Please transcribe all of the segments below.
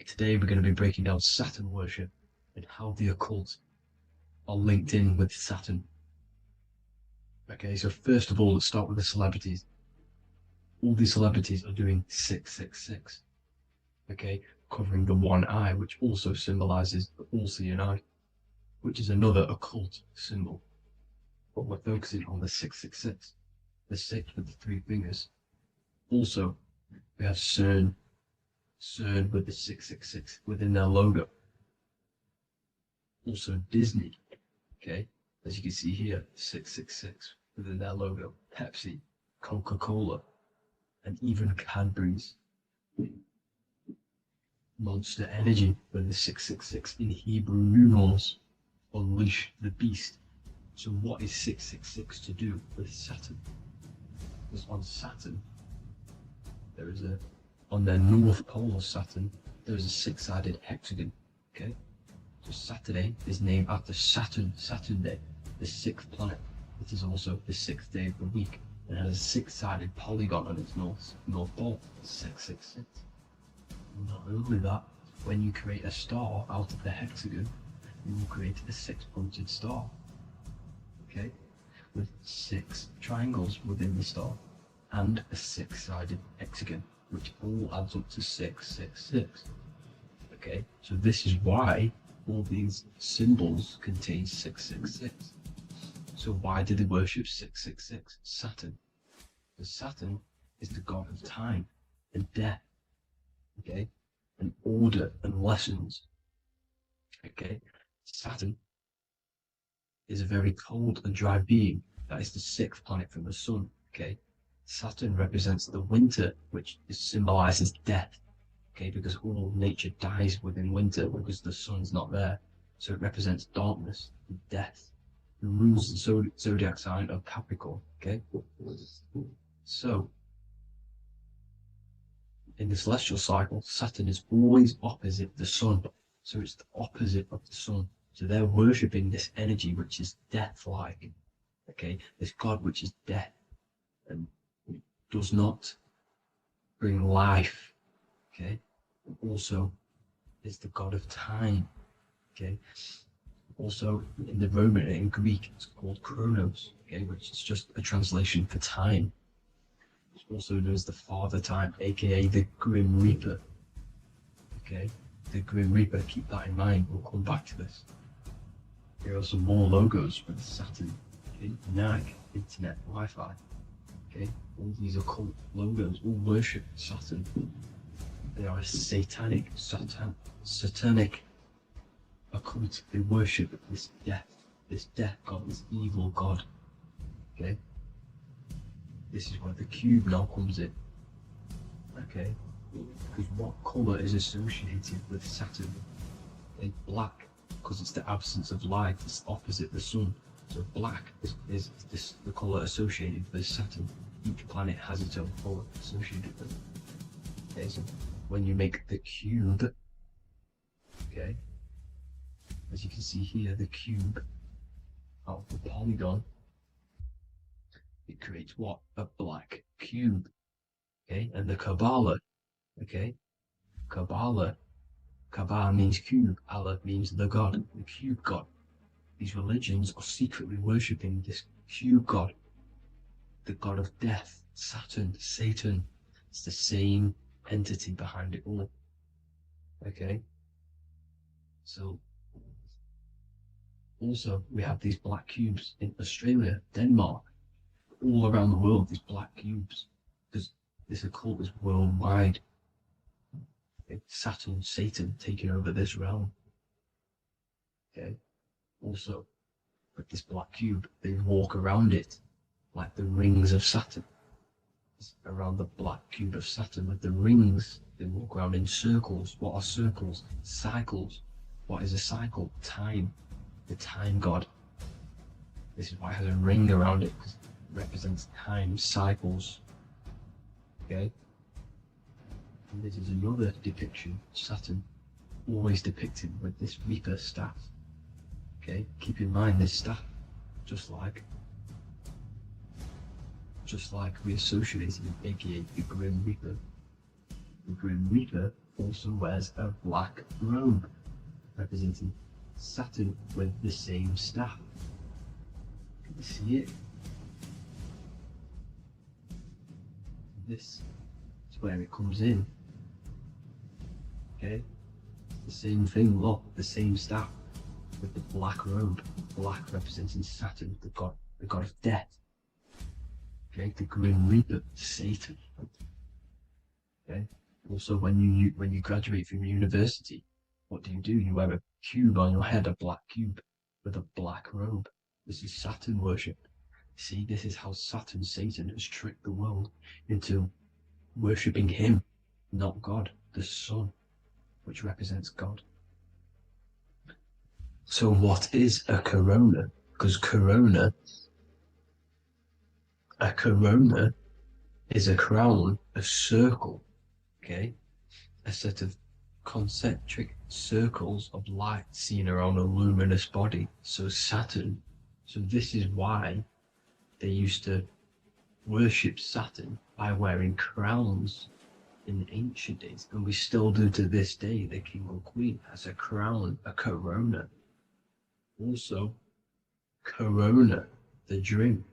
Today we're going to be breaking down Saturn worship and how the occult are linked in with Saturn. Okay, so first of all, let's start with the celebrities. All these celebrities are doing 666. Okay, covering the one eye, which also symbolizes the all-seeing eye, which is another occult symbol. But we're focusing on the 666, the 6 with the 3 fingers. Also, we have CERN with the 666 within their logo. Also Disney, okay, as you can see here, 666 within their logo. Pepsi, Coca-Cola, and even Cadbury's. Monster Energy with the 666 in Hebrew numerals. Unleash the beast. So what is 666 to do with Saturn? Because on Saturn, there is on the north pole of Saturn, there is a 6-sided hexagon, okay? So Saturday is named after Saturn Day, the 6th planet. It is also the 6th day of the week and has a 6-sided polygon on its north pole, 666. Not only that, when you create a star out of the hexagon, you will create a 6-pointed star, okay? With 6 triangles within the star and a 6-sided hexagon, which all adds up to 666. Okay, so this is why all these symbols contain 666. So why do they worship 666? Saturn. Because Saturn is the god of time and death, okay, and order and lessons. Okay, Saturn is a very cold and dry being. That is the 6th planet from the sun. Okay, Saturn represents the winter, which symbolizes death, okay, because all nature dies within winter because the sun's not there. So it represents darkness and death. It rules the zodiac sign of Capricorn, okay? So, in the celestial cycle, Saturn is always opposite the sun. So it's the opposite of the sun. So they're worshipping this energy which is death-like, okay? This god which is death and does not bring life, okay? Also is the god of time, okay? Also in the Roman and in Greek it's called Chronos, okay, which is just a translation for time. It's also known as the Father Time, aka the Grim Reaper, okay? The Grim Reaper, keep that in mind, we'll come back to this. Here are some more logos with Saturn, okay? NAG, Internet, Wi-Fi. Okay, all these occult logos all worship Saturn. They are a satanic occult. They worship this death god, this evil god. Okay, this is where the cube now comes in. Okay, because what color is associated with Saturn? It's black, because it's the absence of light. It's opposite the sun. So black is the colour associated with Saturn. Each planet has its own colour associated with it. Okay, so when you make the cube, okay, as you can see here, the cube out of the polygon, it creates what? A black cube. Okay, and the Kabbalah, okay, Kabbalah means cube, Allah means the god, the cube god. These religions are secretly worshipping this cube god, the god of death, Saturn, Satan. It's the same entity behind it all. Okay? So, also, we have these black cubes in Australia, Denmark, all around the world, these black cubes, because this occult is worldwide. It's Saturn, Satan taking over this realm. Okay? Also, with this black cube, they walk around it like the rings of Saturn. It's around the black cube of Saturn with the rings, they walk around in circles. What are circles? Cycles. What is a cycle? Time. The time god. This is why it has a ring around it, because it represents time, cycles. Okay? And this is another depiction of Saturn, always depicted with this Reaper staff. Okay, keep in mind this staff, just like we associated with aka the Grim Reaper. The Grim Reaper also wears a black robe, representing Saturn with the same staff. Can you see it? This is where it comes in. Okay? The same thing, look, the same staff with the black robe. Black representing Saturn, the god of death. Okay, the Grim Reaper, Satan. Okay. Also, when you graduate from university, what do? You wear a cube on your head, a black cube with a black robe. This is Saturn worship. See, this is how Satan has tricked the world into worshipping him, not God, the sun, which represents God. So what is a corona? Because a corona is a crown, a circle, okay? A set of concentric circles of light seen around a luminous body. So Saturn, so this is why they used to worship Saturn by wearing crowns in ancient days, and we still do to this day. The king or queen has a crown, a corona. Also, corona, the drink.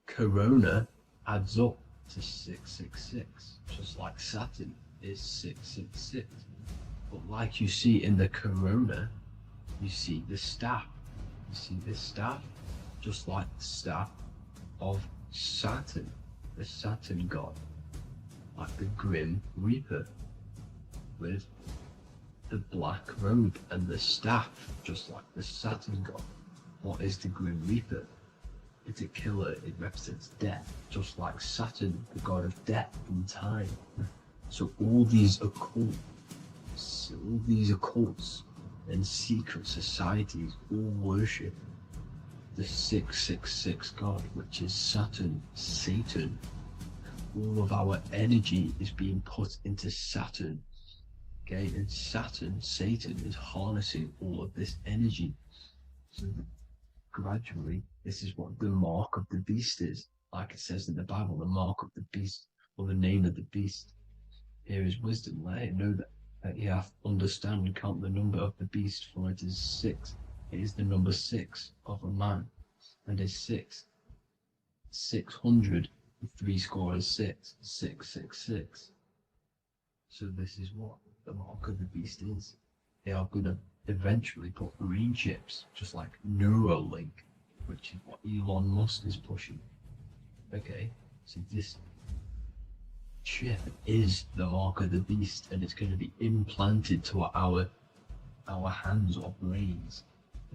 Corona adds up to 666, just like Saturn is 666. But like you see in the corona, you see the staff. You see this staff, just like the staff of Saturn, the Saturn god, like the Grim Reaper, with the black robe and the staff, just like the Saturn god. What is the Grim Reaper? It's a killer. It represents death, just like Saturn, the god of death and time. So all these occults and secret societies all worship the 666 god, which is Saturn, Satan. All of our energy is being put into Saturn. Okay, and Saturn, Satan, is harnessing all of this energy. So gradually, this is what the mark of the beast is. Like it says in the Bible, the mark of the beast, or the name of the beast. Here is wisdom. Let it know that you have to understand and count the number of the beast, for it is 6. It is the number 6 of a man, and is 600, 3 score is 6, 666. So this is what the mark of the beast is. They are going to eventually put green chips, just like Neuralink, which is what Elon Musk is pushing. Okay, so this chip is the mark of the beast, and it's going to be implanted to our hands or brains.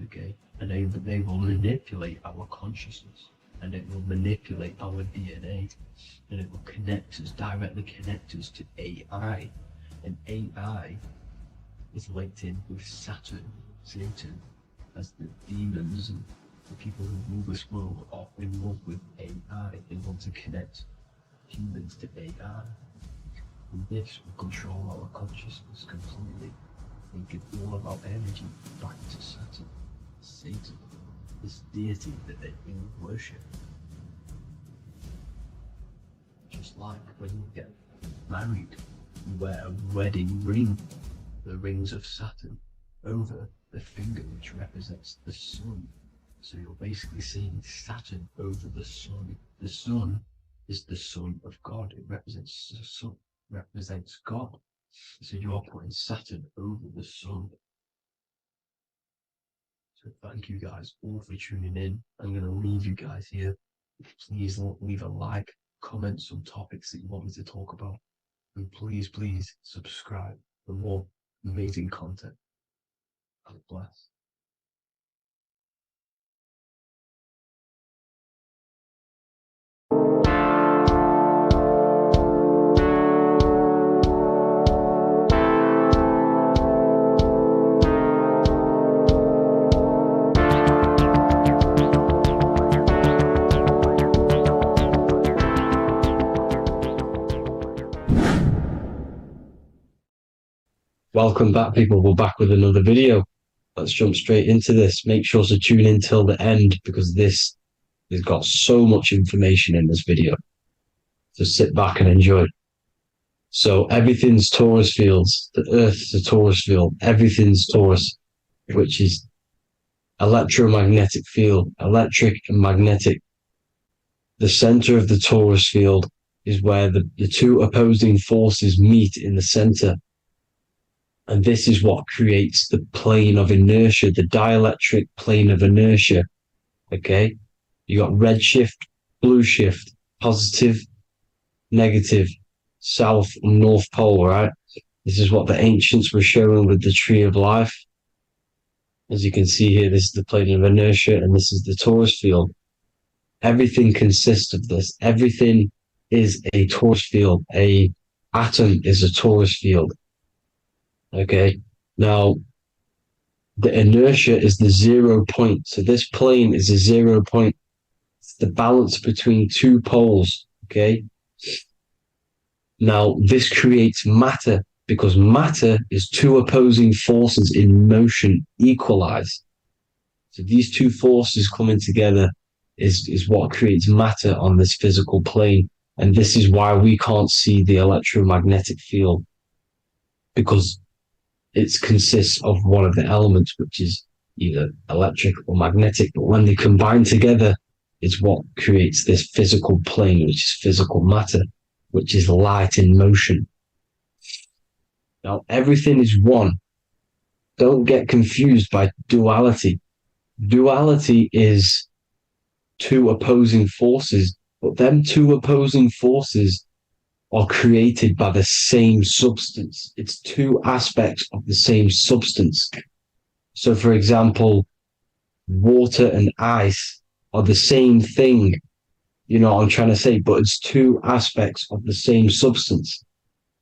Okay, and they will manipulate our consciousness, and it will manipulate our DNA, and it will directly connect us to AI, and AI is linked in with Saturn, Satan, as the demons and the people who rule this world are in love with AI. They want to connect humans to AI. And this will control our consciousness completely and give all of our energy back to Saturn, Satan, this deity that they all worship. Just like when you get married, you wear a wedding ring, the rings of Saturn, over the finger, which represents the sun. So you're basically seeing Saturn over the sun. The sun is the son of God. It represents the sun, represents God. So you are putting Saturn over the sun. So thank you guys all for tuning in. I'm going to leave you guys here. Please leave a like, comment some topics that you want me to talk about, and please subscribe for more amazing content. God bless. Welcome back, people. We're back with another video. Let's jump straight into this. Make sure to tune in till the end, because this has got so much information in this video. So sit back and enjoy. So everything's Taurus fields. The Earth's a Taurus field. Everything's Taurus, which is electromagnetic field, electric and magnetic. The center of the Taurus field is where the two opposing forces meet in the center. And this is what creates the plane of inertia, the dielectric plane of inertia. Okay? You got red shift, blue shift, positive, negative, south and north pole, right? This is what the ancients were showing with the tree of life. As you can see here, this is the plane of inertia, and this is the Taurus field. Everything consists of this. Everything is a Taurus field. A atom is a Taurus field. Okay. Now, the inertia is the 0 point. So this plane is a 0 point. It's the balance between two poles. Okay. Now, this creates matter because matter is two opposing forces in motion equalized. So these two forces coming together is what creates matter on this physical plane. And this is why we can't see the electromagnetic field, because it consists of one of the elements, which is either electric or magnetic. But when they combine together, it's what creates this physical plane, which is physical matter, which is light in motion. Now, everything is one. Don't get confused by duality. Duality is two opposing forces, but them two opposing forces are created by the same substance. It's two aspects of the same substance. So, for example, water and ice are the same thing, you know what I'm trying to say, but it's two aspects of the same substance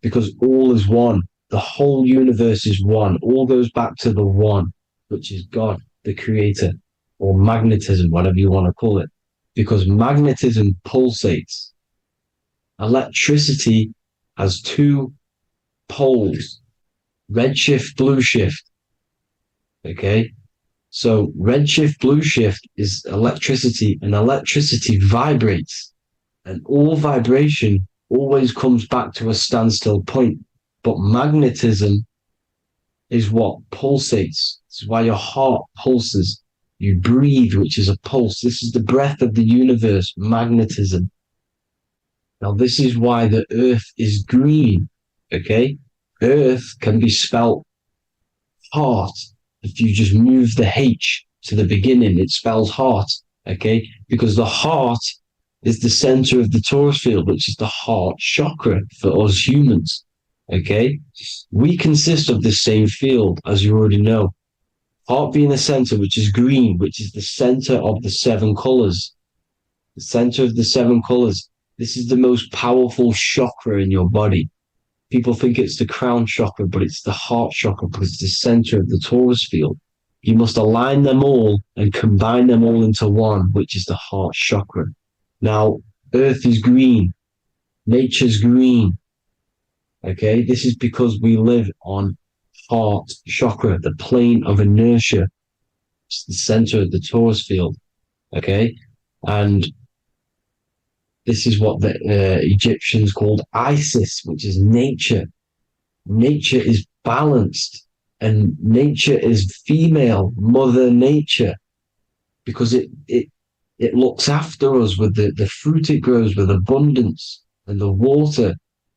because all is one. The whole universe is one. All goes back to the one, which is God, the creator, or magnetism, whatever you want to call it, because magnetism pulsates. Electricity has two poles, red shift, blue shift. Okay. So red shift, blue shift is electricity, and electricity vibrates, and all vibration always comes back to a standstill point. But magnetism is what pulsates. This is why your heart pulses. You breathe, which is a pulse. This is the breath of the universe, magnetism. Now, this is why the earth is green, okay? Earth can be spelled heart. If you just move the H to the beginning, it spells heart, okay? Because the heart is the center of the Taurus field, which is the heart chakra for us humans. Okay, we consist of the same field, as you already know. Heart being the center, which is green, which is the center of the seven colors. The center of the seven colors. This is the most powerful chakra in your body. People think it's the crown chakra, but it's the heart chakra because it's the center of the Taurus field. You must align them all and combine them all into one, which is the heart chakra. Now, Earth is green. Nature's green. Okay, this is because we live on heart chakra, the plane of inertia. It's the center of the Taurus field. Okay, and this is what the Egyptians called Isis, which is nature. Nature is balanced, and nature is female, Mother Nature, because it looks after us with the fruit it grows with abundance and the water.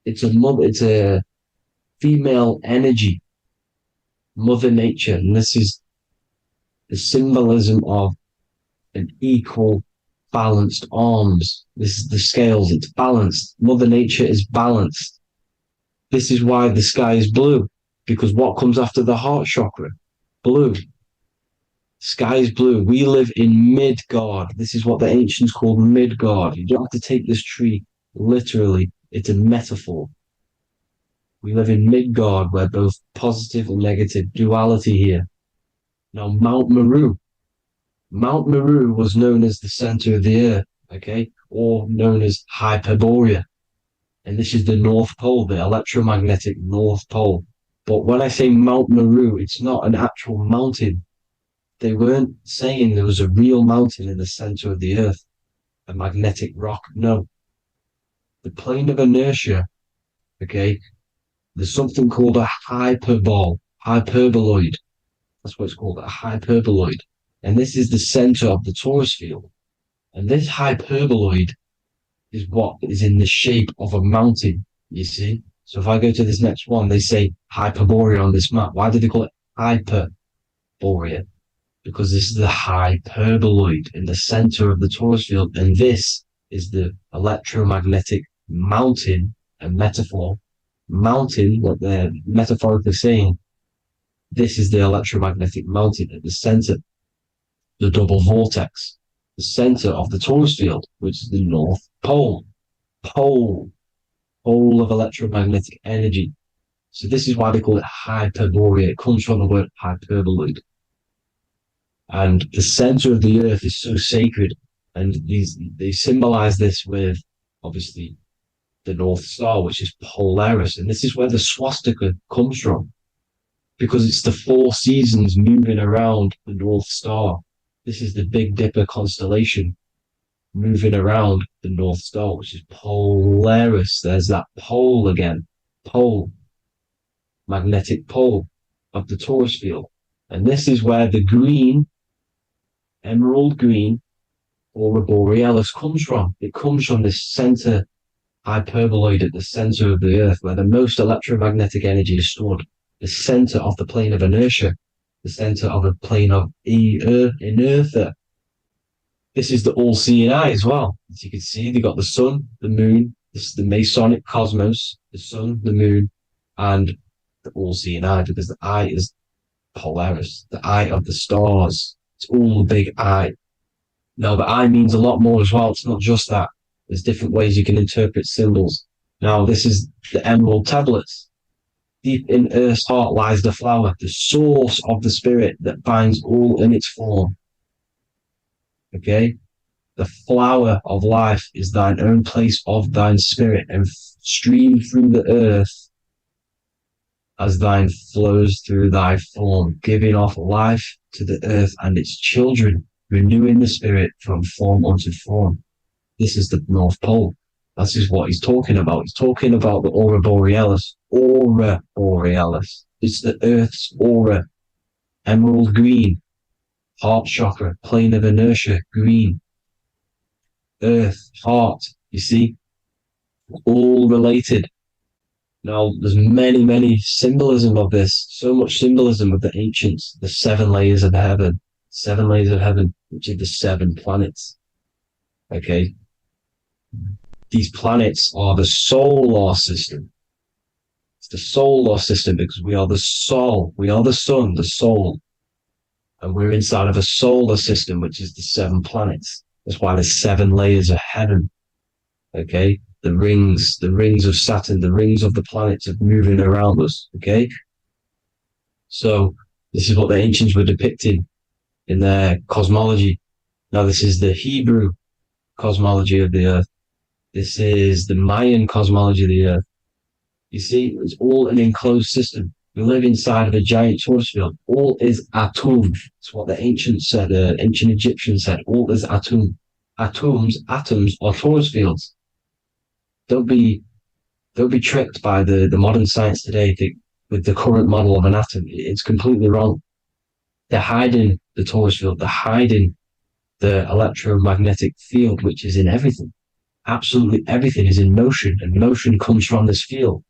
It's a female energy, Mother Nature, and this is the symbolism of an equal, balanced arms. This is the scales, it's balanced. Mother Nature is balanced. This is why the sky is blue, because what comes after the heart chakra? Blue. Sky is blue. We live in Midgard. This is what the ancients called Midgard. You don't have to take this tree literally. It's a metaphor. We live in Midgard, where both positive and negative duality here. Now, Mount Meru. Mount Meru was known as the center of the earth, okay, or known as Hyperborea. And this is the North Pole, the electromagnetic North Pole. But when I say Mount Meru, it's not an actual mountain. They weren't saying there was a real mountain in the center of the earth, a magnetic rock. No. The plane of inertia Okay, there's something called a hyperboloid. That's what it's called, a hyperboloid. And this is the center of the Taurus field. And this hyperboloid is what is in the shape of a mountain, you see? So if I go to this next one, they say Hyperborea on this map. Why do they call it Hyperborea? Because this is the hyperboloid in the center of the Taurus field. And this is the electromagnetic mountain, a metaphor. Mountain, what they're metaphorically saying, this is the electromagnetic mountain at the center, the double vortex, the center of the Taurus field, which is the North Pole. Pole of electromagnetic energy. So this is why they call it Hyperborea. It comes from the word hyperboloid. And the center of the earth is so sacred. And they symbolize this with, obviously, the North Star, which is Polaris. And this is where the swastika comes from, because it's the 4 seasons moving around the North Star. This is the Big Dipper constellation moving around the North Star, which is Polaris. There's that pole again. Pole. Magnetic pole of the Taurus field. And this is where the green, emerald green, aurora borealis comes from. It comes from this center hyperboloid at the center of the earth, where the most electromagnetic energy is stored. The center of the plane of inertia, the center of a plane of inertia. This is the all-seeing eye as well. As you can see, they got the sun, the moon, this is the Masonic cosmos, the sun, the moon, and the all-seeing eye, because the eye is Polaris, the eye of the stars. It's all a big eye. Now, the eye means a lot more as well. It's not just that. There's different ways you can interpret symbols. Now, this is the emerald tablets. Deep in Earth's heart lies the flower, the source of the spirit that binds all in its form. Okay? The flower of life is thine own place of thine spirit, and stream through the earth as thine flows through thy form, giving off life to the earth and its children, renewing the spirit from form unto form. This is the North Pole. That is what he's talking about. He's talking about the aurora borealis. Aurora borealis. It's the Earth's aura. Emerald green. Heart chakra. Plane of inertia. Green. Earth. Heart. You see? All related. Now, there's many symbolism of this. So much symbolism of the ancients. The 7 layers of heaven. 7 layers of heaven, which are the 7 planets. Okay? These planets are the solar system. It's the solar system because we are the soul. We are the sun, the soul. And we're inside of a solar system, which is the 7 planets. That's why there's 7 layers of heaven. Okay? The rings of Saturn, the rings of the planets are moving around us. Okay? So this is what the ancients were depicting in their cosmology. Now this is the Hebrew cosmology of the earth. This is the Mayan cosmology of the earth. You see, it's all an enclosed system. We live inside of a giant Taurus field. All is atum. It's what the ancients said, ancient Egyptians said. All is atum. Atoms are Taurus fields. Don't be tricked by the modern science today with the current model of an atom. It's completely wrong. They're hiding the Taurus field. They're hiding the electromagnetic field, which is in everything. Absolutely everything is in motion, and motion comes from this field.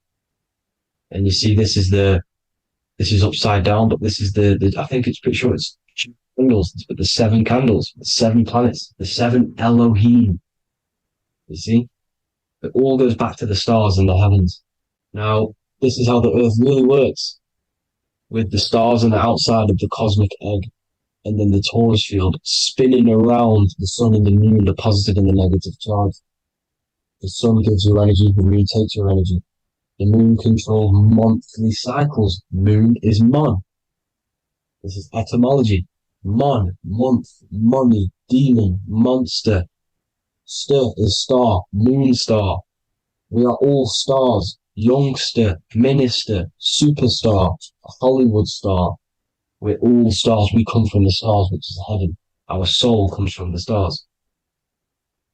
And you see, this is upside down, but this is I think it's pretty sure it's candles, but the 7 candles, the 7 planets, the 7 Elohim. You see, it all goes back to the stars and the heavens. Now, this is how the earth really works, with the stars on the outside of the cosmic egg, and then the Taurus field spinning around the sun and the moon, the positive and the negative charge. The sun gives you energy, the moon takes your energy. The moon controls monthly cycles. Moon is mon. This is etymology. Mon, month, money, demon, monster. Stir is star, moon star. We are all stars. Youngster, minister, superstar, Hollywood star. We're all stars. We come from the stars, which is heaven. Our soul comes from the stars.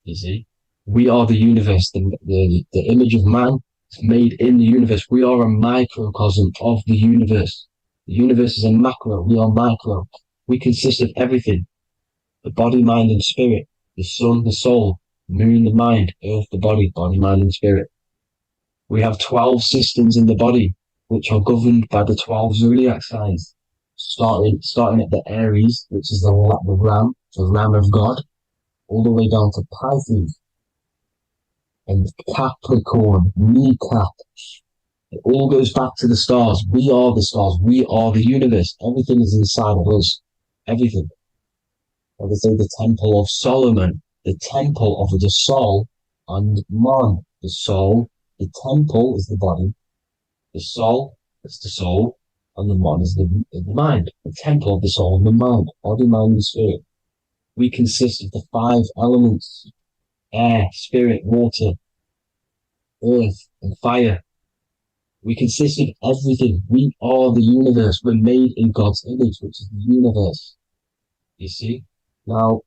You see? We are the universe, the image of man, It's made in the universe. We are a microcosm of the universe. The universe is a macro. We are micro. We consist of everything. The body, mind, and spirit. The sun, the soul. Moon, the mind. Earth, the body. Body, mind, and spirit. We have 12 systems in the body, which are governed by the 12 zodiac signs. Starting at the Aries, which is the ram, the ram of God, all the way down to Tithing and Capricorn, kneecap. It all goes back to the stars. We are the stars. We are the universe. Everything is inside of us. Everything. Like I say, the Temple of Solomon, the Temple of the soul and mind. The soul, the temple is the body. The soul is the soul, and the mind is the mind. The temple of the soul and the mind. Body, mind, and spirit. We consist of the 5 elements: air, spirit, water, earth, and fire. We consist of everything. We are the universe. We're made in God's image, which is the universe. You see? Now,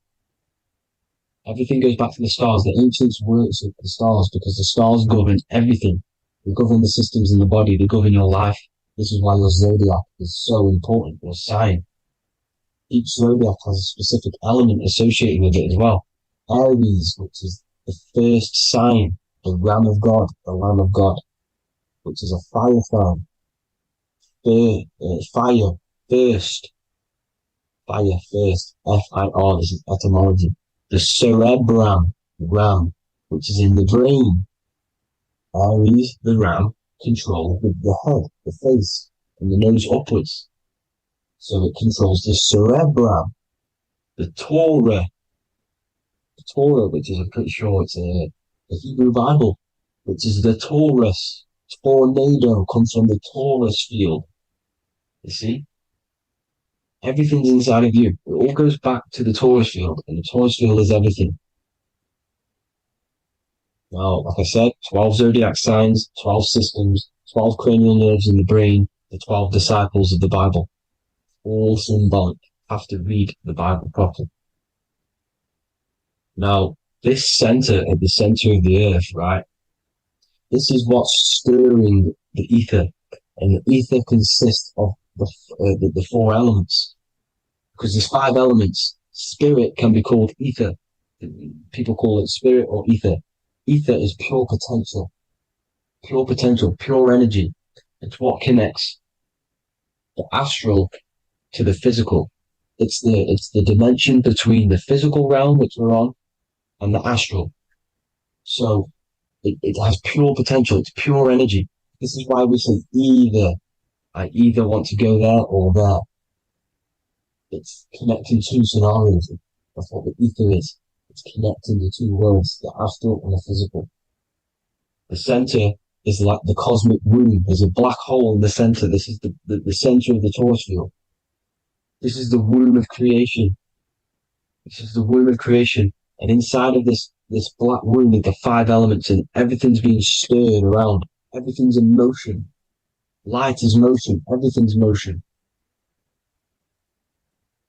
everything goes back to the stars. The ancients worship the stars because the stars govern everything. They govern the systems in the body. They govern your life. This is why your zodiac is so important, your sign. Each zodiac has a specific element associated with it as well. Aries, which is the first sign, the ram of God, the lamb of God, which is a fire sign. Fire, first. Fire, first. F-I-R, this is etymology. The cerebrum, ram, which is in the brain. Aries, the ram, controls the head, the face, and the nose upwards. So it controls the cerebrum. The Torah, which is, I'm pretty sure it's the Hebrew Bible, which is the Taurus. Tornado comes from the Taurus field. You see? Everything's inside of you. It all goes back to the Taurus field, and the Taurus field is everything. Now, like I said, 12 zodiac signs, 12 systems, 12 cranial nerves in the brain, the 12 disciples of the Bible. All symbolic. Have to read the Bible properly. Now, this center, at the center of the earth, right? This is what's stirring the ether. And the ether consists of the 4 elements. Because there's 5 elements. Spirit can be called ether. People call it spirit or ether. Ether is pure potential, pure energy. It's what connects the astral to the physical. It's the dimension between the physical realm, which we're on, and the astral. So it has pure potential. It's pure energy. This is why we say either. I either want to go there or there. It's connecting 2 scenarios. That's what the ether is. It's connecting the 2 worlds, the astral and the physical. The center is like the cosmic womb. There's a black hole in the center. This is the center of the Taurus field. This is the womb of creation. This is the womb of creation. And inside of this black womb with the 5 elements, and everything's being stirred around. Everything's in motion. Light is motion. Everything's motion.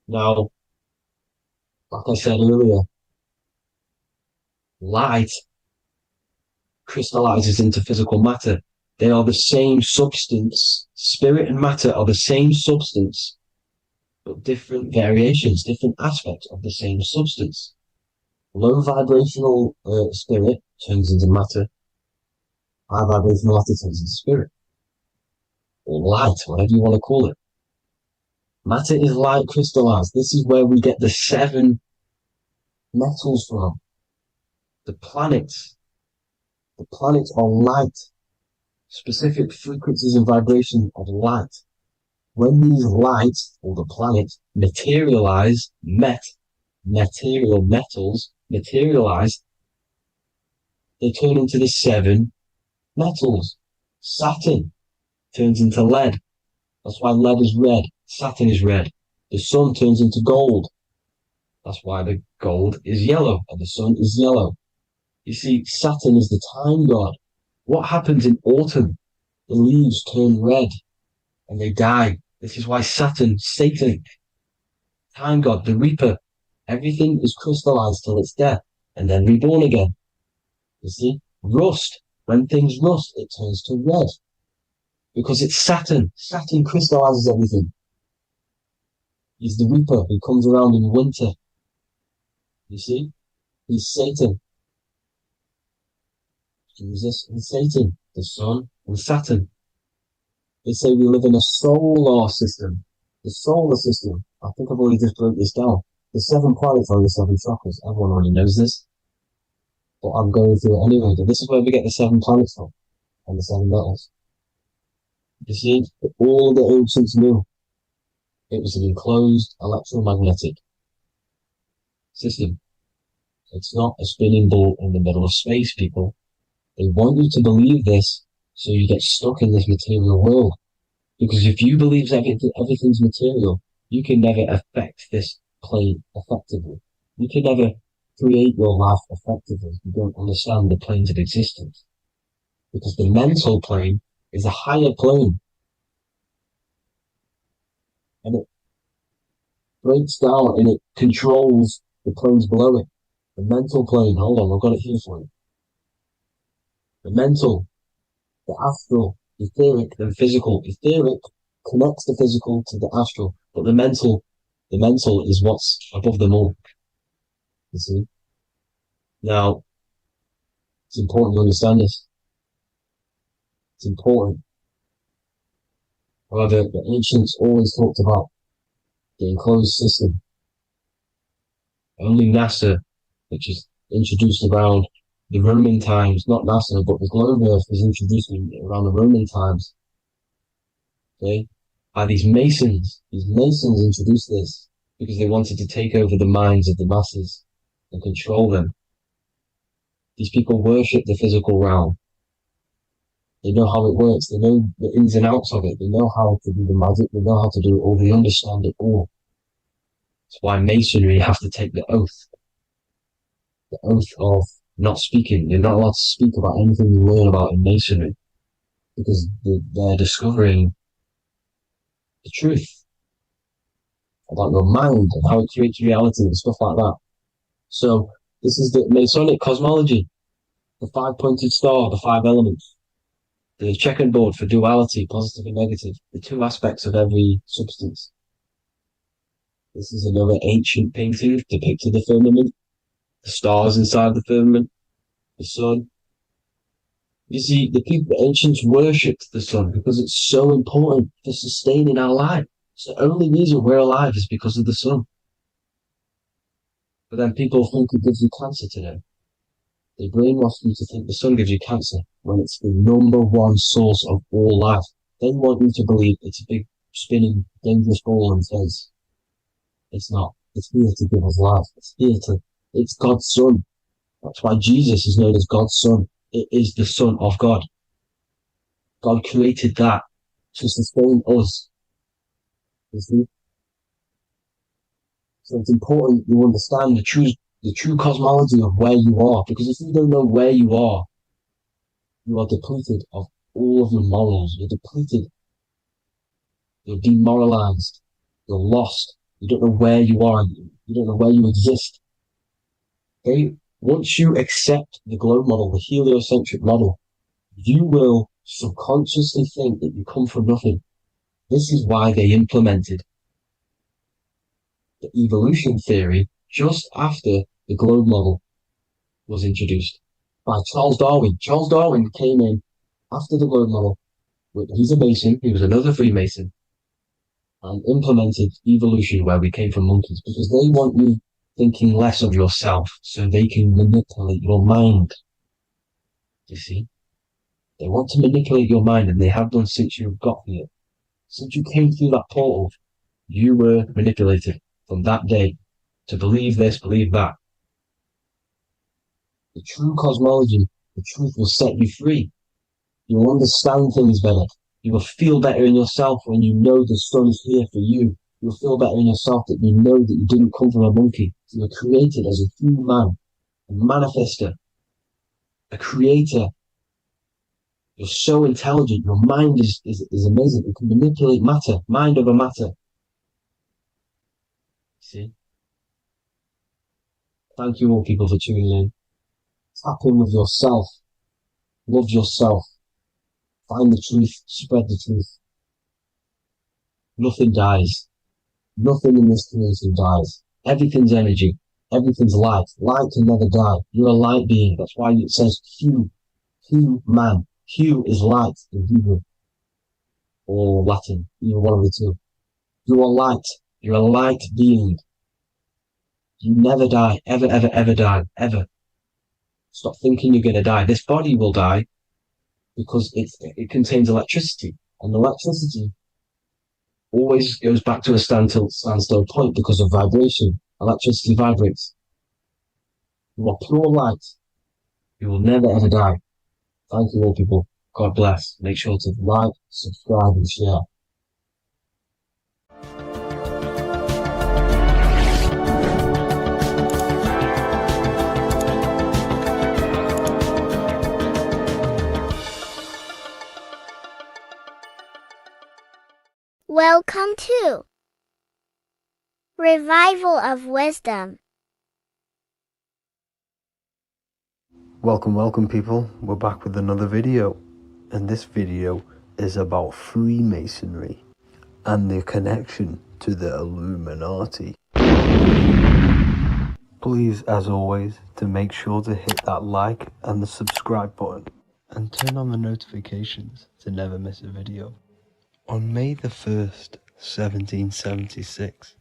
Now, like I said earlier, light crystallizes into physical matter. They are the same substance. Spirit and matter are the same substance, but different variations, different aspects of the same substance. Low vibrational spirit turns into matter. High vibrational matter turns into spirit. Or light, whatever you want to call it. Matter is light crystallized. This is where we get the 7 metals from. The planets. The planets are light. Specific frequencies and vibrations of light. When these lights, or the planets, materialize, material metals, materialize, they turn into the 7 metals. Saturn turns into lead. That's why lead is red. Saturn is red. The sun turns into gold. That's why the gold is yellow and the sun is yellow. You see, Saturn is the time god. What happens in autumn? The leaves turn red and they die. This is why Saturn, Satan, time god, the reaper, everything is crystallized till it's death and then reborn again. You see, rust. When things rust, it turns to red. Because it's Saturn. Saturn crystallizes everything. He's the Reaper who comes around in winter. You see? He's Satan. Jesus and Satan, the Sun and Saturn. They say we live in a solar system. The solar system. I think I've already just broke this down. The 7 planets are the 7 chakras. Everyone already knows this. But I'm going through it anyway. This is where we get the 7 planets from. And the 7 metals. You see, all the ancients knew it was an enclosed electromagnetic system. It's not a spinning ball in the middle of space, people. They want you to believe this so you get stuck in this material world. Because if you believe everything's material, you can never affect this plane effectively. You can never create your life effectively if you don't understand the planes of existence. Because the mental plane is a higher plane. And it breaks down and it controls the planes below it. The mental plane, hold on, I've got it here for you. The mental, the astral, etheric, and physical. Etheric connects the physical to the astral, but the mental is what's above them all. You see? Now, it's important to understand this. It's important. However, the ancients always talked about the enclosed system. Only NASA, which is introduced around the Roman times, not NASA, but the globe Earth was introduced around the Roman times. Okay? By these Masons. These Masons introduced this because they wanted to take over the minds of the masses and control them. These people worship the physical realm. They know how it works. They know the ins and outs of it. They know how to do the magic. They know how to do it all. They understand it all. That's why Masonry have to take the oath. The oath of not speaking. You're not allowed to speak about anything you learn about in Masonry. Because they're discovering the truth about your mind and how it creates reality and stuff like that. So this is the Masonic cosmology, the 5-pointed star, the 5 elements, the checkerboard for duality, positive and negative, the 2 aspects of every substance. This is another ancient painting depicting the firmament, the stars inside the firmament, the sun. You see, the ancients worshipped the sun because it's so important for sustaining our life. It's the only reason we're alive is because of the sun. But then people think it gives you cancer today. They brainwash you to think the sun gives you cancer when it's the #1 source of all life. They want you to believe it's a big, spinning, dangerous ball in space. It's not. It's here to give us life. It's God's Son. That's why Jesus is known as God's Son. It is the Son of God. God created that to sustain us. You see? So it's important you understand the true cosmology of where you are, because if you don't know where you are depleted of all of your morals. You're depleted. You're demoralized. You're lost. You don't know where you are. You don't know where you exist. Okay? Once you accept the globe model, the heliocentric model, you will subconsciously think that you come from nothing. This is why they implemented the evolution theory just after the globe model was introduced by Charles Darwin. Charles Darwin came in after the globe model. He's a Mason. He was another Freemason, and implemented evolution where we came from monkeys, because they want you thinking less of yourself so they can manipulate your mind. You see? They want to manipulate your mind, and they have done since you got here. Since you came through that portal, you were manipulated from that day to believe this, believe that. The true cosmology, the truth will set you free. You will understand things better. You will feel better in yourself when you know the sun is here for you. You'll feel better in yourself that you know that you didn't come from a monkey. You were created as a human, a manifester, a creator. You're so intelligent. Your mind is amazing. You can manipulate matter, mind over matter. See? Thank you all, people, for tuning in. Tap in with yourself. Love yourself. Find the truth. Spread the truth. Nothing dies. Nothing in this creation dies. Everything's energy. Everything's light. Light can never die. You're a light being. That's why it says Hu. Hu man. Hu is light in Hebrew or Latin. You're one of the two. You are light. You're a light being. You never die. Ever, ever, ever die. Ever. Stop thinking you're going to die. This body will die because it contains electricity. And electricity always goes back to a standstill point because of vibration. Electricity vibrates. You are pure light. You will never ever die. Thank you all people. God bless. Make sure to like, subscribe and share. Welcome to Revival of Wisdom. Welcome people, we're back with another video, and this video is about Freemasonry and their connection to the Illuminati. Please, as always, to make sure to hit that like and the subscribe button and turn on the notifications to never miss a video. On May the 1st, 1776,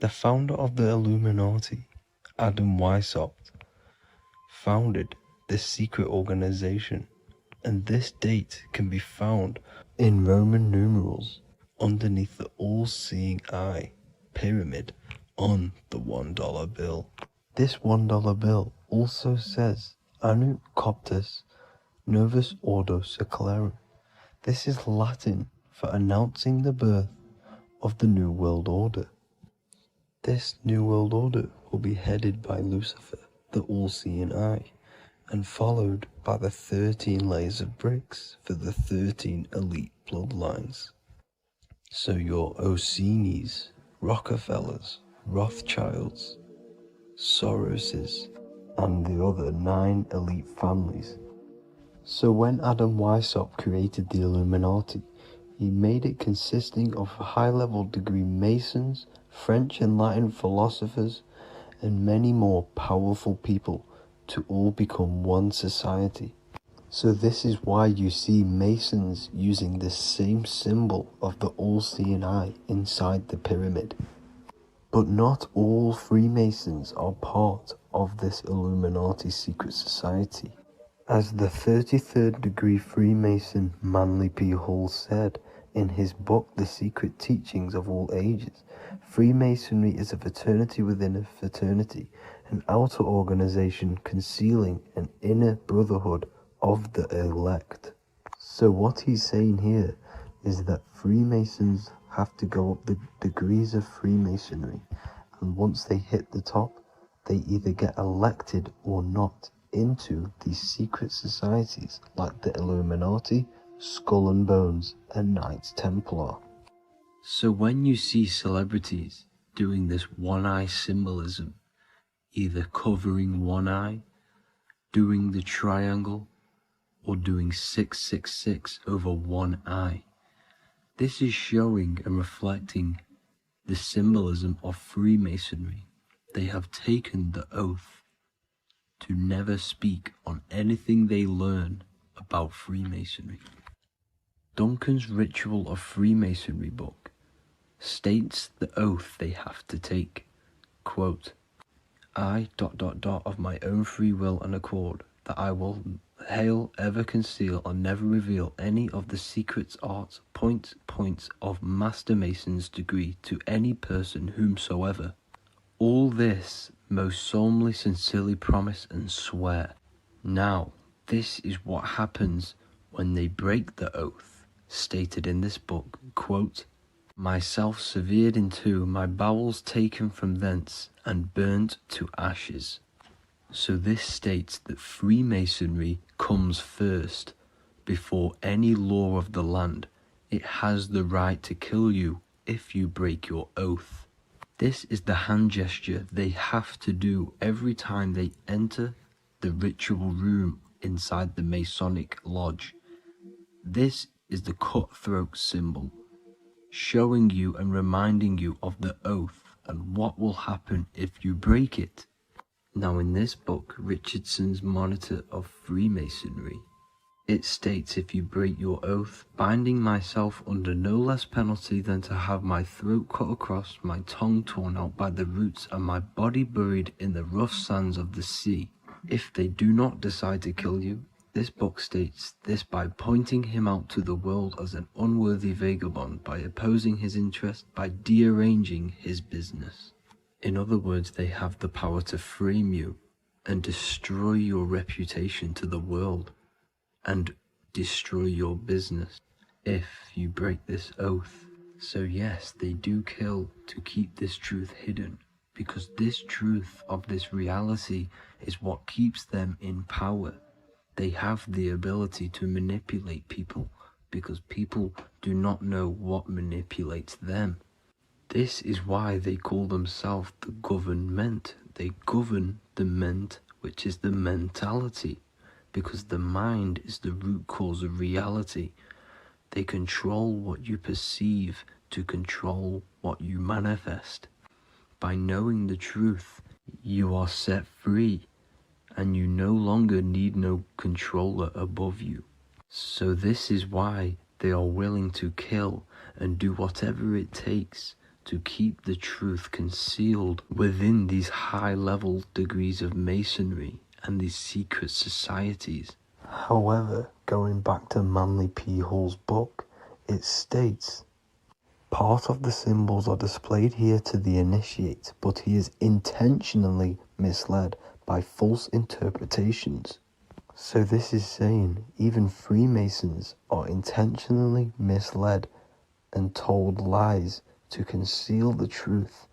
the founder of the Illuminati, Adam Weishaupt, founded this secret organization, and this date can be found in Roman numerals underneath the all-seeing eye pyramid on the $1 bill. This $1 bill also says Anu Coptus Novus Ordo Secularum. This is Latin for announcing the birth of the New World Order. This New World Order will be headed by Lucifer, the all-seeing eye, and followed by the 13 layers of bricks for the 13 elite bloodlines. So your Orsini's, Rockefellers, Rothschilds, Soroses, and the other 9 elite families. So when Adam Weishaupt created the Illuminati, he made it consisting of high-level degree Masons, French and Latin philosophers, and many more powerful people to all become one society. So this is why you see Masons using the same symbol of the all-seeing eye inside the pyramid. But not all Freemasons are part of this Illuminati secret society. As the 33rd degree Freemason Manly P. Hall said in his book The Secret Teachings of All Ages, Freemasonry is a fraternity within a fraternity, an outer organization concealing an inner brotherhood of the elect. So what he's saying here is that Freemasons have to go up the degrees of Freemasonry, and once they hit the top, they either get elected or not into these secret societies like the Illuminati, Skull and Bones, and Knights Templar. So when you see celebrities doing this one-eye symbolism, either covering one eye, doing the triangle, or doing 666 over one eye, this is showing and reflecting the symbolism of Freemasonry. They have taken the oath to never speak on anything they learn about Freemasonry. Duncan's Ritual of Freemasonry book states the oath they have to take. Quote, I ... of my own free will and accord, that I will hail, ever conceal, and never reveal any of the secrets, arts, points of Master Mason's degree to any person whomsoever. All this most solemnly, sincerely promise and swear. Now, this is what happens when they break the oath, stated in this book, quote, myself severed in two, my bowels taken from thence, and burnt to ashes. So this states that Freemasonry comes first, before any law of the land. It has the right to kill you if you break your oath. This is the hand gesture they have to do every time they enter the ritual room inside the Masonic Lodge. This is the cutthroat symbol, showing you and reminding you of the oath and what will happen if you break it. Now in this book, Richardson's Monitor of Freemasonry, it states, if you break your oath, binding myself under no less penalty than to have my throat cut across, my tongue torn out by the roots, and my body buried in the rough sands of the sea. If they do not decide to kill you, this book states this by pointing him out to the world as an unworthy vagabond, by opposing his interest, by dearranging his business. In other words, they have the power to frame you and destroy your reputation to the world and destroy your business if you break this oath. So yes, they do kill to keep this truth hidden, because this truth of this reality is what keeps them in power. They have the ability to manipulate people because people do not know what manipulates them. This is why they call themselves the government. They govern the ment, which is the mentality, because the mind is the root cause of reality. They control what you perceive to control what you manifest. By knowing the truth, you are set free, and you no longer need no controller above you. So this is why they are willing to kill and do whatever it takes to keep the truth concealed within these high-level degrees of masonry and these secret societies. However, going back to Manly P. Hall's book, it states, part of the symbols are displayed here to the initiate, but he is intentionally misled by false interpretations. So this is saying even Freemasons are intentionally misled and told lies to conceal the truth,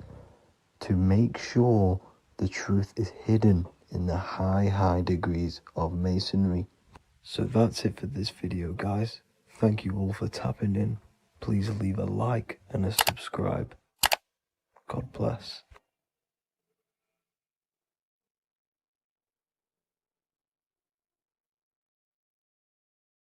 to make sure the truth is hidden in the high degrees of masonry. So that's it for this video, guys. Thank you all for tapping in. Please leave a like and a subscribe. God bless.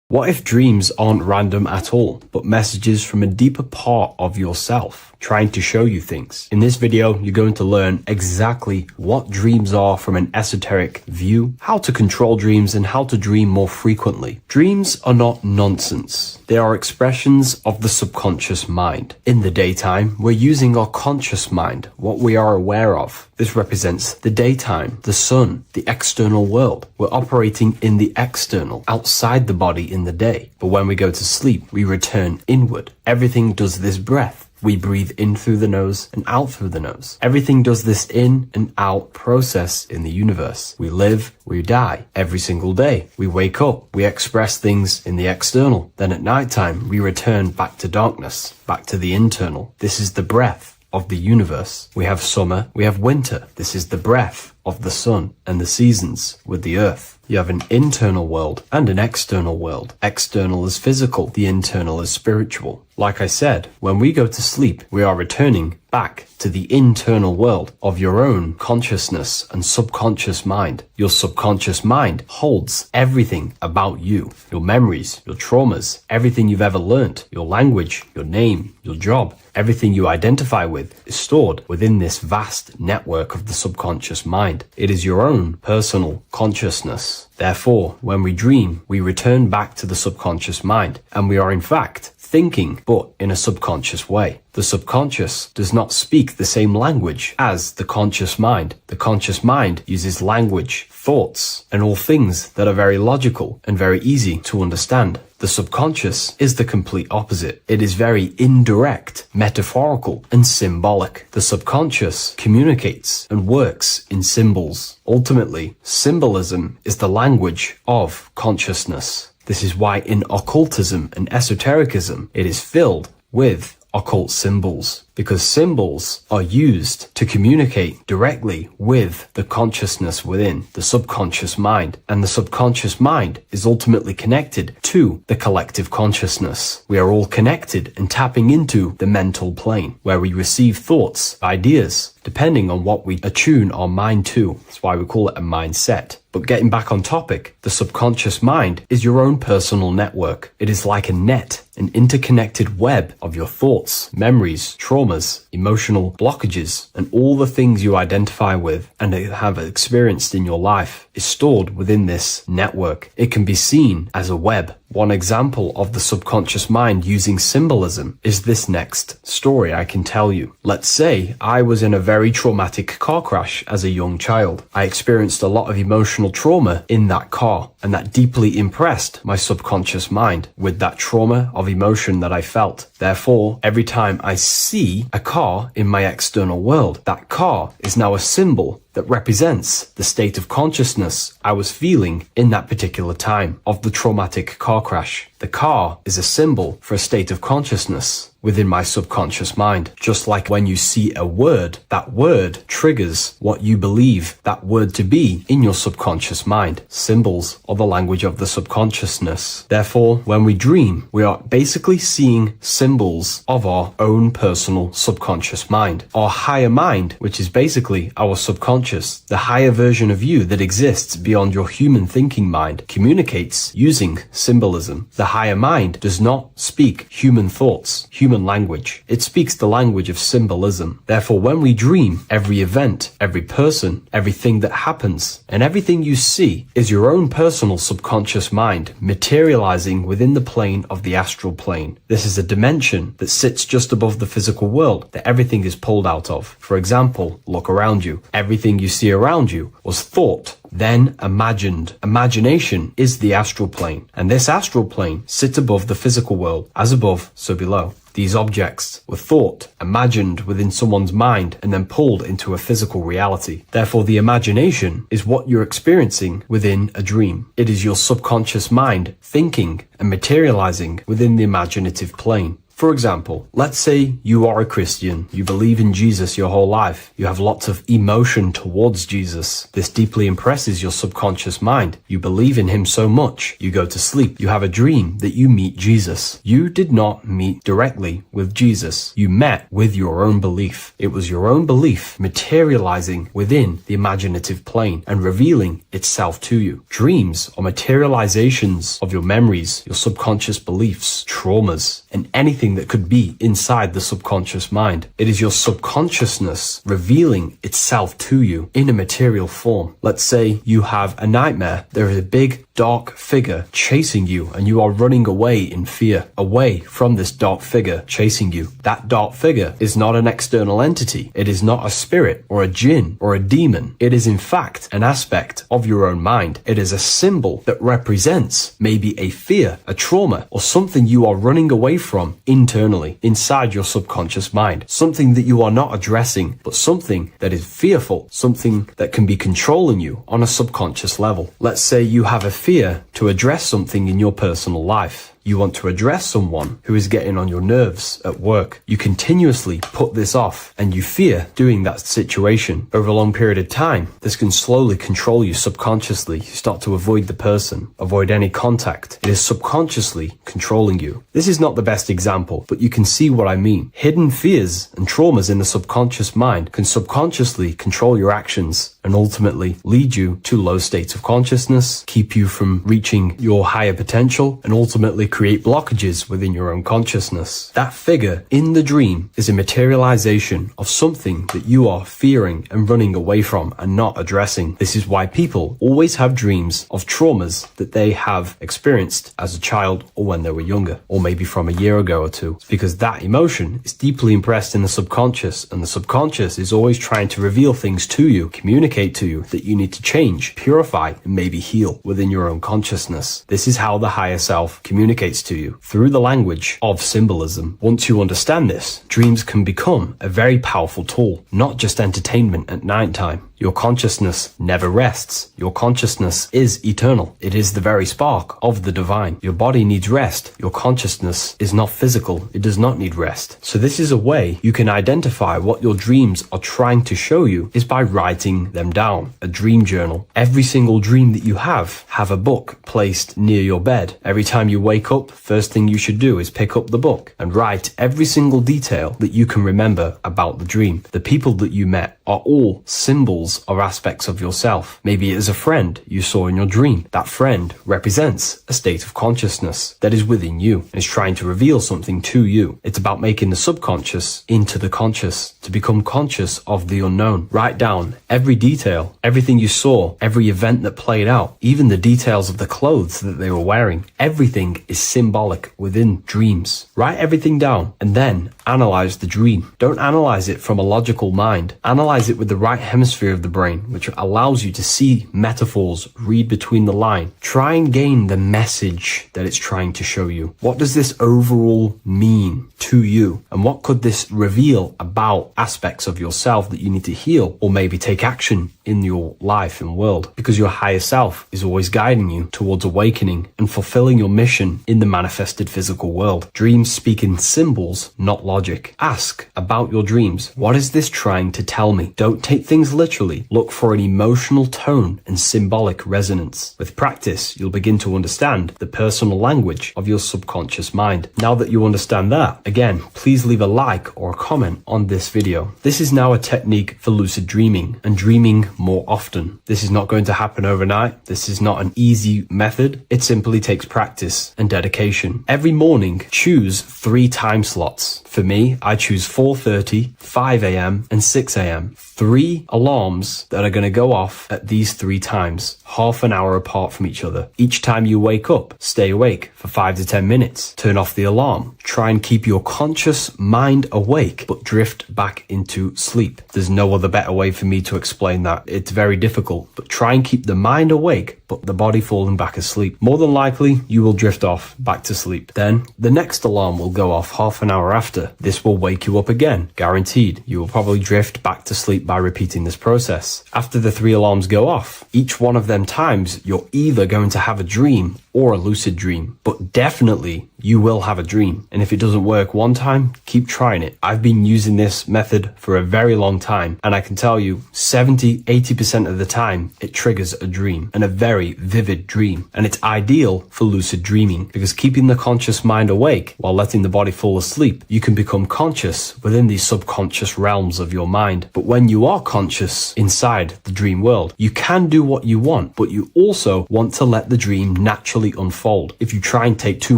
What if dreams aren't random at all, but messages from a deeper part of yourself, trying to show you things? In this video, you're going to learn exactly what dreams are from an esoteric view, how to control dreams, and how to dream more frequently. Dreams are not nonsense. They are expressions of the subconscious mind. In the daytime, we're using our conscious mind, what we are aware of. This represents the daytime, the sun, the external world. We're operating in the external, outside the body in the day. But when we go to sleep, we return inward. Everything does this breath. We breathe in through the nose and out through the nose. Everything does this in and out process in the universe. We live, we die every single day. We wake up, we express things in the external. Then at nighttime, we return back to darkness, back to the internal. This is the breath of the universe. We have summer, we have winter. This is the breath of the sun and the seasons with the earth. You have an internal world and an external world. External is physical, the internal is spiritual. Like I said, when we go to sleep, we are returning back to the internal world of your own consciousness and subconscious mind. Your subconscious mind holds everything about you, your memories, your traumas, everything you've ever learnt, your language, your name, your job, everything you identify with is stored within this vast network of the subconscious mind. It is your own personal consciousness. Therefore, when we dream, we return back to the subconscious mind, and we are in fact thinking, but in a subconscious way. The subconscious does not speak the same language as the conscious mind. The conscious mind uses language, thoughts, and all things that are very logical and very easy to understand. The subconscious is the complete opposite. It is very indirect, metaphorical, and symbolic. The subconscious communicates and works in symbols. Ultimately, symbolism is the language of consciousness. This is why in occultism and esotericism, it is filled with occult symbols. because symbols are used to communicate directly with the consciousness within, the subconscious mind, and the subconscious mind is ultimately connected to the collective consciousness. We are all connected and tapping into the mental plane, where we receive thoughts, ideas, depending on what we attune our mind to. That's why we call it a mindset. But getting back on topic, the subconscious mind is your own personal network. It is like a net, an interconnected web of your thoughts, memories, traumas, emotional blockages, and all the things you identify with and have experienced in your life is stored within this network. It can be seen as a web. One example of the subconscious mind using symbolism is this next story I can tell you. Let's say I was in a very traumatic car crash as a young child. I experienced a lot of emotional trauma in that car, and that deeply impressed my subconscious mind with that trauma of emotion that I felt. Therefore, every time I see a car in my external world, that car is now a symbol that represents the state of consciousness I was feeling in that particular time of the traumatic car crash. The car is a symbol for a state of consciousness within my subconscious mind. Just like when you see a word, that word triggers what you believe that word to be in your subconscious mind. Symbols are the language of the subconsciousness. Therefore, when we dream, we are basically seeing symbols of our own personal subconscious mind. Our higher mind, which is basically our subconscious, the higher version of you that exists beyond your human thinking mind, communicates using symbolism. The higher mind does not speak human thoughts, human language. It speaks the language of symbolism. Therefore, when we dream, every event, every person, everything that happens, and everything you see is your own personal subconscious mind materializing within the plane of the astral plane. This is a dimension that sits just above the physical world that everything is pulled out of. For example, look around you. Everything you see around you was thought, then imagined. Imagination is the astral plane, and this astral plane sits above the physical world. As above, so below. These objects were thought, imagined within someone's mind, and then pulled into a physical reality. Therefore, the imagination is what you're experiencing within a dream. It is your subconscious mind thinking and materializing within the imaginative plane. For example, let's say you are a Christian, you believe in Jesus your whole life, you have lots of emotion towards Jesus. This deeply impresses your subconscious mind. You believe in him so much, you go to sleep, you have a dream that you meet Jesus. You did not meet directly with Jesus. You met with your own belief. It was your own belief materializing within the imaginative plane and revealing itself to you. Dreams are materializations of your memories, your subconscious beliefs, traumas, and anything that could be inside the subconscious mind. It is your subconsciousness revealing itself to you in a material form. Let's say you have a nightmare. There is a big dark figure chasing you and you are running away in fear, away from this dark figure chasing you. That dark figure is not an external entity. It is not a spirit or a jinn or a demon. It is in fact an aspect of your own mind. It is a symbol that represents maybe a fear, a trauma, or something you are running away from internally, inside your subconscious mind. Something that you are not addressing, but something that is fearful, something that can be controlling you on a subconscious level. Let's say you have a fear to address something in your personal life. You want to address someone who is getting on your nerves at work. You continuously put this off and you fear doing that situation. Over a long period of time, this can slowly control you subconsciously. You start to avoid the person, avoid any contact. It is subconsciously controlling you. This is not the best example, but you can see what I mean. Hidden fears and traumas in the subconscious mind can subconsciously control your actions and ultimately lead you to low states of consciousness, keep you from reaching your higher potential, and ultimately create blockages within your own consciousness. That figure in the dream is a materialization of something that you are fearing and running away from and not addressing. This is why people always have dreams of traumas that they have experienced as a child or when they were younger, or maybe from a year ago or two. It's because that emotion is deeply impressed in the subconscious, and the subconscious is always trying to reveal things to you, communicate to you that you need to change, purify, and maybe heal within your own consciousness. This is how the higher self communicates to you through the language of symbolism. Once you understand this, dreams can become a very powerful tool, not just entertainment at night time. Your consciousness never rests. Your consciousness is eternal. It is the very spark of the divine. Your body needs rest. Your consciousness is not physical. It does not need rest. So this is a way you can identify what your dreams are trying to show you is by writing them down. A dream journal. Every single dream that you have a book placed near your bed. Every time you wake up, first thing you should do is pick up the book and write every single detail that you can remember about the dream. The people that you met are all symbols or aspects of yourself. Maybe it is a friend you saw in your dream. That friend represents a state of consciousness that is within you and is trying to reveal something to you. It's about making the subconscious into the conscious, to become conscious of the unknown. Write down every detail, everything you saw, every event that played out, even the details of the clothes that they were wearing. Everything is symbolic within dreams. Write everything down and then analyze the dream. Don't analyze it from a logical mind. Analyze it with the right hemisphere of the brain, which allows you to see metaphors, read between the line. Try and gain the message that it's trying to show you. What does this overall mean to you? And what could this reveal about aspects of yourself that you need to heal or maybe take action in your life and world? Because your higher self is always guiding you towards awakening and fulfilling your mission in the manifested physical world. Dreams speak in symbols, not logic. Ask about your dreams. What is this trying to tell me? Don't take things literally. Look for an emotional tone and symbolic resonance. With practice, you'll begin to understand the personal language of your subconscious mind. Now that you understand that, again, please leave a like or a comment on this video. This is now a technique for lucid dreaming and dreaming more often. This is not going to happen overnight. This is not an easy method. It simply takes practice and dedication. Every morning, choose 3 time slots. For me, I choose 4:30, 5 a.m. and 6 a.m. 3 alarms that are going to go off at these 3 times, half an hour apart from each other. Each time you wake up, stay awake for 5 to 10 minutes. Turn off the alarm. Try and keep your conscious mind awake, but drift back into sleep. There's no other better way for me to explain that. It's very difficult, but try and keep the mind awake, but the body falling back asleep. More than likely, you will drift off back to sleep. Then the next alarm will go off half an hour after. This will wake you up again. Guaranteed. You will probably drift back to sleep by repeating this process. After the 3 alarms go off, each one of them times, you're either going to have a dream or a lucid dream, but definitely you will have a dream. And if it doesn't work one time, keep trying it. I've been using this method for a very long time, and I can tell you 70-80% of the time it triggers a dream, and a very vivid dream. And it's ideal for lucid dreaming because keeping the conscious mind awake while letting the body fall asleep, you can become conscious within these subconscious realms of your mind. But when you are conscious inside the dream world, you can do what you want, but you also want to let the dream naturally unfold. If you try and take too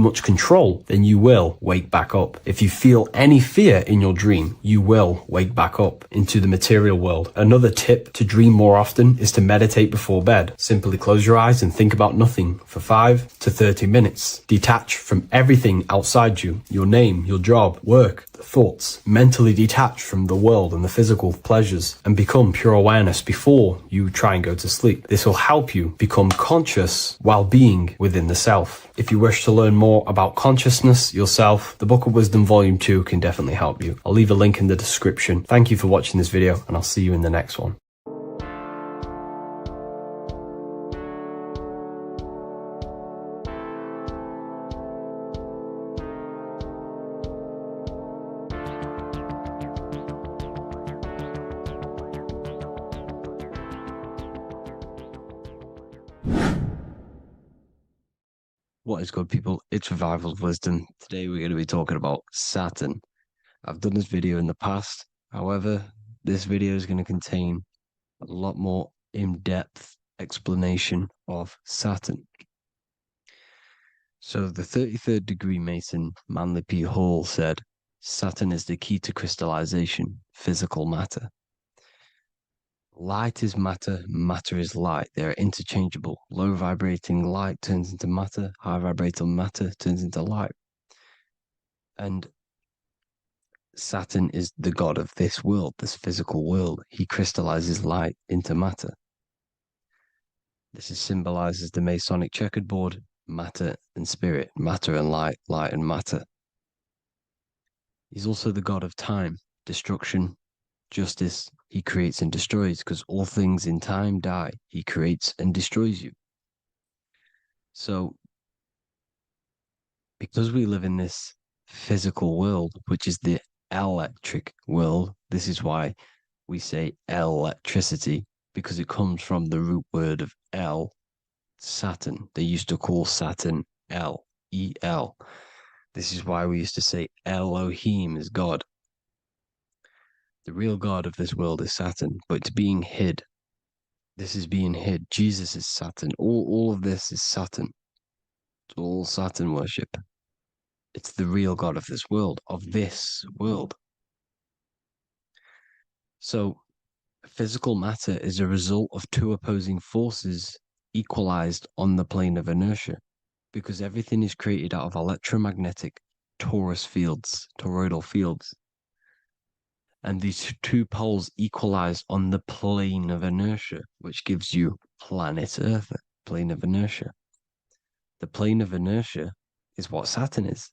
much control, then you will wake back up. If you feel any fear in your dream, you will wake back up into the material world. Another tip to dream more often is to meditate before bed. Simply close your eyes and think about nothing for 5 to 30 minutes. Detach from everything outside you, your name, your job, work, thoughts. Mentally detach from the world and the physical pleasures and become pure awareness before you try and go to sleep. This will help you become conscious while being within the self. If you wish to learn more about consciousness yourself, the Book of Wisdom Volume 2 can definitely help you. I'll leave a link in the description. Thank you for watching this video, and I'll see you in the next one. What is good, people? It's Revival of Wisdom. Today we're going to be talking about Saturn. I've done this video in the past. However, this video is going to contain a lot more in-depth explanation of Saturn. So the 33rd degree Mason, Manly P. Hall, said, Saturn is the key to crystallization, physical matter. Light is matter, matter is light. They are interchangeable. Low vibrating light turns into matter, high vibrating matter turns into light. And Saturn is the god of this world, this physical world. He crystallizes light into matter. This is symbolized as the Masonic checkered board, matter and spirit, matter and light, light and matter. He's also the god of time, destruction, Justice, he creates and destroys, because all things in time die. He creates and destroys you. So, because we live in this physical world, which is the electric world, this is why we say electricity, because it comes from the root word of El, Saturn. They used to call Saturn El, E-L. This is why we used to say Elohim is God. The real God of this world is Saturn, but it's being hid. This is being hid. Jesus is Saturn. All of this is Saturn. It's all Saturn worship. It's the real God of this world, So, physical matter is a result of two opposing forces equalized on the plane of inertia, because everything is created out of electromagnetic Taurus fields, toroidal fields. And these two poles equalize on the plane of inertia, which gives you planet Earth, plane of inertia. The plane of inertia is what Saturn is.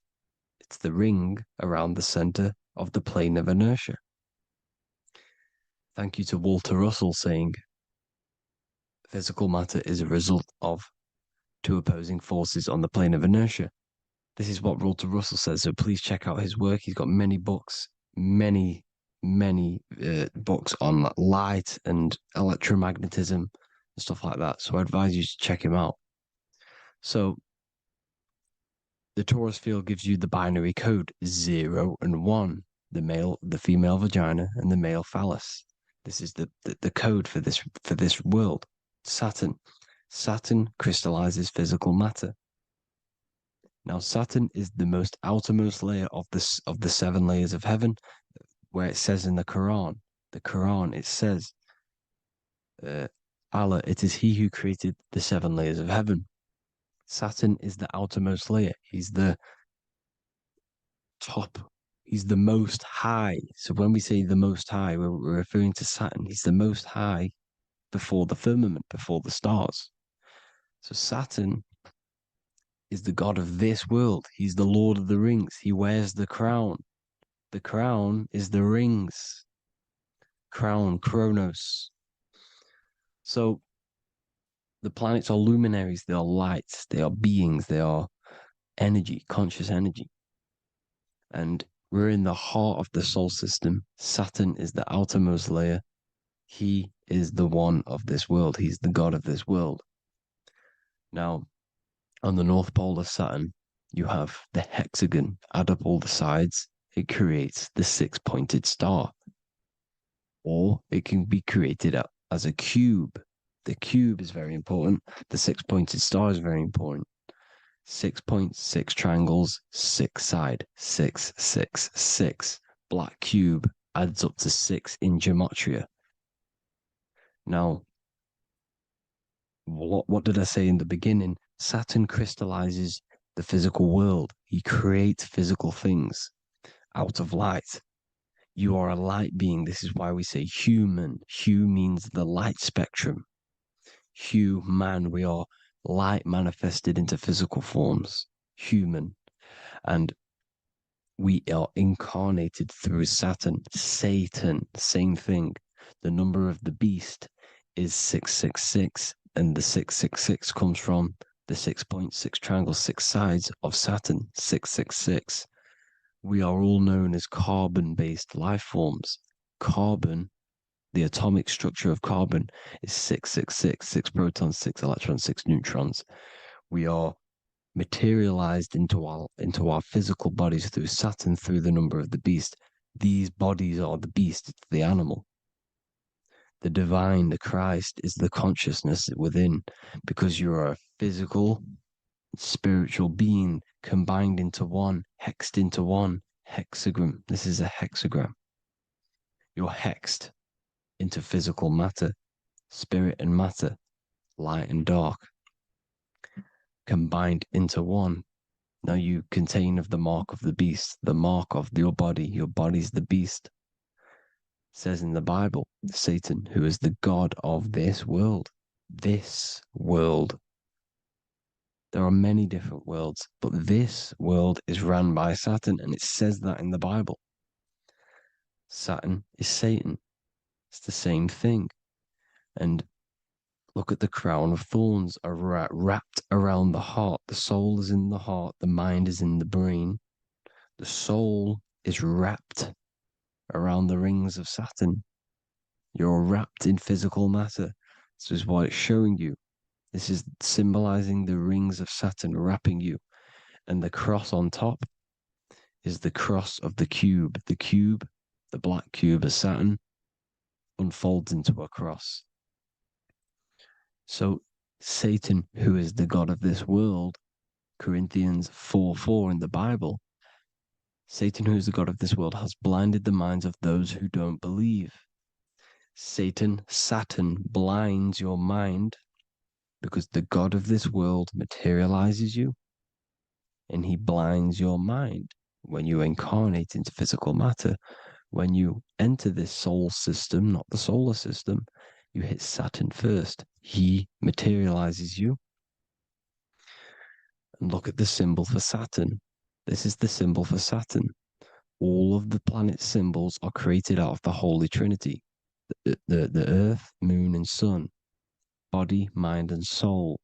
It's the ring around the center of the plane of inertia. Thank you to Walter Russell saying, physical matter is a result of two opposing forces on the plane of inertia. This is what Walter Russell says, so please check out his work. He's got many books, many books on light and electromagnetism and stuff like that. So I advise you to check him out. So the Taurus field gives you the binary code 0 and 1, the female vagina and the male phallus. This is the code for this world. Saturn crystallizes physical matter. Now Saturn is the most outermost layer of the 7 layers of heaven, where it says in the Quran, it says, Allah, it is he who created the 7 layers of heaven. Saturn is the outermost layer. He's the top. He's the most high. So when we say the most high, we're referring to Saturn. He's the most high before the firmament, before the stars. So Saturn is the god of this world. He's the Lord of the Rings. He wears the crown. The crown is the rings. Crown, Kronos. So the planets are luminaries. They are lights. They are beings. They are energy, conscious energy. And we're in the heart of the solar system. Saturn is the outermost layer. He is the one of this world. He's the god of this world. Now, on the North Pole of Saturn, you have the hexagon. Add up all the sides. It creates the 6-pointed star. Or it can be created as a cube. The cube is very important. The 6-pointed star is very important. 6 points, 6 triangles, 6 side, 6, 6, 6. Black cube adds up to 6 in gematria. Now, what did I say in the beginning? Saturn crystallizes the physical world. He creates physical things out of light. You are a light being. This is why we say human. Hue means the light spectrum. Hue, man, we are light manifested into physical forms. Human. And we are incarnated through Saturn. Satan, same thing. The number of the beast is 666. And the 666 comes from the 6.6 triangle, 6 sides of Saturn, 666. We are all known as carbon-based life forms. Carbon, the atomic structure of carbon, is 666, 6 protons, 6 electrons, 6 neutrons. We are materialized into our physical bodies through Saturn, through the number of the beast. These bodies are the beast, it's the animal. The divine, the Christ, is the consciousness within, because you're a physical, spiritual being combined into one, hexed into one. Hexagram. This is a hexagram. You're hexed into physical matter, spirit and matter, light and dark, combined into one. Now you contain of the mark of the beast, the mark of your body. Your body's the beast. Says in the Bible, Satan, who is the god of this world. This world. There are many different worlds, but this world is run by Saturn, and it says that in the Bible. Saturn is Satan. It's the same thing. And look at the crown of thorns are wrapped around the heart. The soul is in the heart. The mind is in the brain. The soul is wrapped around the rings of Saturn. You're wrapped in physical matter. This is what it's showing you. This is symbolizing the rings of Saturn wrapping you. And the cross on top is the cross of the cube. The cube, the black cube of Saturn, unfolds into a cross. So Satan, who is the god of this world, Corinthians 4:4 in the Bible, Satan, who is the god of this world, has blinded the minds of those who don't believe. Satan blinds your mind because the god of this world materializes you and he blinds your mind when you incarnate into physical matter. When you enter this soul system, not the solar system, you hit Saturn first. He materializes you. And look at the symbol for Saturn. This is the symbol for Saturn. All of the planet symbols are created out of the Holy Trinity. The Earth, Moon, and Sun. Body, mind, and soul.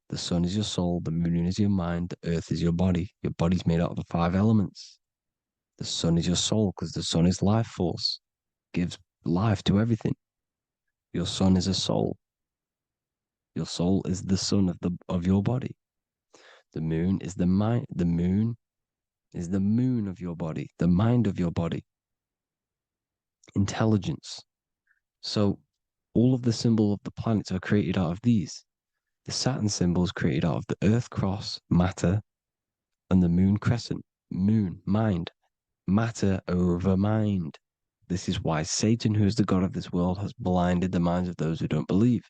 The Sun is your soul, the Moon is your mind, the Earth is your body. Your body's made out of the 5 elements. The Sun is your soul because the Sun is life force. Gives life to everything. Your Sun is a soul. Your soul is the sun of your body. The Moon is the mind. The Moon is the moon of your body, the mind of your body. Intelligence. So all of the symbols of the planets are created out of these. The Saturn symbol is created out of the Earth cross, matter, and the Moon crescent, moon, mind, matter over mind. This is why Satan, who is the god of this world, has blinded the minds of those who don't believe.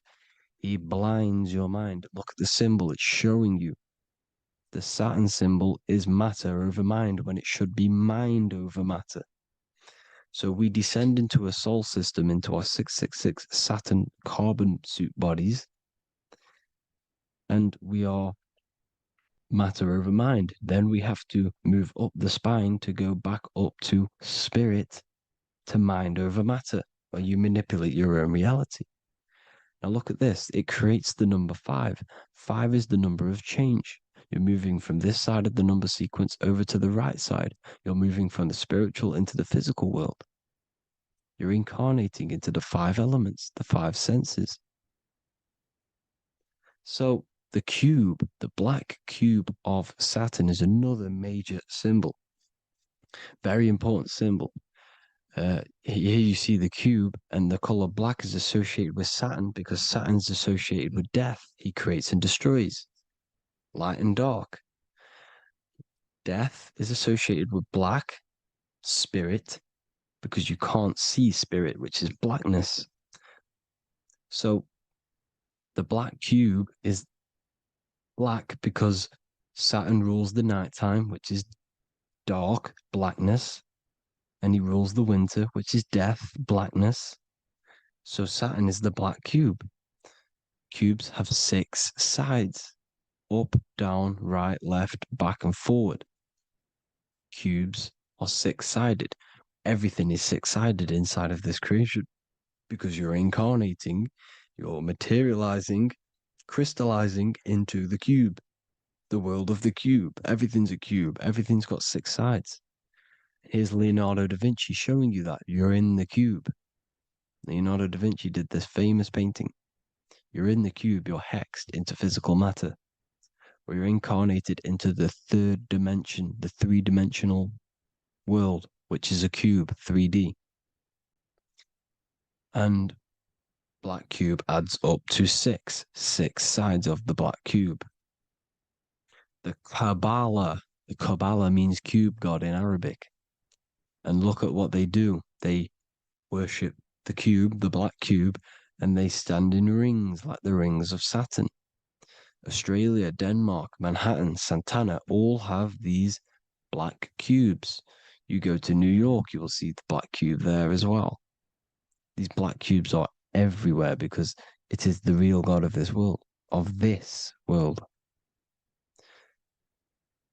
He blinds your mind. Look at the symbol, it's showing you. The Saturn symbol is matter over mind when it should be mind over matter. So we descend into a soul system, into our 666 Saturn carbon suit bodies, and we are matter over mind. Then we have to move up the spine to go back up to spirit, to mind over matter, where you manipulate your own reality. Now look at this. It creates the number 5. 5 is the number of change. You're moving from this side of the number sequence over to the right side. You're moving from the spiritual into the physical world. You're incarnating into the 5 elements, the 5 senses. So the cube, the black cube of Saturn, is another major symbol. Very important symbol. Here you see the cube, and the color black is associated with Saturn because Saturn is associated with death. He creates and destroys. Light and dark. Death is associated with black, spirit, because you can't see spirit, which is blackness. So the black cube is black because Saturn rules the nighttime, which is dark, blackness, and he rules the winter, which is death, blackness. So Saturn is the black cube. Cubes have 6 sides. Up, down, right, left, back, and forward. Cubes are 6-sided. Everything is 6-sided inside of this creation because you're incarnating, you're materializing, crystallizing into the cube, the world of the cube. Everything's a cube. Everything's got 6 sides. Here's Leonardo da Vinci showing you that you're in the cube. Leonardo da Vinci did this famous painting. You're in the cube, you're hexed into physical matter, or you're incarnated into the 3rd dimension, the 3-dimensional world, which is a cube, 3D. And black cube adds up to 6 sides of the black cube. The Kabbalah means cube god in Arabic. And look at what they do. They worship the cube, the black cube, and they stand in rings like the rings of Saturn. Australia, Denmark, Manhattan, Santana all have these black cubes. You go to New York, you will see the black cube there as well. These black cubes are everywhere because it is the real God of this world,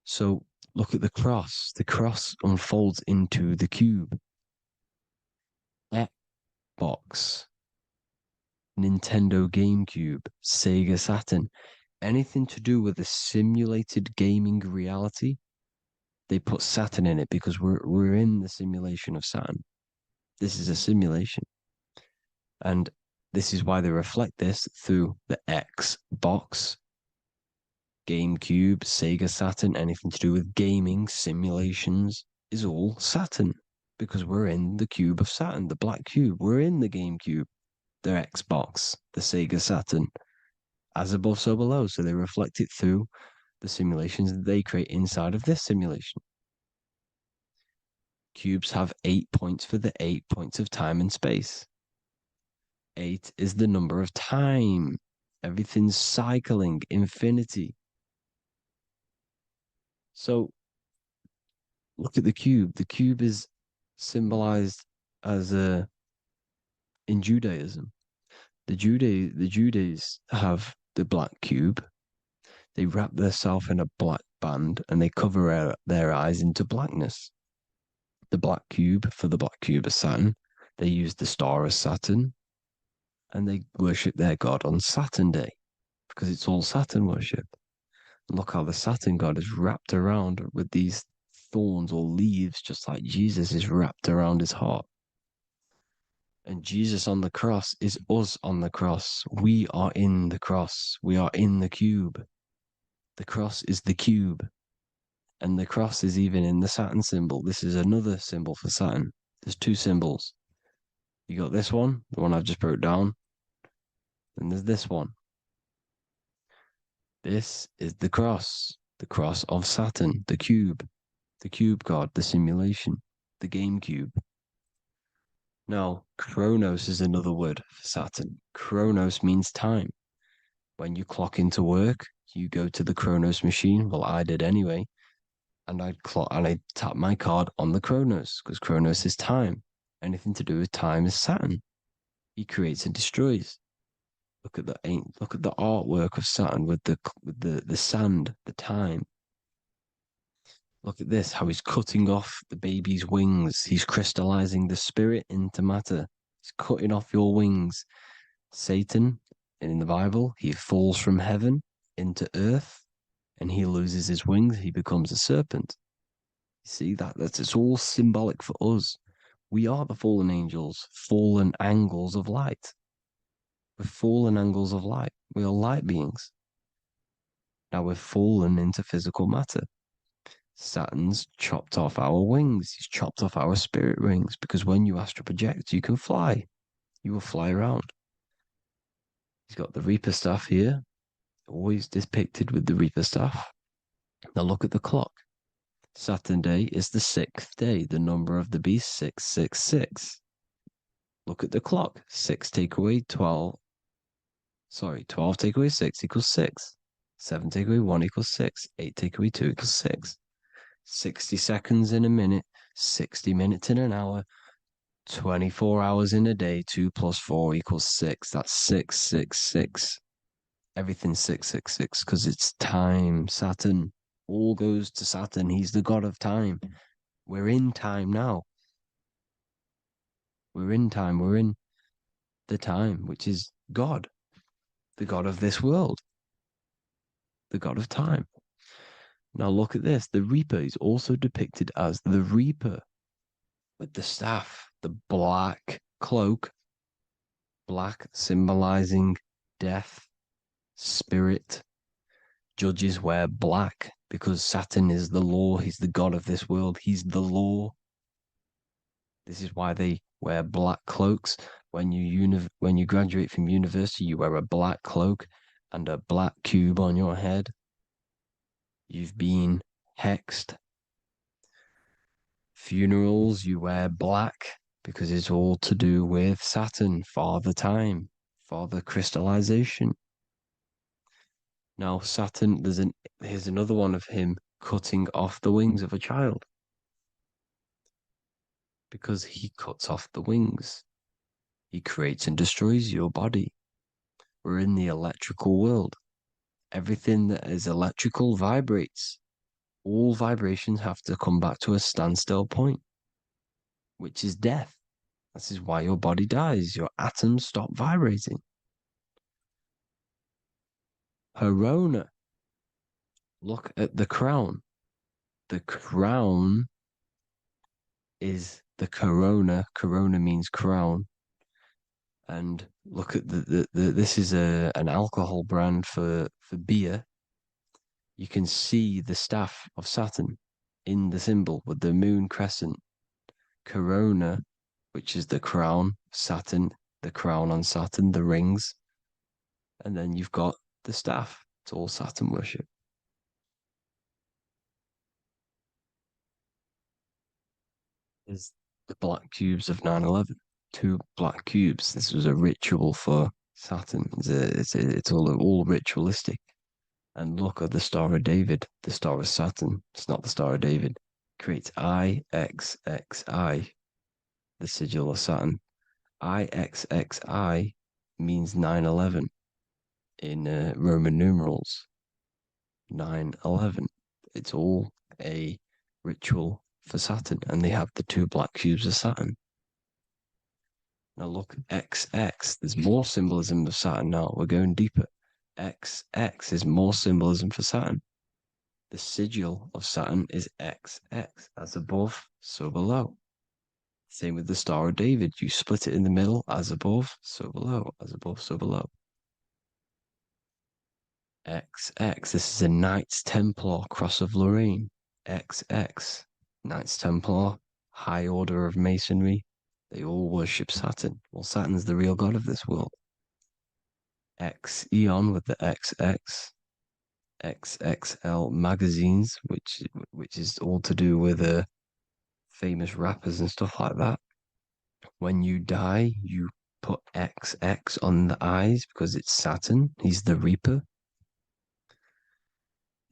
So look at the cross. The cross unfolds into the cube. Xbox, Nintendo GameCube, Sega Saturn, anything to do with a simulated gaming reality, they put Saturn in it because we're in the simulation of Saturn. This is a simulation. And this is why they reflect this through the Xbox, GameCube, Sega Saturn, anything to do with gaming, simulations, is all Saturn. Because we're in the cube of Saturn, the black cube. We're in the GameCube, the Xbox, the Sega Saturn. As above, so below. So they reflect it through the simulations that they create inside of this simulation. Cubes have 8 points for the 8 points of time and space. 8 is the number of time. Everything's cycling, infinity. So look at the cube. The cube is symbolized as in Judaism. The Judays have the black cube. They wrap themselves in a black band and they cover their eyes into blackness. The black cube, for the black cube of Saturn, they use the star of Saturn and they worship their god on Saturn Day because it's all Saturn worship. And look how the Saturn god is wrapped around with these thorns or leaves, just like Jesus is wrapped around his heart. And Jesus on the cross is us on the cross. We are in the cross. We are in the cube. The cross is the cube. And the cross is even in the Saturn symbol. This is another symbol for Saturn. There's two symbols. You got this one, the one I've just broke down. And there's this one. This is the cross of Saturn, the cube god, the simulation, the game cube. Now, Chronos is another word for Saturn. Chronos means time. When you clock into work, you go to the Chronos machine. Well, I did anyway. And I'd tap my card on the Chronos because Chronos is time. Anything to do with time is Saturn. He creates and destroys. Look at the artwork of Saturn with the sand, the time. Look at this, how he's cutting off the baby's wings. He's crystallizing the spirit into matter. He's cutting off your wings. Satan, in the Bible, he falls from heaven into earth and he loses his wings. He becomes a serpent. You see it's all symbolic for us. We are the fallen angels, fallen angles of light. We're fallen angles of light. We are light beings. Now we're fallen into physical matter. Saturn's chopped off our wings. He's chopped off our spirit wings because when you astral project, you can fly. You will fly around. He's got the Reaper staff here, always depicted with the Reaper staff. Now look at the clock. Saturn Day is the 6th day, the number of the beast, 666. Look at the clock. 6 take away 12. 12 take away 6 equals 6. 7 take away 1 equals 6. 8 take away 2 equals 6. 60 seconds in a minute, 60 minutes in an hour, 24 hours in a day, 2 plus 4 equals 6. That's 666. Everything's 666 because it's time. Saturn. All goes to Saturn. He's the god of time. We're in time now. We're in time. We're in the time, which is God, the god of this world, the god of time. Now look at this. The Reaper is also depicted as the Reaper with the staff, the black cloak, black symbolizing death, spirit. Judges wear black because Saturn is the law. He's the god of this world. He's the law. This is why they wear black cloaks. When you graduate from university, you wear a black cloak and a black cube on your head. You've been hexed. Funerals, you wear black because it's all to do with Saturn, Father Time, Father Crystallization. Now Saturn, here's another one of him cutting off the wings of a child. Because he cuts off the wings. He creates and destroys your body. We're in the electrical world. Everything that is electrical vibrates. All vibrations have to come back to a standstill point, which is death. This is why your body dies. Your atoms stop vibrating. Corona. Look at the crown. The crown is the corona. Corona means crown. And look at this is an alcohol brand for beer. You can see the staff of Saturn in the symbol with the moon crescent. Corona, which is the crown, Saturn, the crown on Saturn, the rings. And then you've got the staff. It's all Saturn worship. Is the black cubes of 9/11. 2 black cubes. This was a ritual for Saturn. It's all ritualistic. And look at the Star of David, the Star of Saturn. It's not the Star of David. Creates IXXI, the sigil of Saturn. IXXI means 9/11 in Roman numerals. 9/11. It's all a ritual for Saturn, and they have the 2 black cubes of Saturn. Now look, XX, there's more symbolism of Saturn now. We're going deeper. XX is more symbolism for Saturn. The sigil of Saturn is XX, as above, so below. Same with the Star of David. You split it in the middle, as above, so below, as above, so below. XX, this is a Knights Templar Cross of Lorraine. XX, Knights Templar, high order of Masonry. They all worship Saturn. Well, Saturn's the real god of this world. X Eon with the XX, XXL magazines, which is all to do with famous rappers and stuff like that. When you die, you put XX on the eyes because it's Saturn. He's the Reaper.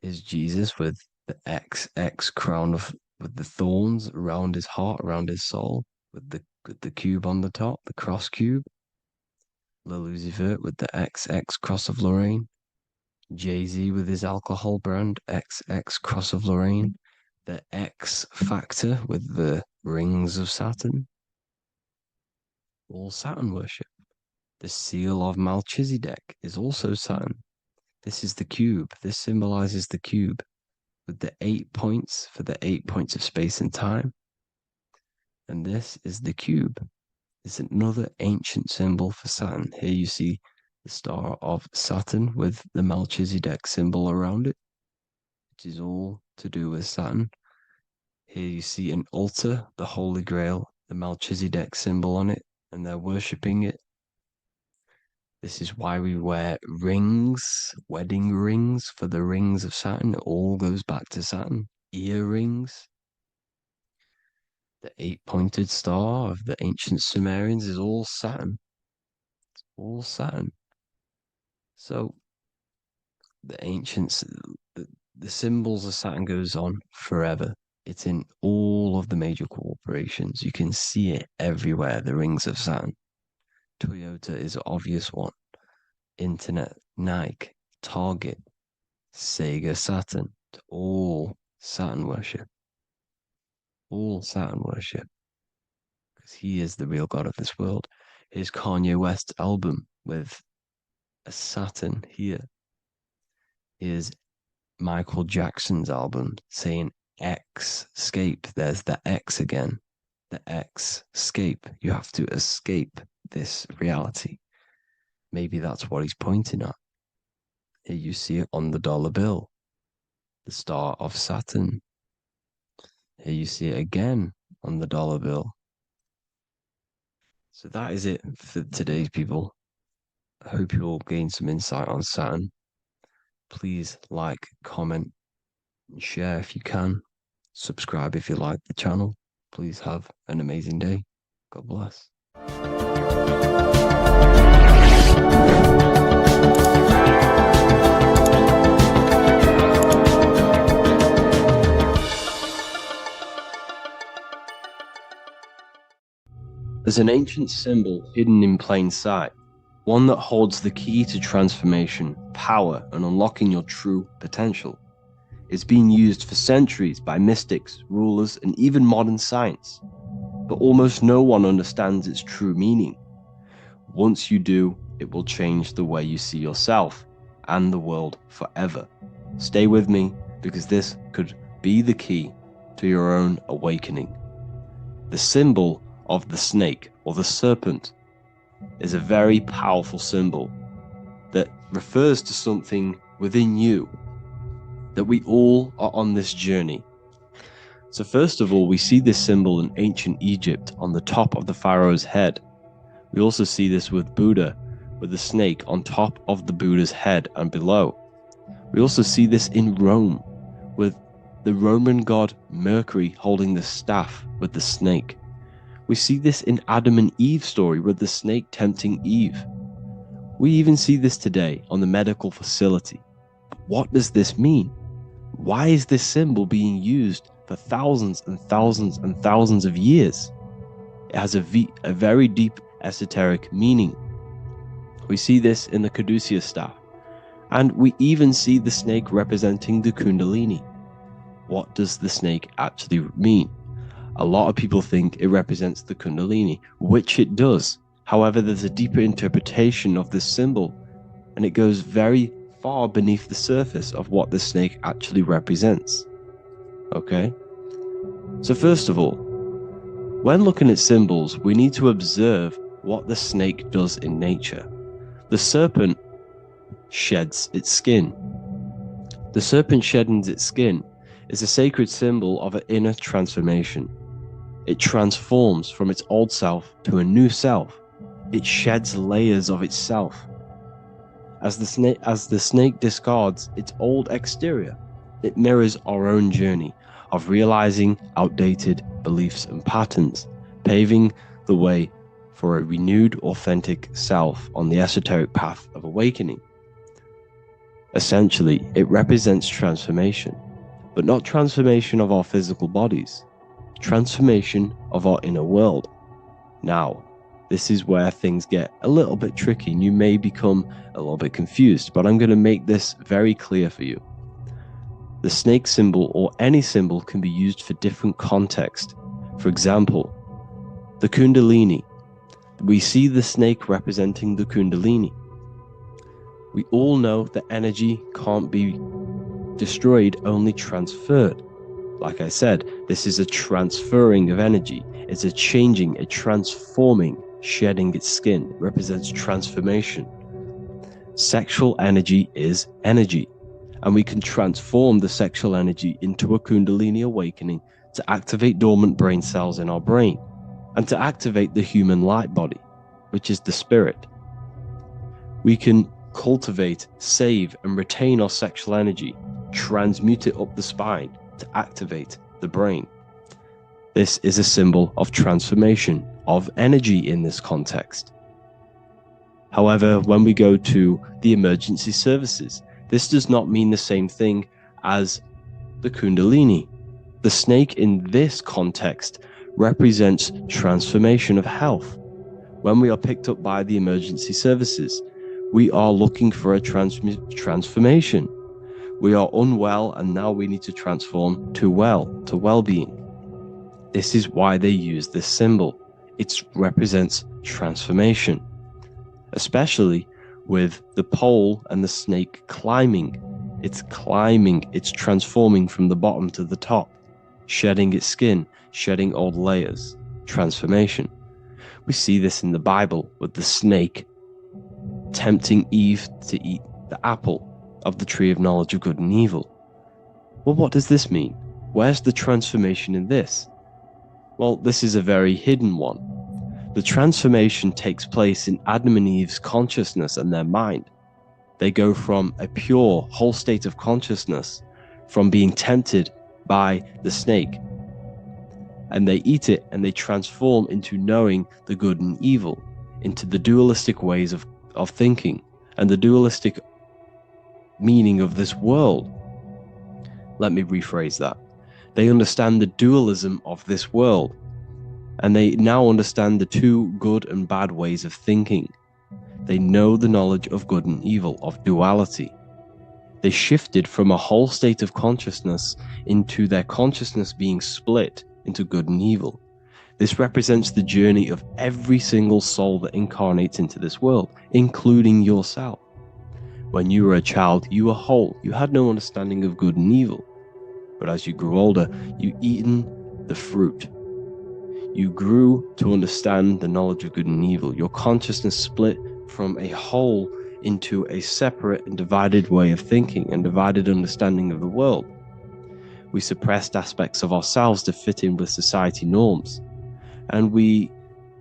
Is Jesus with the XX crown with the thorns around his heart, around his soul, with the cube on the top, the cross cube. Lucifer with the XX Cross of Lorraine. Jay-Z with his alcohol brand, XX Cross of Lorraine. The X Factor with the rings of Saturn. All Saturn worship. The seal of Melchizedek is also Saturn. This is the cube. This symbolizes the cube with the 8 points for the 8 points of space and time. And this is the cube. It's another ancient symbol for Saturn. Here you see the star of Saturn with the Melchizedek symbol around it, which is all to do with Saturn. Here you see an altar, the Holy Grail, the Melchizedek symbol on it, and they're worshipping it. This is why we wear rings, wedding rings for the rings of Saturn. It all goes back to Saturn. Earrings. The 8-pointed star of the ancient Sumerians is all Saturn. It's all Saturn. So the ancients, the symbols of Saturn goes on forever. It's in all of the major corporations. You can see it everywhere, the rings of Saturn. Toyota is an obvious one. Internet, Nike, Target, Sega, Saturn. It's all Saturn worship. All Saturn worship. Because he is the real god of this world. Here's Kanye West's album with a Saturn here. Here's Michael Jackson's album saying escape. There's the X again. The X, escape. You have to escape this reality. Maybe that's what he's pointing at. Here you see it on the dollar bill. The star of Saturn. Here you see it again on the dollar bill. So that is it for today's people. I hope you all gain some insight on Saturn. Please like, comment, and share if you can. Subscribe if you like the channel. Please have an amazing day. God bless. There's an ancient symbol hidden in plain sight, one that holds the key to transformation, power, and unlocking your true potential. It's been used for centuries by mystics, rulers, and even modern science. but almost no one understands its true meaning. Once you do, it will change the way you see yourself and the world forever. Stay with me, because this could be the key to your own awakening. The symbol of the snake, or the serpent, is a very powerful symbol that refers to something within you, that we all are on this journey. So first of all, we see this symbol in ancient Egypt on the top of the pharaoh's head. We also see this with Buddha, with the snake on top of the Buddha's head and below. We also see this in Rome, with the Roman god Mercury holding the staff with the snake. We see this in Adam and Eve's story, with the snake tempting Eve. We even see this today on the medical facility. What does this mean? Why is this symbol being used for thousands and thousands and thousands of years? It has a very deep esoteric meaning. We see this in the caduceus staff, and we even see the snake representing the kundalini. What does the snake actually mean? A lot of people think it represents the kundalini, which it does. However, there's a deeper interpretation of this symbol, and it goes very far beneath the surface of what the snake actually represents. Okay? So first of all, when looking at symbols, we need to observe what the snake does in nature. The serpent sheds its skin. The serpent shedding its skin is a sacred symbol of an inner transformation. It transforms from its old self to a new self. It sheds layers of itself. As the snake discards its old exterior, it mirrors our own journey of realizing outdated beliefs and patterns, paving the way for a renewed, authentic self on the esoteric path of awakening. Essentially, it represents transformation, but not transformation of our physical bodies, transformation of our inner world. Now, this is where things get a little bit tricky and you may become a little bit confused, but I'm going to make this very clear for you. The snake symbol, or any symbol, can be used for different context. For example, the kundalini. We see the snake representing the kundalini. We all know that energy can't be destroyed, only transferred. Like I said, this is a transferring of energy. It's a changing, a transforming, shedding its skin. It represents transformation. Sexual energy is energy, and we can transform the sexual energy into a kundalini awakening to activate dormant brain cells in our brain, and to activate the human light body, which is the spirit. We can cultivate, save, and retain our sexual energy, transmute it up the spine to activate the brain. This is a symbol of transformation, of energy in this context. However, when we go to the emergency services, this does not mean the same thing as the kundalini. The snake in this context represents transformation of health. When we are picked up by the emergency services, we are looking for a transformation. We are unwell, and now we need to transform to well-being. This is why they use this symbol. It represents transformation, especially with the pole and the snake climbing. It's climbing, it's transforming from the bottom to the top, shedding its skin, shedding old layers, transformation. We see this in the Bible with the snake tempting Eve to eat the apple of the tree of knowledge of good and evil. Well, what does this mean? Where's the transformation in this? Well, this is a very hidden one. The transformation takes place in Adam and Eve's consciousness and their mind. They go from a pure, whole state of consciousness, from being tempted by the snake, and they eat it and they transform into knowing the good and evil, into the dualistic ways of thinking and the dualistic meaning of this world. Let me rephrase that. They understand the dualism of this world, and they now understand the two good and bad ways of thinking. They know the knowledge of good and evil, of duality. They shifted from a whole state of consciousness into their consciousness being split into good and evil. This represents the journey of every single soul that incarnates into this world, including yourself. When you were a child, you were whole. You had no understanding of good and evil. But as you grew older, you eaten the fruit. You grew to understand the knowledge of good and evil. Your consciousness split from a whole into a separate and divided way of thinking and divided understanding of the world. We suppressed aspects of ourselves to fit in with society norms. And we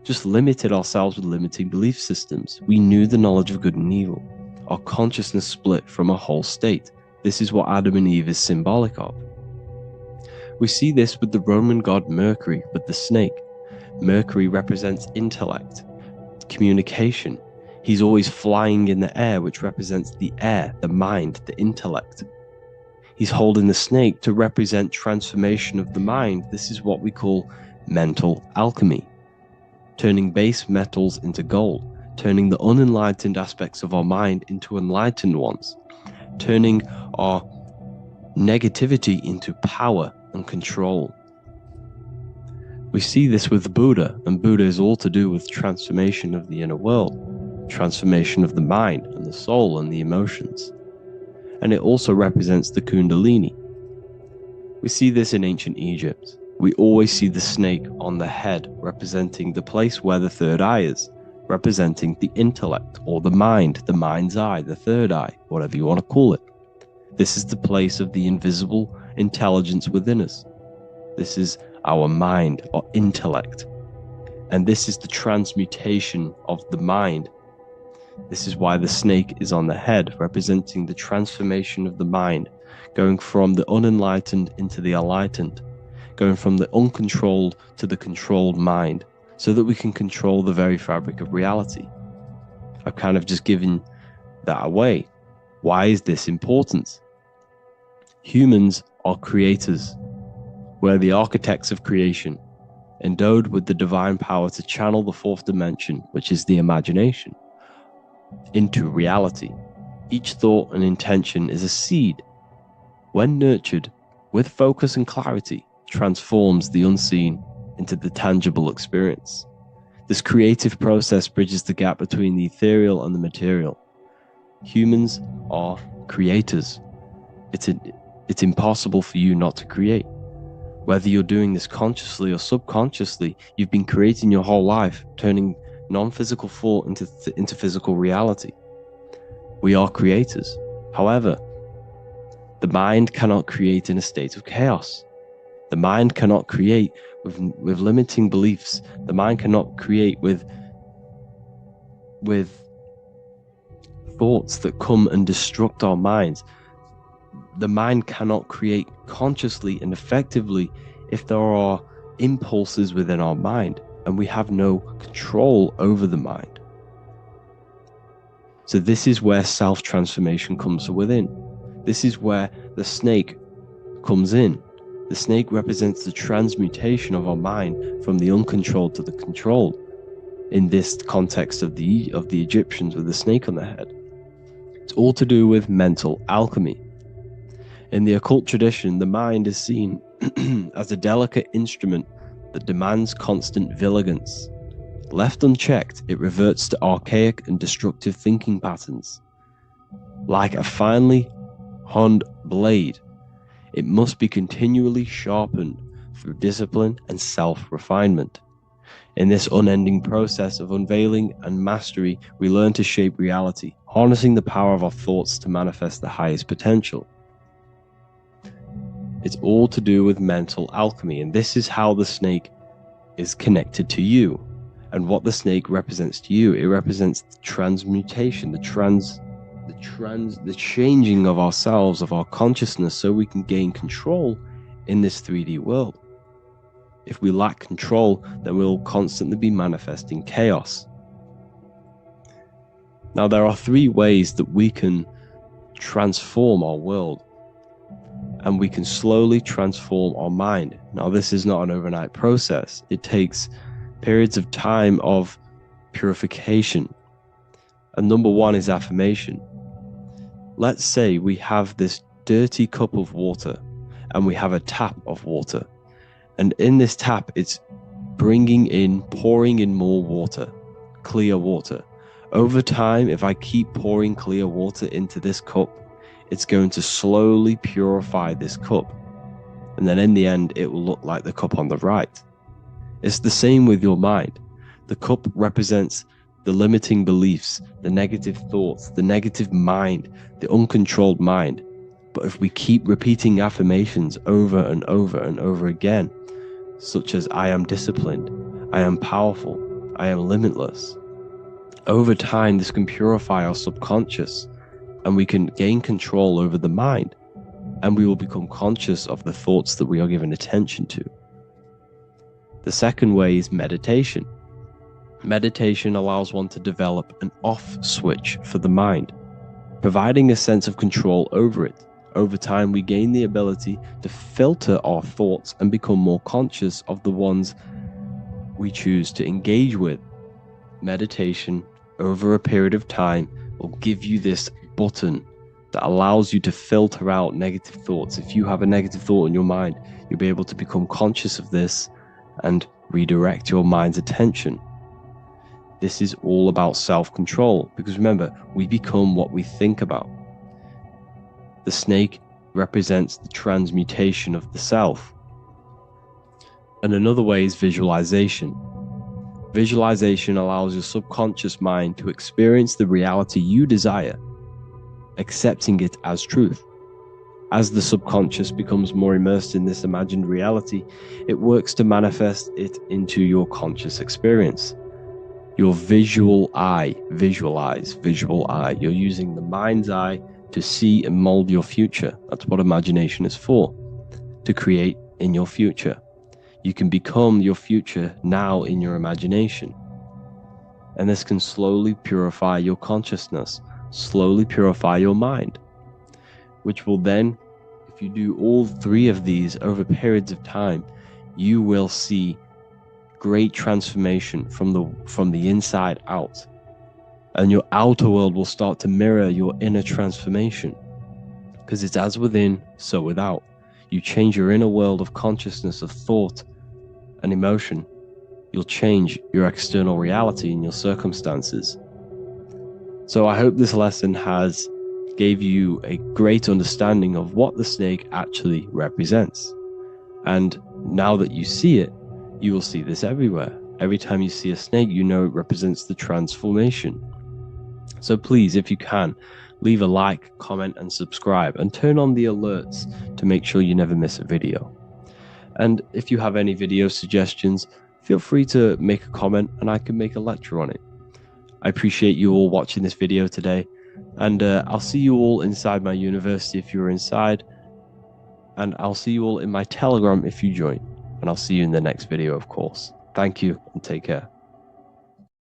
just limited ourselves with limiting belief systems. We knew the knowledge of good and evil. Our consciousness split from a whole state. This is what Adam and Eve is symbolic of. We see this with the Roman god Mercury, with the snake. Mercury represents intellect, communication. He's always flying in the air, which represents the air, the mind, the intellect. He's holding the snake to represent transformation of the mind. This is what we call mental alchemy, turning base metals into gold, turning the unenlightened aspects of our mind into enlightened ones, turning our negativity into power and control. We see this with Buddha, and Buddha is all to do with transformation of the inner world, transformation of the mind and the soul and the emotions. And it also represents the Kundalini. We see this in ancient Egypt. We always see the snake on the head, representing the place where the third eye is, representing the intellect or the mind's eye, the third eye, whatever you want to call it. This is the place of the invisible intelligence within us. This is our mind or intellect. And this is the transmutation of the mind. This is why the snake is on the head, representing the transformation of the mind, going from the unenlightened into the enlightened, going from the uncontrolled to the controlled mind, so that we can control the very fabric of reality. I've kind of just given that away. Why is this important? Humans are creators. We're the architects of creation, endowed with the divine power to channel the fourth dimension, which is the imagination, into reality. Each thought and intention is a seed. When nurtured with focus and clarity, transforms the unseen into the tangible experience. This creative process bridges the gap between the ethereal and the material. Humans are creators. It's impossible for you not to create. Whether you're doing this consciously or subconsciously, you've been creating your whole life, turning non-physical thought into physical reality. We are creators. However, the mind cannot create in a state of chaos. The mind cannot create with limiting beliefs. The mind cannot create with thoughts that come and destruct our minds. The mind cannot create consciously and effectively if there are impulses within our mind and we have no control over the mind. So this is where self-transformation comes from within. This is where the snake comes in. The snake represents the transmutation of our mind from the uncontrolled to the controlled. In this context of the Egyptians with the snake on their head, it's all to do with mental alchemy. In the occult tradition, the mind is seen as a delicate instrument that demands constant vigilance. Left unchecked, it reverts to archaic and destructive thinking patterns. Like a finely honed blade, it must be continually sharpened through discipline and self-refinement. In this unending process of unveiling and mastery, we learn to shape reality, harnessing the power of our thoughts to manifest the highest potential. It's all to do with mental alchemy, and this is how the snake is connected to you. And what the snake represents to you, it represents the transmutation, the changing of ourselves, of our consciousness, so we can gain control in this 3D world. If we lack control, then we'll constantly be manifesting chaos. Now, there are 3 ways that we can transform our world, and we can slowly transform our mind. Now, this is not an overnight process. It takes periods of time of purification. And number 1 is affirmation. Let's say we have this dirty cup of water and we have a tap of water. And in this tap, it's pouring in more water, clear water. Over time, if I keep pouring clear water into this cup, it's going to slowly purify this cup. And then in the end, it will look like the cup on the right. It's the same with your mind. The cup represents the limiting beliefs, the negative thoughts, the negative mind, the uncontrolled mind. But if we keep repeating affirmations over and over and over again, such as I am disciplined, I am powerful, I am limitless, over time this can purify our subconscious and we can gain control over the mind, and we will become conscious of the thoughts that we are giving attention to. The second way is meditation. Meditation allows one to develop an off switch for the mind, providing a sense of control over it. Over time, we gain the ability to filter our thoughts and become more conscious of the ones we choose to engage with. Meditation, over a period of time, will give you this button that allows you to filter out negative thoughts. If you have a negative thought in your mind, you'll be able to become conscious of this and redirect your mind's attention. This is all about self-control, because remember, we become what we think about. The snake represents the transmutation of the self. And another way is visualization. Visualization allows your subconscious mind to experience the reality you desire, accepting it as truth. As the subconscious becomes more immersed in this imagined reality, it works to manifest it into your conscious experience. Your visual eye, visual eye. You're using the mind's eye to see and mold your future. That's what imagination is for, to create in your future. You can become your future now in your imagination. And this can slowly purify your consciousness, slowly purify your mind, which will then, if you do all three of these over periods of time, you will see great transformation from the inside out. And your outer world will start to mirror your inner transformation, because it's as within, so without. You change your inner world of consciousness, of thought and emotion, you'll change your external reality and your circumstances. So I hope this lesson has gave you a great understanding of what the snake actually represents. And now that you see it, you will see this everywhere. Every time you see a snake, you know it represents the transformation. So please, if you can, leave a like, comment, and subscribe, and turn on the alerts to make sure you never miss a video. And if you have any video suggestions, feel free to make a comment and I can make a lecture on it. I appreciate you all watching this video today, and I'll see you all inside my university if you're inside, and I'll see you all in my Telegram if you join, and I'll see you in the next video, of course. Thank you and take care.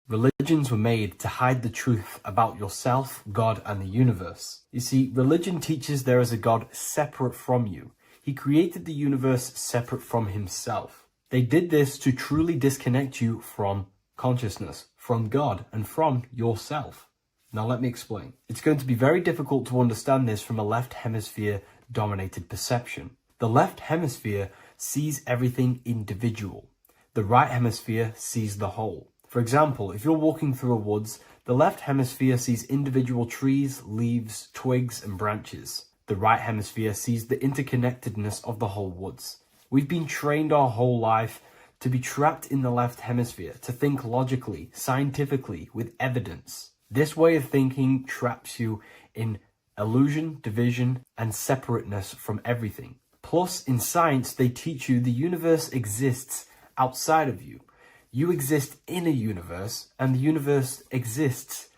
Religions were made to hide the truth about yourself, God, and the universe. You see, religion teaches there is a God separate from you. He created the universe separate from himself. They did this to truly disconnect you from consciousness, from God, and from yourself. Now let me explain. It's going to be very difficult to understand this from a left hemisphere dominated perception. The left hemisphere sees everything individual. The right hemisphere sees the whole. For example, if you're walking through a woods, the left hemisphere sees individual trees, leaves, twigs, and branches. The right hemisphere sees the interconnectedness of the whole woods. We've been trained our whole life to be trapped in the left hemisphere, to think logically, scientifically, with evidence. This way of thinking traps you in illusion, division, and separateness from everything. Plus, in science, they teach you the universe exists outside of you. You exist in a universe, and the universe exists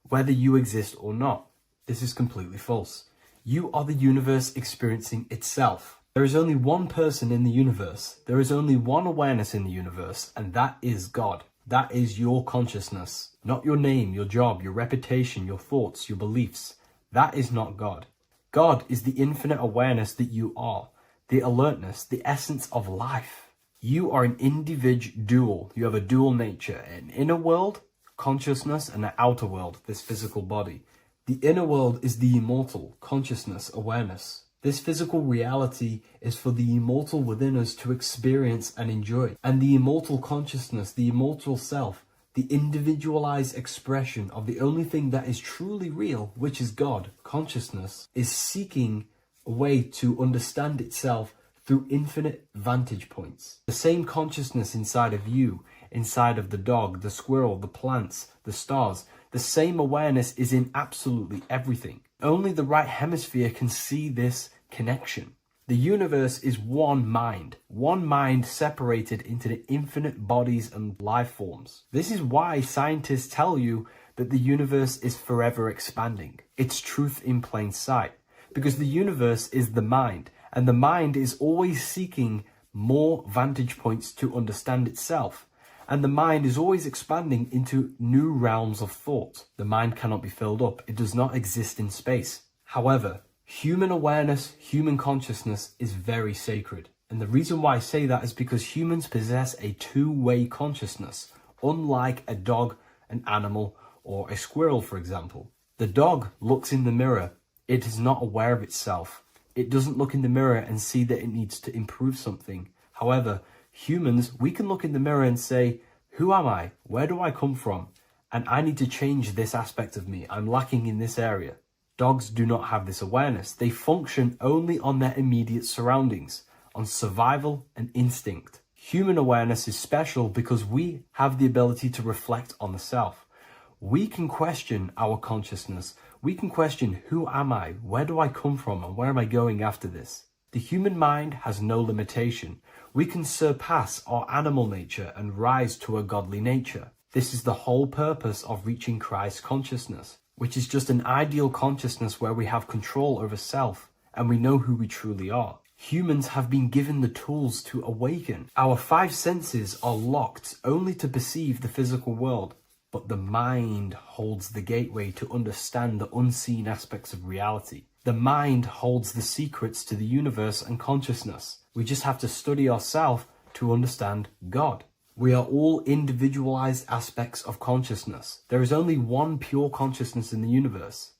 whether you exist or not. This is completely false. You are the universe experiencing itself. There is only one person in the universe. There is only one awareness in the universe, and that is God. That is your consciousness. Not your name, your job, your reputation, your thoughts, your beliefs. That is not God. God is the infinite awareness that you are, the alertness, the essence of life. You are an individual. You have a dual nature, an inner world, consciousness, and an outer world, this physical body. The inner world is the immortal, consciousness, awareness. This physical reality is for the immortal within us to experience and enjoy. And the immortal consciousness, the immortal self, the individualized expression of the only thing that is truly real, which is God, consciousness, is seeking a way to understand itself through infinite vantage points. The same consciousness inside of you, inside of the dog, the squirrel, the plants, the stars, the same awareness is in absolutely everything. Only the right hemisphere can see this connection. The universe is one mind separated into the infinite bodies and life forms. This is why scientists tell you that the universe is forever expanding. It's truth in plain sight, because the universe is the mind, and the mind is always seeking more vantage points to understand itself. And the mind is always expanding into new realms of thought. The mind cannot be filled up. It does not exist in space. However, human awareness, human consciousness is very sacred. And the reason why I say that is because humans possess a two-way consciousness, unlike a dog, an animal, or a squirrel, for example. The dog looks in the mirror. It is not aware of itself. It doesn't look in the mirror and see that it needs to improve something. However, humans, we can look in the mirror and say, who am I? Where do I come from? And I need to change this aspect of me. I'm lacking in this area. Dogs do not have this awareness. They function only on their immediate surroundings, on survival and instinct. Human awareness is special because we have the ability to reflect on the self. We can question our consciousness. We can question, who am I? Where do I come from? And where am I going after this? The human mind has no limitation. We can surpass our animal nature and rise to a godly nature. This is the whole purpose of reaching Christ consciousness, which is just an ideal consciousness where we have control over self and we know who we truly are. Humans have been given the tools to awaken. Our five senses are locked only to perceive the physical world, but the mind holds the gateway to understand the unseen aspects of reality. The mind holds the secrets to the universe and consciousness. We just have to study ourselves to understand God. We are all individualized aspects of consciousness. There is only one pure consciousness in the universe,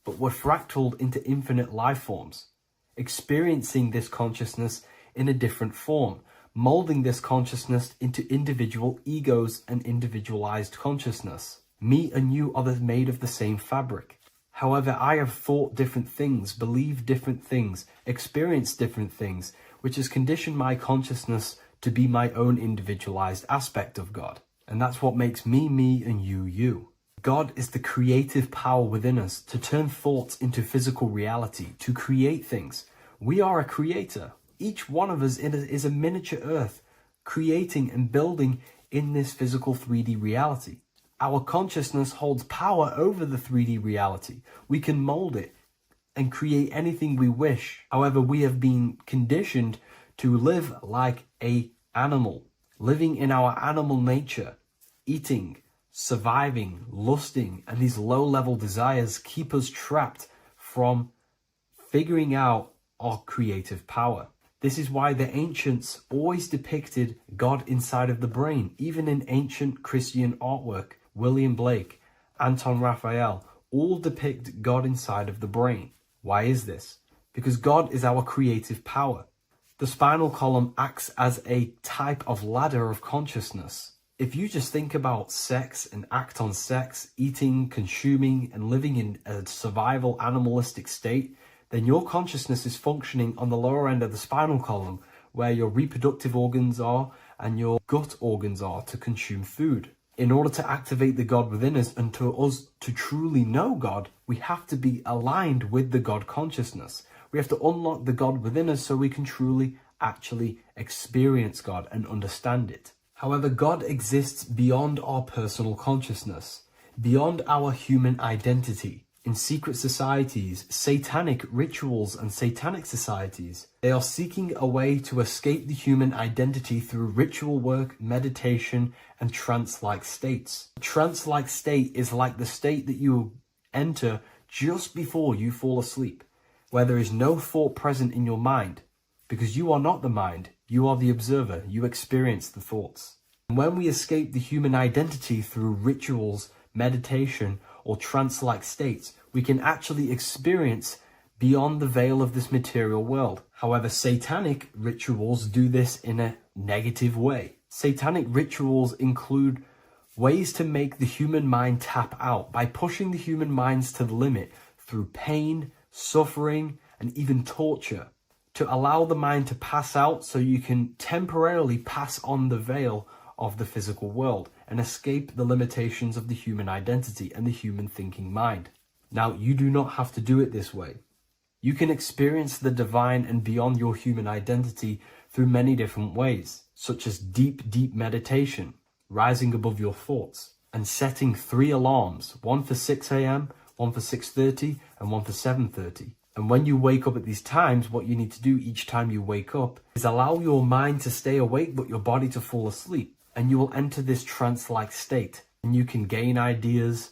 but we're fractaled into infinite life forms, experiencing this consciousness in a different form, molding this consciousness into individual egos and individualized consciousness. Me and you are made of the same fabric. However, I have thought different things, believed different things, experienced different things, which has conditioned my consciousness to be my own individualized aspect of God. And that's what makes me, me, and you, you. God is the creative power within us to turn thoughts into physical reality, to create things. We are a creator. Each one of us is a miniature earth, creating and building in this physical 3D reality. Our consciousness holds power over the 3D reality. We can mold it and create anything we wish. However, we have been conditioned to live like an animal, living in our animal nature, eating, surviving, lusting, and these low-level desires keep us trapped from figuring out our creative power. This is why the ancients always depicted God inside of the brain. Even in ancient Christian artwork, William Blake, Anton Raphael, all depict God inside of the brain. Why is this? Because God is our creative power. The spinal column acts as a type of ladder of consciousness. If you just think about sex and act on sex, eating, consuming, and living in a survival animalistic state, then your consciousness is functioning on the lower end of the spinal column, where your reproductive organs are and your gut organs are to consume food. In order to activate the God within us and to us to truly know God, we have to be aligned with the God consciousness. We have to unlock the God within us so we can truly actually experience God and understand it. However, God exists beyond our personal consciousness, beyond our human identity. In secret societies, satanic rituals and satanic societies, they are seeking a way to escape the human identity through ritual work, meditation, and trance-like states. A trance-like state is like the state that you enter just before you fall asleep, where there is no thought present in your mind, because you are not the mind, you are the observer, you experience the thoughts. And when we escape the human identity through rituals, meditation, or trance-like states, we can actually experience beyond the veil of this material world. However, satanic rituals do this in a negative way. Satanic rituals include ways to make the human mind tap out by pushing the human minds to the limit through pain, suffering, and even torture, to allow the mind to pass out so you can temporarily pass on the veil of the physical world and escape the limitations of the human identity and the human thinking mind. Now, you do not have to do it this way. You can experience the divine and beyond your human identity through many different ways, such as deep, deep meditation, rising above your thoughts, and setting 3 alarms, one for 6 a.m., one for 6:30, and one for 7:30. And when you wake up at these times, what you need to do each time you wake up is allow your mind to stay awake but your body to fall asleep. And you will enter this trance-like state. And you can gain ideas,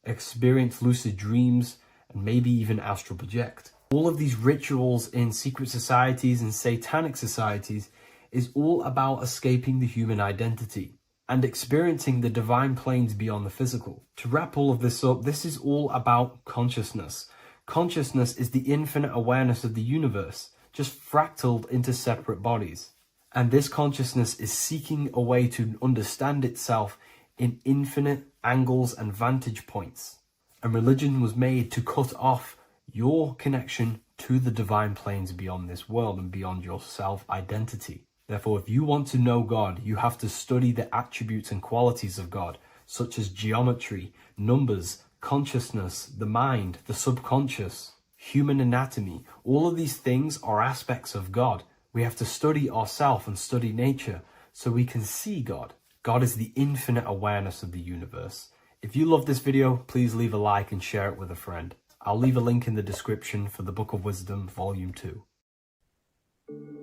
experience lucid dreams, and maybe even astral project. All of these rituals in secret societies and satanic societies is all about escaping the human identity and experiencing the divine planes beyond the physical. To wrap all of this up, this is all about consciousness. Consciousness is the infinite awareness of the universe, just fractaled into separate bodies. And this consciousness is seeking a way to understand itself in infinite angles and vantage points. And religion was made to cut off your connection to the divine planes beyond this world and beyond your self-identity. Therefore, if you want to know God, you have to study the attributes and qualities of God, such as geometry, numbers, consciousness, the mind, the subconscious, human anatomy. All of these things are aspects of God. We have to study ourselves and study nature so we can see God. God is the infinite awareness of the universe. If you love this video, please leave a like and share it with a friend. I'll leave a link in the description for the Book of Wisdom, Volume 2.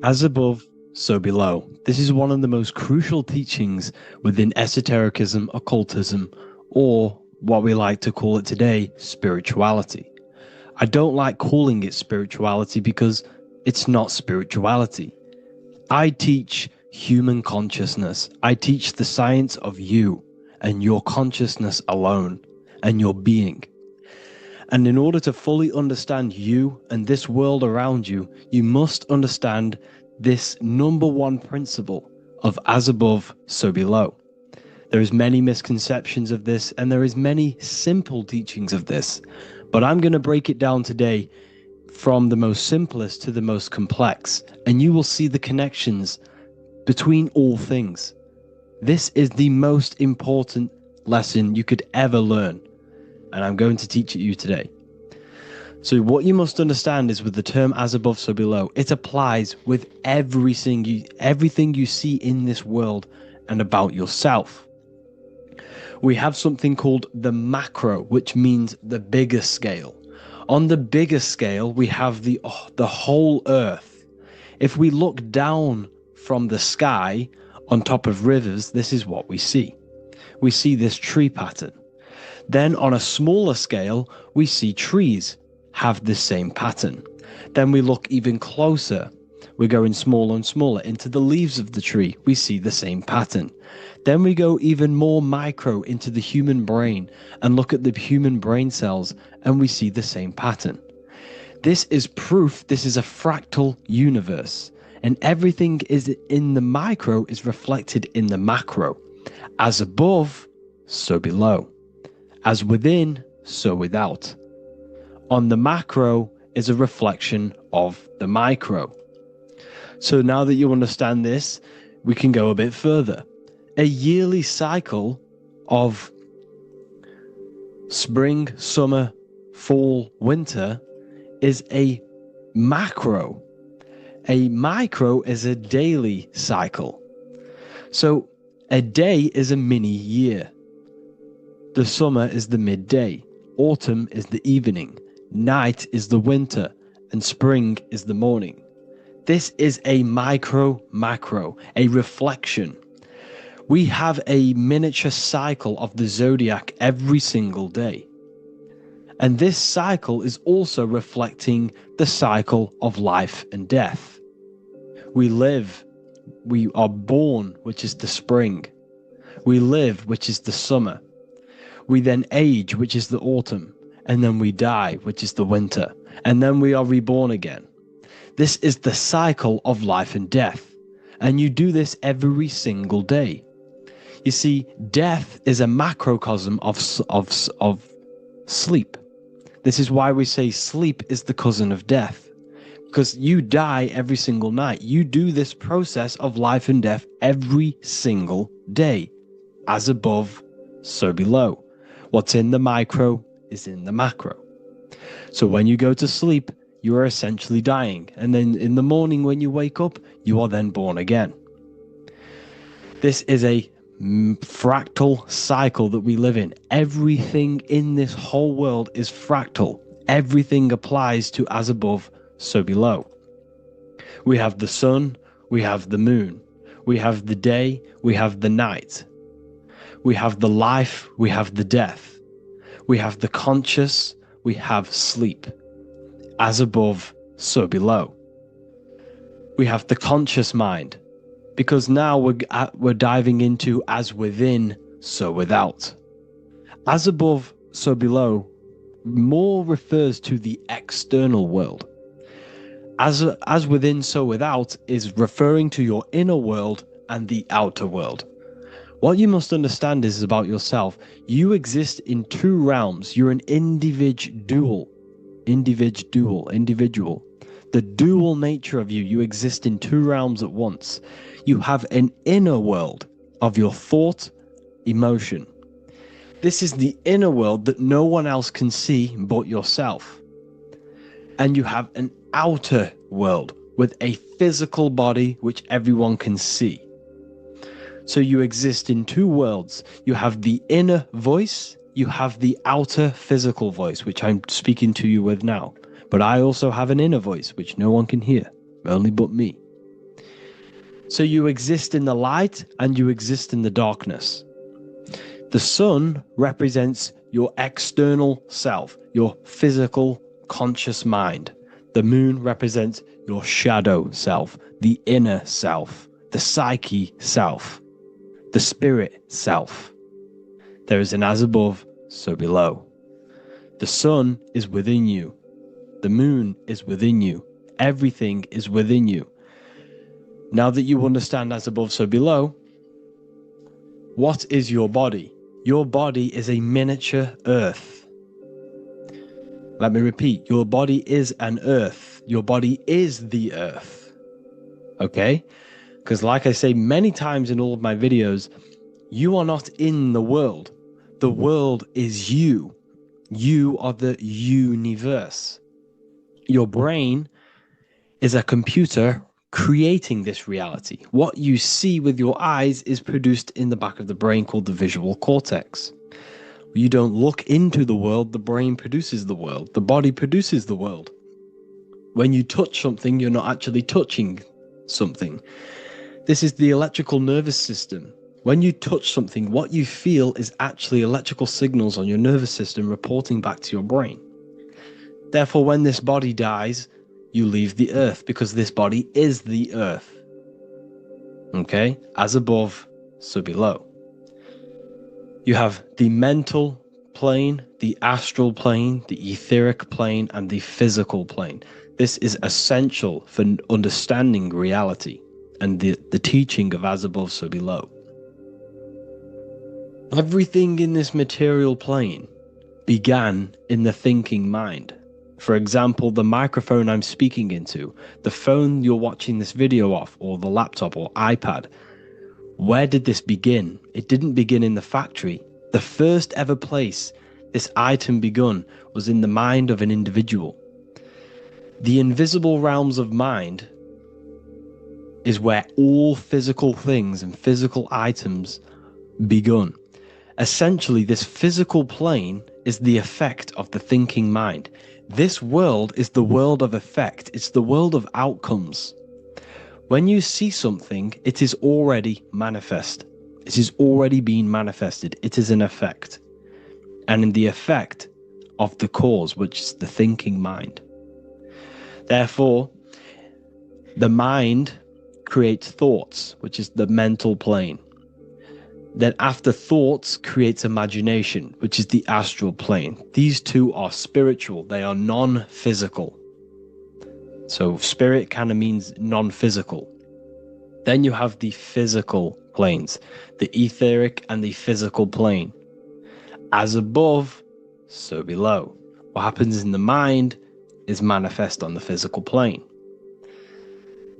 As above, so below. This is one of the most crucial teachings within esotericism, occultism, or what we like to call it today, spirituality. I don't like calling it spirituality because it's not spirituality. I teach human consciousness. I teach the science of you and your consciousness alone and your being. And in order to fully understand you and this world around you, you must understand this number one principle of as above, so below. There is many misconceptions of this, and there is many simple teachings of this, but I'm going to break it down today from the most simplest to the most complex, and you will see the connections between all things. This is the most important lesson you could ever learn, and I'm going to teach it you today. So what you must understand is with the term as above, so below, it applies with everything you see in this world and about yourself. We have something called the macro, which means the bigger scale. On the bigger scale, we have the whole earth. If we look down from the sky on top of rivers, this is what we see. We see this tree pattern. Then on a smaller scale, we see trees have the same pattern. Then we look even closer. We're going smaller and smaller into the leaves of the tree. We see the same pattern. Then we go even more micro into the human brain and look at the human brain cells, and we see the same pattern. This is proof this is a fractal universe, and everything is in the micro is reflected in the macro. As above, so below. As within, so without. On the macro is a reflection of the micro. So now that you understand this, we can go a bit further. A yearly cycle of spring, summer, fall, winter is a macro. A micro is a daily cycle. So a day is a mini year. The summer is the midday. Autumn is the evening. Night is the winter. And spring is the morning. This is a macro, a reflection. We have a miniature cycle of the zodiac every single day. And this cycle is also reflecting the cycle of life and death. We live, we are born, which is the spring. We live, which is the summer. We then age, which is the autumn. And then we die, which is the winter. and then we are reborn again. This is the cycle of life and death, and you do this every single day. You see, death is a macrocosm of sleep. This is why we say sleep is the cousin of death, because you die every single night. You do this process of life and death every single day. As above, so below. What's in the micro is in the macro. So when you go to sleep, you are essentially dying. And then in the morning when you wake up, you are then born again. This is a fractal cycle that we live in. Everything in this whole world is fractal. Everything applies to as above, so below. We have the sun, we have the moon, we have the day, we have the night. We have the life, we have the death. We have the conscious, we have sleep. As above, so below. We have the conscious mind, because now we're diving into as within, so without. As above, so below more refers to the external world. As within, so without is referring to your inner world and the outer world. What you must understand is about yourself. You exist in two realms. You're an individual. The dual nature of you. You exist in two realms at once. You have an inner world of your thought, emotion. This is the inner world that no one else can see but yourself. And you have an outer world with a physical body which everyone can see. So you exist in two worlds. You have the inner voice, you have the outer physical voice, which I'm speaking to you with now. But I also have an inner voice, which no one can hear, only but me. So you exist in the light and you exist in the darkness. The sun represents your external self, your physical, conscious mind. The moon represents your shadow self, the inner self, the psyche self, the spirit self. There is an as above, so below. The sun is within you. The moon is within you. Everything is within you. Now that you understand as above, so below, what is your body? Your body is a miniature earth. Let me repeat, your body is an earth. Your body is the earth. Okay? Because like I say many times in all of my videos, you are not in the world. The world is you. You are the universe. Your brain is a computer creating this reality. What you see with your eyes is produced in the back of the brain called the visual cortex. You don't look into the world, the brain produces the world. The body produces the world. When you touch something, you're not actually touching something. This is the electrical nervous system. When you touch something, what you feel is actually electrical signals on your nervous system reporting back to your brain. Therefore, when this body dies, you leave the earth because this body is the earth. Okay? As above, so below. You have the mental plane, the astral plane, the etheric plane, and the physical plane. This is essential for understanding reality and the teaching of as above, so below. Everything in this material plane began in the thinking mind. For example, the microphone I'm speaking into, the phone you're watching this video off, or the laptop or iPad. Where did this begin? It didn't begin in the factory. The first ever place this item begun was in the mind of an individual. The invisible realms of mind is where all physical things and physical items begun. Essentially, this physical plane is the effect of the thinking mind. This world is the world of effect. It's the world of outcomes. When you see something, it is already manifest. It is already being manifested. It is an effect. And in the effect of the cause, which is the thinking mind. Therefore, the mind creates thoughts, which is the mental plane. Then after thoughts creates imagination, which is the astral plane. These two are spiritual. They are non-physical. So spirit kind of means non-physical. Then you have the physical planes, the etheric and the physical plane. As above, so below. What happens in the mind is manifest on the physical plane.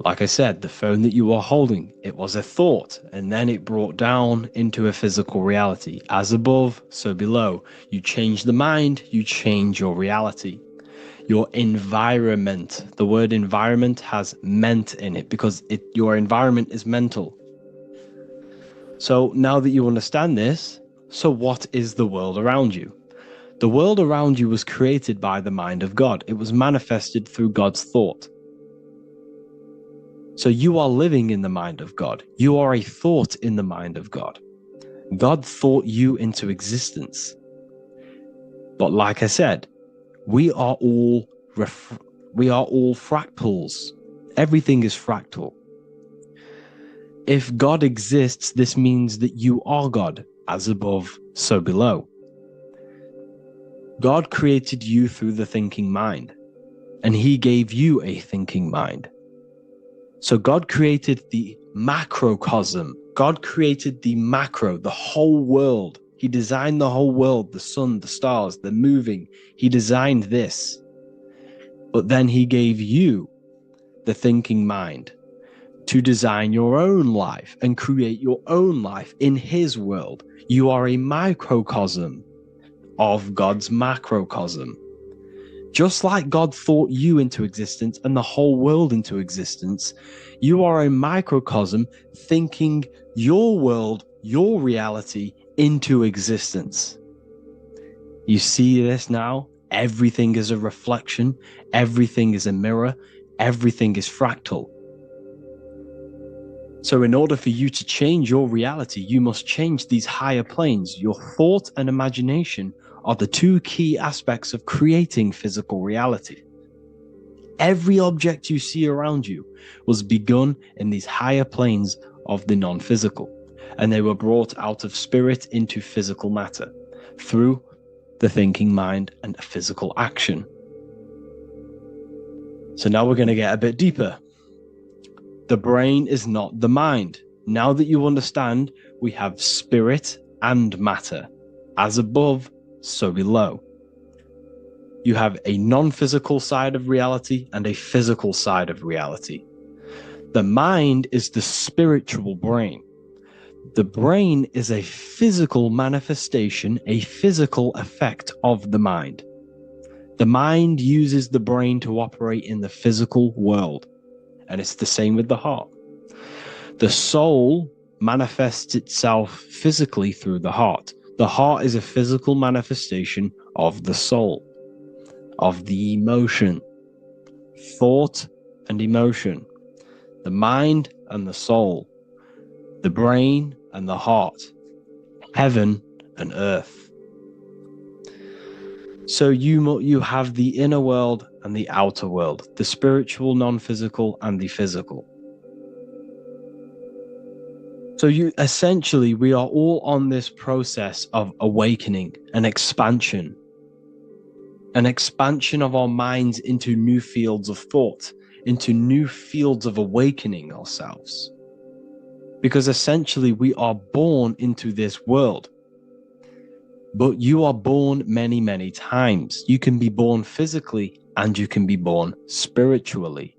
Like I said, the phone that you are holding, it was a thought, and then it brought down into a physical reality. As above, so below. You change the mind, you change your reality. Your environment, the word environment has ment in it because your environment is mental. So now that you understand this, so what is the world around you? The world around you was created by the mind of God. It was manifested through God's thought. So you are living in the mind of God. You are a thought in the mind of God. God thought you into existence. But like I said, we are all fractals. Everything is fractal. If God exists, this means that you are God. As above, so below. God created you through the thinking mind, and he gave you a thinking mind. So God created the macrocosm. God created the macro, the whole world. He designed the whole world, the sun, the stars, the moving. He designed this. But then he gave you the thinking mind to design your own life and create your own life in his world. You are a microcosm of God's macrocosm. Just like God thought you into existence and the whole world into existence, you are a microcosm thinking your world, your reality into existence. You see this now? Everything is a reflection. Everything is a mirror. Everything is fractal. So in order for you to change your reality, you must change these higher planes. Your thought and imagination are the two key aspects of creating physical reality. Every object you see around you was begun in these higher planes of the non-physical, and they were brought out of spirit into physical matter through the thinking mind and physical action. So now we're going to get a bit deeper. The brain is not the mind. Now that you understand, we have spirit and matter. As above, so below. You have a non-physical side of reality and a physical side of reality. The mind is the spiritual brain. The brain is a physical manifestation, a physical effect of the mind. The mind uses the brain to operate in the physical world. And it's the same with the heart. The soul manifests itself physically through the heart. The heart is a physical manifestation of the soul, of the emotion, thought and emotion, the mind and the soul, the brain and the heart, heaven and earth. So you have the inner world and the outer world, the spiritual, non-physical, and the physical. So we are all on this process of awakening, an expansion of our minds into new fields of thought, into new fields of awakening ourselves. Because essentially we are born into this world. But you are born many, many times. You can be born physically and you can be born spiritually.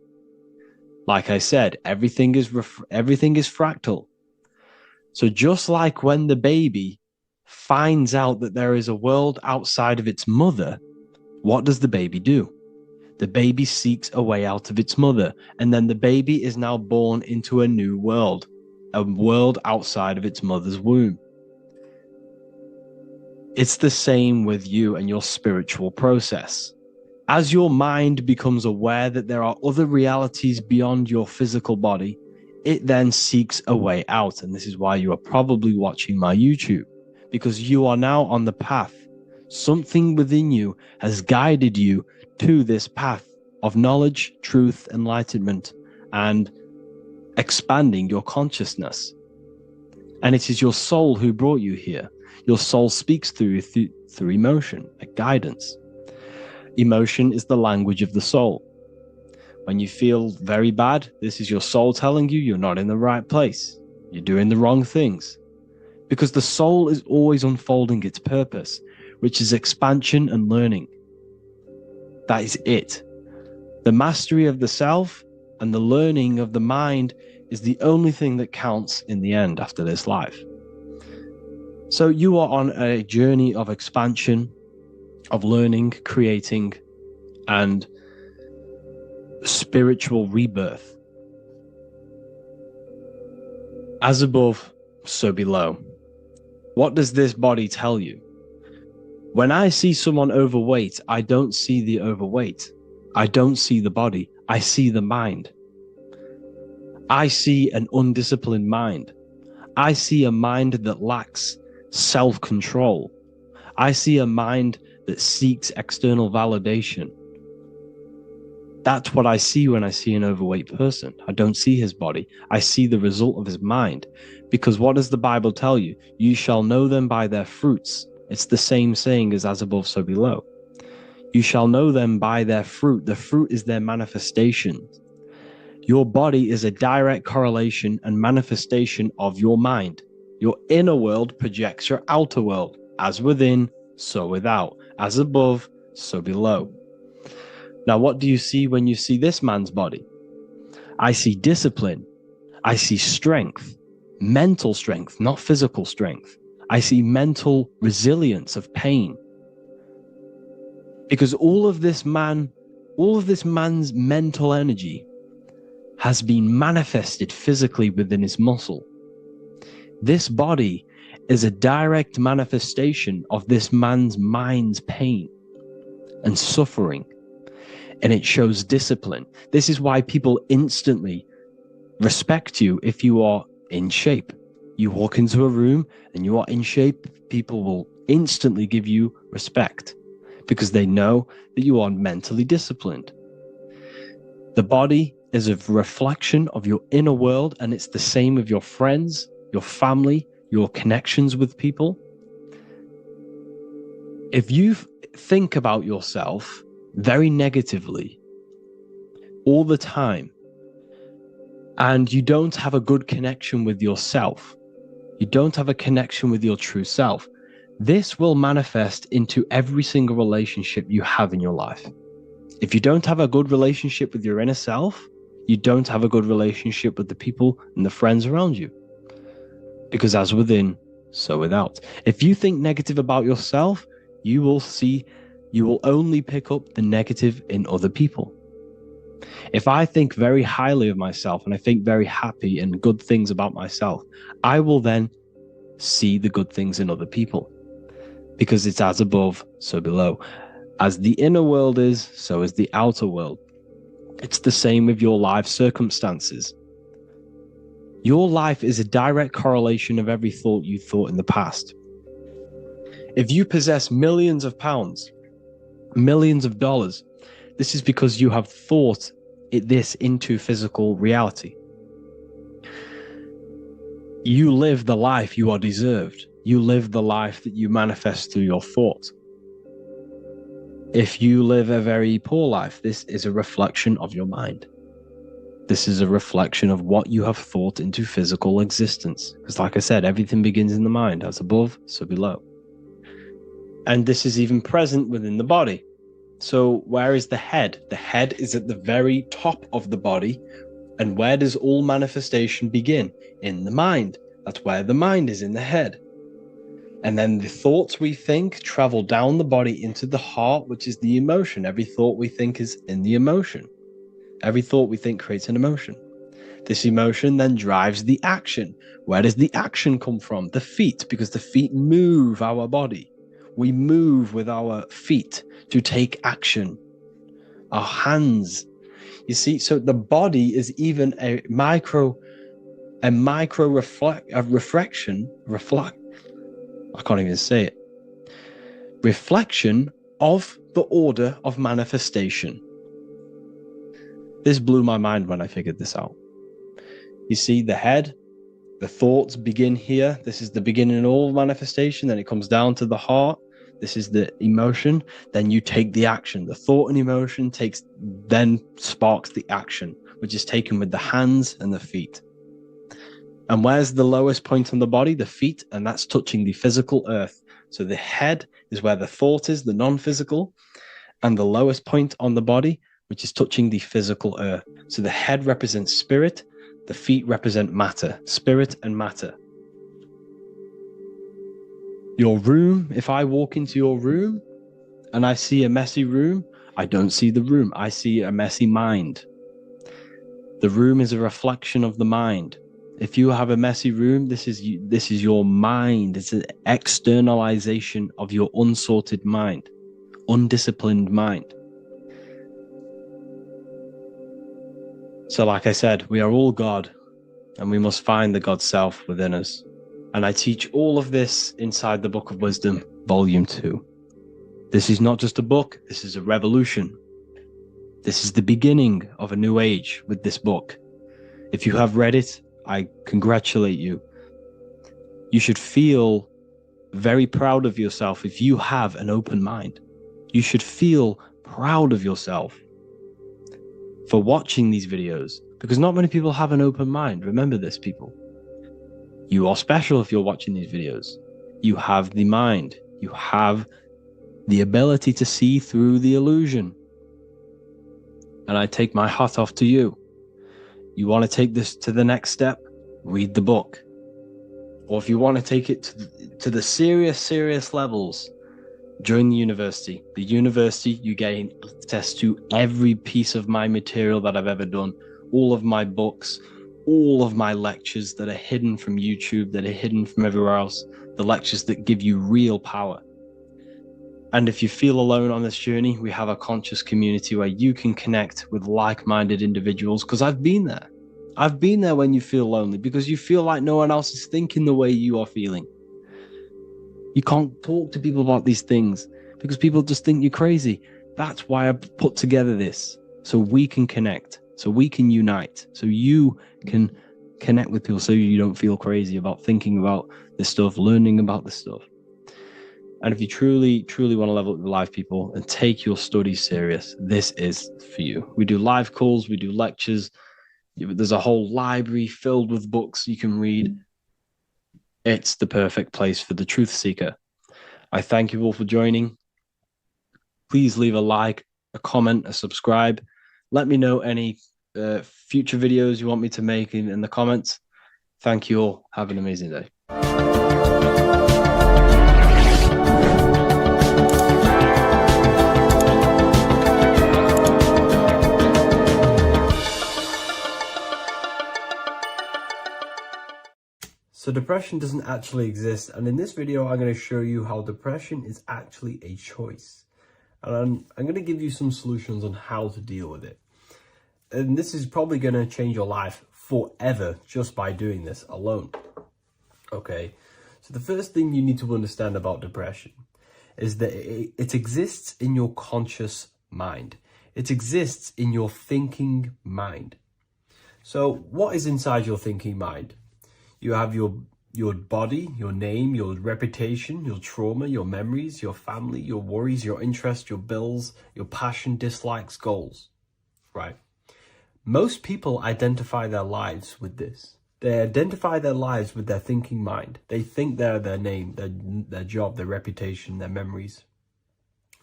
Like I said, everything is fractal. So just like when the baby finds out that there is a world outside of its mother, what does the baby do? The baby seeks a way out of its mother, and then the baby is now born into a new world, a world outside of its mother's womb. It's the same with you and your spiritual process. As your mind becomes aware that there are other realities beyond your physical body, it then seeks a way out. And this is why you are probably watching my YouTube, because you are now on the path. Something within you has guided you to this path of knowledge, truth, enlightenment, and expanding your consciousness. And it is your soul who brought you here. Your soul speaks through emotion, a guidance. Emotion is the language of the soul. When you feel very bad, this is your soul telling you you're not in the right place. You're doing the wrong things. Because the soul is always unfolding its purpose, which is expansion and learning. That is it. The mastery of the self and the learning of the mind is the only thing that counts in the end after this life. So you are on a journey of expansion, of learning, creating, and spiritual rebirth. As above, so below. What does this body tell you? When I see someone overweight, I don't see the overweight. I don't see the body. I see the mind. I see an undisciplined mind. I see a mind that lacks self-control. I see a mind that seeks external validation. That's what I see when I see an overweight person. I don't see his body. I see the result of his mind. Because what does the Bible tell you? You shall know them by their fruits. It's the same saying as above, so below. You shall know them by their fruit. The fruit is their manifestation. Your body is a direct correlation and manifestation of your mind. Your inner world projects your outer world. As within, so without. As above, so below. Now, what do you see when you see this man's body? I see discipline. I see strength, mental strength, not physical strength. I see mental resilience of pain. Because all of this man's mental energy has been manifested physically within his muscle. This body is a direct manifestation of this man's mind's pain and suffering. And it shows discipline. This is why people instantly respect you if you are in shape. You walk into a room and you are in shape, people will instantly give you respect because they know that you are mentally disciplined. The body is a reflection of your inner world, and it's the same with your friends, your family, your connections with people. If you think about yourself very negatively all the time, and you don't have a good connection with yourself, you don't have a connection with your true self, this will manifest into every single relationship you have in your life. If you don't have a good relationship with your inner self, you don't have a good relationship with the people and the friends around you. Because as within, so without. If you think negative about yourself, you will only pick up the negative in other people. If I think very highly of myself and I think very happy and good things about myself, I will then see the good things in other people. Because it's as above, so below. As the inner world is, so is the outer world. It's the same with your life circumstances. Your life is a direct correlation of every thought you thought in the past. If you possess millions of pounds, millions of dollars, this is because you have thought this into physical reality. You live the life you are deserved. You live the life that you manifest through your thought. If you live a very poor life, this is a reflection of your mind. This is a reflection of what you have thought into physical existence. Because like I said, everything begins in the mind. As above, so below. And this is even present within the body. So where is the head? The head is at the very top of the body. And where does all manifestation begin? In the mind. That's where the mind is, in the head. And then the thoughts we think travel down the body into the heart, which is the emotion. Every thought we think is in the emotion. Every thought we think creates an emotion. This emotion then drives the action. Where does the action come from? The feet, because the feet move our body. We move with our feet to take action. Our hands. You see, so the body is even a reflection. I can't even say it. Reflection of the order of manifestation. This blew my mind when I figured this out. You see, the head The thoughts begin here. This is the beginning of all manifestation. Then it comes down to the heart. This is the emotion. Then you take the action. The thought and emotion then sparks the action, which is taken with the hands and the feet. And where's the lowest point on the body? The feet, and that's touching the physical earth. So the head is where the thought is, the non-physical, and the lowest point on the body, which is touching the physical earth. So the head represents spirit, the feet represent matter, spirit and matter. Your room, if I walk into your room and I see a messy room, I don't see the room, I see a messy mind. The room is a reflection of the mind. If you have a messy room, this is your mind. It's an externalization of your unsorted mind, undisciplined mind. So like I said, we are all God, and we must find the God self within us. And I teach all of this inside the Book of Wisdom, Volume 2. This is not just a book, this is a revolution. This is the beginning of a new age with this book. If you have read it, I congratulate you. You should feel very proud of yourself if you have an open mind. You should feel proud of yourself for watching these videos, because not many people have an open mind. Remember this, people. You are special if you're watching these videos. You have the mind. You have the ability to see through the illusion. And I take my hat off to you. You want to take this to the next step? Read the book. Or if you want to take it to the serious levels, join the university. The university, you gain access to every piece of my material that I've ever done, all of my books, all of my lectures that are hidden from YouTube, that are hidden from everywhere else, the lectures that give you real power. And if you feel alone on this journey, we have a conscious community where you can connect with like-minded individuals, because I've been there. I've been there when you feel lonely, because you feel like no one else is thinking the way you are feeling. You can't talk to people about these things because people just think you're crazy. That's why I put together this, so we can connect, so we can unite, so you can connect with people, so you don't feel crazy about thinking about this stuff, learning about this stuff. And if you truly want to level up your life, people, and take your studies serious, this is for you. We do live calls, we do lectures. There's a whole library filled with books you can read. It's the perfect place for the truth seeker. I thank you all for joining. Please leave a like, a comment, a subscribe. Let me know any future videos you want me to make in the comments. Thank you all. Have an amazing day. So depression doesn't actually exist, and in this video I'm going to show you how depression is actually a choice. And I'm going to give you some solutions on how to deal with it. And this is probably going to change your life forever just by doing this alone. Okay, so the first thing you need to understand about depression is that it exists in your conscious mind. It exists in your thinking mind. So what is inside your thinking mind? You have your body, your name, your reputation, your trauma, your memories, your family, your worries, your interests, your bills, your passion, dislikes, goals, right? Most people identify their lives with this. They identify their lives with their thinking mind. They think they're their name, their job, their reputation, their memories.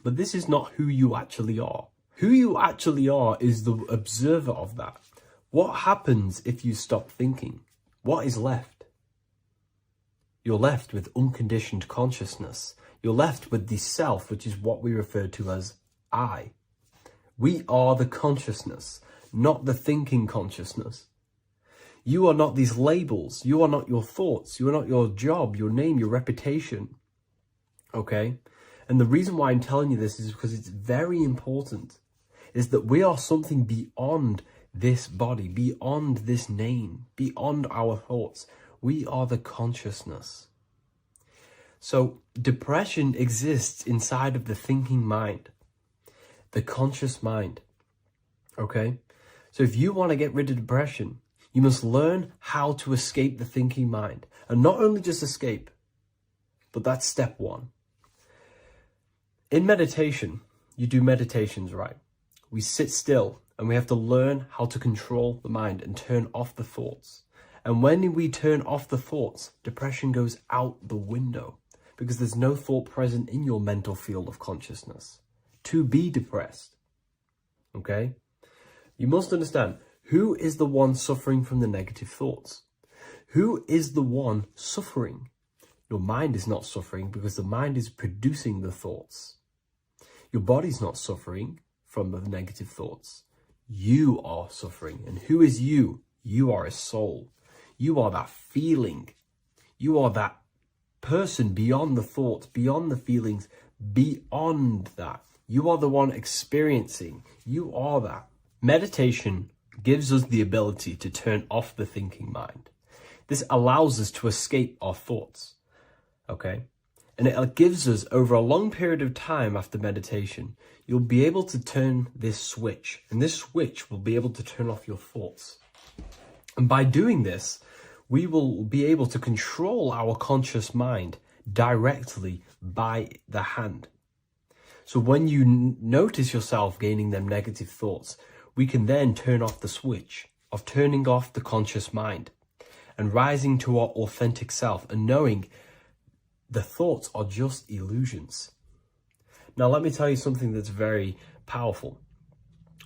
But this is not who you actually are. Who you actually are is the observer of that. What happens if you stop thinking? What is left? You're left with unconditioned consciousness. You're left with the self, which is what we refer to as I. We are the consciousness, not the thinking consciousness. You are not these labels. You are not your thoughts. You are not your job, your name, your reputation. Okay? And the reason why I'm telling you this is because it's very important, is that we are something beyond this body, beyond this name, beyond our thoughts. We are the consciousness. So depression exists inside of the thinking mind, the conscious mind. Okay? So if you want to get rid of depression, You must learn how to escape the thinking mind. And not only just escape, but that's step one. In meditation, you do meditations, right? We sit still and we have to learn how to control the mind and turn off the thoughts. And when we turn off the thoughts, depression goes out the window because there's no thought present in your mental field of consciousness to be depressed. Okay? You must understand, who is the one suffering from the negative thoughts? Who is the one suffering? Your mind is not suffering because the mind is producing the thoughts. Your body's not suffering from the negative thoughts. You are suffering. And who is you? You are a soul. You are that feeling. You are that person beyond the thoughts, beyond the feelings, beyond that. You are the one experiencing. You are that. Meditation gives us the ability to turn off the thinking mind. This allows us to escape our thoughts. Okay? And it gives us, over a long period of time after meditation, you'll be able to turn this switch. And this switch will be able to turn off your thoughts. And by doing this, we will be able to control our conscious mind directly by the hand. So when you notice yourself gaining them negative thoughts, we can then turn off the switch of turning off the conscious mind and rising to our authentic self and knowing the thoughts are just illusions. Now, let me tell you something that's very powerful.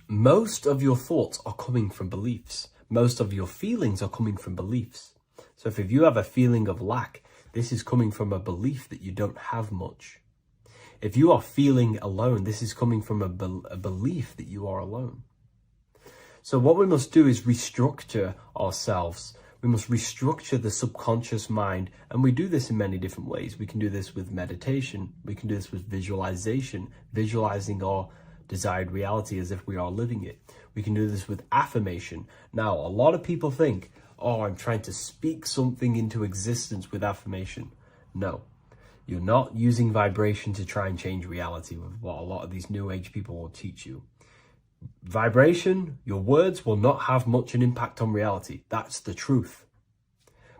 Most of your thoughts are coming from beliefs. Most of your feelings are coming from beliefs. So if you have a feeling of lack, this is coming from a belief that you don't have much. If you are feeling alone, this is coming from a belief that you are alone. So what we must do is restructure ourselves. We must restructure the subconscious mind, and we do this in many different ways. We can do this with meditation. We can do this with visualization, visualizing our desired reality as if we are living it. We can do this with affirmation. Now, a lot of people think, oh, I'm trying to speak something into existence with affirmation. No, you're not using vibration to try and change reality with what a lot of these new age people will teach you. Vibration, your words will not have much an impact on reality. That's the truth.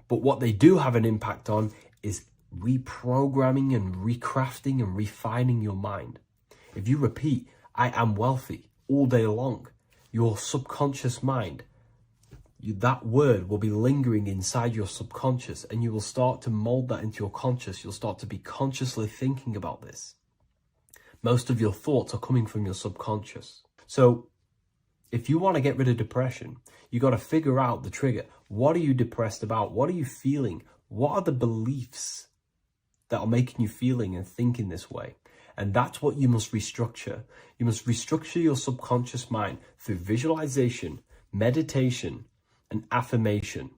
But what they do have an impact on is reprogramming and recrafting and refining your mind. If you repeat, I am wealthy all day long, your subconscious mind, that word will be lingering inside your subconscious, and you will start to mold that into your conscious. You'll start to be consciously thinking about this. Most of your thoughts are coming from your subconscious. So if you want to get rid of depression, you got to figure out the trigger. What are you depressed about? What are you feeling? What are the beliefs that are making you feeling and thinking this way? And that's what you must restructure. You must restructure your subconscious mind through visualization, meditation, and affirmation.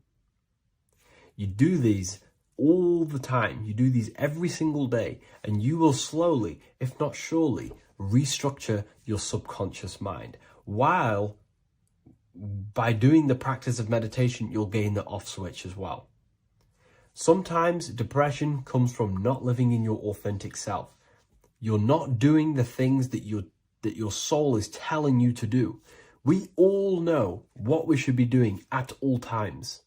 You do these all the time. You do these every single day, and you will slowly, if not surely, restructure your subconscious mind. While by doing the practice of meditation, you'll gain the off switch as well. Sometimes depression comes from not living in your authentic self. You're not doing the things that your soul is telling you to do. We all know what we should be doing at all times.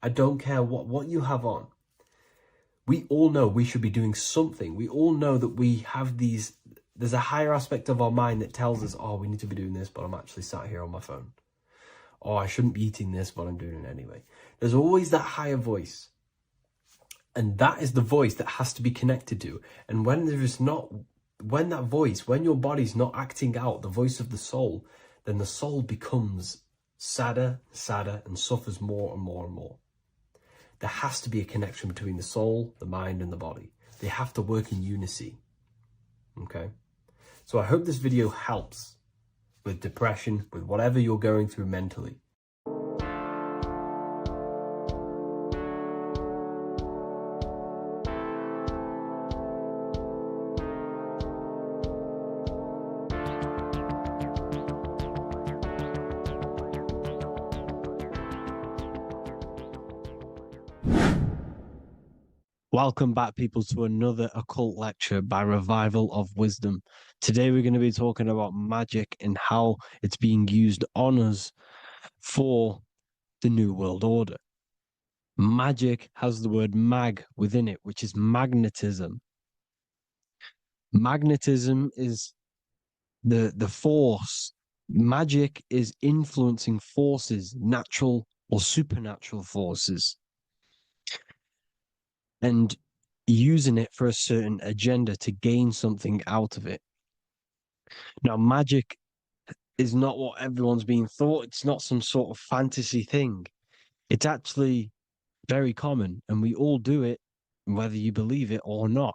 I don't care what you have on. We all know we should be doing something. We all know that we have there's a higher aspect of our mind that tells us, oh, we need to be doing this, but I'm actually sat here on my phone. Oh, I shouldn't be eating this, but I'm doing it anyway. There's always that higher voice. And that is the voice that has to be connected to. And when your body's not acting out the voice of the soul, then the soul becomes sadder, and suffers more and more and more. There has to be a connection between the soul, the mind, and the body. They have to work in unity. Okay? So I hope this video helps with depression, with whatever you're going through mentally. Welcome back, people, to another occult lecture by Revival of Wisdom. Today we're going to be talking about magic and how it's being used on us for the New World Order. Magic has the word mag within it, which is magnetism. Magnetism is the force. Magic is influencing forces, natural or supernatural forces, and using it for a certain agenda to gain something out of it. Now, magic is not what everyone's being thought. It's not some sort of fantasy thing. It's actually very common, and we all do it, whether you believe it or not.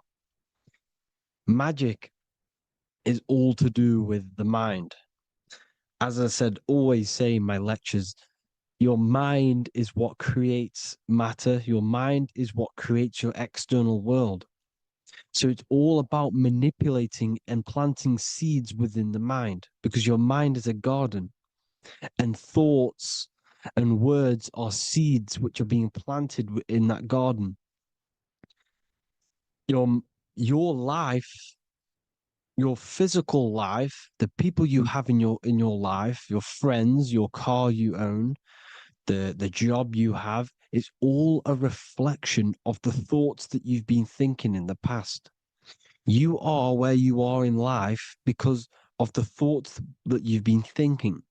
Magic is all to do with the mind. As I said, always say in my lectures, your mind is what creates matter. Your mind is what creates your external world. So it's all about manipulating and planting seeds within the mind, because your mind is a garden, and thoughts and words are seeds which are being planted in that garden. Your life, your physical life, the people you have in your life, your friends, your car you own, the job you have, is all a reflection of the thoughts that you've been thinking in the past. You are where you are in life because of the thoughts that you've been thinking.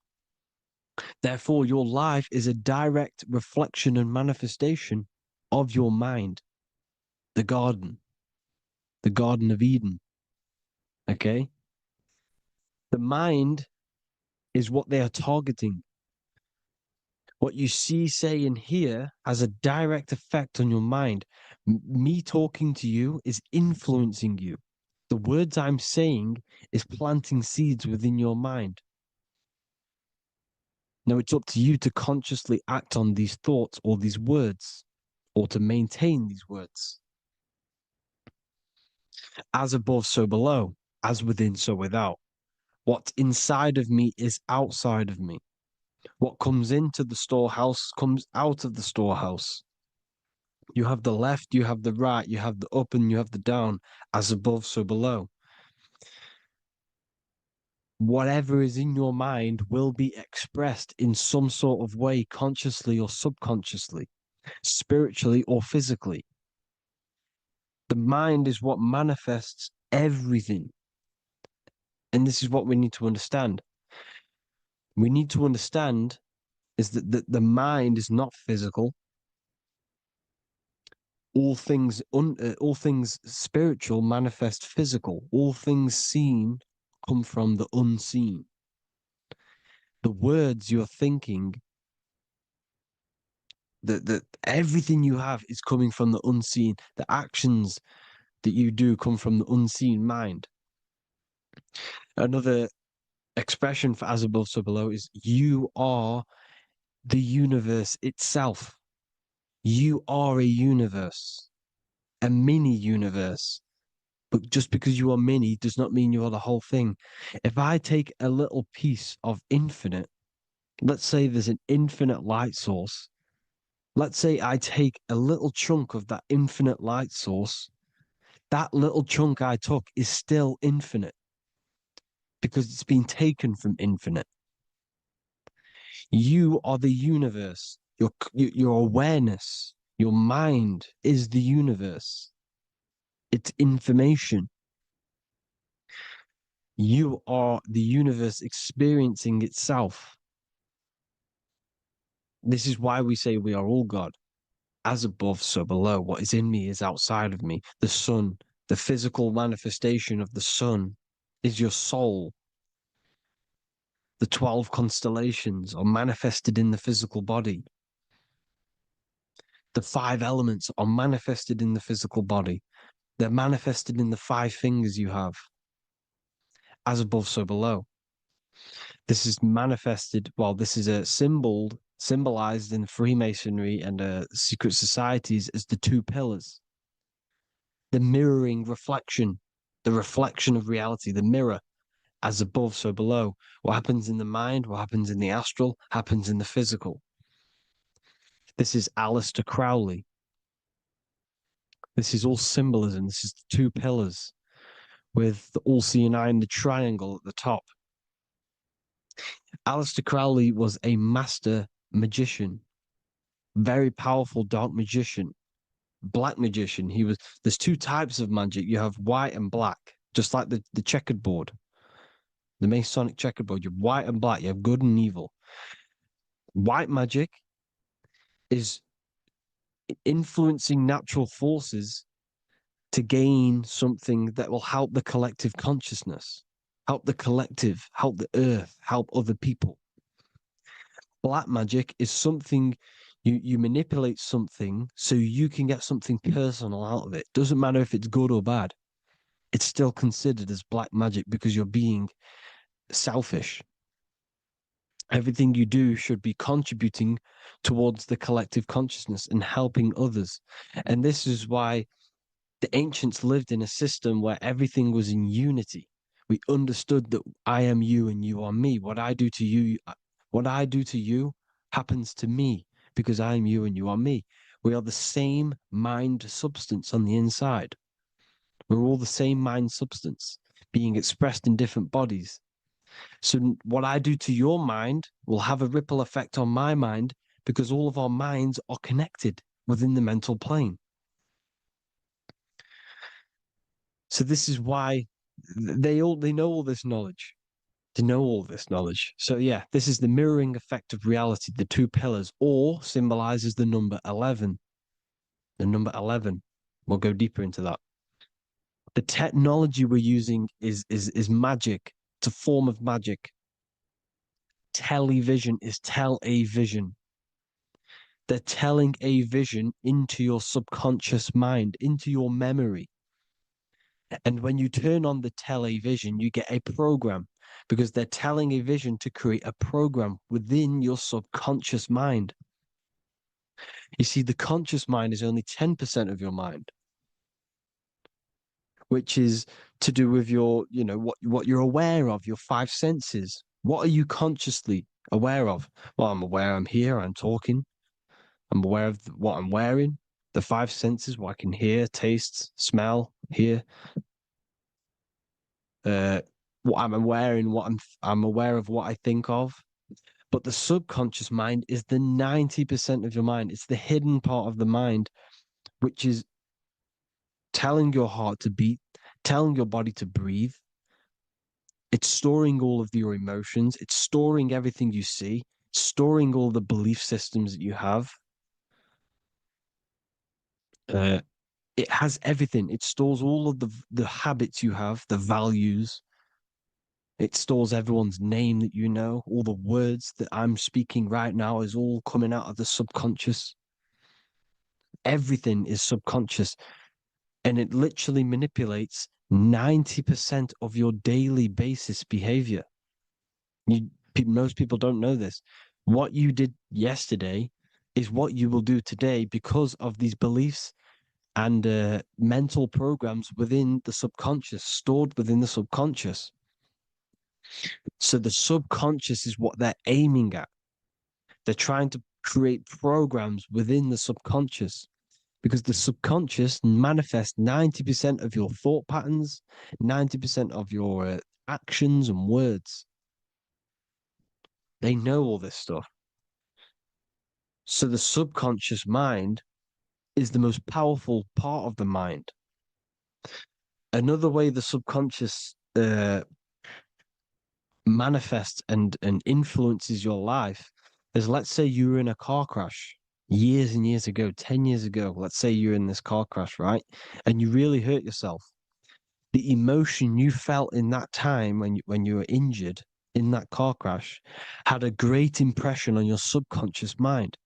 Therefore, your life is a direct reflection and manifestation of your mind, the Garden of Eden. Okay? The mind is what they are targeting. What you see, say, and hear has a direct effect on your mind. Me talking to you is influencing you. The words I'm saying is planting seeds within your mind. Now it's up to you to consciously act on these thoughts or these words, or to maintain these words. As above, so below. As within, so without. What's inside of me is outside of me. What comes into the storehouse comes out of the storehouse. You have the left, you have the right, you have the up and you have the down. As above, so below. Whatever is in your mind will be expressed in some sort of way, consciously or subconsciously, spiritually or physically. The mind is what manifests everything. And this is what we need to understand. We need to understand is that the mind is not physical. All things spiritual manifest physical. All things seen come from the unseen. The words you're thinking, that everything you have is coming from the unseen. The actions that you do come from the unseen mind. Another expression for as above, so below is you are the universe itself. You are a universe, a mini universe. But just because you are mini does not mean you are the whole thing. If I take a little piece of infinite, let's say there's an infinite light source. Let's say I take a little chunk of that infinite light source. That little chunk I took is still infinite because it's been taken from infinite. You are the universe. Your awareness, your mind is the universe. It's information. You are the universe experiencing itself. This is why we say we are all God. As above, so below. What is in me is outside of me. The sun, the physical manifestation of the sun, is your soul. The 12 constellations are manifested in the physical body. The 5 elements are manifested in the physical body. They're manifested in the 5 fingers you have. As above, so below. This is manifested, well, this is a symbolized in Freemasonry and secret societies as the 2 pillars. The mirroring reflection, the reflection of reality, the mirror, as above, so below. What happens in the mind, what happens in the astral, happens in the physical. This is Aleister Crowley. This is all symbolism. This is the 2 pillars with the all-seeing eye and the triangle at the top. Aleister Crowley was a master magician. very powerful dark magician, black magician. There's two types of magic. You have white and black, just like the checkerboard, the Masonic checkerboard. You have white and black, you have good and evil. White magic is influencing natural forces to gain something that will help the collective consciousness, help the collective, help the earth, help other people. Black magic is something you manipulate something so you can get something personal out of it. Doesn't matter if it's good or bad. It's still considered as black magic because you're being selfish. Everything you do should be contributing towards the collective consciousness and helping others. And this is why the ancients lived in a system where everything was in unity. We understood that I am you and you are me. What I do to you happens to me because I am you and you are me. We are the same mind substance on the inside. We're all the same mind substance being expressed in different bodies. So what I do to your mind will have a ripple effect on my mind because all of our minds are connected within the mental plane. So this is why they know all this knowledge. They know all this knowledge. So yeah, this is the mirroring effect of reality, the two pillars, or symbolizes the number 11. The number 11. We'll go deeper into that. The technology we're using is magic. It's a form of magic. Television is tell a vision. They're telling a vision into your subconscious mind, into your memory. And when you turn on the television, you get a program because they're telling a vision to create a program within your subconscious mind. You see, the conscious mind is only 10% of your mind, which is to do with your, what you're aware of, your five senses. What are you consciously aware of? Well, I'm aware I'm here, I'm talking. I'm aware of what I'm wearing, the five senses, what I can hear, taste, smell, hear. What I'm wearing, I'm aware of what I think of. But the subconscious mind is the 90% of your mind. It's the hidden part of the mind, which is telling your heart to beat, telling your body to breathe. It's storing all of your emotions. It's storing everything you see, storing all the belief systems that you have. It has everything. It stores all of the habits you have, the values. It stores everyone's name that you know. All the words that I'm speaking right now is all coming out of the subconscious. Everything is subconscious. And it literally manipulates 90% of your daily basis behavior. Most people don't know this. What you did yesterday is what you will do today because of these beliefs and mental programs within the subconscious, stored within the subconscious. So the subconscious is what they're aiming at. They're trying to create programs within the subconscious because the subconscious manifests 90% of your thought patterns, 90% of your actions and words. They know all this stuff. So the subconscious mind is the most powerful part of the mind. Another way the subconscious manifests and influences your life is, let's say you were in a car crash years and years ago, 10 years ago. Let's say you're in this car crash, right? And you really hurt yourself. The emotion you felt in that time when you were injured in that car crash had a great impression on your subconscious mind.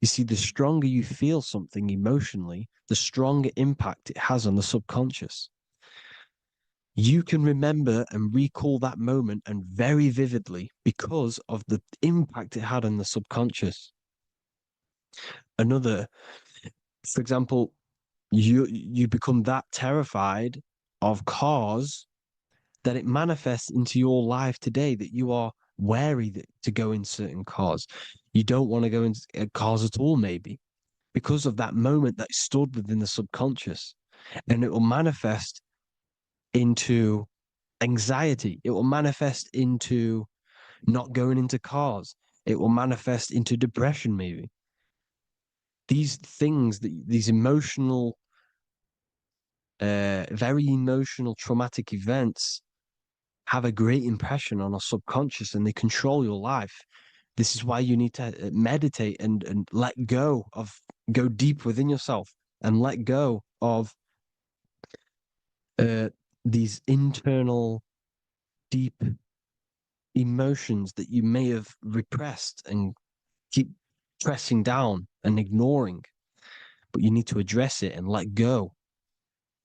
You see, the stronger you feel something emotionally, the stronger impact it has on the subconscious. You can remember and recall that moment and very vividly because of the impact it had on the subconscious. For example, you become that terrified of cars that it manifests into your life today, that you are wary to go in certain cars. You don't want to go into cars at all, maybe, because of that moment that stored within the subconscious. And it will manifest into anxiety. It will manifest into not going into cars. It will manifest into depression, maybe. these things, these emotional, very emotional, traumatic events have a great impression on our subconscious, and they control your life. This is why you need to meditate and let go go deep within yourself and let go of these internal, deep emotions that you may have repressed and keep pressing down and ignoring. But you need to address it and let go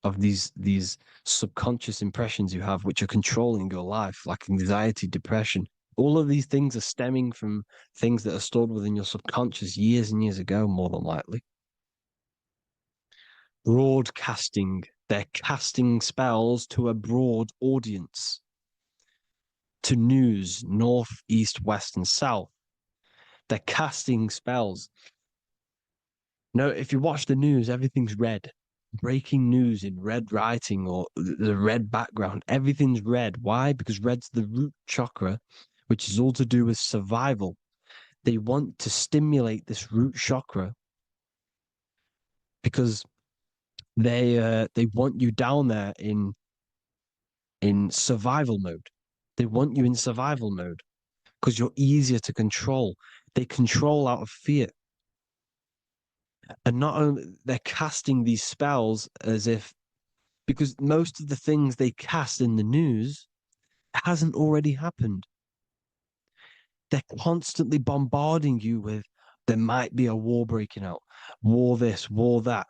of these subconscious impressions you have, which are controlling your life, like anxiety, depression. All of these things are stemming from things that are stored within your subconscious years and years ago, more than likely. Broadcasting. They're casting spells to a broad audience, to news, north, east, west, and south. They're casting spells. No, if you watch the news, everything's red. Breaking news in red writing or the red background, everything's red. Why? Because red's the root chakra, which is all to do with survival. They want to stimulate this root chakra because they want you down there in survival mode. They want you in survival mode because you're easier to control. They control out of fear. And not only they're casting these spells as if, because most of the things they cast in the news hasn't already happened. They're constantly bombarding you with, there might be a war breaking out, war this, war that,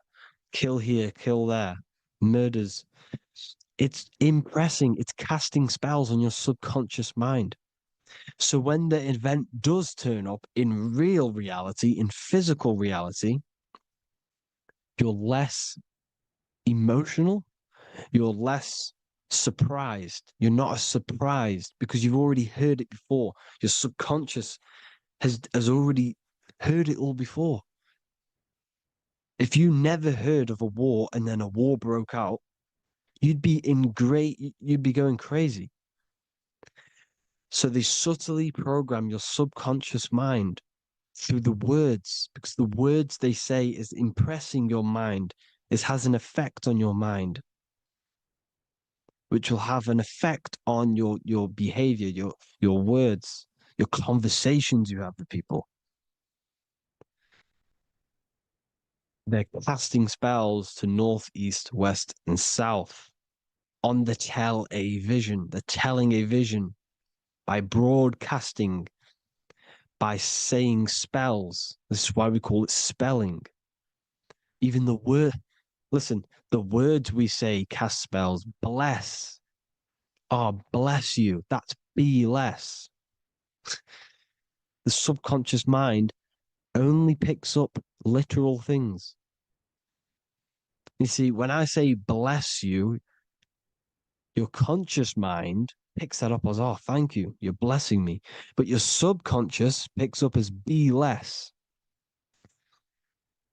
kill here, kill there, murders. It's impressing, it's casting spells on your subconscious mind. So when the event does turn up in real reality, in physical reality, you're less emotional, you're less surprised. You're not as surprised because you've already heard it before. Your subconscious has already heard it all before. If you never heard of a war and then a war broke out, you'd be going crazy. So they subtly program your subconscious mind through the words, because the words they say is impressing your mind. It has an effect on your mind, which will have an effect on your behavior, your words, your conversations you have with people. They're casting spells to north, east, west, and south on the they're telling a vision by broadcasting, by saying spells. This is why we call it spelling. Even the word, listen, the words we say cast spells. Bless. Oh, bless you. That's be less. The subconscious mind only picks up literal things. You see, when I say bless you, your conscious mind picks that up as, oh, thank you, you're blessing me. But your subconscious picks up as be less.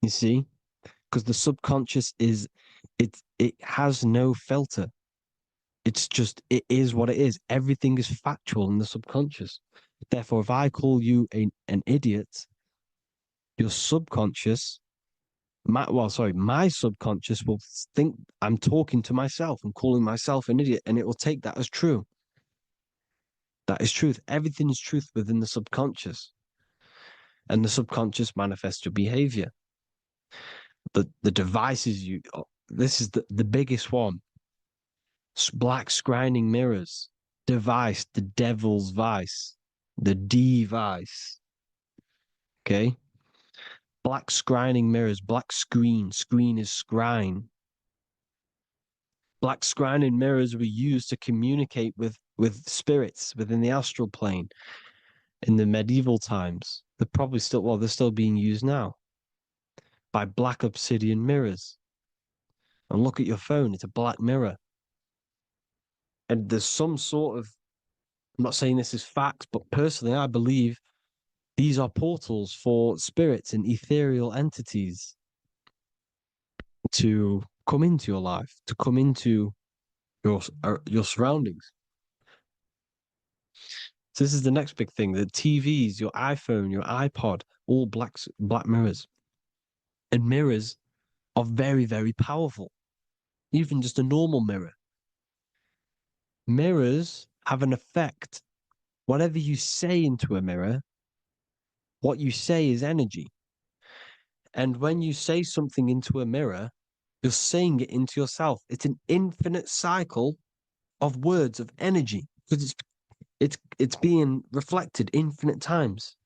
You see? Because the subconscious it has no filter. It's just, it is what it is. Everything is factual in the subconscious. Therefore, if I call you an idiot, your subconscious, my subconscious will think I'm talking to myself and calling myself an idiot, and it will take that as true. That is truth. Everything is truth within the subconscious. And the subconscious manifests your behavior. The devices this is the biggest one. Black scrying mirrors, device, the devil's vice, the device. Okay? Black scrying mirrors, black screen is scrying. Black scrying mirrors were used to communicate with spirits within the astral plane in the medieval times. They're still being used now by black obsidian mirrors. And look at your phone, it's a black mirror. And there's some sort of, I'm not saying this is fact, but personally, I believe these are portals for spirits and ethereal entities to come into your life, to come into your surroundings. So this is the next big thing: the TVs, your iPhone, your iPod, all black mirrors. And mirrors are very, very powerful. Even just a normal mirror. Mirrors have an effect. Whatever you say into a mirror, what you say is energy. And when you say something into a mirror, you're saying it into yourself. It's an infinite cycle of words of energy because it's being reflected infinite times.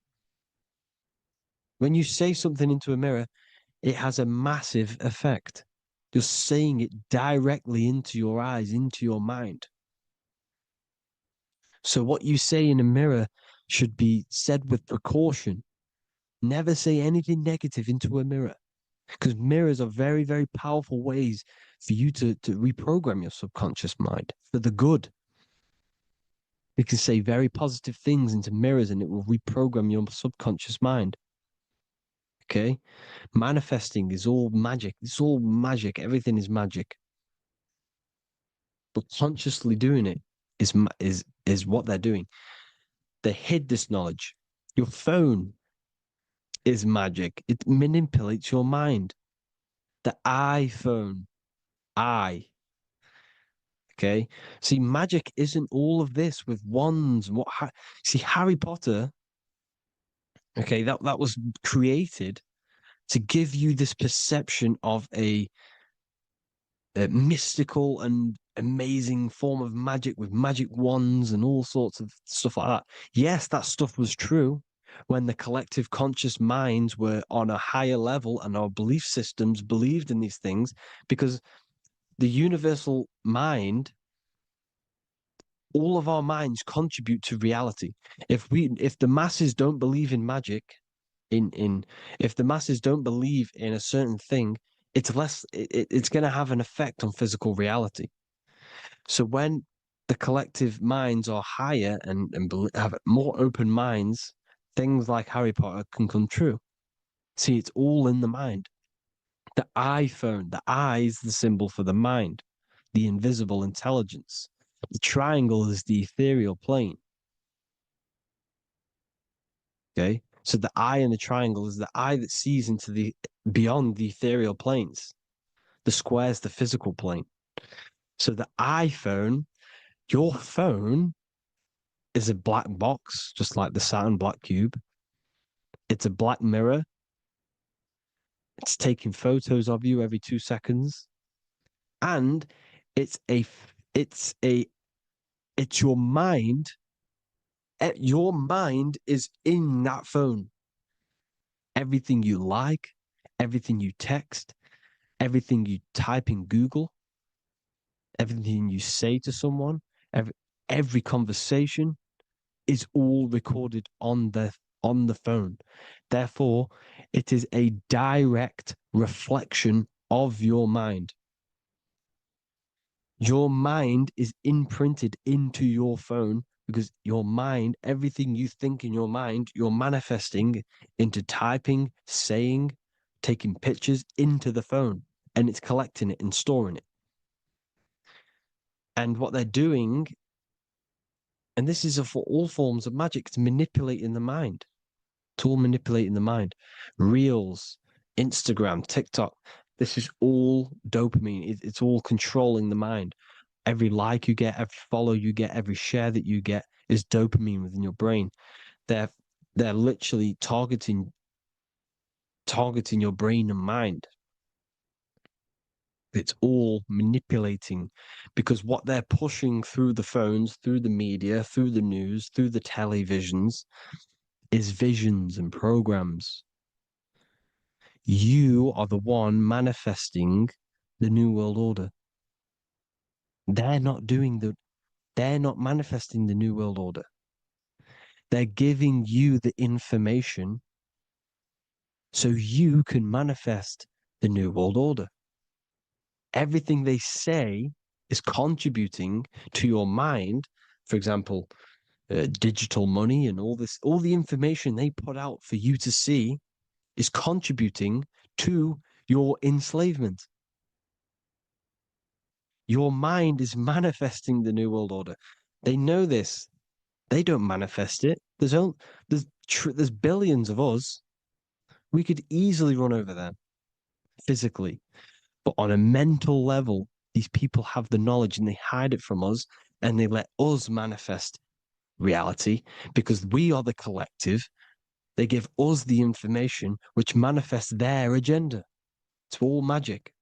When you say something into a mirror, it has a massive effect. You're saying it directly into your eyes, into your mind. So what you say in a mirror should be said with precaution. Never say anything negative into a mirror, because mirrors are very, very powerful ways for you to reprogram your subconscious mind for the good. You can say very positive things into mirrors and it will reprogram your subconscious mind. Okay? Manifesting is all magic. It's all magic. Everything is magic. But consciously doing it is what they're doing. They hid this knowledge. Your phone is magic. It manipulates your mind. The iPhone, okay. See, magic isn't all of this with wands. See, Harry Potter, okay, that was created to give you this perception of a mystical and amazing form of magic with magic wands and all sorts of stuff like that. Yes, that stuff was true when the collective conscious minds were on a higher level and our belief systems believed in these things, because the universal mind, all of our minds contribute to reality. If the masses don't believe in magic, if the masses don't believe in a certain thing, it's going to have an effect on physical reality. So when the collective minds are higher and have more open minds, things like Harry Potter can come true. See, it's all in the mind. The iPhone, the eye is the symbol for the mind, the invisible intelligence. The triangle is the ethereal plane. Okay, so the eye in the triangle is the eye that sees into the beyond the ethereal planes. The square is the physical plane. So the iPhone, your phone, is a black box, just like the Saturn black cube. It's a black mirror. It's taking photos of you every 2 seconds, and it's your mind. Your mind is in that phone. Everything you like, everything you text, everything you type in Google, everything you say to someone, every conversation is all recorded on the phone. Therefore, it is a direct reflection of your mind. Your mind is imprinted into your phone because your mind, everything you think in your mind, you're manifesting into typing, saying, taking pictures into the phone, and it's collecting it and storing it. And what they're doing, and this is for all forms of magic, it's manipulating the mind. It's all manipulating the mind. Reels, Instagram, TikTok, this is all dopamine. It's all controlling the mind. Every like you get, every follow you get, every share that you get is dopamine within your brain. They're literally targeting your brain and mind. It's all manipulating, because what they're pushing through the phones, through the media, through the news, through the televisions is visions and programs. You are the one manifesting the New World Order. They're not manifesting the New World Order. They're giving you the information so you can manifest the New World Order. Everything they say is contributing to your mind. For example, digital money and all the information they put out for you to see is contributing to your enslavement. Your mind is manifesting the New World Order. They know this. They don't manifest it. There's billions of us. We could easily run over them. physically. But on a mental level, these people have the knowledge and they hide it from us and they let us manifest reality because we are the collective. They give us the information which manifests their agenda. It's all magic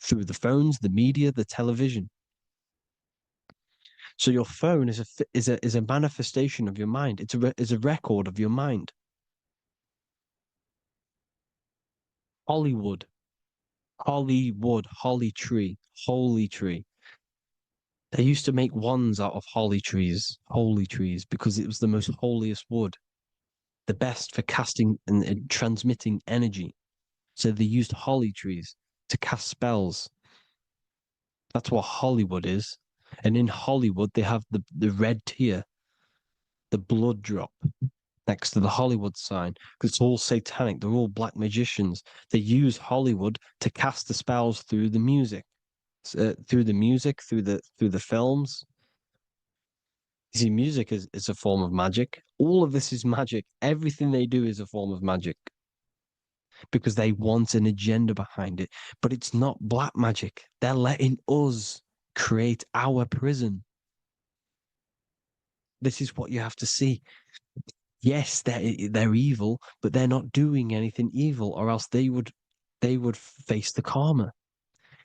through the phones, the media, the television. So your phone is a manifestation of your mind. It's a record of your mind. Hollywood, holly tree, holy tree. They used to make wands out of holy trees, because it was the most holiest wood, the best for casting and transmitting energy. So they used holly trees to cast spells. That's what Hollywood is. And in Hollywood, they have the red tear, the blood drop next to the Hollywood sign, because it's all satanic. They're all black magicians. They use Hollywood to cast the spells through the music, through the films. You see, music is a form of magic. All of this is magic. Everything they do is a form of magic because they want an agenda behind it. But it's not black magic. They're letting us create our prison. This is what you have to see. Yes, they're evil, but they're not doing anything evil, or else they would face the karma.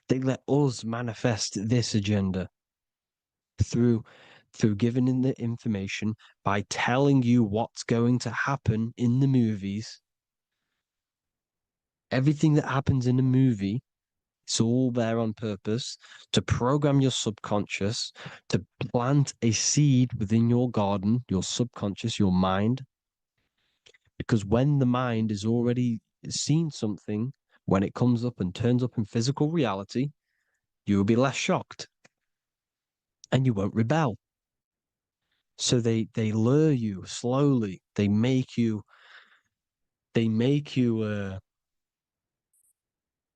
They let us manifest this agenda through giving in the information, by telling you what's going to happen in the movies. Everything that happens in a movie, it's all there on purpose to program your subconscious, to plant a seed within your garden, your subconscious, your mind. Because when the mind is already seen something, when it comes up and turns up in physical reality, you will be less shocked and you won't rebel. So they lure you slowly. They make you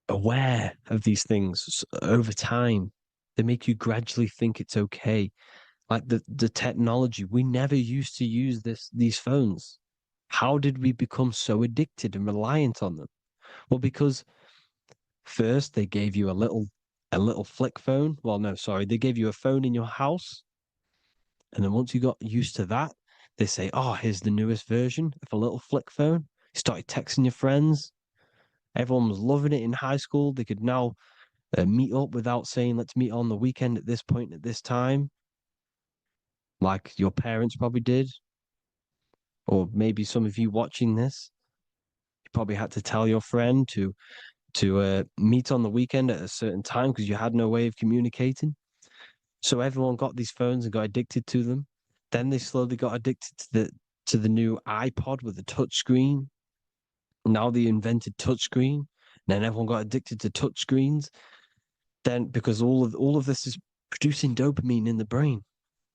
aware of these things over time. They make you gradually think it's okay. Like the technology, we never used to use these phones. How did we become so addicted and reliant on them? Well, because first they gave you a little flick phone. Well, no, sorry, they gave you a phone in your house. And then once you got used to that, they say, oh, here's the newest version of a little flick phone. You started texting your friends. Everyone was loving it in high school. They could now meet up without saying, let's meet on the weekend at this point at this time, like your parents probably did. Or maybe some of you watching this, you probably had to tell your friend to meet on the weekend at a certain time because you had no way of communicating. So everyone got these phones and got addicted to them. Then they slowly got addicted to the new iPod with the touch screen. Now they invented touchscreen. Then everyone got addicted to touchscreens. Then because all of this is producing dopamine in the brain,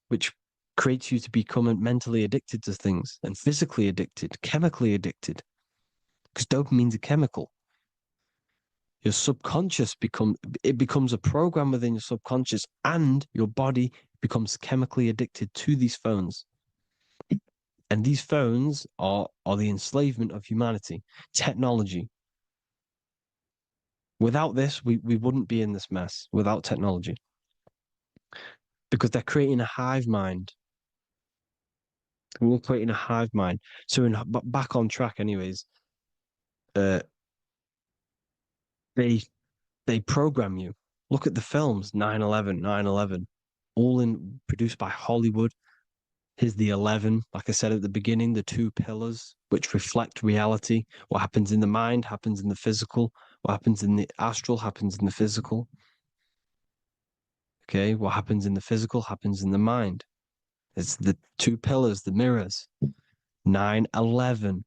which creates you to become mentally addicted to things and physically addicted, chemically addicted. Because dopamine's a chemical. Your subconscious becomes a program within your subconscious, and your body becomes chemically addicted to these phones. And these phones are the enslavement of humanity, technology. Without this, we wouldn't be in this mess, without technology. Because they're creating a hive mind. We're creating a hive mind. So back on track anyways, they program you. Look at the films, 9/11, all produced by Hollywood. Here's the 11, like I said at the beginning, the two pillars which reflect reality. What happens in the mind happens in the physical. What happens in the astral happens in the physical. Okay, what happens in the physical happens in the mind. It's the two pillars, the mirrors. 9/11.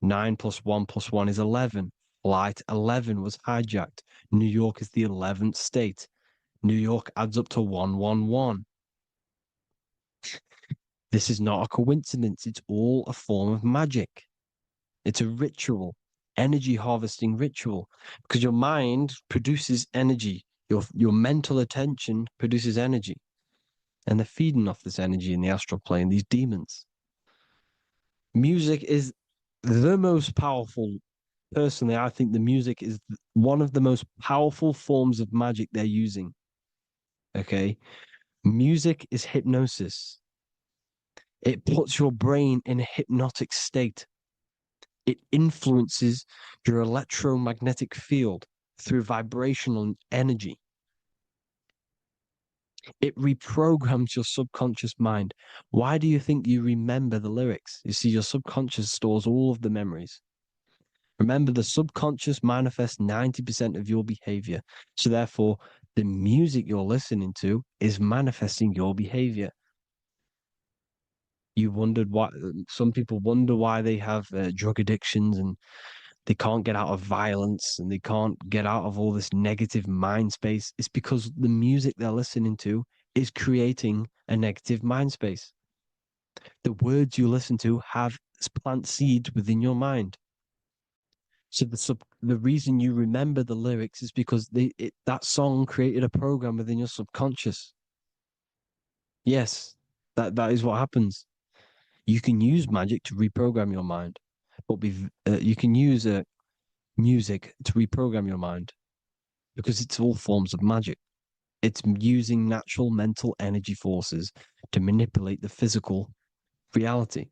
9 plus 1 plus 1 is 11. Flight 11 was hijacked. New York is the 11th state. New York adds up to 111. This is not a coincidence. It's all a form of magic. It's a ritual, energy harvesting ritual, because your mind produces energy. Your mental attention produces energy. And they're feeding off this energy in the astral plane, these demons. Music is the most powerful personally, I think the music is one of the most powerful forms of magic they're using. Okay. Music is hypnosis. It puts your brain in a hypnotic state. It influences your electromagnetic field through vibrational energy. It reprograms your subconscious mind. Why do you think you remember the lyrics? You see, your subconscious stores all of the memories. Remember, the subconscious manifests 90% of your behavior. So therefore, the music you're listening to is manifesting your behavior. You wondered why some people wonder why they have drug addictions and they can't get out of violence and they can't get out of all this negative mind space. It's because the music they're listening to is creating a negative mind space. The words you listen to have plant seeds within your mind. So the reason you remember the lyrics is because that song created a program within your subconscious. Yes, that is what happens. You can use magic to reprogram your mind, but you can use music to reprogram your mind because it's all forms of magic. It's using natural mental energy forces to manipulate the physical reality.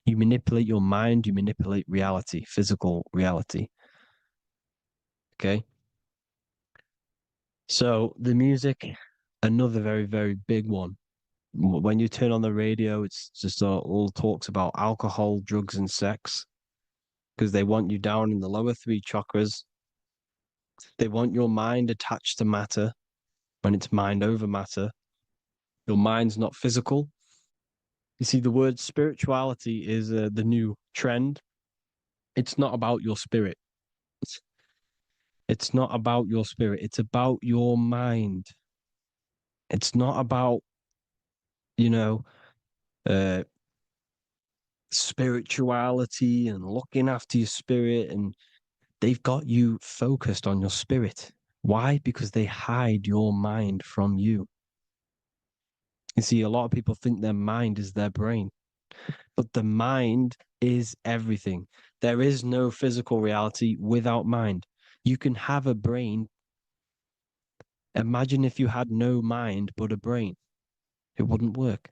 You manipulate your mind, you manipulate reality, physical reality. Okay. So the music, another very, very big one. When you turn on the radio, it's just all talks about alcohol, drugs, and sex because they want you down in the lower three chakras. They want your mind attached to matter when it's mind over matter. Your mind's not physical. You see, the word spirituality is the new trend. It's not about your spirit. It's not about your spirit. It's about your mind. It's not about, you know, uh, spirituality and looking after your spirit. And they've got you focused on your spirit. Why? Because they hide your mind from you. You see, a lot of people think their mind is their brain, but the mind is everything. There is no physical reality without mind. You can have a brain. Imagine if you had no mind but a brain. It wouldn't work.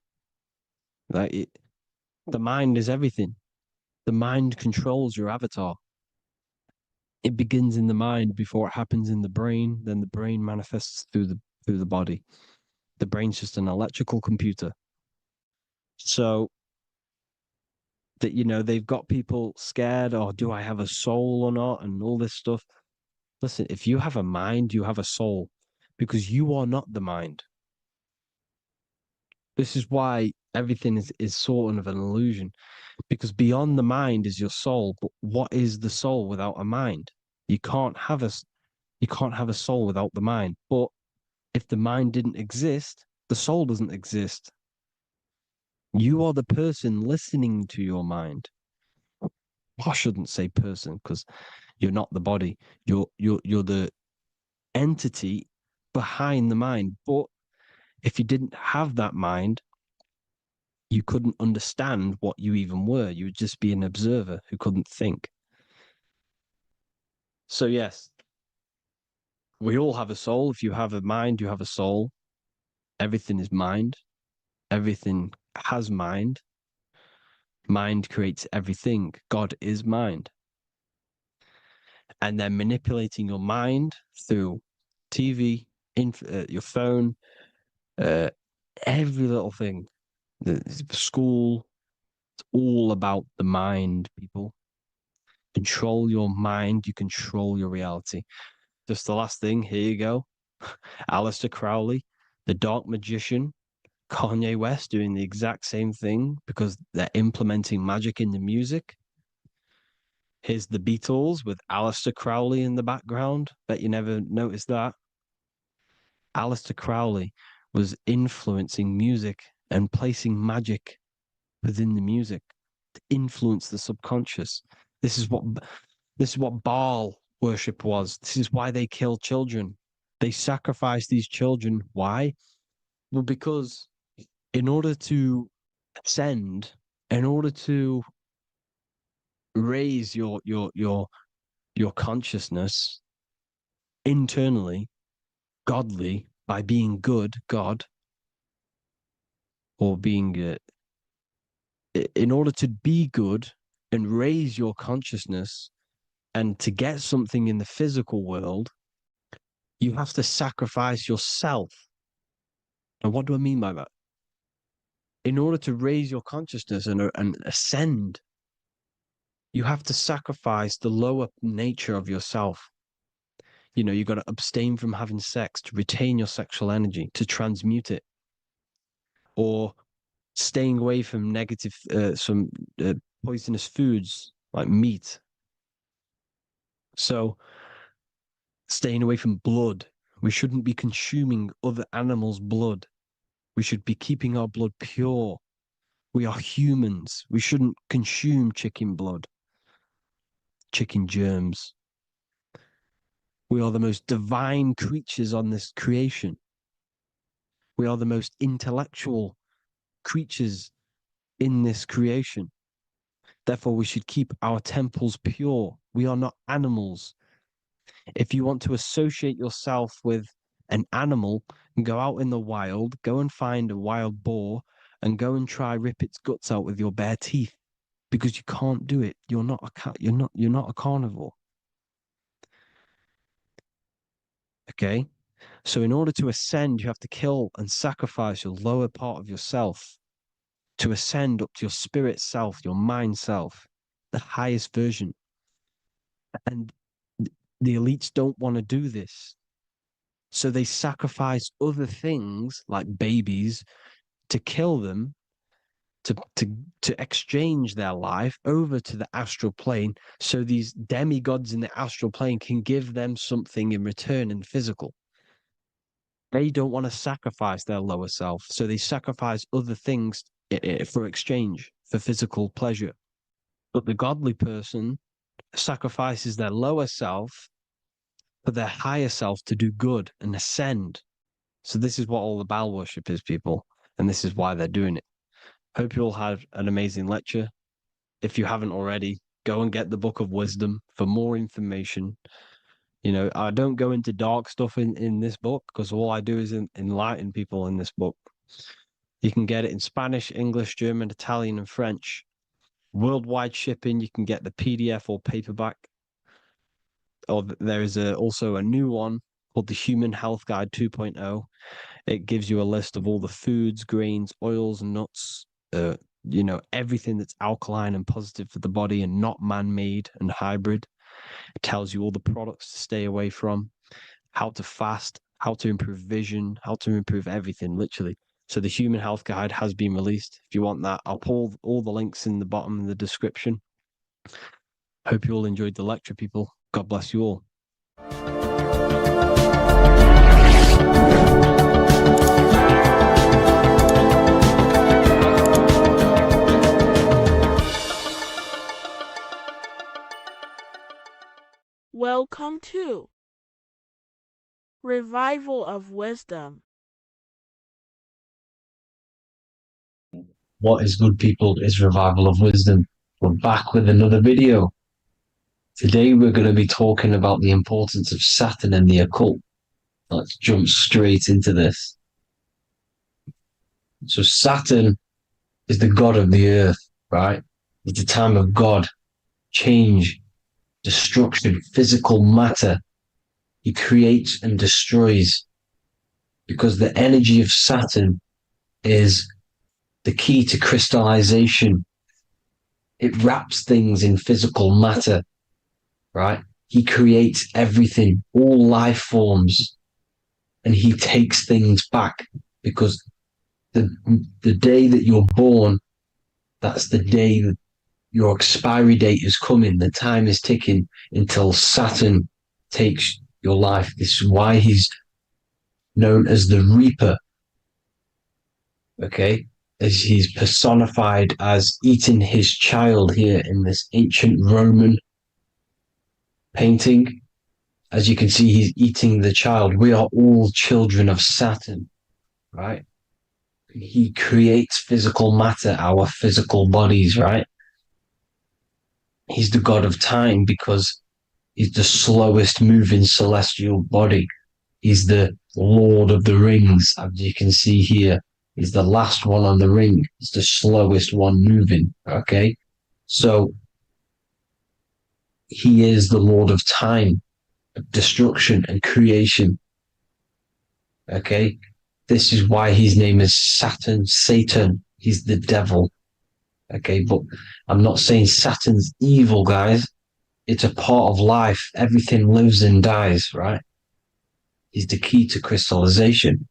The mind is everything. The mind controls your avatar. It begins in the mind before it happens in the brain. Then the brain manifests through the body. The brain's just an electrical computer. So that they've got people scared. Or do I have a soul or not? And all this stuff. Listen, if you have a mind, you have a soul, because you are not the mind. This is why everything is sort of an illusion, because beyond the mind is your soul. But what is the soul without a mind? You can't have a soul without the mind. But if the mind didn't exist, the soul doesn't exist. You are the person listening to your mind. I shouldn't say person because you're not the body. You're the entity behind the mind. But if you didn't have that mind, you couldn't understand what you even were. You would just be an observer who couldn't think. So yes, we all have a soul. If you have a mind, you have a soul. Everything is mind. Everything has mind. Mind creates everything. God is mind. And then manipulating your mind through TV, your phone, every little thing. The school, it's all about the mind, people. Control your mind, you control your reality. Just the last thing, here you go. Aleister Crowley, the dark magician, Kanye West doing the exact same thing because they're implementing magic in the music. Here's the Beatles with Aleister Crowley in the background. Bet you never noticed that. Aleister Crowley was influencing music and placing magic within the music to influence the subconscious. This is what Baal worship was. This is why they kill children. They sacrifice these children. Why? Well, because in order to ascend, in order to raise your consciousness internally, godly, by being good, God, or being in order to be good and raise your consciousness and to get something in the physical world, you have to sacrifice yourself. And what do I mean by that? In order to raise your consciousness and ascend, you have to sacrifice the lower nature of yourself. You've got to abstain from having sex to retain your sexual energy, to transmute it, or staying away from some poisonous foods like meat. So staying away from blood. We shouldn't be consuming other animals' blood. We should be keeping our blood pure. We are humans. We shouldn't consume chicken blood, chicken germs. We are the most divine creatures on this creation. We are the most intellectual creatures in this creation. Therefore, we should keep our temples pure. We are not animals. If you want to associate yourself with an animal and go out in the wild, go and find a wild boar and go and try rip its guts out with your bare teeth, because you can't do it. You're not a carnivore. Okay? So in order to ascend, you have to kill and sacrifice your lower part of yourself to ascend up to your spirit self, your mind self, the highest version. And the elites don't want to do this. So they sacrifice other things like babies to kill them, to exchange their life over to the astral plane, so these demigods in the astral plane can give them something in return in physical. They don't want to sacrifice their lower self, so they sacrifice other things for exchange, for physical pleasure. But the godly person sacrifices their lower self for their higher self to do good and ascend. So this is what all the Baal worship is, people, and this is why they're doing it. Hope you all had an amazing lecture. If you haven't already, go and get the Book of Wisdom for more information. I don't go into dark stuff in this book, because all I do is enlighten people in this book. You can get it in Spanish, English, German, Italian, and French. Worldwide shipping. You can get the PDF or paperback. Or there is also a new one called the Human Health Guide 2.0. It gives you a list of all the foods, grains, oils, nuts, everything that's alkaline and positive for the body and not man-made and hybrid. It tells you all the products to stay away from, how to fast, how to improve vision, how to improve everything, literally. So the Human Health Guide has been released. If you want that, I'll pull all the links in the bottom of the description. Hope you all enjoyed the lecture, people. God bless you all. Welcome to Revival of Wisdom. What is good, people, is Revival of Wisdom. We're back with another video. Today we're going to be talking about the importance of Saturn and the occult. Let's jump straight into this. So Saturn is the god of the earth, right? It's the time of God, change, destruction, physical matter. He creates and destroys, because the energy of Saturn is the key to crystallization. It wraps things in physical matter, right? He creates everything, all life forms, and he takes things back, because the day that you're born, that's the day that your expiry date is coming. The time is ticking until Saturn takes your life. This is why he's known as the Reaper. Okay? As he's personified as eating his child here in this ancient Roman painting. As you can see, he's eating the child. We are all children of Saturn, right? He creates physical matter, our physical bodies, right? He's the god of time because he's the slowest moving celestial body. He's the Lord of the Rings, as you can see here. He's the last one on the ring. He's the slowest one moving. Okay. So he is the Lord of time, destruction and creation. Okay. This is why his name is Saturn, Satan. He's the devil. Okay. But I'm not saying Saturn's evil, guys. It's a part of life. Everything lives and dies, right? He's the key to crystallization.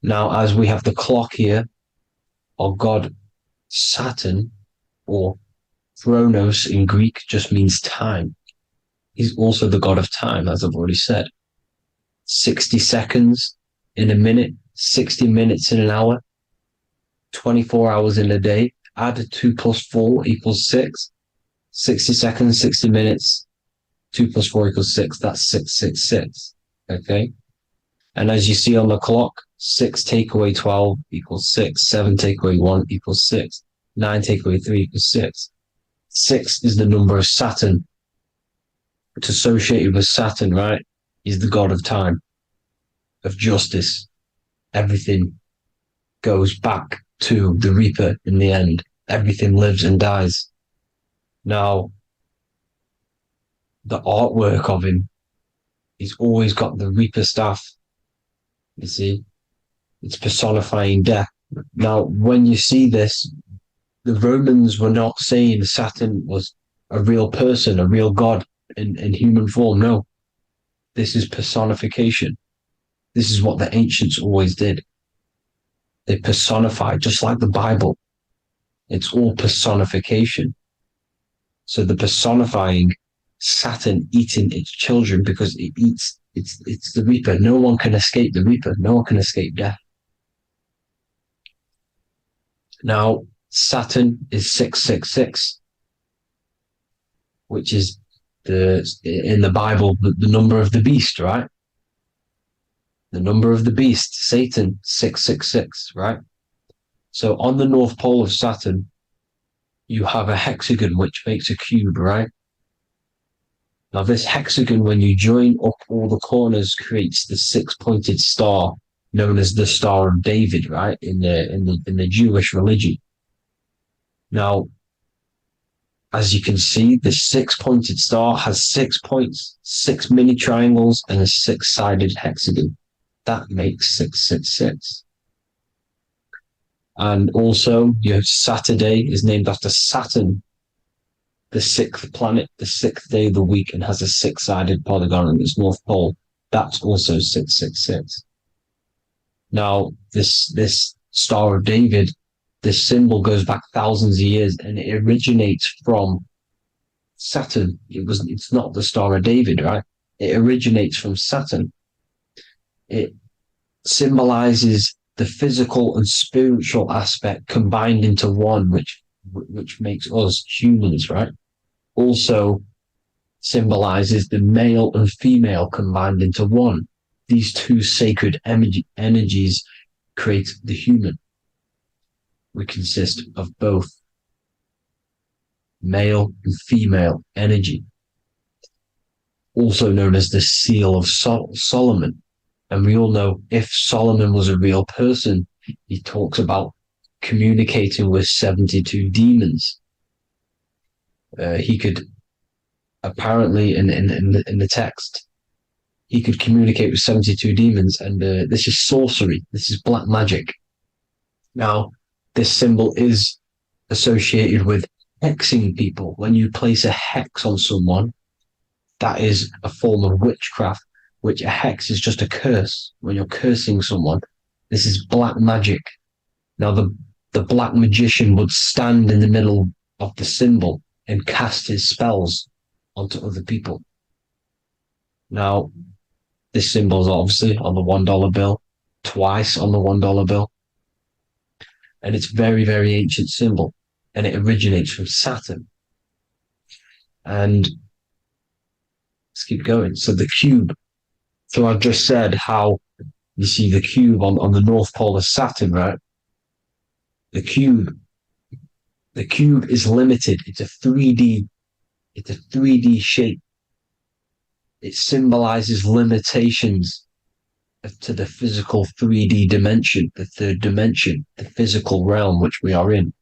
Now, as we have the clock here, our god Saturn, or Chronos in Greek, just means time. He's also the god of time, as I've already said. 60 seconds in a minute, 60 minutes in an hour, 24 hours in a day. Add 2 plus 4 equals 6. 60 seconds, 60 minutes, 2 plus 4 equals 6. That's 666. Okay? And as you see on the clock, 6 take away 12 equals 6. 7 take away 1 equals 6. 9 take away 3 equals 6. 6 is the number of Saturn. It's associated with Saturn, right? He's the god of time, of justice. Everything goes back to the Reaper in the end. Everything lives and dies. Now, the artwork of him, he's always got the Reaper staff. You see, it's personifying death. Now, when you see this, the Romans were not saying Saturn was a real person, a real god in human form. No, this is personification. This is what the ancients always did. They personified, just like the Bible. It's all personification. So the personifying Saturn eating its children because it eats, it's the Reaper. No one can escape the Reaper. No one can escape death. Now, Saturn is 666, which is in the Bible, the number of the beast, right? The number of the beast, Satan, 666, right? So on the North Pole of Saturn, you have a hexagon, which makes a cube, right? Now this hexagon, when you join up all the corners, creates the 6-pointed star known as the Star of David, right? In the Jewish religion. Now, as you can see, the 6-pointed star has 6 points, 6 mini triangles, and a 6-sided hexagon. That makes 666. And also, your Saturday is named after Saturn, the 6th planet, the 6th day of the week, and has a 6-sided polygon in its north pole. That's also 666. Now, this Star of David, this symbol goes back thousands of years, and it originates from Saturn. It's not the Star of David, right? It originates from Saturn. It symbolizes the physical and spiritual aspect combined into one, which makes us humans, right? Also symbolizes the male and female combined into one. These two sacred energies create the human. We consist of both male and female energy, also known as the Seal of Solomon. And we all know if Solomon was a real person, he talks about communicating with 72 demons. He could apparently in the text, he could communicate with 72 demons, and this is sorcery. This is black magic. Now, this symbol is associated with hexing people. When you place a hex on someone, that is a form of witchcraft, which a hex is just a curse. When you're cursing someone, this is black magic. Now, the black magician would stand in the middle of the symbol and cast his spells onto other people. Now, this symbol is obviously on the $1 bill, twice on the $1 bill. And it's very, very ancient symbol. And it originates from Saturn. And let's keep going. So the cube. So I've just said how you see the cube on the North Pole of Saturn, right? The cube is limited. It's a 3D It's a 3D shape. It symbolizes limitations to the physical 3D dimension, the third dimension, the physical realm which we are in.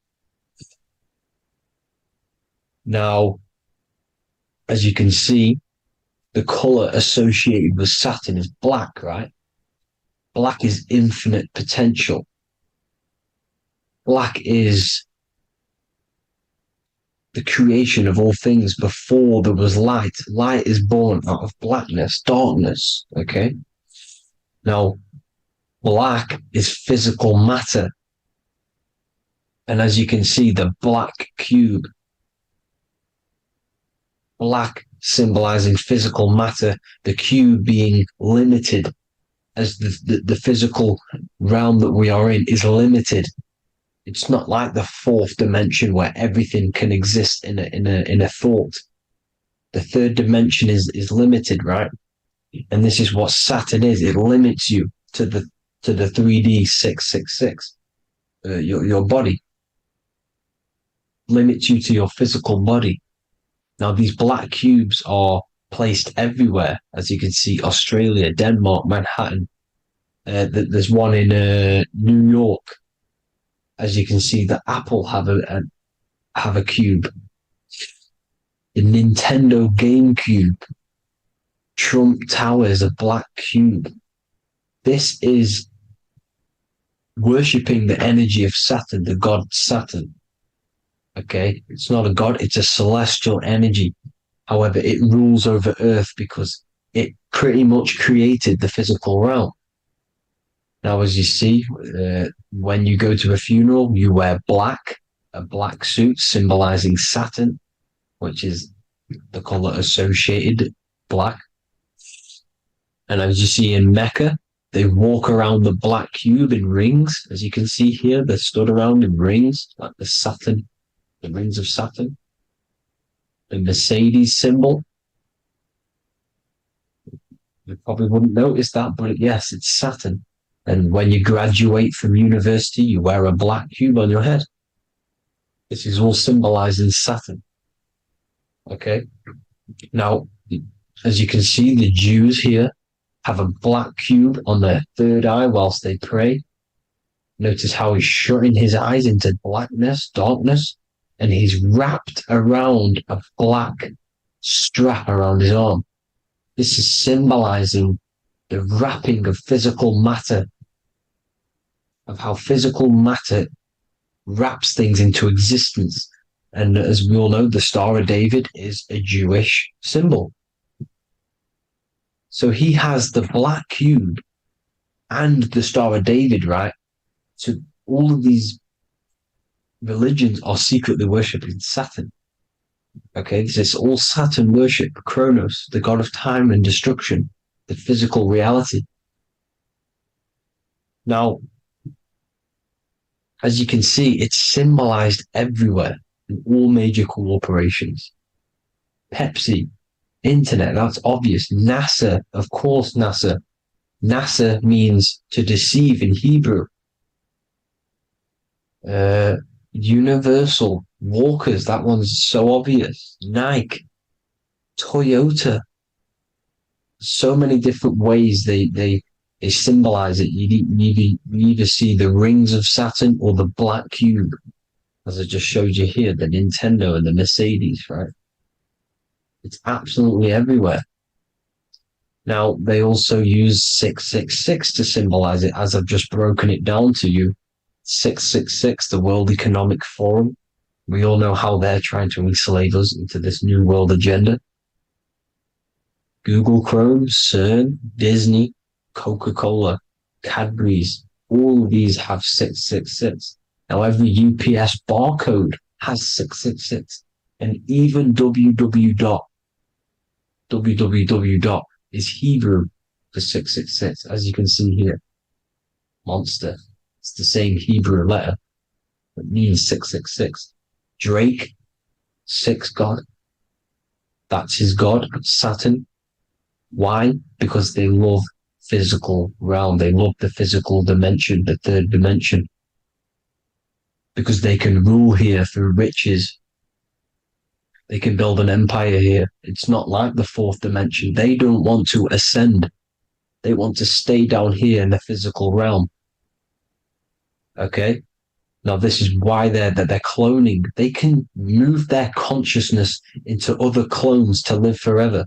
Now, as you can see, the color associated with Saturn is black, right? Black is infinite potential. Black is the creation of all things before there was light. Light is born out of blackness, darkness, okay? Now, black is physical matter. And as you can see, the black cube, black symbolizing physical matter, the cube being limited, as the physical realm that we are in is limited. It's not like the fourth dimension where everything can exist in a thought. The third dimension is limited, right? And this is what Saturn is. It limits you to the 3D 666, your body. Limits you to your physical body. Now, these black cubes are placed everywhere. As you can see, Australia, Denmark, Manhattan. There's one in New York. As you can see, the Apple have a cube. The Nintendo GameCube. Trump Tower is a black cube. This is worshipping the energy of Saturn, the god Saturn. Okay, it's not a god, it's a celestial energy. However, it rules over Earth because it pretty much created the physical realm. Now, as you see, when you go to a funeral, you wear black, a black suit symbolizing Saturn, which is the color associated, black. And as you see in Mecca, they walk around the black cube in rings. As you can see here, they're stood around in rings, like the Saturn, the rings of Saturn. The Mercedes symbol. You probably wouldn't notice that, but yes, it's Saturn. And when you graduate from university, you wear a black cube on your head. This is all symbolizing Saturn. Okay? Now, as you can see, the Jews here have a black cube on their third eye whilst they pray. Notice how he's shutting his eyes into blackness, darkness, and he's wrapped around a black strap around his arm. This is symbolizing the wrapping of physical matter, of how physical matter wraps things into existence. And as we all know, the Star of David is a Jewish symbol. So he has the black cube and the Star of David, right? So all of these religions are secretly worshipping Saturn. Okay, this is all Saturn worship, Kronos, the god of time and destruction, the physical reality. Now, as you can see, it's symbolized everywhere in all major corporations. Pepsi, internet, that's obvious. NASA, of course, NASA. NASA means to deceive in Hebrew. Universal, Walkers, that one's so obvious. Nike, Toyota. So many different ways they symbolize it. You either see the rings of Saturn or the black cube, as I just showed you here, the Nintendo and the Mercedes, right? It's absolutely everywhere. Now, they also use 666 to symbolize it, as I've just broken it down to you. 666, the World Economic Forum. We all know how they're trying to enslave us into this new world agenda. Google Chrome, CERN, Disney, Coca-Cola, Cadbury's, all of these have 666. Now, every UPS barcode has 666. And even www. Is Hebrew for 666, as you can see here. Monster. It's the same Hebrew letter that means 666. Drake, 6 God. That's his God, Saturn. Why? Because they love physical realm. They love the physical dimension, the third dimension. Because they can rule here through riches. They can build an empire here. It's not like the fourth dimension. They don't want to ascend. They want to stay down here in the physical realm. Okay? Now, this is why they're cloning. They can move their consciousness into other clones to live forever.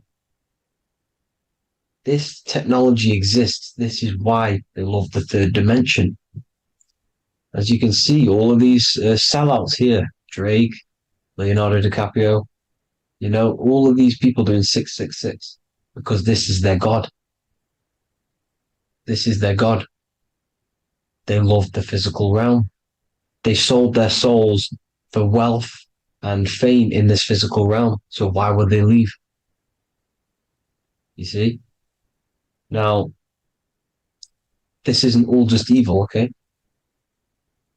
This technology exists. This is why they love the third dimension. As you can see, all of these sellouts here, Drake, Leonardo DiCaprio, you know, all of these people doing 666 because this is their God. This is their God. They love the physical realm. They sold their souls for wealth and fame in this physical realm. So why would they leave? You see? Now, this isn't all just evil, okay?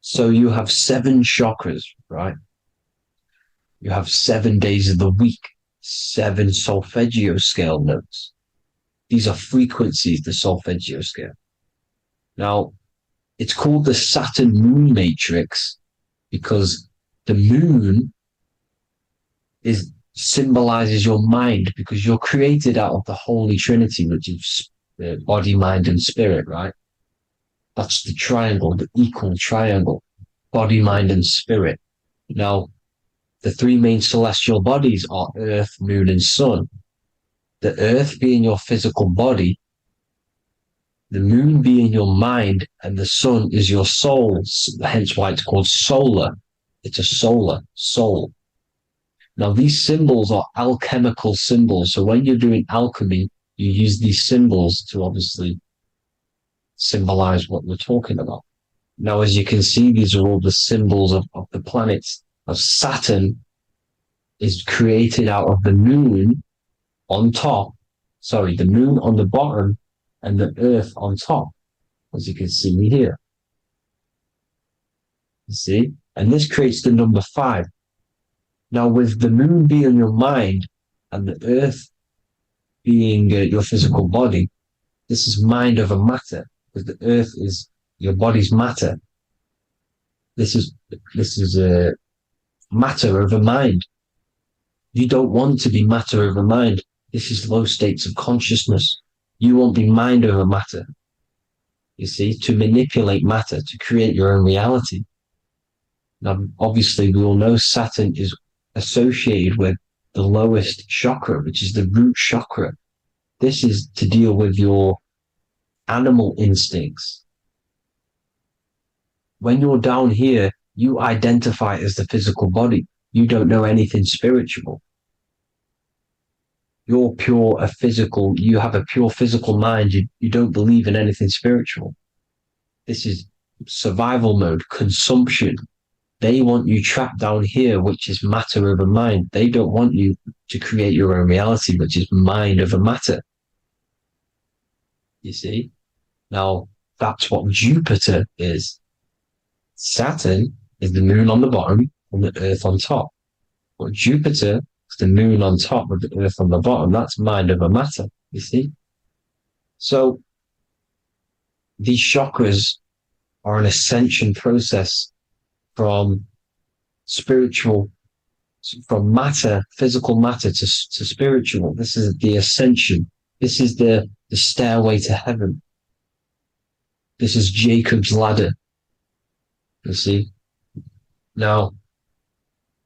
So you have 7 chakras, right? You have 7 days of the week, 7 solfeggio scale notes. These are frequencies, the solfeggio scale. Now, it's called the Saturn moon matrix because the moon symbolizes your mind, because you're created out of the Holy Trinity, which is body, mind, and spirit, right? That's the triangle, the equal triangle, body, mind, and spirit. Now, the 3 main celestial bodies are Earth, Moon, and Sun. The Earth being your physical body, the Moon being your mind, and the Sun is your soul, hence why it's called solar. It's a solar soul. Now, these symbols are alchemical symbols. So when you're doing alchemy, you use these symbols to obviously symbolize what we're talking about. Now, as you can see, these are all the symbols of the planets. Of Saturn is created out of the moon on top, the moon on the bottom and the earth on top, as you can see here. You see? And this creates the number 5. Now, with the moon being your mind and the earth being your physical body, this is mind over matter, because the earth is your body's matter. This is matter over mind. You don't want to be matter over mind. This is low states of consciousness. You won't be mind over matter. You see, to manipulate matter, to create your own reality. Now, obviously, we all know Saturn is associated with the lowest chakra, which is the root chakra. This is to deal with your animal instincts. When you're down here, you identify as the physical body. You don't know anything spiritual. You're you have a pure physical mind. You don't believe in anything spiritual. This is survival mode, consumption. They want you trapped down here, which is matter over mind. They don't want you to create your own reality, which is mind over matter. You see? Now, that's what Jupiter is. Saturn is the moon on the bottom and the earth on top. But Jupiter is the moon on top with the earth on the bottom. That's mind over matter, you see? So these chakras are an ascension process from matter, physical matter to spiritual. This is the ascension. This is the stairway to heaven. This is Jacob's ladder. You see? Now,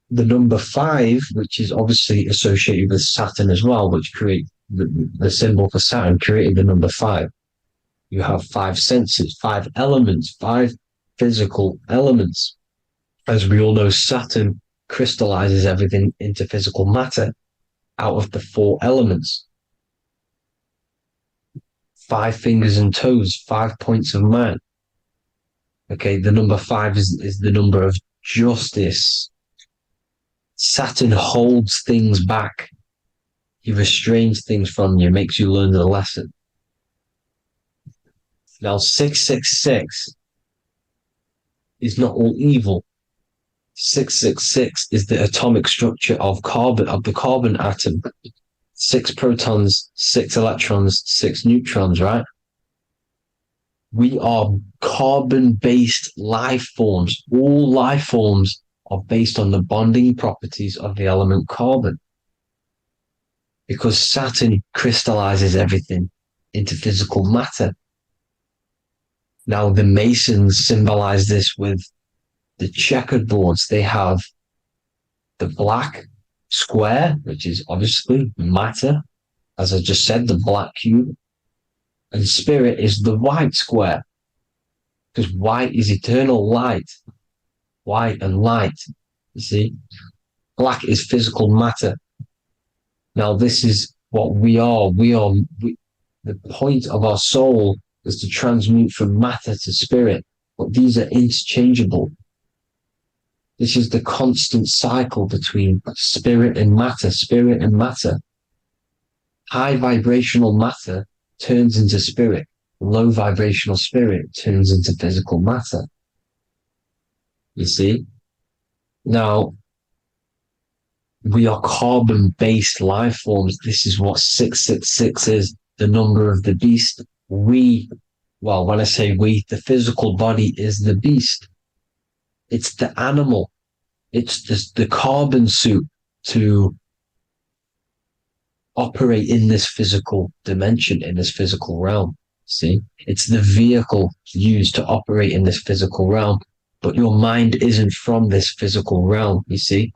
the number 5, which is obviously associated with Saturn as well, which create the symbol for Saturn, created the number 5. You have 5 senses, 5 elements, 5 physical elements. As we all know, Saturn crystallizes everything into physical matter out of the 4 elements. 5 fingers and toes, 5 points of man. Okay, the number 5 is the number of justice. Saturn holds things back. He restrains things from you, makes you learn the lesson. Now, 666 is not all evil. 666 is the atomic structure of the carbon atom. 6 protons, 6 electrons, 6 neutrons, right? We are carbon-based life forms. All life forms are based on the bonding properties of the element carbon. Because Saturn crystallizes everything into physical matter. Now, the Masons symbolize this with the checkered boards. They have the black square, which is obviously matter, as I just said, the black cube, and spirit is the white square, because white is eternal light. White and light, you see. Black is physical matter. Now, this is what we are. The point of our soul is to transmute from matter to spirit, but these are interchangeable. This is the constant cycle between spirit and matter, spirit and matter. High vibrational matter turns into spirit. Low vibrational spirit turns into physical matter. You see? Now, we are carbon-based life forms. This is what 666 is, the number of the beast. When I say we, the physical body is the beast. It's the animal. It's just the carbon suit to operate in this physical dimension, in this physical realm. See? It's the vehicle used to operate in this physical realm. But your mind isn't from this physical realm, you see?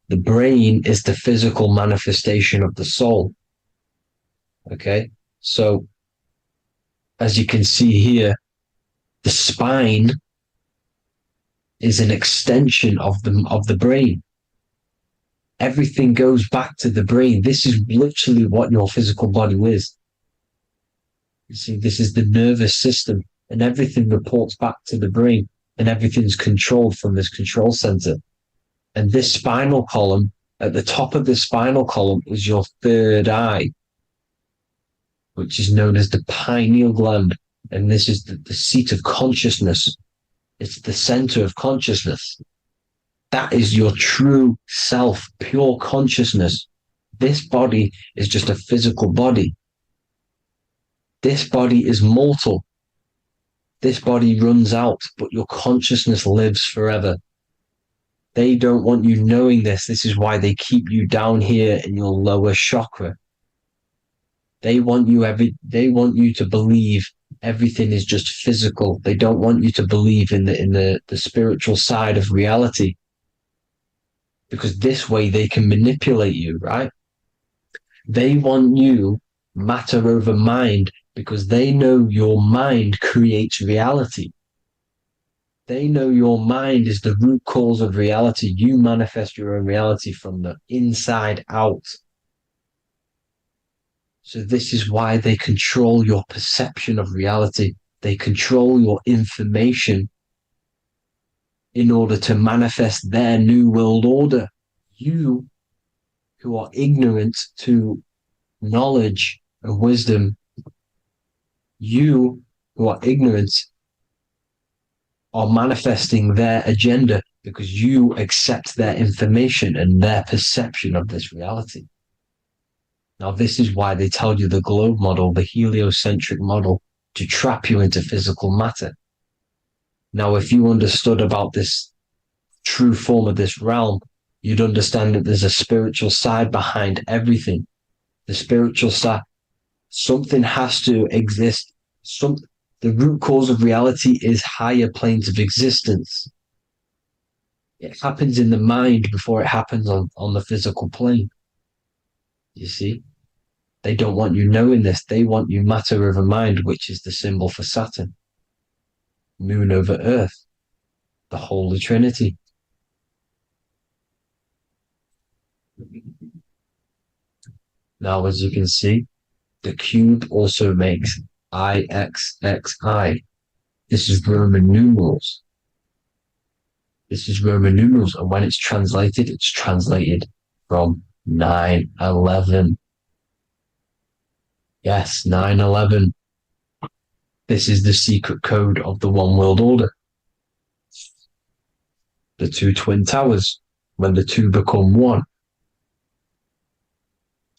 The brain is the physical manifestation of the soul. Okay? So, as you can see here, the spine is an extension of the brain. Everything goes back to the brain. This is literally what your physical body is. You see, this is the nervous system, and everything reports back to the brain, and everything's controlled from this control center. And this spinal column, at the top of the spinal column, is your third eye, which is known as the pineal gland. And this is the seat of consciousness. It's the center of consciousness. That is your true self, pure consciousness. This body is just a physical body. This body is mortal. This body runs out, but your consciousness lives forever. They don't want you knowing this. This is why they keep you down here in your lower chakra. They want you to believe everything is just physical. They don't want you to believe in the spiritual side of reality. Because this way they can manipulate you, right? They want you matter over mind because they know your mind creates reality. They know your mind is the root cause of reality. You manifest your own reality from the inside out. So this is why they control your perception of reality. They control your information in order to manifest their new world order. You, who are ignorant to knowledge and wisdom, you who are ignorant are manifesting their agenda because you accept their information and their perception of this reality. Now, this is why they tell you the globe model, the heliocentric model, to trap you into physical matter. Now, if you understood about this true form of this realm, you'd understand that there's a spiritual side behind everything. The spiritual side, something has to exist. The root cause of reality is higher planes of existence. It happens in the mind before it happens on the physical plane. You see? They don't want you knowing this. They want you matter over mind, which is the symbol for Saturn. Moon over Earth. The Holy Trinity. Now, as you can see, the cube also makes IXXI. This is Roman numerals. This is Roman numerals, and when it's translated from 9/11. Yes, 9/11. This is the secret code of the one world order. The two twin towers, when the two become one.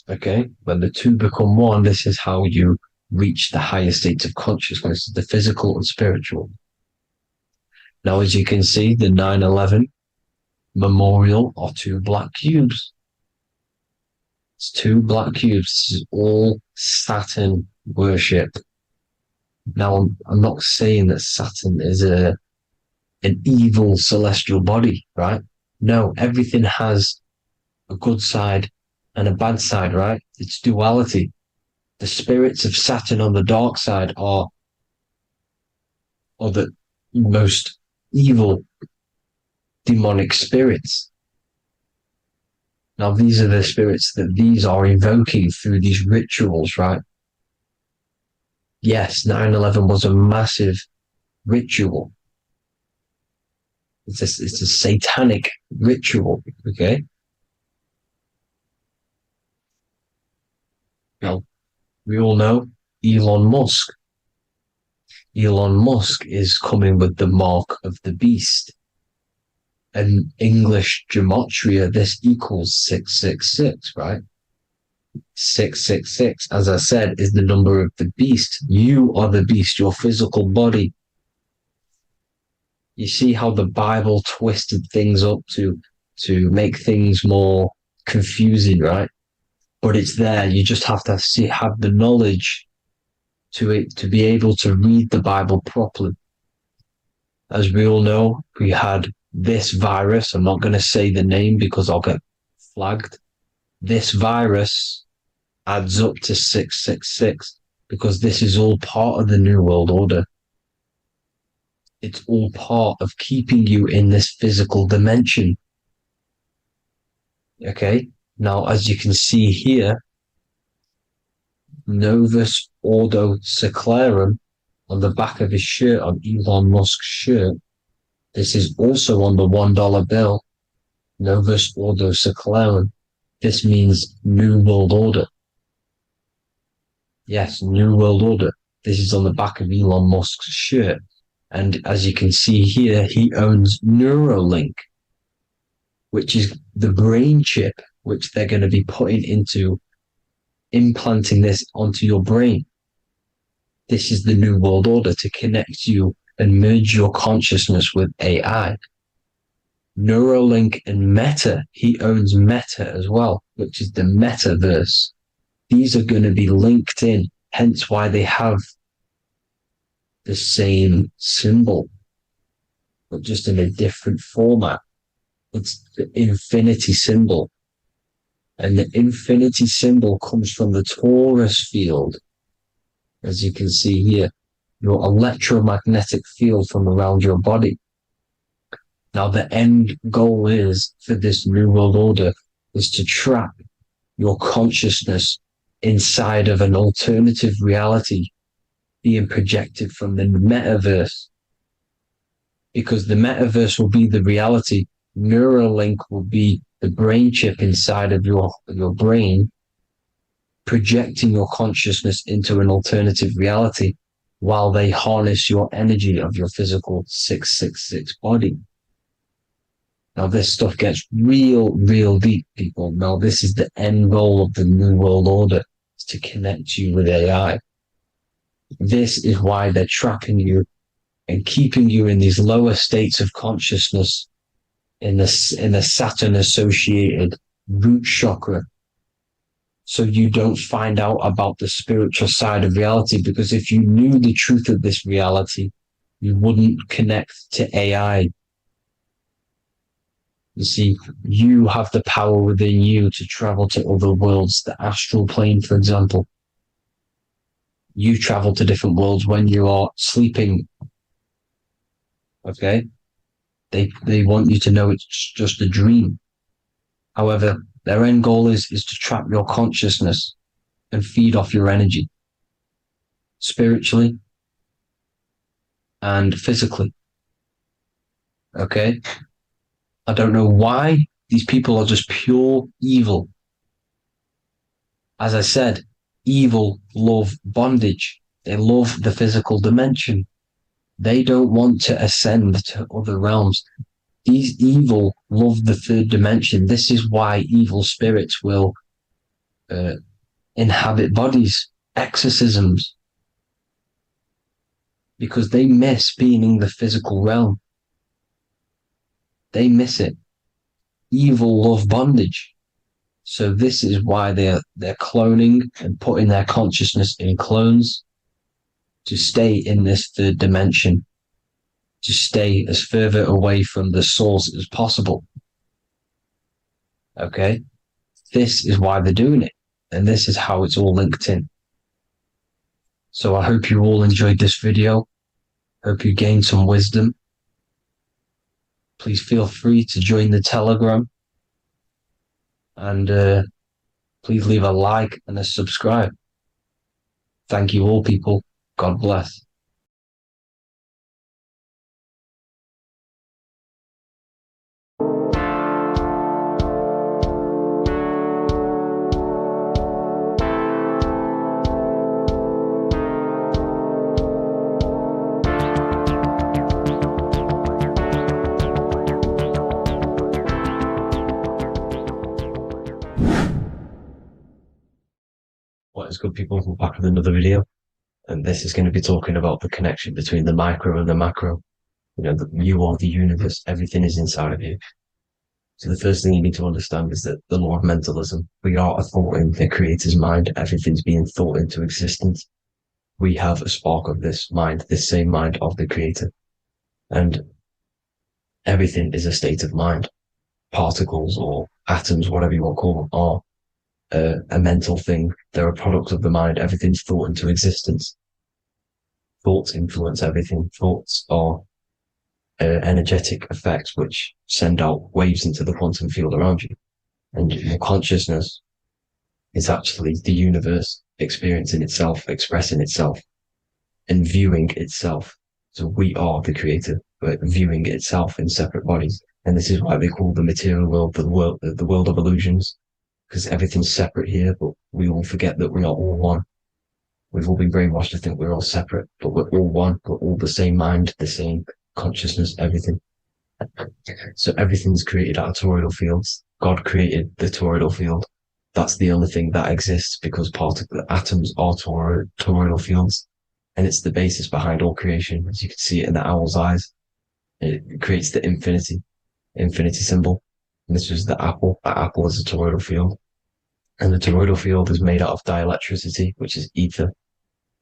Okay, when the two become one, this is how you reach the higher states of consciousness, the physical and spiritual. Now, as you can see, the 9/11 memorial are two black cubes. It's two black cubes. This is all Saturn worship. Now, I'm not saying that Saturn is an evil celestial body, right? No, everything has a good side and a bad side, right? It's duality. The spirits of Saturn on the dark side are the most evil demonic spirits. Now, these are the spirits that these are invoking through these rituals, right? Yes, 9/11 was a massive ritual. It's a satanic ritual, okay? Now, we all know Elon Musk. Elon Musk is coming with the mark of the beast. And English gematria, this equals 666, right? 666, as I said, is the number of the beast. You are the beast, your physical body. You see how the Bible twisted things up to make things more confusing, right? But it's there. You just have to have the knowledge to be able to read the Bible properly. As we all know, we had this virus. I'm not going to say the name because I'll get flagged. This virus adds up to 666 because this is all part of the New World Order. It's all part of keeping you in this physical dimension. Okay? Now, as you can see here, Novus Ordo Secularum on the back of his shirt, on Elon Musk's shirt. This is also on the $1 bill, Novus Ordo Secularum. This means New World Order. Yes, New World Order. This is on the back of Elon Musk's shirt. And as you can see here, he owns Neuralink, which is the brain chip, which they're going to be putting into implanting this onto your brain. This is the New World Order to connect you and merge your consciousness with AI. Neuralink and Meta, he owns Meta as well, which is the metaverse. These are going to be linked in, hence why they have the same symbol, but just in a different format. It's the infinity symbol. And the infinity symbol comes from the Taurus field, as you can see here, your electromagnetic field from around your body. Now, the end goal is for this New World Order is to trap your consciousness inside of an alternative reality being projected from the metaverse. Because the metaverse will be the reality. Neuralink will be the brain chip inside of your brain, projecting your consciousness into an alternative reality while they harness your energy of your physical 666 body. Now, this stuff gets real deep, people. Now, this is the end goal of the New World Order, is to connect you with AI. This is why they're trapping you and keeping you in these lower states of consciousness in the Saturn-associated root chakra, so you don't find out about the spiritual side of reality. Because if you knew the truth of this reality, you wouldn't connect to AI. You see, you have the power within you to travel to other worlds, the astral plane, for example. You travel to different worlds when you are sleeping. Okay? They want you to know it's just a dream. However, their end goal is to trap your consciousness and feed off your energy, spiritually and physically. Okay? I don't know why these people are just pure evil. As I said, evil love bondage. They love the physical dimension. They don't want to ascend to other realms. These evil love the third dimension. This is why evil spirits will inhabit bodies, exorcisms, because they miss being in the physical realm. They miss it. Evil love bondage. So this is why they're cloning and putting their consciousness in clones to stay in this third dimension, to stay as further away from the source as possible. Okay? This is why they're doing it. And this is how it's all linked in. So I hope you all enjoyed this video. Hope you gained some wisdom. Please feel free to join the Telegram. And please leave a like and a subscribe. Thank you all, people. God bless. What is good, people? We're back with another video, and this is going to be talking about the connection between the micro and the macro. You know, you are the universe, everything is inside of you. So the first thing you need to understand is that the law of mentalism, we are a thought in the creator's mind, everything's being thought into existence. We have a spark of this mind, this same mind of the creator, and everything is a state of mind. Particles or atoms, whatever you want to call them, are a mental thing. They're a product of the mind. Everything's thought into existence. Thoughts influence everything. Thoughts are energetic effects which send out waves into the quantum field around you. And your consciousness is actually the universe experiencing itself, expressing itself, and viewing itself. So we are the creator, but viewing itself in separate bodies. And this is why they call the material world the world of illusions. Because everything's separate here, but we all forget that we are all one. We've all been brainwashed to think we're all separate, but we're all one. We're all the same mind, the same consciousness, everything. So everything's created out of toroidal fields. God created the toroidal field. That's the only thing that exists because atoms are toroidal fields. And it's the basis behind all creation. As you can see it in the owl's eyes. It creates the infinity symbol. And this was the apple. That apple is a toroidal field. And the toroidal field is made out of dielectricity, which is ether.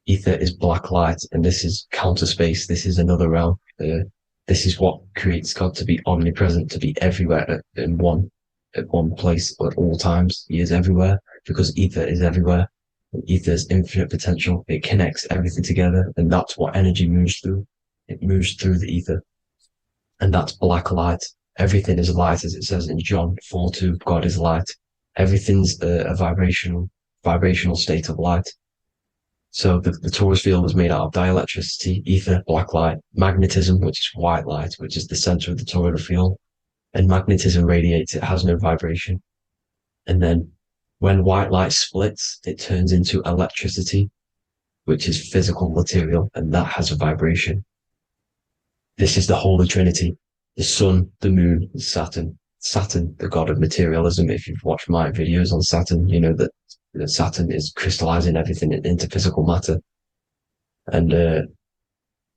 Ether is black light, and this is counter space. This is another realm. This is what creates God to be omnipresent, to be everywhere at one place at all times. He is everywhere because ether is everywhere. And ether is infinite potential. It connects everything together, and that's what energy moves through. It moves through the ether, and that's black light. Everything is light, as it says in John 4:2. God is light. Everything's a vibrational state of light. So the Taurus field is made out of dielectricity, ether, black light, magnetism, which is white light, which is the center of the toroidal field. And magnetism radiates, it has no vibration. And then when white light splits, it turns into electricity, which is physical material, and that has a vibration. This is the Holy Trinity. The sun, the moon, and Saturn. Saturn, the god of materialism. If you've watched my videos on Saturn, you know that Saturn is crystallizing everything into physical matter. And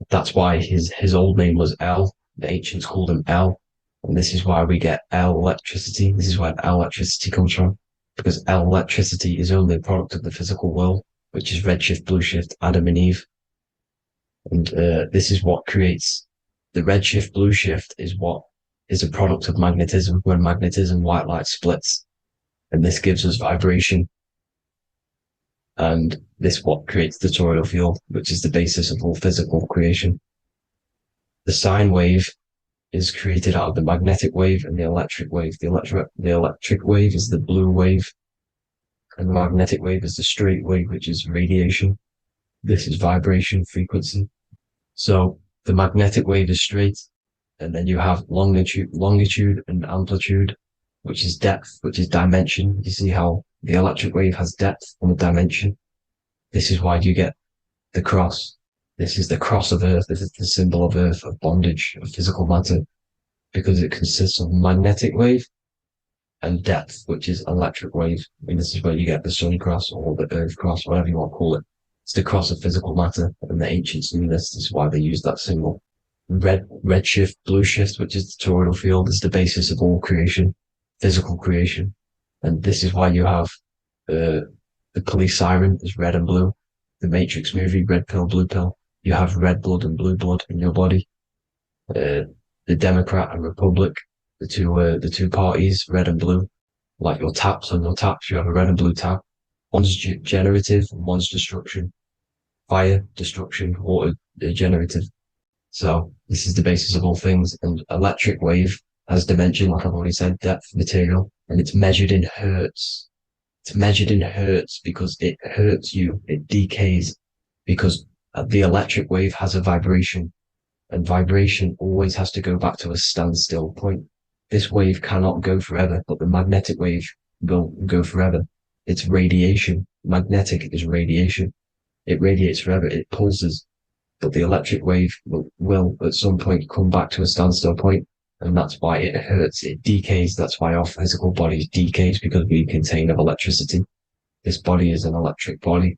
that's why his old name was El. The ancients called him El. And this is why we get El electricity. This is where El electricity comes from. Because El electricity is only a product of the physical world, which is redshift, blueshift, Adam and Eve. And this is what creates the redshift, blueshift is what is a product of magnetism. When magnetism, white light splits, and this gives us vibration. And this what creates the toroidal field, which is the basis of all physical creation. The sine wave is created out of the magnetic wave and the electric wave. The electric wave is the blue wave, and the magnetic wave is the straight wave, which is radiation. This is vibration, frequency. So the magnetic wave is straight, and then you have longitude and amplitude, which is depth, which is dimension. You see how the electric wave has depth and dimension. This is why you get the cross. This is the cross of Earth. This is the symbol of Earth, of bondage, of physical matter, because it consists of magnetic wave and depth, which is electric wave. And this is where you get the sun cross or the earth cross, whatever you want to call it. It's the cross of physical matter, and the ancients knew this. This is why they used that symbol. redshift, blue shift, which is the toroidal field, is the basis of all creation, physical creation. And this is why you have the police siren is red and blue. The Matrix movie, red pill, blue pill. You have red blood and blue blood in your body. The Democrat and Republic, the two parties, red and blue. Like your taps on your taps, you have a red and blue tap. One's generative, and one's destruction. Fire, destruction, water, generative. So this is the basis of all things. And electric wave has dimension, like I've already said, depth, material, and it's measured in hertz. It's measured in hertz because it hurts you. It decays because the electric wave has a vibration, and vibration always has to go back to a standstill point. This wave cannot go forever, but the magnetic wave will go forever. It's radiation. Magnetic is radiation. It radiates forever. It pulses. But the electric wave will at some point come back to a standstill point, and that's why it hurts. It decays. That's why our physical body decays, because we contain of electricity. This body is an electric body,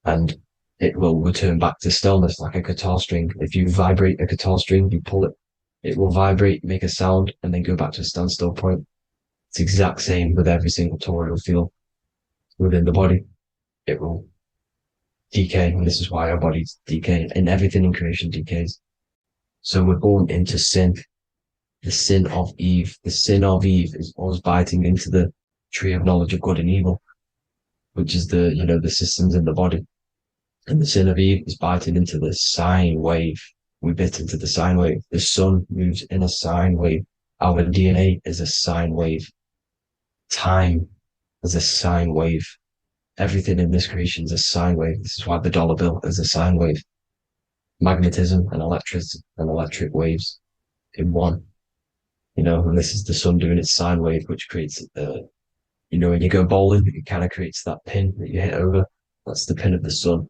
and it will return back to stillness like a guitar string. If you vibrate a guitar string, you pull it, it will vibrate, make a sound, and then go back to a standstill point. It's the exact same with every single toroidal field within the body. It will decay, and this is why our bodies decay, and everything in creation decays. So we're born into sin. The sin of Eve. The sin of Eve is us biting into the tree of knowledge of good and evil, which is the systems in the body. And the sin of Eve is biting into the sine wave. We bit into the sine wave. The sun moves in a sine wave. Our DNA is a sine wave. Time is a sine wave. Everything in this creation is a sine wave. This is why the dollar bill is a sine wave. Magnetism and electric waves in one. And this is the sun doing its sine wave, which creates, when you go bowling, it kind of creates that pin that you hit over. That's the pin of the sun.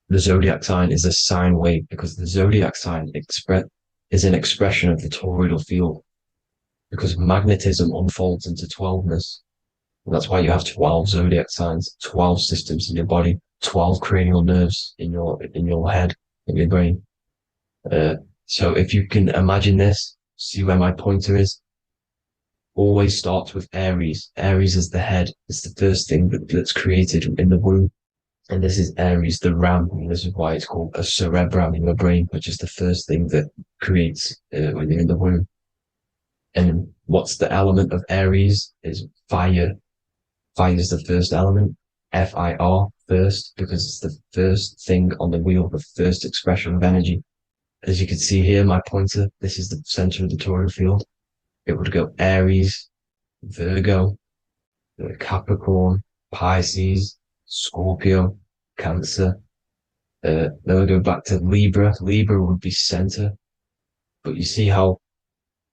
The zodiac sign is a sine wave because the zodiac sign is an expression of the toroidal field, because magnetism unfolds into 12ness. And that's why you have 12 zodiac signs, 12 systems in your body, 12 cranial nerves in your head, in your brain. So if you can imagine this, see where my pointer is. Always starts with Aries. Aries is the head. It's the first thing that's created in the womb. And this is Aries, the ram. And this is why it's called a cerebrum in your brain, which is the first thing that creates when you're in the womb. And what's the element of Aries is fire. Fire is the first element. F-I-R, first, because it's the first thing on the wheel, the first expression of energy. As you can see here, my pointer, this is the center of the toroidal field. It would go Aries, Virgo, Capricorn, Pisces, Scorpio, Cancer. Then we go back to Libra. Libra would be center. But you see how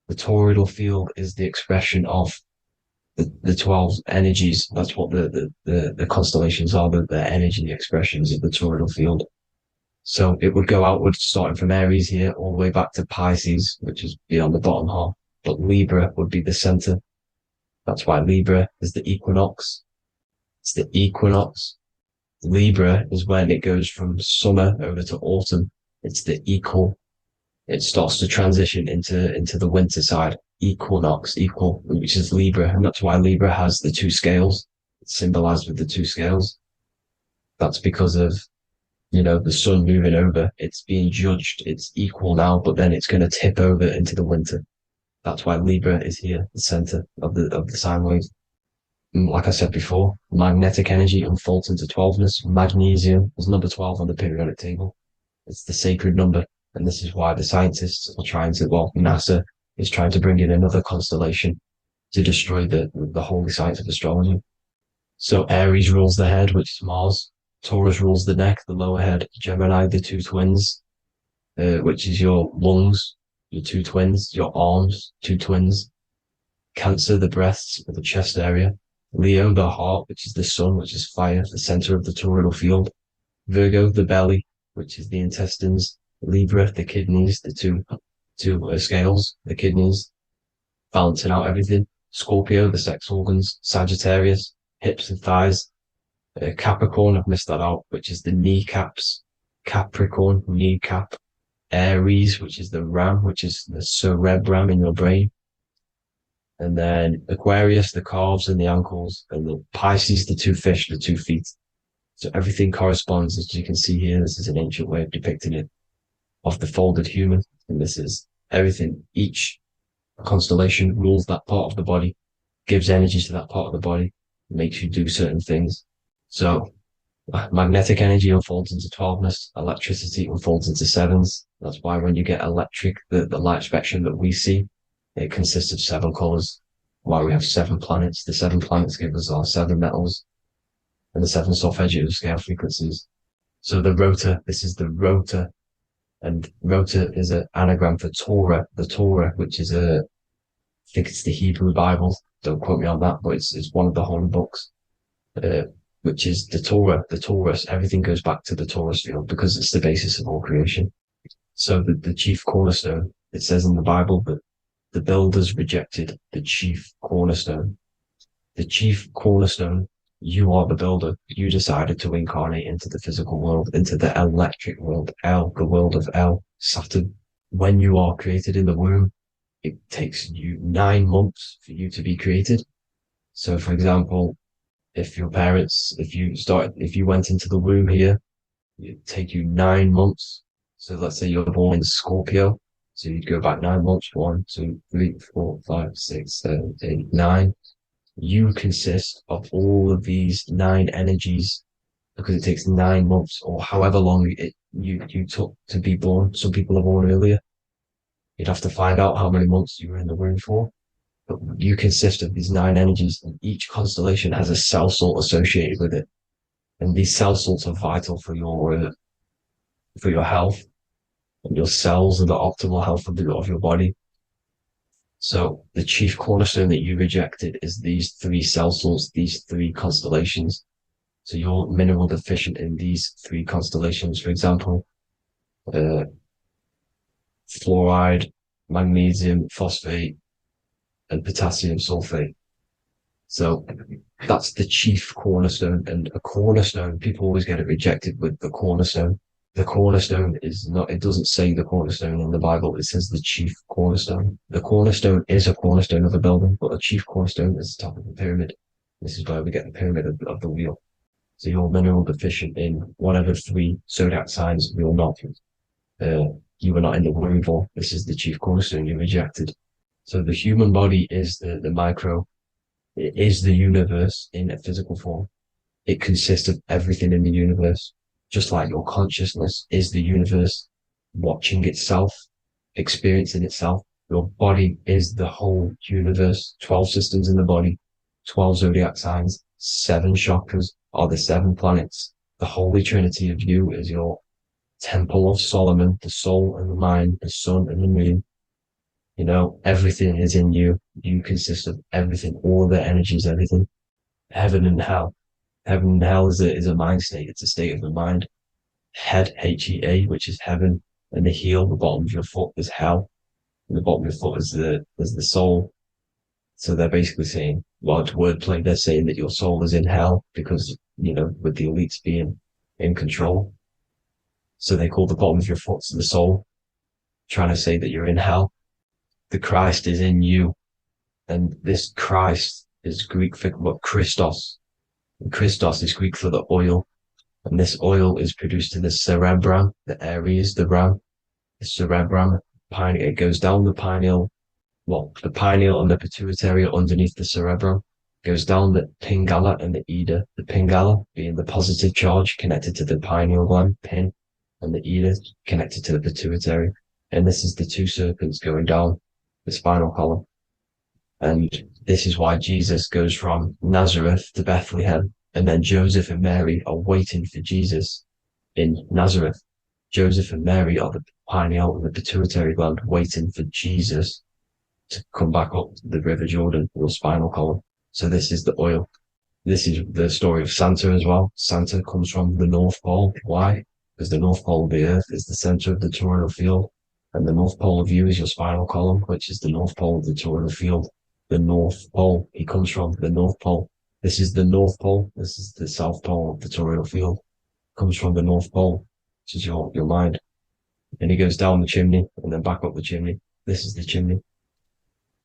the toroidal field is the expression of the 12 energies. That's what the constellations are, the energy expressions of the toroidal field. So it would go outward, starting from Aries here, all the way back to Pisces, which is beyond the bottom half. But Libra would be the center. That's why Libra is the equinox. It's the equinox. Libra is when it goes from summer over to autumn. It's the equal. It starts to transition into the winter side. Equinox, equal, which is Libra. And that's why Libra has the two scales. It's symbolized with the two scales. That's because of, the sun moving over. It's being judged. It's equal now, but then it's going to tip over into the winter. That's why Libra is here, the center of the sine wave. And like I said before, magnetic energy unfolds into 12ness. Magnesium is number 12 on the periodic table. It's the sacred number. And this is why the scientists are NASA is trying to bring in another constellation to destroy the holy science of astrology. So Aries rules the head, which is Mars. Taurus rules the neck, the lower head. Gemini, the two twins, which is your lungs, your two twins, your arms, two twins. Cancer, the breasts, or the chest area. Leo, the heart, which is the sun, which is fire, the center of the toroidal field. Virgo, the belly, which is the intestines. Libra, the kidneys, the two scales, the kidneys, balancing out everything. Scorpio, the sex organs. Sagittarius, hips and thighs. Capricorn, I've missed that out, which is the kneecaps. Capricorn, kneecap. Aries, which is the ram, which is the cerebrum in your brain. And then Aquarius, the calves and the ankles, and the Pisces, the two fish, the 2 feet. So everything corresponds, as you can see here. This is an ancient way of depicting it, of the folded human. And this is everything. Each constellation rules that part of the body, gives energy to that part of the body, makes you do certain things. So magnetic energy unfolds into 12ness, electricity unfolds into 7s. That's why when you get electric, the light spectrum that we see, it consists of 7 colors. Why we have 7 planets. The 7 planets give us our 7 metals and the 7 solfeggio scale frequencies. So the rotor, this is the rotor, and rotor is an anagram for Torah, the Torah, which is I think it's the Hebrew Bible. Don't quote me on that, but it's one of the holy books, which is the Torah, the Taurus. Everything goes back to the Taurus field because it's the basis of all creation. So the chief cornerstone, it says in the Bible that the builders rejected the chief cornerstone. The chief cornerstone, you are the builder. You decided to incarnate into the physical world, into the electric world, the world of Saturn. When you are created in the womb, it takes you 9 months for you to be created. So, for example, if you went into the womb here, it'd take you 9 months. So let's say you're born in Scorpio. So you'd go back 9 months, 1, 2, 3, 4, 5, 6, 7, 8, 9. You consist of all of these 9 energies because it takes 9 months or however long you took to be born. Some people are born earlier. You'd have to find out how many months you were in the womb for. But you consist of these 9 energies, and each constellation has a cell salt associated with it. And these cell salts are vital for your health. And your cells and the optimal health of your body. So the chief cornerstone that you rejected is these 3 cell salts, these 3 constellations. So you're mineral deficient in these 3 constellations. For example, fluoride, magnesium, phosphate, and potassium sulfate. So that's the chief cornerstone. And a cornerstone, people always get it rejected with the cornerstone. The cornerstone is not, it doesn't say the cornerstone in the Bible, it says the chief cornerstone. The cornerstone is a cornerstone of a building, but a chief cornerstone is the top of the pyramid. This is where we get the pyramid of the wheel. So you're mineral deficient in whatever 3 zodiac signs you're not. You were not in the womb for. This is the chief cornerstone you rejected. So the human body is the micro, it is the universe in a physical form. It consists of everything in the universe. Just like your consciousness is the universe watching itself, experiencing itself. Your body is the whole universe. 12 systems in the body, 12 zodiac signs, 7 chakras are the 7 planets. The Holy Trinity of you is your Temple of Solomon, the soul and the mind, the sun and the moon. You know, everything is in you. You consist of everything, all the energies, everything. Heaven and hell. Heaven and hell is a mind state. It's a state of the mind. Head, H-E-A, which is heaven, and the heel, the bottom of your foot, is hell. And the bottom of your foot is the soul. So they're basically saying, well, it's wordplay. They're saying that your soul is in hell because, you know, with the elites being in control. So they call the bottom of your foot the soul, trying to say that you're in hell. The Christ is in you. And this Christ is Greek for what? Christos. Christos is Greek for the oil, and this oil is produced in the cerebrum, the Aries, the ram, the cerebrum, it goes down the pineal, the pineal and the pituitary are underneath the cerebrum, goes down the pingala and the ida, the pingala being the positive charge connected to the pineal gland, pin, and the ida connected to the pituitary, and this is the 2 serpents going down the spinal column. And this is why Jesus goes from Nazareth to Bethlehem, and then Joseph and Mary are waiting for Jesus in Nazareth. Joseph and Mary are the pineal and the pituitary gland waiting for Jesus to come back up the River Jordan, your spinal column. So this is the oil. This is the story of Santa as well. Santa comes from the North Pole. Why? Because the North Pole of the Earth is the center of the toroidal field, and the North Pole of you is your spinal column, which is the North Pole of the toroidal field. The North Pole. He comes from the North Pole. This is the North Pole. This is the South Pole of the toroidal field. Comes from the North Pole, which is your mind. and he goes down the chimney and then back up the chimney. This is the chimney.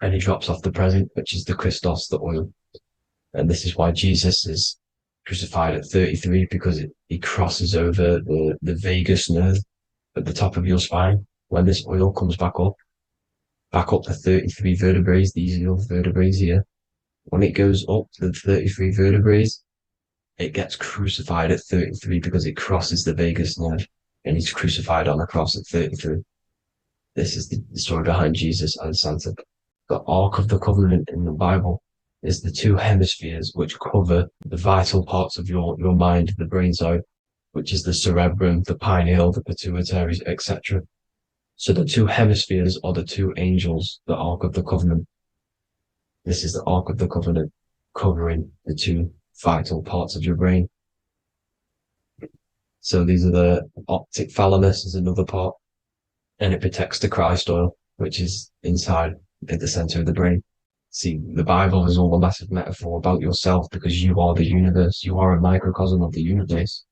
And he drops off the present, which is the Christos, the oil. And this is why Jesus is crucified at 33, because he crosses over the vagus nerve at the top of your spine. When this oil comes back up the 33 vertebrae, these are your vertebrae here. When it goes up the 33 vertebrae, it gets crucified at 33 because it crosses the vagus nerve, and he's crucified on a cross at 33. This is the story behind Jesus and Santa. The Ark of the Covenant in the Bible is the two hemispheres which cover the vital parts of your mind, the brain side, which is the cerebrum, the pineal, the pituitary, etc. So the two hemispheres are the two angels, the Ark of the Covenant. This is the Ark of the Covenant covering the two vital parts of your brain. So these are the optic thalamus is another part, and it protects the Christ oil, which is inside at the center of the brain. See, the Bible is all a massive metaphor about yourself, because you are the universe. You are a microcosm of the universe.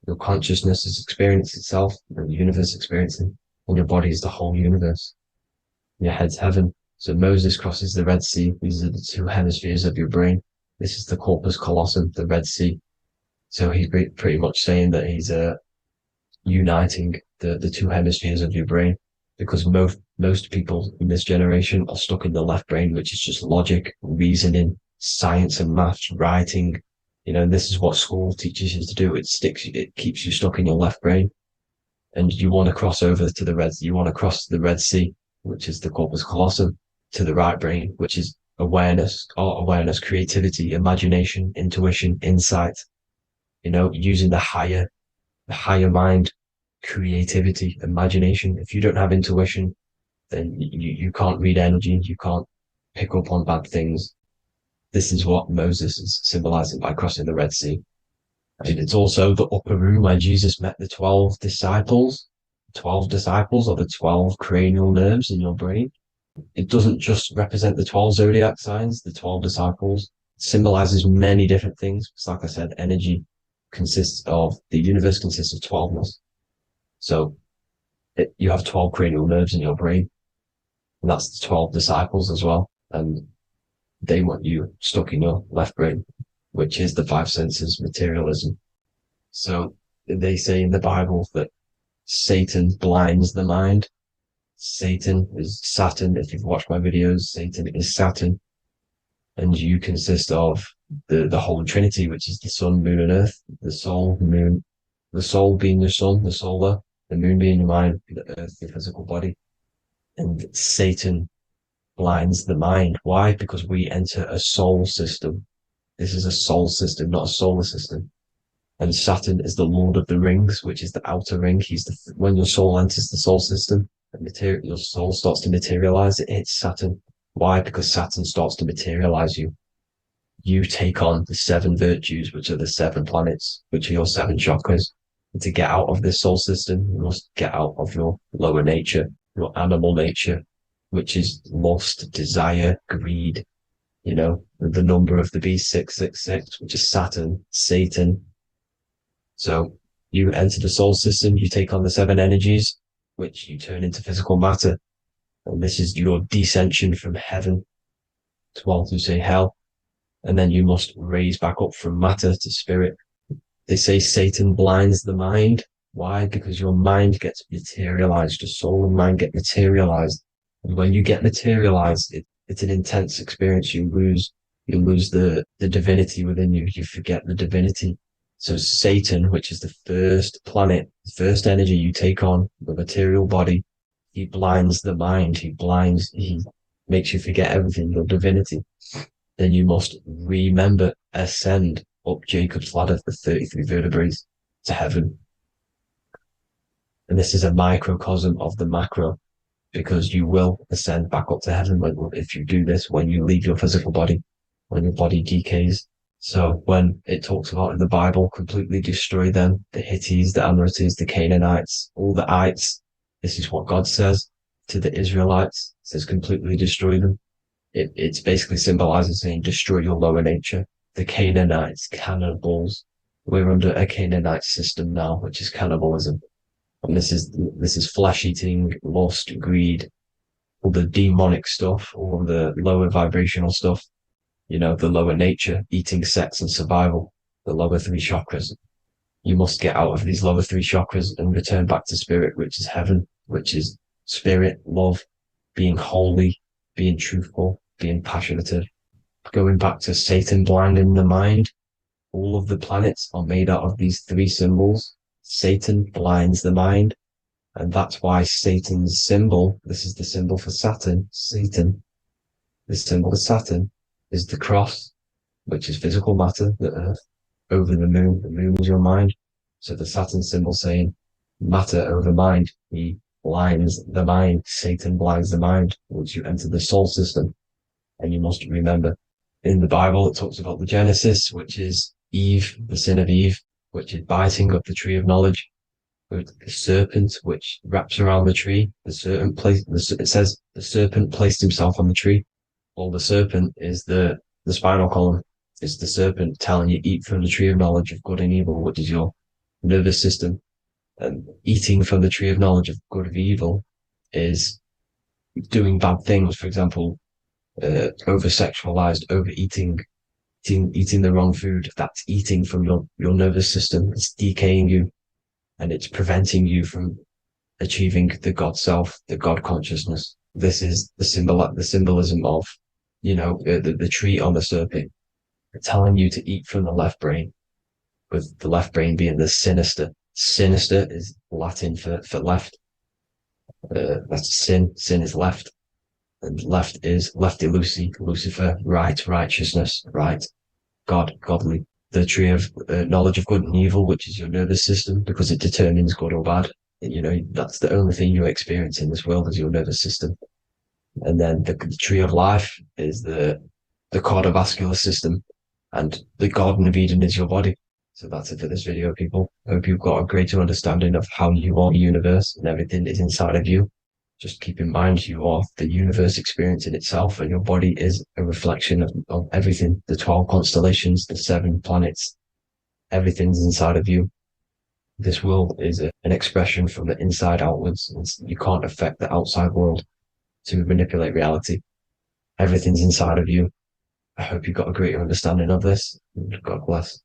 Your consciousness is experiencing itself, and the universe experiencing, and your body is the whole universe. Your head's heaven. So Moses crosses the Red Sea. These are the two hemispheres of your brain. This is the corpus callosum, the Red Sea. So he's pretty much saying that he's uniting the two hemispheres of your brain, because most people in this generation are stuck in the left brain, which is just logic, reasoning, science and maths, writing. And this is what school teaches you to do. It keeps you stuck in your left brain. And you want to cross over to you want to cross the Red Sea, which is the corpus callosum, to the right brain, which is awareness, art awareness, creativity, imagination, intuition, insight, using the higher mind, creativity, imagination. If you don't have intuition, then you can't read energy, you can't pick up on bad things. This is what Moses is symbolizing by crossing the Red Sea. And it's also the upper room where Jesus met the 12 disciples. 12 disciples are the 12 cranial nerves in your brain. It doesn't just represent the 12 zodiac signs, the 12 disciples. It symbolizes many different things. It's like I said, energy the universe consists of 12ness. So you have 12 cranial nerves in your brain, and that's the 12 disciples as well. And they want you stuck in your left brain, which is the five senses, materialism. So they say in the Bible that Satan blinds the mind. Satan is Saturn. If you've watched my videos, Satan is Saturn. And you consist of the whole Trinity, which is the sun, moon, and earth, the soul, moon, the soul being your sun, the solar, the moon being your mind, the earth, your physical body. And Satan blinds the mind. Why? Because we enter a soul system. This is a soul system, not a solar system. And Saturn is the Lord of the Rings, which is the outer ring. When your soul enters the soul system, your soul starts to materialize. It hits Saturn. Why? Because Saturn starts to materialize you. You take on the 7 virtues, which are the 7 planets, which are your 7 chakras. And to get out of this soul system, you must get out of your lower nature, your animal nature, which is lust, desire, greed. The number of the beast, 666, which is Saturn, Satan. So you enter the soul system, you take on the 7 energies, which you turn into physical matter. And this is your descension from heaven to say hell. And then you must raise back up from matter to spirit. They say Satan blinds the mind. Why? Because your mind gets materialized. Your soul and mind get materialized. And when you get materialized, it's an intense experience. You lose the divinity within you. You forget the divinity. So Satan, which is the first planet, the first energy you take on, the material body, he blinds the mind. He makes you forget everything, your divinity. Then you must ascend up Jacob's ladder, the 33 vertebrae, to heaven. And this is a microcosm of the macro, because you will ascend back up to heaven if you do this, when you leave your physical body, when your body decays. So when it talks about in the Bible, completely destroy them, the Hittites, the Amorites, the Canaanites, all the ites, this is what God says to the Israelites. It says completely destroy them. It's basically symbolizing saying destroy your lower nature. The Canaanites, cannibals. We're under a Canaanite system now, which is cannibalism. And this is flesh eating, lust, greed, all the demonic stuff, all the lower vibrational stuff, the lower nature, eating, sex, and survival, the lower three chakras. You must get out of these lower three chakras and return back to spirit, which is heaven, which is spirit, love, being holy, being truthful, being passionate, going back to Satan blinding the mind. All of the planets are made out of these three symbols. Satan blinds the mind. And that's why Satan's symbol, this is the symbol for Saturn, Satan, the symbol of Saturn is the cross, which is physical matter, the earth, over the moon is your mind. So the Saturn symbol saying matter over mind, he blinds the mind, Satan blinds the mind once you enter the soul system. And you must remember, in the Bible it talks about the Genesis, which is Eve, the sin of Eve, which is biting of the tree of knowledge. The serpent which wraps around the tree, it says the serpent placed himself on the tree. Well, the serpent is the spinal column. It's the serpent telling you eat from the tree of knowledge of good and evil, which is your nervous system. And eating from the tree of knowledge of good and evil is doing bad things. For example, over-sexualized, overeating, eating the wrong food. That's eating from your nervous system. It's decaying you. And it's preventing you from achieving the God self, the God consciousness. This is the symbolism of, the tree on the serpent, telling you to eat from the left brain, with the left brain being the sinister. Sinister is Latin for left. That's sin. Sin is left. And left is lefty Lucy, Lucifer, right, righteousness, right, God, godly. The tree of knowledge of good and evil, which is your nervous system, because it determines good or bad. That's the only thing you experience in this world is your nervous system. And then the tree of life is the cardiovascular system, and the Garden of Eden is your body. So that's it for this video, people. I hope you've got a greater understanding of how you are the universe and everything is inside of you. Just keep in mind you are the universe experiencing itself, and your body is a reflection of everything. The 12 constellations, the 7 planets, everything's inside of you. This world is an expression from the inside outwards. You can't affect the outside world to manipulate reality. Everything's inside of you. I hope you got a greater understanding of this. God bless.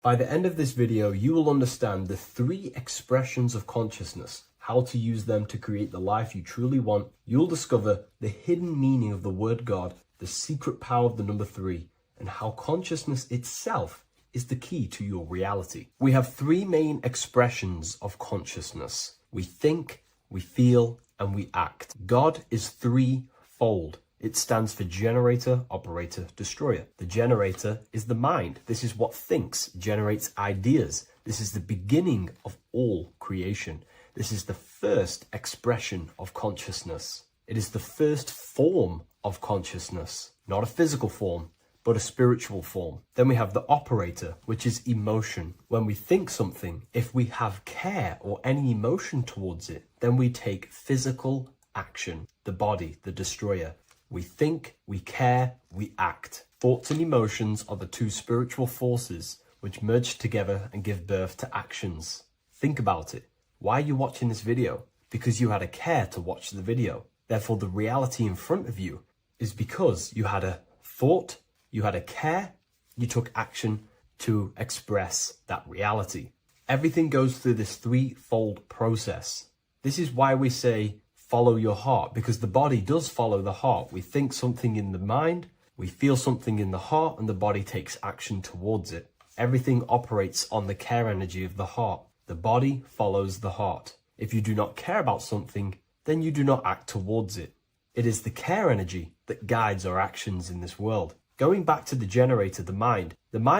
By the end of this video, you will understand the 3 expressions of consciousness, how to use them to create the life you truly want. You'll discover the hidden meaning of the word God, the secret power of the number 3, and how consciousness itself is the key to your reality. We have 3 main expressions of consciousness. We think, we feel, and we act. God is threefold. It stands for generator, operator, destroyer. The generator is the mind. This is what thinks, generates ideas. This is the beginning of all creation. This is the first expression of consciousness. It is the first form of consciousness, not a physical form, but a spiritual form. Then we have the operator, which is emotion. When we think something, if we have care or any emotion towards it, then we take physical action. The body, the destroyer. We think, we care, we act. Thoughts and emotions are the 2 spiritual forces which merge together and give birth to actions. Think about it. Why are you watching this video? Because you had a care to watch the video. Therefore, the reality in front of you is because you had a thought, you had a care, you took action to express that reality. Everything goes through this threefold process. This is why we say, follow your heart, because the body does follow the heart. We think something in the mind, we feel something in the heart, and the body takes action towards it. Everything operates on the care energy of the heart. The body follows the heart. If you do not care about something, then you do not act towards it. It is the care energy that guides our actions in this world. Going back to the generator, the mind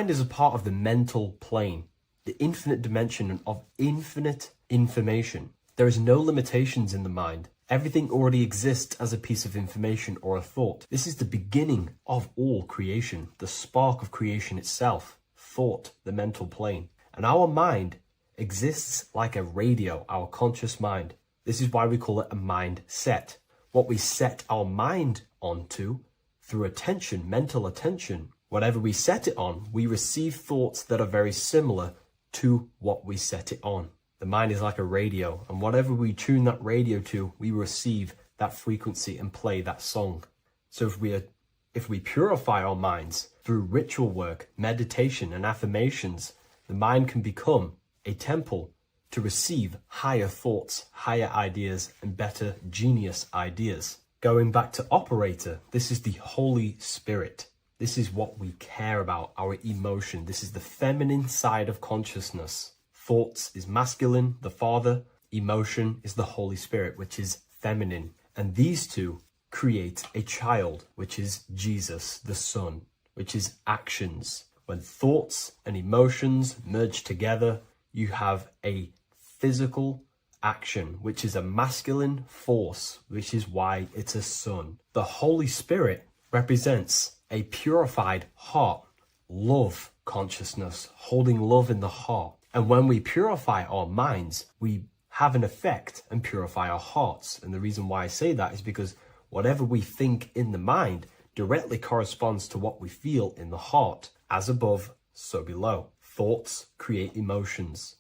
is a part of the mental plane, the infinite dimension of infinite information. There is no limitations in the mind. Everything already exists as a piece of information or a thought. This is the beginning of all creation, the spark of creation itself, thought, the mental plane. And our mind exists like a radio, our conscious mind. This is why we call it a mindset. What we set our mind onto through attention, mental attention, whatever we set it on, we receive thoughts that are very similar to what we set it on. The mind is like a radio, and whatever we tune that radio to, we receive that frequency and play that song. So if we purify our minds through ritual work, meditation, and affirmations, the mind can become a temple to receive higher thoughts, higher ideas, and better genius ideas. Going back to operator, this is the Holy Spirit. This is what we care about, our emotion. This is the feminine side of consciousness. Thoughts is masculine, the Father. Emotion is the Holy Spirit, which is feminine. And these two create a child, which is Jesus, the Son, which is actions. When thoughts and emotions merge together, you have a physical action, which is a masculine force, which is why it's a son. The Holy Spirit represents a purified heart, love consciousness, holding love in the heart. And when we purify our minds, we have an effect and purify our hearts. And the reason why I say that is because whatever we think in the mind directly corresponds to what we feel in the heart. As above, so below. Thoughts create emotions.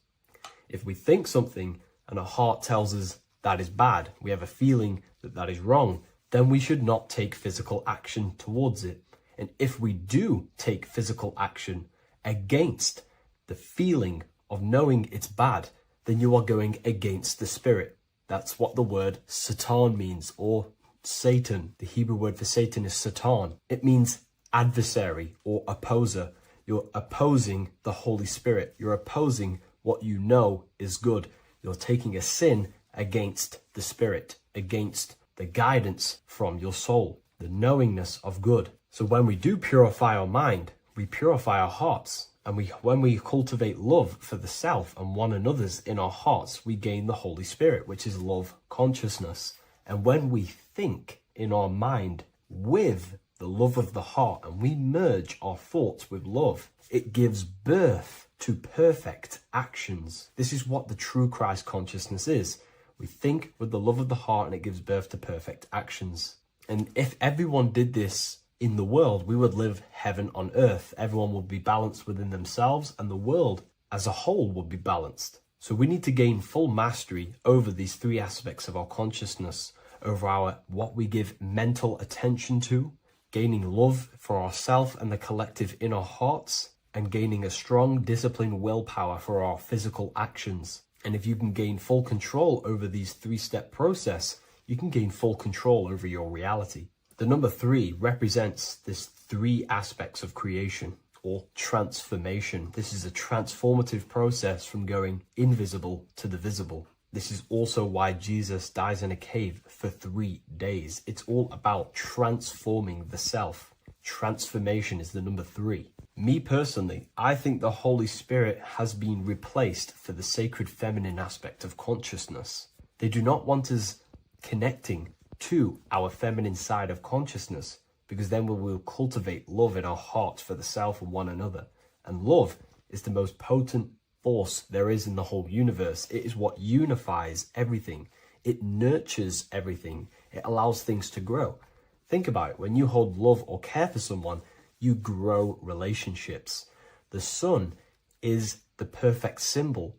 If we think something and our heart tells us that is bad, we have a feeling that that is wrong, then we should not take physical action towards it. And if we do take physical action against the feeling of knowing it's bad, then you are going against the spirit. That's what the word Satan means, or Satan. The Hebrew word for Satan is Satan. It means adversary or opposer. You're opposing the Holy Spirit. You're opposing what you know is good. You're taking a sin against the spirit, against the guidance from your soul, the knowingness of good. So when we do purify our mind, we purify our hearts. And when we cultivate love for the self and one another's in our hearts, we gain the Holy Spirit, which is love consciousness. And when we think in our mind with the love of the heart and we merge our thoughts with love, it gives birth to perfect actions. This is what the true Christ consciousness is. We think with the love of the heart and it gives birth to perfect actions. And if everyone did this in the world, we would live heaven on earth. Everyone would be balanced within themselves and the world as a whole would be balanced. So we need to gain full mastery over these three aspects of our consciousness, over what we give mental attention to, gaining love for ourselves and the collective in our hearts, and gaining a strong disciplined willpower for our physical actions. And if you can gain full control over these three-step process, you can gain full control over your reality. The number 3 represents this 3 aspects of creation or transformation. This is a transformative process from going invisible to the visible. This is also why Jesus dies in a cave for 3 days. It's all about transforming the self. Transformation is the number 3. Me personally, I think the Holy Spirit has been replaced for the sacred feminine aspect of consciousness. They do not want us connecting to our feminine side of consciousness, because then we will cultivate love in our hearts for the self and one another. And love is the most potent force there is in the whole universe. It is what unifies everything. It nurtures everything. It allows things to grow. Think about it. When you hold love or care for someone, you grow relationships. The sun is the perfect symbol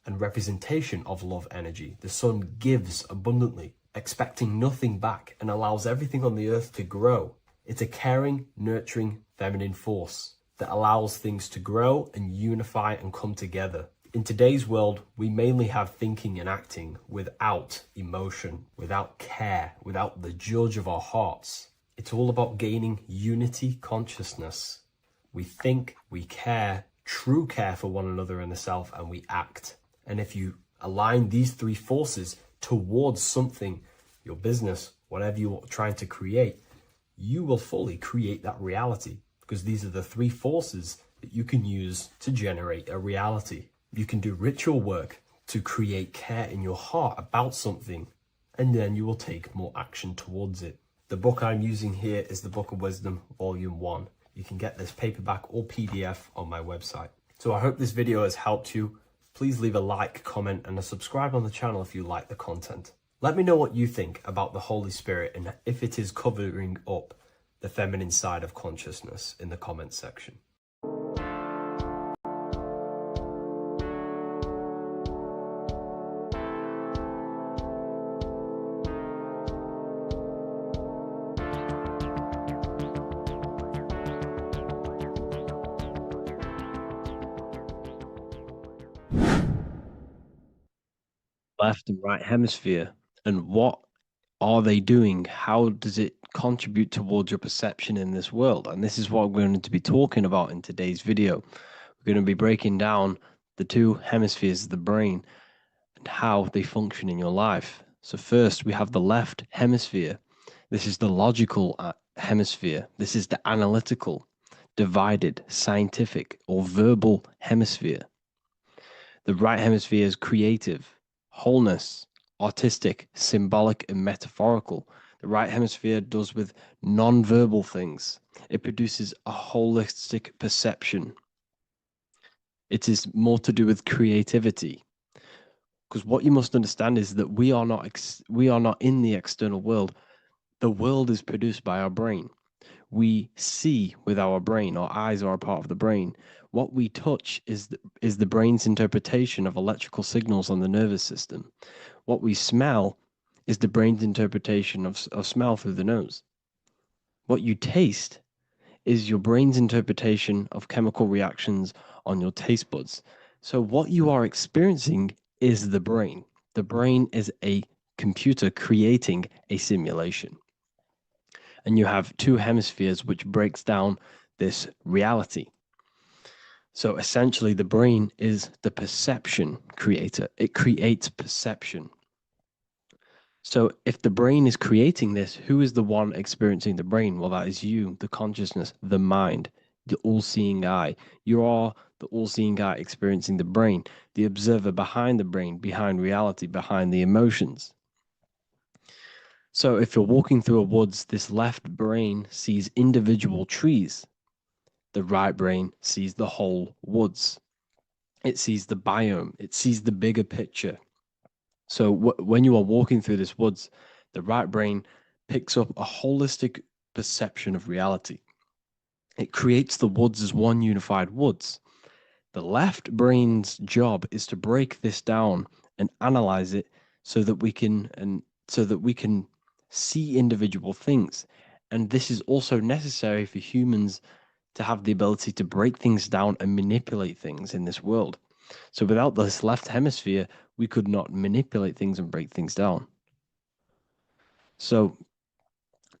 and representation of love energy. The sun gives abundantly, expecting nothing back, and allows everything on the earth to grow. It's a caring, nurturing, feminine force that allows things to grow and unify and come together. In today's world, we mainly have thinking and acting without emotion, without care, without the judge of our hearts. It's all about gaining unity consciousness. We think, we care, true care for one another and the self, and we act. And if you align these 3 forces towards something, your business, whatever you're trying to create, you will fully create that reality, because these are the 3 forces that you can use to generate a reality. You can do ritual work to create care in your heart about something, and then you will take more action towards it. The book I'm using here is the Book of Wisdom, Volume 1. You can get this paperback or PDF on my website. So I hope this video has helped you. Please leave a like, comment, and a subscribe on the channel if you like the content. Let me know what you think about the Holy Spirit and if it is covering up the feminine side of consciousness in the comments section. Left and right hemisphere, and what are they doing? How does it contribute towards your perception in this world? And this is what we're going to be talking about in today's video. We're going to be breaking down the two hemispheres of the brain and how they function in your life. So first, we have the left hemisphere. This is the logical hemisphere. This is the analytical, divided, scientific, or verbal hemisphere. The right hemisphere is creative, wholeness, artistic, symbolic, and metaphorical. The right hemisphere does with non-verbal things. It produces a holistic perception. It is more to do with creativity. Because what you must understand is that we are not in the external world. The world is produced by our brain. We see with our brain. Our eyes are a part of the brain. What we touch is the brain's interpretation of electrical signals on the nervous system. What we smell is the brain's interpretation of smell through the nose. What you taste is your brain's interpretation of chemical reactions on your taste buds. So what you are experiencing is the brain. The brain is a computer creating a simulation. And you have two hemispheres which breaks down this reality. So essentially, the brain is the perception creator. It creates perception. So if the brain is creating this, who is the one experiencing the brain? Well, that is you, the consciousness, the mind, the all-seeing eye. You are the all-seeing eye experiencing the brain, the observer behind the brain, behind reality, behind the emotions. So if you're walking through a woods, this left brain sees individual trees. The right brain sees the whole woods. It sees the biome. It sees the bigger picture. So when you are walking through this woods, the right brain picks up a holistic perception of reality. It creates the woods as one unified woods. The left brain's job is to break this down and analyze it so that we can see individual things. And this is also necessary for humans to have the ability to break things down and manipulate things in this world. So without this left hemisphere, we could not manipulate things and break things down. So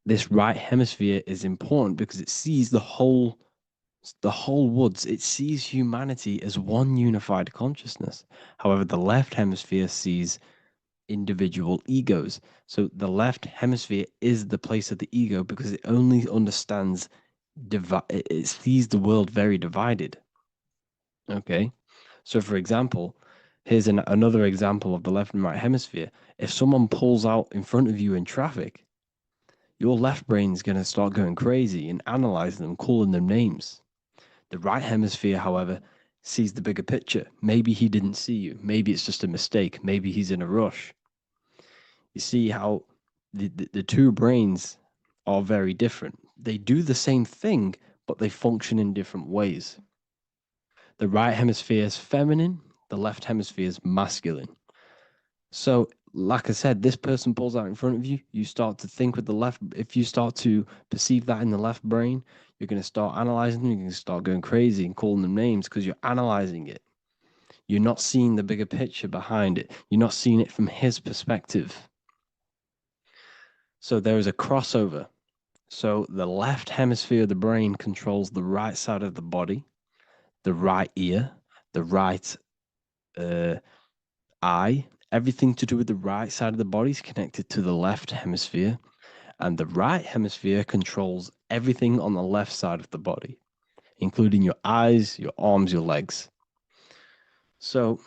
this right hemisphere is important because it sees the whole woods. It sees humanity as one unified consciousness. However, the left hemisphere sees individual egos. So the left hemisphere is the place of the ego because it only understands it sees the world very divided. Okay, so for example, here's another example of the left and right hemisphere. If someone pulls out in front of you in traffic, your left brain's going to start going crazy and analyzing them, calling them names. The right hemisphere, however, sees the bigger picture. Maybe he didn't see you. Maybe it's just a mistake. Maybe he's in a rush. You see how the two brains are very different. They do the same thing, but they function in different ways. The right hemisphere is feminine, the left hemisphere is masculine. So, like I said, this person pulls out in front of you, you start to think with the left. If you start to perceive that in the left brain, you're going to start analyzing them, you're going to start going crazy and calling them names because you're analyzing it. You're not seeing the bigger picture behind it. You're not seeing it from his perspective. So there is a crossover. So the left hemisphere of the brain controls the right side of the body, the right ear, the right eye. Everything to do with the right side of the body is connected to the left hemisphere. And the right hemisphere controls everything on the left side of the body, including your eyes, your arms, your legs. So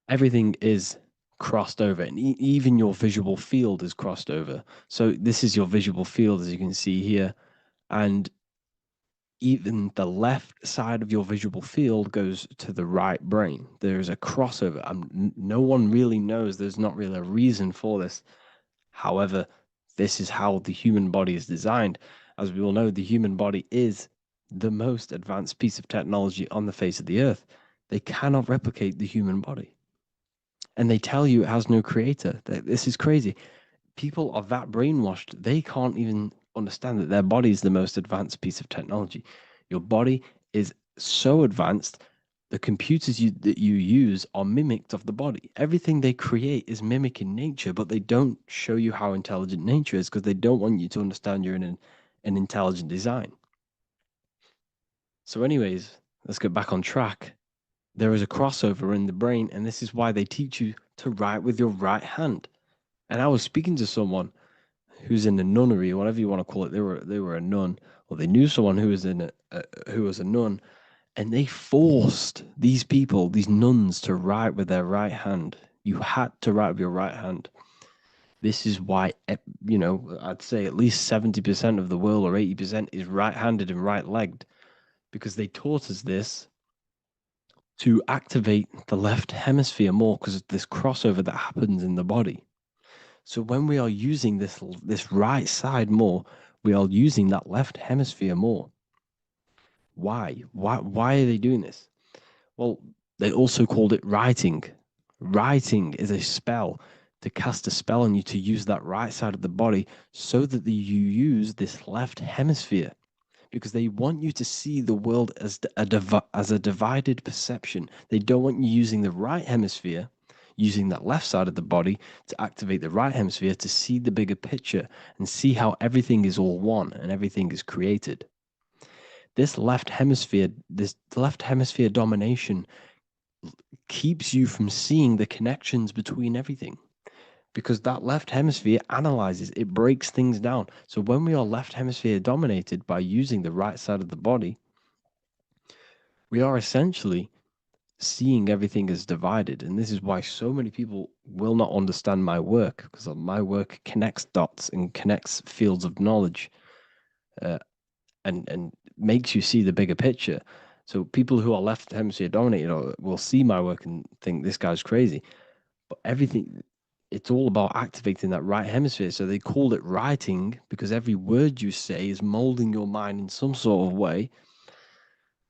everything is crossed over, and even your visual field is crossed over. So this is your visual field, as you can see here, and even the left side of your visual field goes to the right brain. There's a crossover. No one really knows. There's not really a reason for this. However, this is how the human body is designed. As we all know, the human body is the most advanced piece of technology on the face of the earth. They cannot replicate the human body. And they tell you it has no creator. This is crazy. People are that brainwashed, they can't even understand that their body is the most advanced piece of technology. Your body is so advanced, the computers that you use are mimicked of the body. Everything they create is mimicking nature, but they don't show you how intelligent nature is because they don't want you to understand you're in an intelligent design. So anyways, let's get back on track. There is a crossover in the brain, and this is why they teach you to write with your right hand. And I was speaking to someone who's in a nunnery, or whatever you want to call it. They were a nun, or they knew someone who was who was a nun, and they forced these people, these nuns, to write with their right hand. You had to write with your right hand. This is why, I'd say at least 70% of the world, or 80%, is right-handed and right-legged, because they taught us this to activate the left hemisphere more because of this crossover that happens in the body. So when we are using this right side more, we are using that left hemisphere more. Why? Why are they doing this? Well, they also called it writing. Writing is a spell, to cast a spell on you to use that right side of the body so that you use this left hemisphere, because they want you to see the world as a divided perception. They don't want you using the right hemisphere, using that left side of the body to activate the right hemisphere to see the bigger picture and see how everything is all one and everything is created. This left hemisphere domination keeps you from seeing the connections between everything, because that left hemisphere analyzes, it breaks things down. So when we are left hemisphere dominated by using the right side of the body, we are essentially seeing everything as divided. And this is why so many people will not understand my work, because my work connects dots and connects fields of knowledge, and makes you see the bigger picture. So people who are left hemisphere dominated will see my work and think this guy's crazy. But it's all about activating that right hemisphere. So they called it writing because every word you say is molding your mind in some sort of way.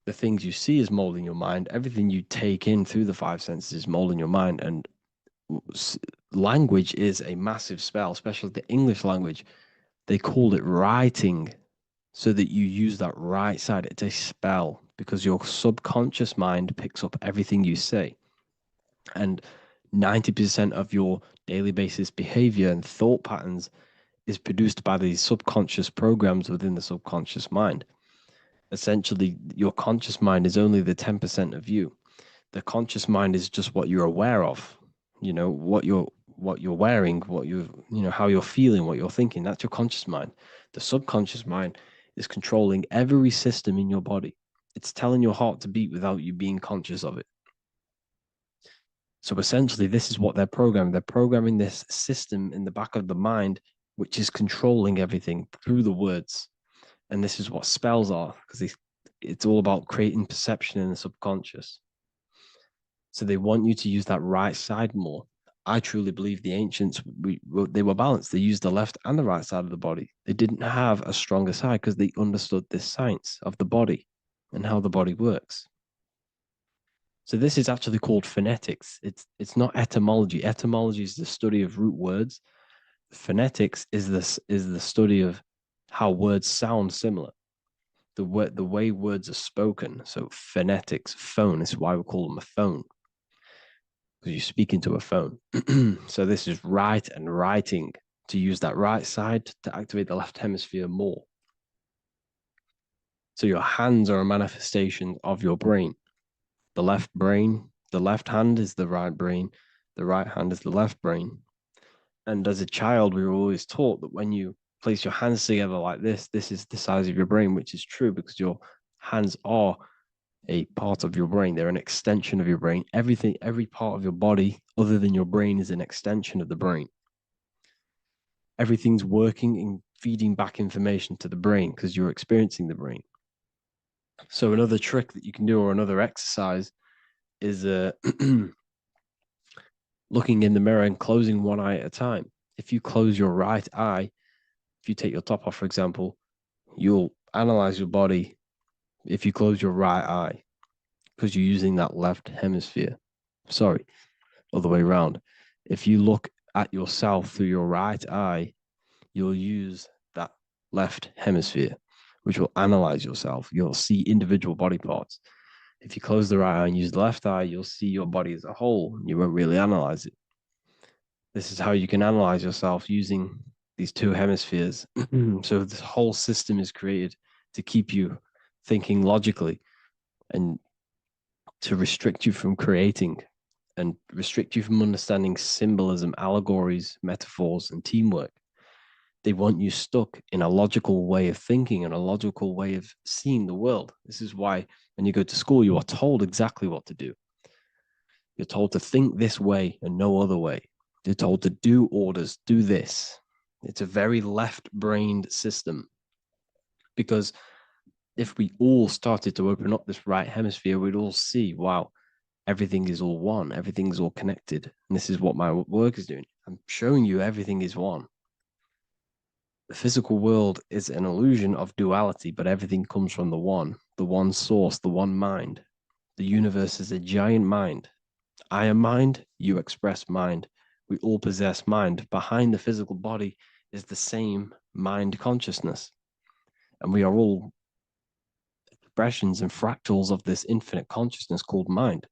The things you see is molding your mind. Everything you take in through the five senses is molding your mind. And language is a massive spell, especially the English language. They called it writing so that you use that right side. It's a spell because your subconscious mind picks up everything you say. And 90% of your daily basis behavior and thought patterns is produced by these subconscious programs within the subconscious mind. Essentially, your conscious mind is only the 10% of you. The conscious mind is just what you're aware of, what you're wearing, how you're feeling, what you're thinking. That's your conscious mind. The subconscious mind is controlling every system in your body. It's telling your heart to beat without you being conscious of it. So essentially, this is what they're programming. They're programming this system in the back of the mind, which is controlling everything through the words. And this is what spells are, because it's all about creating perception in the subconscious. So they want you to use that right side more. I truly believe the ancients, they were balanced. They used the left and the right side of the body. They didn't have a stronger side because they understood this science of the body and how the body works. So this is actually called phonetics. It's not etymology. Etymology is the study of root words. Phonetics is the study of how words sound similar. The way words are spoken. So phonetics, phone is why we call them a phone, because you speak into a phone. So this is write and writing, to use that right side to activate the left hemisphere more. So your hands are a manifestation of your brain. The left hand is the right brain, the right hand is the left brain. And as a child, we were always taught that when you place your hands together like this is the size of your brain, which is true because your hands are a part of your brain. They're an extension of your brain. Every part of your body other than your brain is an extension of the brain. Everything's working and feeding back information to the brain because you're experiencing the brain. So another trick that you can do, or another exercise, is looking in the mirror and closing one eye at a time. If you close your right eye, if you take your top off, for example, you'll analyze your body if you close your right eye, because you're using that left hemisphere. Sorry, other way around. If you look at yourself through your right eye, you'll use that left hemisphere, which will analyze yourself. You'll see individual body parts. If you close the right eye and use the left eye, you'll see your body as a whole. You won't really analyze it. This is how you can analyze yourself using these two hemispheres. So this whole system is created to keep you thinking logically and to restrict you from creating and restrict you from understanding symbolism, allegories, metaphors, and teamwork. They want you stuck in a logical way of thinking and a logical way of seeing the world. This is why when you go to school, you are told exactly what to do. You're told to think this way and no other way. You're told to do orders, do this. It's a very left-brained system, because if we all started to open up this right hemisphere, we'd all see, wow, everything is all one, everything's all connected. And this is what my work is doing. I'm showing you everything is one. The physical world is an illusion of duality, but everything comes from the one source, the one mind. The universe is a giant mind. I am mind, you express mind. We all possess mind. Behind the physical body is the same mind consciousness. And we are all expressions and fractals of this infinite consciousness called mind.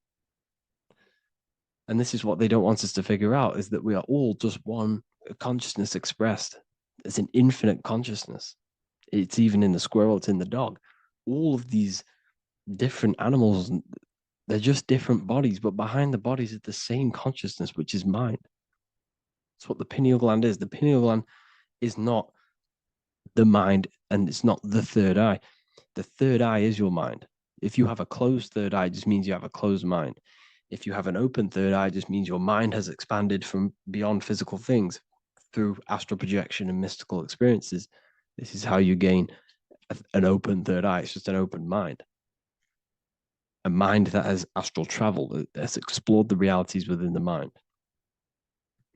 And this is what they don't want us to figure out, is that we are all just one consciousness expressed. It's an infinite consciousness. It's even in the squirrel, it's in the dog. All of these different animals, they're just different bodies, but behind the bodies is the same consciousness, which is mind. That's what the pineal gland is. The pineal gland is not the mind, and it's not the third eye. The third eye is your mind. If you have a closed third eye, it just means you have a closed mind. If you have an open third eye, it just means your mind has expanded from beyond physical things through astral projection and mystical experiences. This is how you gain an open third eye. It's just an open mind. A mind that has astral traveled, has explored the realities within the mind.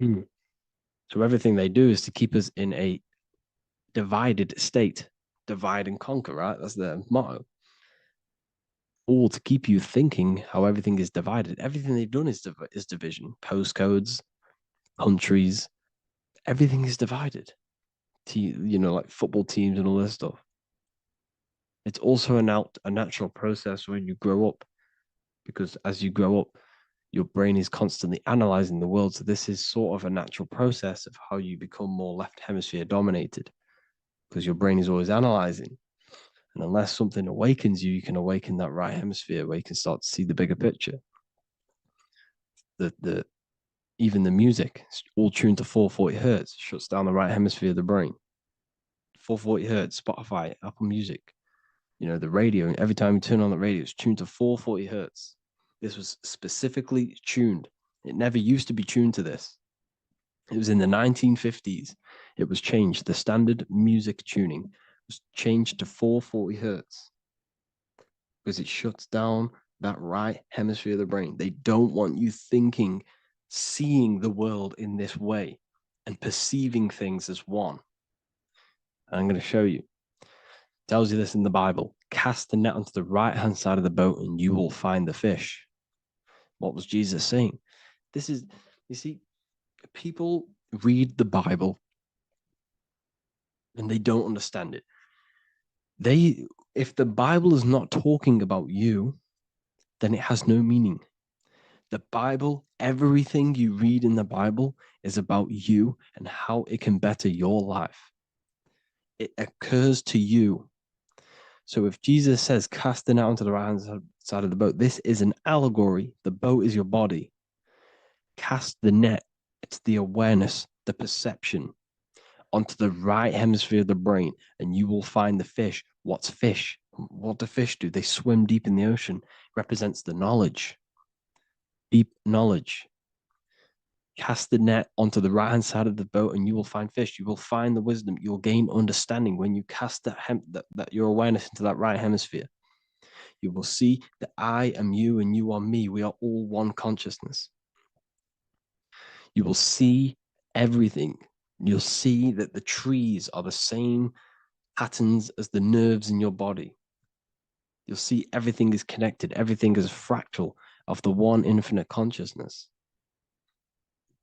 So everything they do is to keep us in a divided state. Divide and conquer, right? That's their motto. All to keep you thinking how everything is divided. Everything they've done is division. Postcodes, countries, everything is divided. Like football teams and all this stuff. It's also a natural process when you grow up, because as you grow up, your brain is constantly analyzing the world. So this is sort of a natural process of how you become more left hemisphere dominated, because your brain is always analyzing. And unless something awakens you, you can awaken that right hemisphere where you can start to see the bigger picture. Even the music, all tuned to 440 hertz, shuts down the right hemisphere of the brain. 440 hertz, Spotify, Apple Music, the radio. Every time you turn on the radio, it's tuned to 440 hertz. This was specifically tuned. It never used to be tuned to this. It was in the 1950s. It was changed. The standard music tuning was changed to 440 hertz because it shuts down that right hemisphere of the brain. They don't want you thinking, seeing the world in this way and perceiving things as one. And I'm going to show you. It tells you this in the Bible. Cast the net onto the right-hand side of the boat and you will find the fish. What was Jesus saying? You see, people read the Bible and they don't understand it. If the Bible is not talking about you, then it has no meaning. The Bible, everything you read in the Bible is about you and how it can better your life. It occurs to you. So if Jesus says, cast the net onto the right-hand side of the boat, this is an allegory. The boat is your body. Cast the net. It's the awareness, the perception onto the right hemisphere of the brain, and you will find the fish. What's fish? What do fish do? They swim deep in the ocean. It represents the knowledge. Deep knowledge. Cast the net onto the right-hand side of the boat and you will find fish. You will find the wisdom. You'll gain understanding when you cast your awareness into that right hemisphere. you will see that I am you and you are me. We are all one consciousness. You will see everything. You'll see that the trees are the same patterns as the nerves in your body. You'll see everything is connected. Everything is a fractal of the one infinite consciousness.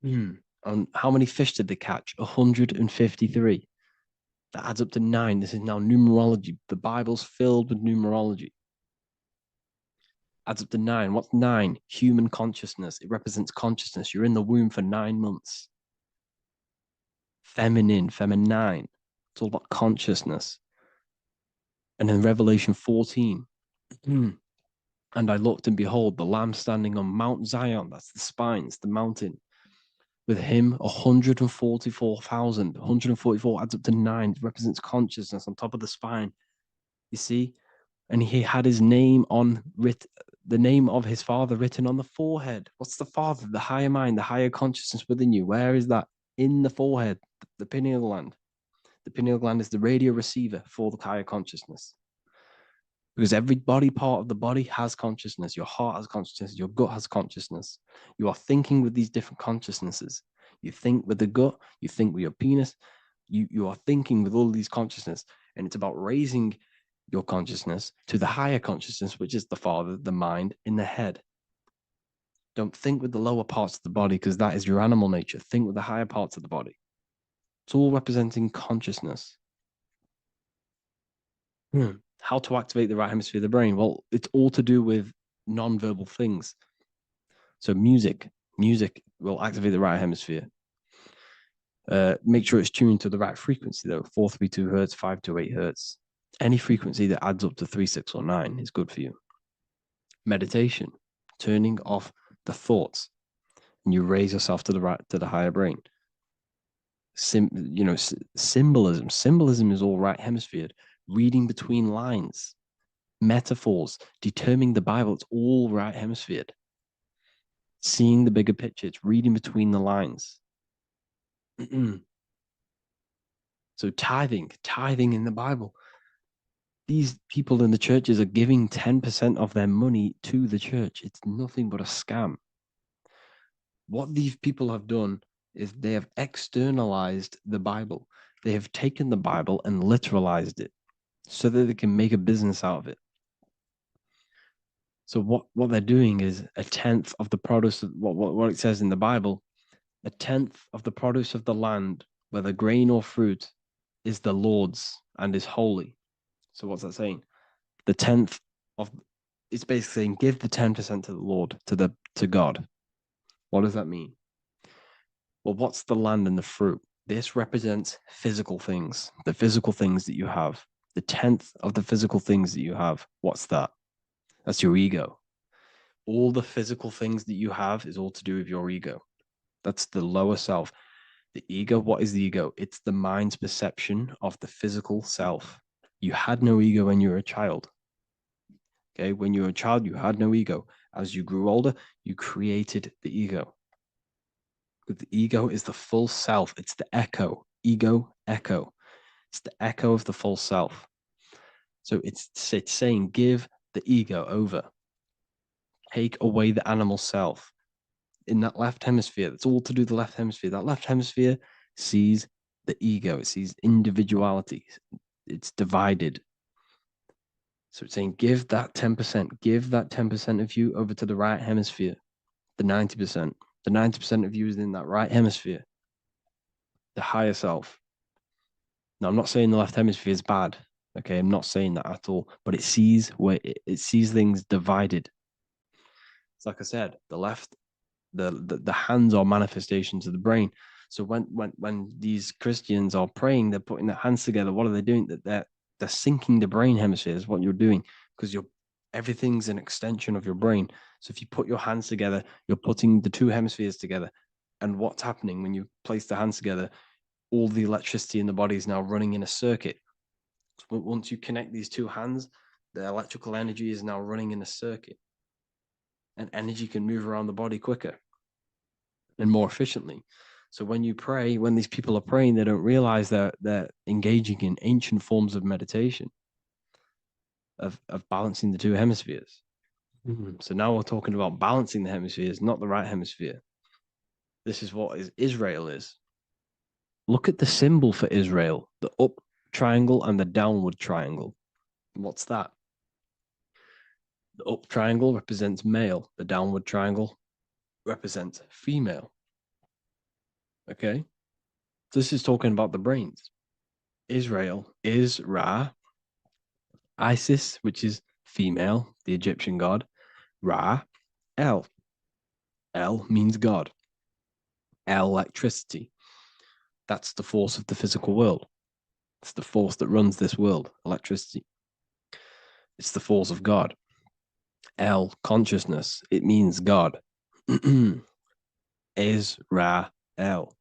And how many fish did they catch? 153. That adds up to 9. This is now numerology. The Bible's filled with numerology. Adds up to 9. What's 9? Human consciousness. It represents consciousness. You're in the womb for 9 months. Feminine, feminine. It's all about consciousness. And in Revelation 14, and I looked, and behold, the Lamb standing on Mount Zion. That's the spines, the mountain. With him, 144,000. 144 adds up to 9. It represents consciousness on top of the spine. You see? And he had his name the name of his Father written on the forehead. What's the Father? The higher mind, the higher consciousness within you. Where is that? In the forehead, the pineal gland. The pineal gland is the radio receiver for the higher consciousness. Because every body part of the body has consciousness. Your heart has consciousness. Your gut has consciousness. You are thinking with these different consciousnesses. You think with the gut. You think with your penis. You are thinking with all these consciousness. And it's about raising your consciousness to the higher consciousness, which is the Father, the mind in the head. Don't think with the lower parts of the body, because that is your animal nature. Think with the higher parts of the body. It's all representing consciousness. How to activate the right hemisphere of the brain? Well, it's all to do with non-verbal things. So music will activate the right hemisphere. Make sure it's tuned to the right frequency though, 432 hertz, 528 hertz. Any frequency that adds up to 3, 6, or 9 is good for you. Meditation, turning off the thoughts, and you raise yourself to the higher brain. Symbolism. Symbolism is all right hemisphere. Reading between lines, metaphors, determining the Bible, it's all right hemisphered. Seeing the bigger picture, it's reading between the lines. So tithing in the Bible. These people in the churches are giving 10% of their money to the church. It's nothing but a scam. What these people have done is they have externalized the Bible. They have taken the Bible and literalized it, so that they can make a business out of it. So what they're doing is 1/10 of the produce of what it says in the Bible, 1/10 of the produce of the land, whether grain or fruit, is the Lord's and is holy. So what's that saying? The 10th of it's basically saying give the 10% to the Lord, to God. What does that mean? Well, what's the land and the fruit? This represents physical things, the physical things that you have. The 10th of the physical things that you have, what's that? That's your ego. All the physical things that you have is all to do with your ego. That's the lower self. The ego, what is the ego? It's the mind's perception of the physical self. You had no ego when you were a child. Okay, when you were a child, you had no ego. As you grew older, you created the ego. But the ego is the full self. It's the echo. Ego, echo. It's the echo of the full self. So it's saying, give the ego over. Take away the animal self. In that left hemisphere, that's all to do with the left hemisphere. That left hemisphere sees the ego. It sees individuality. It's divided. So it's saying, give that 10%. Give that 10% of you over to the right hemisphere. The 90%. The 90% of you is in that right hemisphere. The higher self. Now, I'm not saying the left hemisphere is bad. Okay, I'm not saying that at all. But it sees it sees things divided. It's like I said, the left, the hands are manifestations of the brain. So when these Christians are praying, they're putting their hands together. What are they doing? That they're syncing the brain hemisphere is what you're doing, because everything's an extension of your brain. So if you put your hands together, you're putting the two hemispheres together. And what's happening when you place the hands together? All the electricity in the body is now running in a circuit. So once you connect these two hands, the electrical energy is now running in a circuit. And energy can move around the body quicker and more efficiently. So when you pray, when these people are praying, they don't realize that they're engaging in ancient forms of meditation. of balancing the two hemispheres. So now we're talking about balancing the hemispheres, not the right hemisphere. This is what Israel is. Look at the symbol for Israel, the up triangle and the downward triangle. What's that? The up triangle represents male. The downward triangle represents female. Okay? This is talking about the brains. Israel is Ra. Isis, which is female, the Egyptian god. Ra, El. El means God. Electricity. That's the force of the physical world. It's the force that runs this world, electricity. It's the force of God. El, consciousness. It means God. Is Ra, El.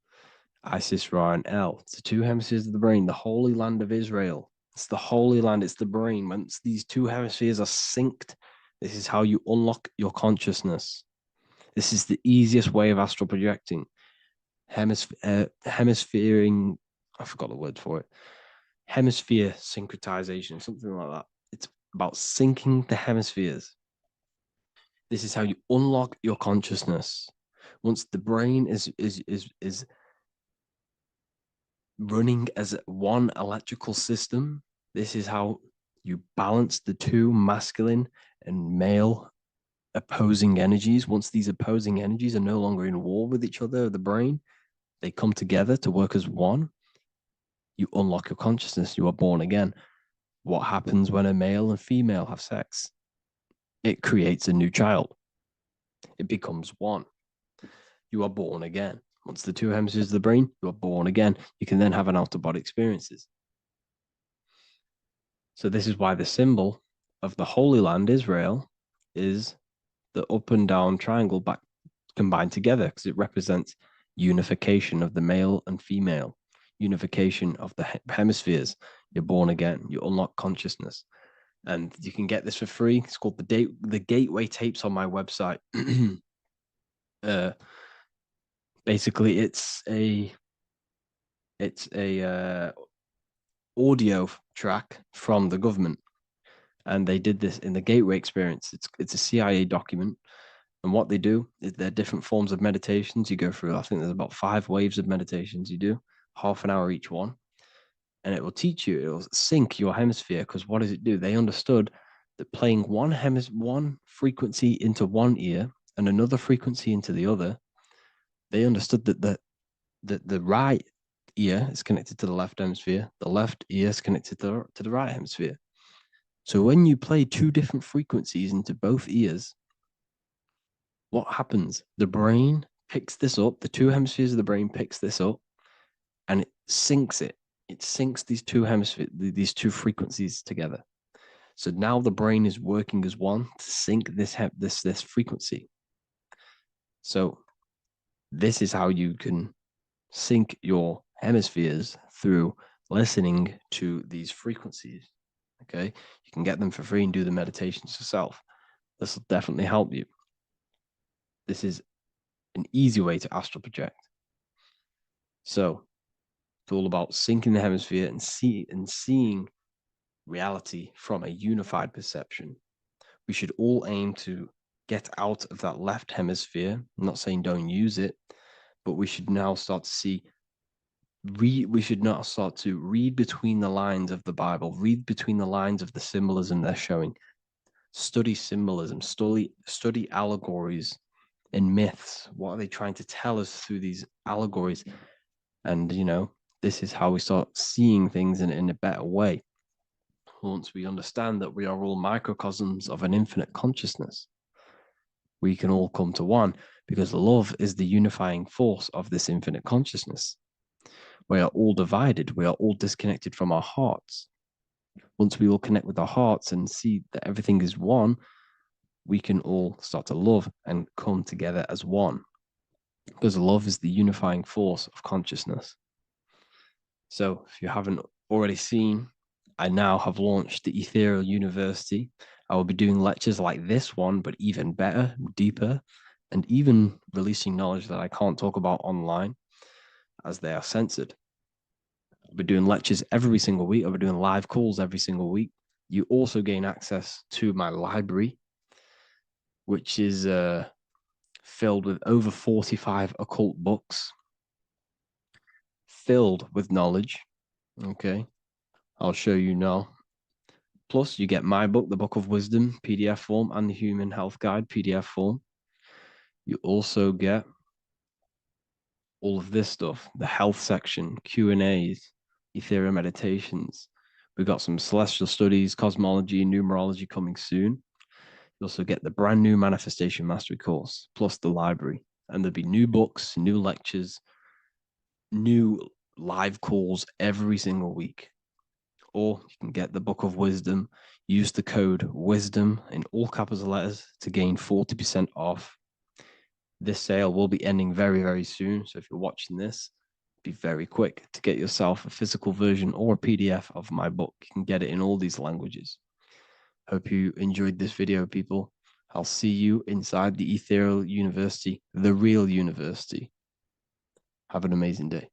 Isis, Ra, and El. It's the two hemispheres of the brain, the holy land of Israel. It's the holy land, it's the brain. Once these two hemispheres are synced, this is how you unlock your consciousness. This is the easiest way of astral projecting. Hemisphering, I forgot the word for it. Hemisphere syncretization, something like that. It's about syncing the hemispheres. This is how you unlock your consciousness. Once the brain is running as one electrical system, this is how you balance the two masculine and male opposing energies. Once these opposing energies are no longer in war with each other, the brain, they come together to work as one. You unlock your consciousness. You are born again. What happens when a male and female have sex? It creates a new child. It becomes one. You are born again. Once the two hemispheres of the brain, you are born again. You can then have an out-of-body experiences. So this is why the symbol of the Holy Land, Israel, is the up and down triangle back combined together, because it represents unification of the male and female, unification of the hemispheres. You're born again. You unlock consciousness. And you can get this for free. It's called the Gateway Tapes on my website. Basically, it's a audio track from the government, and they did this in the Gateway Experience. It's a CIA document, and what they do is there are different forms of meditations you go through. I think there's about 5 waves of meditations you do, half an hour each one, and it will teach you. It will sync your hemisphere, because what does it do? They understood that playing one frequency into one ear and another frequency into the other, they understood that the right ear is connected to the left hemisphere, the left ear is connected to the right hemisphere. So when you play 2 different frequencies into both ears, what happens? The brain picks this up, the 2 hemispheres of the brain picks this up, and it syncs it. It syncs these 2 hemispheres, these 2 frequencies together. So now the brain is working as one to sync this frequency. So this is how you can sync your hemispheres, through listening to these frequencies. Okay, you can get them for free and do the meditations yourself. This will definitely help you. This is an easy way to astral project. So it's all about syncing the hemisphere and seeing reality from a unified perception. We should all aim to get out of that left hemisphere. I'm not saying don't use it, but we should now start to see. We should not start to read between the lines of the Bible, read between the lines of the symbolism they're showing. Study symbolism, study allegories and myths. What are they trying to tell us through these allegories? And, this is how we start seeing things in a better way. Once we understand that we are all microcosms of an infinite consciousness, we can all come to one, because love is the unifying force of this infinite consciousness. We are all divided. We are all disconnected from our hearts. Once we all connect with our hearts and see that everything is one, we can all start to love and come together as one, because love is the unifying force of consciousness. So if you haven't already seen, I now have launched the Ethereal University. I will be doing lectures like this one, but even better, deeper, and even releasing knowledge that I can't talk about online, as they are censored. I'll be doing lectures every single week. I'll be doing live calls every single week. You also gain access to my library, which is filled with over 45 occult books, filled with knowledge. Okay, I'll show you now. Plus, you get my book, The Book of Wisdom, PDF form, and the Human Health Guide, PDF form. You also get all of this stuff, the health section, Q&As, Ethereal meditations. We've got some celestial studies, cosmology, numerology coming soon. You also get the brand new Manifestation Mastery course, plus the library. And there'll be new books, new lectures, new live calls every single week. Or you can get the Book of Wisdom, use the code WISDOM in all capital letters to gain 40% off. This sale will be ending very, very soon. So if you're watching this, be very quick to get yourself a physical version or a PDF of my book. You can get it in all these languages. Hope you enjoyed this video, people. I'll see you inside the Ethereal University, the real university. Have an amazing day.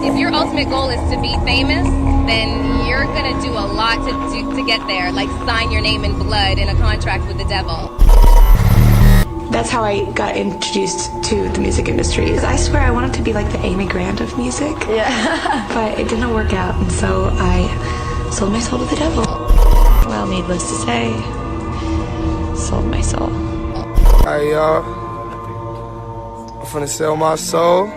If your ultimate goal is to be famous, then you're gonna do a lot to get there, like sign your name in blood in a contract with the devil. That's how I got introduced to the music industry. I swear I wanted to be like the Amy Grant of music. Yeah. But it didn't work out, and so I sold my soul to the devil. Well, needless to say, sold my soul. Alright, y'all. I'm finna sell my soul.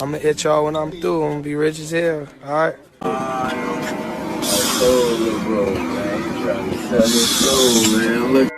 I'ma hit y'all when I'm through. I'm gonna be rich as hell, alright? Bro, man. Trying to sell your soul, man. Look.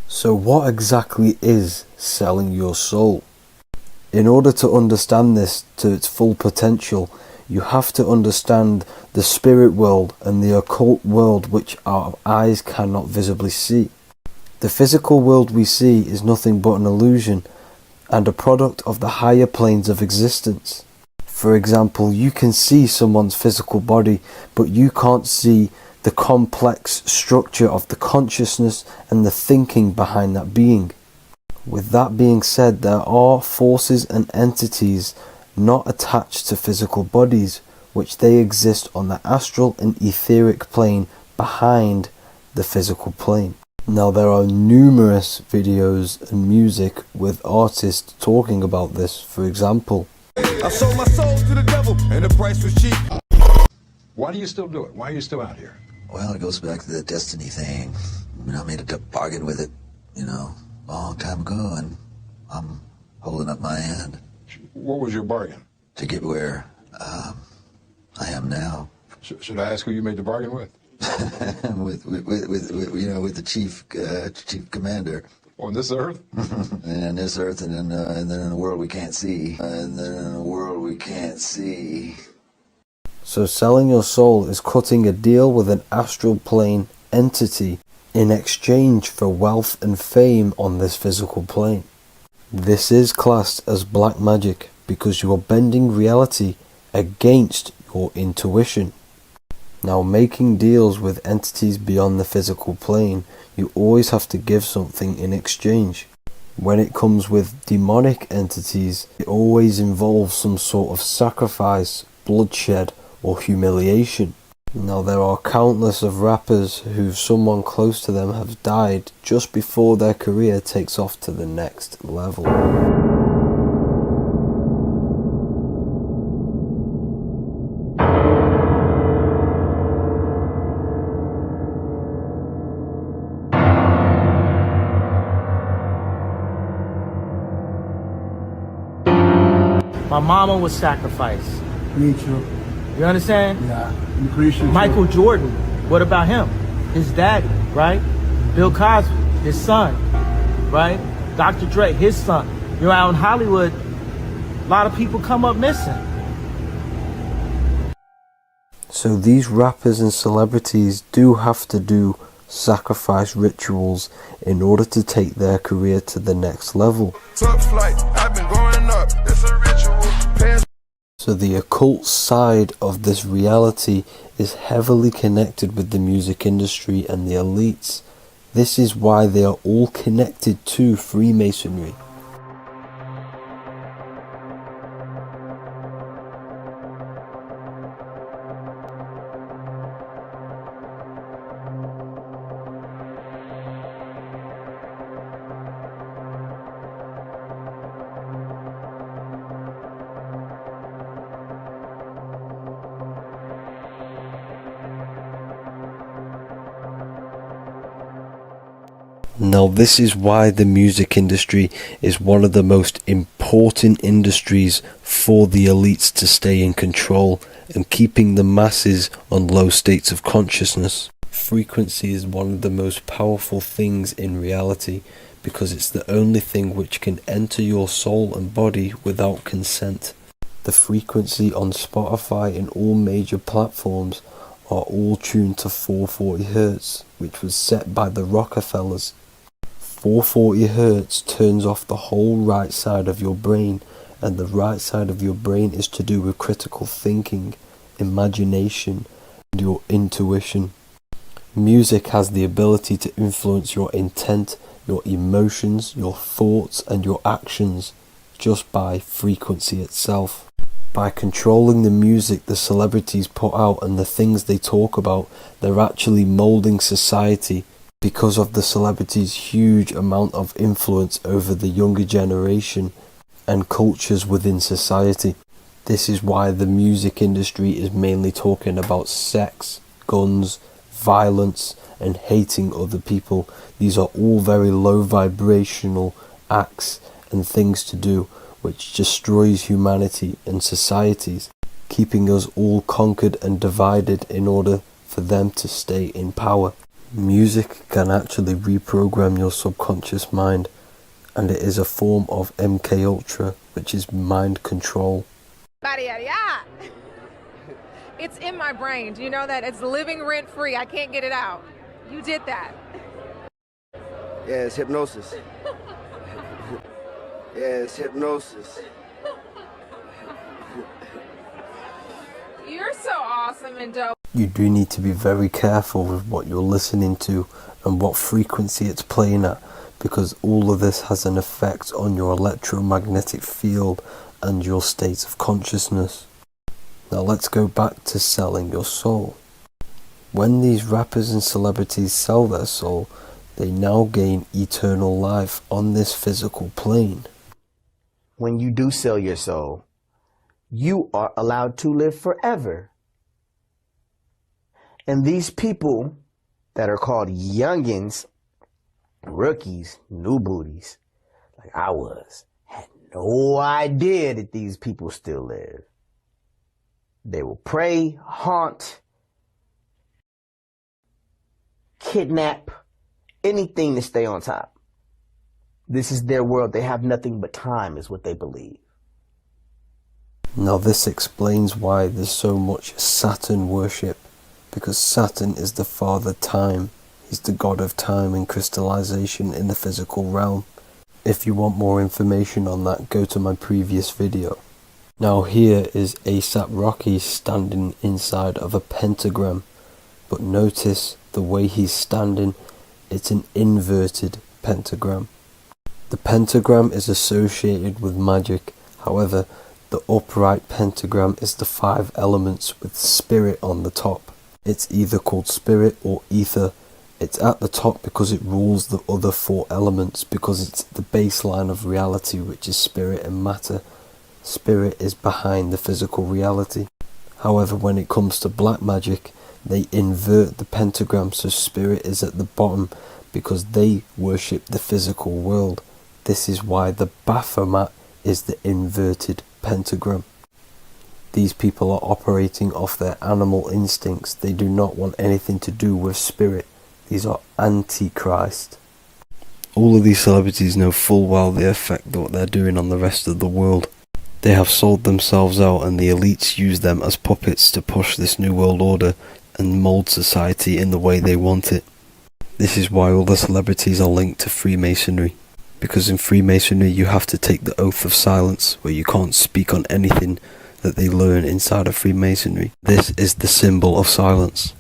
So what exactly is selling your soul? In order to understand this to its full potential, you have to understand the spirit world and the occult world which our eyes cannot visibly see. The physical world we see is nothing but an illusion and a product of the higher planes of existence. For example, you can see someone's physical body, but you can't see the complex structure of the consciousness and the thinking behind that being. With that being said, there are forces and entities not attached to physical bodies, which they exist on the astral and etheric plane behind the physical plane. Now there are numerous videos and music with artists talking about this. For example, I sold my soul to the devil and the price was cheap. Why do you still do it? Why are you still out here? Well, it goes back to the destiny thing. I made a bargain with it, a long time ago, and I'm holding up my hand. What was your bargain? To get where I am now. Should I ask who you made the bargain with? with the chief commander. On this earth? And on this earth, and then in a world we can't see. And then in a world we can't see. so selling your soul is cutting a deal with an astral plane entity in exchange for wealth and fame on this physical plane. This is classed as black magic because you are bending reality against your intuition. Now, making deals with entities beyond the physical plane, you always have to give something in exchange. When it comes with demonic entities, it always involves some sort of sacrifice, bloodshed, or humiliation. Now, there are countless of rappers who someone close to them have died just before their career takes off to the next level. My mama was sacrificed. Me too. You understand? Yeah. Appreciate Michael Jordan. What about him? His daddy, right? Bill Cosby. his son, right? Dr. Dre, his son. You're out in Hollywood, a lot of people come up missing. So these rappers and celebrities do have to do sacrifice rituals in order to take their career to the next level. I've been growing up, it's a ritual. So the occult side of this reality is heavily connected with the music industry and the elites. This is why they are all connected to Freemasonry. Now this is why the music industry is one of the most important industries for the elites to stay in control and keeping the masses on low states of consciousness. Frequency is one of the most powerful things in reality because it's the only thing which can enter your soul and body without consent. The frequency on Spotify and all major platforms are all tuned to 440 Hz, which was set by the Rockefellers. 440 Hz turns off the whole right side of your brain, and the right side of your brain is to do with critical thinking, imagination, and your intuition. Music has the ability to influence your intent, your emotions, your thoughts, and your actions just by frequency itself. By controlling the music the celebrities put out and the things they talk about, they're actually molding society because of the celebrities' huge amount of influence over the younger generation and cultures within society. This is why the music industry is mainly talking about sex, guns, violence, and hating other people. These are all very low vibrational acts and things to do which destroys humanity and societies, keeping us all conquered and divided in order for them to stay in power. Music can actually reprogram your subconscious mind, and it is a form of MK Ultra, which is mind control. It's in my brain. Do you know that? It's living rent free. I can't get it out. You did that. Yeah, it's hypnosis. Yeah, it's hypnosis. You're so awesome and dope. You do need to be very careful with what you're listening to and what frequency it's playing at, because all of this has an effect on your electromagnetic field and your state of consciousness. Now let's go back to selling your soul. When these rappers and celebrities sell their soul, they now gain eternal life on this physical plane. When you do sell your soul, you are allowed to live forever. And these people that are called youngins, rookies, new booties, like I was, had no idea that these people still live. They will prey, haunt, kidnap, anything to stay on top. This is their world. They have nothing but time, is what they believe. Now this explains why there's so much Saturn worship, because Saturn is the father time. He's the god of time and crystallization in the physical realm. If you want more information on that, go to my previous video. Now here is ASAP Rocky standing inside of a pentagram, but notice the way he's standing, it's an inverted pentagram. The pentagram is associated with magic, however the upright pentagram is the 5 elements with spirit on the top. It's either called spirit or ether. It's at the top because it rules the other 4 elements, because it's the baseline of reality, which is spirit and matter. Spirit is behind the physical reality. However, when it comes to black magic, they invert the pentagram so spirit is at the bottom because they worship the physical world. This is why the Baphomet is the inverted pentagram. These people are operating off their animal instincts. They do not want anything to do with spirit. These are antichrist. All of these celebrities know full well the effect that what they're doing on the rest of the world. They have sold themselves out, and the elites use them as puppets to push this new world order and mould society in the way they want it. This is why all the celebrities are linked to Freemasonry, because in Freemasonry you have to take the oath of silence, where you can't speak on anything that they learn inside of Freemasonry. This is the symbol of silence.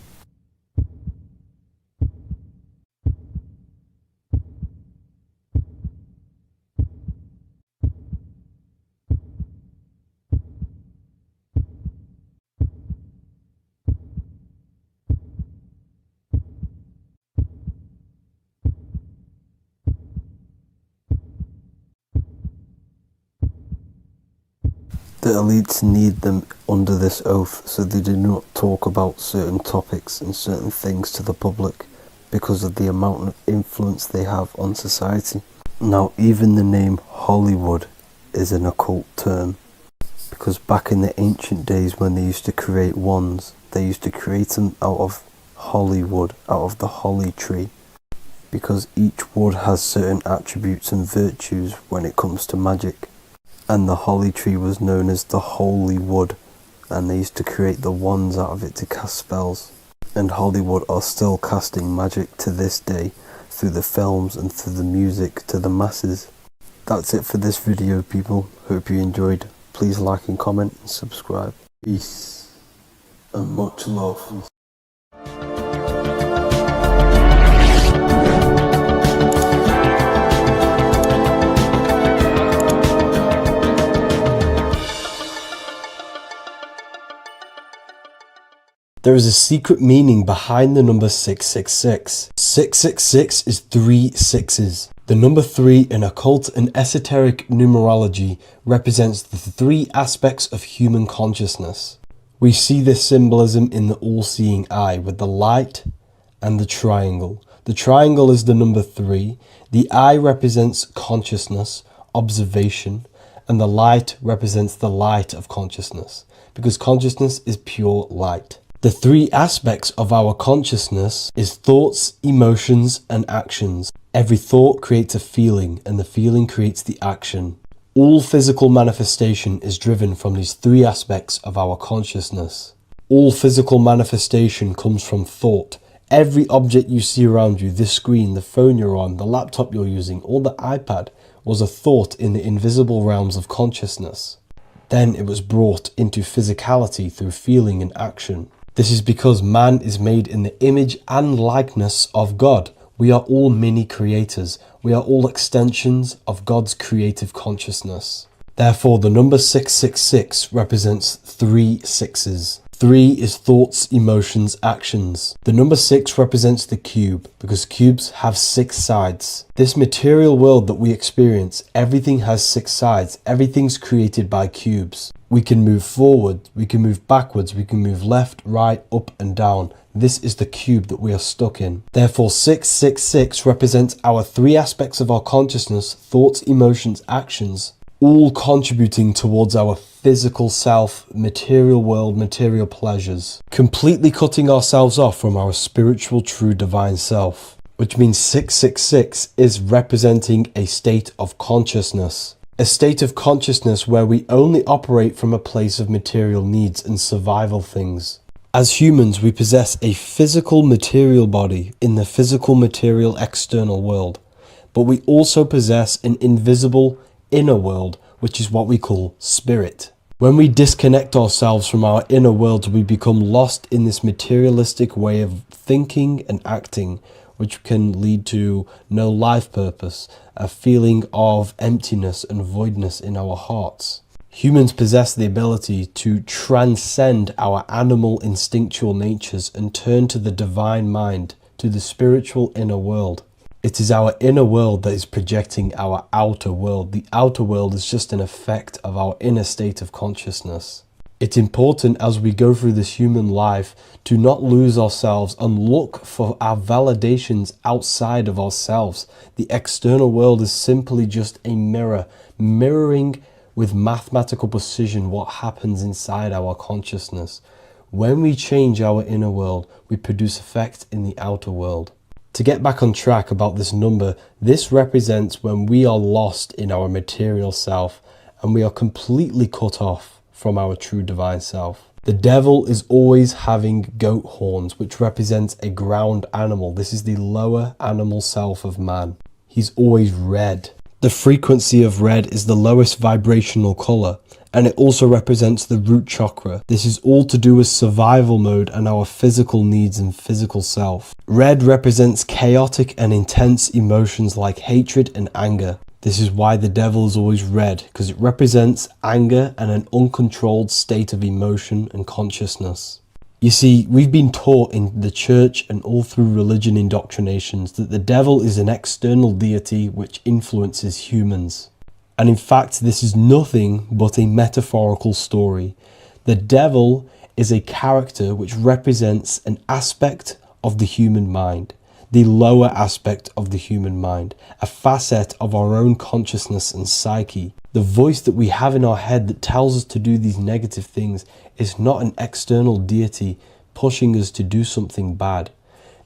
The elites need them under this oath, so they do not talk about certain topics and certain things to the public because of the amount of influence they have on society. Now, even the name Hollywood is an occult term, because back in the ancient days when they used to create wands, they used to create them out of Hollywood, out of the holly tree, because each wood has certain attributes and virtues when it comes to magic. And the holly tree was known as the holy wood, and they used to create the wands out of it to cast spells. And Hollywood are still casting magic to this day through the films and through the music to the masses. That's it for this video, people. Hope you enjoyed. Please like and comment and subscribe. Peace and much love. There is a secret meaning behind the number 666. 666 is 3 sixes. The number 3 in occult and esoteric numerology represents the 3 aspects of human consciousness. We see this symbolism in the all-seeing eye with the light and the triangle. The triangle is the number 3, the eye represents consciousness, observation, and the light represents the light of consciousness, because consciousness is pure light. The 3 aspects of our consciousness is thoughts, emotions, and actions. Every thought creates a feeling, and the feeling creates the action. All physical manifestation is driven from these 3 aspects of our consciousness. All physical manifestation comes from thought. Every object you see around you, this screen, the phone you're on, the laptop you're using, or the iPad, was a thought in the invisible realms of consciousness. Then it was brought into physicality through feeling and action. This is because man is made in the image and likeness of God. We are all mini creators. We are all extensions of God's creative consciousness. Therefore, the number 666 represents 3 sixes. 3 is thoughts, emotions, actions. The number 6 represents the cube, because cubes have 6 sides. This material world that we experience, everything has 6 sides. Everything's created by cubes. We can move forward, we can move backwards, we can move left, right, up and down. This is the cube that we are stuck in. Therefore, 666 represents our 3 aspects of our consciousness, thoughts, emotions, actions, all contributing towards our physical self, material world, material pleasures, completely cutting ourselves off from our spiritual, true, divine self, which means 666 is representing a state of consciousness. A state of consciousness where we only operate from a place of material needs and survival things. As humans, we possess a physical material body in the physical material external world, but we also possess an invisible inner world, which is what we call spirit. When we disconnect ourselves from our inner worlds, we become lost in this materialistic way of thinking and acting, which can lead to no life purpose, a feeling of emptiness and voidness in our hearts. Humans possess the ability to transcend our animal instinctual natures and turn to the divine mind, to the spiritual inner world. It is our inner world that is projecting our outer world. The outer world is just an effect of our inner state of consciousness. It's important as we go through this human life to not lose ourselves and look for our validations outside of ourselves. The external world is simply just a mirror, mirroring with mathematical precision what happens inside our consciousness. When we change our inner world, we produce effect in the outer world. To get back on track about this number, this represents when we are lost in our material self and we are completely cut off from our true divine self. The devil is always having goat horns, which represents a ground animal. This is the lower animal self of man. He's always red. The frequency of red is the lowest vibrational color, and it also represents the root chakra. This is all to do with survival mode and our physical needs and physical self. Red represents chaotic and intense emotions like hatred and anger. This is why the devil is always red, because it represents anger and an uncontrolled state of emotion and consciousness. You see, we've been taught in the church and all through religion indoctrinations that the devil is an external deity which influences humans. And in fact, this is nothing but a metaphorical story. The devil is a character which represents an aspect of the human mind, the lower aspect of the human mind, a facet of our own consciousness and psyche. The voice that we have in our head that tells us to do these negative things is not an external deity pushing us to do something bad.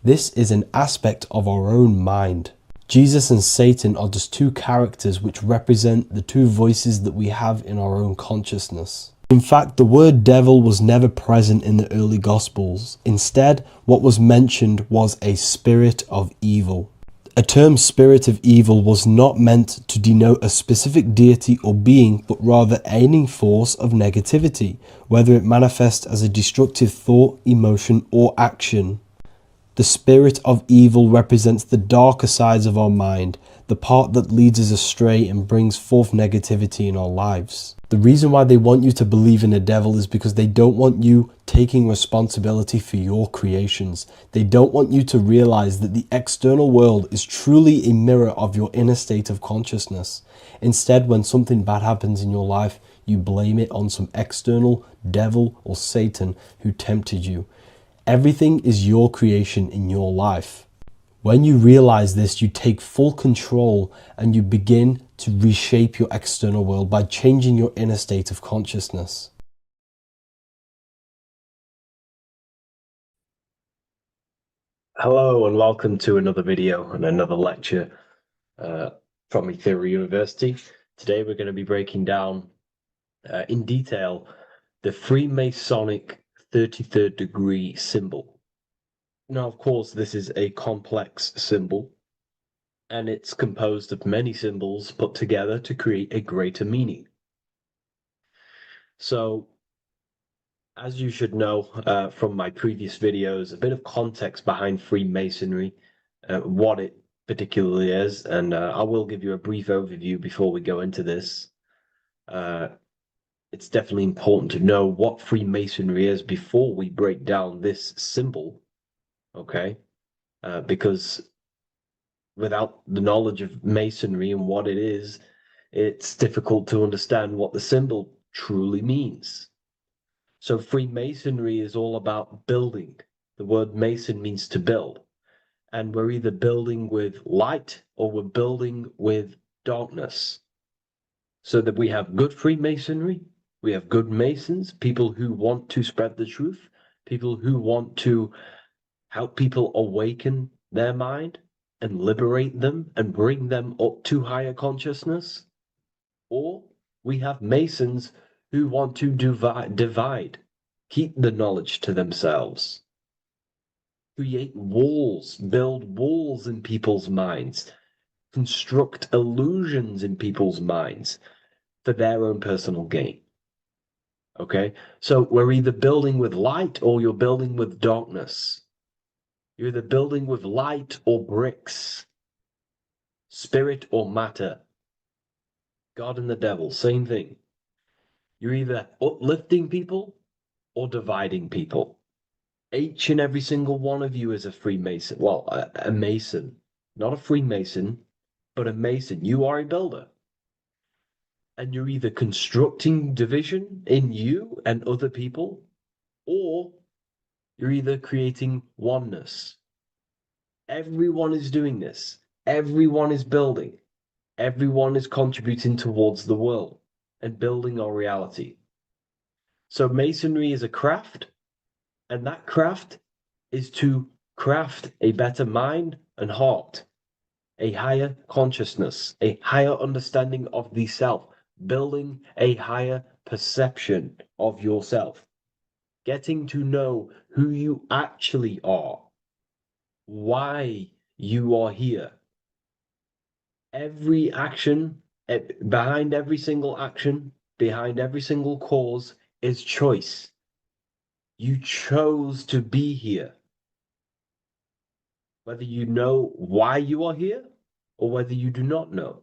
This is an aspect of our own mind. Jesus and Satan are just two characters which represent the two voices that we have in our own consciousness. In fact, the word devil was never present in the early Gospels. Instead, what was mentioned was a spirit of evil. A term spirit of evil was not meant to denote a specific deity or being, but rather any force of negativity, whether it manifests as a destructive thought, emotion, or action. The spirit of evil represents the darker sides of our mind, the part that leads us astray and brings forth negativity in our lives. The reason why they want you to believe in a devil is because they don't want you taking responsibility for your creations. They don't want you to realize that the external world is truly a mirror of your inner state of consciousness. Instead, when something bad happens in your life, you blame it on some external devil or Satan who tempted you. Everything is your creation in your life. When you realize this, you take full control and you begin to reshape your external world by changing your inner state of consciousness. Hello and welcome to another video and another lecture from Ethereal University. Today we're going to be breaking down in detail the Freemasonic 33rd degree symbol. Now, of course, this is a complex symbol, and it's composed of many symbols put together to create a greater meaning. So, as you should know from my previous videos, a bit of context behind Freemasonry, what it particularly is, and I will give you a brief overview before we go into this. It's definitely important to know what Freemasonry is before we break down this symbol. Okay, because without the knowledge of Masonry and what it is, it's difficult to understand what the symbol truly means. So Freemasonry is all about building. The word Mason means to build. And we're either building with light or we're building with darkness. So that we have good Freemasonry, we have good Masons, people who want to spread the truth, people who want to help people awaken their mind and liberate them and bring them up to higher consciousness. Or we have Masons who want to divide, keep the knowledge to themselves, create walls, build walls in people's minds, construct illusions in people's minds for their own personal gain. Okay, so we're either building with light or you're building with darkness. You're either building with light or bricks, spirit or matter. God and the devil, same thing. You're either uplifting people or dividing people. Each and every single one of you is a Freemason. Well, a Mason. Not a Freemason, but a Mason. You are a builder. And you're either constructing division in you and other people, or you're either creating oneness. Everyone is doing this. Everyone is building. Everyone is contributing towards the world and building our reality. So Masonry is a craft, and that craft is to craft a better mind and heart, a higher consciousness, a higher understanding of the self, building a higher perception of yourself, getting to know who you actually are, why you are here. Every action, behind every single action, behind every single cause is choice. You chose to be here. Whether you know why you are here or whether you do not know,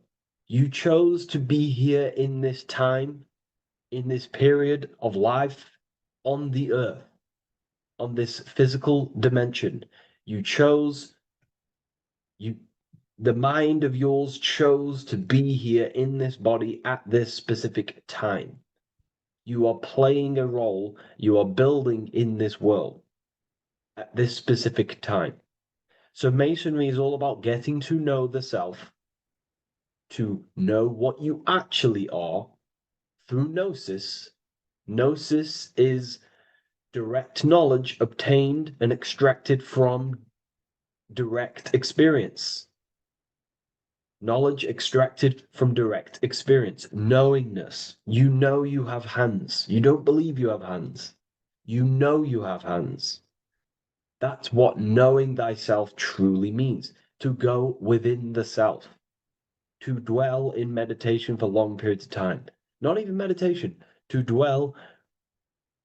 you chose to be here in this time, in this period of life on the earth, on this physical dimension. You chose, the mind of yours chose to be here in this body at this specific time. You are playing a role, you are building in this world at this specific time. So Masonry is all about getting to know the self, to know what you actually are through gnosis. Gnosis is direct knowledge obtained and extracted from direct experience. Knowledge extracted from direct experience. Knowingness. You know you have hands. You don't believe you have hands. You know you have hands. That's what knowing thyself truly means. To go within the self. To dwell in meditation for long periods of time. Not even meditation. To dwell,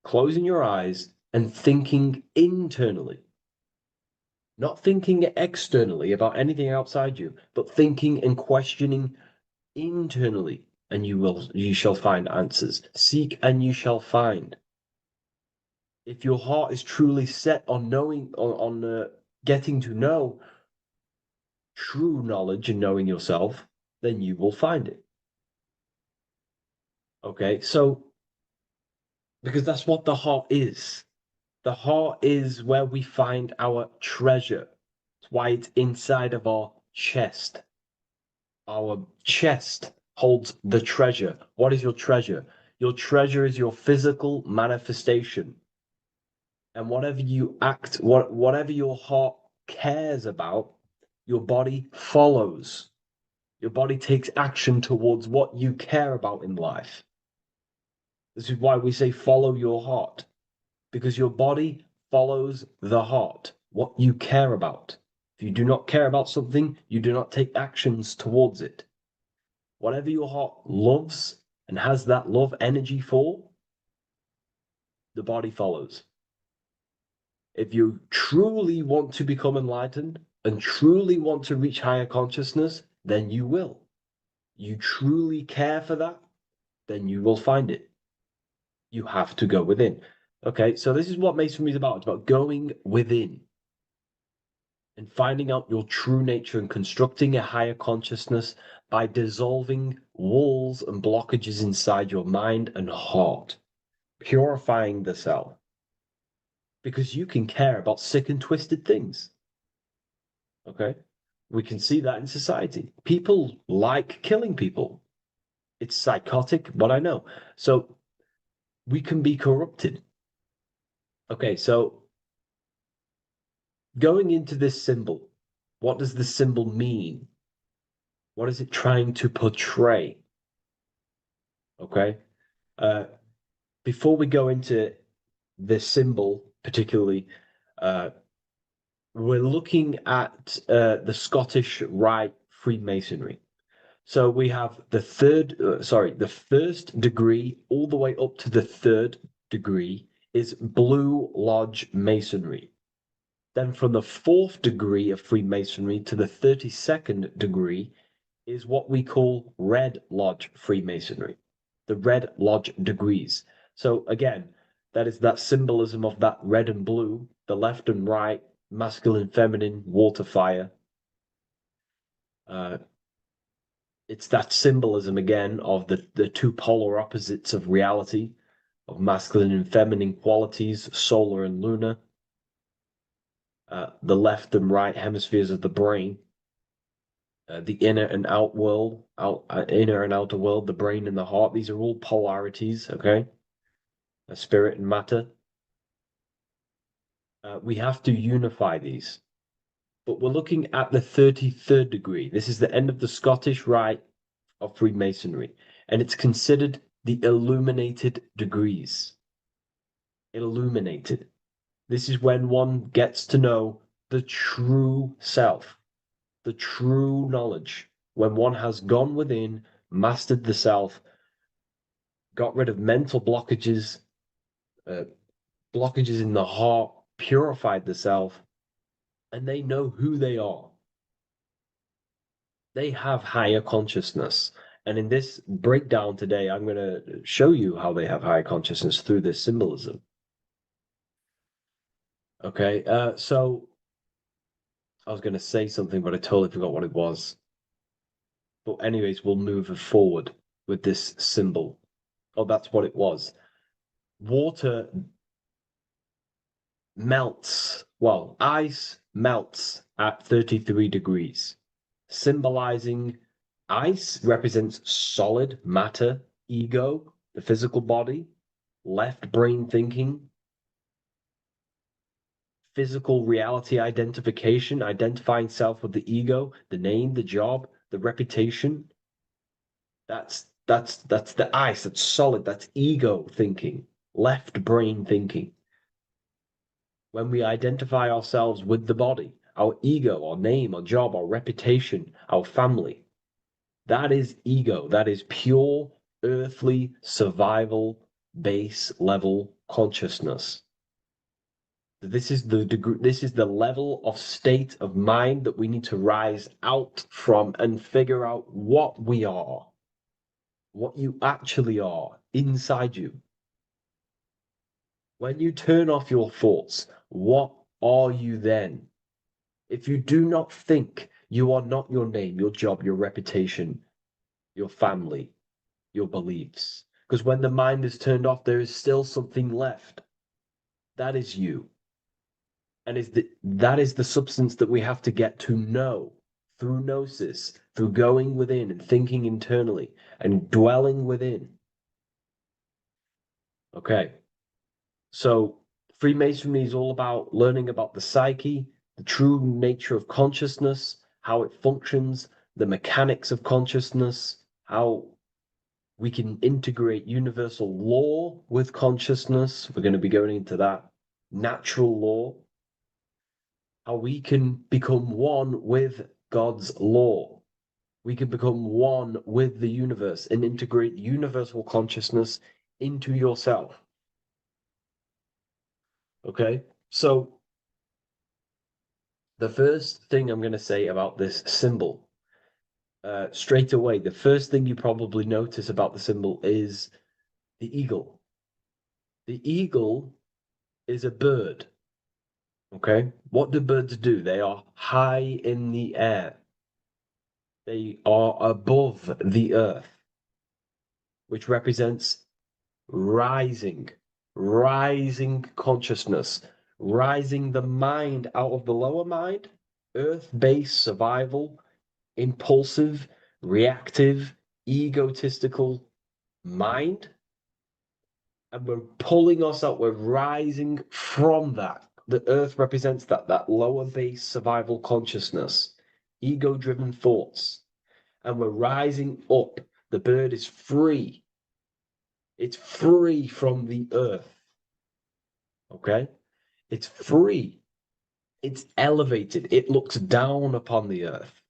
closing your eyes and thinking internally. Not thinking externally about anything outside you, but thinking and questioning internally, and you shall find answers. Seek and you shall find. If your heart is truly set on knowing, on getting to know true knowledge and knowing yourself, then you will find it. Okay, so because that's what the heart is. The heart is where we find our treasure. That's why it's inside of our chest. Our chest holds the treasure. What is your treasure? Your treasure is your physical manifestation. And whatever you act, whatever your heart cares about, your body follows. Your body takes action towards what you care about in life. This is why we say follow your heart. Because your body follows the heart, what you care about. If you do not care about something, you do not take actions towards it. Whatever your heart loves and has that love energy for, the body follows. If you truly want to become enlightened and truly want to reach higher consciousness, then you will. You truly care for that, then you will find it. You have to go within. Okay, so this is what Masonry is about. It's about going within and finding out your true nature and constructing a higher consciousness by dissolving walls and blockages inside your mind and heart, purifying the self. Because you can care about sick and twisted things. Okay, we can see that in society. People like killing people. It's psychotic, but I know. So we can be corrupted. Okay, so going into this symbol, what does the symbol mean? What is it trying to portray? Okay, before we go into this symbol, particularly, we're looking at the Scottish Rite Freemasonry. So we have the first degree all the way up to the third degree is Blue Lodge Masonry. Then from the fourth degree of Freemasonry to the 32nd degree is what we call Red Lodge Freemasonry, the Red Lodge degrees. So again, that is that symbolism of that red and blue, the left and right, masculine, feminine, water, fire. It's that symbolism again of the two polar opposites of reality, of masculine and feminine qualities, solar and lunar. The left and right hemispheres of the brain, the inner and out world, inner and outer world, the brain and the heart. These are all polarities, okay? Spirit and matter. We have to unify these. but we're looking at the 33rd degree. This is the end of the Scottish Rite of Freemasonry, and it's considered the illuminated degrees. Illuminated. This is when one gets to know the true self, the true knowledge, when one has gone within, mastered the self, got rid of mental blockages, blockages in the heart, purified the self, and they know who they are. They have higher consciousness. And in this breakdown today, I'm going to show you how they have higher consciousness through this symbolism. Okay, so I was going to say something, but I totally forgot what it was. But anyways, we'll move forward with this symbol. Oh, that's what it was. Water melts. Well, ice melts at 33 degrees, symbolizing ice represents solid matter, ego, the physical body, left brain thinking, physical reality identification, identifying self with the ego, the name, the job, the reputation. That's the ice, that's solid, that's ego thinking, left brain thinking. When we identify ourselves with the body, our ego, our name, our job, our reputation, our family, that is ego. That is pure earthly survival base level consciousness. This is the degree, this is the level of state of mind that we need to rise out from and figure out what we are, what you actually are inside you. When you turn off your thoughts, what are you then? If you do not think, you are not your name, your job, your reputation, your family, your beliefs. Because when the mind is turned off, there is still something left. That is you. And that is the substance that we have to get to know through gnosis, through going within and thinking internally and dwelling within. Okay. So Freemasonry is all about learning about the psyche, the true nature of consciousness, how it functions, the mechanics of consciousness, how we can integrate universal law with consciousness. We're going to be going into that. Natural law. How we can become one with God's law. We can become one with the universe and integrate universal consciousness into yourself. Okay, so the first thing I'm going to say about this symbol, straight away, the first thing you probably notice about the symbol is the eagle. The eagle is a bird. Okay, what do birds do? They are high in the air. They are above the earth, which represents rising consciousness, rising the mind out of the lower mind, earth-based survival, impulsive, reactive, egotistical mind. And we're pulling us up, we're rising from that. The earth represents that lower base survival consciousness, ego-driven thoughts. And we're rising up. The bird is free. It's free from the earth. Okay? It's free. It's elevated. It looks down upon the earth.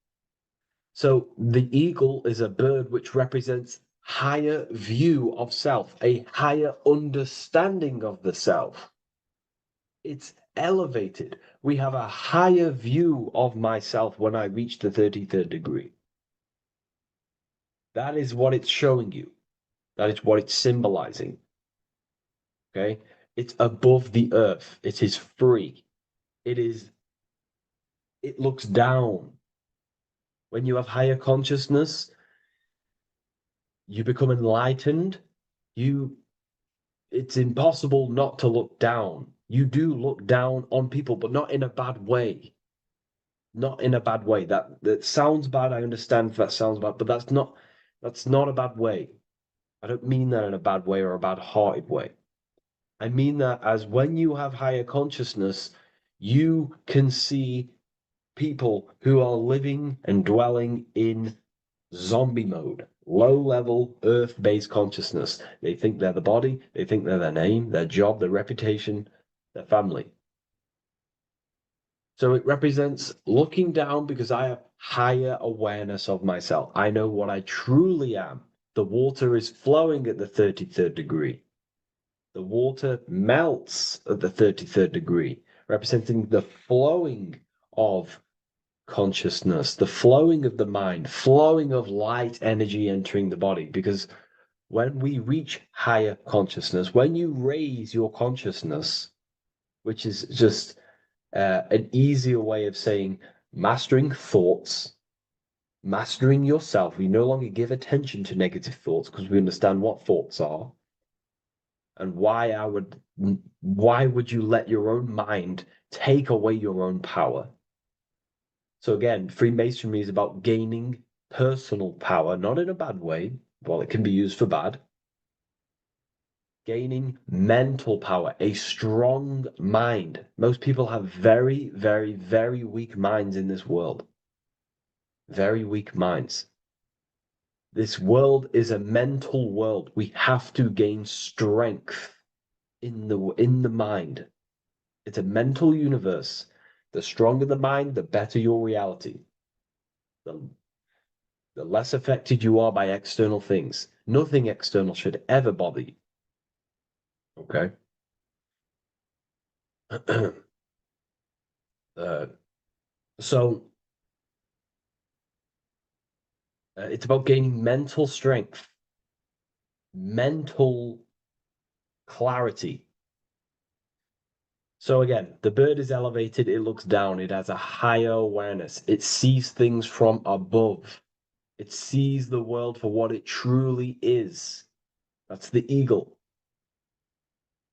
So the eagle is a bird which represents higher view of self, a higher understanding of the self. It's elevated. We have a higher view of myself when I reach the 33rd degree. That is what it's showing you. That is what it's symbolizing. Okay? It's above the earth. It is free. It looks down. When you have higher consciousness, you become enlightened. It's impossible not to look down. You do look down on people, but not in a bad way. Not in a bad way. That sounds bad. I understand if that sounds bad, but that's not a bad way. I don't mean that in a bad way or a bad-hearted way. I mean that as when you have higher consciousness, you can see people who are living and dwelling in zombie mode, low-level Earth-based consciousness. They think they're the body, they think they're their name, their job, their reputation, their family. So it represents looking down because I have higher awareness of myself. I know what I truly am. The water is flowing at the 33rd degree. The water melts at the 33rd degree, representing the flowing of consciousness, the flowing of the mind, flowing of light energy entering the body. Because when we reach higher consciousness, when you raise your consciousness, which is just an easier way of saying mastering thoughts, mastering yourself. We no longer give attention to negative thoughts because we understand what thoughts are and why would you let your own mind take away your own power? So again, Freemasonry is about gaining personal power, not in a bad way. Well, it can be used for bad. Gaining mental power, a strong mind. Most people have very, very, very weak minds in this world. Very weak minds. This world is a mental world. We have to gain strength in the mind. It's a mental universe. The stronger the mind, the better your reality. The less affected you are by external things. Nothing external should ever bother you. Okay? So it's about gaining mental strength, mental clarity. So again, the bird is elevated, it looks down, it has a higher awareness, it sees things from above, it sees the world for what it truly is. That's the eagle.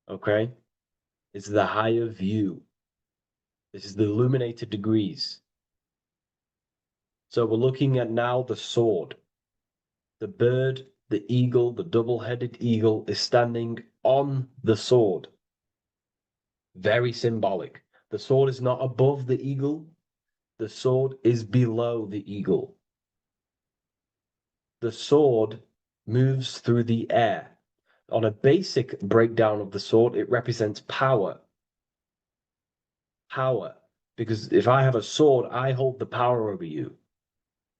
Okay? It's the higher view. This is the illuminated degrees. So we're looking at now the sword. The bird, the eagle, the double-headed eagle is standing on the sword. Very symbolic. The sword is not above the eagle. The sword is below the eagle. The sword moves through the air. On a basic breakdown of the sword, it represents power. Power. Because if I have a sword, I hold the power over you.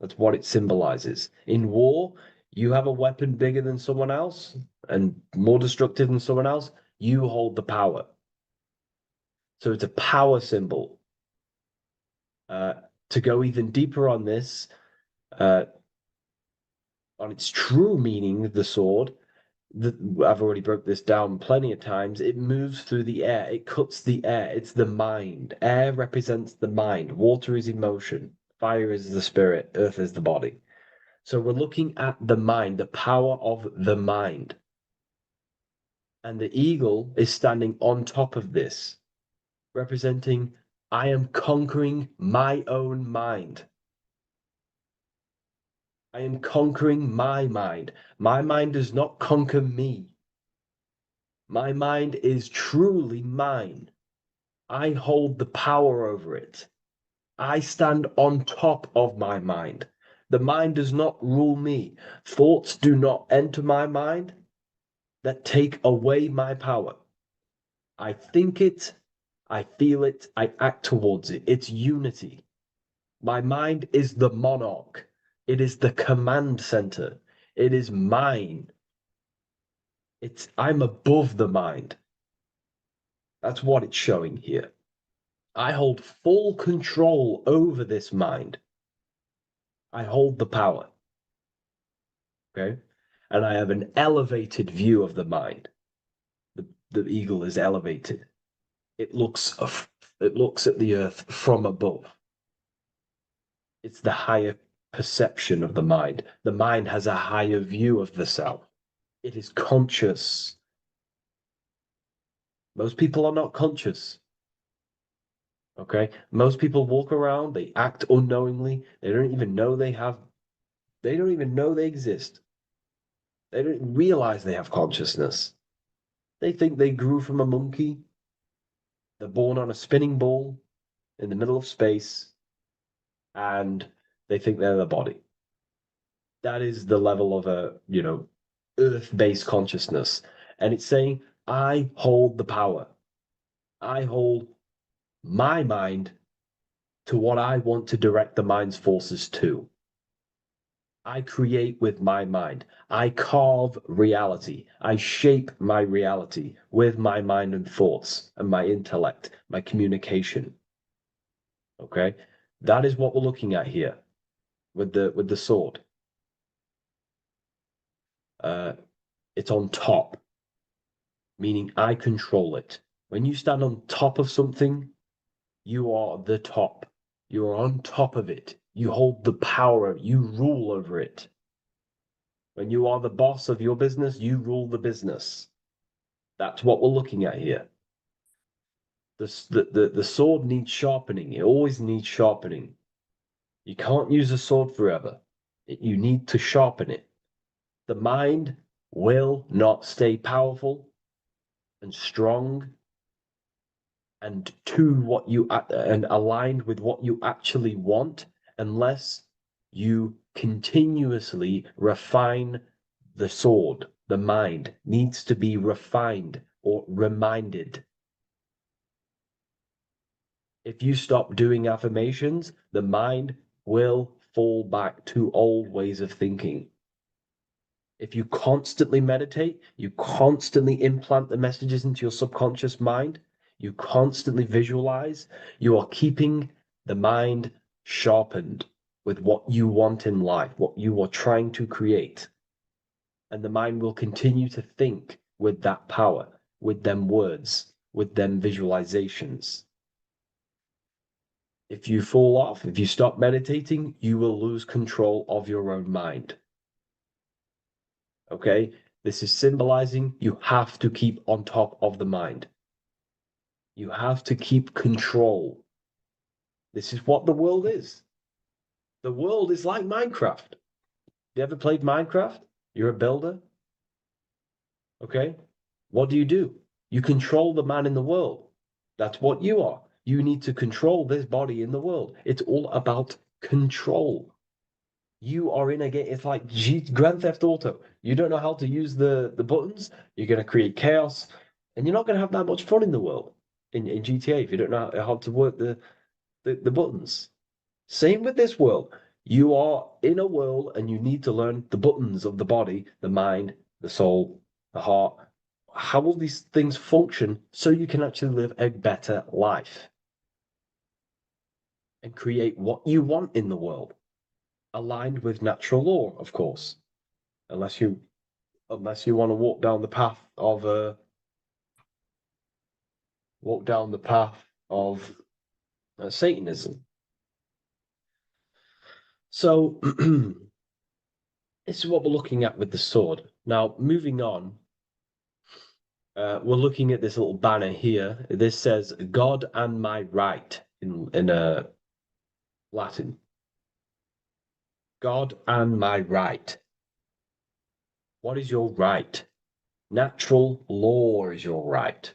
That's what it symbolizes. In war, you have a weapon bigger than someone else and more destructive than someone else, you hold the power. So it's a power symbol. To go even deeper on this, on its true meaning, the sword, I've already broke this down plenty of times. It moves through the air. It cuts the air. It's the mind. Air represents the mind. Water is emotion. Fire is the spirit. Earth is the body. So we're looking at the mind, the power of the mind. And the eagle is standing on top of this, representing I am conquering my own mind. I am conquering my mind. My mind does not conquer me. My mind is truly mine. I hold the power over it. I stand on top of my mind. The mind does not rule me. Thoughts do not enter my mind that take away my power. I think it, I feel it, I act towards it. It's unity. My mind is the monarch. It is the command center. It is mine. I'm above the mind. That's what it's showing here. I hold full control over this mind. I hold the power. Okay? And I have an elevated view of the mind. The eagle is elevated. It looks at the earth from above. It's the higher perception of the mind. The mind has a higher view of the self. It is conscious. Most people are not conscious. Okay? Most people walk around, they act unknowingly, they don't even know they exist. They don't realize they have consciousness. They think they grew from a monkey. They're born on a spinning ball in the middle of space. and they think they're the body. That is the level of a, earth-based consciousness. And it's saying, I hold the power. I hold my mind to what I want to direct the mind's forces to. I create with my mind. I carve reality. I shape my reality with my mind and thoughts and my intellect, my communication. Okay? That is what we're looking at here with the sword. It's on top, meaning I control it. When you stand on top of something, you are the top. You are on top of it. You hold the power. You rule over it. When you are the boss of your business, you rule the business. That's what we're looking at here. The sword needs sharpening. It always needs sharpening. You can't use a sword forever. You need to sharpen it. The mind will not stay powerful and strong and and aligned with what you actually want unless you continuously refine the sword. The mind needs to be refined or reminded. If you stop doing affirmations, the mind will fall back to old ways of thinking. If you constantly meditate, you constantly implant the messages into your subconscious mind, you constantly visualize, you are keeping the mind sharpened with what you want in life, what you are trying to create. And the mind will continue to think with that power, with them words, with them visualizations. If you fall off, if you stop meditating, you will lose control of your own mind. Okay? This is symbolizing you have to keep on top of the mind. You have to keep control. This is what the world is. The world is like Minecraft. You ever played Minecraft? You're a builder. Okay? What do? You control the man in the world. That's what you are. You need to control this body in the world. It's all about control. You are in a game. It's like Grand Theft Auto. You don't know how to use the buttons. You're going to create chaos. And you're not going to have that much fun in the world, in GTA, if you don't know how to work the buttons. Same with this world. You are in a world and you need to learn the buttons of the body, the mind, the soul, the heart. How will these things function so you can actually live a better life and create what you want in the world, aligned with natural law, of course, unless you want to walk down the path of Satanism. So this is what we're looking at with the sword. Now, moving on, we're looking at this little banner here. This says "God and my right" in Latin. God and my right. What is your right? Natural law is your right.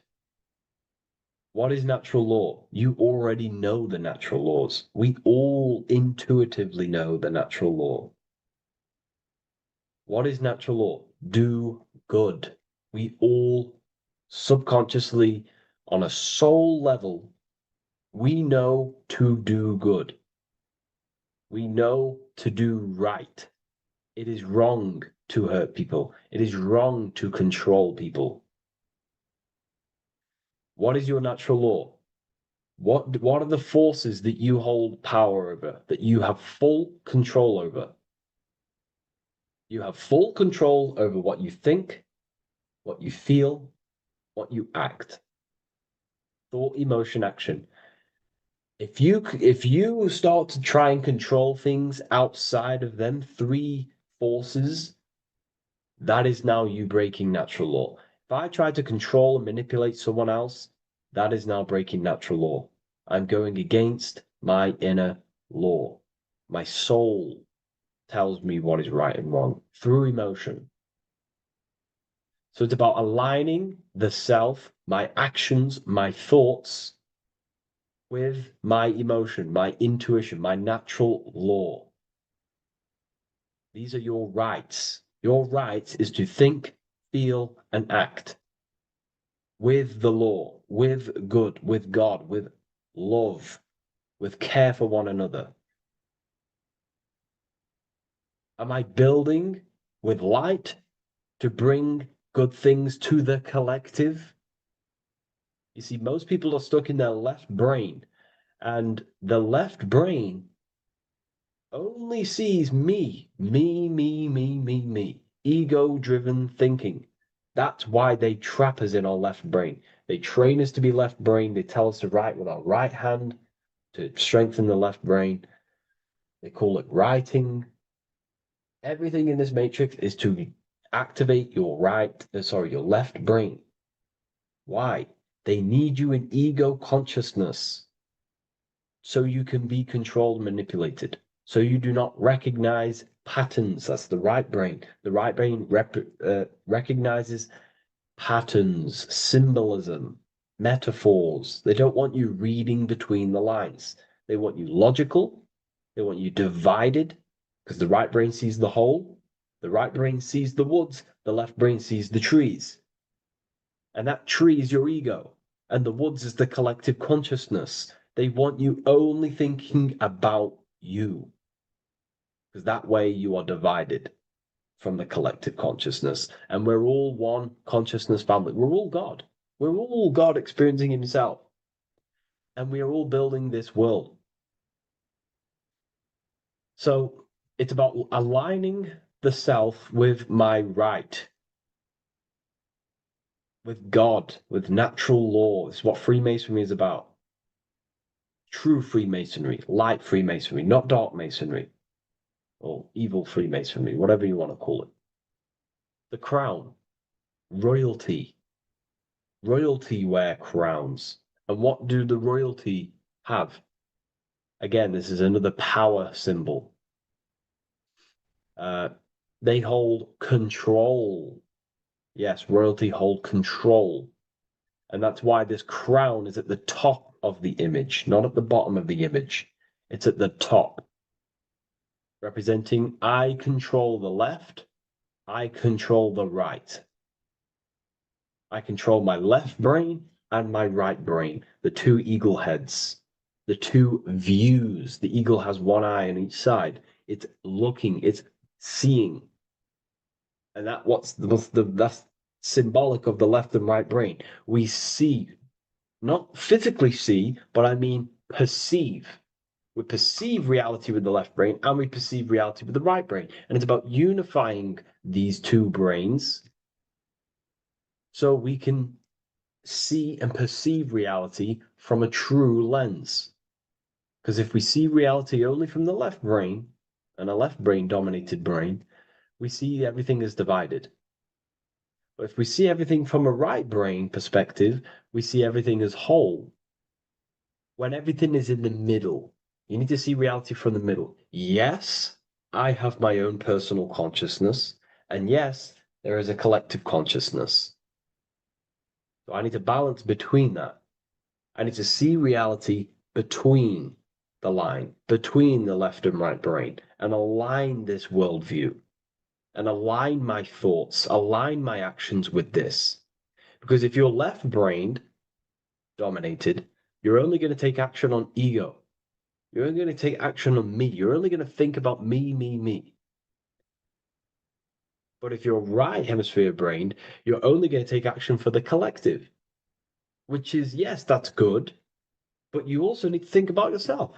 What is natural law? You already know the natural laws. We all intuitively know the natural law. What is natural law? Do good. We all subconsciously, on a soul level, we know to do good. We know to do right. It is wrong to hurt people. It is wrong to control people. What is your natural law? What are the forces that you hold power over, that you have full control over? You have full control over what you think, what you feel, what you act. Thought, emotion, action. If you start to try and control things outside of them three forces, that is now you breaking natural law. If I try to control and manipulate someone else, that is now breaking natural law. I'm going against my inner law. My soul tells me what is right and wrong through emotion. So it's about aligning the self, my actions, my thoughts, with my emotion, my intuition, my natural law. These are your rights. Your rights is to think, feel, and act with the law, with good, with God, with love, with care for one another. Am I building with light to bring good things to the collective? You see, most people are stuck in their left brain, and the left brain only sees me, me, ego-driven thinking. That's why they trap us in our left brain. They train us to be left brain. They tell us to write with our right hand to strengthen the left brain. They call it writing. Everything in this matrix is to activate your your left brain. Why? They need you in ego consciousness so you can be controlled and manipulated. So you do not recognize patterns. That's the right brain. The right brain recognizes patterns, symbolism, metaphors. They don't want you reading between the lines. They want you logical. They want you divided, because the right brain sees the whole. The right brain sees the woods. The left brain sees the trees. And that tree is your ego. And the woods is the collective consciousness. They want you only thinking about you. Because that way you are divided from the collective consciousness. And we're all one consciousness family. We're all God. We're all God experiencing himself. And we are all building this world. So it's about aligning the self with my right, with God, with natural law. It's what Freemasonry is about. True Freemasonry, light Freemasonry, not dark Masonry, or evil Freemasonry, whatever you want to call it. The crown, royalty. Royalty wear crowns. And what do the royalty have? Again, this is another power symbol. They hold control. Yes, royalty hold control. And that's why this crown is at the top of the image, not at the bottom of the image. It's at the top, representing I control the left, I control the right. I control my left brain and my right brain, the two eagle heads, the two views. The eagle has one eye on each side. It's looking, it's seeing. And that's symbolic of the left and right brain. We see, not physically see, but I mean perceive. We perceive reality with the left brain and we perceive reality with the right brain. And it's about unifying these two brains so we can see and perceive reality from a true lens. Because if we see reality only from the left brain, and a left brain dominated brain, we see everything as divided. But if we see everything from a right brain perspective, we see everything as whole. When everything is in the middle, you need to see reality from the middle. Yes, I have my own personal consciousness, and yes, there is a collective consciousness. So I need to balance between that. I need to see reality between the line, between the left and right brain, and align this worldview, and align my thoughts, align my actions with this. Because if you're left-brained, dominated, you're only going to take action on ego. You're only going to take action on me. You're only going to think about me. But if you're right hemisphere brained, you're only going to take action for the collective, which is, yes, that's good, but you also need to think about yourself.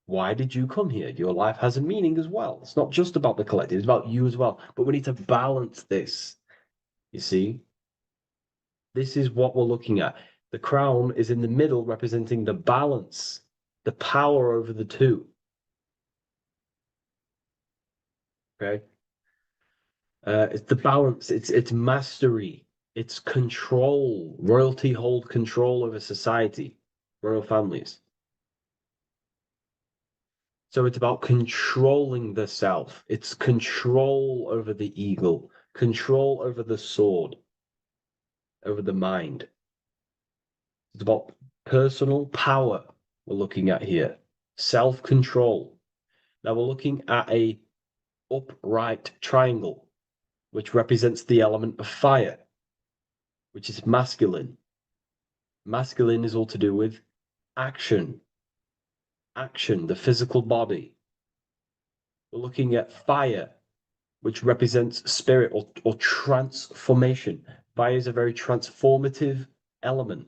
Why did you come here? Your life has a meaning as well. It's not just about the collective, it's about you as well. But we need to balance this. You see? This is what we're looking at. The crown is in the middle, representing the balance, the power over the two. Okay? It's the balance, it's mastery, it's control. Royalty hold control over society, royal families. So it's about controlling the self. It's control over the eagle, control over the sword, over the mind. It's about personal power we're looking at here. Self-control. Now we're looking at a upright triangle, which represents the element of fire, which is masculine. Masculine is all to do with action. Action, the physical body. We're looking at fire, which represents spirit or transformation. Fire is a very transformative element.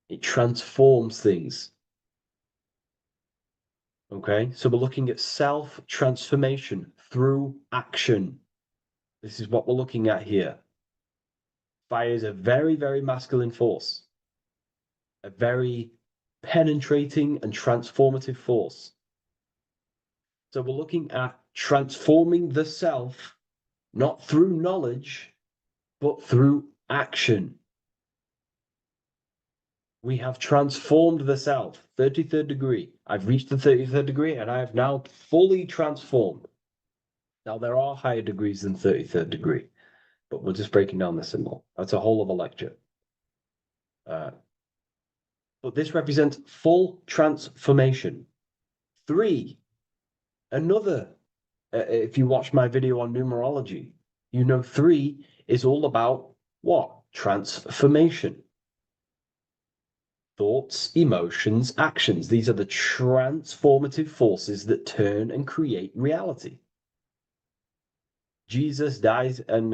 It transforms things. Okay, so we're looking at self-transformation through action. This is what we're looking at here. Fire is a very, very masculine force. A very penetrating and transformative force. So we're looking at transforming the self, not through knowledge, but through action. We have transformed the self, 33rd degree. I've reached the 33rd degree and I have now fully transformed. Now there are higher degrees than 33rd degree, but we're just breaking down the symbol. That's a whole of a lecture. But this represents full transformation. 3, another, if you watch my video on numerology, you know 3 is all about what? Transformation. Thoughts, emotions, actions. These are the transformative forces that turn and create reality. Jesus dies and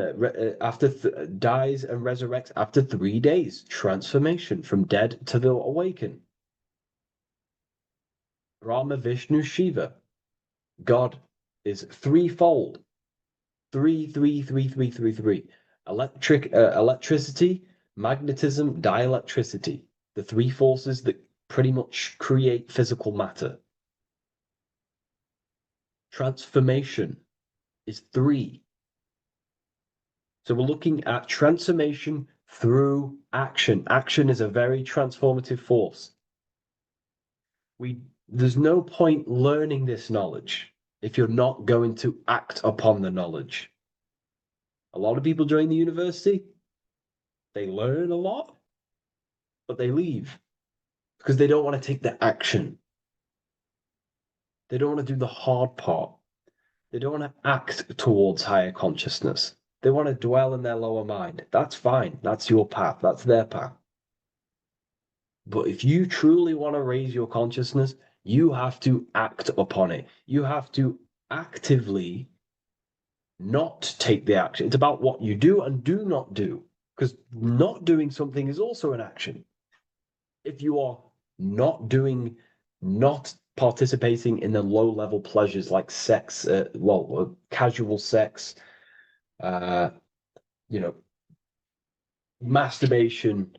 dies and resurrects after 3 days. Transformation from dead to the awakened. Brahma, Vishnu, Shiva. God is threefold. 3, 3, 3, 3, 3, 3. Electricity, magnetism, dielectricity. The 3 forces that pretty much create physical matter. Transformation is 3. So we're looking at transformation through action. Action is a very transformative force. There's no point learning this knowledge if you're not going to act upon the knowledge. A lot of people join the university, they learn a lot, but they leave because they don't want to take the action. They don't want to do the hard part. They don't want to act towards higher consciousness. They want to dwell in their lower mind. That's fine. That's your path. That's their path. But if you truly want to raise your consciousness, you have to act upon it. You have to actively not take the action. It's about what you do and do not do. Because not doing something is also an action. If you are not participating in the low-level pleasures like sex, casual sex, masturbation,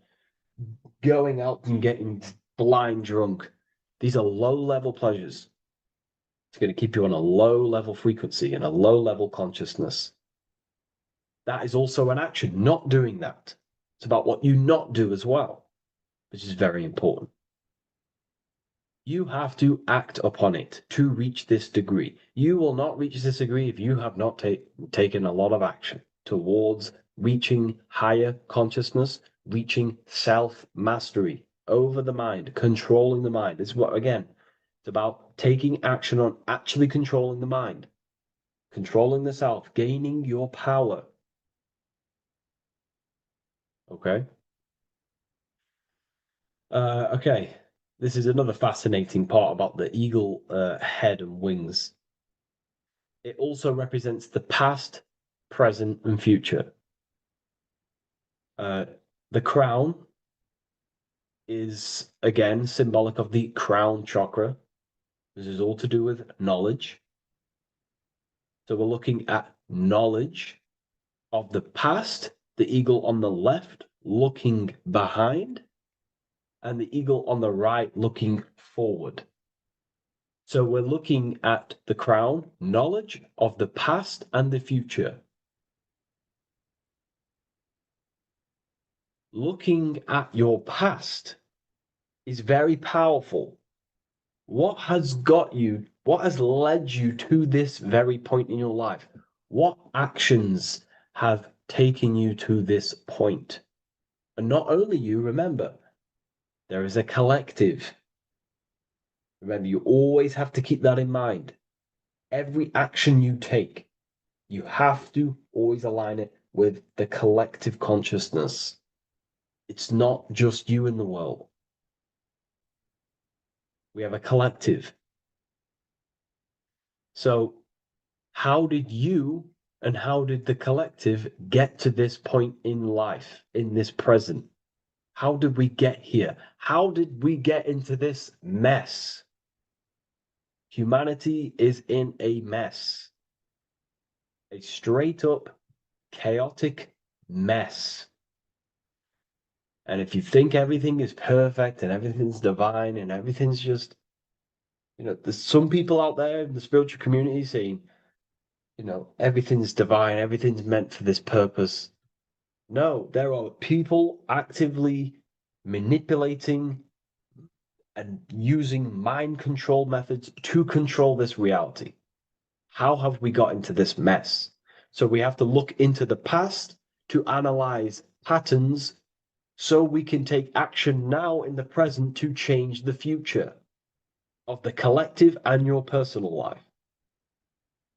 going out and getting blind drunk. These are low-level pleasures. It's going to keep you on a low-level frequency and a low-level consciousness. That is also an action, not doing that. It's about what you not do as well, which is very important. You have to act upon it to reach this degree. You will not reach this degree if you have not taken a lot of action towards reaching higher consciousness, reaching self-mastery over the mind, controlling the mind. It's what, again, it's about taking action on actually controlling the mind, controlling the self, gaining your power. Okay? Okay. This is another fascinating part about the eagle head and wings. It also represents the past, present, and future. The crown is, again, symbolic of the crown chakra. This is all to do with knowledge. So we're looking at knowledge of the past, the eagle on the left looking behind, and the eagle on the right looking forward. So we're looking at the crown, knowledge of the past and the future. Looking at your past is very powerful. What has got you, what has led you to this very point in your life? What actions have taken you to this point? And not only you, remember, there is a collective. Remember, you always have to keep that in mind. Every action you take, you have to always align it with the collective consciousness. It's not just you in the world. We have a collective. So, how did you and how did the collective get to this point in life, in this present? How did we get here? How did we get into this mess? Humanity is in a mess. A straight up chaotic mess. And if you think everything is perfect and everything's divine and everything's just, there's some people out there in the spiritual community saying, everything's divine, everything's meant for this purpose. No, there are people actively manipulating and using mind control methods to control this reality. How have we got into this mess? So we have to look into the past to analyze patterns so we can take action now in the present to change the future of the collective and your personal life.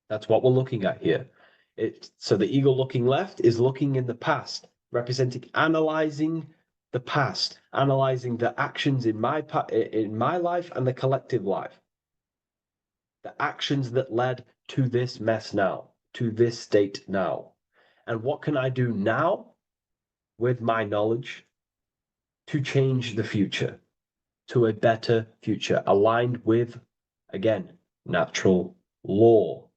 That's what we're looking at here. So the eagle looking left is looking in the past, representing analyzing the past, analyzing the actions in my life and the collective life. The actions that led to this mess now, to this state now. And what can I do now with my knowledge to change the future to a better future, aligned with, again, natural law,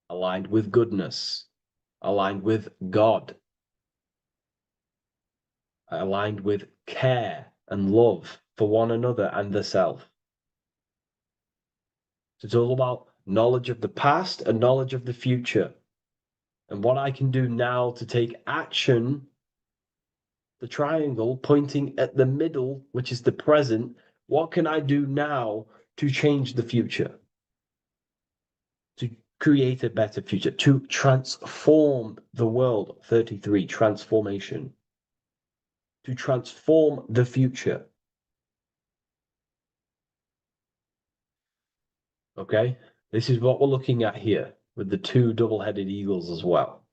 aligned with goodness, aligned with God, aligned with care and love for one another and the self. So it's all about knowledge of the past and knowledge of the future. And what I can do now to take action, the triangle pointing at the middle, which is the present, what can I do now to change the future? To create a better future, to transform the world. 33, transformation. To transform the future. Okay, this is what we're looking at here with the two double-headed eagles as well.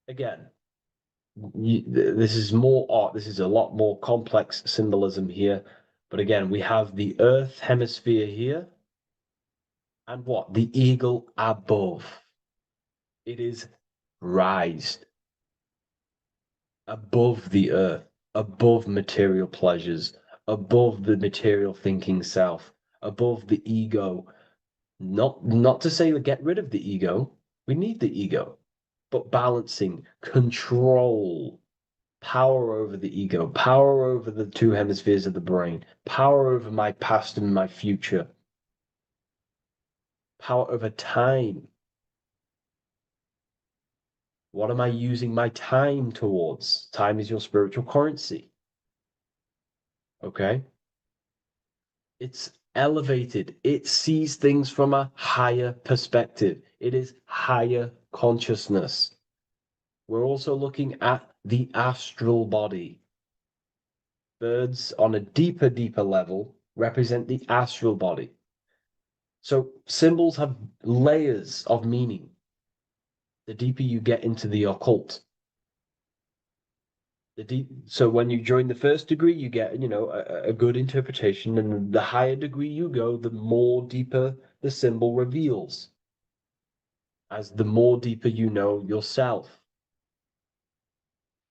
Again, this is more art. This is a lot more complex symbolism here. But again, we have the Earth hemisphere here. And what? The eagle above. It is raised above the earth, above material pleasures, above the material thinking self, above the ego. Not to say to get rid of the ego. We need the ego. But balancing, control, power over the ego, power over the two hemispheres of the brain, power over my past and my future, power over time. What am I using my time towards? Time is your spiritual currency. Okay? It's elevated. It sees things from a higher perspective. It is higher consciousness. We're also looking at the astral body. Birds on a deeper level represent the astral body. So symbols have layers of meaning. The deeper you get into the occult. So when you join the first degree, you get, a good interpretation, and the higher degree you go, the more deeper the symbol reveals. As the more deeper you know yourself.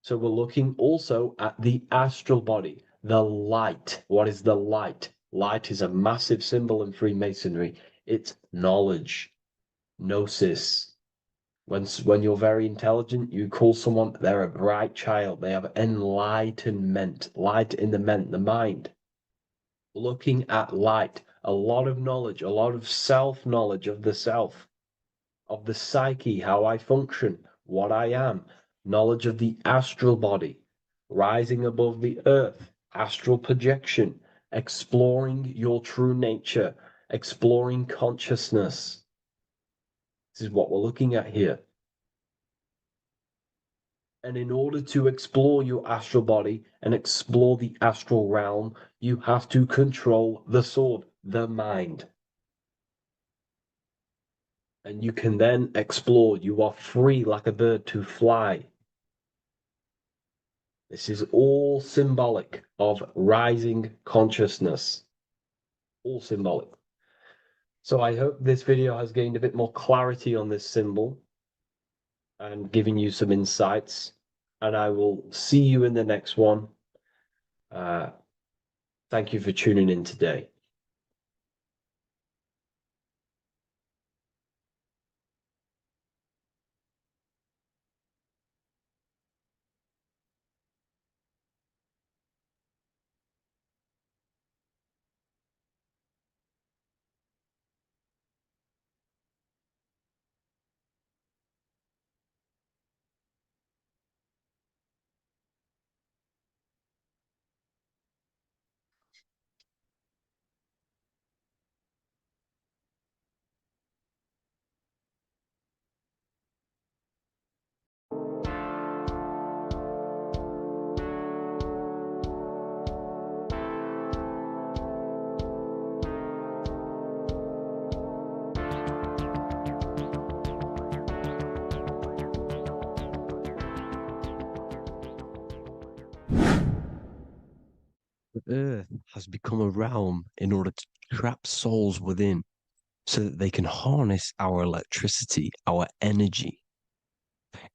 So we're looking also at the astral body, the light. What is the light? Light is a massive symbol in Freemasonry. It's knowledge, gnosis. When you're very intelligent, you call someone, they're a bright child. They have enlightenment, light in the mind. Looking at light, a lot of knowledge, a lot of self-knowledge of the self, of the psyche, how I function, what I am, knowledge of the astral body, rising above the earth, astral projection, exploring your true nature, exploring consciousness. This is what we're looking at here. And in order to explore your astral body and explore the astral realm, you have to control the sword, the mind. And you can then explore. You are free like a bird to fly. This is all symbolic of rising consciousness. All symbolic. So I hope this video has gained a bit more clarity on this symbol and giving you some insights. And I will see you in the next one. Thank you for tuning in today. Earth has become a realm in order to trap souls within so that they can harness our electricity, our energy.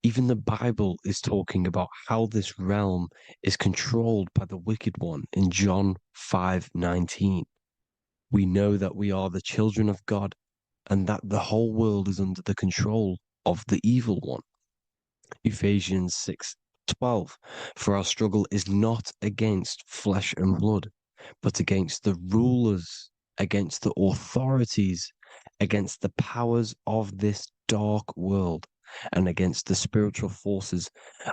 Even the Bible is talking about how this realm is controlled by the wicked one in John 5:19. We know that we are the children of God and that the whole world is under the control of the evil one. Ephesians 6:12. For our struggle is not against flesh and blood, but against the rulers, against the authorities, against the powers of this dark world, and against the spiritual forces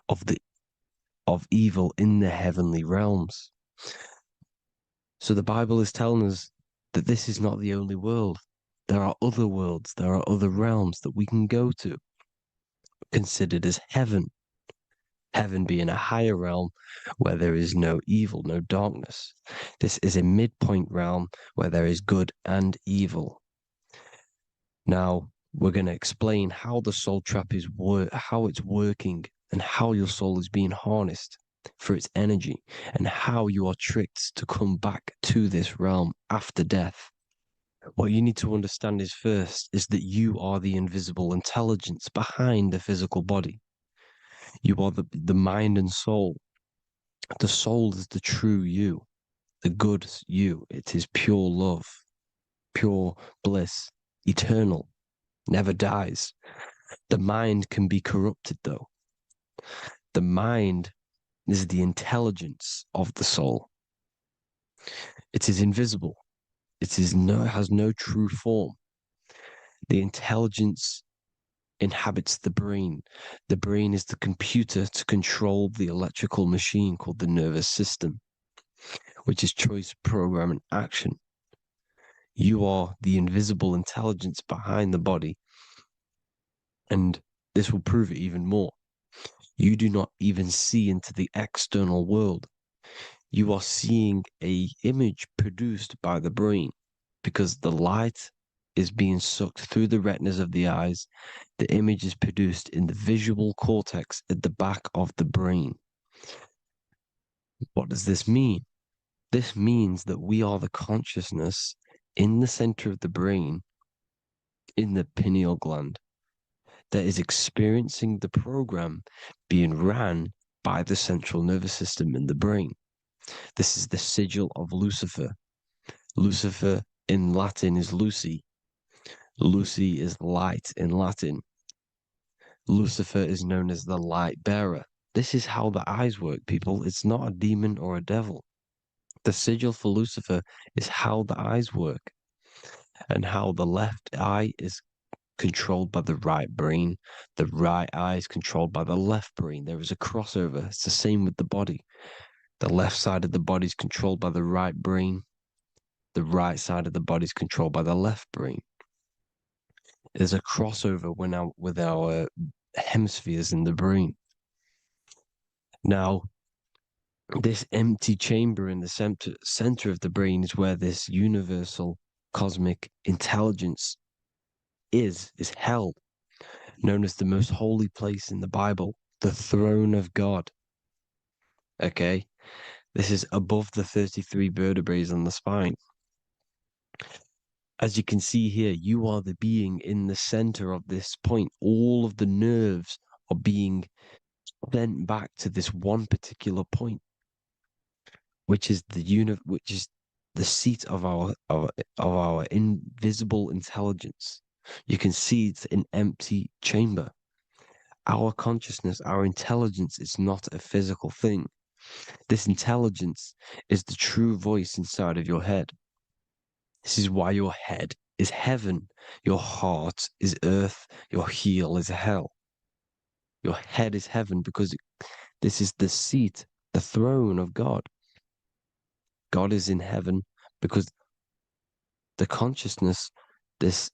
of evil in the heavenly realms. So the Bible is telling us that this is not the only world. There are other worlds, there are other realms that we can go to, considered as heaven. Heaven being a higher realm where there is no evil, no darkness. This is a midpoint realm where there is good and evil. Now, we're going to explain how the soul trap is how it's working and how your soul is being harnessed for its energy and how you are tricked to come back to this realm after death. What you need to understand is first is that you are the invisible intelligence behind the physical body. You are the mind and soul. The soul is the true you, the good you. It is pure love, pure bliss, eternal, never dies. The mind can be corrupted though. The mind is the intelligence of the soul. It is invisible. It has no true form. The intelligence inhabits the brain. The brain is the computer to control the electrical machine called the nervous system, which is choice, program, and action. You are the invisible intelligence behind the body, and this will prove it even more. You do not even see into the external world. You are seeing an image produced by the brain because the light is being sucked through the retinas of the eyes. The image is produced in the visual cortex at the back of the brain. What does this mean? This means that we are the consciousness in the center of the brain, in the pineal gland, that is experiencing the program being ran by the central nervous system in the brain. This is the sigil of Lucifer. Lucifer in Latin is Lucy. Lucy is light in Latin. Lucifer is known as the light bearer. This is how the eyes work, people. It's not a demon or a devil. The sigil for Lucifer is how the eyes work and how the left eye is controlled by the right brain. The right eye is controlled by the left brain. There is a crossover. It's the same with the body. The left side of the body is controlled by the right brain. The right side of the body is controlled by the left brain. There's a crossover with our hemispheres in the brain. Now, this empty chamber in the center of the brain is where this universal cosmic intelligence is held, known as the most holy place in the Bible, the throne of God. Okay? This is above the 33 vertebrae on the spine. As you can see here, you are the being in the center of this point. All of the nerves are being sent back to this one particular point, which is the seat of our invisible intelligence. You can see it's an empty chamber. Our consciousness, our intelligence is not a physical thing. This intelligence is the true voice inside of your head. This is why your head is heaven, your heart is earth, your heel is hell. Your head is heaven because this is the seat, the throne of God. God is in heaven because the consciousness, this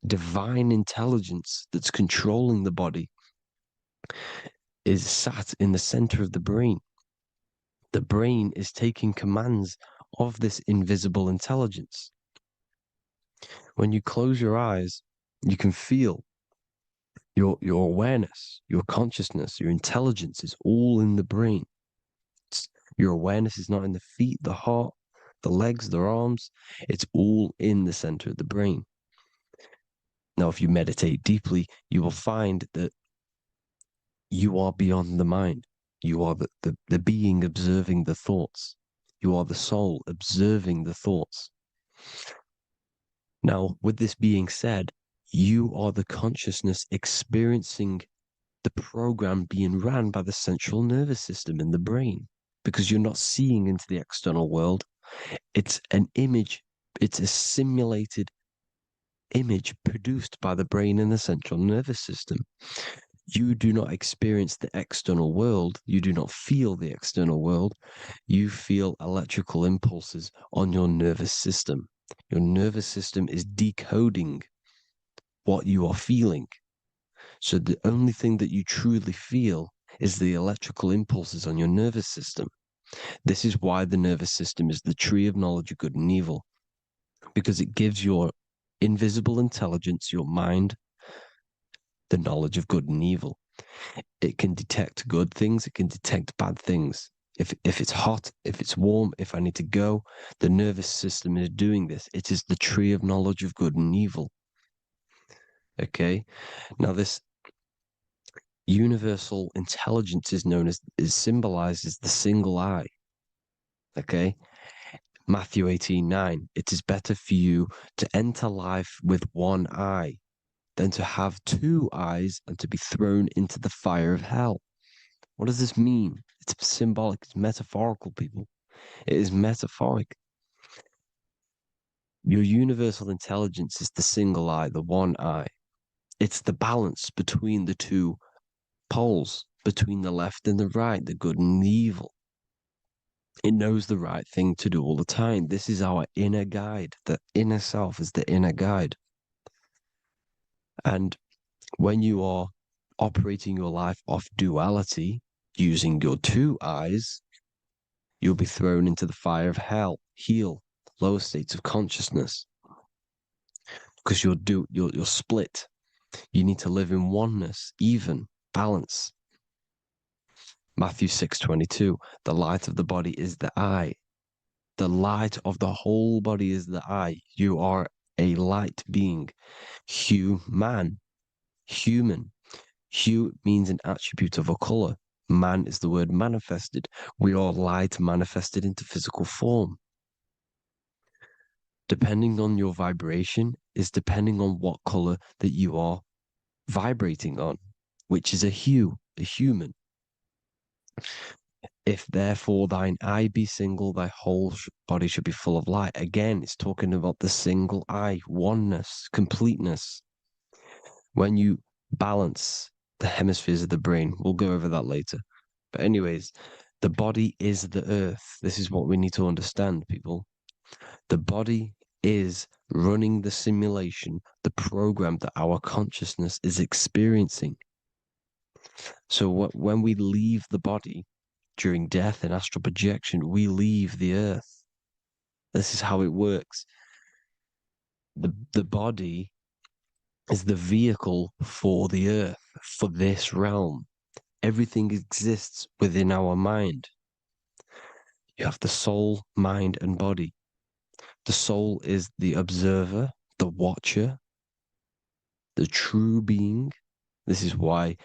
divine intelligence that's controlling the body, is sat in the center of the brain. The brain is taking commands of this invisible intelligence. When you close your eyes, you can feel your awareness, your consciousness, your intelligence is all in the brain. Your awareness is not in the feet, the heart, the legs, the arms. It's all in the center of the brain. Now, if you meditate deeply, you will find that you are beyond the mind. You are the being observing the thoughts. You are the soul observing the thoughts. Now, with this being said, you are the consciousness experiencing the program being ran by the central nervous system in the brain, because you're not seeing into the external world. It's an image, it's a simulated image produced by the brain and the central nervous system. You do not experience the external world. You do not feel the external world. You feel electrical impulses on your nervous system. Your nervous system is decoding what you are feeling. So the only thing that you truly feel is the electrical impulses on your nervous system. This is why the nervous system is the tree of knowledge of good and evil, because it gives your invisible intelligence, your mind, the knowledge of good and evil. It can detect good things, it can detect bad things. If it's hot, if it's warm, if I need to go, the nervous system is doing this. It is the tree of knowledge of good and evil. Okay? Now this universal intelligence is symbolized as the single eye. Okay? Matthew 18:9. It is better for you to enter life with one eye than to have two eyes and to be thrown into the fire of hell. What does this mean? It's symbolic, it's metaphorical, people. It is metaphoric. Your universal intelligence is the single eye, the one eye. It's the balance between the two poles, between the left and the right, the good and the evil. It knows the right thing to do all the time. This is our inner guide. The inner self is the inner guide. And when you are operating your life off duality, using your two eyes, you'll be thrown into the fire of hell, lower states of consciousness. Because you're split. You need to live in oneness, even, balance. Matthew 6:22, the light of the body is the eye. The light of the whole body is the eye. You are a light being. Human. Hue means an attribute of a color. Man is the word manifested. We are light manifested into physical form. Depending on your vibration is depending on what color that you are vibrating on, which is a hue, a human. If therefore thine eye be single, thy whole body should be full of light. Again, it's talking about the single eye, oneness, completeness. When you balance the hemispheres of the brain, we'll go over that later. But anyways, the body is the earth. This is what we need to understand, people. The body is running the simulation, the program that our consciousness is experiencing. So when we leave the body, during death and astral projection, we leave the earth. This is how it works. The body is the vehicle for the earth, for this realm. Everything exists within our mind. You have the soul, mind, and body. The soul is the observer, the watcher, the true being. This is why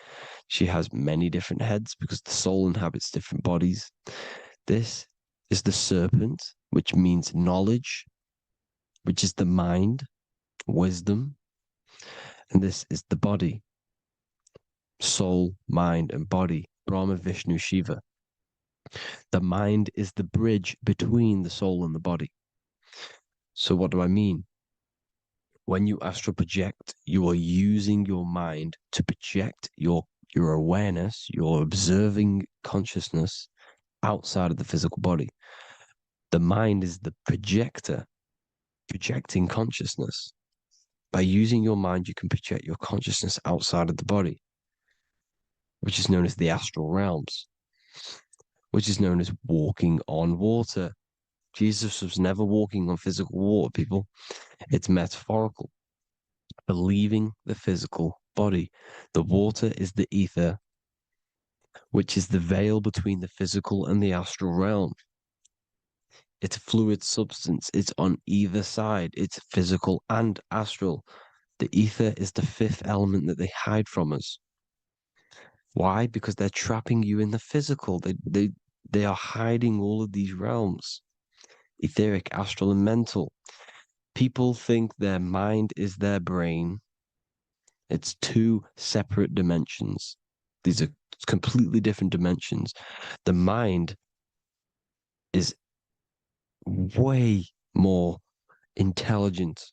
she has many different heads, because the soul inhabits different bodies. This is the serpent, which means knowledge, which is the mind, wisdom. And this is the body, soul, mind, and body, Brahma, Vishnu, Shiva. The mind is the bridge between the soul and the body. So what do I mean? When you astral project, you are using your mind to project your awareness, your observing consciousness outside of the physical body. The mind is the projector, projecting consciousness. By using your mind, you can project your consciousness outside of the body, which is known as the astral realms, which is known as walking on water. Jesus was never walking on physical water, people. It's metaphorical. Believing the physical body. The water is the ether, which is the veil between the physical and the astral realm. It's a fluid substance. It's on either side. It's physical and astral. The ether is the fifth element that they hide from us. Why? Because they're trapping you in the physical. They are hiding all of these realms. Etheric, astral, and mental. People think their mind is their brain. It's two separate dimensions. These are completely different dimensions. The mind is way more intelligent.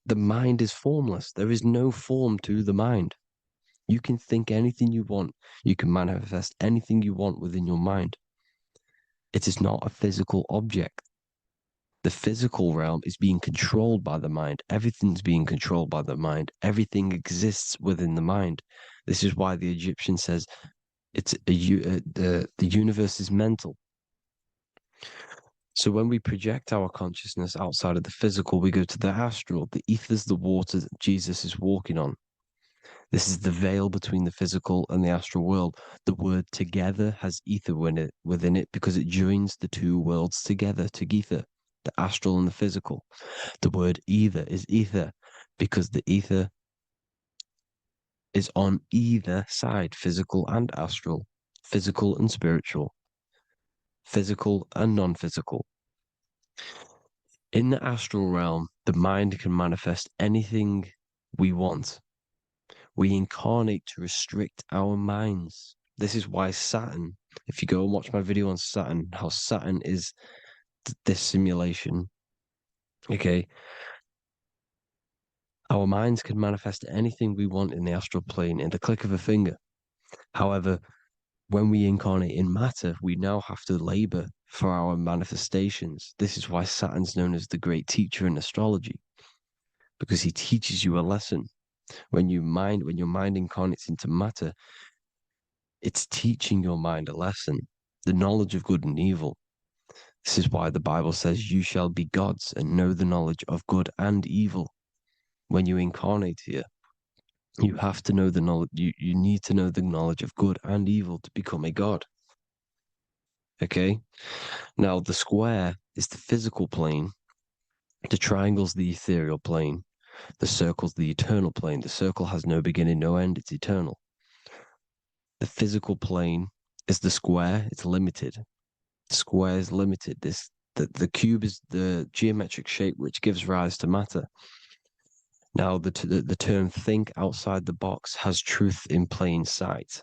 The mind is formless. There is no form to the mind. You can think anything you want. You can manifest anything you want within your mind. It is not a physical object. The physical realm is being controlled by the mind. Everything's being controlled by the mind. Everything exists within the mind. This is why the Egyptian says the universe is mental. So when we project our consciousness outside of the physical, we go to the astral. The ether is the water that Jesus is walking on. This is the veil between the physical and the astral world. The word together has ether within it because it joins the two worlds together, together, the astral and the physical. The word either is ether because the ether is on either side, physical and astral, physical and spiritual, physical and non-physical. In the astral realm, the mind can manifest anything we want. We incarnate to restrict our minds. This is why Saturn, if you go and watch my video on Saturn, how Saturn is this simulation, okay? Our minds can manifest anything we want in the astral plane in the click of a finger. However, when we incarnate in matter, we now have to labor for our manifestations. This is why Saturn's known as the great teacher in astrology, because he teaches you a lesson. When your mind incarnates into matter, it's teaching your mind a lesson, the knowledge of good and evil. This is why the Bible says you shall be gods and know the knowledge of good and evil. When you incarnate here, you have to know the knowledge. You need to know the knowledge of good and evil to become a god. Okay? Now, the square is the physical plane. The triangle's the ethereal plane. The circle's the eternal plane. The circle has no beginning, no end. It's eternal. The physical plane is the square. It's limited. The square is limited. The cube is the geometric shape which gives rise to matter. Now, the term think outside the box has truth in plain sight.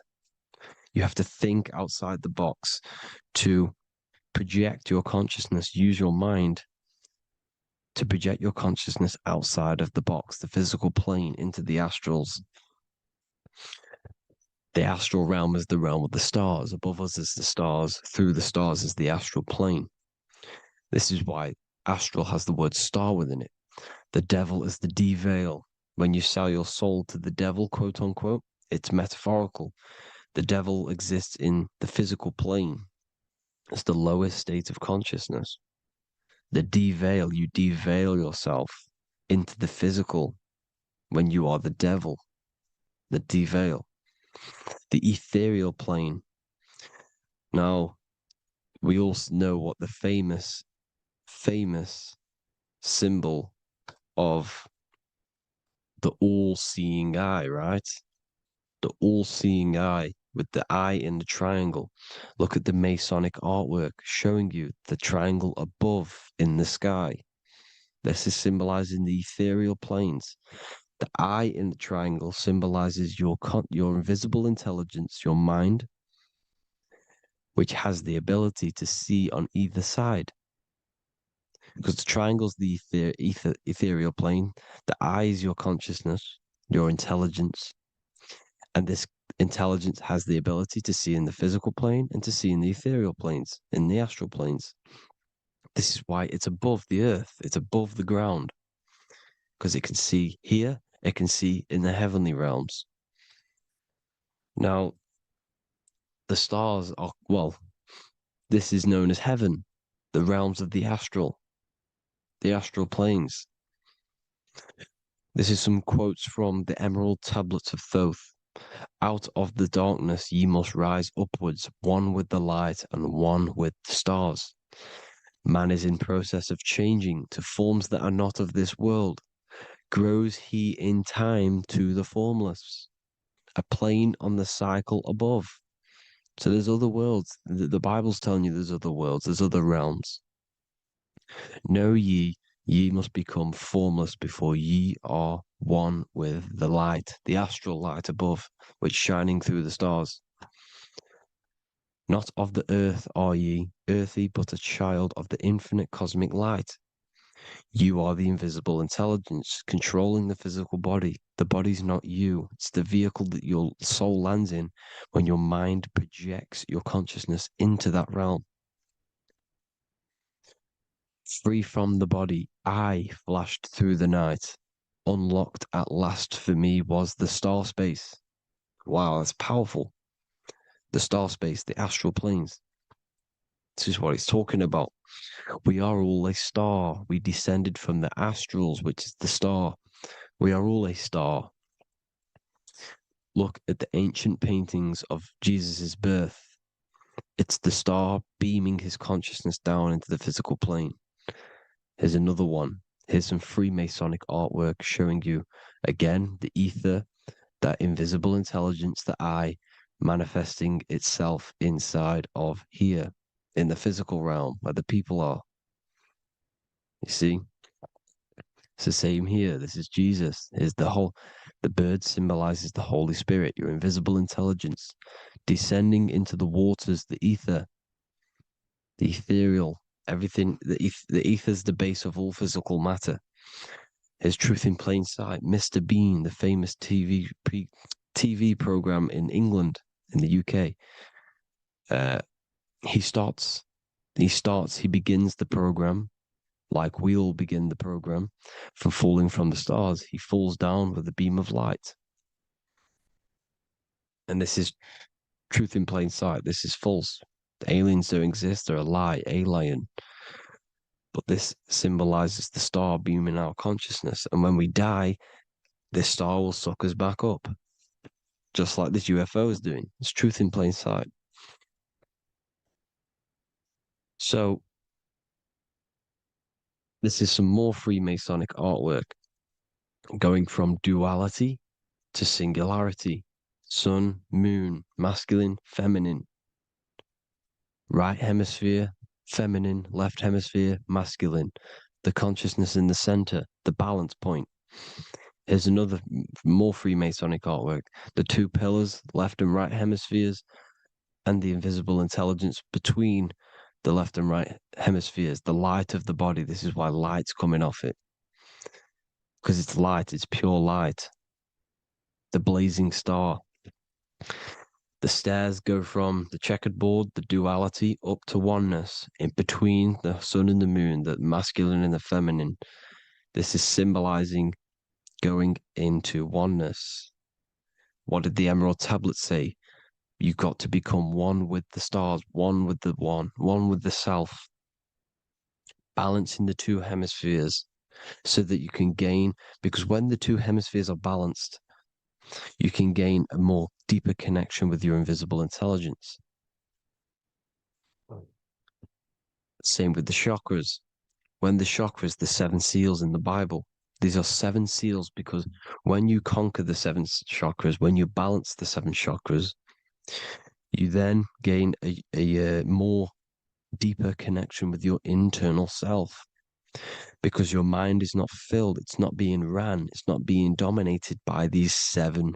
You have to think outside the box to project your consciousness, use your mind to project your consciousness outside of the box, the physical plane, into the astrals. The astral realm is the realm of the stars. Above us is the stars. Through the stars is the astral plane. This is why astral has the word star within it. The devil is the de-veil. When you sell your soul to the devil, quote unquote, it's metaphorical. The devil exists in the physical plane. It's the lowest state of consciousness. You deveil yourself into the physical when you are the devil. The deveil. The ethereal plane. Now, we all know what the famous symbol of the all-seeing eye, right? The all-seeing eye with the eye in the triangle. Look at the Masonic artwork showing you the triangle above in the sky. This is symbolizing the ethereal planes. The eye in the triangle symbolizes your invisible intelligence, your mind, which has the ability to see on either side. Because the triangle's the ethereal plane. The eye is your consciousness, your intelligence. And this intelligence has the ability to see in the physical plane and to see in the ethereal planes, in the astral planes. This is why it's above the earth. It's above the ground. Because it can see here, it can see in the heavenly realms. Now, the stars are, well, this is known as heaven, the realms of the astral planes. This is some quotes from the Emerald Tablets of Thoth. Out of the darkness ye must rise upwards, one with the light and one with the stars. Man is in process of changing to forms that are not of this world. Grows he in time to the formless, a plane on the cycle above. So there's other worlds. The Bible's telling you there's other worlds, there's other realms. Know ye must become formless before ye are one with the light, the astral light above, which shining through the stars. Not of the earth are ye, earthy, but a child of the infinite cosmic light. You are the invisible intelligence controlling the physical body. The body's not you. It's the vehicle that your soul lands in when your mind projects your consciousness into that realm. Free from the body, I flashed through the night. Unlocked at last for me was the star space. Wow, that's powerful. The star space, the astral planes. This is what it's talking about. We are all a star. We descended from the astrals, which is the star. We are all a star. Look at the ancient paintings of Jesus' birth. It's the star beaming his consciousness down into the physical plane. Here's another one. Here's some Freemasonic artwork showing you, again, the ether, that invisible intelligence, the eye, manifesting itself inside of here, in the physical realm, where the people are. You see? It's the same here. This is Jesus. Here's the bird symbolizes the Holy Spirit, your invisible intelligence, descending into the waters, the ether, the ethereal, everything. The ether's the base of all physical matter. Here's Truth in Plain Sight. Mr. Bean, the famous TV program in England, in the UK. He begins the program like we all begin the program from falling from the stars. He falls down with a beam of light. And this is truth in plain sight. This is false. The aliens don't exist. They're a lie, alien. But this symbolizes the star beaming our consciousness. And when we die, this star will suck us back up. Just like this UFO is doing. It's truth in plain sight. So, this is some more Freemasonic artwork, going from duality to singularity. Sun, moon, masculine, feminine. Right hemisphere, feminine, left hemisphere, masculine. The consciousness in the center, the balance point. Here's another more Freemasonic artwork. The two pillars, left and right hemispheres, and the invisible intelligence between the left and right hemispheres, the light of the body. This is why light's coming off it. Because it's light, it's pure light. The blazing star. The stairs go from the checkered board, the duality, up to oneness, in between the sun and the moon, the masculine and the feminine. This is symbolizing going into oneness. What did the Emerald Tablet say? You've got to become one with the stars, one with the one with the self, balancing the two hemispheres so that you can gain, because when the two hemispheres are balanced, you can gain a more deeper connection with your invisible intelligence. Same with the chakras. When the chakras, the 7 seals in the Bible, these are 7 seals because when you conquer the 7 chakras, when you balance the 7 chakras, you then gain a more deeper connection with your internal self because your mind is not filled, it's not being ran, it's not being dominated by these 7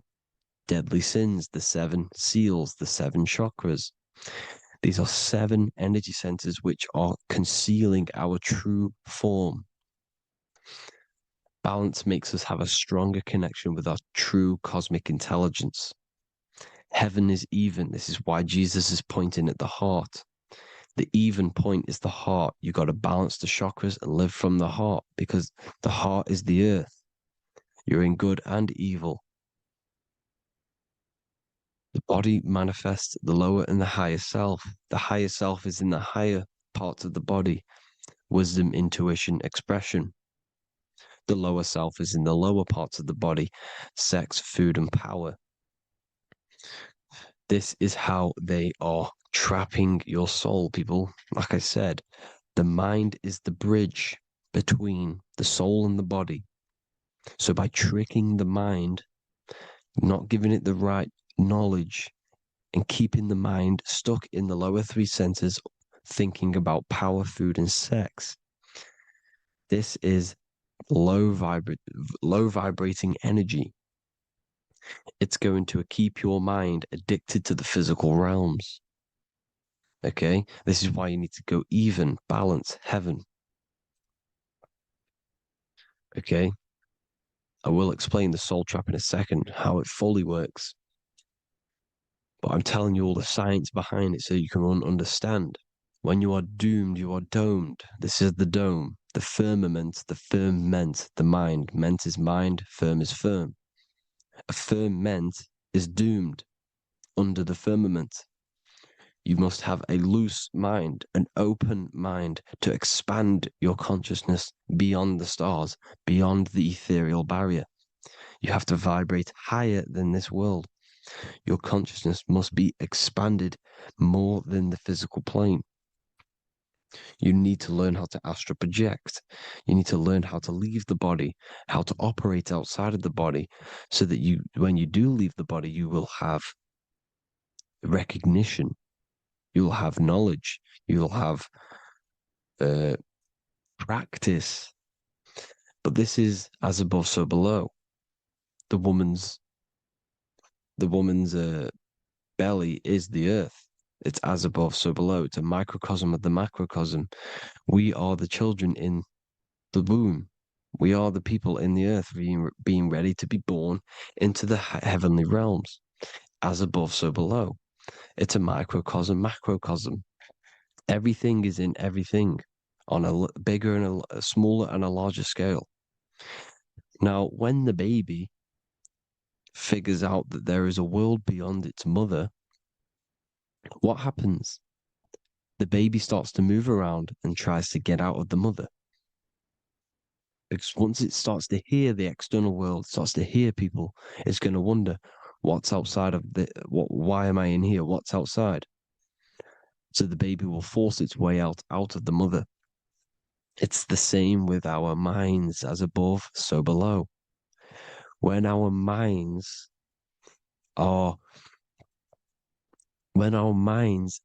deadly sins, the 7 seals, the 7 chakras. These are 7 energy centers which are concealing our true form. Balance makes us have a stronger connection with our true cosmic intelligence. Heaven is even. This is why Jesus is pointing at the heart. The even point is the heart. You got to balance the chakras and live from the heart because the heart is the earth. You're in good and evil. The body manifests the lower and the higher self. The higher self is in the higher parts of the body. Wisdom, intuition, expression. The lower self is in the lower parts of the body. Sex, food, and power. This is how they are trapping your soul, people. Like I said, the mind is the bridge between the soul and the body. So by tricking the mind, not giving it the right knowledge, and keeping the mind stuck in the lower 3 centers, thinking about power, food, and sex, this is low vibrating energy. It's going to keep your mind addicted to the physical realms. Okay? This is why you need to go even, balance, heaven. Okay? I will explain the soul trap in a second, how it fully works. But I'm telling you all the science behind it so you can understand. When you are doomed, you are domed. This is the dome, the firmament, the firmament, the mind. Ment is mind, firm is firm. A firmament is doomed under the firmament. You must have a loose mind, an open mind to expand your consciousness beyond the stars, beyond the ethereal barrier. You have to vibrate higher than this world. Your consciousness must be expanded more than the physical plane. You need to learn how to astral project. You need to learn how to leave the body, how to operate outside of the body, so that you, when you do leave the body, you will have recognition. You'll have knowledge. You'll have practice. But this is as above, so below. The woman's belly is the earth. It's as above, so below. It's a microcosm of the macrocosm. We are the children in the womb. We are the people in the earth being ready to be born into the heavenly realms. As above, so below. It's a microcosm, macrocosm. Everything is in everything on a bigger and a smaller and a larger scale. Now, when the baby figures out that there is a world beyond its mother, what happens? The baby starts to move around and tries to get out of the mother. Because once it starts to hear the external world, starts to hear people, it's going to wonder, what's outside of why am I in here? What's outside? So the baby will force its way out of the mother. It's the same with our minds, as above, so below. When our minds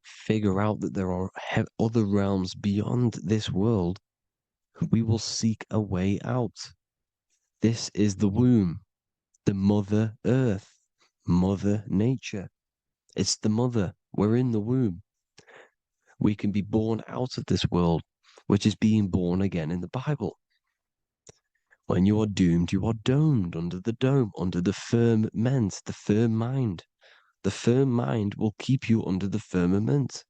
figure out that there are other realms beyond this world, we will seek a way out. This is the womb, the mother earth, mother nature. It's the mother. We're in the womb. We can be born out of this world, which is being born again in the Bible. When you are doomed, you are domed under the dome, under the firmament, the firm mind. The firm mind will keep you under the firmament.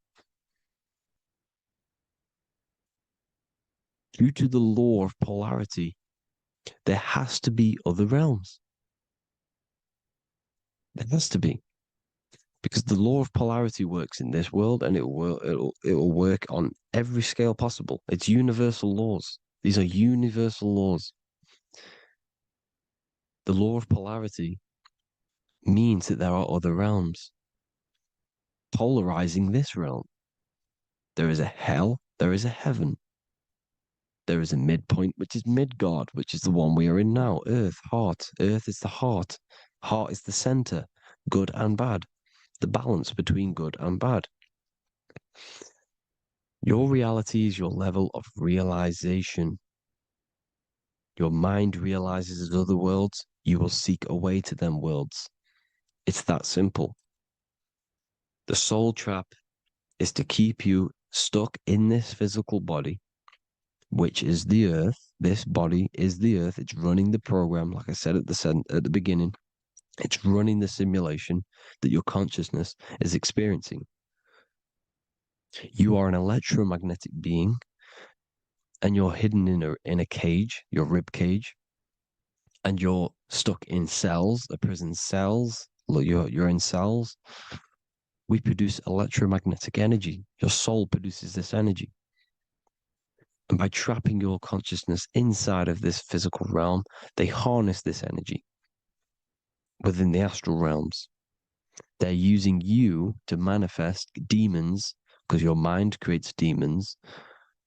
Due to the law of polarity, there has to be other realms. There has to be. Because the law of polarity works in this world, and it will work on every scale possible. It's universal laws. These are universal laws. The law of polarity means that there are other realms polarizing this realm. There is a hell, there is a heaven. There is a midpoint, which is Midgard, which is the one we are in now. Earth, heart. Earth is the heart. Heart is the center, good and bad. The balance between good and bad. Your reality is your level of realization. Your mind realizes other worlds, you will seek a way to them worlds. It's that simple. The soul trap is to keep you stuck in this physical body, which is the earth. This body is the earth. It's running the program, like I said at the beginning. It's running the simulation that your consciousness is experiencing. You are an electromagnetic being, and you're hidden in a cage, your rib cage, and you're stuck in cells, a prison cells. Look, you're in cells. We produce electromagnetic energy. Your soul produces this energy. And by trapping your consciousness inside of this physical realm, they harness this energy within the astral realms. They're using you to manifest demons, because your mind creates demons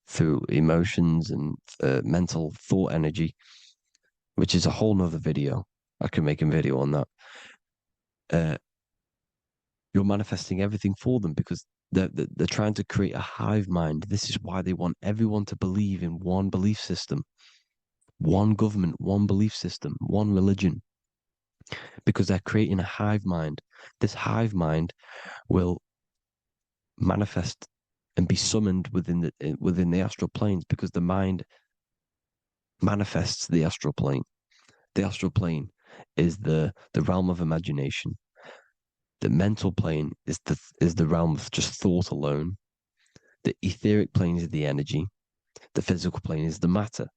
through emotions and mental thought energy, which is a whole nother video. I can make a video on that. You're manifesting everything for them because they're trying to create a hive mind. This is why they want everyone to believe in one belief system, one government, one belief system, one religion, because they're creating a hive mind. This hive mind will manifest and be summoned within the astral planes, because the mind manifests the astral plane. The astral plane is the realm of imagination. The mental plane is the realm of just thought alone. The etheric plane is the energy. The physical plane is the matter.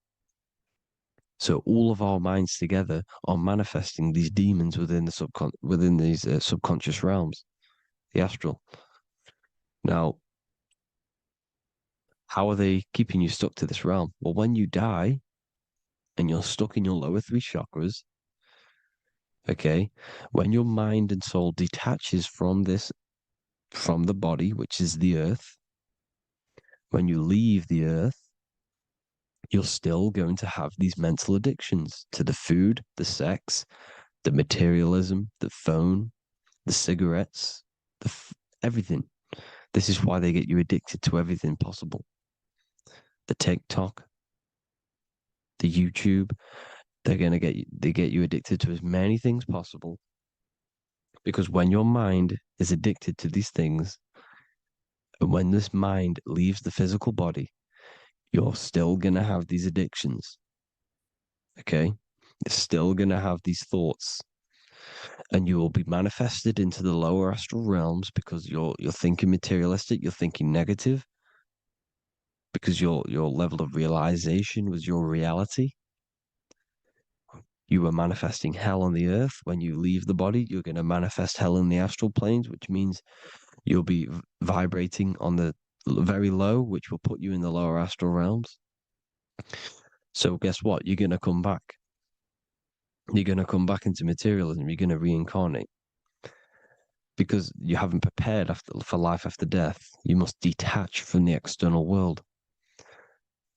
So all of our minds together are manifesting these demons within these subconscious realms, the astral. Now, how are they keeping you stuck to this realm? Well, when you die and you're stuck in your lower three chakras, okay, when your mind and soul detaches from the body, which is the earth, when you leave the earth, you're still going to have these mental addictions to the food, the sex, the materialism, the phone, the cigarettes, everything. This is why they get you addicted to everything possible. The TikTok, the YouTube, they get you addicted to as many things possible. Because when your mind is addicted to these things, and when this mind leaves the physical body, you're still going to have these addictions. Okay? You're still going to have these thoughts. And you will be manifested into the lower astral realms because you're thinking materialistic, you're thinking negative, because your level of realization was your reality. You were manifesting hell on the earth. When you leave the body, you're going to manifest hell in the astral planes, which means you'll be vibrating on the very low, which will put you in the lower astral realms. So guess what? You're going to come back. You're going to come back into materialism. You're going to reincarnate. Because you haven't prepared for life after death. You must detach from the external world.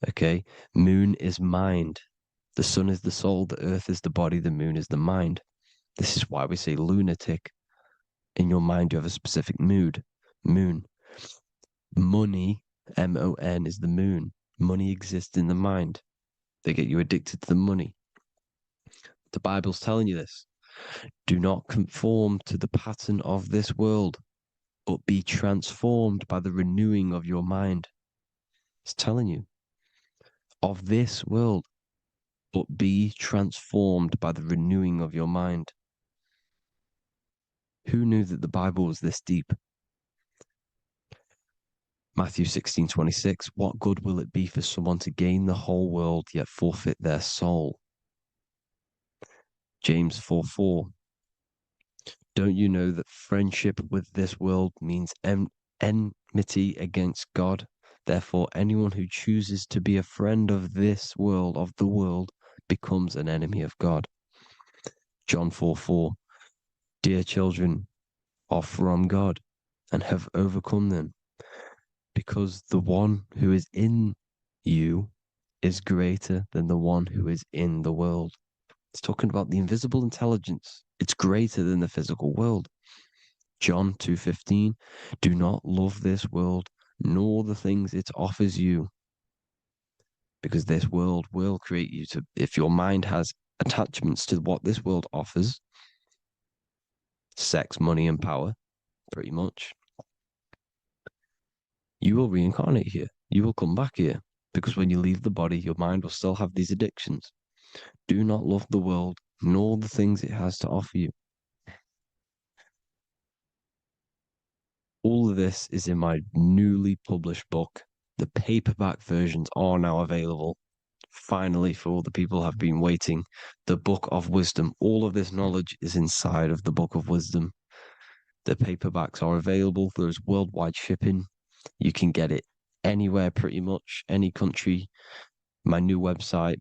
Okay? Moon is mind. The sun is the soul. The earth is the body. The moon is the mind. This is why we say lunatic. In your mind, you have a specific mood. Moon. Money, M-O-N, is the moon. Money exists in the mind. They get you addicted to the money. The Bible's telling you this. Do not conform to the pattern of this world, but be transformed by the renewing of your mind. It's telling you. Of this world, but be transformed by the renewing of your mind. Who knew that the Bible was this deep? Matthew 16:26, what good will it be for someone to gain the whole world yet forfeit their soul? James 4:4, Don't you know that friendship with this world means enmity against God? Therefore, anyone who chooses to be a friend of this world, of the world, becomes an enemy of God. John 4:4. Dear children, are from God and have overcome them, because the one who is in you is greater than the one who is in the world. It's talking about the invisible intelligence. It's greater than the physical world. John 2:15. Do not love this world, nor the things it offers you, because this world will create you to, if your mind has attachments to what this world offers, sex, money, and power, pretty much, you will reincarnate here. You will come back here, because when you leave the body, your mind will still have these addictions. Do not love the world, nor the things it has to offer you. All of this is in my newly published book. The paperback versions are now available. Finally, for all the people who have been waiting, the Book of Wisdom. All of this knowledge is inside of the Book of Wisdom. The paperbacks are available. There's worldwide shipping. You can get it anywhere, pretty much, any country. My new website,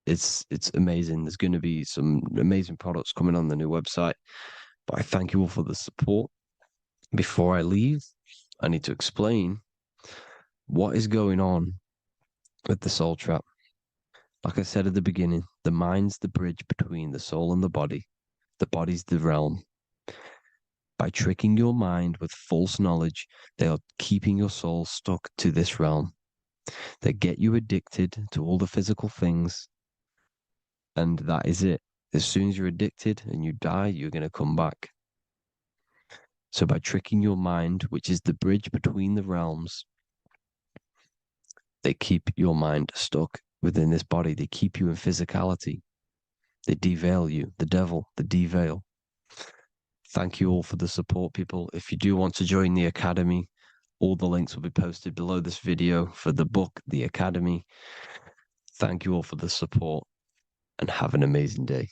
it's amazing. There's going to be some amazing products coming on the new website. But I thank you all for the support. Before I leave, I need to explain what is going on with the soul trap. Like I said at the beginning, the mind's the bridge between the soul and the body. The body's the realm. By tricking your mind with false knowledge, they are keeping your soul stuck to this realm. They get you addicted to all the physical things, and that is it. As soon as you're addicted and you die, you're going to come back. So by tricking your mind, which is the bridge between the realms, they keep your mind stuck within this body. They keep you in physicality. They deveil you, the devil, the deveil. Thank you all for the support, people. If you do want to join the Academy, all the links will be posted below this video for the book, The Academy. Thank you all for the support and have an amazing day.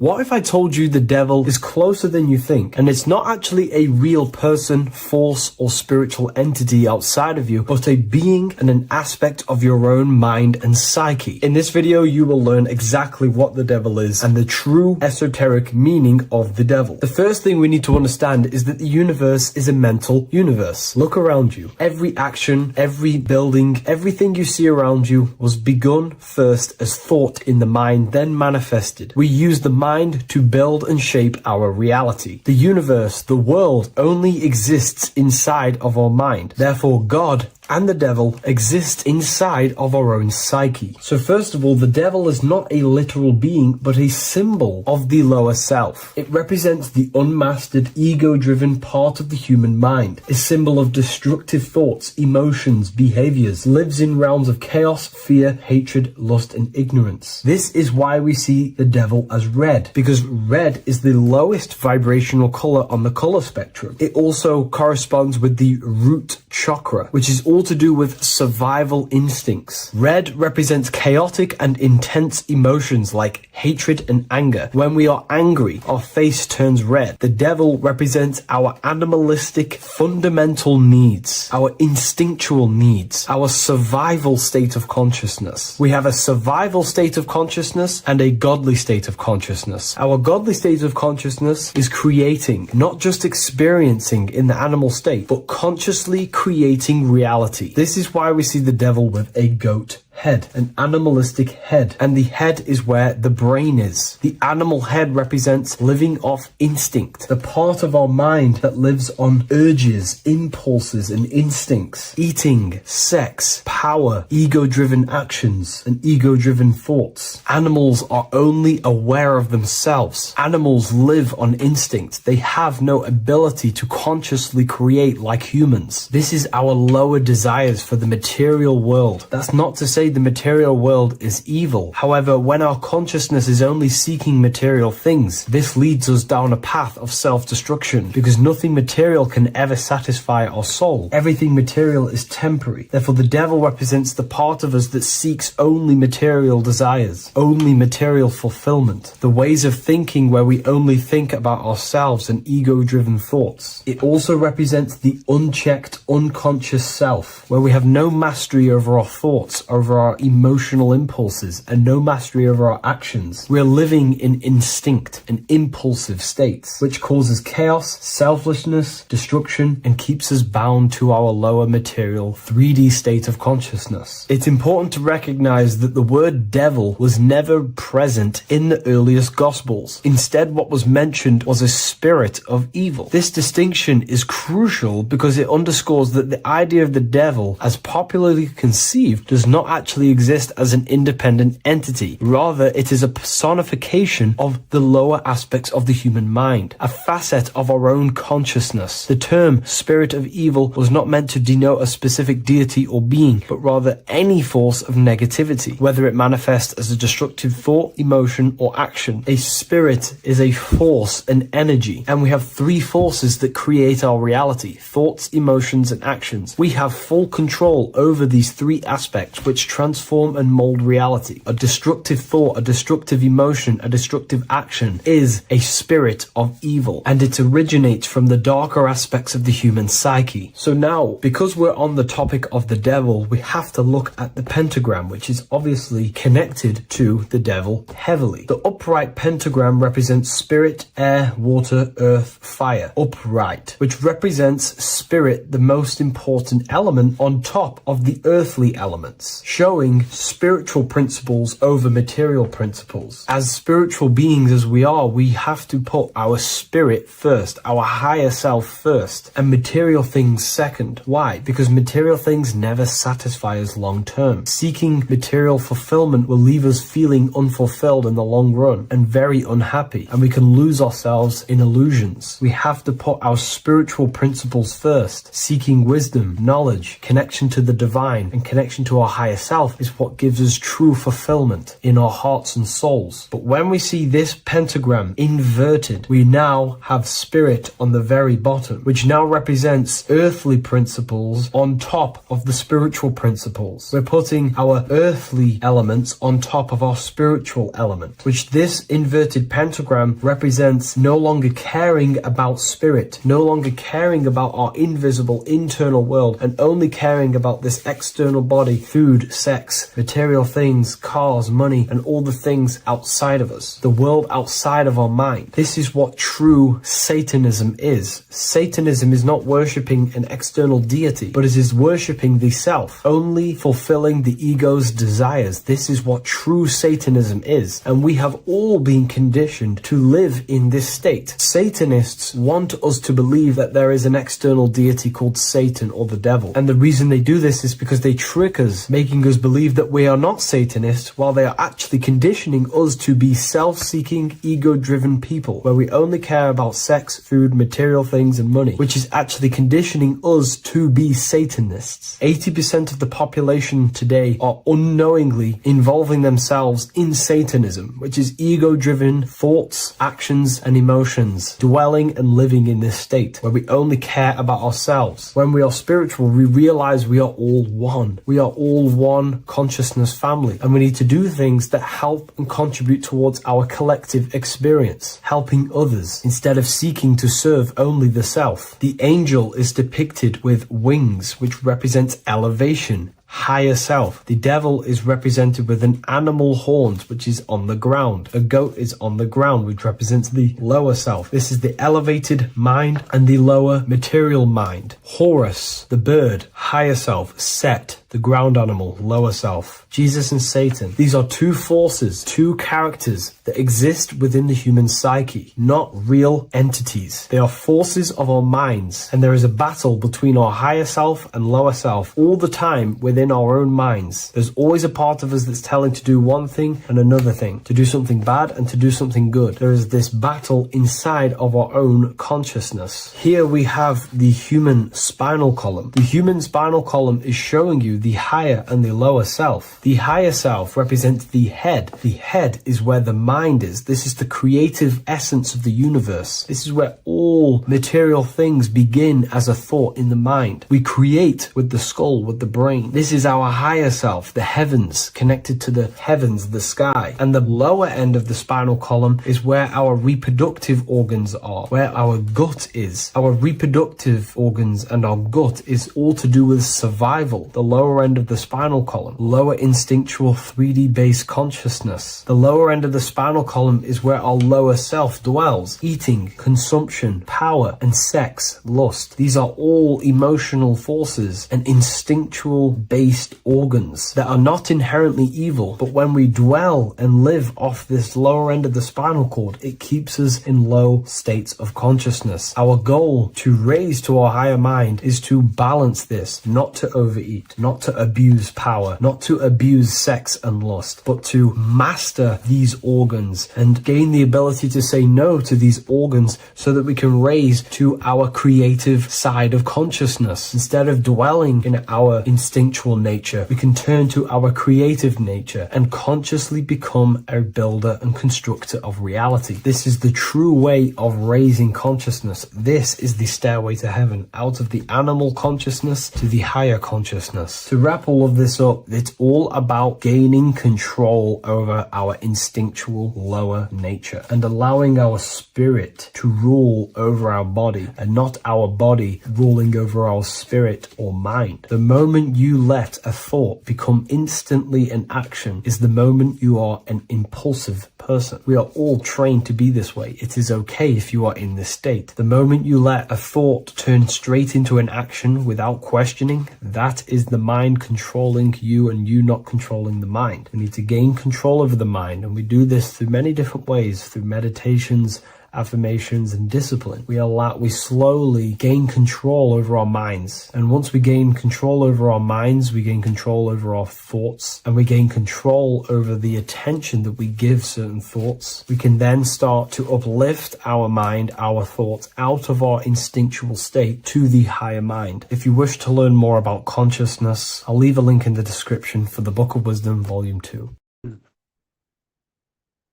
What if I told you the devil is closer than you think, and it's not actually a real person, force, or spiritual entity outside of you, but a being and an aspect of your own mind and psyche? In this video, you will learn exactly what the devil is and the true esoteric meaning of the devil. The first thing we need to understand is that the universe is a mental universe. Look around you. Every action, every building, everything you see around you was begun first as thought in the mind, then manifested. We use the mind to build and shape our reality. The universe, the world, only exists inside of our mind. Therefore, God and the devil exist inside of our own psyche. So first of all, the devil is not a literal being, but a symbol of the lower self. It represents the unmastered, ego-driven part of the human mind, a symbol of destructive thoughts, emotions, behaviors, lives in realms of chaos, fear, hatred, lust, and ignorance. This is why we see the devil as red, because red is the lowest vibrational color on the color spectrum. It also corresponds with the root chakra, which is all to do with survival instincts. Red represents chaotic and intense emotions like hatred and anger. When we are angry, our face turns red. The devil represents our animalistic fundamental needs, our instinctual needs, our survival state of consciousness. We have a survival state of consciousness and a godly state of consciousness. Our godly state of consciousness is creating, not just experiencing in the animal state, but consciously creating reality. This is why we see the devil with a goat head, an animalistic head, and the head is where the brain is. The animal head represents living off instinct, the part of our mind that lives on urges, impulses, and instincts. Eating, sex, power, ego-driven actions, and ego-driven thoughts. Animals are only aware of themselves. Animals live on instinct. They have no ability to consciously create like humans. This is our lower desires for the material world. That's not to say say the material world is evil. However, when our consciousness is only seeking material things, this leads us down a path of self-destruction, because nothing material can ever satisfy our soul. Everything material is temporary. Therefore, the devil represents the part of us that seeks only material desires, only material fulfillment, the ways of thinking where we only think about ourselves and ego-driven thoughts. It also represents the unchecked, unconscious self, where we have no mastery over our thoughts, over our emotional impulses, and no mastery over our actions. We are living in instinct and impulsive states, which causes chaos, selflessness, destruction, and keeps us bound to our lower material 3D state of consciousness. It's important to recognize that the word devil was never present in the earliest Gospels. Instead, what was mentioned was a spirit of evil. This distinction is crucial because it underscores that the idea of the devil, as popularly conceived, does not actually exist as an independent entity. Rather, it is a personification of the lower aspects of the human mind, a facet of our own consciousness. The term spirit of evil was not meant to denote a specific deity or being, but rather any force of negativity, whether it manifests as a destructive thought, emotion, or action. A spirit is a force, an energy, and we have three forces that create our reality: thoughts, emotions, and actions. We have full control over these three aspects which transform and mold reality. A destructive thought, a destructive emotion, a destructive action is a spirit of evil, and it originates from the darker aspects of the human psyche. So now, because we're on the topic of the devil, we have to look at the pentagram, which is obviously connected to the devil heavily. The upright pentagram represents spirit, air, water, earth, fire. Upright, which represents spirit, the most important element on top of the earthly elements, showing spiritual principles over material principles. As spiritual beings as we are, we have to put our spirit first, our higher self first, and material things second. Why? Because material things never satisfy us long term. Seeking material fulfillment will leave us feeling unfulfilled in the long run and very unhappy, and we can lose ourselves in illusions. We have to put our spiritual principles first. Seeking wisdom, knowledge, connection to the divine, and connection to our higher self is what gives us true fulfillment in our hearts and souls. But when we see this pentagram inverted, we now have spirit on the very bottom, which now represents earthly principles on top of the spiritual principles. We're putting our earthly elements on top of our spiritual element, which this inverted pentagram represents no longer caring about spirit, no longer caring about our invisible internal world, and only caring about this external body, food, sex, material things, cars, money, and all the things outside of us, the world outside of our mind. This is what true Satanism is. Satanism is not worshipping an external deity, but it is worshipping the self, only fulfilling the ego's desires. This is what true Satanism is, and we have all been conditioned to live in this state. Satanists want us to believe that there is an external deity called Satan or the devil, and the reason they do this is because they trick us, making us believe that we are not Satanists, while they are actually conditioning us to be self-seeking, ego-driven people, where we only care about sex, food, material things, and money, which is actually conditioning us to be Satanists. 80% of the population today are unknowingly involving themselves in Satanism, which is ego-driven thoughts, actions, and emotions, dwelling and living in this state where we only care about ourselves. When we are spiritual, we realize we are all one. We are all one consciousness family, and we need to do things that help and contribute towards our collective experience, helping others instead of seeking to serve only the self. The angel is depicted with wings, which represents elevation, higher self. The devil is represented with an animal horns, which is on the ground. A goat is on the ground, which represents the lower self. This is the elevated mind and the lower material mind. Horus, the bird, higher self. Set, the ground animal, lower self. Jesus and Satan. These are two forces, two characters that exist within the human psyche, not real entities. They are forces of our minds, and there is a battle between our higher self and lower self all the time within our own minds. There's always a part of us that's telling to do one thing and another thing, to do something bad and to do something good. There is this battle inside of our own consciousness. Here we have the human spinal column. The human spinal column is showing you to the higher and the lower self. The higher self represents the head. The head is where the mind is. This is the creative essence of the universe. This is where all material things begin as a thought in the mind. We create with the skull, with the brain. This is our higher self, the heavens, connected to the heavens, the sky. And the lower end of the spinal column is where our reproductive organs are, where our gut is. Our reproductive organs and our gut is all to do with survival. The lower end of the spinal column, lower instinctual 3D based consciousness. The lower end of the spinal column is where our lower self dwells. Eating, consumption, power, and sex, lust. These are all emotional forces and instinctual based organs that are not inherently evil, but when we dwell and live off this lower end of the spinal cord, it keeps us in low states of consciousness. Our goal to raise to our higher mind is to balance this, not to overeat, not to abuse power, not to abuse sex and lust, but to master these organs and gain the ability to say no to these organs so that we can raise to our creative side of consciousness. Instead of dwelling in our instinctual nature, we can turn to our creative nature and consciously become a builder and constructor of reality. This is the true way of raising consciousness. This is the stairway to heaven, out of the animal consciousness to the higher consciousness. To wrap all of this up, it's all about gaining control over our instinctual lower nature and allowing our spirit to rule over our body and not our body ruling over our spirit or mind. The moment you let a thought become instantly an action is the moment you are an impulsive person. We are all trained to be this way. It is okay if you are in this state. The moment you let a thought turn straight into an action without questioning, that is the mind controlling you and you not controlling the mind. We need to gain control over the mind, and we do this through many different ways, through meditations, affirmations, and discipline. We slowly gain control over our minds, and once we gain control over our minds, we gain control over our thoughts, and we gain control over the attention that we give certain thoughts. We can then start to uplift our mind, our thoughts, out of our instinctual state to the higher mind. If you wish to learn more about consciousness, I'll leave a link in the description for the Book of Wisdom, Volume 2.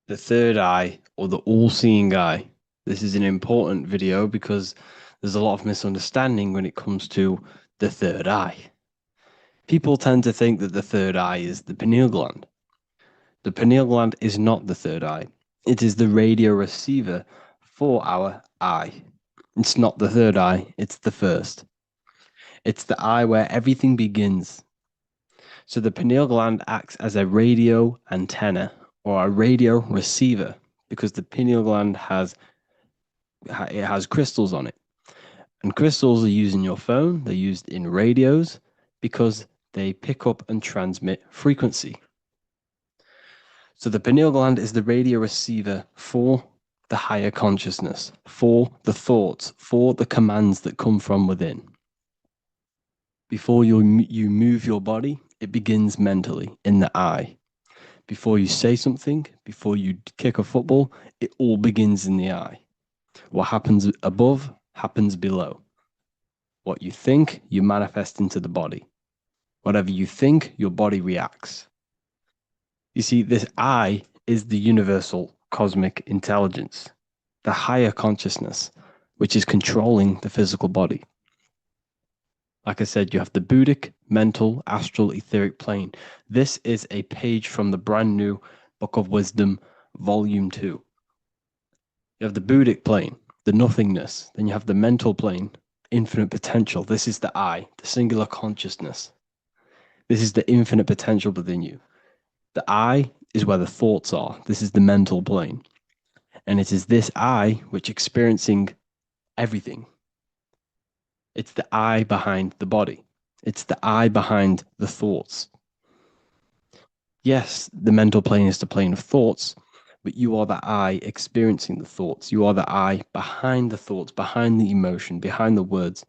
The third eye, or the all-seeing eye. This is an important video because there's a lot of misunderstanding when it comes to the third eye. People tend to think that the third eye is the pineal gland. The pineal gland is not the third eye. It is the radio receiver for our eye. It's not the third eye, it's the first. It's the eye where everything begins. So the pineal gland acts as a radio antenna or a radio receiver, because the pineal gland has crystals on it. And crystals are used in your phone, they're used in radios, because they pick up and transmit frequency. So the pineal gland is the radio receiver for the higher consciousness, for the thoughts, for the commands that come from within. Before you move your body, it begins mentally, in the eye. Before you say something, before you kick a football, it all begins in the eye. What happens above happens below. What you think, you manifest into the body. Whatever you think, your body reacts. You see, this eye is the universal cosmic intelligence, the higher consciousness, which is controlling the physical body. Like I said, you have the Buddhic, mental, astral, etheric plane. This is a page from the brand new Book of Wisdom, Volume 2. You have the Buddhic plane, the nothingness. Then you have the mental plane, infinite potential. This is the I, the singular consciousness. This is the infinite potential within you. The I is where the thoughts are. This is the mental plane. And it is this I which experiencing everything. It's the I behind the body. It's the I behind the thoughts. Yes, the mental plane is the plane of thoughts, but you are the I experiencing the thoughts. You are the I behind the thoughts, behind the emotion, behind the words.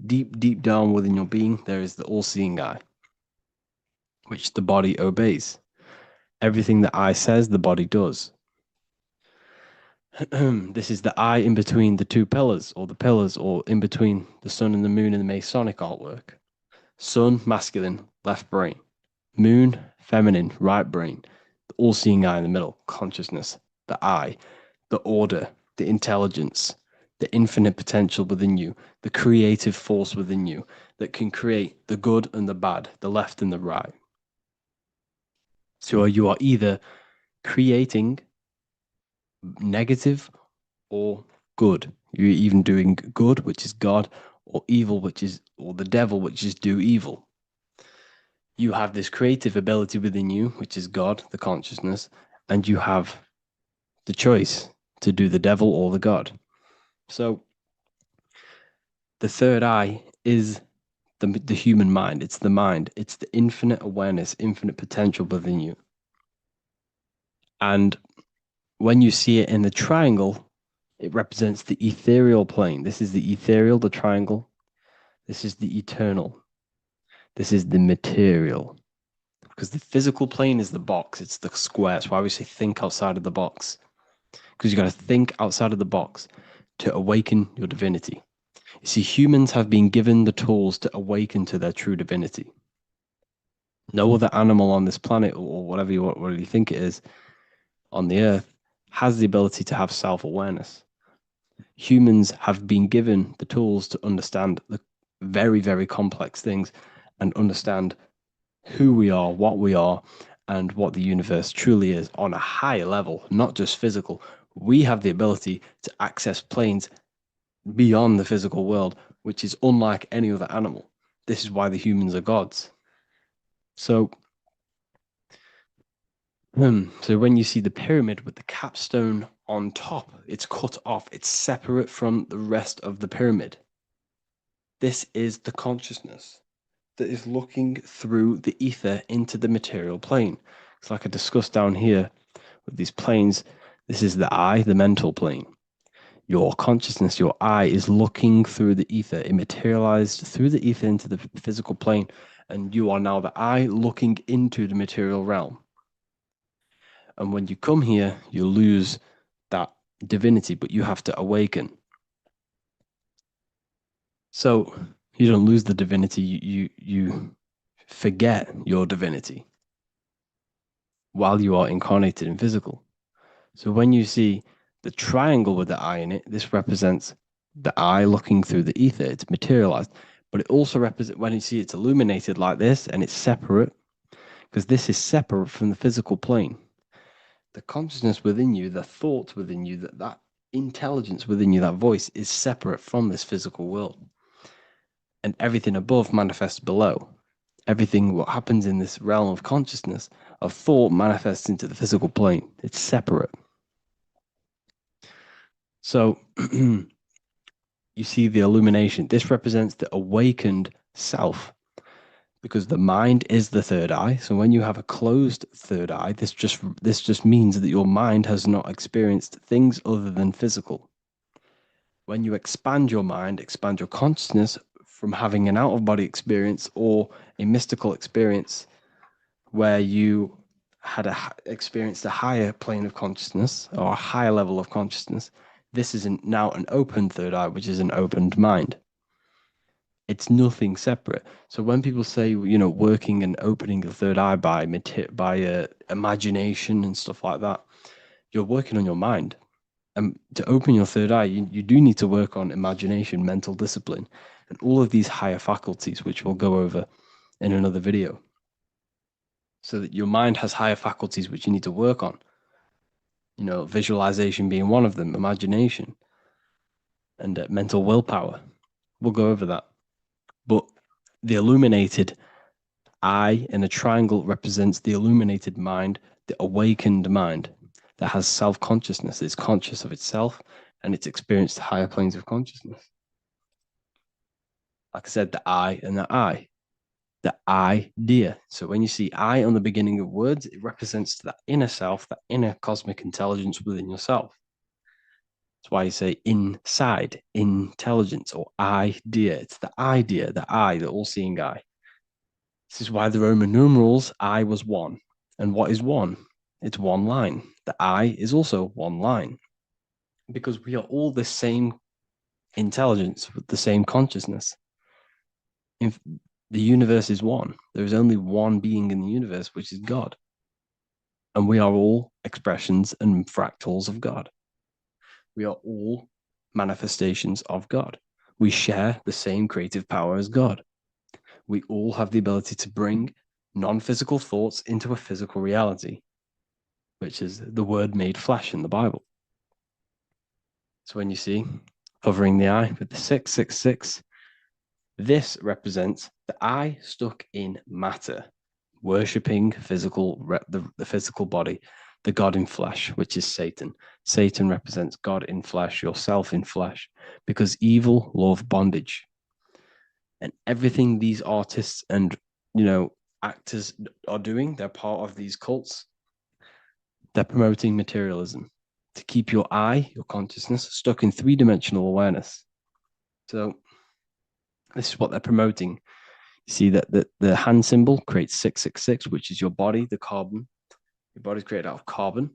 Deep, deep down within your being, there is the all-seeing I, which the body obeys. Everything the I says, the body does. This is the I in between the two pillars, or the pillars, or in between the sun and the moon in the Masonic artwork. Sun, masculine, left brain. Moon, feminine, right brain. The all-seeing eye in the middle, consciousness, the I, the order, the intelligence, the infinite potential within you, the creative force within you that can create the good and the bad, the left and the right. So you are either creating negative or good. You're even doing good, which is God, or evil, or the devil, which is do evil. You have this creative ability within you, which is God, the consciousness, and you have the choice to do the devil or the God. So the third eye is the human mind. It's the mind. It's the infinite awareness, infinite potential within you. And when you see it in the triangle, it represents the ethereal plane. This is the ethereal, the triangle. This is the eternal. This is the material. Because the physical plane is the box. It's the square. That's why we say think outside of the box. Because you got to think outside of the box to awaken your divinity. You see, humans have been given the tools to awaken to their true divinity. No other animal on this planet, or whatever you think it is, on the earth, has the ability to have self-awareness. Humans have been given the tools to understand the very, very complex things and understand who we are, and what the universe truly is on a higher level, not just physical. We have the ability to access planes beyond the physical world, which is unlike any other animal. This is why the humans are gods. So when you see the pyramid with the capstone on top, it's cut off, it's separate from the rest of the pyramid. This is the consciousness that is looking through the ether into the material plane. It's like I discussed down here with these planes. This is the I, the mental plane. Your consciousness, your I, is looking through the ether. It materialized through the ether into the physical plane, and you are now the I looking into the material realm. And when you come here, you lose that divinity, but you have to awaken. So you don't lose the divinity, you forget your divinity while you are incarnated in physical. So when you see the triangle with the eye in it, this represents the eye looking through the ether. It's materialized, but it also represents, when you see it's illuminated like this and it's separate, because this is separate from the physical plane. The consciousness within you, the thoughts within you, that intelligence within you, that voice is separate from this physical world. And everything above manifests below. Everything what happens in this realm of consciousness, of thought, manifests into the physical plane. It's separate. So you see the illumination. This represents the awakened self, because the mind is the third eye. So when you have a closed third eye, this just means that your mind has not experienced things other than physical. When you expand your mind, expand your consciousness from having an out-of-body experience or a mystical experience where you had experienced a higher plane of consciousness or a higher level of consciousness, this is now an open third eye, which is an opened mind. It's nothing separate. So when people say, working and opening the third eye by imagination and stuff like that, you're working on your mind. And to open your third eye, you do need to work on imagination, mental discipline, and all of these higher faculties, which we'll go over in another video. So that your mind has higher faculties which you need to work on. Visualization being one of them, imagination, and mental willpower. We'll go over that. But the illuminated eye in a triangle represents the illuminated mind, the awakened mind that has self-consciousness, it's conscious of itself, and it's experienced higher planes of consciousness. Like I said, the I and the I. The idea. So when you see I on the beginning of words, it represents that inner self, that inner cosmic intelligence within yourself. That's why you say inside, intelligence, or idea. It's the idea, the I, the all-seeing eye. This is why the Roman numerals, I was one. And what is one? It's one line. The I is also one line. Because we are all the same intelligence with the same consciousness. The universe is one. There is only one being in the universe, which is God. And we are all expressions and fractals of God. We are all manifestations of God. We share the same creative power as God. We all have the ability to bring non-physical thoughts into a physical reality, which is the word made flesh in the Bible. So when you see hovering the eye with the 666, this represents the eye stuck in matter, worshipping the physical body, the God in flesh, which is Satan. Satan represents God in flesh, yourself in flesh, because evil love bondage. And everything these artists and, actors are doing, they're part of these cults. They're promoting materialism to keep your eye, your consciousness, stuck in three-dimensional awareness. So this is what they're promoting. You see that the hand symbol creates 666, which is your body, the carbon. Your body's created out of carbon.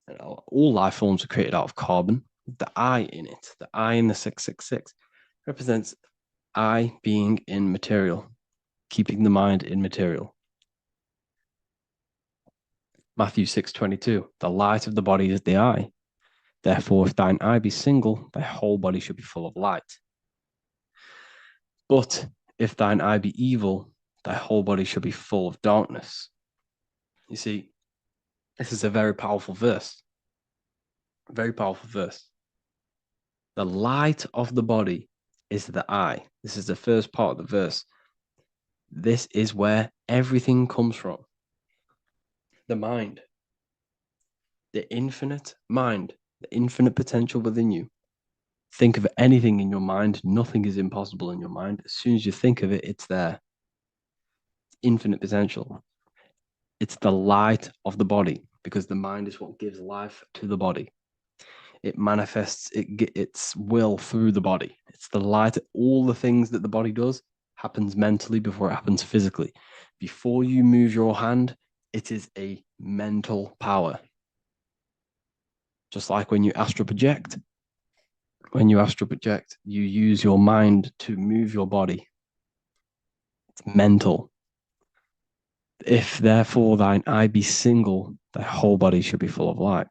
And all life forms are created out of carbon. The I in it, the I in the 666, represents I being in material, keeping the mind in material. Matthew 6:22, the light of the body is the eye. Therefore, if thine eye be single, thy whole body should be full of light. But if thine eye be evil, thy whole body should be full of darkness. You see, this is a very powerful verse. A very powerful verse. The light of the body is the eye. This is the first part of the verse. This is where everything comes from. The mind. The infinite mind. The infinite potential within you. Think of anything in your mind. Nothing is impossible in your mind. As soon as you think of it, it's there. Infinite potential. It's the light of the body, because the mind is what gives life to the body. It manifests its will through the body. It's the light. All the things that the body does happens mentally before it happens physically. Before you move your hand, it is a mental power. Just like when you astral project. When you astral project, you use your mind to move your body. It's mental. If therefore thine eye be single, thy whole body should be full of light.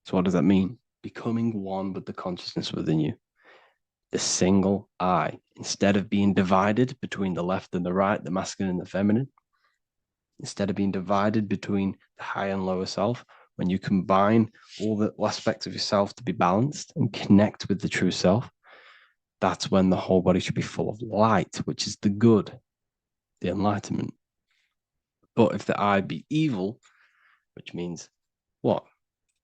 So what does that mean? Becoming one with the consciousness within you. The single eye. Instead of being divided between the left and the right, the masculine and the feminine, instead of being divided between the high and lower self, when you combine all the aspects of yourself to be balanced and connect with the true self, that's when the whole body should be full of light, which is the good, the enlightenment. But if the eye be evil, which means what?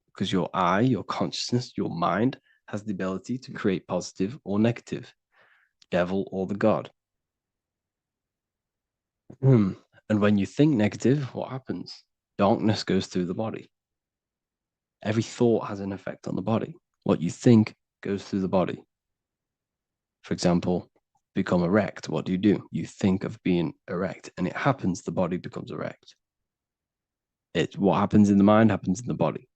Because your eye, your consciousness, your mind has the ability to create positive or negative, devil or the God. And when you think negative, what happens? Darkness goes through the body. Every thought has an effect on the body. What you think goes through the body. For example, become erect. What do? You think of being erect, and it happens, the body becomes erect. What happens in the mind happens in the body.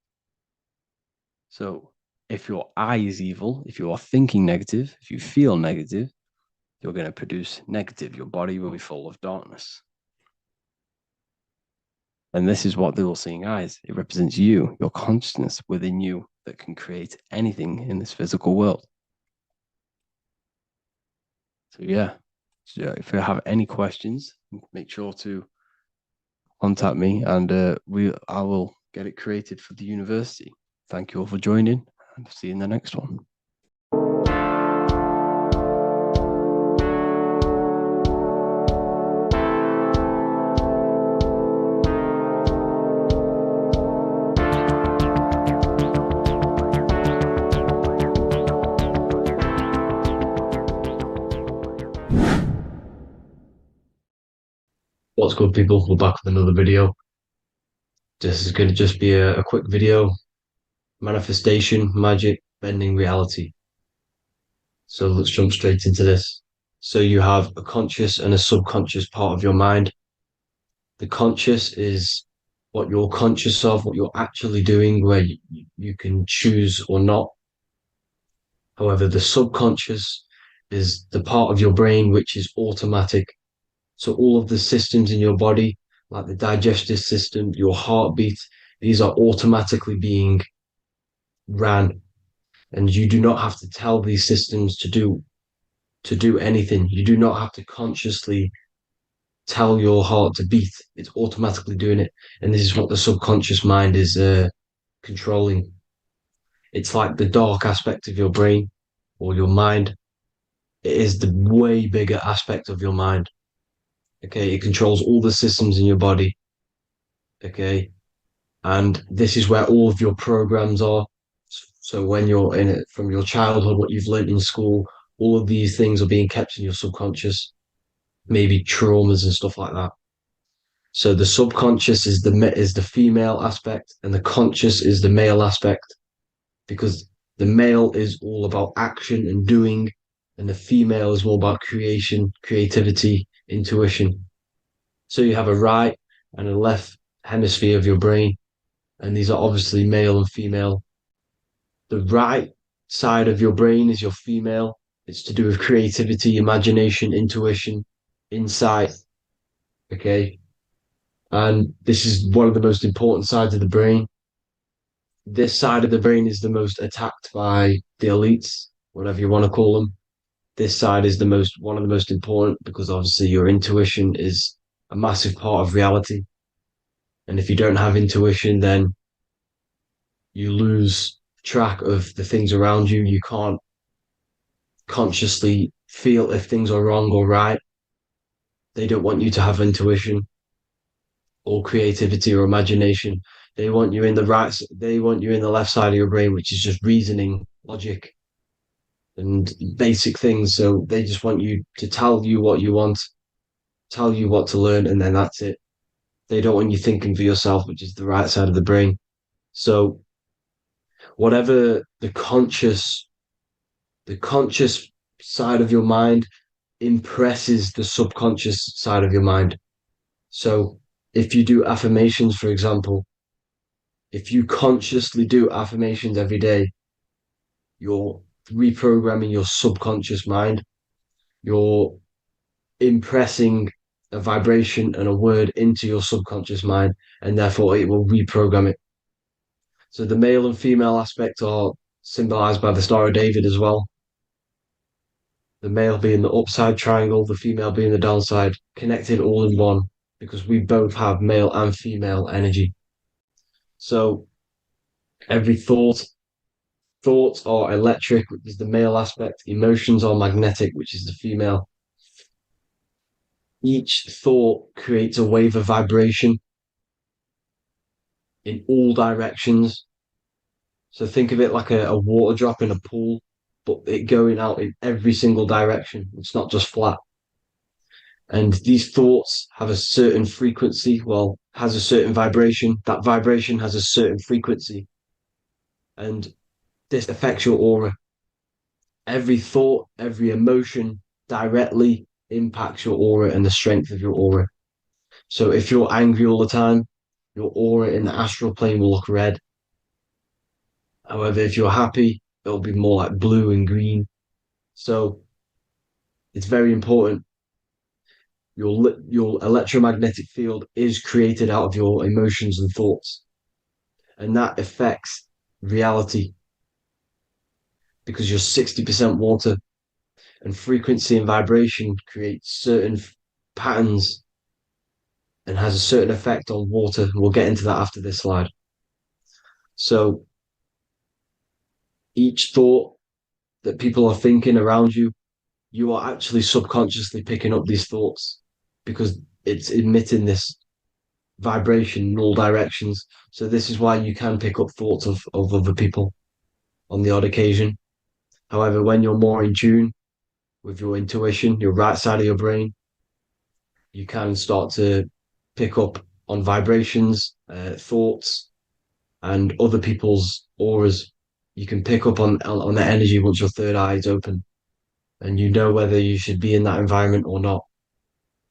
So if your eye is evil, if you are thinking negative, if you feel negative, you're going to produce negative. Your body will be full of darkness. And this is what the all-seeing eye is. It represents you, your consciousness within you that can create anything in this physical world. So yeah, if you have any questions, make sure to contact me, and I will get it created for the university. Thank you all for joining, and see you in the next one. What's good, people? We're back with another video. This is going to just be a quick video. Manifestation, magic, bending reality. So let's jump straight into this. So you have a conscious and a subconscious part of your mind. The conscious is what you're conscious of, what you're actually doing, where you can choose or not. However, the subconscious is the part of your brain which is automatic. So all of the systems in your body, like the digestive system, your heartbeat, these are automatically being ran, and you do not have to tell these systems to do anything. You do not have to consciously tell your heart to beat. It's automatically doing it, and this is what the subconscious mind is controlling. It's like the dark aspect of your brain or your mind. It is the way bigger aspect of your mind. Okay, it controls all the systems in your body. Okay, and this is where all of your programs are. So when you're in it from your childhood, what you've learned in school, all of these things are being kept in your subconscious, maybe traumas and stuff like that. So the subconscious is the female aspect, and the conscious is the male aspect, because the male is all about action and doing, and the female is all about creation, creativity, intuition. So you have a right and a left hemisphere of your brain, and these are obviously male and female. The right side of your brain is your female. It's to do with creativity, imagination, intuition, insight. Okay. And this is one of the most important sides of the brain. This side of the brain is the most attacked by the elites, whatever you want to call them. This side is one of the most important, because obviously your intuition is a massive part of reality. And if you don't have intuition, then you lose track of the things around you. You can't consciously feel if things are wrong or right. They don't want you to have intuition or creativity or imagination. They want you in the left side of your brain, which is just reasoning, logic, and basic things. So they just want you to tell you what you want, tell you what to learn, and then that's it. They don't want you thinking for yourself, which is the right side of the brain. So whatever the conscious side of your mind impresses the subconscious side of your mind. So if you do affirmations, for example, if you consciously do affirmations every day, you're reprogramming your subconscious mind. You're impressing a vibration and a word into your subconscious mind, and therefore it will reprogram it. So the male and female aspect are symbolized by the Star of David as well. The male being the upside triangle, the female being the downside, connected all in one, because we both have male and female energy. So every thoughts are electric, which is the male aspect. Emotions are magnetic, which is the female. Each thought creates a wave of vibration in all directions. So think of it like a water drop in a pool, but it going out in every single direction. It's not just flat. And these thoughts have a certain frequency, has a certain vibration. That vibration has a certain frequency. And this affects your aura. Every thought, every emotion directly impacts your aura and the strength of your aura. So if you're angry all the time, your aura in the astral plane will look red. However, if you're happy, it'll be more like blue and green. So it's very important. Your electromagnetic field is created out of your emotions and thoughts, and that affects reality, because you're 60% water, and frequency and vibration create certain patterns and has a certain effect on water. We'll get into that after this slide. So each thought that people are thinking around you, you are actually subconsciously picking up these thoughts, because it's emitting this vibration in all directions. So this is why you can pick up thoughts of other people on the odd occasion. However, when you're more in tune with your intuition, your right side of your brain, you can start to pick up on vibrations, thoughts, and other people's auras. You can pick up on the energy once your third eye is open, and you know whether you should be in that environment or not.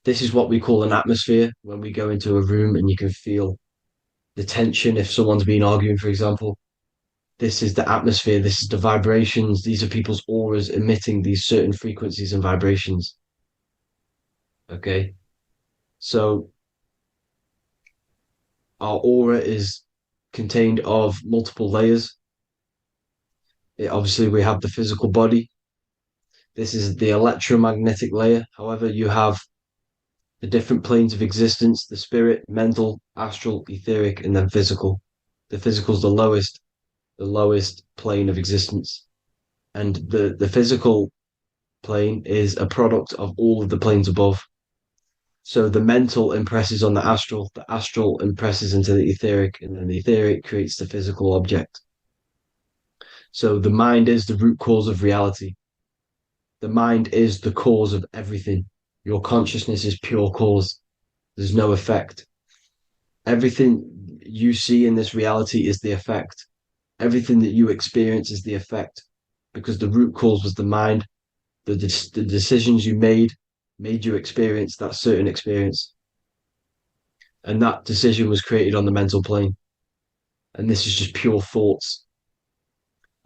This is what we call an atmosphere. When we go into a room and you can feel the tension, if someone's been arguing, for example, This is the atmosphere. This is the vibrations. These are people's auras emitting these certain frequencies and vibrations. Okay. So our aura is contained of multiple layers. Obviously, we have the physical body. This is the electromagnetic layer. However, you have the different planes of existence, the spirit, mental, astral, etheric, and then physical. The physical is the lowest plane of existence. And the physical plane is a product of all of the planes above. So the mental impresses on the astral impresses into the etheric, and then the etheric creates the physical object. So the mind is the root cause of reality. The mind is the cause of everything. Your consciousness is pure cause. There's no effect. Everything you see in this reality is the effect. Everything that you experience is the effect, because the root cause was the mind. The decisions you made you experience that certain experience. And that decision was created on the mental plane. And this is just pure thoughts.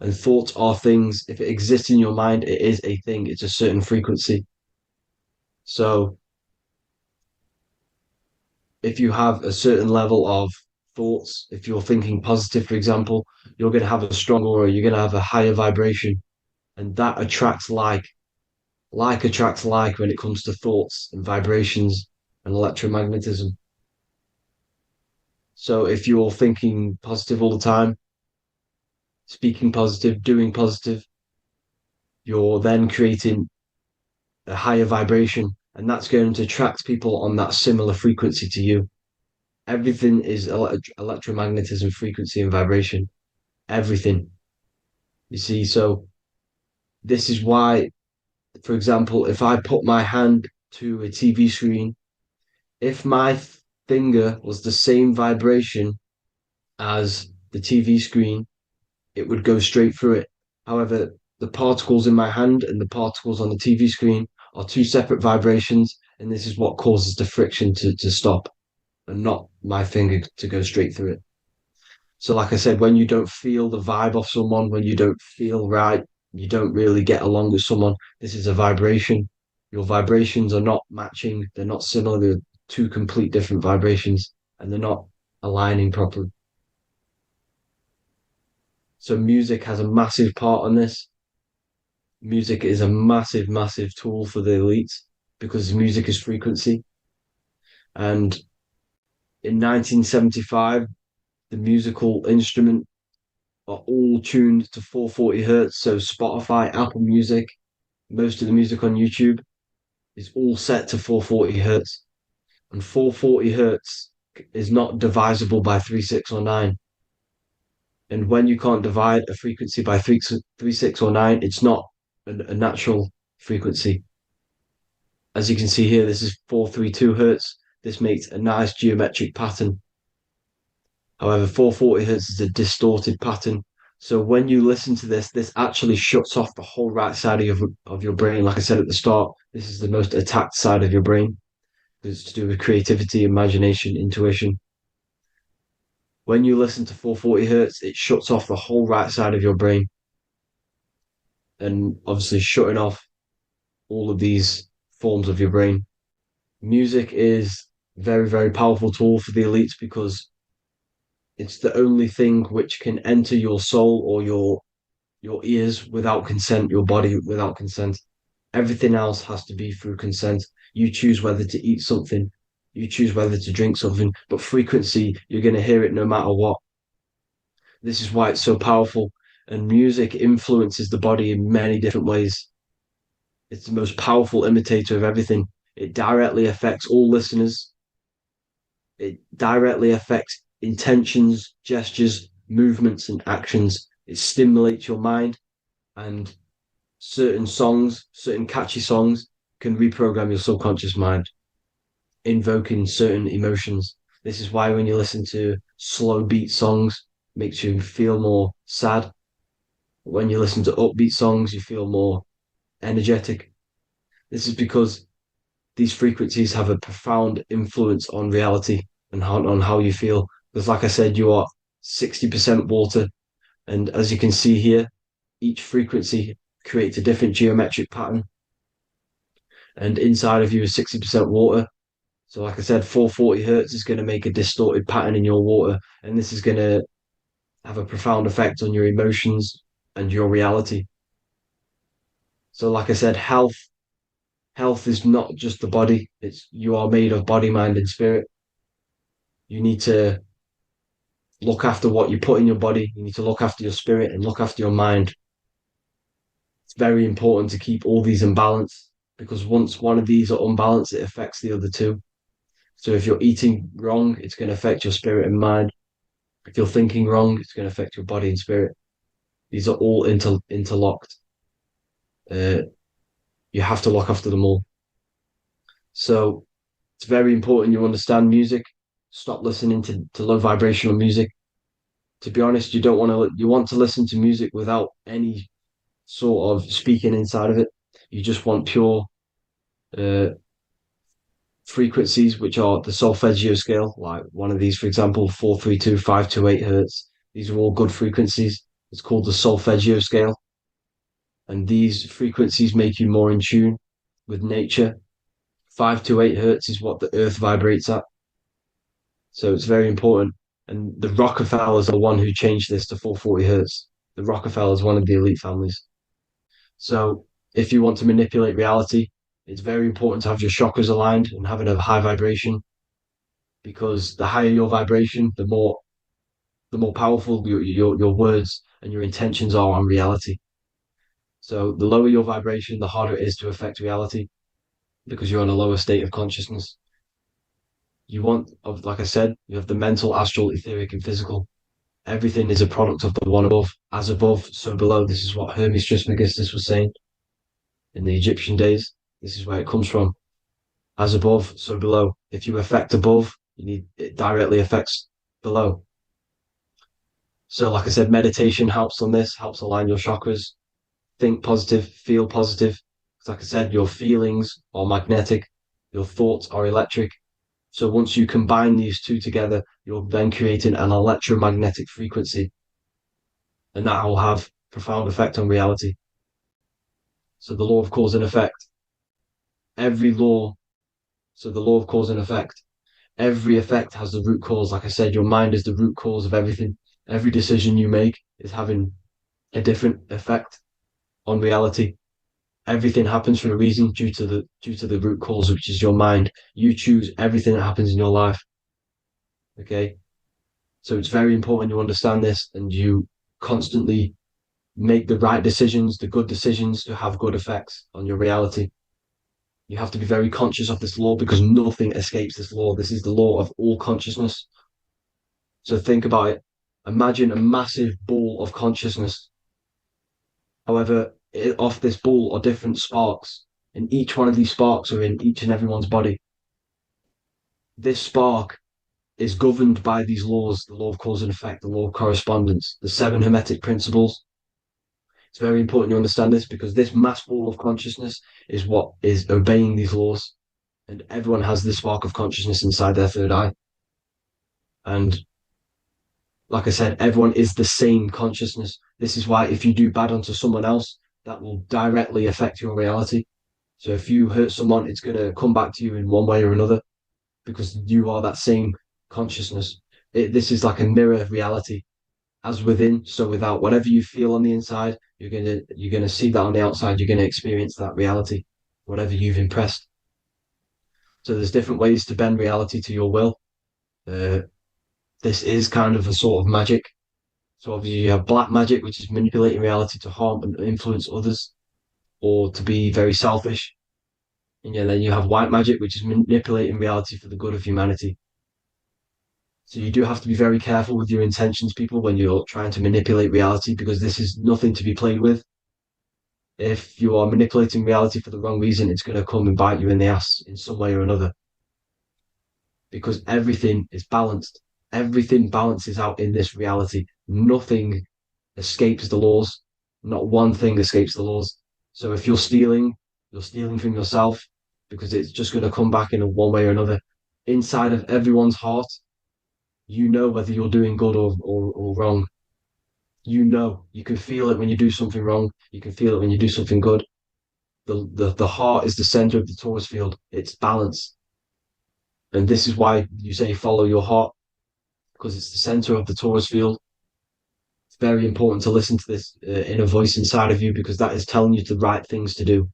And thoughts are things. If it exists in your mind, it is a thing. It's a certain frequency. So if you have a certain level of thoughts, if you're thinking positive, for example, you're going to have a strong aura, you're going to have a higher vibration, and that attracts like. Like attracts like when it comes to thoughts and vibrations and electromagnetism. So if you're thinking positive all the time, speaking positive, doing positive, you're then creating a higher vibration, and that's going to attract people on that similar frequency to you. Everything is electromagnetism, frequency, and vibration. Everything. You see, so this is why, for example, if I put my hand to a TV screen, if my finger was the same vibration as the TV screen, it would go straight through it. However, the particles in my hand and the particles on the TV screen are two separate vibrations, and this is what causes the friction to stop, and not my finger to go straight through it. So like I said, when you don't feel the vibe of someone, when you don't feel right, you don't really get along with someone, this is a vibration. Your vibrations are not matching, they're not similar, they're two complete different vibrations, and they're not aligning properly. So music has a massive part on this. Music is a massive, massive tool for the elites, because music is frequency. And in 1975, the musical instrument are all tuned to 440 hertz. So Spotify, Apple Music, most of the music on YouTube is all set to 440 hertz. And 440 hertz is not divisible by 3, 6, or 9. And when you can't divide a frequency by 3, 6, or 9, it's not a natural frequency. As you can see here, this is 432 hertz. This makes a nice geometric pattern. However, 440 hertz is a distorted pattern. So when you listen to this, this actually shuts off the whole right side of your brain. Like I said at the start, this is the most attacked side of your brain. It's to do with creativity, imagination, intuition. When you listen to 440 hertz, it shuts off the whole right side of your brain. And obviously shutting off all of these forms of your brain. Music is a very, very powerful tool for the elites, because it's the only thing which can enter your soul or your ears without consent, your body without consent. Everything else has to be through consent. You choose whether to eat something, you choose whether to drink something, but frequency, you're going to hear it no matter what. This is why it's so powerful, and music influences the body in many different ways. It's the most powerful imitator of everything. It directly affects all listeners. It directly affects intentions, gestures, movements, and actions. It stimulates your mind, and certain songs, certain catchy songs, can reprogram your subconscious mind, invoking certain emotions. This is why when you listen to slow beat songs, it makes you feel more sad. When you listen to upbeat songs, you feel more energetic. This is because these frequencies have a profound influence on reality and on how you feel. Because like I said, you are 60% water And as you can see here, each frequency creates a different geometric pattern. And inside of you is 60% water. So like I said, 440 hertz is going to make a distorted pattern in your water. And this is going to have a profound effect on your emotions and your reality. So like I said, health is not just the body. You are made of body, mind, and spirit. You need to look after what you put in your body. You need to look after your spirit and look after your mind. It's very important to keep all these in balance, because once one of these are unbalanced, it affects the other two. So if you're eating wrong, it's going to affect your spirit and mind. If you're thinking wrong, it's going to affect your body and spirit. These are all interlocked. You have to look after them all. So it's very important you understand music. Stop listening to low vibrational music. To be honest, you want to listen to music without any sort of speaking inside of it. You just want pure frequencies, which are the solfeggio scale, like one of these, for example, 432, 528 hertz. These are all good frequencies. It's called the solfeggio scale. And these frequencies make you more in tune with nature. 528 hertz is what the earth vibrates at. So it's very important. And the Rockefellers are the one who changed this to 440 hertz. The Rockefellers, one of the elite families. So if you want to manipulate reality, it's very important to have your chakras aligned and having a high vibration, because the higher your vibration, the more powerful your words and your intentions are on reality. So the lower your vibration, the harder it is to affect reality, because you're on a lower state of consciousness. Like I said, you have the mental, astral, etheric, and physical. Everything is a product of the one above. As above, so below. This is what Hermes Trismegistus was saying in the Egyptian days. This is where it comes from. As above, so below. If you affect above, it directly affects below. So like I said, meditation helps on this, helps align your chakras. Think positive, feel positive. Like I said, your feelings are magnetic, your thoughts are electric. So once you combine these two together, you're then creating an electromagnetic frequency. And that will have profound effect on reality. So the law of cause and effect. The law of cause and effect. Every effect has the root cause. Like I said, your mind is the root cause of everything. Every decision you make is having a different effect on reality. Everything happens for a reason due to the root cause, which is your mind. You choose everything that happens in your life. Okay? So it's very important you understand this and you constantly make the right decisions, the good decisions, to have good effects on your reality. You have to be very conscious of this law, because nothing escapes this law. This is the law of all consciousness. So think about it. Imagine a massive ball of consciousness. However, off this ball are different sparks, and each one of these sparks are in each and everyone's body. This spark is governed by these laws, the law of cause and effect, the law of correspondence, the 7 hermetic principles. It's very important you understand this, because this mass ball of consciousness is what is obeying these laws, and everyone has this spark of consciousness inside their third eye. And like I said, everyone is the same consciousness. This is why if you do bad onto someone else, that will directly affect your reality. So if you hurt someone, it's going to come back to you in one way or another, because you are that same consciousness. This is like a mirror reality. As within, so without. Whatever you feel on the inside, you're gonna see that on the outside. You're gonna experience that reality, whatever you've impressed. So there's different ways to bend reality to your will. This is kind of a sort of magic. So obviously you have black magic, which is manipulating reality to harm and influence others, or to be very selfish. And then you have white magic, which is manipulating reality for the good of humanity. So you do have to be very careful with your intentions, people, when you're trying to manipulate reality, because this is nothing to be played with. If you are manipulating reality for the wrong reason, it's going to come and bite you in the ass in some way or another. Because everything is balanced. Everything balances out in this reality. Nothing escapes the laws. Not one thing escapes the laws. So if you're stealing from yourself, because it's just going to come back in one way or another. Inside of everyone's heart, you know whether you're doing good or wrong. You can feel it when you do something wrong. You can feel it when you do something good. The heart is the center of the Taurus field. It's balance. And this is why you say follow your heart, because it's the center of the Taurus field. It's very important to listen to this inner voice inside of you, because that is telling you the right things to do,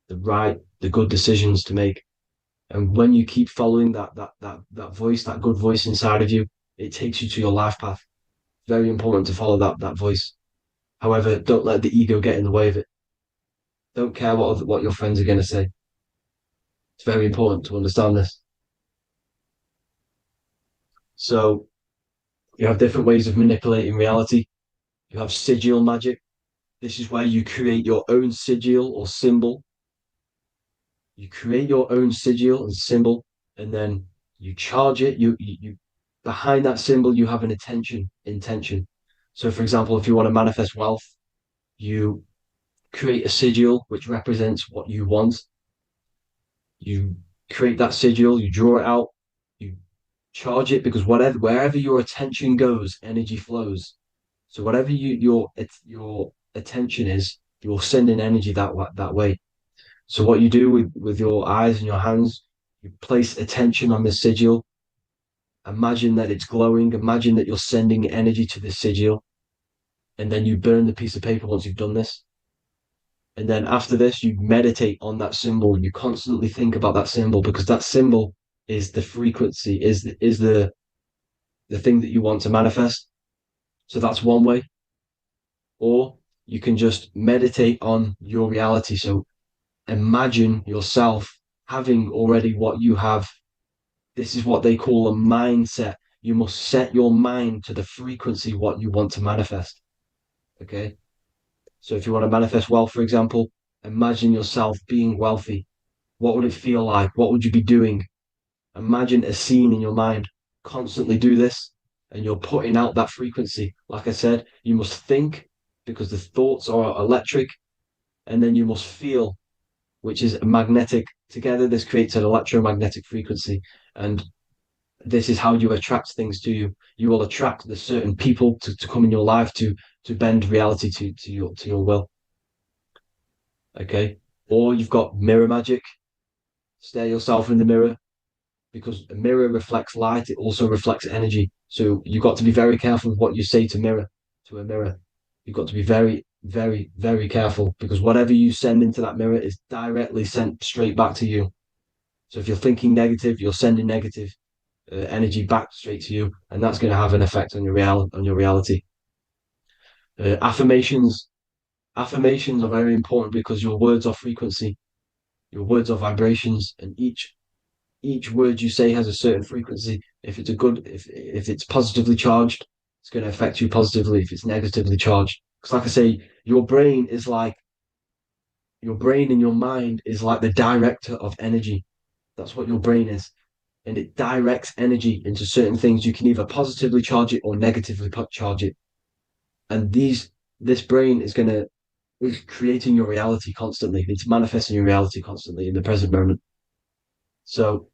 the good decisions to make. And when you keep following that voice, that good voice inside of you, it takes you to your life path. Very important to follow that voice. However, don't let the ego get in the way of it. Don't care what your friends are going to say. It's very important to understand this. So you have different ways of manipulating reality. You have sigil magic. This is where you create your own sigil or symbol. You create your own sigil and symbol, and then you charge it. You behind that symbol, you have an intention. So, for example, if you want to manifest wealth, you create a sigil which represents what you want. You create that sigil, you draw it out, you charge it, because wherever your attention goes, energy flows. So whatever your attention is, you're sending energy that way. So what you do with your eyes and your hands, you place attention on the sigil. Imagine that it's glowing. Imagine that you're sending energy to the sigil. And then you burn the piece of paper once you've done this. And then after this, you meditate on that symbol. You constantly think about that symbol, because that symbol is the frequency, is the thing that you want to manifest. So that's one way. Or you can just meditate on your reality. So imagine yourself having already what you have. This is what they call a mindset. You must set your mind to the frequency what you want to manifest. Okay? So if you want to manifest wealth, for example, imagine yourself being wealthy. What would it feel like? What would you be doing? Imagine a scene in your mind. Constantly do this, and you're putting out that frequency. Like I said, you must think, because the thoughts are electric, and then you must feel, which is magnetic. Together, this creates an electromagnetic frequency, and this is how you attract things to you. You will attract the certain people to come in your life to bend reality to your will. Okay? Or you've got mirror magic. Stare yourself in the mirror, because a mirror reflects light. It also reflects energy. So you've got to be very careful with what you say to a mirror. You've got to be very, very, very careful, because whatever you send into that mirror is directly sent straight back to you. So if you're thinking negative, you're sending negative energy back straight to you, and that's going to have an effect on your reality. Affirmations are very important, because your words are frequency, your words are vibrations, and each word you say has a certain frequency. If it's positively charged, it's going to affect you positively. If it's negatively charged, because like I say, your brain and your mind is like the director of energy. That's what your brain is. And it directs energy into certain things. You can either positively charge it or negatively charge it. And this brain is creating your reality constantly. It's manifesting your reality constantly in the present moment. So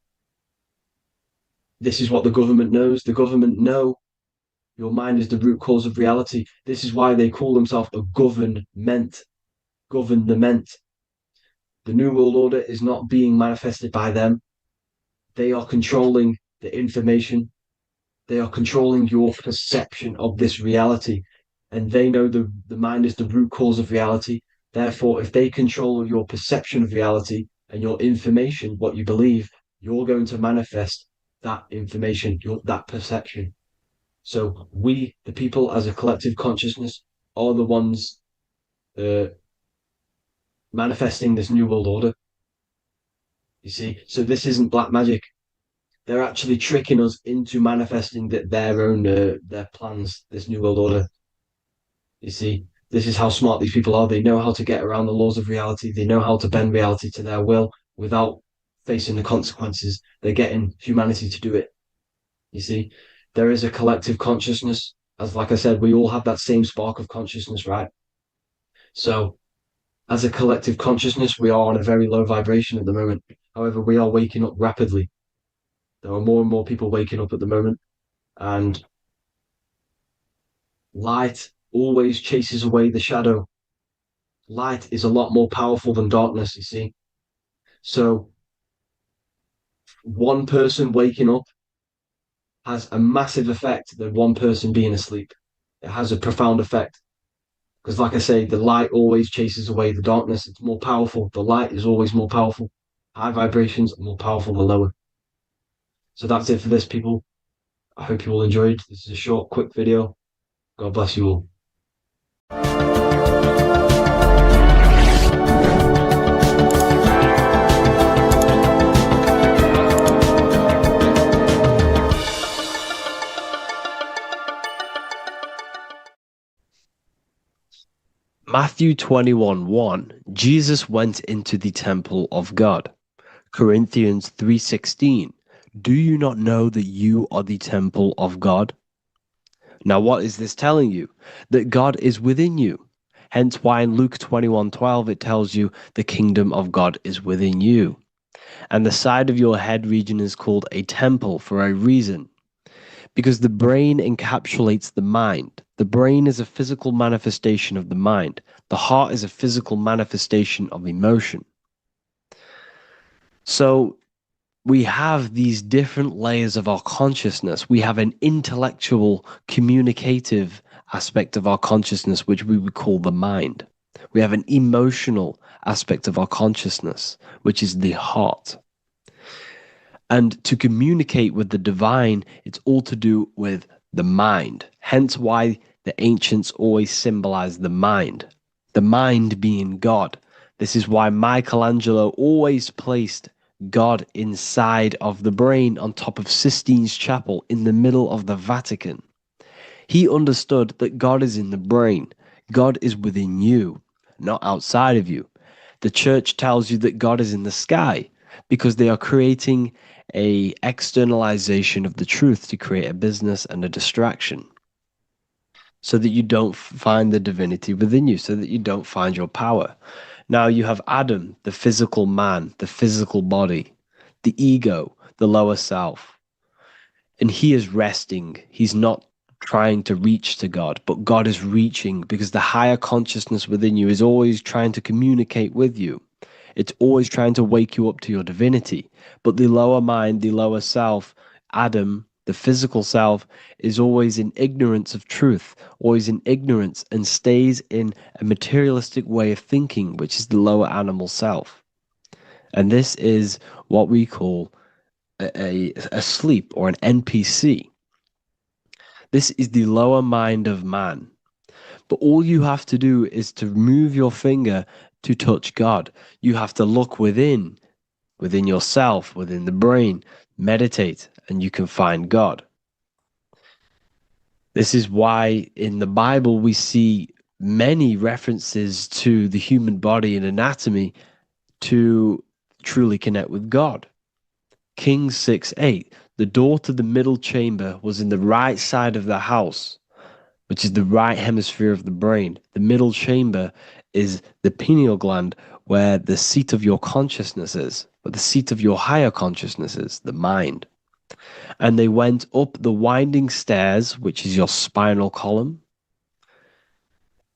this is what the government knows. The government know your mind is the root cause of reality. This is why they call themselves a government. Government. The New World Order is not being manifested by them. They are controlling the information. They are controlling your perception of this reality. And they know the mind is the root cause of reality. Therefore, if they control your perception of reality and your information, what you believe, you're going to manifest that information, that perception. So we, the people as a collective consciousness, are the ones manifesting this New World Order. You see, so this isn't black magic. They're actually tricking us into manifesting their own their plans, this New World Order. You see, this is how smart these people are. They know how to get around the laws of reality. They know how to bend reality to their will without facing the consequences. They're getting humanity to do it. You see, there is a collective consciousness. As like I said, we all have that same spark of consciousness, right? So as a collective consciousness, we are on a very low vibration at the moment. However, we are waking up rapidly. There are more and more people waking up at the moment, and light always chases away the shadow. Light is a lot more powerful than darkness, you see. So one person waking up has a massive effect than one person being asleep. It has a profound effect. Because like I say, the light always chases away the darkness. It's more powerful. The light is always more powerful. High vibrations are more powerful than lower. So that's it for this, people. I hope you all enjoyed. This is a short, quick video. God bless you all. Matthew 21:1, Jesus went into the temple of God. Corinthians 3:16, do you not know that you are the temple of God? Now what is this telling you? That God is within you. Hence why in Luke 21:12 it tells you the kingdom of God is within you. And the side of your head region is called a temple for a reason. Because the brain encapsulates the mind. The brain is a physical manifestation of the mind. The heart is a physical manifestation of emotion. So we have these different layers of our consciousness. We have an intellectual, communicative aspect of our consciousness, which we would call the mind. We have an emotional aspect of our consciousness, which is the heart. And to communicate with the divine, it's all to do with the mind. Hence why the ancients always symbolize the mind being God. This is why Michelangelo always placed God inside of the brain on top of Sistine Chapel in the middle of the Vatican. He understood that God is in the brain. God is within you, not outside of you. The church tells you that God is in the sky because they are creating a externalization of the truth to create a business and a distraction so that you don't find the divinity within you, so that you don't find your power. Now you have Adam, the physical man, the physical body, the ego, the lower self. And he is resting. He's not trying to reach to God, but God is reaching because the higher consciousness within you is always trying to communicate with you. It's always trying to wake you up to your divinity. But the lower mind, the lower self, Adam, the physical self, is always in ignorance of truth, always in ignorance, and stays in a materialistic way of thinking, which is the lower animal self. And this is what we call a sleep or an NPC. This is the lower mind of man. But all you have to do is to move your finger to touch God. You have to look within yourself, within the brain, meditate, and you can find God. This is why in the Bible we see many references to the human body and anatomy to truly connect with God. Kings 6:8, the door to the middle chamber was in the right side of the house, which is the right hemisphere of the brain. The middle chamber is the pineal gland, where the seat of your consciousness is, where the seat of your higher consciousness is, the mind. And they went up the winding stairs, which is your spinal column,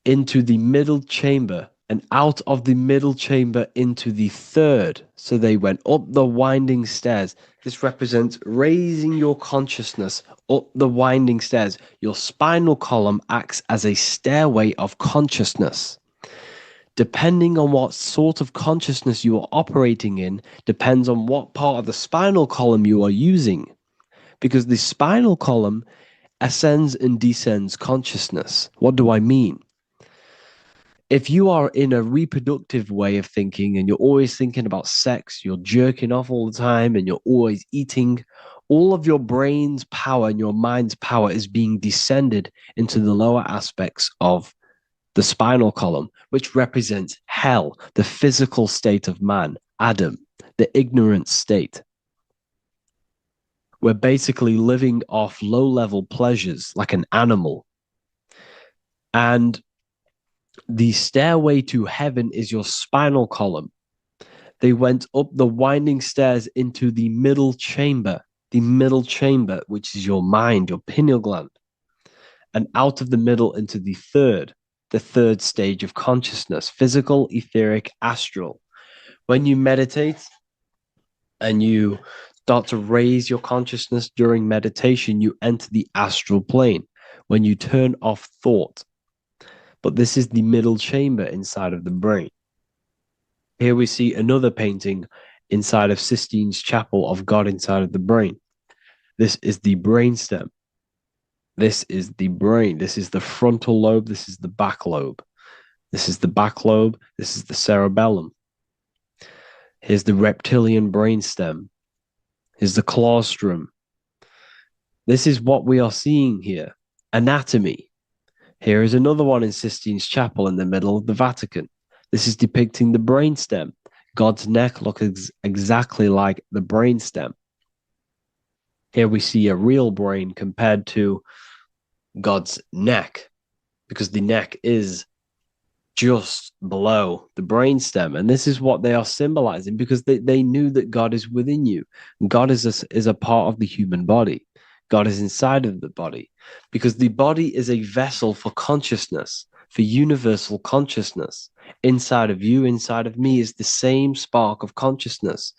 into the middle chamber, and out of the middle chamber into the third. So they went up the winding stairs. This represents raising your consciousness up the winding stairs. Your spinal column acts as a stairway of consciousness. Depending on what sort of consciousness you are operating in, depends on what part of the spinal column you are using. Because the spinal column ascends and descends consciousness. What do I mean? If you are in a reproductive way of thinking and you're always thinking about sex, you're jerking off all the time and you're always eating, all of your brain's power and your mind's power is being descended into the lower aspects of the spinal column, which represents hell, the physical state of man, Adam, the ignorant state. We're basically living off low-level pleasures like an animal. And the stairway to heaven is your spinal column. They went up the winding stairs into the middle chamber, which is your mind, your pineal gland. and out of the middle into the third stage of consciousness: physical, etheric, astral. When you meditate and you start to raise your consciousness during meditation, you enter the astral plane when you turn off thought. But this is the middle chamber inside of the brain. Here we see another painting inside of Sistine's chapel of God inside of the brain. This is the brainstem. This is the brain. This is the frontal lobe. This is the back lobe. This is the back lobe. This is the cerebellum. Here's the reptilian brainstem. Here's the claustrum. This is what we are seeing here. Anatomy. Here is another one in Sistine's chapel in the middle of the Vatican. This is depicting the brainstem. God's neck looks exactly like the brainstem. Here we see a real brain compared to God's neck, because the neck is just below the brainstem. And this is what they are symbolizing, because they knew that God is within you. God is a part of the human body. God is inside of the body, because the body is a vessel for consciousness, for universal consciousness. Inside of you, inside of me, is the same spark of consciousness.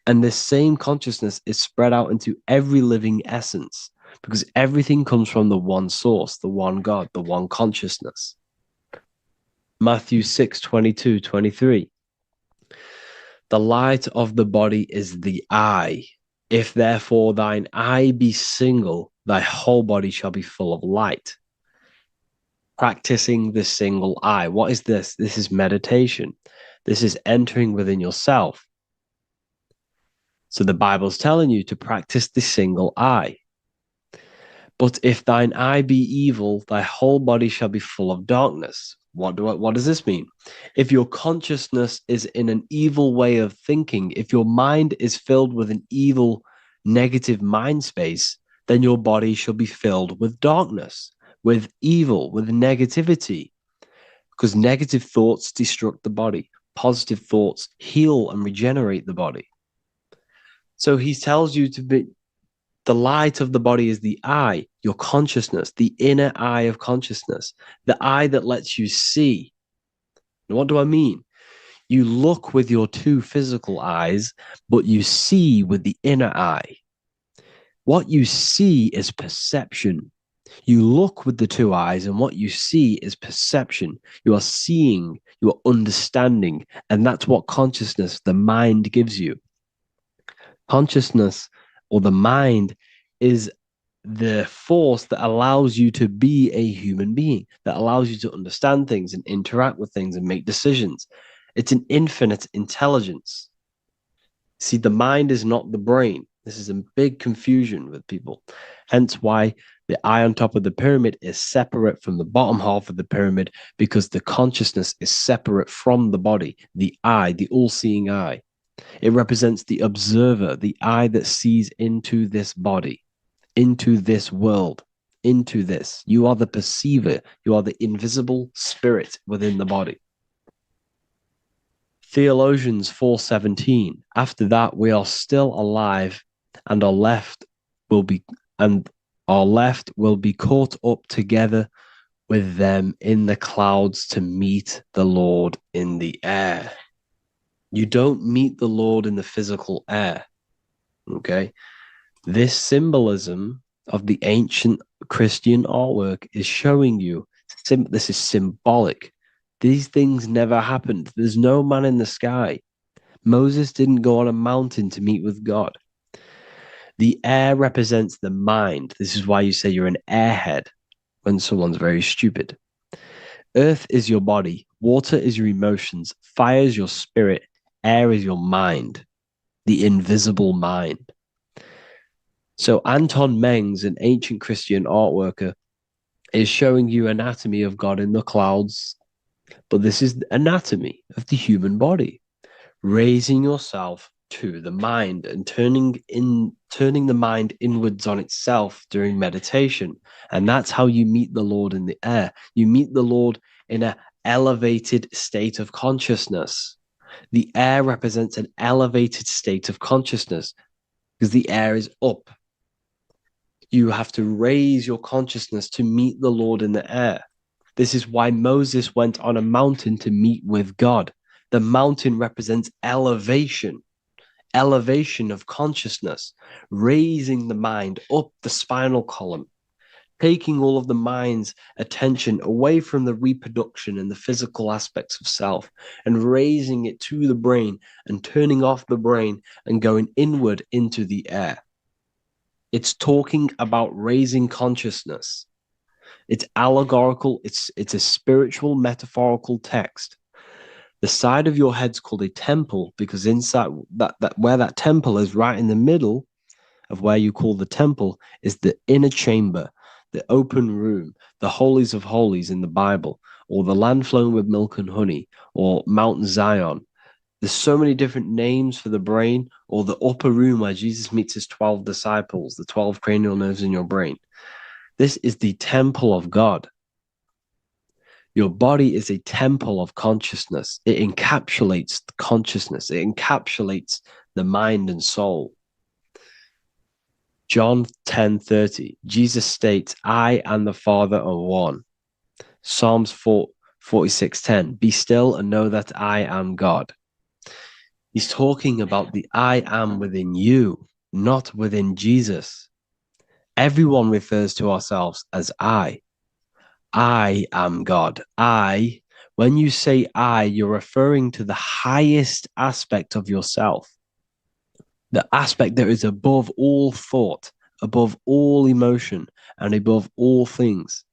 And this same consciousness is spread out into every living essence, because everything comes from the one source, the one God, the one consciousness. Matthew 6:22-23. The light of the body is the eye. If therefore thine eye be single, thy whole body shall be full of light. Practicing the single eye. What is this? This is meditation. This is entering within yourself. So the Bible's telling you to practice the single eye. But if thine eye be evil, thy whole body shall be full of darkness. What does this mean? If your consciousness is in an evil way of thinking, if your mind is filled with an evil, negative mind space, then your body shall be filled with darkness, with evil, with negativity. Because negative thoughts destruct the body. Positive thoughts heal and regenerate the body. So he tells you to be, the light of the body is the eye, your consciousness, the inner eye of consciousness, the eye that lets you see. And what do I mean? You look with your two physical eyes, but you see with the inner eye. What you see is perception. You look with the two eyes, and what you see is perception. You are seeing, you are understanding, and that's what consciousness, the mind, gives you. Consciousness, or the mind, is the force that allows you to be a human being, that allows you to understand things and interact with things and make decisions. It's an infinite intelligence. See, the mind is not the brain. This is a big confusion with people. Hence why the eye on top of the pyramid is separate from the bottom half of the pyramid, because the consciousness is separate from the body, the eye, the all-seeing eye. It represents the observer, the eye that sees into this body, into this world, into this. You are the perceiver. You are the invisible spirit within the body. Theologians 4:17. After that, we are still alive, and our left will be caught up together with them in the clouds to meet the Lord in the air. You don't meet the Lord in the physical air. Okay? This symbolism of the ancient Christian artwork is showing you this is symbolic. These things never happened. There's no man in the sky. Moses didn't go on a mountain to meet with God. The air represents the mind. This is why you say you're an airhead when someone's very stupid. Earth is your body. Water is your emotions. Fire is your spirit. Air is your mind, the invisible mind. So Anton Mengs, an ancient Christian art worker, is showing you anatomy of God in the clouds. But this is the anatomy of the human body, raising yourself to the mind and turning the mind inwards on itself during meditation. And that's how you meet the Lord in the air. You meet the Lord in an elevated state of consciousness. The air represents an elevated state of consciousness because the air is up. You have to raise your consciousness to meet the Lord in the air. This is why Moses went on a mountain to meet with God. The mountain represents elevation of consciousness, raising the mind up the spinal column, taking all of the mind's attention away from the reproduction and the physical aspects of self and raising it to the brain and turning off the brain and going inward into the air. It's talking about raising consciousness. It's allegorical. It's a spiritual, metaphorical text. The side of your head's called a temple because inside that where that temple is, right in the middle of where you call the temple, is the inner chamber, the open room, the holies of holies in the Bible, or the land flowing with milk and honey, or Mount Zion. There's so many different names for the brain, or the upper room where Jesus meets his 12 disciples, the 12 cranial nerves in your brain. This is the temple of God. Your body is a temple of consciousness. It encapsulates the consciousness. It encapsulates the mind and soul. John 10:30, Jesus states, I and the Father are one. Psalms 46:10, be still and know that I am God. He's talking about the I am within you, not within Jesus. Everyone refers to ourselves as I. I am God. When you say I, you're referring to the highest aspect of yourself. The aspect that is above all thought, above all emotion, and above all things.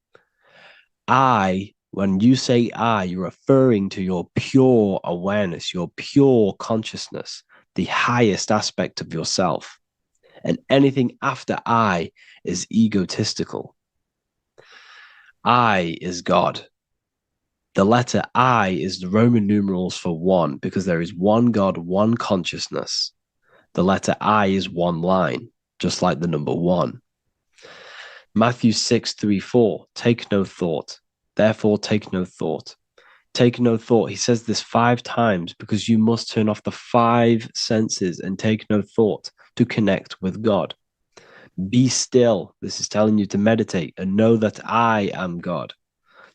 When you say I, you're referring to your pure awareness, your pure consciousness, the highest aspect of yourself. And anything after I is egotistical. I is God. The letter I is the Roman numerals for one, because there is one God, one consciousness. The letter I is one line, just like the number one. Matthew 6:3-4, take no thought. Therefore, take no thought. Take no thought. He says this 5 times because you must turn off the 5 senses and take no thought to connect with God. Be still. This is telling you to meditate and know that I am God.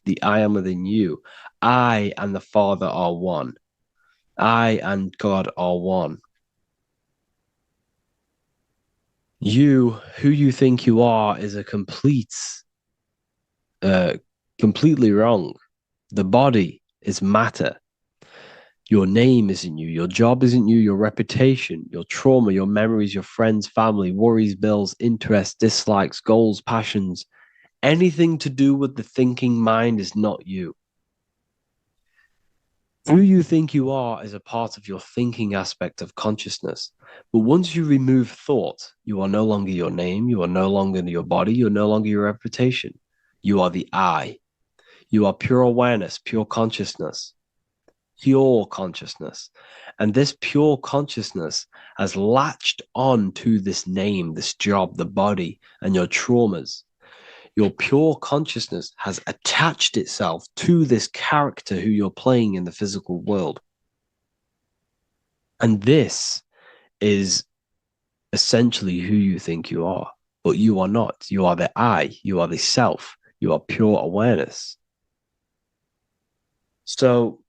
The I am within you. I and the Father are one. I and God are one. You, who you think you are, is a completely wrong. The body is matter. Your name isn't you. Your job isn't you. Your reputation, your trauma, your memories, your friends, family, worries, bills, interests, dislikes, goals, passions. Anything to do with the thinking mind is not you. Who you think you are is a part of your thinking aspect of consciousness. But once you remove thought, you are no longer your name. You are no longer your body. You're no longer your reputation. You are the I. You are pure awareness, pure consciousness. Pure consciousness. And this pure consciousness has latched on to this name, this job, the body, and your traumas. Your pure consciousness has attached itself to this character who you're playing in the physical world. And this is essentially who you think you are, but you are not. You are the I, you are the self, you are pure awareness. So,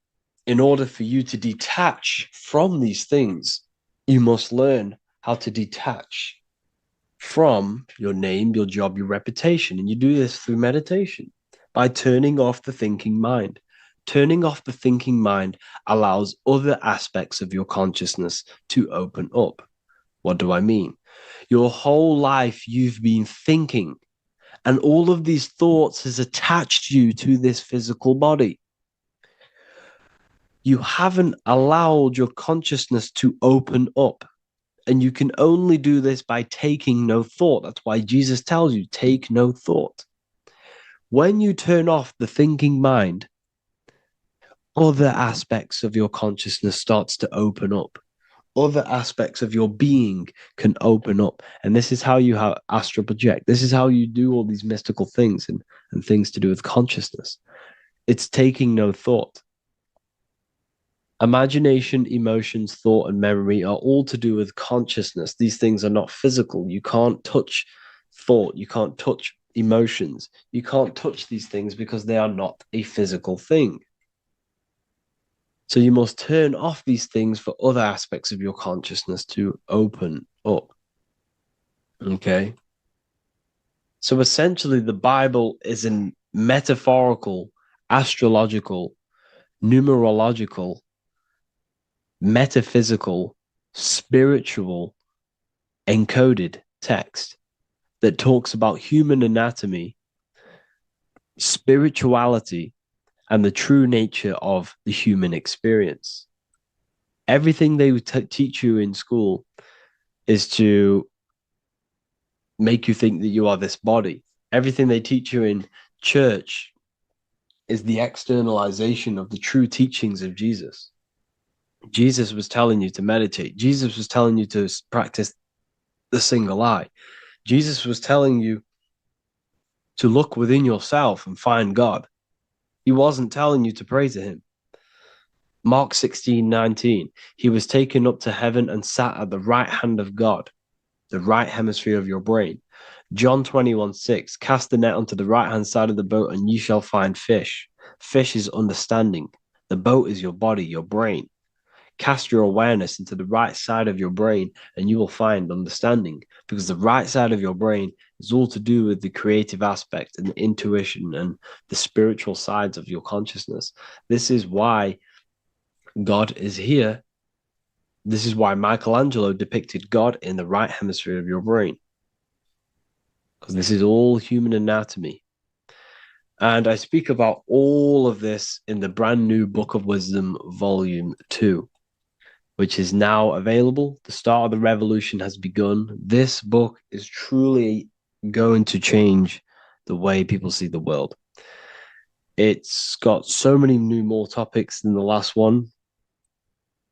in order for you to detach from these things, you must learn how to detach from your name, your job, your reputation. And you do this through meditation by turning off the thinking mind. Turning off the thinking mind allows other aspects of your consciousness to open up. What do I mean? Your whole life you've been thinking, and all of these thoughts has attached you to this physical body. You haven't allowed your consciousness to open up. And you can only do this by taking no thought. That's why Jesus tells you, take no thought. When you turn off the thinking mind, other aspects of your consciousness starts to open up. Other aspects of your being can open up. And this is how you astral project. This is how you do all these mystical things and things to do with consciousness. It's taking no thought. Imagination, emotions, thought, and memory are all to do with consciousness. These things are not physical. You can't touch thought, you can't touch emotions, you can't touch these things because they are not a physical thing. So you must turn off these things for other aspects of your consciousness to open up. Okay? So essentially, the Bible is a metaphorical, astrological, numerological, metaphysical, spiritual, encoded text that talks about human anatomy, spirituality, and the true nature of the human experience. Everything they teach you in school is to make you think that you are this body. Everything they teach you in church is the externalization of the true teachings of Jesus. Jesus was telling you to meditate. Jesus was telling you to practice the single eye. Jesus was telling you to look within yourself and find God. He wasn't telling you to pray to him. Mark 16:19, he was taken up to heaven and sat at the right hand of God, the right hemisphere of your brain. John 21:6, cast the net onto the right-hand side of the boat and you shall find fish. Fish is understanding. The boat is your body, your brain. Cast your awareness into the right side of your brain and you will find understanding, because the right side of your brain is all to do with the creative aspect and the intuition and the spiritual sides of your consciousness. This is why God is here. This is why Michelangelo depicted God in the right hemisphere of your brain, because this is all human anatomy. And I speak about all of this in the brand new Book of Wisdom, Volume 2, which is now available. The start of the revolution has begun. This book is truly going to change the way people see the world. It's got so many more topics than the last one.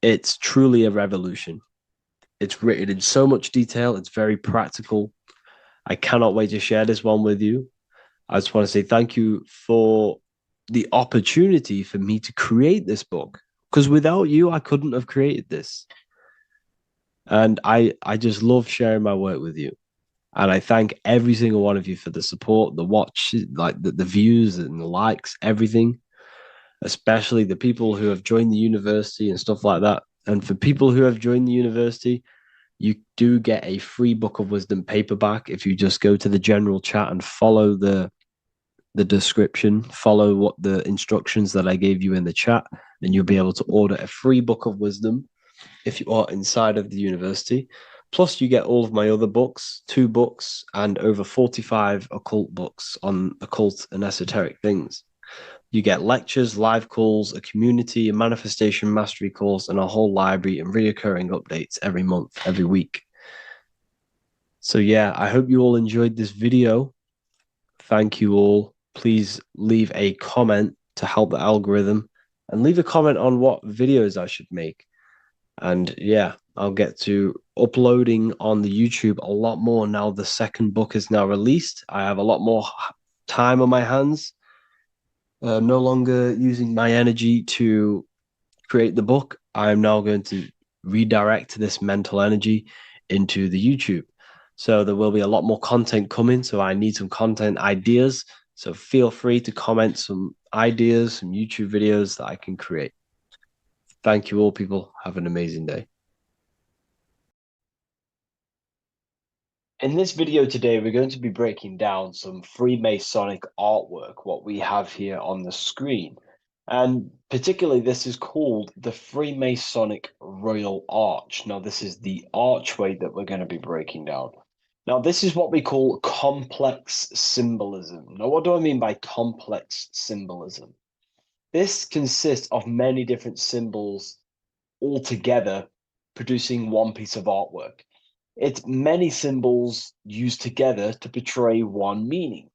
It's truly a revolution. It's written in so much detail. It's very practical. I cannot wait to share this one with you. I just want to say thank you for the opportunity for me to create this book, because without you, I couldn't have created this. And I just love sharing my work with you. And I thank every single one of you for the support, the watch, like the views and the likes, everything, especially the people who have joined the university and stuff like that. And for people who have joined the university, you do get a free Book of Wisdom paperback if you just go to the general chat and follow the description, follow what the instructions that I gave you in the chat, and you'll be able to order a free Book of Wisdom if you are inside of the university. Plus, you get all of my other books, 2 books, and over 45 occult books on occult and esoteric things. You get lectures, live calls, a community, a manifestation mastery course, and a whole library and reoccurring updates every month, every week. So yeah, I hope you all enjoyed this video. Thank you all. Please leave a comment to help the algorithm, and leave a comment on what videos I should make. And yeah, I'll get to uploading on the YouTube a lot more now the second book is now released. I have a lot more time on my hands. No longer using my energy to create the book. I'm now going to redirect this mental energy into the YouTube. So there will be a lot more content coming. So I need some content ideas. So feel free to comment some ideas, some YouTube videos that I can create. Thank you all, people. Have an amazing day. In this video today, we're going to be breaking down some Freemasonic artwork, what we have here on the screen. And particularly, this is called the Freemasonic Royal Arch. Now, this is the archway that we're going to be breaking down. Now, this is what we call complex symbolism. Now, what do I mean by complex symbolism? This consists of many different symbols all together producing one piece of artwork. It's many symbols used together to portray one meaning.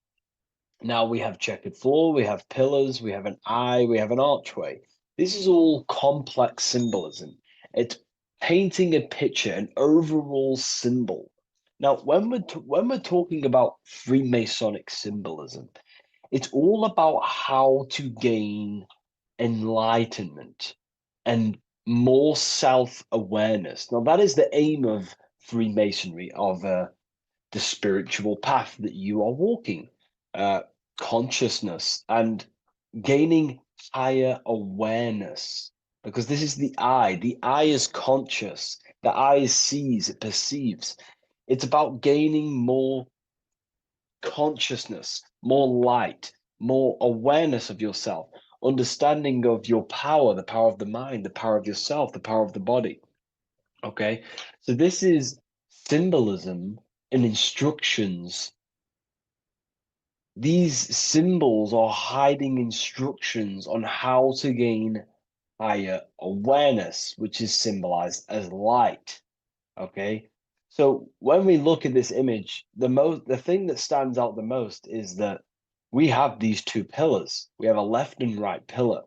Now we have checkered floor, we have pillars, we have an eye, we have an archway. This is all complex symbolism. It's painting a picture, an overall symbol. Now, when we're talking about Freemasonic symbolism, it's all about how to gain enlightenment and more self-awareness. Now, that is the aim of Freemasonry, of the spiritual path that you are walking, consciousness, and gaining higher awareness. Because this is the eye. The eye is conscious. The eye sees, it perceives. It's about gaining more consciousness, more light, more awareness of yourself, understanding of your power, the power of the mind, the power of yourself, the power of the body. Okay, so this is symbolism and instructions. These symbols are hiding instructions on how to gain higher awareness, which is symbolized as light. Okay, so when we look at this image, the thing that stands out the most is that we have these two pillars. We have a left and right pillar.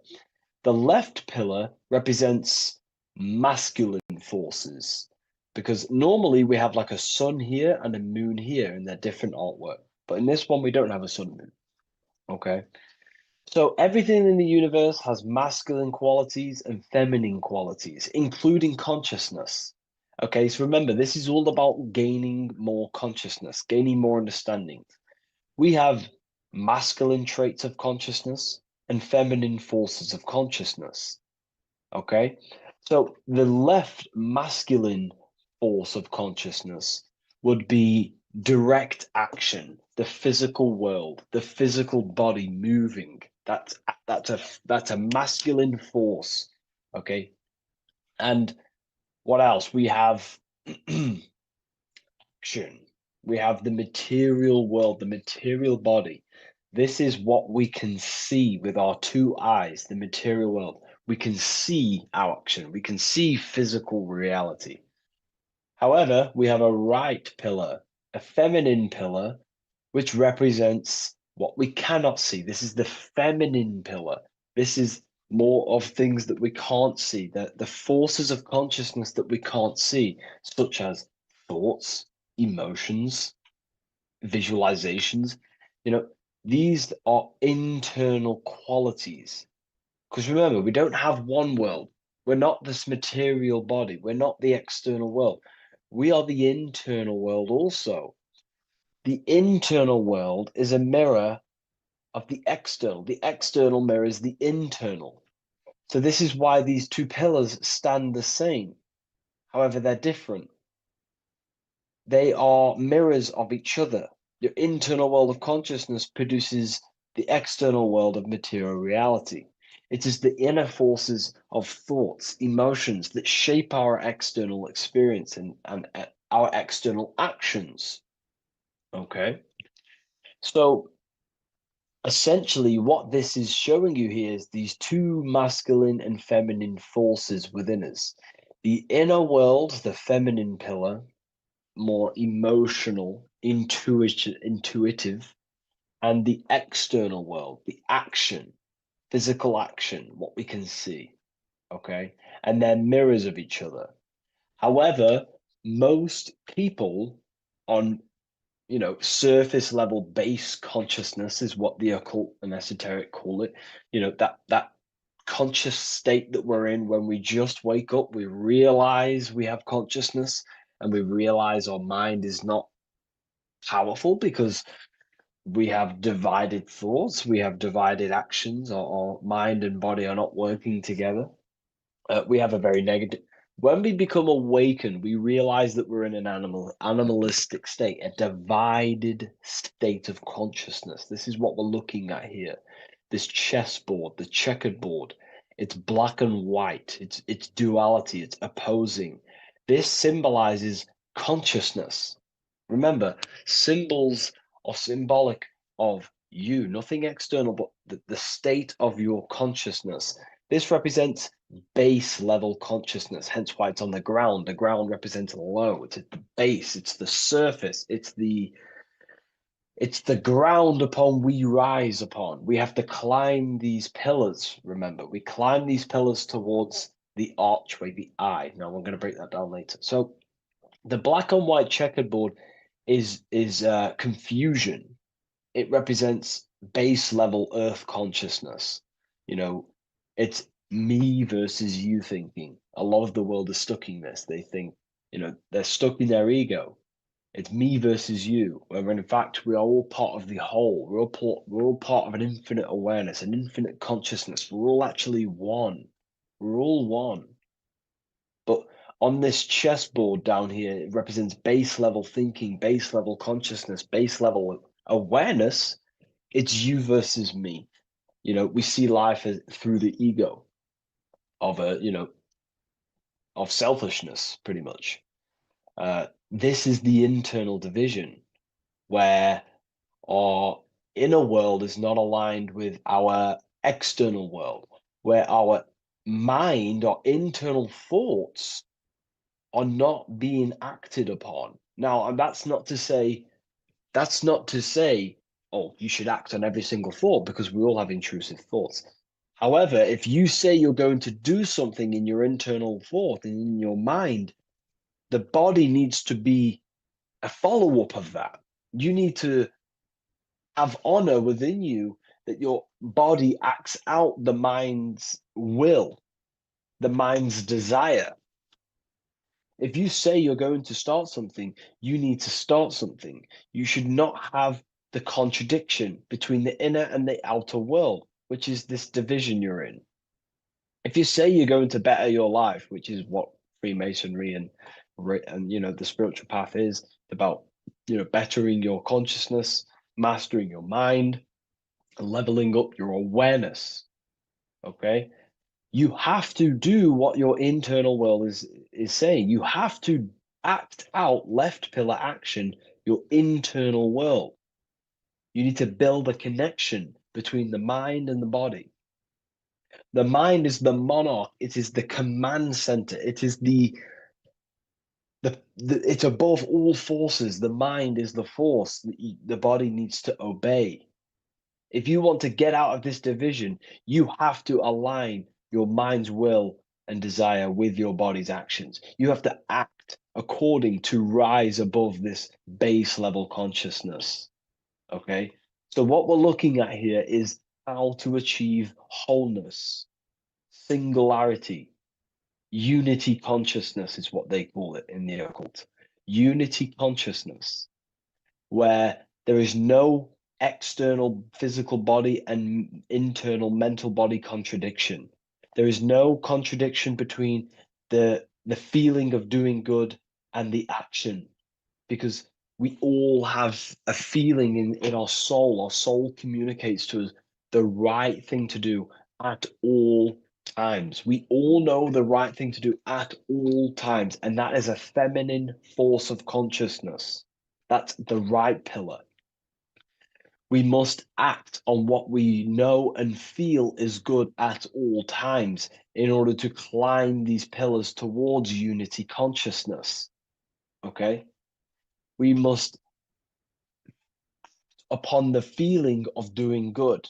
The left pillar represents masculine forces, because normally we have like a sun here and a moon here in their different artwork. But in this one, we don't have a sun and moon. Okay. So everything in the universe has masculine qualities and feminine qualities, including consciousness. Okay, so remember, this is all about gaining more consciousness, gaining more understanding. We have masculine traits of consciousness and feminine forces of consciousness. Okay, so the left masculine force of consciousness would be direct action, the physical world, the physical body moving. That's a masculine force. Okay, and what else? We have action. We have the material world, the material body. This is what we can see with our two eyes, the material world. We can see our action. We can see physical reality. However, we have a right pillar, a feminine pillar, which represents what we cannot see. This is the feminine pillar. This is more of things that we can't see, the forces of consciousness that we can't see, such as thoughts, emotions, visualizations. These are internal qualities. Because remember, we don't have one world. We're not this material body. We're not the external world. We are the internal world also. The internal world is a mirror of the external. The external mirrors the internal. So this is why these two pillars stand the same. However, they're different. They are mirrors of each other. Your internal world of consciousness produces the external world of material reality. It is the inner forces of thoughts, emotions that shape our external experience and our external actions. Okay? So essentially, what this is showing you here is these two masculine and feminine forces within us. The inner world, the feminine pillar, more emotional, intuitive, and the external world, the action, physical action, what we can see. Okay, and they're mirrors of each other. However, most people on surface level base consciousness is what the occult and esoteric call it. That conscious state that we're in when we just wake up, we realize we have consciousness and we realize our mind is not powerful because we have divided thoughts, we have divided actions, our mind and body are not working together. We have a very negative. When we become awakened, we realize that we're in an animalistic state, a divided state of consciousness. This is what we're looking at here. This chessboard, the checkered board. It's black and white. It's duality. It's opposing. This symbolizes consciousness. Remember, symbols are symbolic of you, nothing external, but the state of your consciousness. This represents base level consciousness, hence why it's on the ground. The ground represents low. It's at the base. It's the surface. It's the ground upon we rise upon. We have to climb these pillars. Remember, we climb these pillars towards the archway, the eye. Now I'm going to break that down later. So the black and white checkered board is confusion. It represents base level earth consciousness. It's me versus you thinking. A lot of the world is stuck in this. They think, they're stuck in their ego. It's me versus you, where in fact we are all part of the whole. We're all part of an infinite awareness, an infinite consciousness. We're all actually one. We're all one. But on this chessboard down here, it represents base level thinking, base level consciousness, base level awareness. It's you versus me. You know, we see life through the ego of of selfishness, pretty much. This is the internal division where our inner world is not aligned with our external world, where our mind, our internal thoughts are not being acted upon. Now, and that's not to say, oh, you should act on every single thought, because we all have intrusive thoughts. However, if you say you're going to do something in your internal thought and in your mind, the body needs to be a follow-up of that. You need to have honor within you that your body acts out the mind's will, the mind's desire. If you say you're going to start something, you need to start something. You should not have the contradiction between the inner and the outer world, which is this division you're in. If you say you're going to better your life, which is what Freemasonry and the spiritual path is about, bettering your consciousness, mastering your mind, and leveling up your awareness. Okay? You have to do what your internal world is saying. You have to act out left pillar action, your internal world. You need to build a connection between the mind and the body. The mind is the monarch. It is the command center. It is it's above all forces. The mind is the force the body needs to obey. If you want to get out of this division, you have to align your mind's will and desire with your body's actions. You have to act according to rise above this base level consciousness. Okay? So what we're looking at here is how to achieve wholeness, singularity, unity consciousness is what they call it in the occult. Unity consciousness, where there is no external physical body and internal mental body contradiction. There is no contradiction between the feeling of doing good and the action, because we all have a feeling in our soul. Our soul communicates to us the right thing to do at all times. We all know the right thing to do at all times, and that is a feminine force of consciousness. That's the right pillar. We must act on what we know and feel is good at all times in order to climb these pillars towards unity consciousness. Okay? We must, upon the feeling of doing good.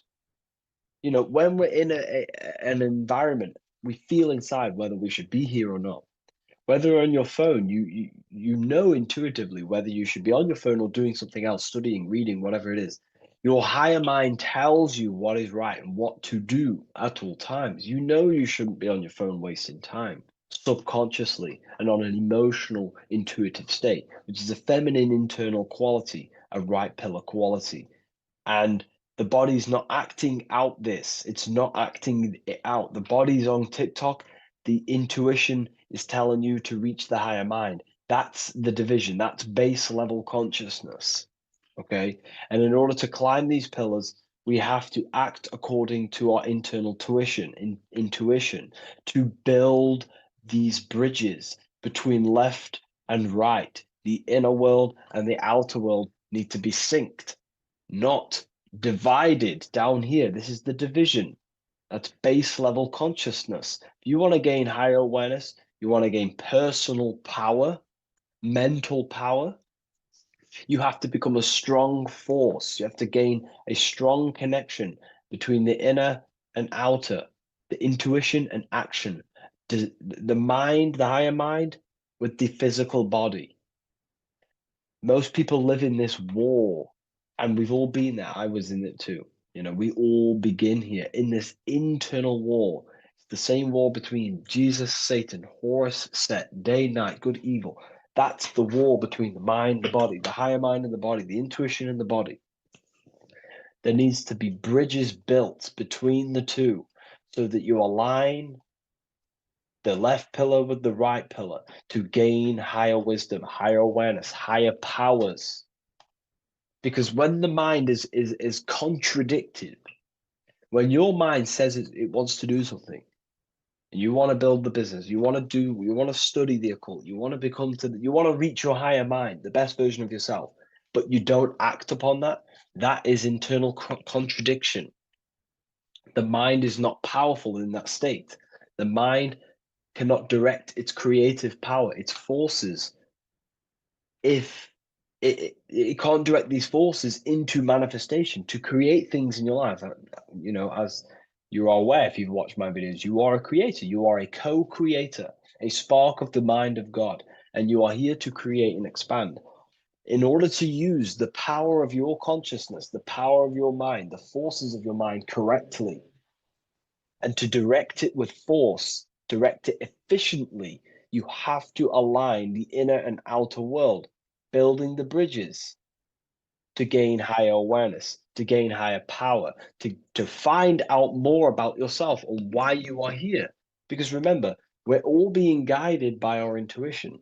When we're in an environment, we feel inside whether we should be here or not. Whether on your phone, you know intuitively whether you should be on your phone or doing something else, studying, reading, whatever it is. Your higher mind tells you what is right and what to do at all times. You know you shouldn't be on your phone wasting time, subconsciously and on an emotional, intuitive state, which is a feminine internal quality, a right pillar quality. And the body's not acting out this. It's not acting it out. The body's on TikTok. The intuition is telling you to reach the higher mind. That's the division. That's base level consciousness. Okay. And in order to climb these pillars, we have to act according to our internal intuition to build these bridges between left and right. The inner world and the outer world need to be synced, not divided down here. This is the division. That's base level consciousness. If you want to gain higher awareness, you want to gain personal power, mental power, you have to become a strong force. You have to gain a strong connection between the inner and outer, the intuition and action, the mind, the higher mind, with the physical body. Most people live in this war, and we've all been there. I was in it too. We all begin here in this internal war. It's the same war between Jesus, Satan, Horus, Set, day, night, good, evil. That's the war between the mind, the body, the higher mind and the body, the intuition and the body. There needs to be bridges built between the two so that you align the left pillar with the right pillar to gain higher wisdom, higher awareness, higher powers. Because when the mind is contradicted, when your mind says it wants to do something, and you want to build the business, you want to study the occult, you want to reach your higher mind, the best version of yourself, but you don't act upon that, that is internal contradiction. The mind is not powerful in that state. The mind cannot direct its creative power, its forces, if it can't direct these forces into manifestation to create things in your life. You know, as you are aware, if you've watched my videos, you are a creator, you are a co-creator, a spark of the mind of God, and you are here to create and expand. In order to use the power of your consciousness, the power of your mind, the forces of your mind correctly, and to direct it with force, direct it efficiently, you have to align the inner and outer world, building the bridges to gain higher awareness, to gain higher power, to find out more about yourself and why you are here. Because remember, we're all being guided by our intuition.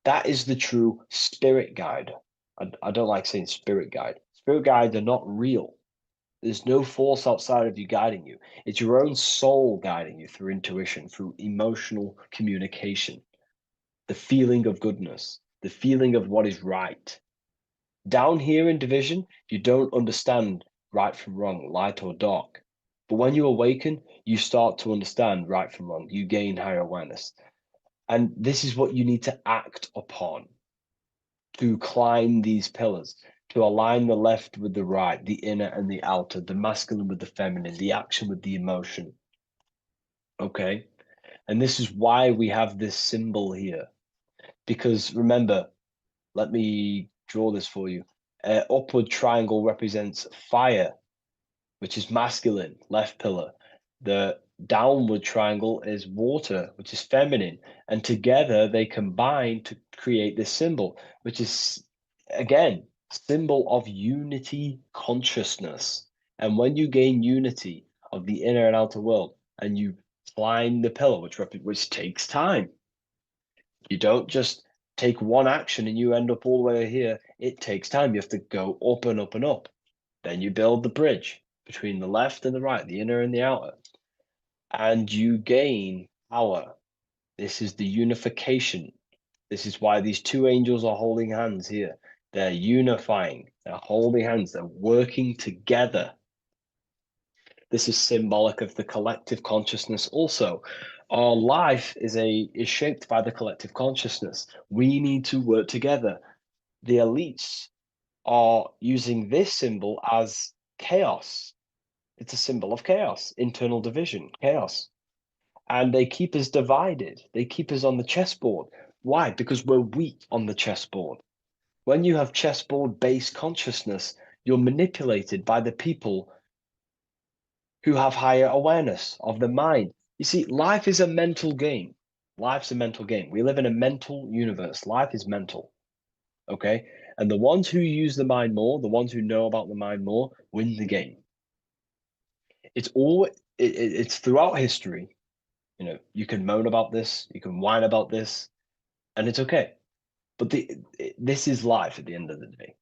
That is the true spirit guide. I don't like saying spirit guide. Spirit guides are not real. There's no force outside of you guiding you. It's your own soul guiding you through intuition, through emotional communication, the feeling of goodness, the feeling of what is right. Down here in division, you don't understand right from wrong, light or dark. But when you awaken, you start to understand right from wrong. You gain higher awareness. And this is what you need to act upon to climb these pillars, to align the left with the right, the inner and the outer, the masculine with the feminine, the action with the emotion. Okay? And this is why we have this symbol here. Because remember, let me draw this for you. Upward triangle represents fire, which is masculine, left pillar. The downward triangle is water, which is feminine. And together they combine to create this symbol, which is, again, symbol of unity consciousness. And when you gain unity of the inner and outer world, and you climb the pillar, which takes time, you don't just take one action and you end up all the way here. It takes time. You have to go up and up and up. Then you build the bridge between the left and the right, the inner and the outer, and you gain power. This is the unification. This is why these two angels are holding hands here. They're unifying. They're holding hands. They're working together. This is symbolic of the collective consciousness also. Our life is shaped by the collective consciousness. We need to work together. The elites are using this symbol as chaos. It's a symbol of chaos, internal division, chaos. And they keep us divided. They keep us on the chessboard. Why? Because we're weak on the chessboard. When you have chessboard-based consciousness, you're manipulated by the people who have higher awareness of the mind. You see, life is a mental game. Life's a mental game. We live in a mental universe. Life is mental. Okay? And the ones who use the mind more, the ones who know about the mind more, win the game. It's throughout history. You know, you can moan about this, you can whine about this, and it's okay. But this is life at the end of the day.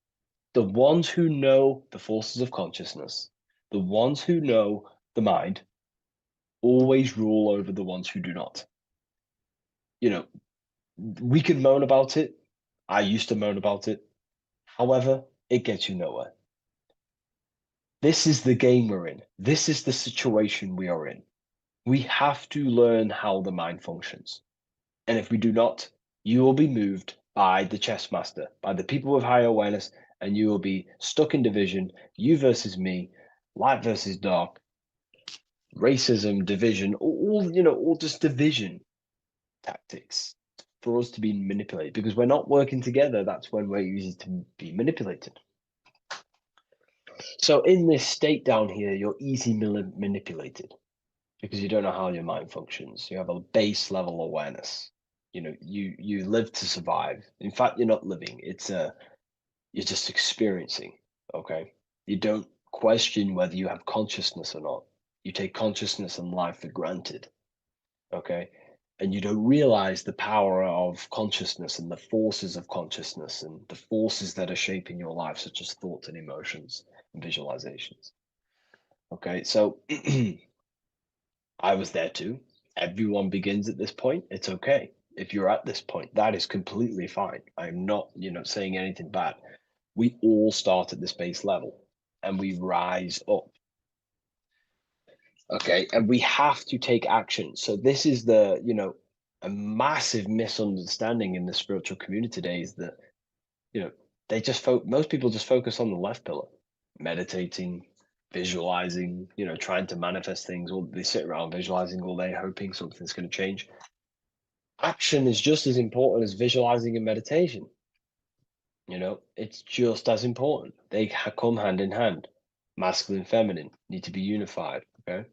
The ones who know the forces of consciousness, the ones who know the mind, always rule over the ones who do not. You know, we can moan about it. I used to moan about it. However, it gets you nowhere. This is the game we're in. This is the situation we are in. We have to learn how the mind functions. And if we do not, you will be moved by the chess master, by the people with higher awareness, and you will be stuck in division, you versus me, light versus dark, racism, division, all just division tactics for us to be manipulated. Because we're not working together, that's when we're easy to be manipulated. So in this state down here, you're easily manipulated because you don't know how your mind functions. You have a base level awareness. you live to survive. In fact, you're not living. You're just experiencing. Okay, you don't question whether you have consciousness or not. You take consciousness and life for granted. Okay, and you don't realize the power of consciousness and the forces of consciousness and the forces that are shaping your life, such as thoughts and emotions and visualizations. Okay, so I was there too. Everyone begins at this point. It's okay. If you're at this point, that is completely fine. I'm not, saying anything bad. We all start at this base level and we rise up. Okay, and we have to take action. So this is a massive misunderstanding in the spiritual community today is that, most people just focus on the left pillar, meditating, visualizing, trying to manifest things, or they sit around visualizing all day, hoping something's going to change. Action is just as important as visualizing and meditation. It's just as important. They come hand in hand. Masculine, feminine need to be unified. Okay.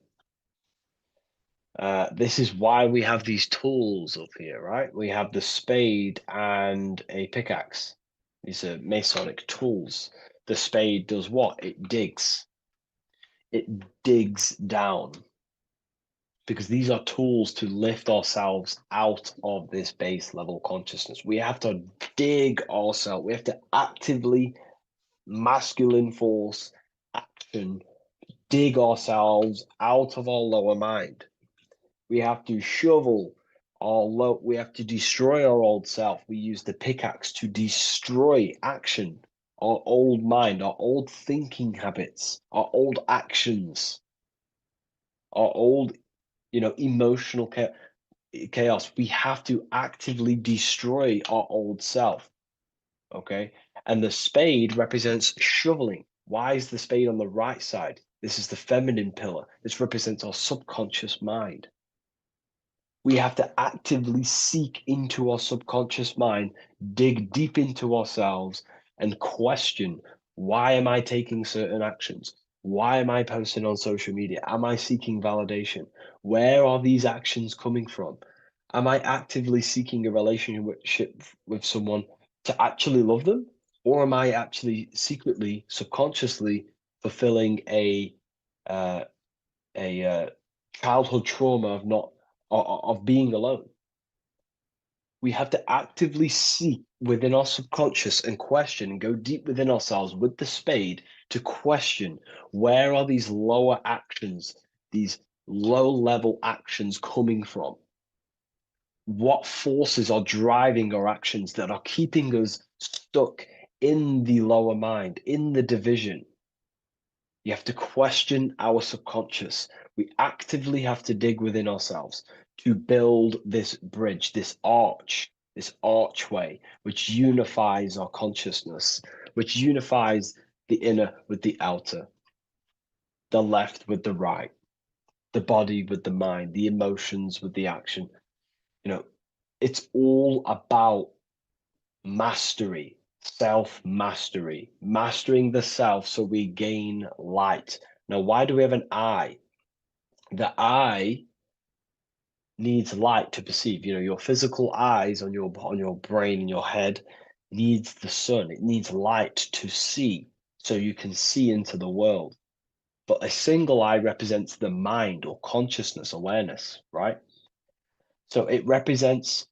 This is why we have these tools up here, right? We have the spade and a pickaxe. These are Masonic tools. The spade does what? It digs. It digs down. Because these are tools to lift ourselves out of this base level consciousness. We have to dig ourselves. We have to actively, masculine force, action, dig ourselves out of our lower mind. We have to shovel we have to destroy our old self. We use the pickaxe to destroy action, our old mind, our old thinking habits, our old actions, our old, emotional chaos. We have to actively destroy our old self. Okay. And the spade represents shoveling. Why is the spade on the right side? This is the feminine pillar. This represents our subconscious mind. We have to actively seek into our subconscious mind, dig deep into ourselves, and question, why am I taking certain actions? Why am I posting on social media? Am I seeking validation? Where are these actions coming from? Am I actively seeking a relationship with someone to actually love them? Or am I actually secretly, subconsciously fulfilling a childhood trauma of being alone? We have to actively seek within our subconscious and question and go deep within ourselves with the spade to question, where are these lower actions, these low level actions coming from? What forces are driving our actions that are keeping us stuck in the lower mind, in the division? You have to question our subconscious. We actively have to dig within ourselves to build this bridge, this archway, which unifies our consciousness, which unifies the inner with the outer, the left with the right, the body with the mind, the emotions with the action. It's all about mastery, self-mastery, mastering the self so we gain light. Now, why do we have an eye? The eye needs light to perceive. Your physical eyes on your brain and your head needs the sun. It needs light to see so you can see into the world. But a single eye represents the mind or consciousness, awareness, right? So it represents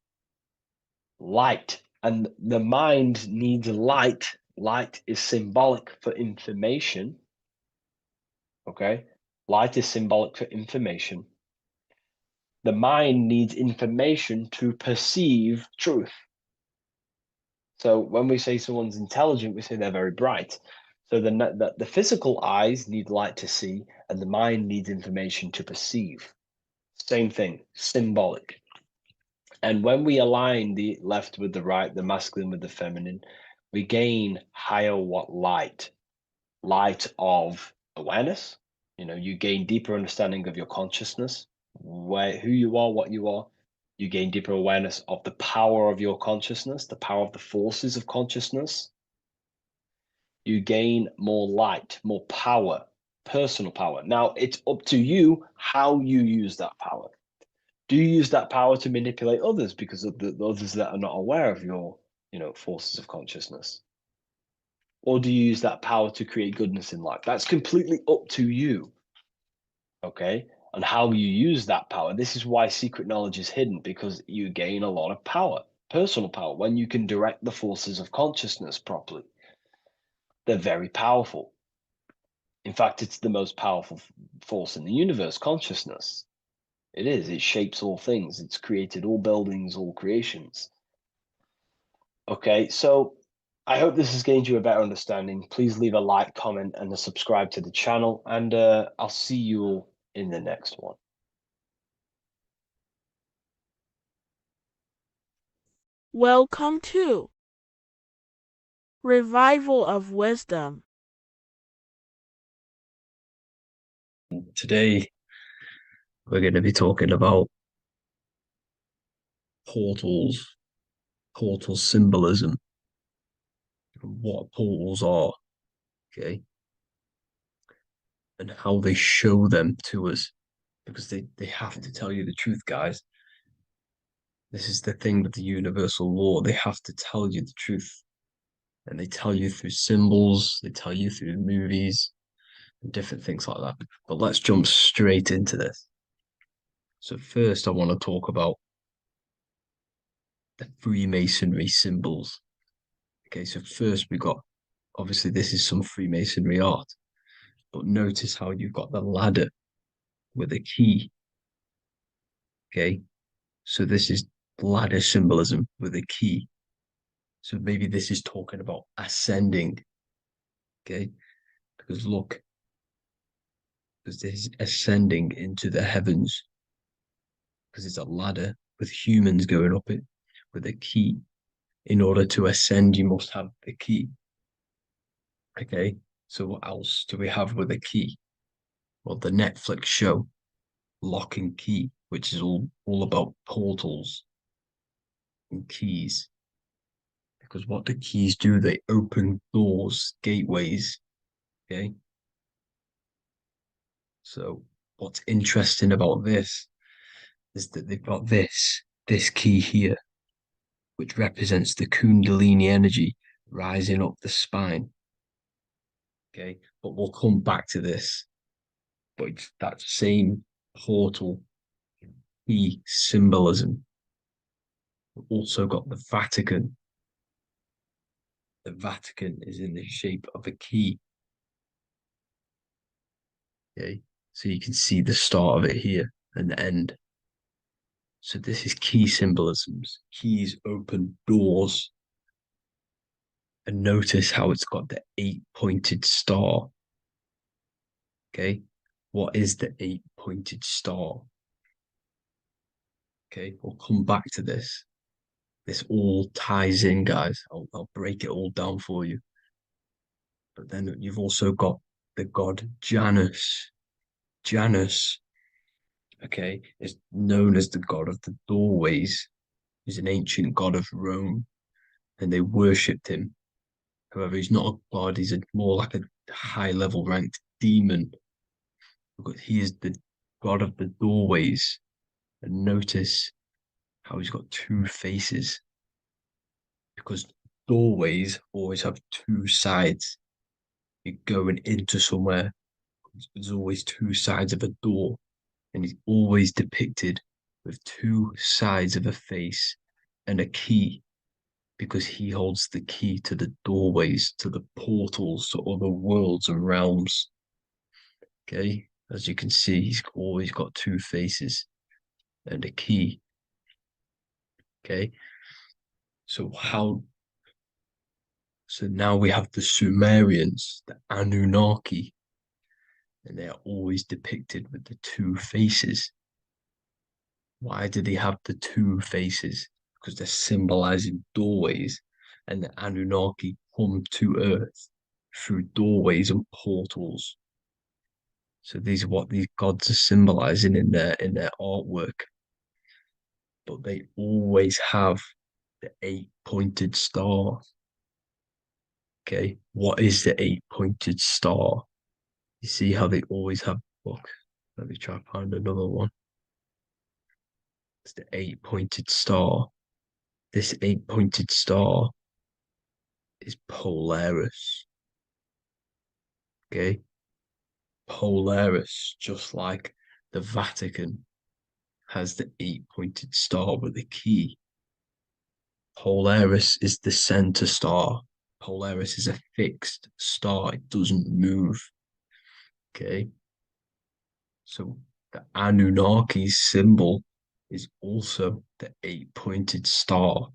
light, and the mind needs light. Light is symbolic for information. Okay, light is symbolic for information. The mind needs information to perceive truth. So when we say someone's intelligent, we say they're very bright. So the physical eyes need light to see, and the mind needs information to perceive. Same thing, symbolic. And when we align the left with the right, the masculine with the feminine, we gain higher light of awareness. You gain deeper understanding of your consciousness, who you are, what you are. You gain deeper awareness of the power of your consciousness, the power of the forces of consciousness. You gain more light, more power, personal power. Now, it's up to you how you use that power. Do you use that power to manipulate others because of the others that are not aware of your, forces of consciousness? Or do you use that power to create goodness in life? That's completely up to you. Okay? And how you use that power. This is why secret knowledge is hidden, because you gain a lot of power, personal power, when you can direct the forces of consciousness properly. They're very powerful. In fact, it's the most powerful force in the universe, consciousness. It is. It shapes all things. It's created all buildings, all creations. Okay, so I hope this has gained you a better understanding. Please leave a like, comment, and a subscribe to the channel, and I'll see you all in the next one. Welcome to Revival of Wisdom. Today, we're going to be talking about portals, portal symbolism, what portals are, okay, and how they show them to us, because they have to tell you the truth, guys. This is the thing with the universal law. They have to tell you the truth. And they tell you through symbols, they tell you through movies, and different things like that. But let's jump straight into this. So first, I want to talk about the Freemasonry symbols. Okay, so first we got, obviously this is some Freemasonry art, but notice how you've got the ladder with a key. Okay, so this is ladder symbolism with a key. So maybe this is talking about ascending. Okay, because look, because this is ascending into the heavens, because it's a ladder with humans going up it with a key. In order to ascend, you must have the key. Okay, so what else do we have with a key? Well, the Netflix show Lock and Key, which is all about portals and keys. Because what the keys do, they open doors, gateways. Okay. So what's interesting about this is that they've got this key here, which represents the Kundalini energy rising up the spine. Okay, but we'll come back to this. But it's that same portal key symbolism. We've also got the Vatican. The Vatican is in the shape of a key. Okay, so you can see the start of it here and the end. So this is key symbolisms. Keys open doors. And notice how it's got the 8-pointed star. Okay, what is the 8-pointed star? Okay, we'll come back to this. This all ties in, guys. I'll break it all down for you. But then you've also got the god Janus. Janus, okay, is known as the god of the doorways. He's an ancient god of Rome, and they worshipped him. However, he's not a god, he's more like a high-level ranked demon. Because he is the god of the doorways. And notice how he's got two faces. Because doorways always have two sides. You're going into somewhere, there's always two sides of a door. And he's always depicted with two sides of a face and a key, because he holds the key to the doorways, to the portals, to other worlds and realms. Okay, as you can see, he's always got two faces and a key. Okay, so now we have the Sumerians, the Anunnaki, and they are always depicted with the two faces. Why do they have the two faces? Because they're symbolizing doorways, and the Anunnaki come to Earth through doorways and portals. So these are what these gods are symbolizing in their artwork. But they always have the 8-pointed star. Okay, what is the 8-pointed star? You see how they always have, look, let me try to find another one. It's the 8-pointed star. This 8-pointed star is Polaris. Okay? Polaris, just like the Vatican has the 8-pointed star with a key. Polaris is the center star. Polaris is a fixed star. It doesn't move. Okay? So the Anunnaki's symbol is also the 8-pointed star.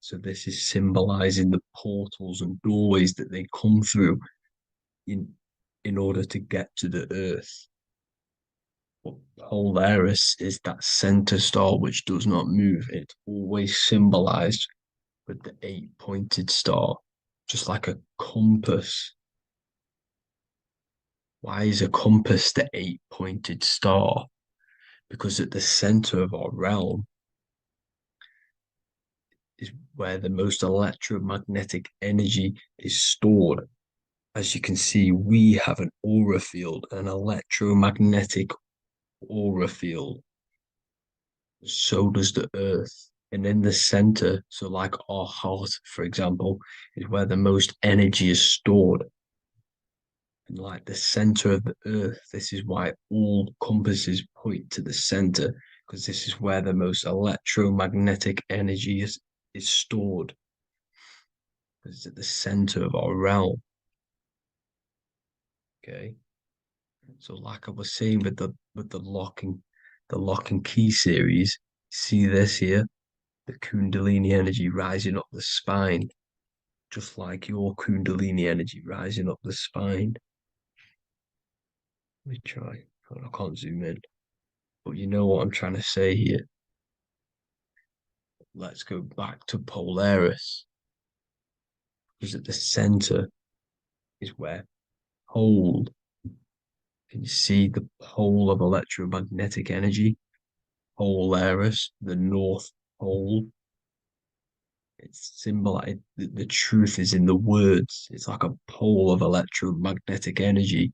So this is symbolizing the portals and doorways that they come through in order to get to the earth. But Polaris is that center star which does not move. It's always symbolized with the 8-pointed star, just like a compass. Why is a compass the 8-pointed star? Because at the center of our realm is where the most electromagnetic energy is stored. As you can see, we have an aura field, an electromagnetic aura field. So does the earth. And in the center, so like our heart, for example, is where the most energy is stored. And like the center of the earth, this is why all compasses point to the center, because this is where the most electromagnetic energy is stored. It's at the center of our realm. Okay. So like I was saying with the lock and key series, see this here? The Kundalini energy rising up the spine, just like your Kundalini energy rising up the spine. Let me try. I can't zoom in. But you know what I'm trying to say here. Let's go back to Polaris. Because at the center is where hold. Can you see the pole of electromagnetic energy? Polaris, the North Pole. It's symbolized. The truth is in the words. It's like a pole of electromagnetic energy.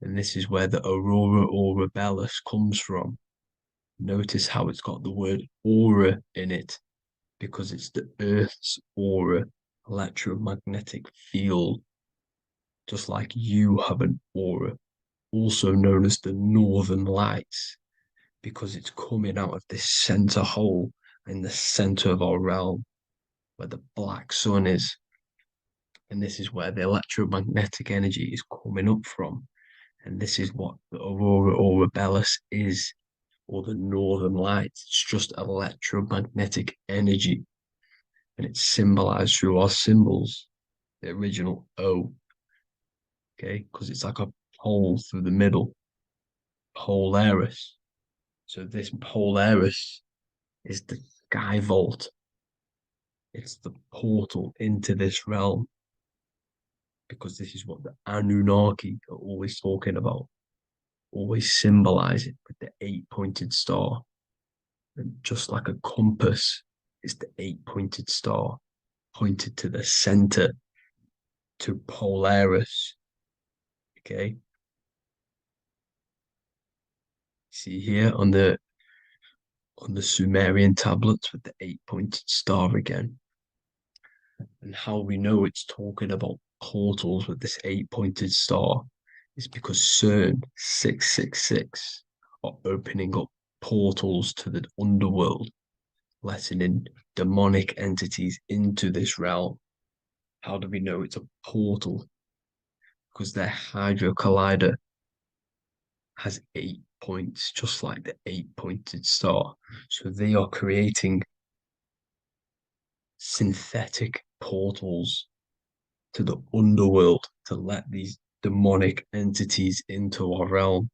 And this is where the aurora borealis comes from. Notice how it's got the word aura in it, because it's the Earth's aura, electromagnetic field. Just like you have an aura, also known as the northern lights, because it's coming out of this center hole in the center of our realm, where the black sun is. And this is where the electromagnetic energy is coming up from. And this is what the aurora borealis is, or the northern lights. It's just electromagnetic energy. And it's symbolized through our symbols, the original O. Okay, because it's like a pole through the middle. Polaris. So this Polaris is the sky vault. It's the portal into this realm. Because this is what the Anunnaki are always talking about. Always symbolize it with the 8-pointed star. And just like a compass is the 8-pointed star, pointed to the center, to Polaris. Okay. See here on the Sumerian tablets with the 8-pointed star again. And how we know it's talking about portals with this 8-pointed star is because CERN 666 are opening up portals to the underworld, letting in demonic entities into this realm. How do we know it's a portal? Because their Hydra Collider has 8 points, just like the 8-pointed star. So they are creating synthetic portals to the underworld to let these demonic entities into our realm.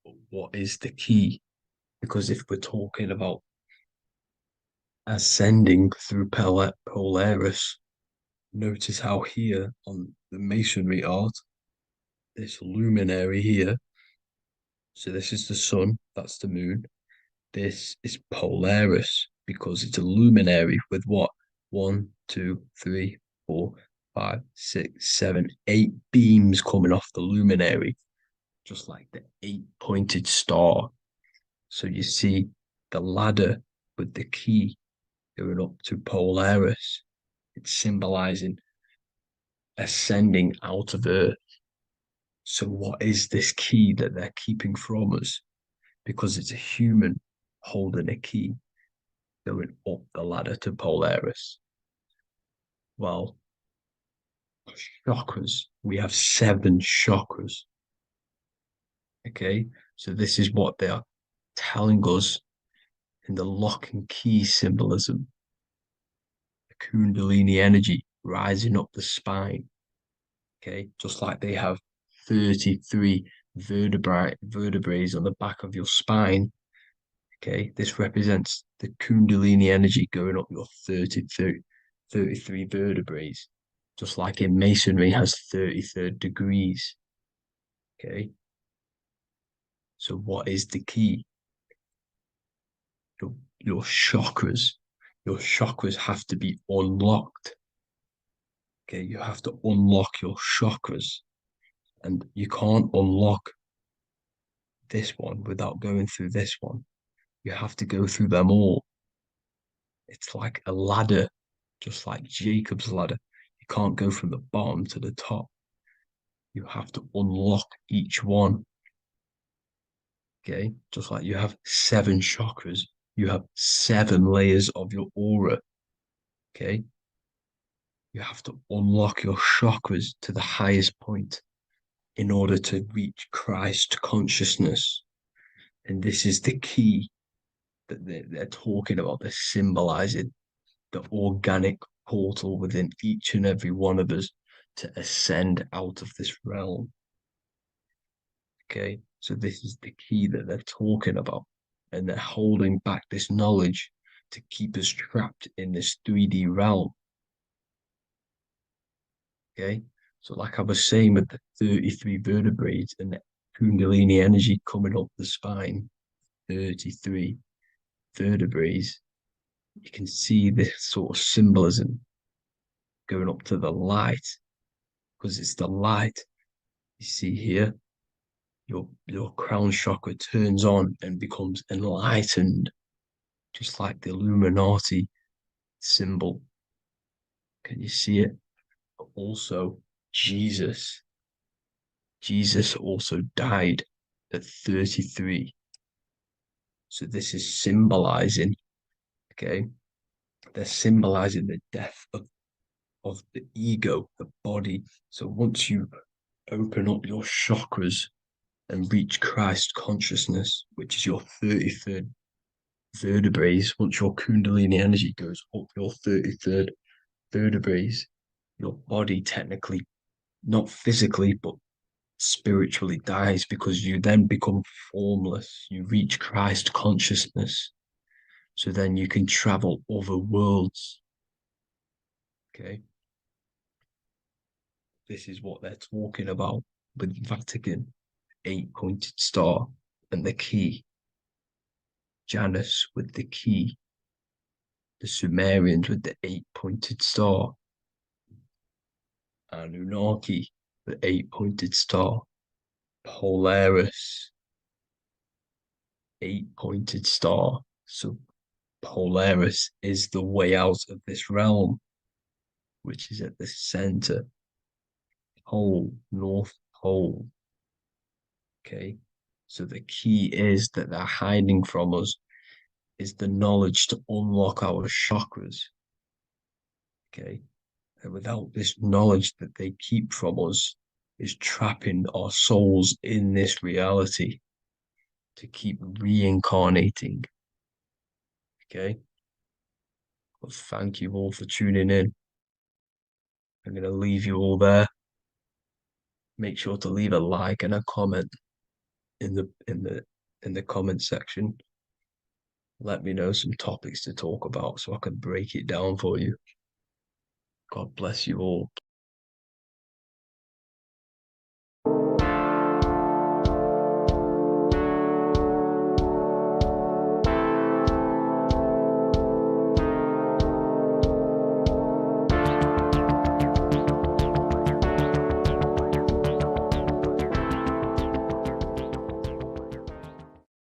But what is the key? Because if we're talking about ascending through Polaris, notice how here on the masonry art, this luminary here, so this is the sun, that's the moon, this is Polaris, because it's a luminary with what? 1, 2, 3, 4, 5, 6, 7, 8 beams coming off the luminary. just like the 8-pointed star. So you see the ladder with the key going up to Polaris. It's symbolizing ascending out of Earth. So what is this key that they're keeping from us? Because it's a human holding a key going up the ladder to Polaris. Well, chakras. We have 7 chakras. Okay, so this is what they are telling us in the lock and key symbolism. The Kundalini energy rising up the spine. Okay, just like they have 33 vertebrae on the back of your spine. Okay, this represents the Kundalini energy going up your 33 vertebrae, just like in Masonry has 33rd degrees. Okay, so what is the key? Your chakras. Your chakras have to be unlocked. Okay, you have to unlock your chakras, and you can't unlock this one without going through this one. You have to go through them all. It's like a ladder, just like Jacob's ladder. You can't go from the bottom to the top. You have to unlock each one. Okay, just like you have 7 chakras, you have 7 layers of your aura. Okay, you have to unlock your chakras to the highest point in order to reach Christ consciousness. And this is the key that they're talking about. They're symbolizing the organic portal within each and every one of us to ascend out of this realm. Okay, so this is the key that they're talking about, and they're holding back this knowledge to keep us trapped in this 3D realm. Okay, so like I was saying with the 33 vertebrae and the Kundalini energy coming up the spine, 33 vertebrae, you can see this sort of symbolism going up to the light, because it's the light. You see here, your crown chakra turns on and becomes enlightened, just like the Illuminati symbol. Can you see it? But also Jesus also died at 33. So this is symbolizing, okay, they're symbolizing the death of the ego, the body. So once you open up your chakras and reach Christ consciousness, which is your 33rd vertebrae, once your Kundalini energy goes up your 33rd vertebrae, your body technically, not physically, but spiritually dies, because you then become formless. You reach Christ consciousness. So then you can travel other worlds. Okay. This is what they're talking about with Vatican, 8-pointed star, and the key. Janus with the key. The Sumerians with the 8-pointed star. Anunnaki, the 8-pointed star. Polaris, 8-pointed star. So Polaris is the way out of this realm, which is at the center. Pole, North Pole. Okay, so the key is that they're hiding from us is the knowledge to unlock our chakras. Okay, and without this knowledge that they keep from us is trapping our souls in this reality to keep reincarnating. Okay, well, thank you all for tuning in. I'm going to leave you all there. Make sure to leave a like and a comment in the comment section. Let me know some topics to talk about so I can break it down for you. God bless you all.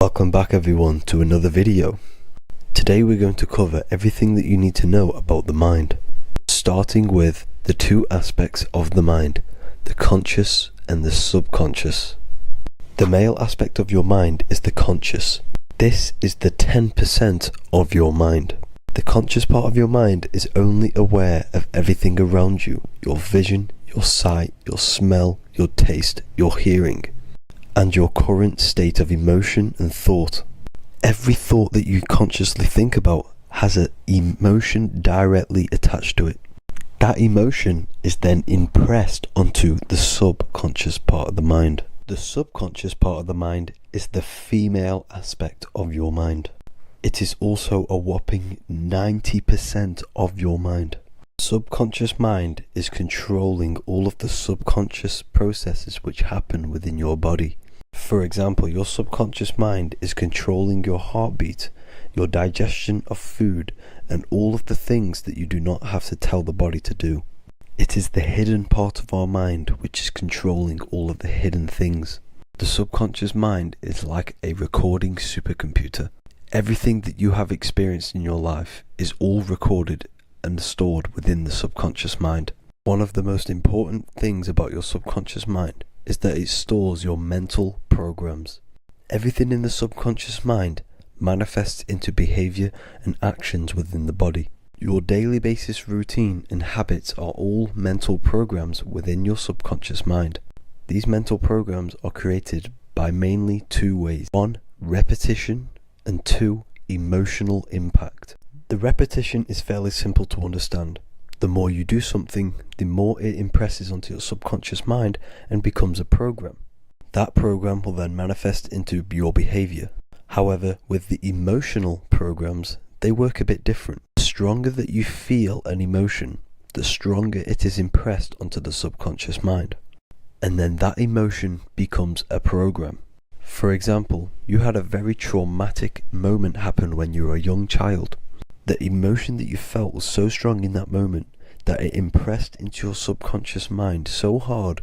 Welcome back everyone to another video. Today we're going to cover everything that you need to know about the mind, starting with the two aspects of the mind, the conscious and the subconscious. The male aspect of your mind is the conscious. This is the 10% of your mind. The conscious part of your mind is only aware of everything around you, your vision, your sight, your smell, your taste, your hearing, and your current state of emotion and thought. Every thought that you consciously think about has an emotion directly attached to it. That emotion is then impressed onto the subconscious part of the mind. The subconscious part of the mind is the female aspect of your mind. It is also a whopping 90% of your mind. Subconscious mind is controlling all of the subconscious processes which happen within your body. For example, your subconscious mind is controlling your heartbeat, your digestion of food, and all of the things that you do not have to tell the body to do. It is the hidden part of our mind which is controlling all of the hidden things. The subconscious mind is like a recording supercomputer. Everything that you have experienced in your life is all recorded and stored within the subconscious mind. One of the most important things about your subconscious mind is that it stores your mental programs. Everything in the subconscious mind manifests into behavior and actions within the body. Your daily basis routine and habits are all mental programs within your subconscious mind. These mental programs are created by mainly two ways. 1, repetition, and 2, emotional impact. The repetition is fairly simple to understand. The more you do something, the more it impresses onto your subconscious mind and becomes a program. That program will then manifest into your behavior. However, with the emotional programs, they work a bit different. The stronger that you feel an emotion, the stronger it is impressed onto the subconscious mind. And then that emotion becomes a program. For example, you had a very traumatic moment happen when you were a young child. The emotion that you felt was so strong in that moment that it impressed into your subconscious mind so hard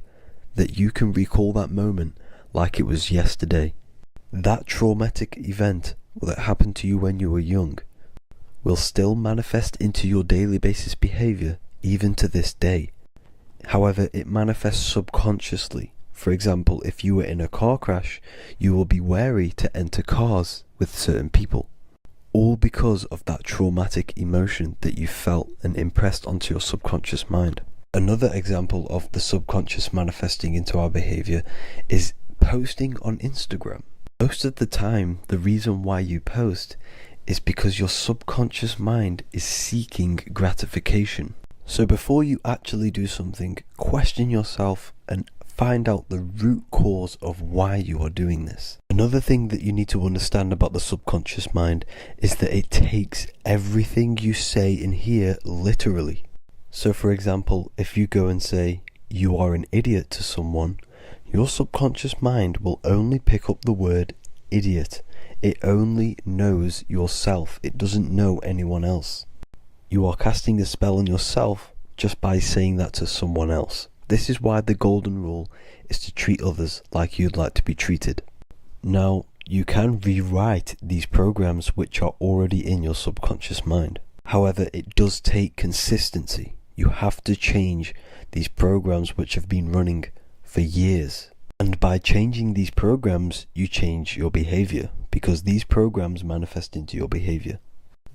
that you can recall that moment like it was yesterday. That traumatic event that happened to you when you were young will still manifest into your daily basis behavior even to this day. However, it manifests subconsciously. For example, if you were in a car crash, you will be wary to enter cars with certain people. All because of that traumatic emotion that you felt and impressed onto your subconscious mind. Another example of the subconscious manifesting into our behavior is posting on Instagram. Most of the time, the reason why you post is because your subconscious mind is seeking gratification. So before you actually do something, question yourself and find out the root cause of why you are doing this. Another thing that you need to understand about the subconscious mind is that it takes everything you say and hear literally. So for example, if you go and say, "You are an idiot" to someone, your subconscious mind will only pick up the word idiot. It only knows yourself. It doesn't know anyone else. You are casting a spell on yourself just by saying that to someone else. This is why the golden rule is to treat others like you'd like to be treated. Now, you can rewrite these programs which are already in your subconscious mind. However, it does take consistency. You have to change these programs which have been running for years. And by changing these programs, you change your behavior, because these programs manifest into your behavior.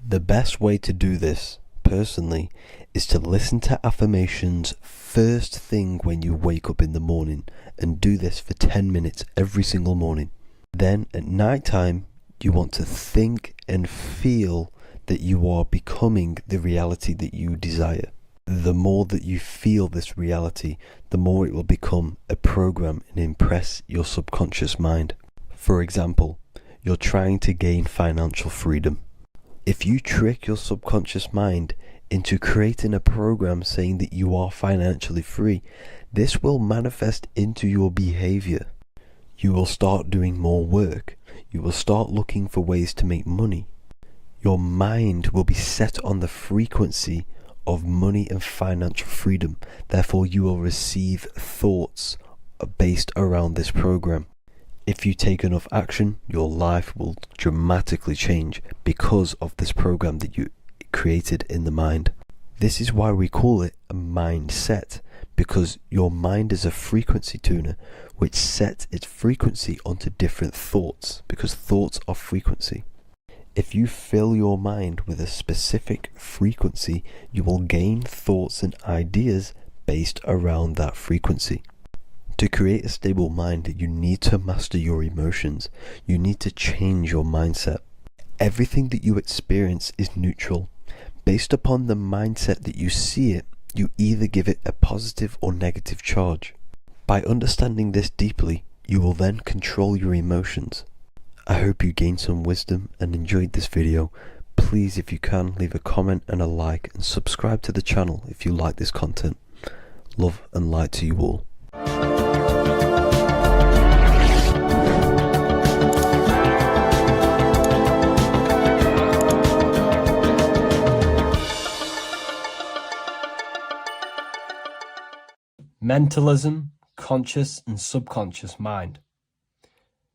The best way to do this, personally, is to listen to affirmations first thing when you wake up in the morning, and do this for 10 minutes every single morning. Then at night time, you want to think and feel that you are becoming the reality that you desire. The more that you feel this reality, the more it will become a program and impress your subconscious mind. For example, you're trying to gain financial freedom. If you trick your subconscious mind into creating a program saying that you are financially free, this will manifest into your behavior. You will start doing more work. You will start looking for ways to make money. Your mind will be set on the frequency of money and financial freedom. Therefore, you will receive thoughts based around this program. If you take enough action, your life will dramatically change because of this program that you created in the mind. This is why we call it a mindset, because your mind is a frequency tuner which sets its frequency onto different thoughts, because thoughts are frequency. If you fill your mind with a specific frequency, you will gain thoughts and ideas based around that frequency. To create a stable mind, you need to master your emotions. You need to change your mindset. Everything that you experience is neutral. Based upon the mindset that you see it, you either give it a positive or negative charge. By understanding this deeply, you will then control your emotions. I hope you gained some wisdom and enjoyed this video. Please, if you can, leave a comment and a like, and subscribe to the channel if you like this content. Love and light to you all. Mentalism, conscious and subconscious mind.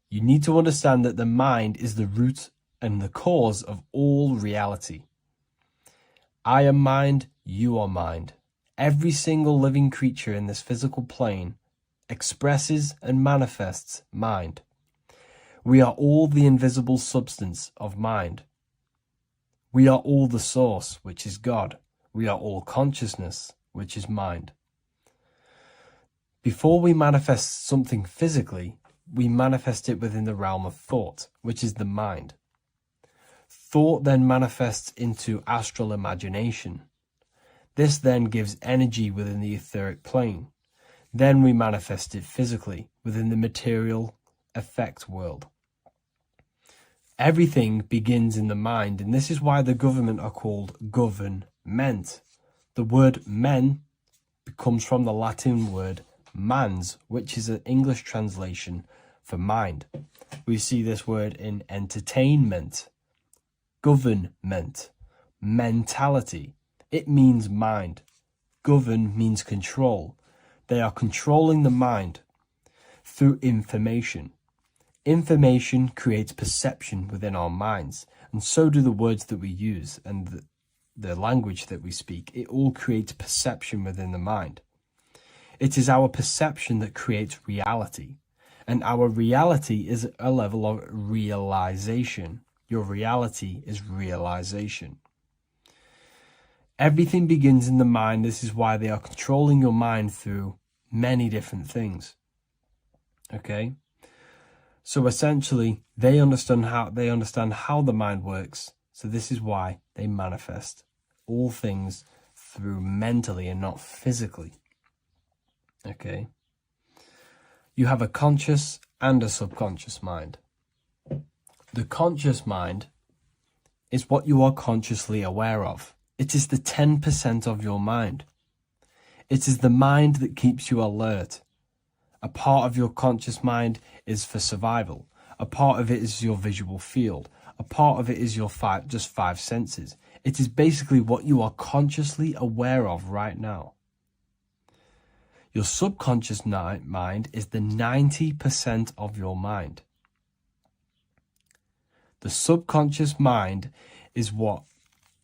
You need to understand that the mind is the root and the cause of all reality. I am mind, you are mind. Every single living creature in this physical plane expresses and manifests mind. We are all the invisible substance of mind. We are all the source, which is God. We are all consciousness, which is mind. Before we manifest something physically, we manifest it within the realm of thought, which is the mind. Thought then manifests into astral imagination. This then gives energy within the etheric plane. Then we manifest it physically within the material effect world. Everything begins in the mind, and this is why the government are called government. The word men comes from the Latin word mans, which is an English translation for mind. We see this word in entertainment, government, mentality. It means mind. Govern means control. They are controlling the mind through information. Information creates perception within our minds, and so do the words that we use and the language that we speak. It all creates perception within the mind. It is our perception that creates reality, and our reality is a level of realization. Your reality is realization. Everything begins in the mind. This is why they are controlling your mind through many different things. Okay? So essentially, they understand how the mind works. So this is why they manifest all things through mentally and not physically. Okay? You have a conscious and a subconscious mind. The conscious mind is what you are consciously aware of. It is the 10% of your mind. It is the mind that keeps you alert. A part of your conscious mind is for survival. A part of it is your visual field. A part of it is your just five senses. It is basically what you are consciously aware of right now. Your subconscious mind is the 90% of your mind. The subconscious mind is what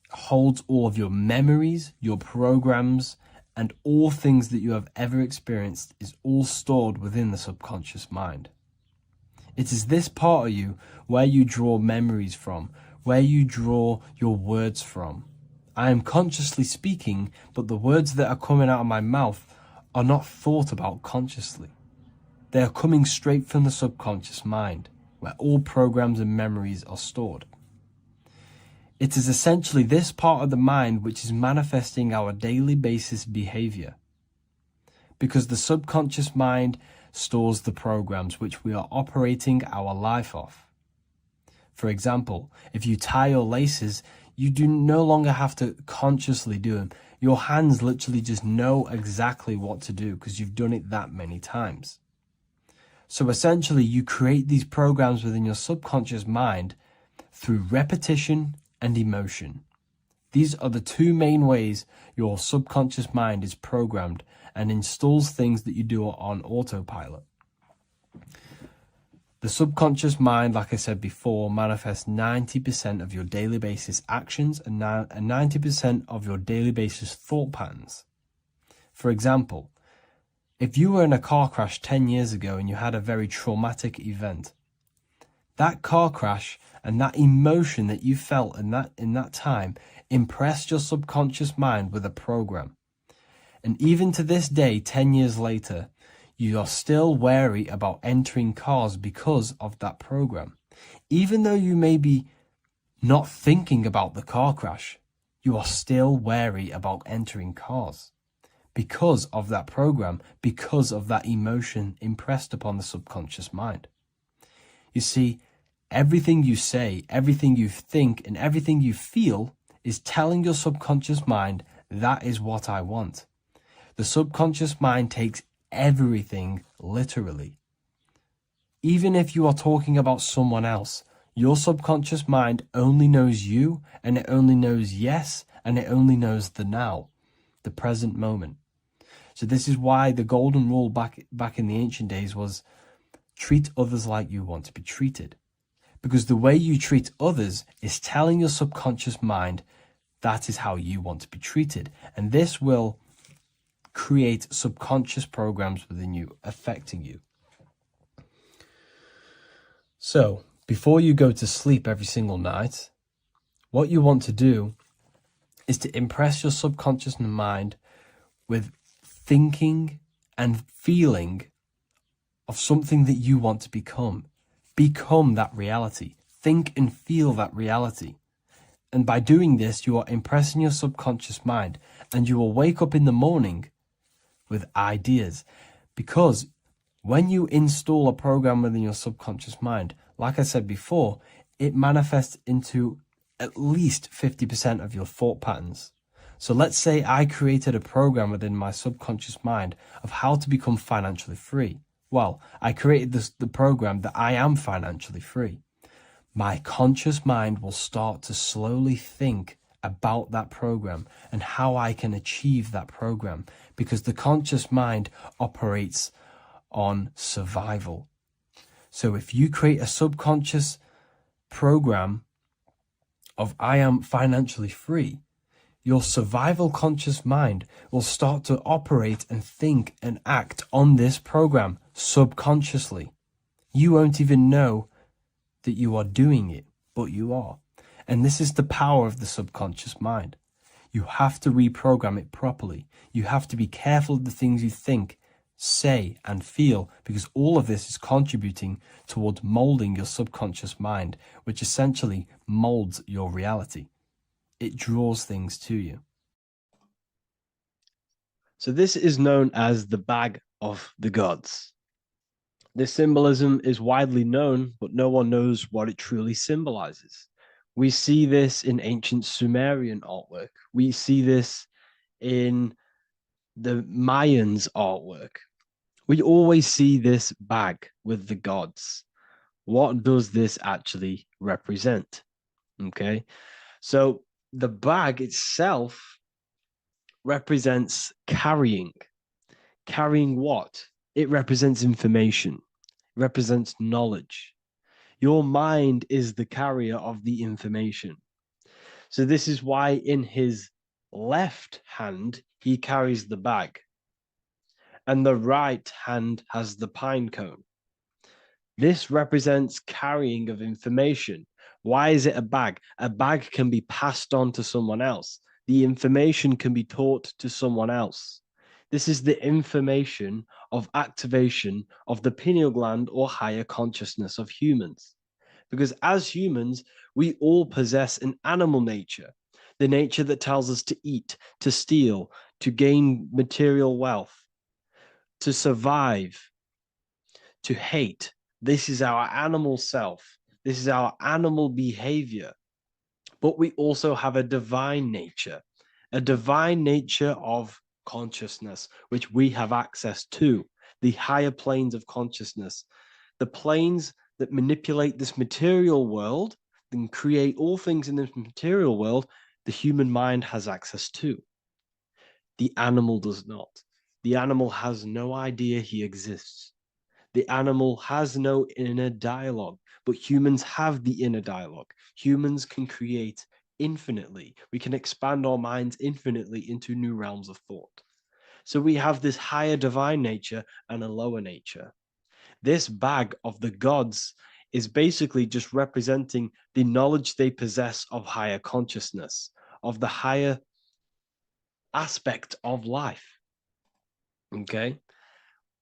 holds all of your memories, your programs, and all things that you have ever experienced is all stored within the subconscious mind. It is this part of you where you draw memories from, where you draw your words from. I am consciously speaking, but the words that are coming out of my mouth are not thought about consciously. They are coming straight from the subconscious mind, where all programs and memories are stored. It is essentially this part of the mind which is manifesting our daily basis behavior, because the subconscious mind stores the programs which we are operating our life off. For example, if you tie your laces, you do no longer have to consciously do them. Your hands literally just know exactly what to do because you've done it that many times. So essentially, you create these programs within your subconscious mind through repetition and emotion. These are the two main ways your subconscious mind is programmed and installs things that you do on autopilot. The subconscious mind, like I said before, manifests 90% of your daily basis actions and 90% of your daily basis thought patterns. For example, if you were in a car crash 10 years ago and you had a very traumatic event, that car crash and that emotion that you felt in that time impressed your subconscious mind with a program. And even to this day, 10 years later, you are still wary about entering cars because of that program. Even though you may be not thinking about the car crash, you are still wary about entering cars because of that program, because of that emotion impressed upon the subconscious mind. You see, everything you say, everything you think, and everything you feel is telling your subconscious mind, that is what I want. The subconscious mind takes everything literally. Even if you are talking about someone else, your subconscious mind only knows you, and it only knows yes, and it only knows the now, the present moment. So this is why the golden rule back in the ancient days was treat others like you want to be treated. Because the way you treat others is telling your subconscious mind that is how you want to be treated. And this will create subconscious programs within you, affecting you. So, before you go to sleep every single night, what you want to do is to impress your subconscious mind with thinking and feeling of something that you want to become. Become that reality. Think and feel that reality. And by doing this, you are impressing your subconscious mind, and you will wake up in the morning with ideas. Because when you install a program within your subconscious mind, like I said before, it manifests into at least 50% of your thought patterns. So let's say I created a program within my subconscious mind of how to become financially free. Well, I created the program that I am financially free. My conscious mind will start to slowly think about that program and how I can achieve that program, because the conscious mind operates on survival. So if you create a subconscious program of I am financially free, your survival conscious mind will start to operate and think and act on this program subconsciously. You won't even know that you are doing it, but you are. And this is the power of the subconscious mind. You have to reprogram it properly. You have to be careful of the things you think, say, and feel, because all of this is contributing towards molding your subconscious mind, which essentially molds your reality. It draws things to you. So this is known as the bag of the gods. This symbolism is widely known, but no one knows what it truly symbolizes. We see this in ancient Sumerian artwork. We see this in the Mayans' artwork. We always see this bag with the gods. What does this actually represent? Okay, so the bag itself represents carrying. Carrying what? It represents information. It represents knowledge. Your mind is the carrier of the information. So this is why in his left hand, he carries the bag, and the right hand has the pine cone. This represents carrying of information. Why is it a bag? A bag can be passed on to someone else. The information can be taught to someone else. This is the information of activation of the pineal gland or higher consciousness of humans. Because as humans, we all possess an animal nature, the nature that tells us to eat, to steal, to gain material wealth, to survive, to hate. This is our animal self. This is our animal behavior. But we also have a divine nature of consciousness, which we have access to, the higher planes of consciousness, the planes that manipulate this material world and create all things in this material world. The human mind has access to. The animal does not. The animal has no idea he exists. The animal has no inner dialogue, but humans have the inner dialogue. Humans can create infinitely. We can expand our minds infinitely into new realms of thought. So we have this higher divine nature and a lower nature. This bag of the gods is basically just representing the knowledge they possess of higher consciousness, of the higher aspect of life, okay,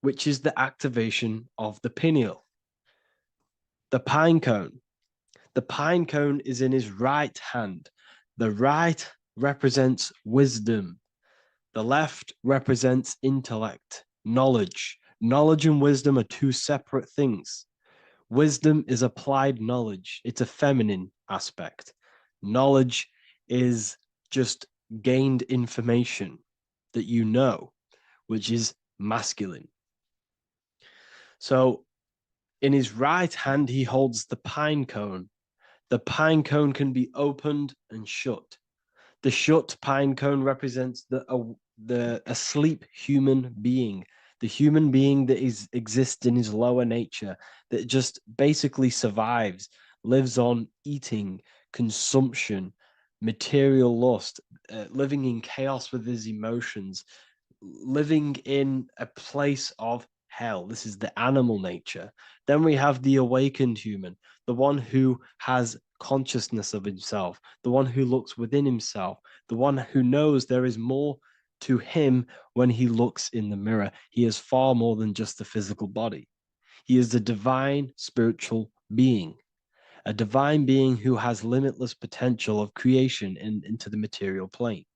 which is the activation of the pineal. The pine cone. The pine cone is in his right hand. The right represents wisdom. The left represents intellect, knowledge. Knowledge and wisdom are two separate things. Wisdom is applied knowledge. It's a feminine aspect. Knowledge is just gained information that you know, which is masculine. So in his right hand, he holds the pine cone. The pine cone can be opened and shut. The shut pine cone represents the asleep human being, the human being that exists in his lower nature, that just basically survives, lives on eating, consumption, material lust, living in chaos with his emotions, living in a place of hell. This is the animal nature. Then we have the awakened human, the one who has consciousness of himself, the one who looks within himself, the one who knows there is more to him when he looks in the mirror. He is far more than just the physical body. He is a divine spiritual being, a divine being who has limitless potential of creation into the material plane.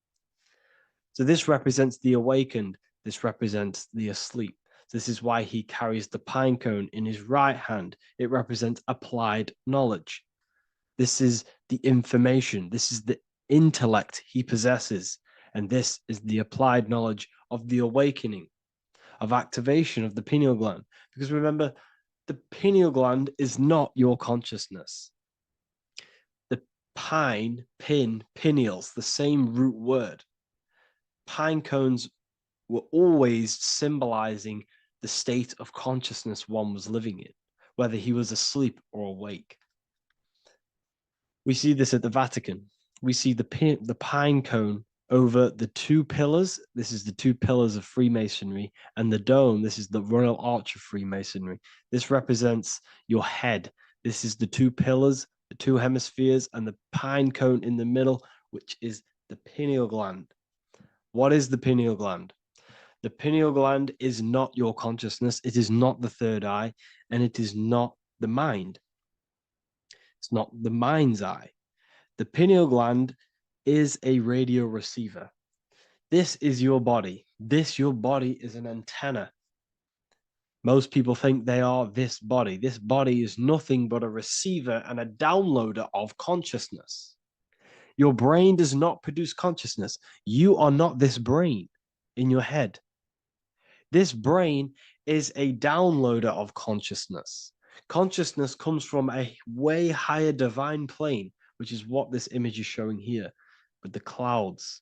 So this represents the awakened. This represents the asleep. This is why he carries the pine cone in his right hand. It represents applied knowledge. This is the information. This is the intellect he possesses. And this is the applied knowledge of the awakening, of activation of the pineal gland. Because remember, the pineal gland is not your consciousness. The pine, pin, pineals, the same root word. Pine cones were always symbolizing the state of consciousness one was living in, whether he was asleep or awake. We see this at the Vatican. We see the pine cone over the two pillars. This is the two pillars of Freemasonry, and the dome. This is the Royal Arch of Freemasonry. This represents your head. This is the two pillars, the two hemispheres, and the pine cone in the middle, which is the pineal gland. What is the pineal gland? The pineal gland is not your consciousness. It is not the third eye, and it is not the mind. It's not the mind's eye. The pineal gland is a radio receiver. This is your body. Your body is an antenna. Most people think they are this body. This body is nothing but a receiver and a downloader of consciousness. Your brain does not produce consciousness. You are not this brain in your head. This brain is a downloader of consciousness. Consciousness comes from a way higher divine plane, which is what this image is showing here with the clouds.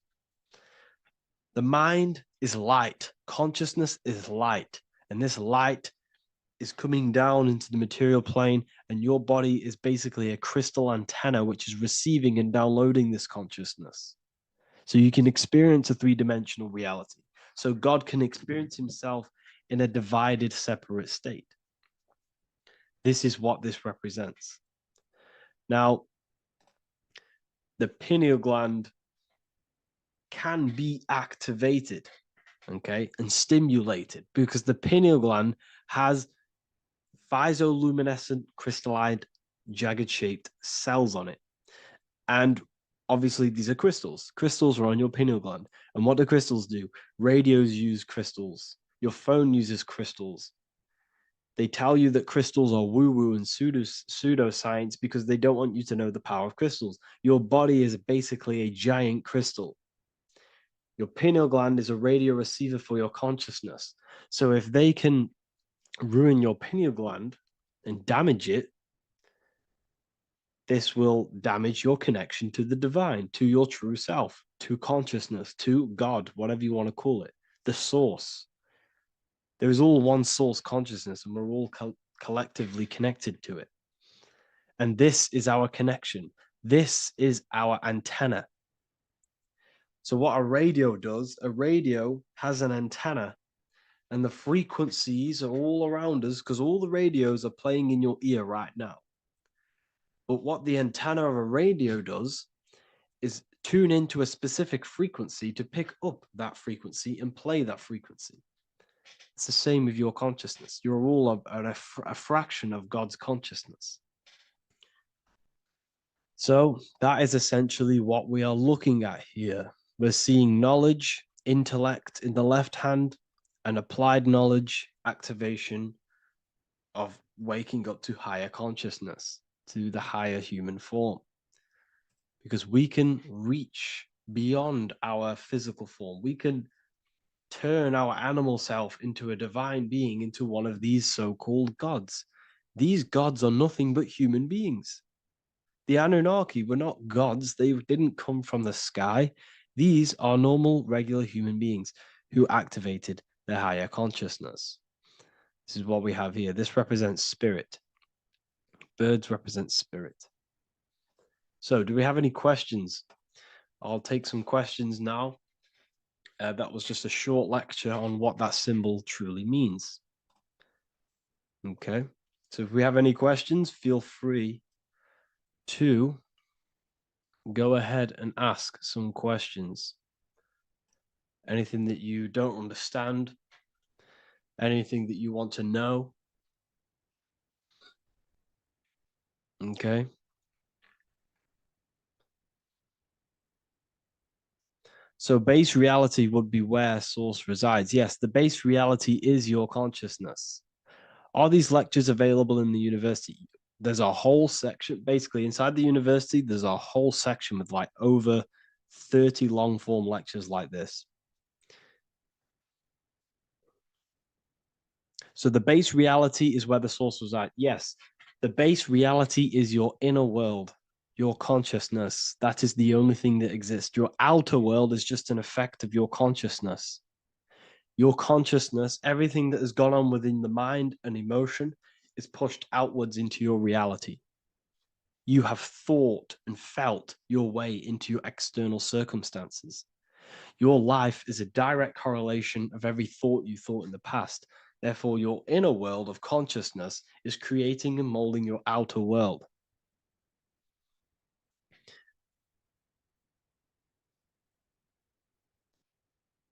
The mind is light. Consciousness is light. And this light is coming down into the material plane, and your body is basically a crystal antenna which is receiving and downloading this consciousness. So you can experience a three-dimensional reality. So God can experience himself in a divided, separate state. This is what this represents. Now, the pineal gland can be activated, okay, and stimulated, because the pineal gland has physioluminescent crystalline jagged-shaped cells on it. And obviously, these are crystals. Crystals are on your pineal gland. And what do crystals do? Radios use crystals. Your phone uses crystals. They tell you that crystals are woo-woo and pseudoscience because they don't want you to know the power of crystals. Your body is basically a giant crystal. Your pineal gland is a radio receiver for your consciousness. So if they can ruin your pineal gland and damage it, this will damage your connection to the divine, to your true self, to consciousness, to God, whatever you want to call it, the source. There is all one source consciousness, and we're all collectively connected to it. And this is our connection. This is our antenna. So what a radio does, a radio has an antenna, and the frequencies are all around us because all the radios are playing in your ear right now. But what the antenna of a radio does is tune into a specific frequency to pick up that frequency and play that frequency. It's the same with your consciousness. You're all a fraction of God's consciousness. So that is essentially what we are looking at here. We're seeing knowledge, intellect in the left hand, and applied knowledge, activation of waking up to higher consciousness, to the higher human form. Because we can reach beyond our physical form. We can turn our animal self into a divine being, into one of these so-called gods. These gods are nothing but human beings. The Anunnaki were not gods. They didn't come from the sky. These are normal, regular human beings who activated their higher consciousness. This is what we have here. This represents spirit. Birds represent spirit. So do we have any questions? I'll take some questions now. That was just a short lecture on what that symbol truly means. Okay, so if we have any questions, feel free to go ahead and ask some questions. Anything that you don't understand, anything that you want to know. Okay. So base reality would be where source resides. Yes, the base reality is your consciousness. Are these lectures available in the university? There's a whole section, basically inside the university, there's a whole section with like over 30 long form lectures like this. So the base reality is where the source resides. Yes, the base reality is your inner world, your consciousness. That is the only thing that exists. Your outer world is just an effect of your consciousness. Your consciousness, everything that has gone on within the mind and emotion is pushed outwards into your reality. You have thought and felt your way into your external circumstances. Your life is a direct correlation of every thought you thought in the past. Therefore, your inner world of consciousness is creating and molding your outer world.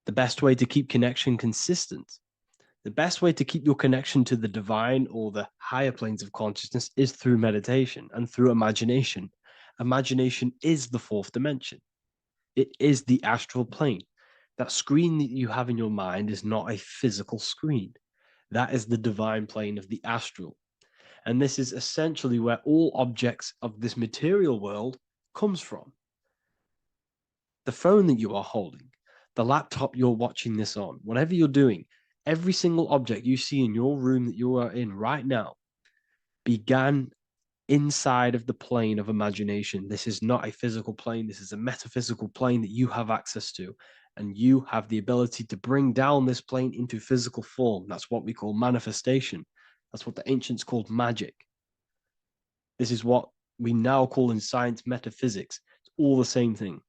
The best way to keep connection consistent, the best way to keep your connection to the divine or the higher planes of consciousness is through meditation and through imagination. Imagination is the fourth dimension. It is the astral plane. That screen that you have in your mind is not a physical screen. That is the divine plane of the astral. And this is essentially where all objects of this material world comes from. The phone that you are holding, the laptop you're watching this on, whatever you're doing, every single object you see in your room that you are in right now began inside of the plane of imagination. This is not a physical plane. This is a metaphysical plane that you have access to. And you have the ability to bring down this plane into physical form. That's what we call manifestation. That's what the ancients called magic. This is what we now call in science metaphysics. It's all the same thing.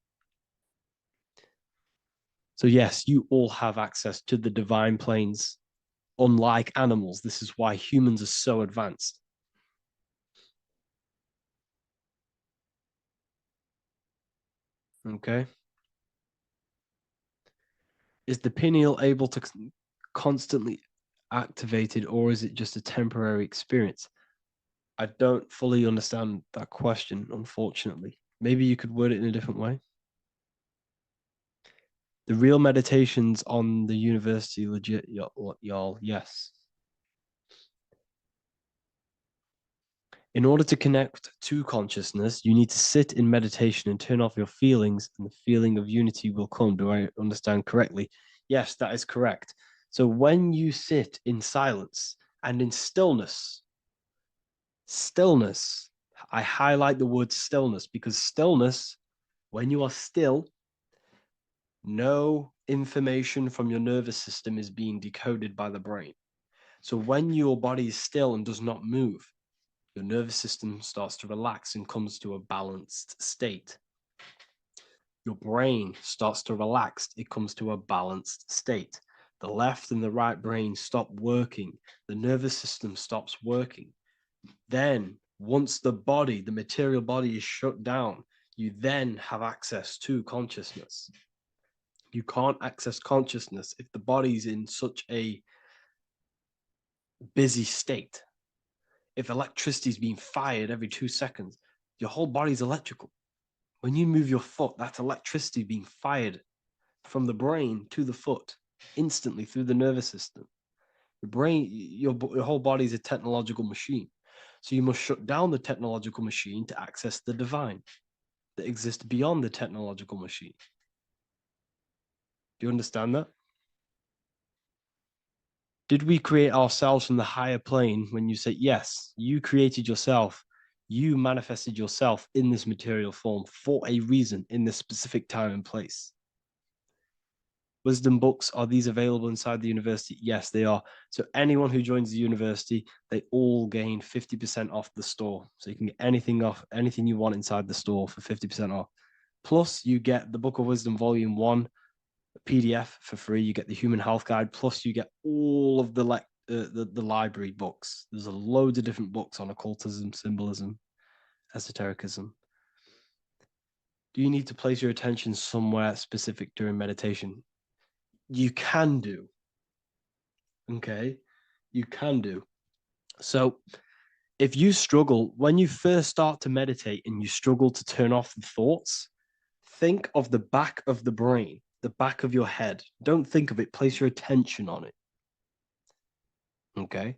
So yes, you all have access to the divine planes. Unlike animals, this is why humans are so advanced. Okay. Is the pineal able to constantly activated, or is it just a temporary experience? I don't fully understand that question, unfortunately. Maybe you could word it in a different way. The real meditations on the university, legit, y'all, yes. In order to connect to consciousness, you need to sit in meditation and turn off your feelings, and the feeling of unity will come. Do I understand correctly? Yes, that is correct. So when you sit in silence and in stillness, I highlight the word stillness because stillness, when you are still, no information from your nervous system is being decoded by the brain. So when your body is still and does not move, your nervous system starts to relax and comes to a balanced state. Your brain starts to relax, it comes to a balanced state. The left and the right brain stop working, the nervous system stops working. Then, once the body, the material body is shut down, you then have access to consciousness. You can't access consciousness if the body's in such a busy state. If electricity is being fired every 2 seconds, your whole body's electrical. When you move your foot, that's electricity being fired from the brain to the foot instantly through the nervous system. The brain, your whole body is a technological machine. So you must shut down the technological machine to access the divine that exists beyond the technological machine. Do you understand that? Did we create ourselves from the higher plane? When you say yes, you created yourself, you manifested yourself in this material form for a reason in this specific time and place. Wisdom books, are these available inside the university? Yes, they are. So anyone who joins the university, they all gain 50% off the store. So you can get anything off, anything you want inside the store for 50% off. Plus you get the Book of Wisdom Volume 1 PDF for free. You get the Human Health Guide. Plus you get all of the library books. There's a load of different books on occultism, symbolism, esotericism. Do you need to place your attention somewhere specific during meditation? You can do. Okay, you can do. So if you struggle, when you first start to meditate and you struggle to turn off the thoughts, think of the back of the brain, the back of your head. Don't think of it, place your attention on it. Okay,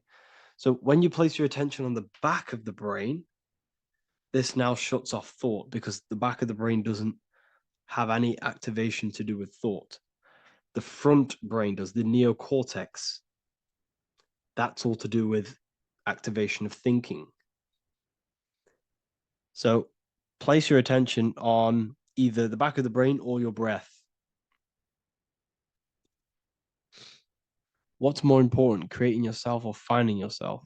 so when you place your attention on the back of the brain, this now shuts off thought because the back of the brain doesn't have any activation to do with thought. The front brain does, the neocortex. That's all to do with activation of thinking. So place your attention on either the back of the brain or your breath. What's more important, creating yourself or finding yourself?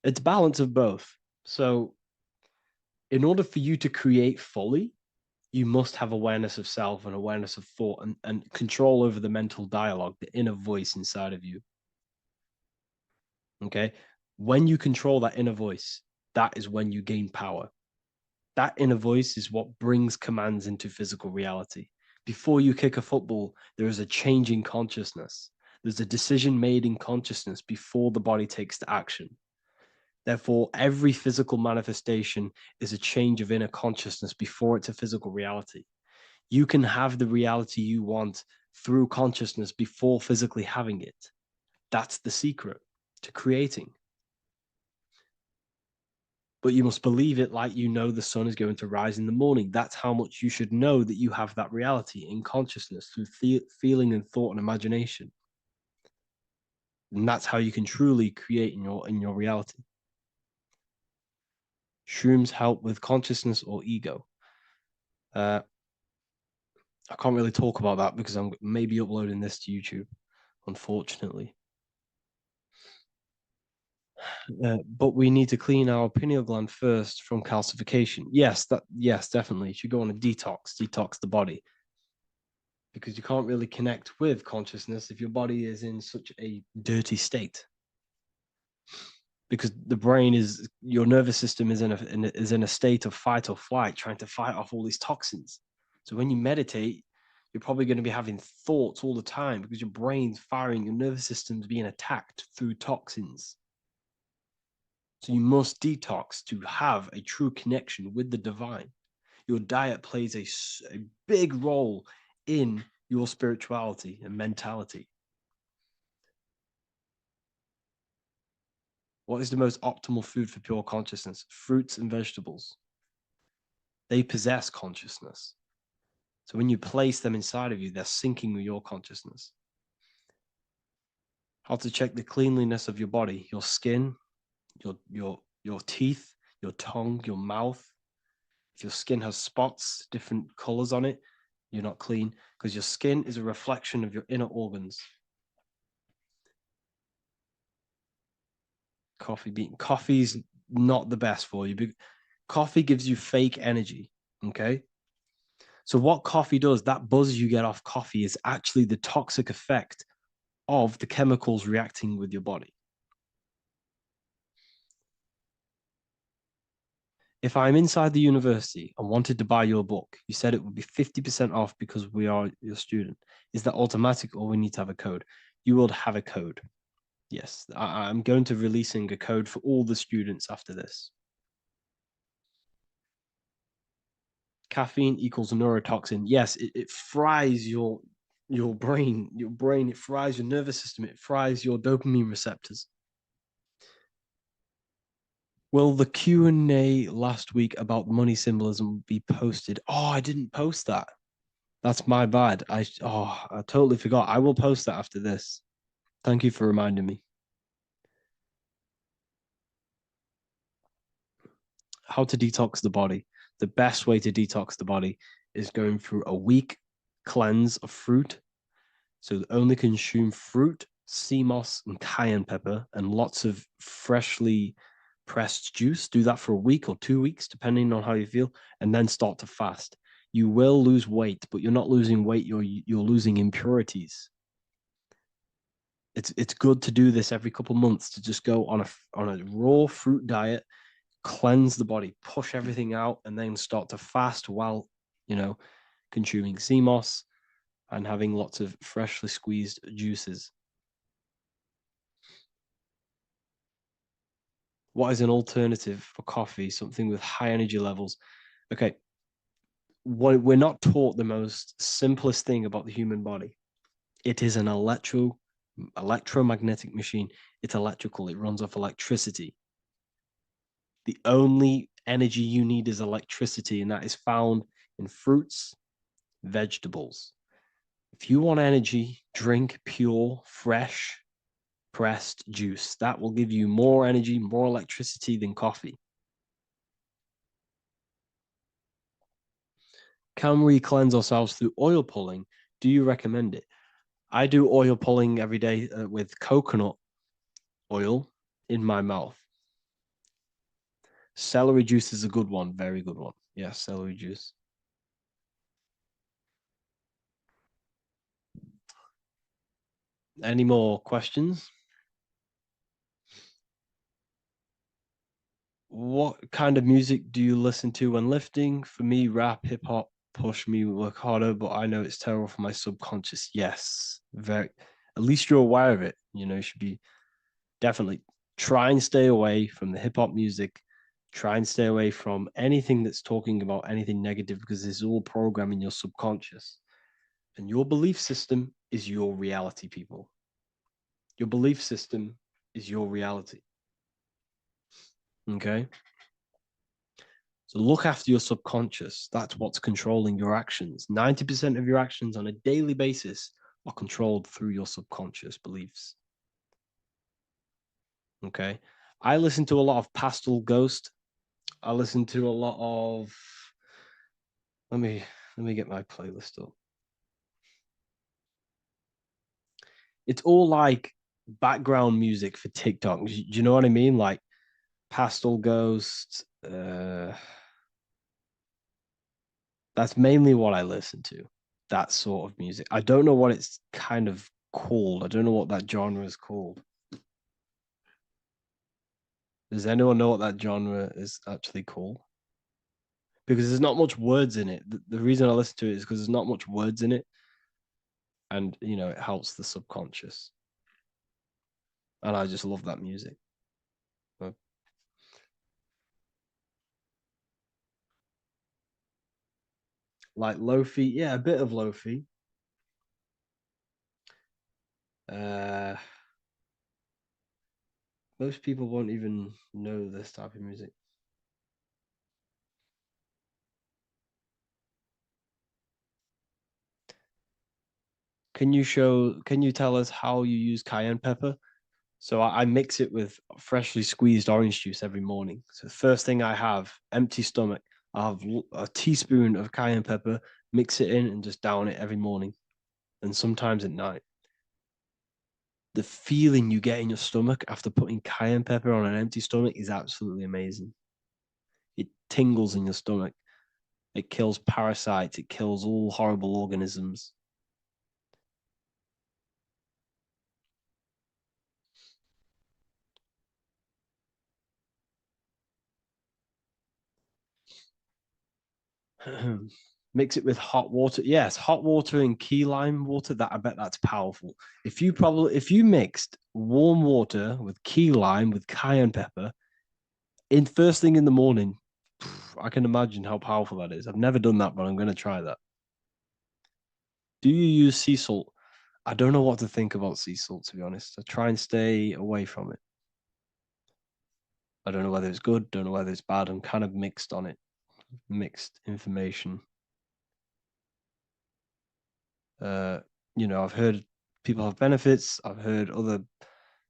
It's a balance of both. So in order for you to create fully, you must have awareness of self and awareness of thought and control over the mental dialogue, the inner voice inside of you. Okay? When you control that inner voice, that is when you gain power. That inner voice is what brings commands into physical reality. Before you kick a football, there is a change in consciousness. There's a decision made in consciousness before the body takes to action. Therefore, every physical manifestation is a change of inner consciousness before it's a physical reality. You can have the reality you want through consciousness before physically having it. That's the secret to creating. But you must believe it like you know the sun is going to rise in the morning. That's how much you should know that you have that reality in consciousness through feeling and thought and imagination. And that's how you can truly create in your reality. Shrooms help with consciousness or ego. I can't really talk about that because I'm maybe uploading this to YouTube, unfortunately. But we need to clean our pineal gland first from calcification. Yes, definitely. You should go on a detox the body. Because you can't really connect with consciousness if your body is in such a dirty state. Because the brain is, your nervous system is in a state of fight or flight, trying to fight off all these toxins. So when you meditate, you're probably going to be having thoughts all the time because your brain's firing, your nervous system's being attacked through toxins. So you must detox to have a true connection with the divine. Your diet plays a big role in your spirituality and mentality. What is the most optimal food for pure consciousness? Fruits and vegetables. They possess consciousness. So when you place them inside of you, they're syncing with your consciousness. How to check the cleanliness of your body, your skin, your teeth, your tongue, your mouth. If your skin has spots, different colors on it, You're not clean because your skin is a reflection of your inner organs. Coffee's not the best for you. Coffee gives you fake energy. Okay. So what coffee does, that buzz you get off coffee, is actually the toxic effect of the chemicals reacting with your body. If I'm inside the university and wanted to buy your book, you said it would be 50% off because we are your student. Is that automatic or we need to have a code? You will have a code. Yes, I'm going to releasing a code for all the students after this. Caffeine equals neurotoxin. Yes, it fries your brain. It fries your nervous system. It fries your dopamine receptors. Will the Q&A last week about money symbolism be posted? Oh, I didn't post that. That's my bad. I totally forgot. I will post that after this. Thank you for reminding me. How to detox the body. The best way to detox the body is going through a week cleanse of fruit. So only consume fruit, sea moss, and cayenne pepper, and lots of freshly pressed juice. Do that for a week or 2 weeks, depending on how you feel, and then start to fast. You will lose weight, but you're not losing weight, you're losing impurities. It's good to do this every couple months, to just go on a raw fruit diet, cleanse the body, push everything out, and then start to fast while, consuming sea moss and having lots of freshly squeezed juices. What is an alternative for coffee? Something with high energy levels. Okay. We're not taught the most simplest thing about the human body. It is an electromagnetic machine. It's electrical. It runs off electricity. The only energy you need is electricity, and that is found in fruits, vegetables. If you want energy, drink pure, fresh, pressed juice. That will give you more energy, more electricity than coffee. Can we cleanse ourselves through oil pulling? Do you recommend it? I do oil pulling every day with coconut oil in my mouth. Celery juice is a good one, very good one. Yeah, celery juice. Any more questions? What kind of music do you listen to when lifting? For me, rap, hip hop push me work harder, but I know it's terrible for my subconscious. Yes, very. At least you're aware of it. You should be definitely try and stay away from the hip hop music. Try and stay away from anything that's talking about anything negative, because it's all programming your subconscious. And your belief system is your reality, people. Your belief system is your reality. Okay? So look after your subconscious. That's what's controlling your actions. 90% of your actions on a daily basis are controlled through your subconscious beliefs. Okay? I listen to a lot of Pastel Ghost. I listen to a lot of... Let me get my playlist up. It's all like background music for TikTok. Do you know what I mean? Like Pastel Ghost. That's mainly what I listen to. That sort of music. I don't know what it's kind of called. I don't know what that genre is called. Does anyone know what that genre is actually called? Because there's not much words in it. The reason I listen to it is because there's not much words in it. And, it helps the subconscious. And I just love that music. Like lo-fi, yeah, a bit of lo-fi. Most people won't even know this type of music. Can you tell us how you use cayenne pepper? So I mix it with freshly squeezed orange juice every morning. So the first thing I have, empty stomach, I'll have a teaspoon of cayenne pepper, mix it in, and just down it every morning, and sometimes at night. The feeling you get in your stomach after putting cayenne pepper on an empty stomach is absolutely amazing. It tingles in your stomach. It kills parasites. It kills all horrible organisms. Mix it with hot water. Yes, hot water and key lime water. That I bet that's powerful. If you mixed warm water with key lime with cayenne pepper in first thing in the morning, I can imagine how powerful that is. I've never done that, but I'm going to try that. Do you use sea salt? I don't know what to think about sea salt, to be honest. I try and stay away from it. I don't know whether it's good, don't know whether it's bad. I'm kind of mixed on it. Mixed information. I've heard people have benefits. I've heard other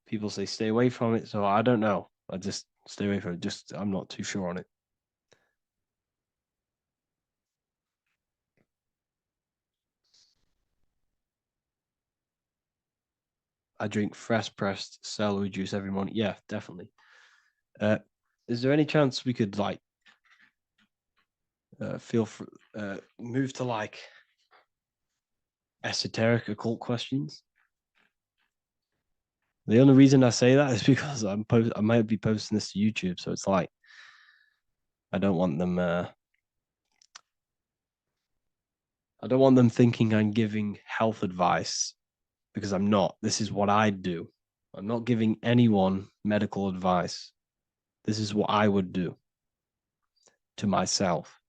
people say stay away from it. So I don't know. I just stay away from it. I'm not too sure on it. I drink fresh pressed celery juice every morning. Yeah, definitely. Is there any chance we could move to esoteric occult questions? The only reason I say that is because I might be posting this to YouTube, so it's I don't want them. I don't want them thinking I'm giving health advice, because I'm not. This is what I do. I'm not giving anyone medical advice. This is what I would do to myself.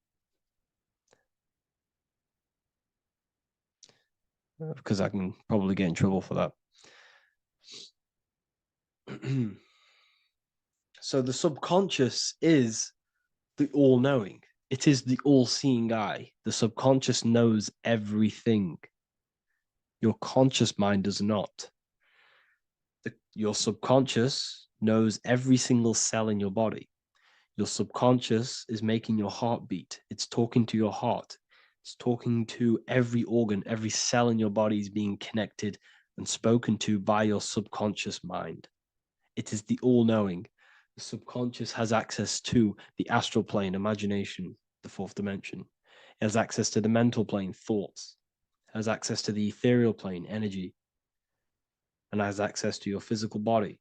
Because I can probably get in trouble for that. So the subconscious is the all-knowing. It is the all-seeing eye. The subconscious knows everything. Your conscious mind does not. Your subconscious knows every single cell in your body. Your subconscious is making your heart beat. It's talking to your heart. It's talking to every organ, every cell in your body is being connected and spoken to by your subconscious mind. It is the all-knowing. The subconscious has access to the astral plane, imagination, the fourth dimension. It has access to the mental plane, thoughts. It has access to the ethereal plane, energy. And has access to your physical body.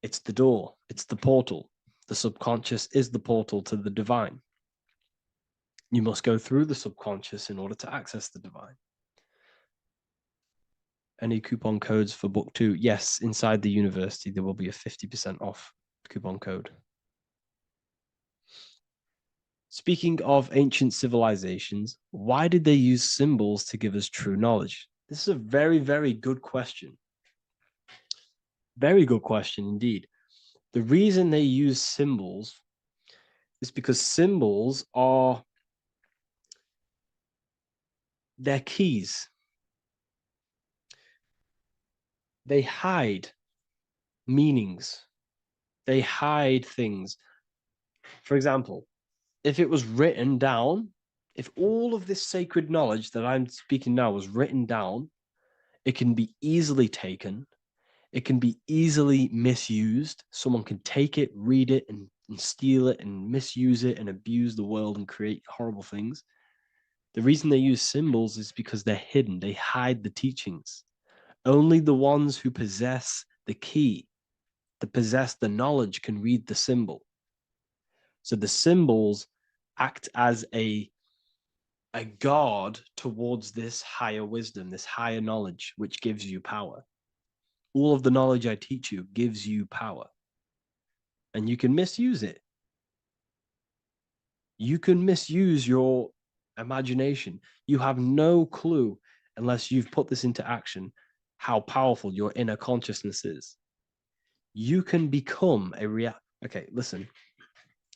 It's the door. It's the portal. The subconscious is the portal to the divine. You must go through the subconscious in order to access the divine. Any coupon codes for book 2? Yes, inside the university, there will be a 50% off coupon code. Speaking of ancient civilizations, why did they use symbols to give us true knowledge? This is a very, very good question. Very good question indeed. The reason they use symbols is because symbols are their keys. They hide meanings. They hide things. For example, if it was written down, if all of this sacred knowledge that I'm speaking now was written down, it can be easily taken. It can be easily misused. Someone can take it, read it, and steal it, and misuse it, and abuse the world and create horrible things. The reason they use symbols is because they're hidden. They hide the teachings. Only the ones who possess the key, that possess the knowledge, can read the symbol. So the symbols act as a guard towards this higher wisdom, this higher knowledge, which gives you power. All of the knowledge I teach you gives you power. And you can misuse it. You can misuse your imagination. You have no clue, unless you've put this into action, how powerful your inner consciousness is. You can become a Okay, listen.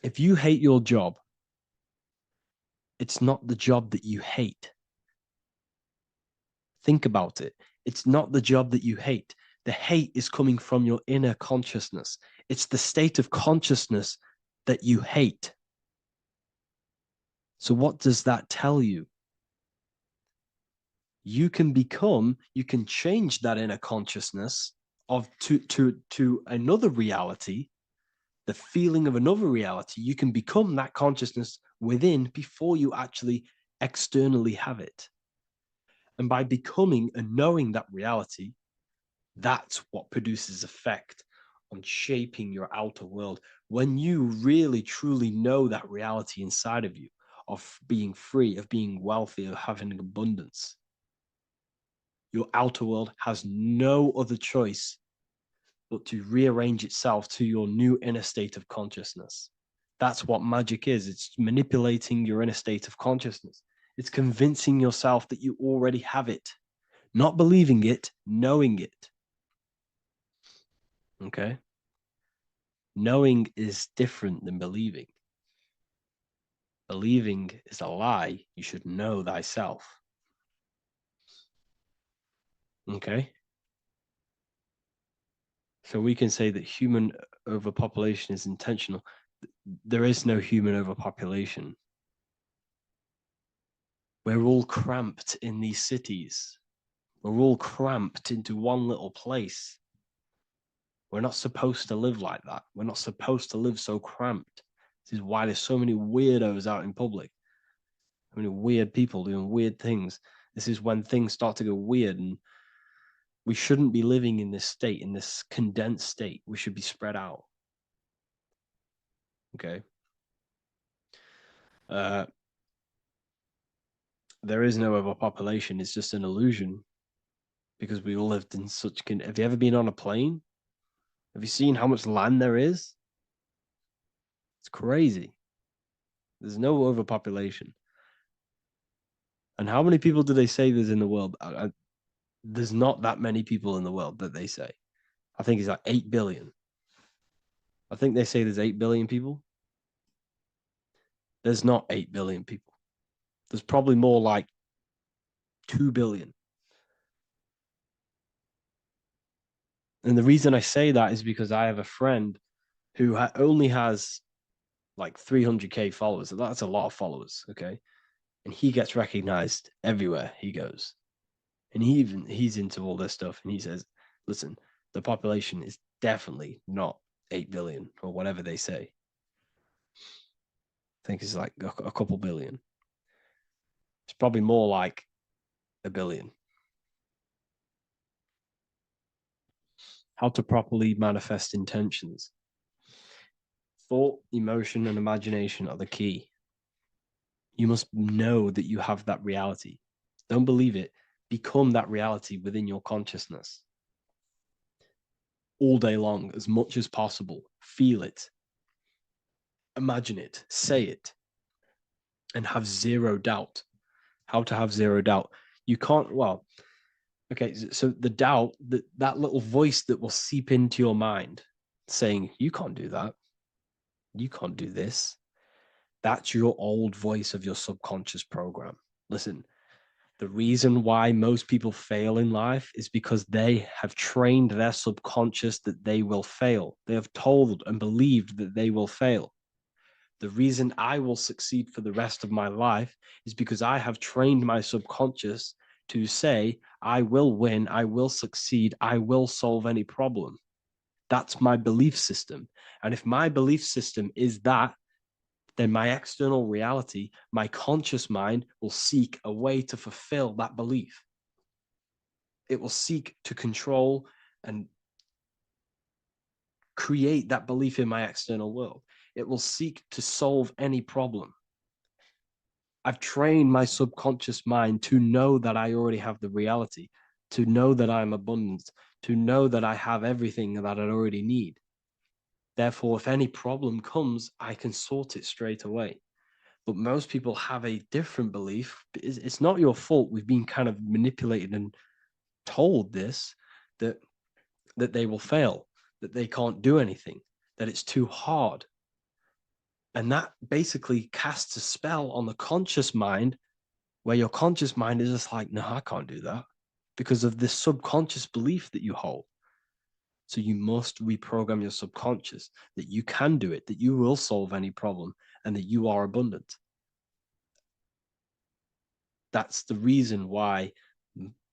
If you hate your job, it's not the job that you hate. Think about it. It's not the job that you hate. The hate is coming from your inner consciousness. It's the state of consciousness that you hate. So what does that tell you? You can change that inner consciousness to another reality, the feeling of another reality. You can become that consciousness within before you actually externally have it. And by becoming and knowing that reality, that's what produces effect on shaping your outer world. When you really, truly know that reality inside of you, of being free, of being wealthy, of having abundance, your outer world has no other choice but to rearrange itself to your new inner state of consciousness. That's what magic is. It's manipulating your inner state of consciousness. It's convincing yourself that you already have it, not believing it, knowing it. Okay? Knowing is different than believing. Believing is a lie. You should know thyself. Okay? So we can say that human overpopulation is intentional. There is no human overpopulation. We're all cramped in these cities. We're all cramped into one little place. We're not supposed to live like that. We're not supposed to live so cramped. This is why there's so many weirdos out in public. So many weird people doing weird things. This is when things start to go weird, and we shouldn't be living in this state, in this condensed state. We should be spread out. Okay. There is no overpopulation. It's just an illusion because we all lived in such. Have you ever been on a plane? Have you seen how much land there is? It's crazy. There's no overpopulation. And how many people do they say there's in the world? There's not that many people in the world that they say. I think it's like 8 billion. I think they say there's 8 billion people. There's not 8 billion people. There's probably more like 2 billion. And the reason I say that is because I have a friend who only has like 300k followers. So that's a lot of followers, okay? And he gets recognized everywhere he goes. And he's into all this stuff. And he says, listen, the population is definitely not 8 billion or whatever they say. I think it's like a couple billion. It's probably more like 1 billion. How to properly manifest intentions. Thought, emotion, and imagination are the key. You must know that you have that reality. Don't believe it. Become that reality within your consciousness. All day long, as much as possible. Feel it. Imagine it. Say it. And have zero doubt. How to have zero doubt. You can't, well, okay, so the doubt, that little voice that will seep into your mind saying, you can't do that. You can't do this. That's your old voice of your subconscious program. Listen, the reason why most people fail in life is because they have trained their subconscious that they will fail. They have told and believed that they will fail. The reason I will succeed for the rest of my life is because I have trained my subconscious to say, I will win, I will succeed, I will solve any problem. That's my belief system. And if my belief system is that, then my external reality, my conscious mind will seek a way to fulfill that belief. It will seek to control and create that belief in my external world. It will seek to solve any problem. I've trained my subconscious mind to know that I already have the reality, to know that I'm abundant, to know that I have everything that I already need. Therefore, if any problem comes, I can sort it straight away. But most people have a different belief. It's not your fault. We've been kind of manipulated and told this, that they will fail, that they can't do anything, that it's too hard. And that basically casts a spell on the conscious mind, where your conscious mind is just like, no, I can't do that, because of this subconscious belief that you hold. So you must reprogram your subconscious that you can do it, that you will solve any problem, and that you are abundant. That's the reason why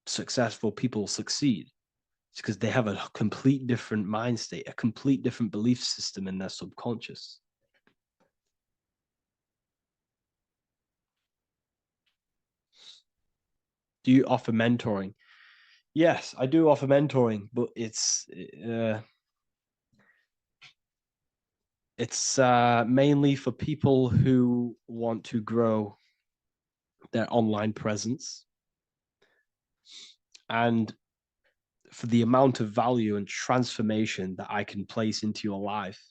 successful people succeed. It's because they have a complete different mind state, a complete different belief system in their subconscious. Do you offer mentoring? Yes, I do offer mentoring, but it's mainly for people who want to grow their online presence, and for the amount of value and transformation that I can place into your life,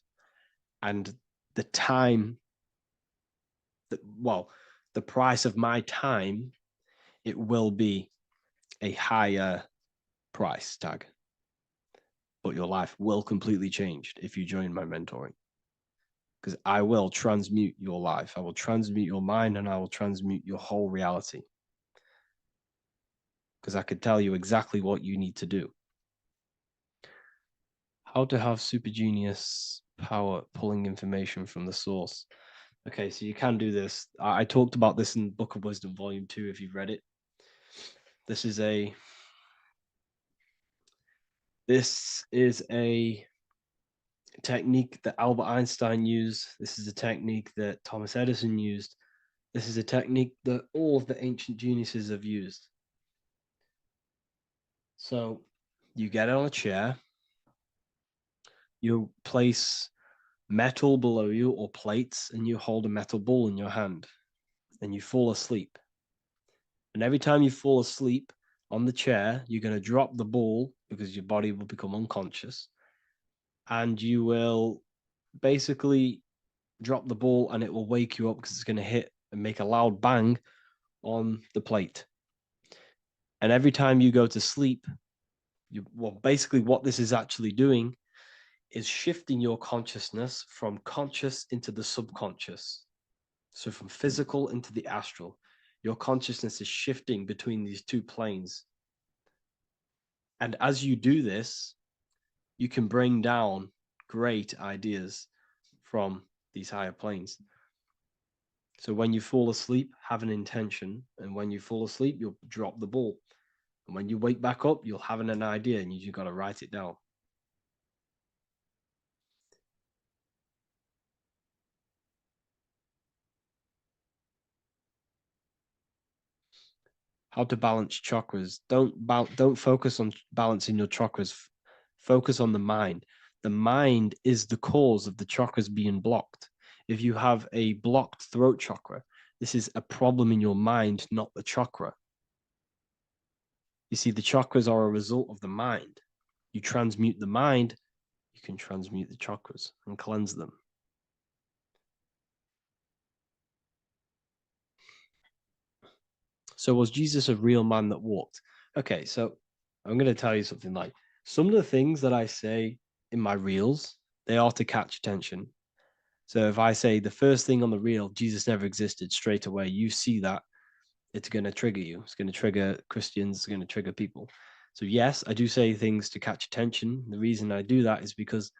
and the time that, well, the price of my time, it will be a higher price tag, but your life will completely change if you join my mentoring, because I will transmute your life. I will transmute your mind, and I will transmute your whole reality, because I could tell you exactly what you need to do. How to have super genius power pulling information from the source. Okay, so you can do this. I talked about this in Book of Wisdom Volume 2 if you've read it. This is a technique that Albert Einstein used. This is a technique that Thomas Edison used. This is a technique that all of the ancient geniuses have used. So you get on a chair, you place metal below you or plates, and you hold a metal ball in your hand, and you fall asleep. And every time you fall asleep on the chair, you're going to drop the ball because your body will become unconscious, and you will basically drop the ball and it will wake you up because it's going to hit and make a loud bang on the plate. And every time you go to sleep, basically what this is actually doing is shifting your consciousness from conscious into the subconscious. So from physical into the astral. Your consciousness is shifting between these two planes. And as you do this, you can bring down great ideas from these higher planes. So when you fall asleep, have an intention. And when you fall asleep, you'll drop the ball. And when you wake back up, you'll have an idea, and you got to write it down. How to balance chakras. Don't focus on balancing your chakras. Focus on the mind. The mind is the cause of the chakras being blocked. If you have a blocked throat chakra, this is a problem in your mind, not the chakra. You see, the chakras are a result of the mind. You transmute the mind, you can transmute the chakras and cleanse them. So was Jesus a real man that walked? Okay, so I'm going to tell you something. Like, some of the things that I say in my reels, they are to catch attention. So if I say the first thing on the reel, Jesus never existed, straight away, you see that, it's going to trigger you. It's going to trigger Christians. It's going to trigger people. So yes, I do say things to catch attention. The reason I do that is because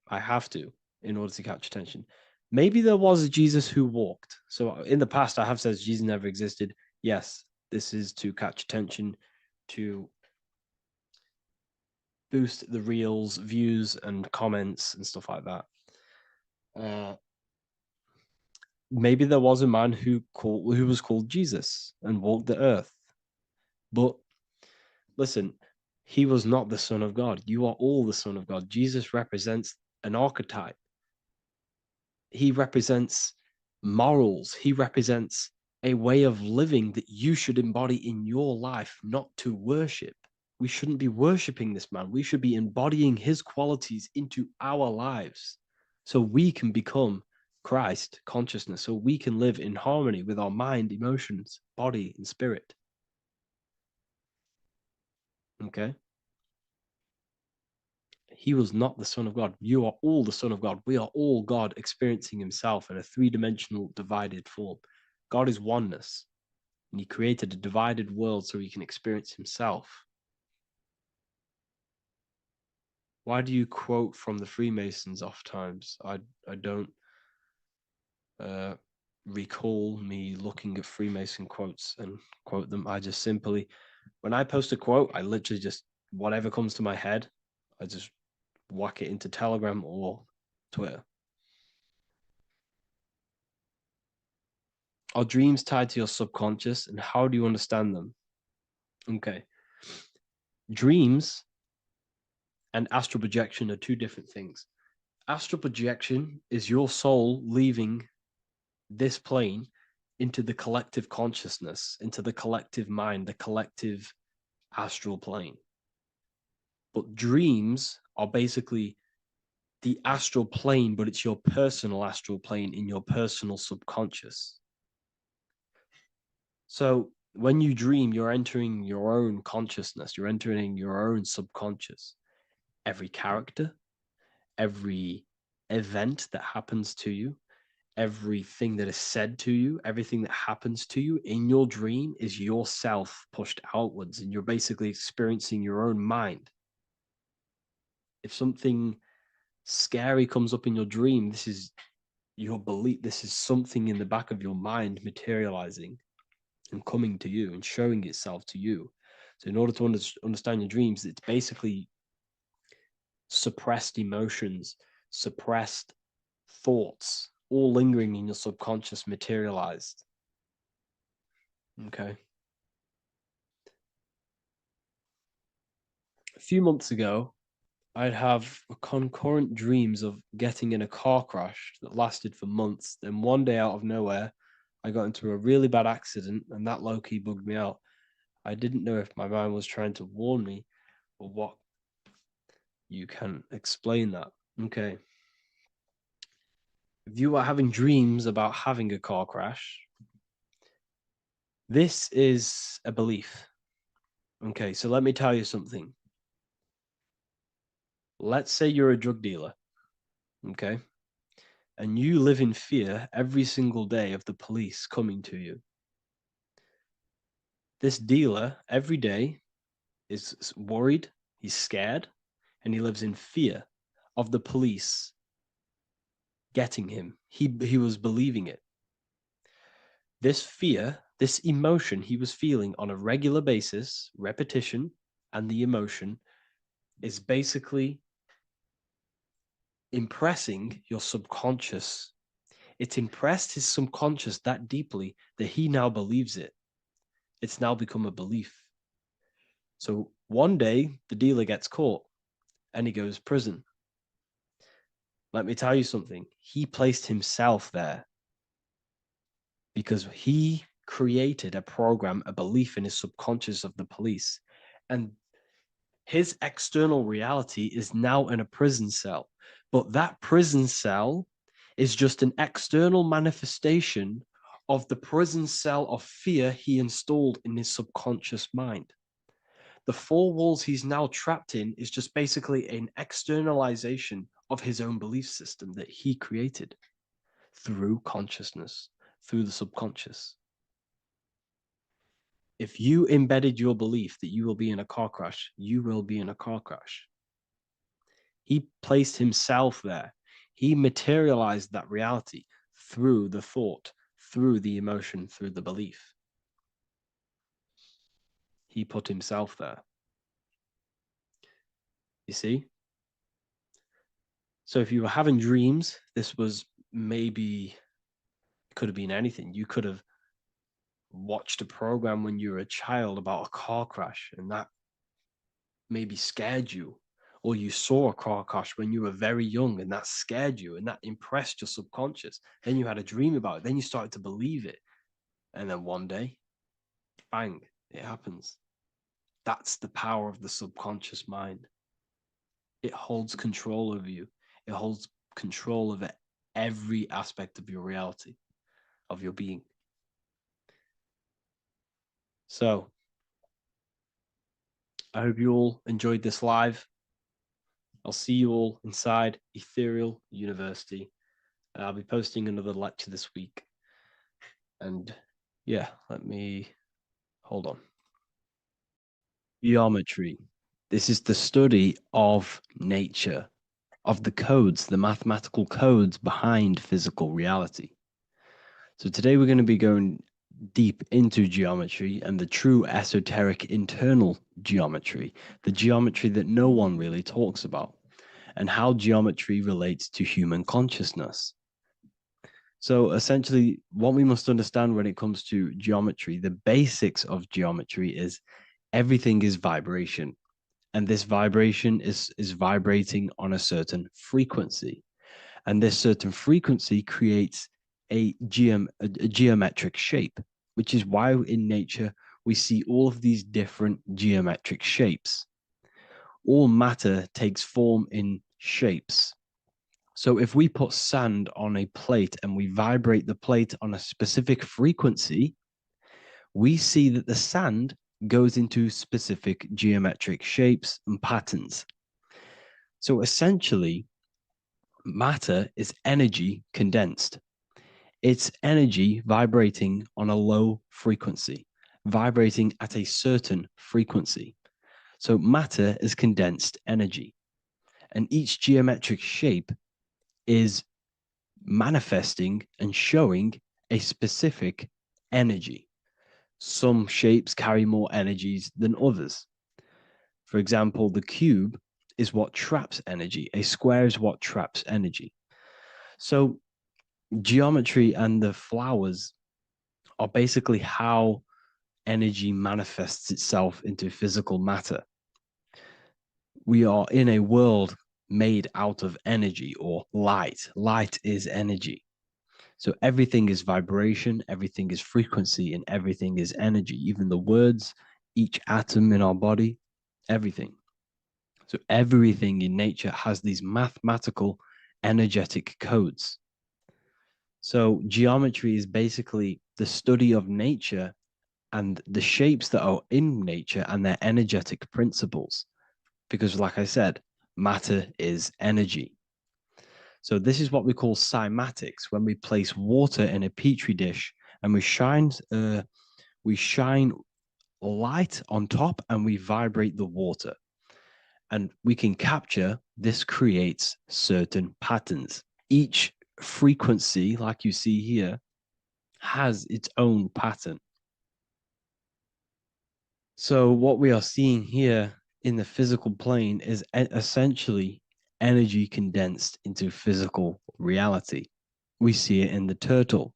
I have to, in order to catch attention. Maybe there was a Jesus who walked. So in the past, I have said Jesus never existed. Yes, this is to catch attention, to boost the reels, views, and comments and stuff like that. Maybe there was a man who was called Jesus and walked the earth. But listen, he was not the Son of God. You are all the Son of God. Jesus represents an archetype. He represents morals. He represents a way of living that you should embody in your life, not to worship. We shouldn't be worshiping this man. We should be embodying his qualities into our lives so we can become Christ consciousness, so we can live in harmony with our mind, emotions, body, and spirit. Okay? He was not the Son of God. You are all the Son of God. We are all God experiencing himself in a three-dimensional divided form. God is oneness, and he created a divided world so he can experience himself. Why do you quote from the Freemasons oft times? I don't. recall me looking at Freemason quotes and quote them. I just simply, when I post a quote, I literally just, whatever comes to my head, I just whack it into Telegram or Twitter. Are dreams tied to your subconscious, and how do you understand them? Okay. Dreams and astral projection are two different things. Astral projection is your soul leaving this plane into the collective consciousness, into the collective mind, the collective astral plane. But dreams are basically the astral plane, but it's your personal astral plane in your personal subconscious. So when you dream, you're entering your own consciousness, you're entering your own subconscious. Every character, every event that happens to you, everything that is said to you, everything that happens to you in your dream is yourself pushed outwards, and you're basically experiencing your own mind. If something scary comes up in your dream, this is your belief, this is something in the back of your mind materializing and coming to you and showing itself to you. So in order to understand your dreams, it's basically suppressed emotions, suppressed thoughts, all lingering in your subconscious materialized. Okay. A few months ago, I'd have concurrent dreams of getting in a car crash that lasted for months. Then one day out of nowhere, I got into a really bad accident, and that low-key bugged me out. I didn't know if my mind was trying to warn me or what. You can explain that. Okay. If you are having dreams about having a car crash, this is a belief. Okay, so let me tell you something. Let's say you're a drug dealer, okay? And you live in fear every single day of the police coming to you. This dealer every day is worried, he's scared, and he lives in fear of the police getting him. He was believing it. This fear, this emotion he was feeling on a regular basis, repetition, and the emotion is basically impressing your subconscious. It's impressed his subconscious that deeply that he now believes it. It's now become a belief. So one day the dealer gets caught and he goes to prison. Let me tell you something. He placed himself there because he created a program, a belief in his subconscious of the police. And his external reality is now in a prison cell. But that prison cell is just an external manifestation of the prison cell of fear he installed in his subconscious mind. The four walls he's now trapped in is just basically an externalization of his own belief system that he created through consciousness, through the subconscious. If you embedded your belief that you will be in a car crash, you will be in a car crash. He placed himself there. He materialized that reality through the thought, through the emotion, through the belief. He put himself there. You see? So if you were having dreams, this was maybe, it could have been anything. You could have watched a program when you were a child about a car crash, and that maybe scared you. Or you saw a car crash when you were very young, and that scared you, and that impressed your subconscious. Then you had a dream about it. Then you started to believe it. And then one day, bang, it happens. That's the power of the subconscious mind. It holds control over you. It holds control over every aspect of your reality, of your being. So, I hope you all enjoyed this live. I'll see you all inside Ethereal University. I'll be posting another lecture this week. And yeah, let me hold on. Geometry. This is the study of nature, of the codes, the mathematical codes behind physical reality. So today we're going to be going deep into geometry and the true esoteric internal geometry, the geometry that no one really talks about, and how geometry relates to human consciousness. So essentially, what we must understand when it comes to geometry, the basics of geometry is everything is vibration. And this vibration is vibrating on a certain frequency. And this certain frequency creates a geometric shape, which is why in nature we see all of these different geometric shapes. All matter takes form in shapes. So if we put sand on a plate and we vibrate the plate on a specific frequency, we see that the sand goes into specific geometric shapes and patterns. So essentially, matter is energy condensed. It's energy vibrating on a low frequency, vibrating at a certain frequency. So matter is condensed energy. And each geometric shape is manifesting and showing a specific energy. Some shapes carry more energies than others. For example, the cube is what traps energy. A square is what traps energy. So geometry and the flowers are basically how energy manifests itself into physical matter. We are in a world made out of energy or light. Light is energy. So everything is vibration, everything is frequency, and everything is energy. Even the words, each atom in our body, everything. So everything in nature has these mathematical energetic codes. So geometry is basically the study of nature and the shapes that are in nature and their energetic principles. Because like I said, matter is energy. So this is what we call cymatics, when we place water in a petri dish and we shine light on top and we vibrate the water. And we can capture, this creates certain patterns. Each frequency, like you see here, has its own pattern. So what we are seeing here in the physical plane is essentially energy condensed into physical reality. We see it in the turtle.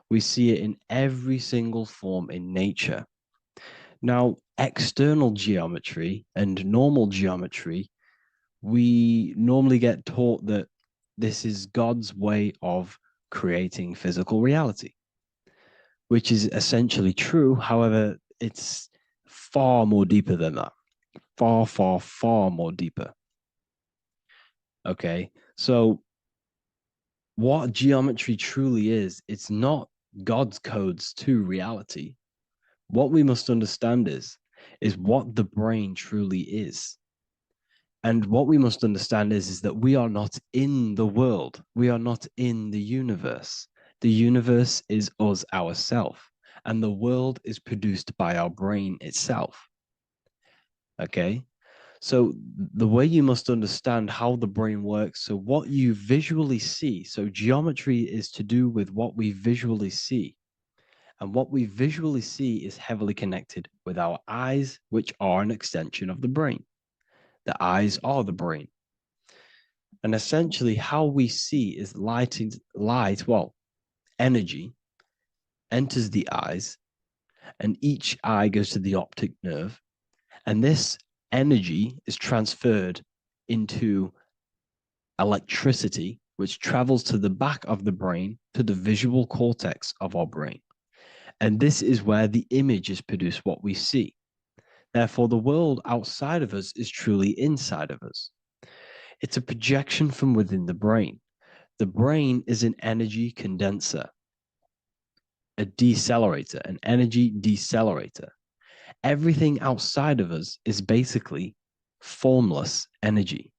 We see it in every single form in nature. Now, external geometry and normal geometry, we normally get taught that this is God's way of creating physical reality, which is essentially true. However, it's far more deeper than that. Far, far, far more deeper. Okay, so what geometry truly is, it's not God's codes to reality. What we must understand is what the brain truly is. And what we must understand is that we are not in the world. We are not in the universe. The universe is us ourselves. And the world is produced by our brain itself. Okay? So the way you must understand how the brain works, so what you visually see, so geometry is to do with what we visually see. And what we visually see is heavily connected with our eyes, which are an extension of the brain. The eyes are the brain. And essentially how we see is energy enters the eyes, and each eye goes to the optic nerve. And this energy is transferred into electricity, which travels to the back of the brain, to the visual cortex of our brain. And this is where the image is produced, what we see. Therefore, the world outside of us is truly inside of us. It's a projection from within the brain. The brain is an energy condenser, a decelerator, an energy decelerator. Everything outside of us is basically formless energy.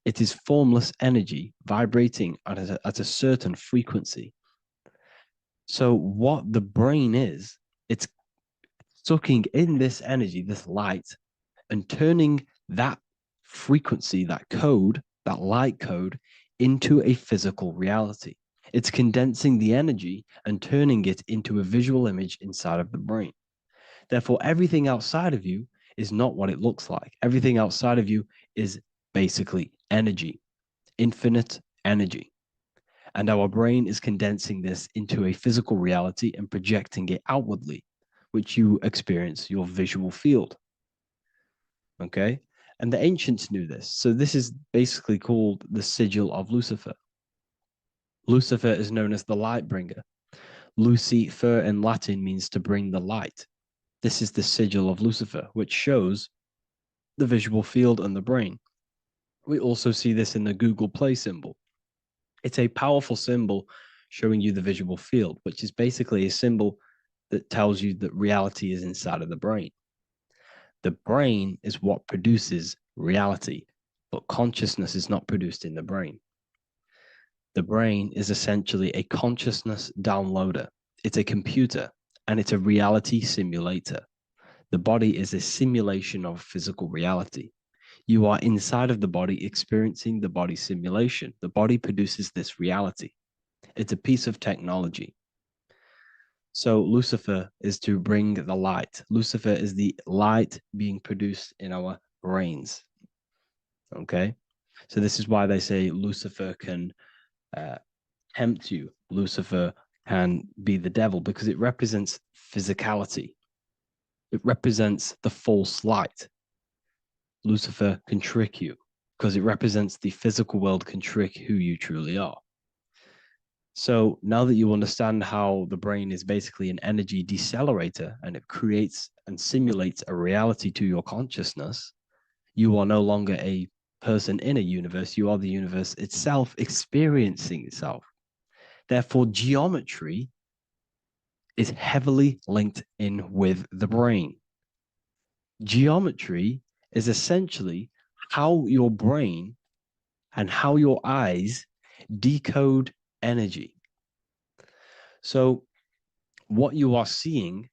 It is formless energy vibrating at a certain frequency. So what the brain is, it's sucking in this energy, this light, and turning that frequency, that code, that light code, into a physical reality. It's condensing the energy and turning it into a visual image inside of the brain. Therefore, everything outside of you is not what it looks like. Everything outside of you is basically energy, infinite energy. And our brain is condensing this into a physical reality and projecting it outwardly, which you experience your visual field. Okay? And the ancients knew this. So this is basically called the sigil of Lucifer. Lucifer is known as the light bringer. Lucifer in Latin means to bring the light. This is the sigil of Lucifer, which shows the visual field and the brain. We also see this in the Google Play symbol. It's a powerful symbol showing you the visual field, which is basically a symbol that tells you that reality is inside of the brain. The brain is what produces reality, but consciousness is not produced in the brain. The brain is essentially a consciousness downloader. It's a computer, and it's a reality simulator. The body is a simulation of physical reality. You are inside of the body experiencing the body simulation. The body produces this reality. It's a piece of technology. So Lucifer is to bring the light. Lucifer is the light being produced in our brains. Okay? So this is why they say Lucifer can tempt you. Lucifer can be the devil because it represents physicality. It represents the false light. Lucifer can trick you because it represents the physical world can trick who you truly are. So now that you understand how the brain is basically an energy decelerator and it creates and simulates a reality to your consciousness, you are no longer a person in a universe. You are the universe itself experiencing itself. Therefore, geometry is heavily linked in with the brain. Geometry is essentially how your brain and how your eyes decode energy. So what you are seeing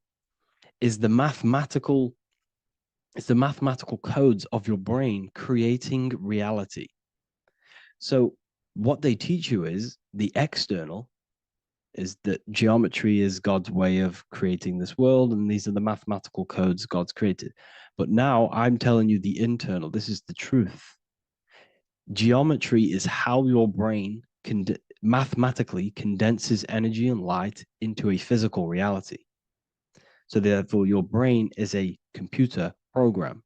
is the mathematical codes of your brain creating reality. So what they teach you is the external is that geometry is God's way of creating this world, and these are the mathematical codes God's created. But now I'm telling you the internal. This is the truth. Geometry is how your brain mathematically condenses energy and light into a physical reality. So therefore, your brain is a computer program.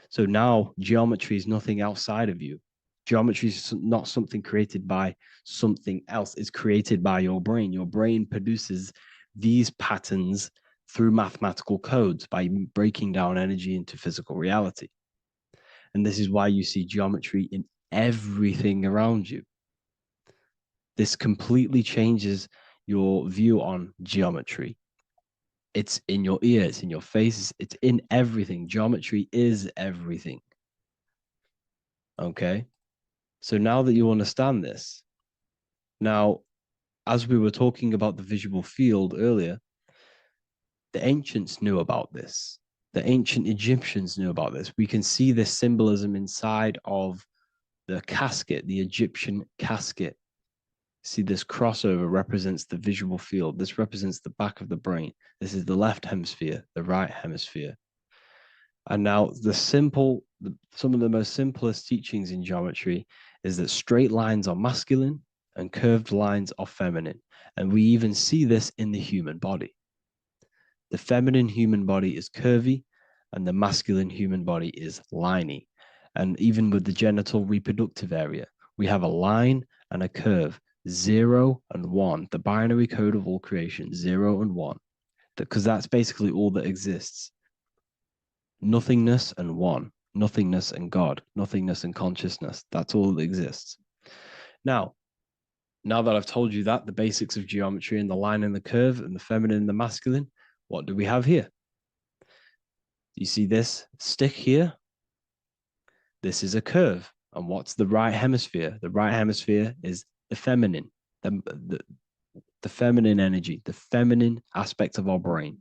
So now geometry is nothing outside of you. Geometry is not something created by something else. It's created by your brain. Your brain produces these patterns through mathematical codes by breaking down energy into physical reality. And this is why you see geometry in everything around you. This completely changes your view on geometry. It's in your ear, it's in your face, it's in everything. Geometry is everything. Okay? So now that you understand this, now, as we were talking about the visual field earlier, the ancients knew about this. The ancient Egyptians knew about this. We can see this symbolism inside of the casket, the Egyptian casket. See, this crossover represents the visual field. This represents the back of the brain. This is the left hemisphere, the right hemisphere. And now some of the most simplest teachings in geometry is that straight lines are masculine and curved lines are feminine. And we even see this in the human body. The feminine human body is curvy and the masculine human body is liney. And even with the genital reproductive area, we have a line and a curve, 0 and 1, the binary code of all creation, 0 and 1, because that's basically all that exists. Nothingness and one, nothingness and God, nothingness and consciousness. That's all that exists. Now that I've told you that, the basics of geometry and the line and the curve and the feminine and the masculine, what do we have here? You see this stick here? This is a curve. And what's the right hemisphere? The right hemisphere is the feminine, the feminine energy, the feminine aspect of our brain.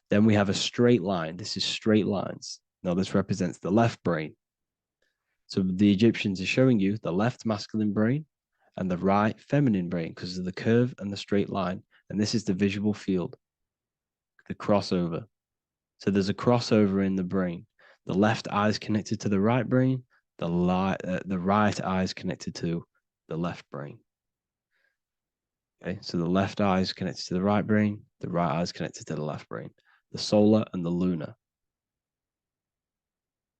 Then we have a straight line. This is straight lines. Now this represents the left brain. So the Egyptians are showing you the left masculine brain and the right feminine brain because of the curve and the straight line. And this is the visual field, the crossover. So there's a crossover in the brain. The left eye is connected to the right brain. The right eye is connected to the left brain. Okay, so the left eye is connected to the right brain. The right eye is connected to the left brain. The solar and the lunar.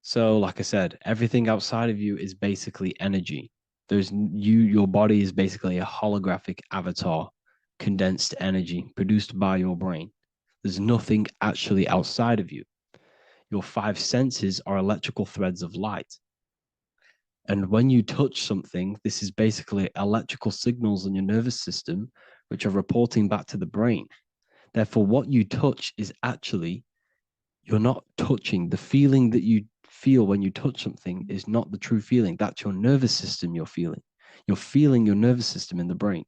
So, like I said, everything outside of you is basically energy. Your body is basically a holographic avatar, condensed energy produced by your brain. There's nothing actually outside of you. Your 5 senses are electrical threads of light. And when you touch something, this is basically electrical signals in your nervous system, which are reporting back to the brain. Therefore, what you touch is actually, you're not touching. The feeling that you feel when you touch something is not the true feeling. That's your nervous system you're feeling. You're feeling your nervous system in the brain.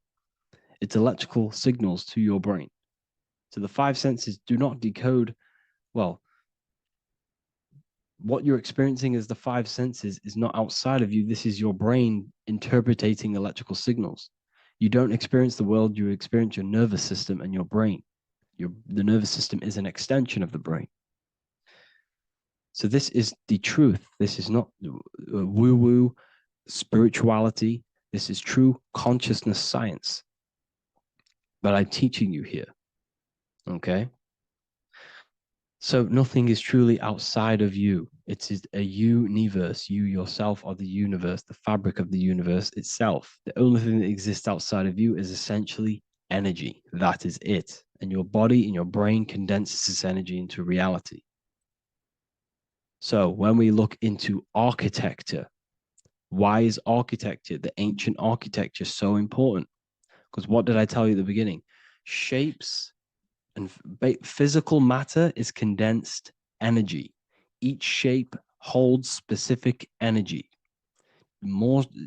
It's electrical signals to your brain. So the 5 senses do not decode, well, what you're experiencing as the 5 senses is not outside of you. This is your brain interpreting electrical signals. You don't experience the world, you experience your nervous system and your brain. The nervous system is an extension of the brain. So this is the truth. This is not woo-woo spirituality. This is true consciousness science. But I'm teaching you here. Okay? So nothing is truly outside of you. It is a universe. You yourself are the universe, the fabric of the universe itself. The only thing that exists outside of you is essentially energy. That is it. And your body and your brain condenses this energy into reality. So when we look into architecture, why is architecture, the ancient architecture, so important? Because what did I tell you at the beginning? Shapes and physical matter is condensed energy. Each shape holds specific energy.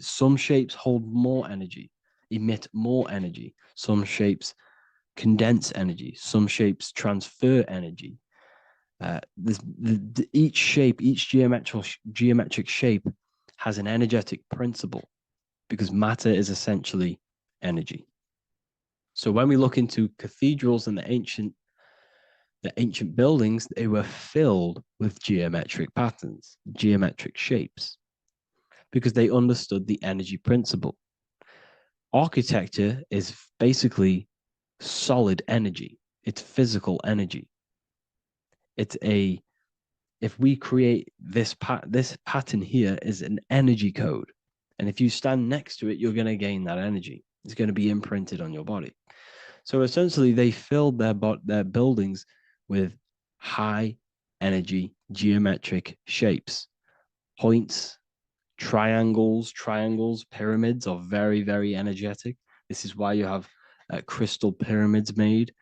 Some shapes hold more energy, emit more energy. Some shapes condense energy. Some shapes transfer energy. Each shape, each geometric shape has an energetic principle because matter is essentially energy. So when we look into cathedrals and the ancient buildings, they were filled with geometric patterns, geometric shapes, because they understood the energy principle. Architecture is basically solid energy. It's physical energy. If we create this pattern here is an energy code. And if you stand next to it, you're going to gain that energy. It's going to be imprinted on your body. So essentially, they filled their buildings with high energy geometric shapes. Points, triangles, pyramids are very, very energetic. This is why you have crystal pyramids made,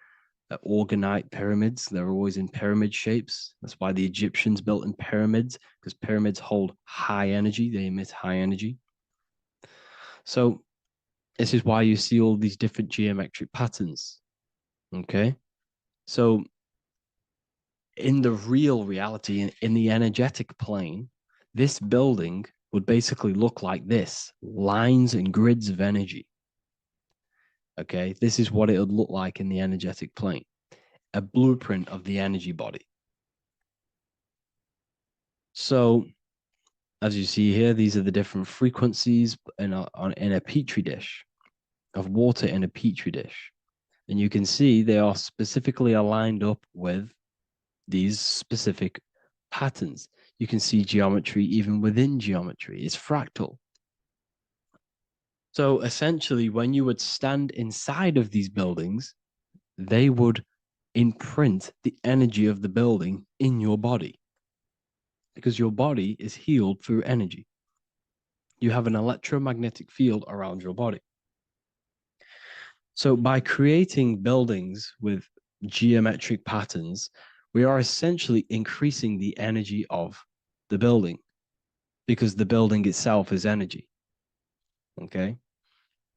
orgonite pyramids. They're always in pyramid shapes. That's why the Egyptians built in pyramids, because pyramids hold high energy. They emit high energy. So this is why you see all these different geometric patterns. Okay? So in the real reality, in the energetic plane, this building would basically look like this, lines and grids of energy. Okay? This is what it would look like in the energetic plane, a blueprint of the energy body. So as you see here, these are the different frequencies in a petri dish, of water in a petri dish. And you can see they are specifically aligned up with these specific patterns. You can see geometry even within geometry. It's fractal. So essentially, when you would stand inside of these buildings, they would imprint the energy of the building in your body, because your body is healed through energy. You have an electromagnetic field around your body. So by creating buildings with geometric patterns, we are essentially increasing the energy of the building, because the building itself is energy. Okay?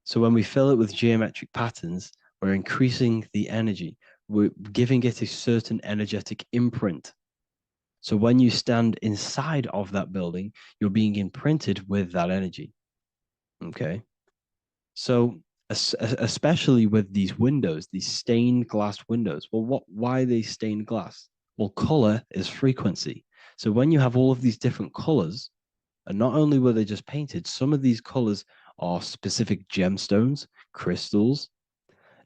So when we fill it with geometric patterns, we're increasing the energy. We're giving it a certain energetic imprint. So when you stand inside of that building, you're being imprinted with that energy. Okay? So especially with these windows, these stained glass windows. Well, why are they stained glass? Well, color is frequency. So when you have all of these different colors, and not only were they just painted, some of these colors are specific gemstones, crystals,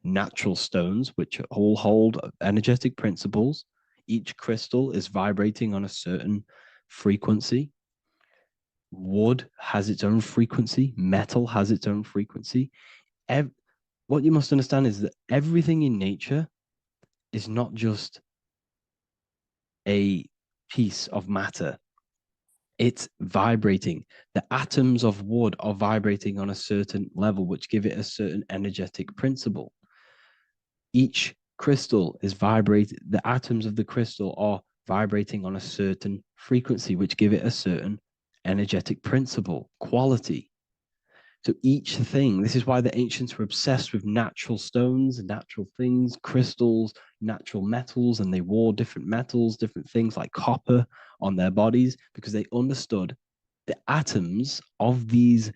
natural stones, which all hold energetic principles. Each crystal is vibrating on a certain frequency. Wood has its own frequency. Metal has its own frequency. What you must understand is that everything in nature is not just a piece of matter. It's vibrating. The atoms of wood are vibrating on a certain level, which give it a certain energetic principle. Each crystal is vibrating. The atoms of the crystal are vibrating on a certain frequency, which give it a certain energetic principle, quality. So each thing, this is why the ancients were obsessed with natural stones, natural things, crystals, natural metals, and they wore different metals, different things like copper on their bodies, because they understood the atoms of these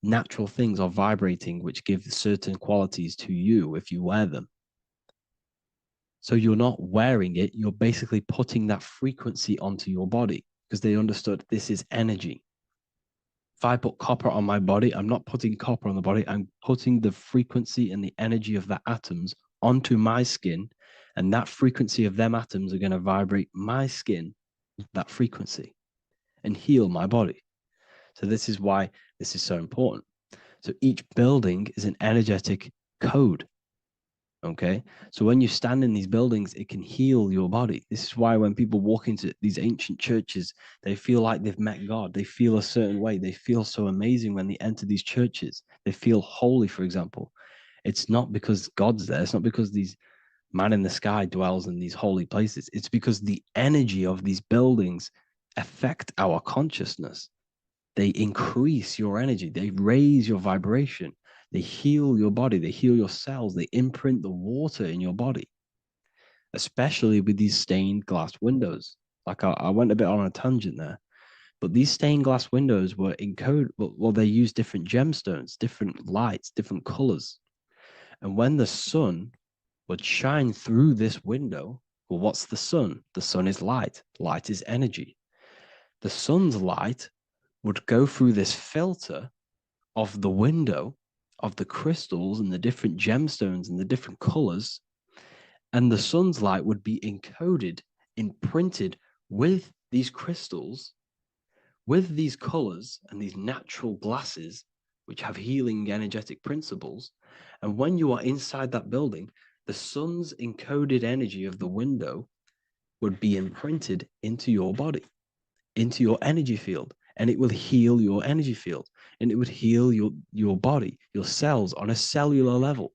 natural things are vibrating, which give certain qualities to you if you wear them. So you're not wearing it, you're basically putting that frequency onto your body, because they understood this is energy. If I put copper on my body, I'm not putting copper on the body. I'm putting the frequency and the energy of the atoms onto my skin. And that frequency of them atoms are going to vibrate my skin, that frequency, and heal my body. So this is why this is so important. So each building is an energetic code. Okay, so when you stand in these buildings, it can heal your body. This is why when people walk into these ancient churches, they feel like they've met God. They feel a certain way. They feel so amazing when they enter these churches. They feel holy, for example. It's not because God's there. It's not because these man in the sky dwells in these holy places. It's because the energy of these buildings affect our consciousness. They increase your energy. They raise your vibration. They heal your body. They heal your cells. They imprint the water in your body, especially with these stained glass windows. Like I went a bit on a tangent there, but these stained glass windows were encoded. Well, they use different gemstones, different lights, different colors. And when the sun would shine through this window, well, what's the sun? The sun is light. Light is energy. The sun's light would go through this filter of the window, of the crystals and the different gemstones and the different colors, and the sun's light would be encoded, imprinted with these crystals, with these colors and these natural glasses, which have healing energetic principles. And when you are inside that building, the sun's encoded energy of the window would be imprinted into your body, into your energy field, and it will heal your energy field, and it would heal your body, your cells on a cellular level.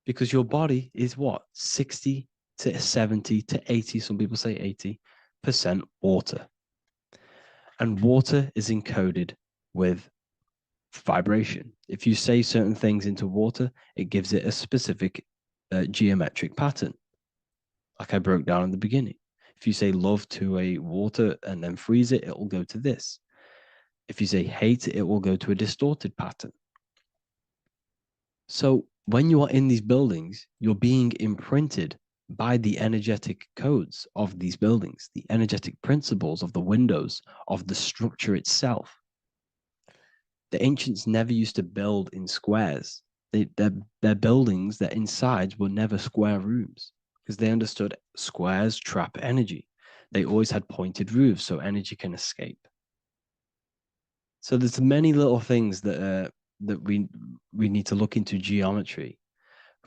Because your body is what? 60 to 70 to 80, some people say 80% water. And water is encoded with vibration. If you say certain things into water, it gives it a specific geometric pattern, like I broke down in the beginning. If you say love to a water and then freeze it, it will go to this. If you say hate, it will go to a distorted pattern. So when you are in these buildings, you're being imprinted by the energetic codes of these buildings, the energetic principles of the windows, of the structure itself. The ancients never used to build in squares. Their buildings, their insides were never square rooms, because they understood squares trap energy. They always had pointed roofs so energy can escape. So there's many little things that we need to look into geometry.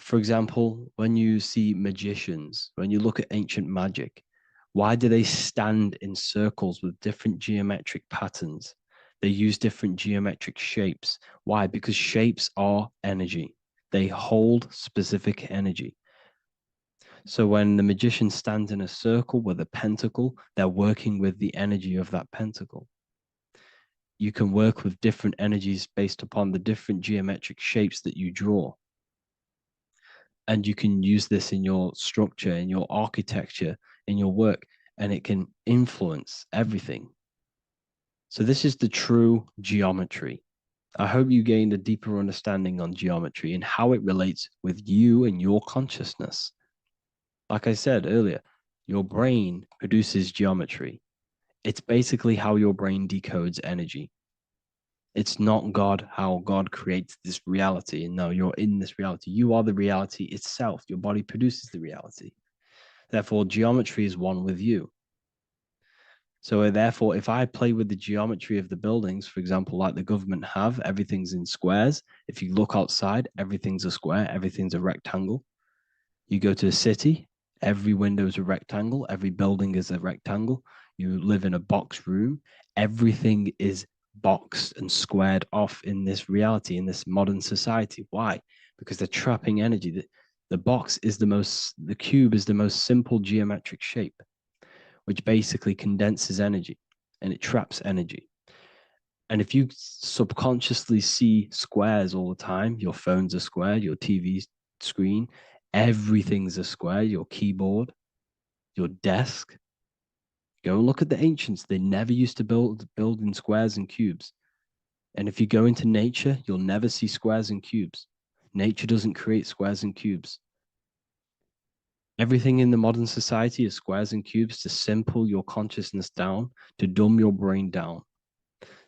For example, when you see magicians, when you look at ancient magic, why do they stand in circles with different geometric patterns? They use different geometric shapes. Why? Because shapes are energy. They hold specific energy. So when the magician stands in a circle with a pentacle, they're working with the energy of that pentacle. You can work with different energies based upon the different geometric shapes that you draw. And you can use this in your structure, in your architecture, in your work, and it can influence everything. So this is the true geometry. I hope you gained a deeper understanding on geometry and how it relates with you and your consciousness. Like I said earlier, your brain produces geometry. It's basically how your brain decodes energy. It's not God, how God creates this reality. And no, you're in this reality. You are the reality itself. Your body produces the reality. Therefore, geometry is one with you. So therefore, if I play with the geometry of the buildings, for example, like the government have, everything's in squares. If you look outside, everything's a square, everything's a rectangle. You go to a city, every window is a rectangle, every building is a rectangle. You live in a box room, everything is boxed and squared off in this reality, in this modern society. Why? Because they're trapping energy. The cube is the most simple geometric shape, which basically condenses energy and it traps energy. And if you subconsciously see squares all the time, your phone's a square, your TV screen, everything's a square, your keyboard, your desk. Go and look at the ancients. They never used to build in squares and cubes. And if you go into nature, you'll never see squares and cubes. Nature doesn't create squares and cubes. Everything in the modern society is squares and cubes to simple your consciousness down, to dumb your brain down.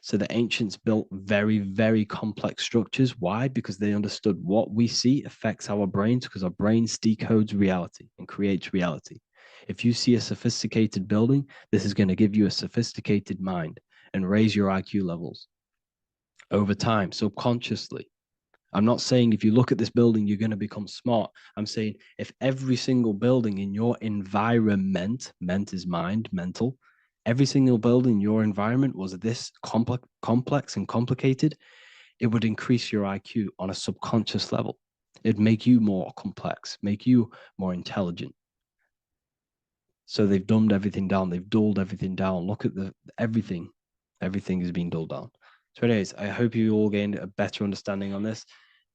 So the ancients built very, very complex structures. Why? Because they understood what we see affects our brains, because our brains decodes reality and creates reality. If you see a sophisticated building, this is going to give you a sophisticated mind and raise your IQ levels over time, subconsciously. I'm not saying if you look at this building, you're going to become smart. I'm saying if every single building in your environment, ment is mind, mental, every single building in your environment was this complex and complicated, it would increase your IQ on a subconscious level. It'd make you more complex, make you more intelligent. So they've dumbed everything down. They've dulled everything down. Look at everything. Everything is being dulled down. So anyways, I hope you all gained a better understanding on this.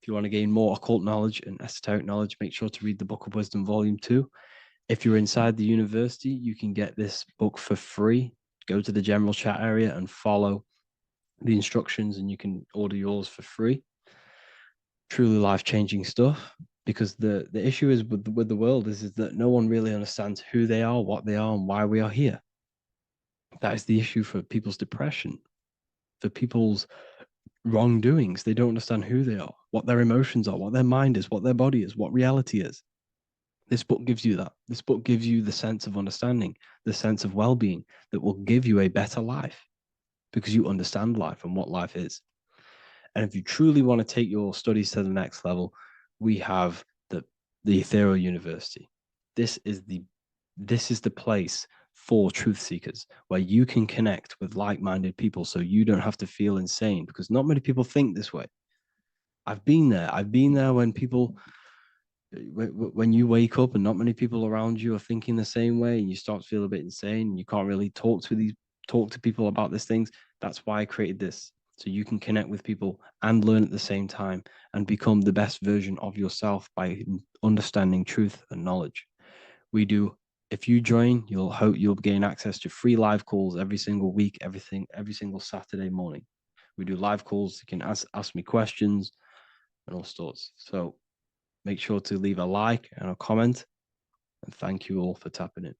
If you want to gain more occult knowledge and esoteric knowledge, make sure to read the Book of Wisdom, Volume 2. If you're inside the university, you can get this book for free. Go to the general chat area and follow the instructions and you can order yours for free. Truly life-changing stuff. Because the issue is with the world is that no one really understands who they are, what they are, and why we are here. That is the issue for people's depression, for people's wrongdoings. They don't understand who they are, what their emotions are, what their mind is, what their body is, what reality is. This book gives you that. This book gives you the sense of understanding, the sense of well-being that will give you a better life because you understand life and what life is. And if you truly want to take your studies to the next level, we have the Ethereal University. This is the place for truth seekers where you can connect with like-minded people so you don't have to feel insane, because not many people think this way. I've been there when you wake up and not many people around you are thinking the same way and you start to feel a bit insane and you can't really talk to people about these things. That's why I created this, so you can connect with people and learn at the same time and become the best version of yourself by understanding truth and knowledge. If you join, you'll gain access to free live calls every single week, every single Saturday morning. We do live calls. You can ask me questions and all sorts. So make sure to leave a like and a comment. And thank you all for tapping in.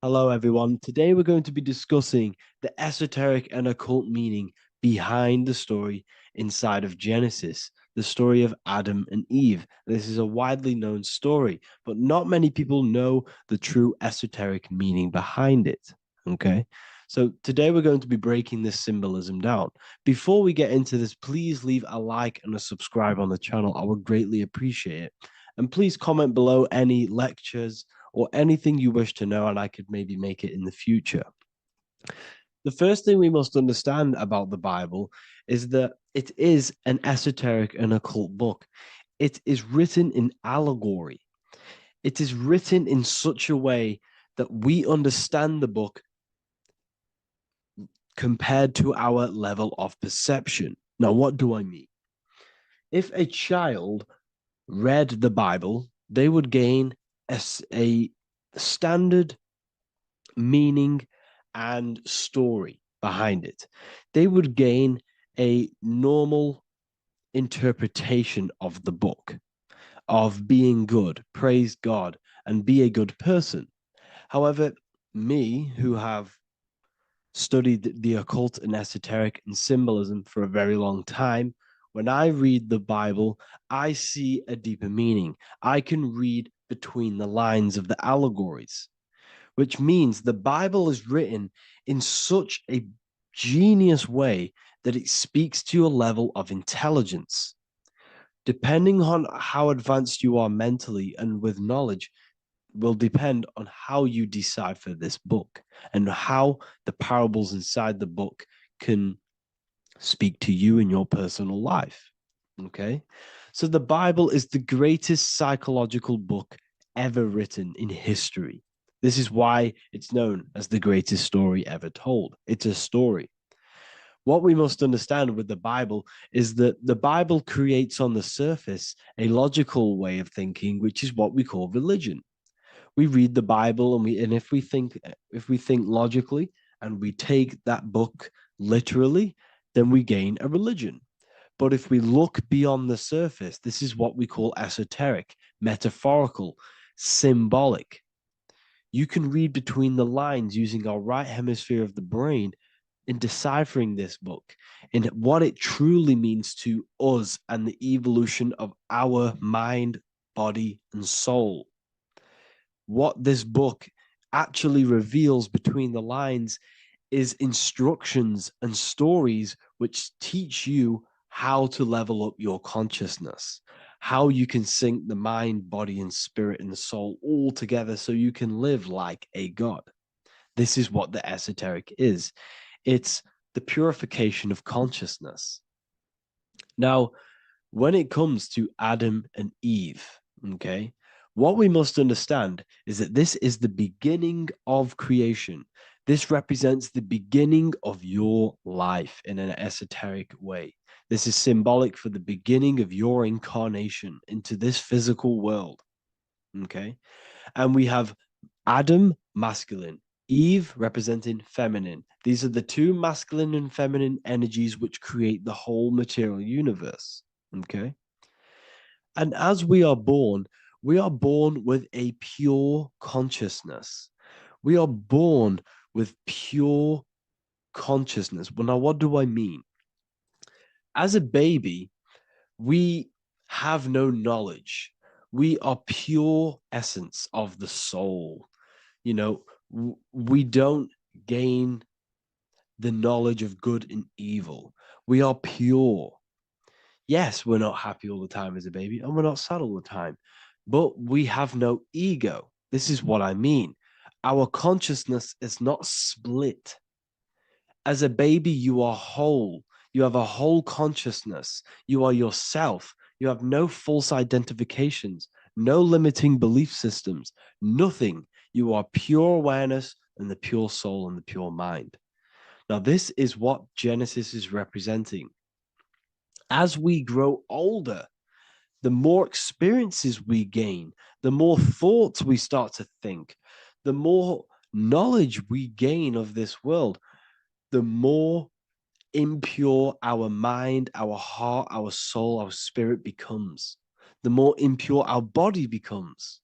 Hello, everyone. Today we're going to be discussing the esoteric and occult meaning behind the story inside of Genesis, the story of Adam and Eve. This is a widely known story, but not many people know the true esoteric meaning behind it. Okay, so today we're going to be breaking this symbolism down. Before we get into this, please leave a like and a subscribe on the channel. I would greatly appreciate it. And please comment below any lectures or anything you wish to know, and I could maybe make it in the future. The first thing we must understand about the Bible is that it is an esoteric and occult book. It is written in allegory. It is written in such a way that we understand the book compared to our level of perception. Now, what do I mean? If a child read the Bible, they would gain a standard meaning and story behind it. They would gain a normal interpretation of the book, of being good, praise God, and be a good person. However, me, who have studied the occult and esoteric and symbolism for a very long time, when I read the Bible, I see a deeper meaning. I can read between the lines of the allegories, which means the Bible is written in such a genius way that it speaks to your level of intelligence. Depending on how advanced you are mentally and with knowledge, will depend on how you decipher this book and how the parables inside the book can speak to you in your personal life. Okay? So the Bible is the greatest psychological book ever written in history. This is why it's known as the greatest story ever told. It's a story. What we must understand with the Bible is that the Bible creates on the surface a logical way of thinking, which is what we call religion. We read the Bible and if we think logically and we take that book literally, then we gain a religion. But if we look beyond the surface, this is what we call esoteric, metaphorical, symbolic. You can read between the lines using our right hemisphere of the brain in deciphering this book and what it truly means to us and the evolution of our mind, body, and soul. What this book actually reveals between the lines is instructions and stories which teach you how to level up your consciousness, how you can sync the mind, body, and spirit and the soul all together so you can live like a god. This is what the esoteric is. It's the purification of consciousness. Now, when it comes to Adam and Eve, okay, what we must understand is that this is the beginning of creation. This represents the beginning of your life in an esoteric way. This is symbolic for the beginning of your incarnation into this physical world. Okay? And we have Adam, masculine, Eve representing feminine. These are the two masculine and feminine energies which create the whole material universe. Okay? And as we are born with a pure consciousness. We are born with pure consciousness. Well, now, what do I mean? As a baby, we have no knowledge. We are pure essence of the soul. You know, we don't gain the knowledge of good and evil. We are pure. Yes, we're not happy all the time as a baby, and we're not sad all the time, but we have no ego. This is what I mean. Our consciousness is not split. As a baby, you are whole. You have a whole consciousness. You are yourself. You have no false identifications, no limiting belief systems, nothing. You are pure awareness and the pure soul and the pure mind. Now, this is what Genesis is representing. As we grow older, the more experiences we gain, the more thoughts we start to think, the more knowledge we gain of this world, the more impure our mind, our heart, our soul, our spirit becomes, the more impure our body becomes.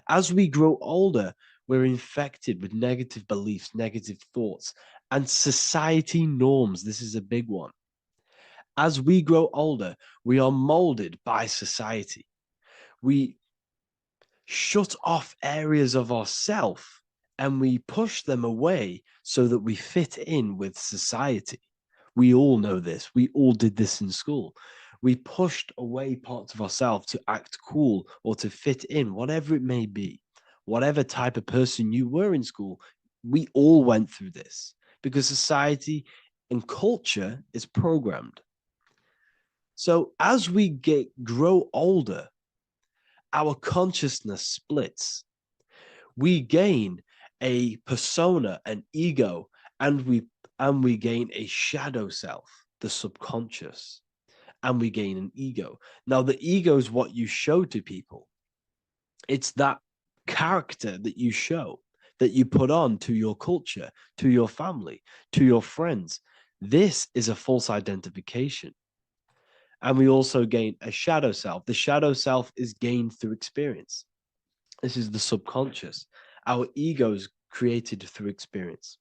As we grow older, we're infected with negative beliefs, negative thoughts, and society norms. This is a big one. As we grow older, we are molded by society. We shut off areas of ourself and we push them away so that we fit in with society. We all know this. We all did this in school. We pushed away parts of ourselves to act cool or to fit in, whatever it may be. Whatever type of person you were in school, we all went through this because society and culture is programmed. So as we grow older, our consciousness splits. We gain a persona, an ego, and we gain a shadow self, the subconscious. and we gain an ego. Now, the ego is what you show to people. It's that character that you show, that you put on to your culture, to your family, to your friends. This is a false identification. And we also gain a shadow self. The shadow self is gained through experience. This is the subconscious. Our ego is created through experience.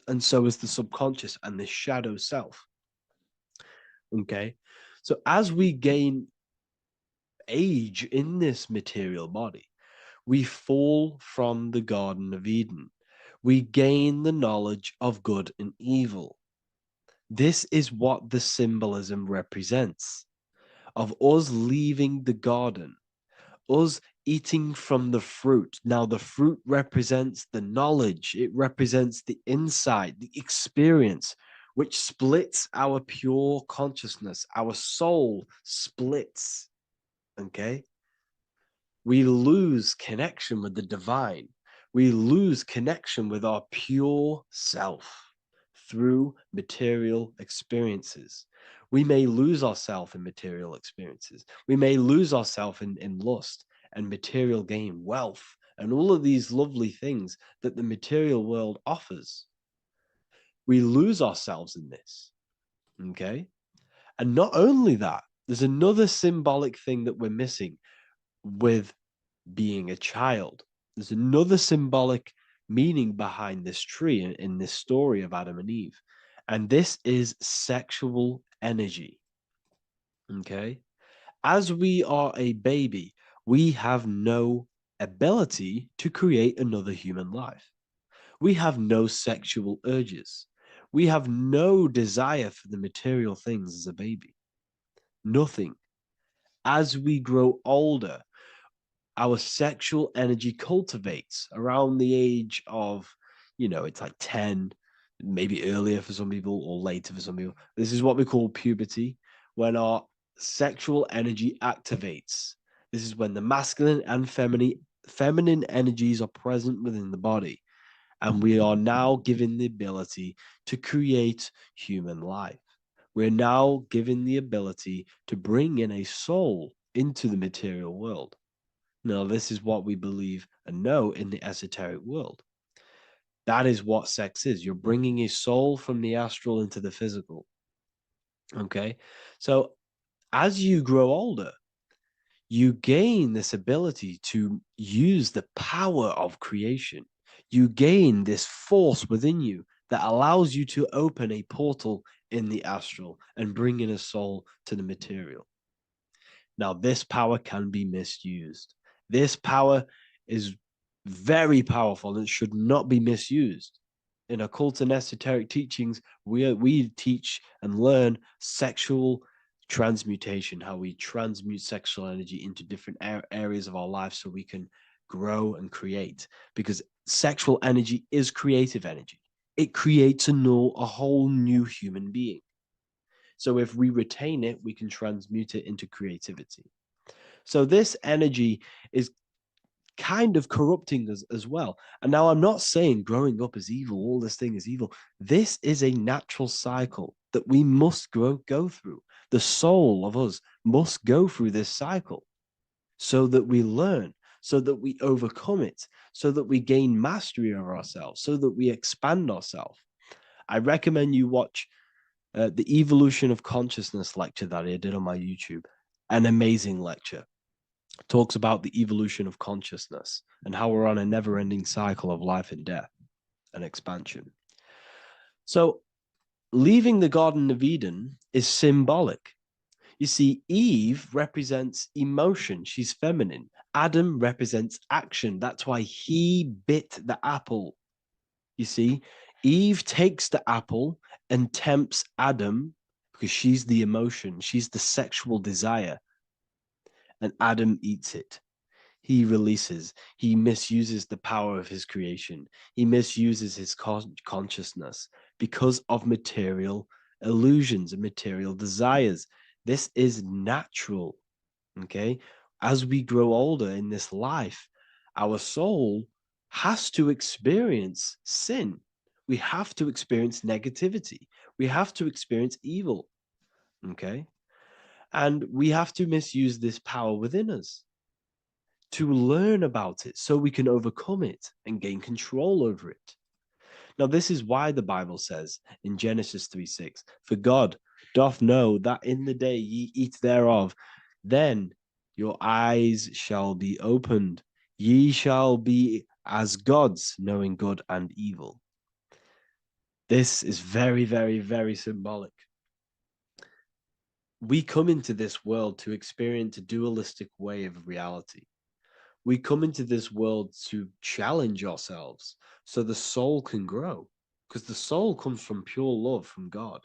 And so is the subconscious and the shadow self. Okay? So as we gain age in this material body, we fall from the Garden of Eden. We gain the knowledge of good and evil. This is what the symbolism represents, of us leaving the garden, us eating from the fruit. Now, the fruit represents the knowledge, it represents the insight, the experience, which splits our pure consciousness. Our soul splits. Okay? We lose connection with the divine. We lose connection with our pure self through material experiences. We may lose ourselves in material experiences. We may lose ourselves in lust and material gain, wealth, and all of these lovely things that the material world offers. We lose ourselves in this. Okay? And not only that, there's another symbolic thing that we're missing with being a child. There's another symbolic meaning behind this tree in this story of Adam and Eve. And this is sexual energy. Okay? As we are a baby, we have no ability to create another human life. We have no sexual urges. We have no desire for the material things as a baby. Nothing. As we grow older, our sexual energy cultivates around the age of, it's like 10, maybe earlier for some people or later for some people. This is what we call puberty, when our sexual energy activates. This is when the masculine and feminine energies are present within the body. And we are now given the ability to create human life. We're now given the ability to bring in a soul into the material world. Now, this is what we believe and know in the esoteric world. That is what sex is. You're bringing a soul from the astral into the physical. Okay? So as you grow older, you gain this ability to use the power of creation. You gain this force within you that allows you to open a portal in the astral and bring in a soul to the material. Now, this power can be misused. This power is very powerful and should not be misused. In occult and esoteric teachings, we teach and learn sexual transmutation, how we transmute sexual energy into different areas of our life so we can grow and create. Because sexual energy is creative energy. It creates a whole new human being. So if we retain it, we can transmute it into creativity. So this energy is kind of corrupting us as well. And now I'm not saying growing up is evil, all this thing is evil. This is a natural cycle that we must go through. The soul of us must go through this cycle so that we learn, so that we overcome it, so that we gain mastery over ourselves, so that we expand ourselves. I recommend you watch the Evolution of Consciousness lecture that I did on my YouTube. An amazing lecture. It talks about the evolution of consciousness and how we're on a never-ending cycle of life and death and expansion. So leaving the Garden of Eden is symbolic. You see, Eve represents emotion. She's feminine. Adam represents action. That's why he bit the apple. You see, Eve takes the apple and tempts Adam because she's the emotion. She's the sexual desire. And Adam eats it. He releases. He misuses the power of his creation. He misuses his consciousness because of material illusions and material desires. This is natural, okay? As we grow older in this life, our soul has to experience sin. We have to experience negativity. We have to experience evil, okay? And we have to misuse this power within us to learn about it so we can overcome it and gain control over it. Now, this is why the Bible says in Genesis 3:6, "For God doth know that in the day ye eat thereof, then your eyes shall be opened. Ye shall be as gods, knowing good and evil." This is very, very, very symbolic. We come into this world to experience a dualistic way of reality. We come into this world to challenge ourselves so the soul can grow, because the soul comes from pure love from God.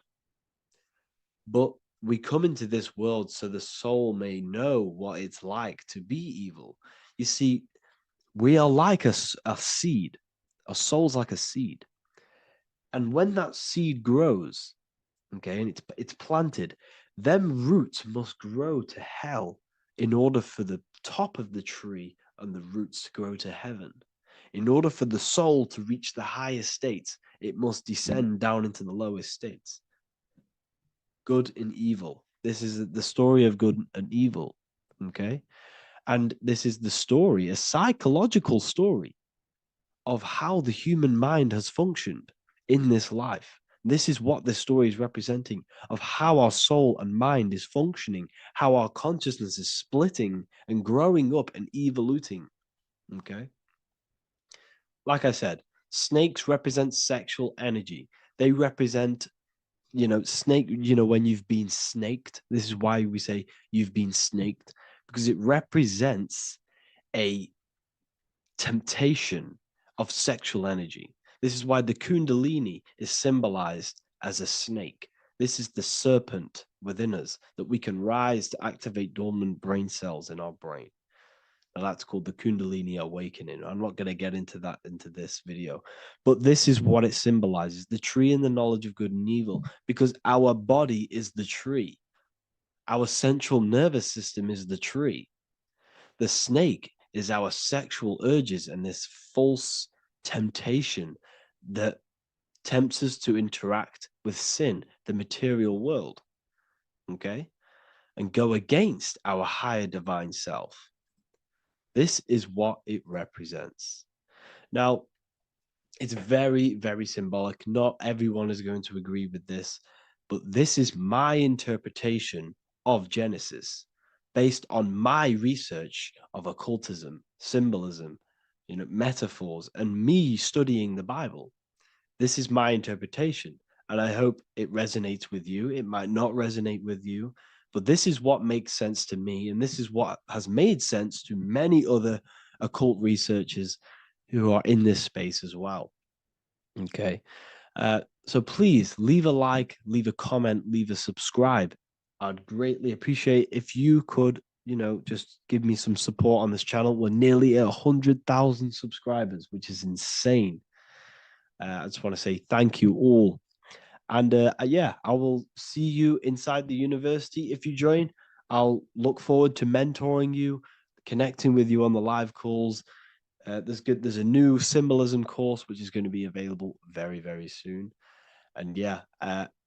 But we come into this world so the soul may know what it's like to be evil. You see, we are like a seed. Our soul's like a seed. And when that seed grows, okay, and it's planted, them roots must grow to hell in order for the top of the tree and the roots to grow to heaven. In order for the soul to reach the highest states, it must descend down into the lowest states. Good and evil. This is the story of good and evil, okay? And this is the story, a psychological story of how the human mind has functioned in this life. This is what this story is representing, of how our soul and mind is functioning, how our consciousness is splitting and growing up and evoluting. Okay? Like I said, snakes represent sexual energy. They represent, snake, when you've been snaked. This is why we say you've been snaked, because it represents a temptation of sexual energy. This is why the Kundalini is symbolized as a snake. This is the serpent within us that we can rise to activate dormant brain cells in our brain. Now that's called the Kundalini awakening. I'm not going to get into that into this video, but this is what it symbolizes, the tree and the knowledge of good and evil, because our body is the tree. Our central nervous system is the tree. The snake is our sexual urges and this false temptation that tempts us to interact with sin, the material world, okay, and go against our higher divine self. This is what it represents. Now, it's very, very symbolic. Not everyone is going to agree with this, but this is my interpretation of Genesis based on my research of occultism, symbolism, metaphors, and me studying the Bible. This is my interpretation, and I hope it resonates with you. It might not resonate with you, but this is what makes sense to me, and this is what has made sense to many other occult researchers who are in this space as well. Okay, so please leave a like, leave a comment, leave a subscribe. I'd greatly appreciate if you could, just give me some support on this channel. We're nearly at 100,000 subscribers, which is insane. I just want to say thank you all. And yeah, I will see you inside the university. If you join, I'll look forward to mentoring you, connecting with you on the live calls. There's a new symbolism course, which is going to be available very, very soon. And yeah,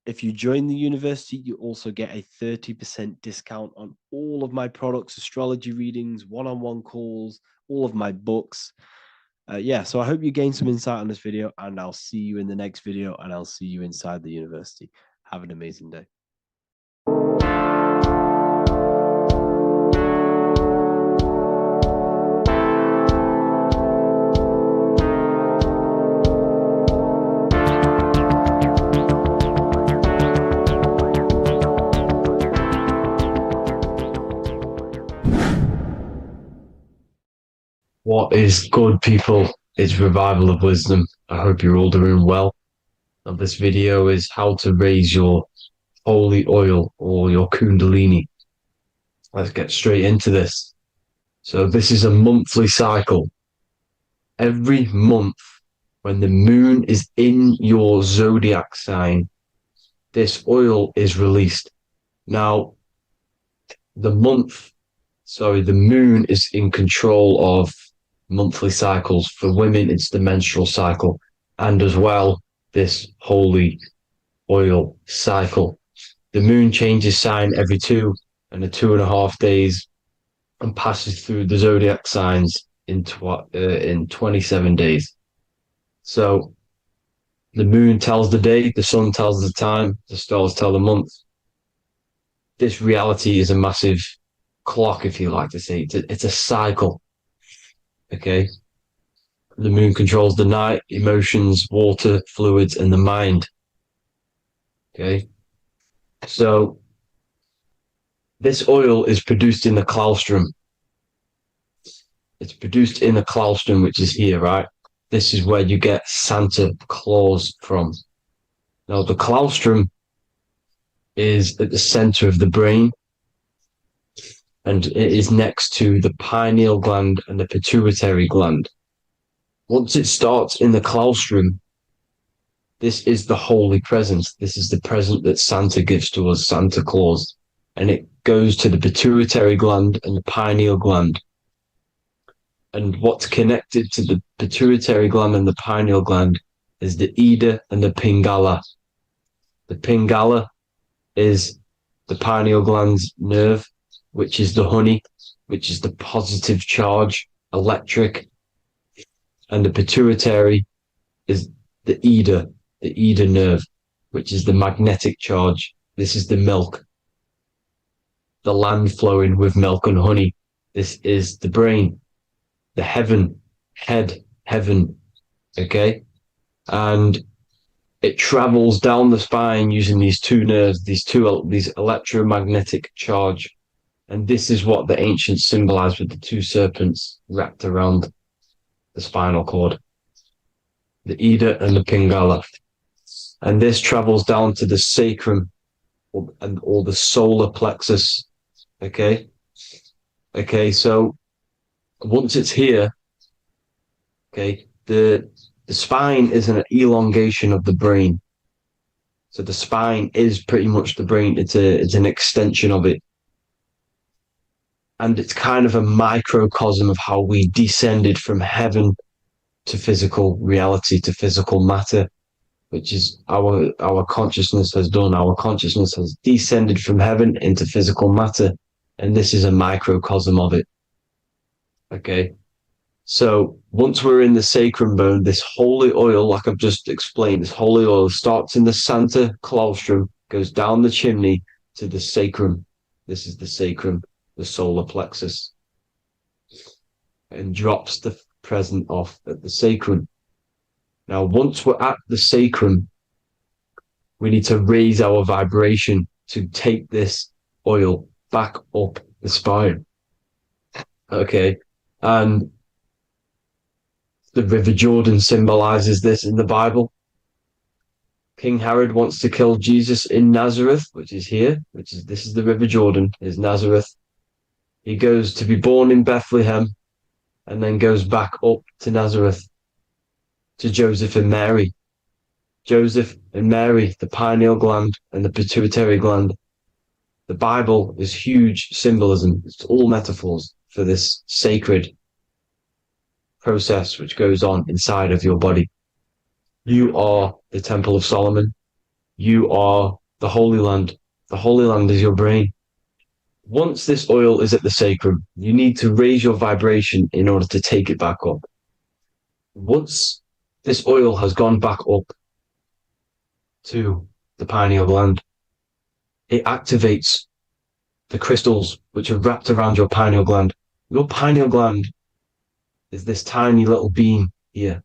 if you join the university, you also get a 30% discount on all of my products, astrology readings, one-on-one calls, all of my books. Yeah, so I hope you gain some insight on this video, and I'll see you in the next video, and I'll see you inside the university. Have an amazing day. What is good, people? It's Revival of Wisdom. I hope you're all doing well. And this video is how to raise your holy oil or your Kundalini. Let's get straight into this. So this is a monthly cycle. Every month, when the moon is in your zodiac sign, this oil is released. Now, the moon is in control of monthly cycles. For women, it's the menstrual cycle, and as well, this holy oil cycle. The moon changes sign every 2 and a 2.5 days, and passes through the zodiac signs in 27 days. So the moon tells the day, the sun tells the time, the stars tell the month. This reality is a massive clock, if you like to say. It's a cycle. Okay. The moon controls the night, emotions, water, fluids, and the mind. Okay. So this oil is produced in the claustrum. It's produced in the claustrum, which is here, right? This is where you get Santa Claus from. Now, the claustrum is at the center of the brain, and it is next to the pineal gland and the pituitary gland. Once it starts in the claustrum, this is the holy present. This is the present that Santa gives to us, Santa Claus. And it goes to the pituitary gland and the pineal gland. And what's connected to the pituitary gland and the pineal gland is the Ida and the Pingala. The Pingala is the pineal gland's nerve, which is the honey, which is the positive charge, electric. And the pituitary is the Ida nerve, which is the magnetic charge. This is the milk, the land flowing with milk and honey. This is the brain, the heaven, heaven, okay? And it travels down the spine using these two nerves, these electromagnetic charge. And this is what the ancients symbolized with the two serpents wrapped around the spinal cord, the Ida and the Pingala. And this travels down to the sacrum or the solar plexus. Okay. So once it's here, okay, the spine is an elongation of the brain. So the spine is pretty much the brain. It's an extension of it. And it's kind of a microcosm of how we descended from heaven to physical reality, to physical matter, which is our consciousness has done. Our consciousness has descended from heaven into physical matter. And this is a microcosm of it. Okay. So once we're in the sacrum bone, this holy oil, like I've just explained, this holy oil starts in the Santa Claustrum, goes down the chimney to the sacrum. This is the sacrum, the solar plexus, and drops the present off at the sacrum. Now, once we're at the sacrum, we need to raise our vibration to take this oil back up the spine. Okay. And the River Jordan symbolizes this in the Bible. King Herod wants to kill Jesus in Nazareth, which is here, this is the River Jordan, is Nazareth. He goes to be born in Bethlehem and then goes back up to Nazareth to Joseph and Mary. Joseph and Mary, the pineal gland and the pituitary gland. The Bible is huge symbolism. It's all metaphors for this sacred process which goes on inside of your body. You are the Temple of Solomon. You are the Holy Land. The Holy Land is your brain. Once this oil is at the sacrum, you need to raise your vibration in order to take it back up. Once this oil has gone back up to the pineal gland, it activates the crystals which are wrapped around your pineal gland. Your pineal gland is this tiny little beam here.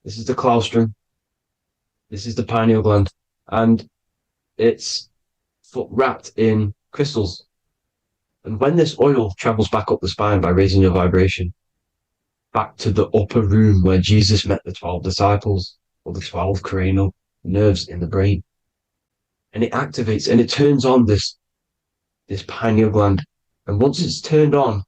This is the claustrum. This is the pineal gland. And it's wrapped in crystals. And when this oil travels back up the spine by raising your vibration, back to the upper room where Jesus met the 12 disciples, or the 12 cranial nerves in the brain, and it activates and it turns on this pineal gland. And once it's turned on,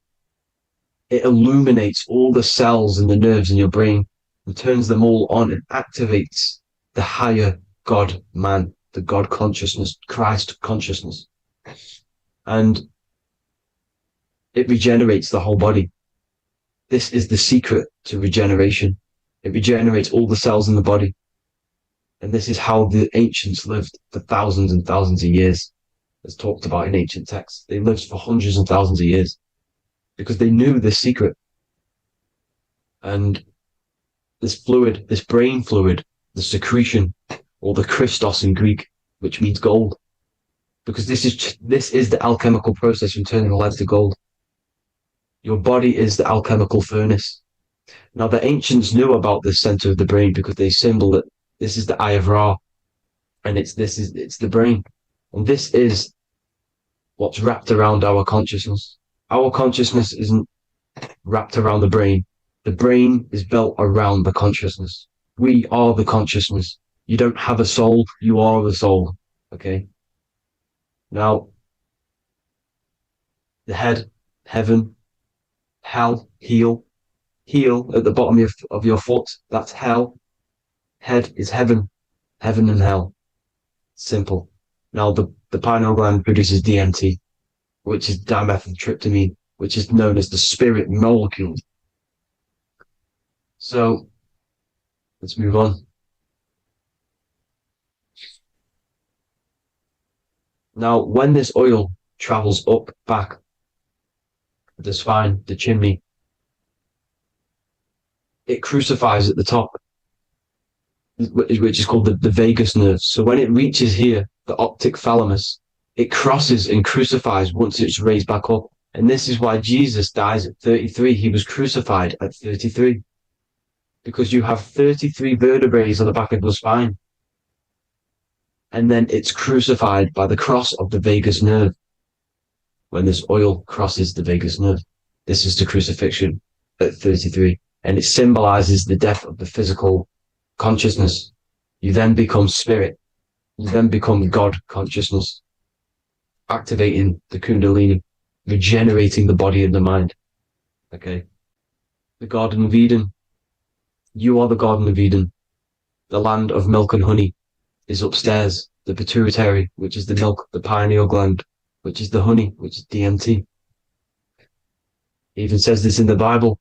it illuminates all the cells and the nerves in your brain and turns them all on and activates the higher God man, the God consciousness, Christ consciousness. And it regenerates the whole body. This is the secret to regeneration. It regenerates all the cells in the body. And this is how the ancients lived for thousands and thousands of years. as talked about in ancient texts. They lived for hundreds and thousands of years because they knew this secret. And this fluid, this brain fluid, the secretion, or the Christos in Greek, which means gold, because this is the alchemical process from turning lead to gold. Your body is the alchemical furnace. Now, the ancients knew about this center of the brain because they symbol that this is the eye of Ra, and it's the brain, and this is what's wrapped around our consciousness. Our consciousness isn't wrapped around the brain. The brain is built around the consciousness. We are the consciousness. You don't have a soul, you are the soul. Okay? Now, the head, heaven, hell, heel at the bottom of your foot, that's hell. Head is heaven and hell. Simple. Now, the pineal gland produces DMT, which is dimethyltryptamine, which is known as the spirit molecule. So, let's move on. Now, when this oil travels up, back, the spine, the chimney, it crucifies at the top, which is called the vagus nerve. So when it reaches here, the optic thalamus, it crosses and crucifies once it's raised back up. And this is why Jesus dies at 33. He was crucified at 33. Because you have 33 vertebrae on the back of the spine. And then it's crucified by the cross of the vagus nerve. When this oil crosses the vagus nerve, this is the crucifixion at 33. And it symbolizes the death of the physical consciousness. You then become spirit. You then become God consciousness, activating the Kundalini, regenerating the body and the mind. Okay. The Garden of Eden. You are the Garden of Eden. The land of milk and honey is upstairs. The pituitary, which is the milk, the pineal gland, which is the honey, which is DMT. It even says this in the Bible.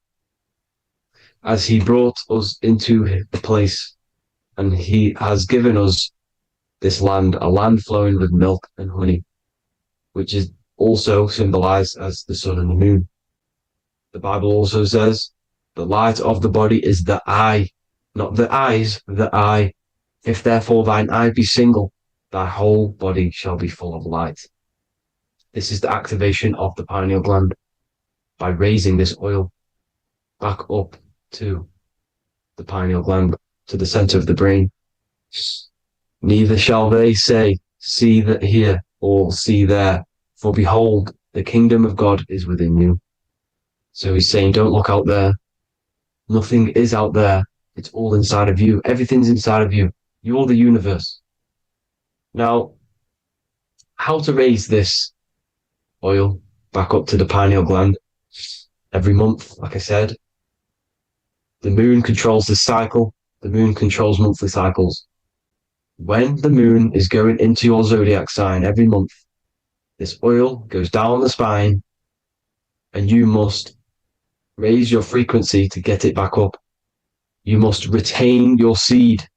As he brought us into the place, and he has given us this land, a land flowing with milk and honey, which is also symbolized as the sun and the moon. The Bible also says, the light of the body is the eye, not the eyes, the eye. If therefore thine eye be single, thy whole body shall be full of light. This is the activation of the pineal gland by raising this oil back up to the pineal gland, to the center of the brain. Neither shall they say, see that here, or see there, for behold, the kingdom of God is within you. So he's saying, don't look out there. Nothing is out there. It's all inside of you. Everything's inside of you. You're the universe. Now, how to raise this oil back up to the pineal gland? Every month, like I said, the moon controls the cycle. The moon controls monthly cycles. When the moon is going into your zodiac sign every month, this oil goes down the spine and you must raise your frequency to get it back up. You must retain your seed.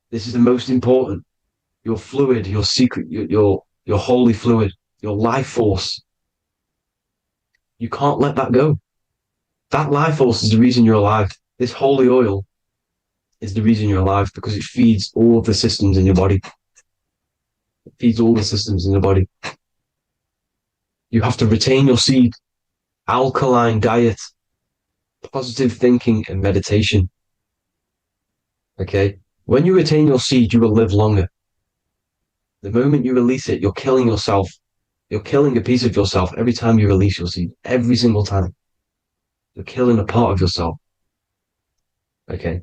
This is the most important. Your fluid, your secret, your holy fluid, your life force. You can't let that go. That life force is the reason you're alive. This holy oil is the reason you're alive because it feeds all of the systems in your body. It feeds all the systems in your body. You have to retain your seed, alkaline diet, positive thinking and meditation. Okay? When you retain your seed, you will live longer. The moment you release it, you're killing yourself. You're killing a piece of yourself every time you release your seed. Every single time. You're killing a part of yourself. Okay?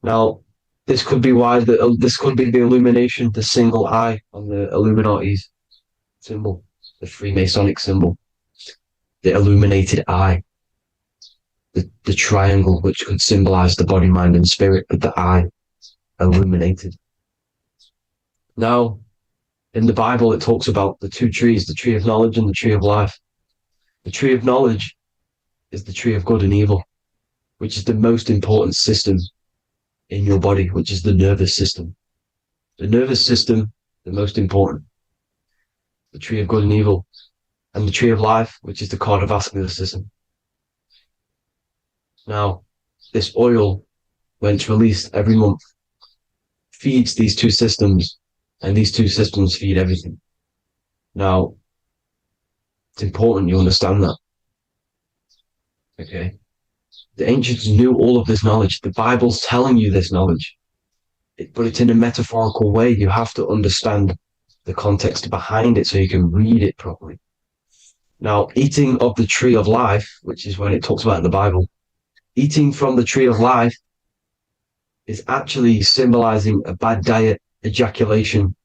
Now, this could be why this could be the illumination, the single eye on the Illuminati's symbol, the Freemasonic symbol, the illuminated eye, the triangle, which could symbolize the body, mind, and spirit, but the eye illuminated. Now, in the Bible, it talks about the two trees, the tree of knowledge and the tree of life. The tree of knowledge is the tree of good and evil, which is the most important system in your body, which is the nervous system. The nervous system, the most important. the tree of good and evil, and the tree of life, which is the cardiovascular system. Now, this oil, when it's released every month, feeds these two systems, and these two systems feed everything. Now, it's important you understand that. Okay? The ancients knew all of this knowledge. The Bible's telling you this knowledge. But it's in a metaphorical way. You have to understand the context behind it so you can read it properly. Now, eating of the tree of life, which is when it talks about in the Bible, eating from the tree of life is actually symbolizing a bad diet, ejaculation,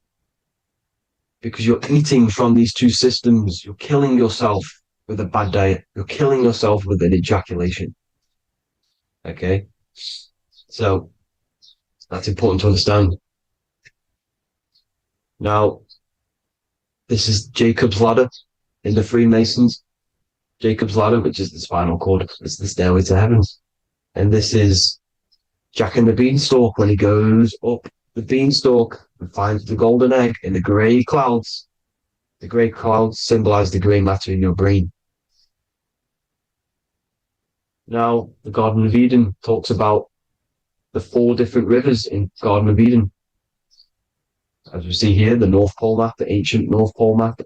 because you're eating from these two systems. You're killing yourself with a bad diet. You're killing yourself with an ejaculation. Okay? So, that's important to understand. Now, this is Jacob's ladder in the Freemasons. Jacob's ladder, which is the spinal cord, it's the stairway to heaven. And this is Jack and the Beanstalk when he goes up the beanstalk and finds the golden egg in the grey clouds. The grey clouds symbolize the grey matter in your brain. Now, the Garden of Eden talks about the 4 different rivers in Garden of Eden. As we see here, the North Pole map, the ancient North Pole map,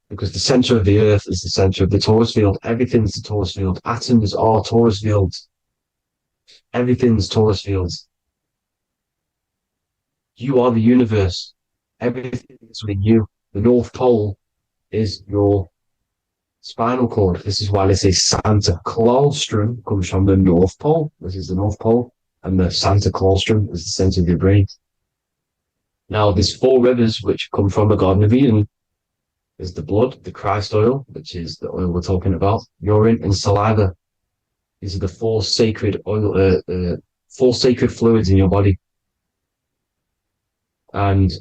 because the center of the earth is the center of the Taurus field. Everything's the Taurus field. Atoms are Taurus fields. Everything's Taurus fields. You are the universe. Everything is within you. The North Pole is your spinal cord. This is why they say Santa Claustrum comes from the North Pole. This is the North Pole. And the Santa Claustrum is the center of your brain. Now, there's 4 rivers which come from the Garden of Eden. There's the blood, the Christ oil, which is the oil we're talking about, urine, and saliva. These are the 4 sacred oil, 4 sacred fluids in your body. And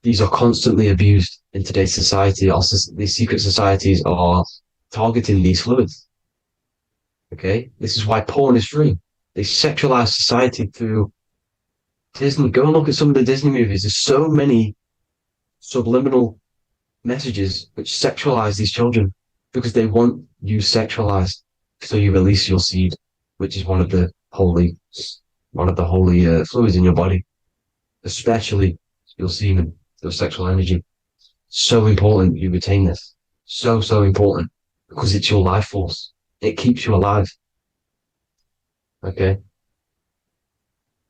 these are constantly abused in today's society. Also, these secret societies are targeting these fluids. Okay? This is why porn is free. They sexualize society through Disney. Go and look at some of the Disney movies. There's so many subliminal messages which sexualize these children because they want you sexualized. So you release your seed, which is one of the holy fluids in your body, especially your semen, your sexual energy. So important you retain this. So important because it's your life force. It keeps you alive. Okay.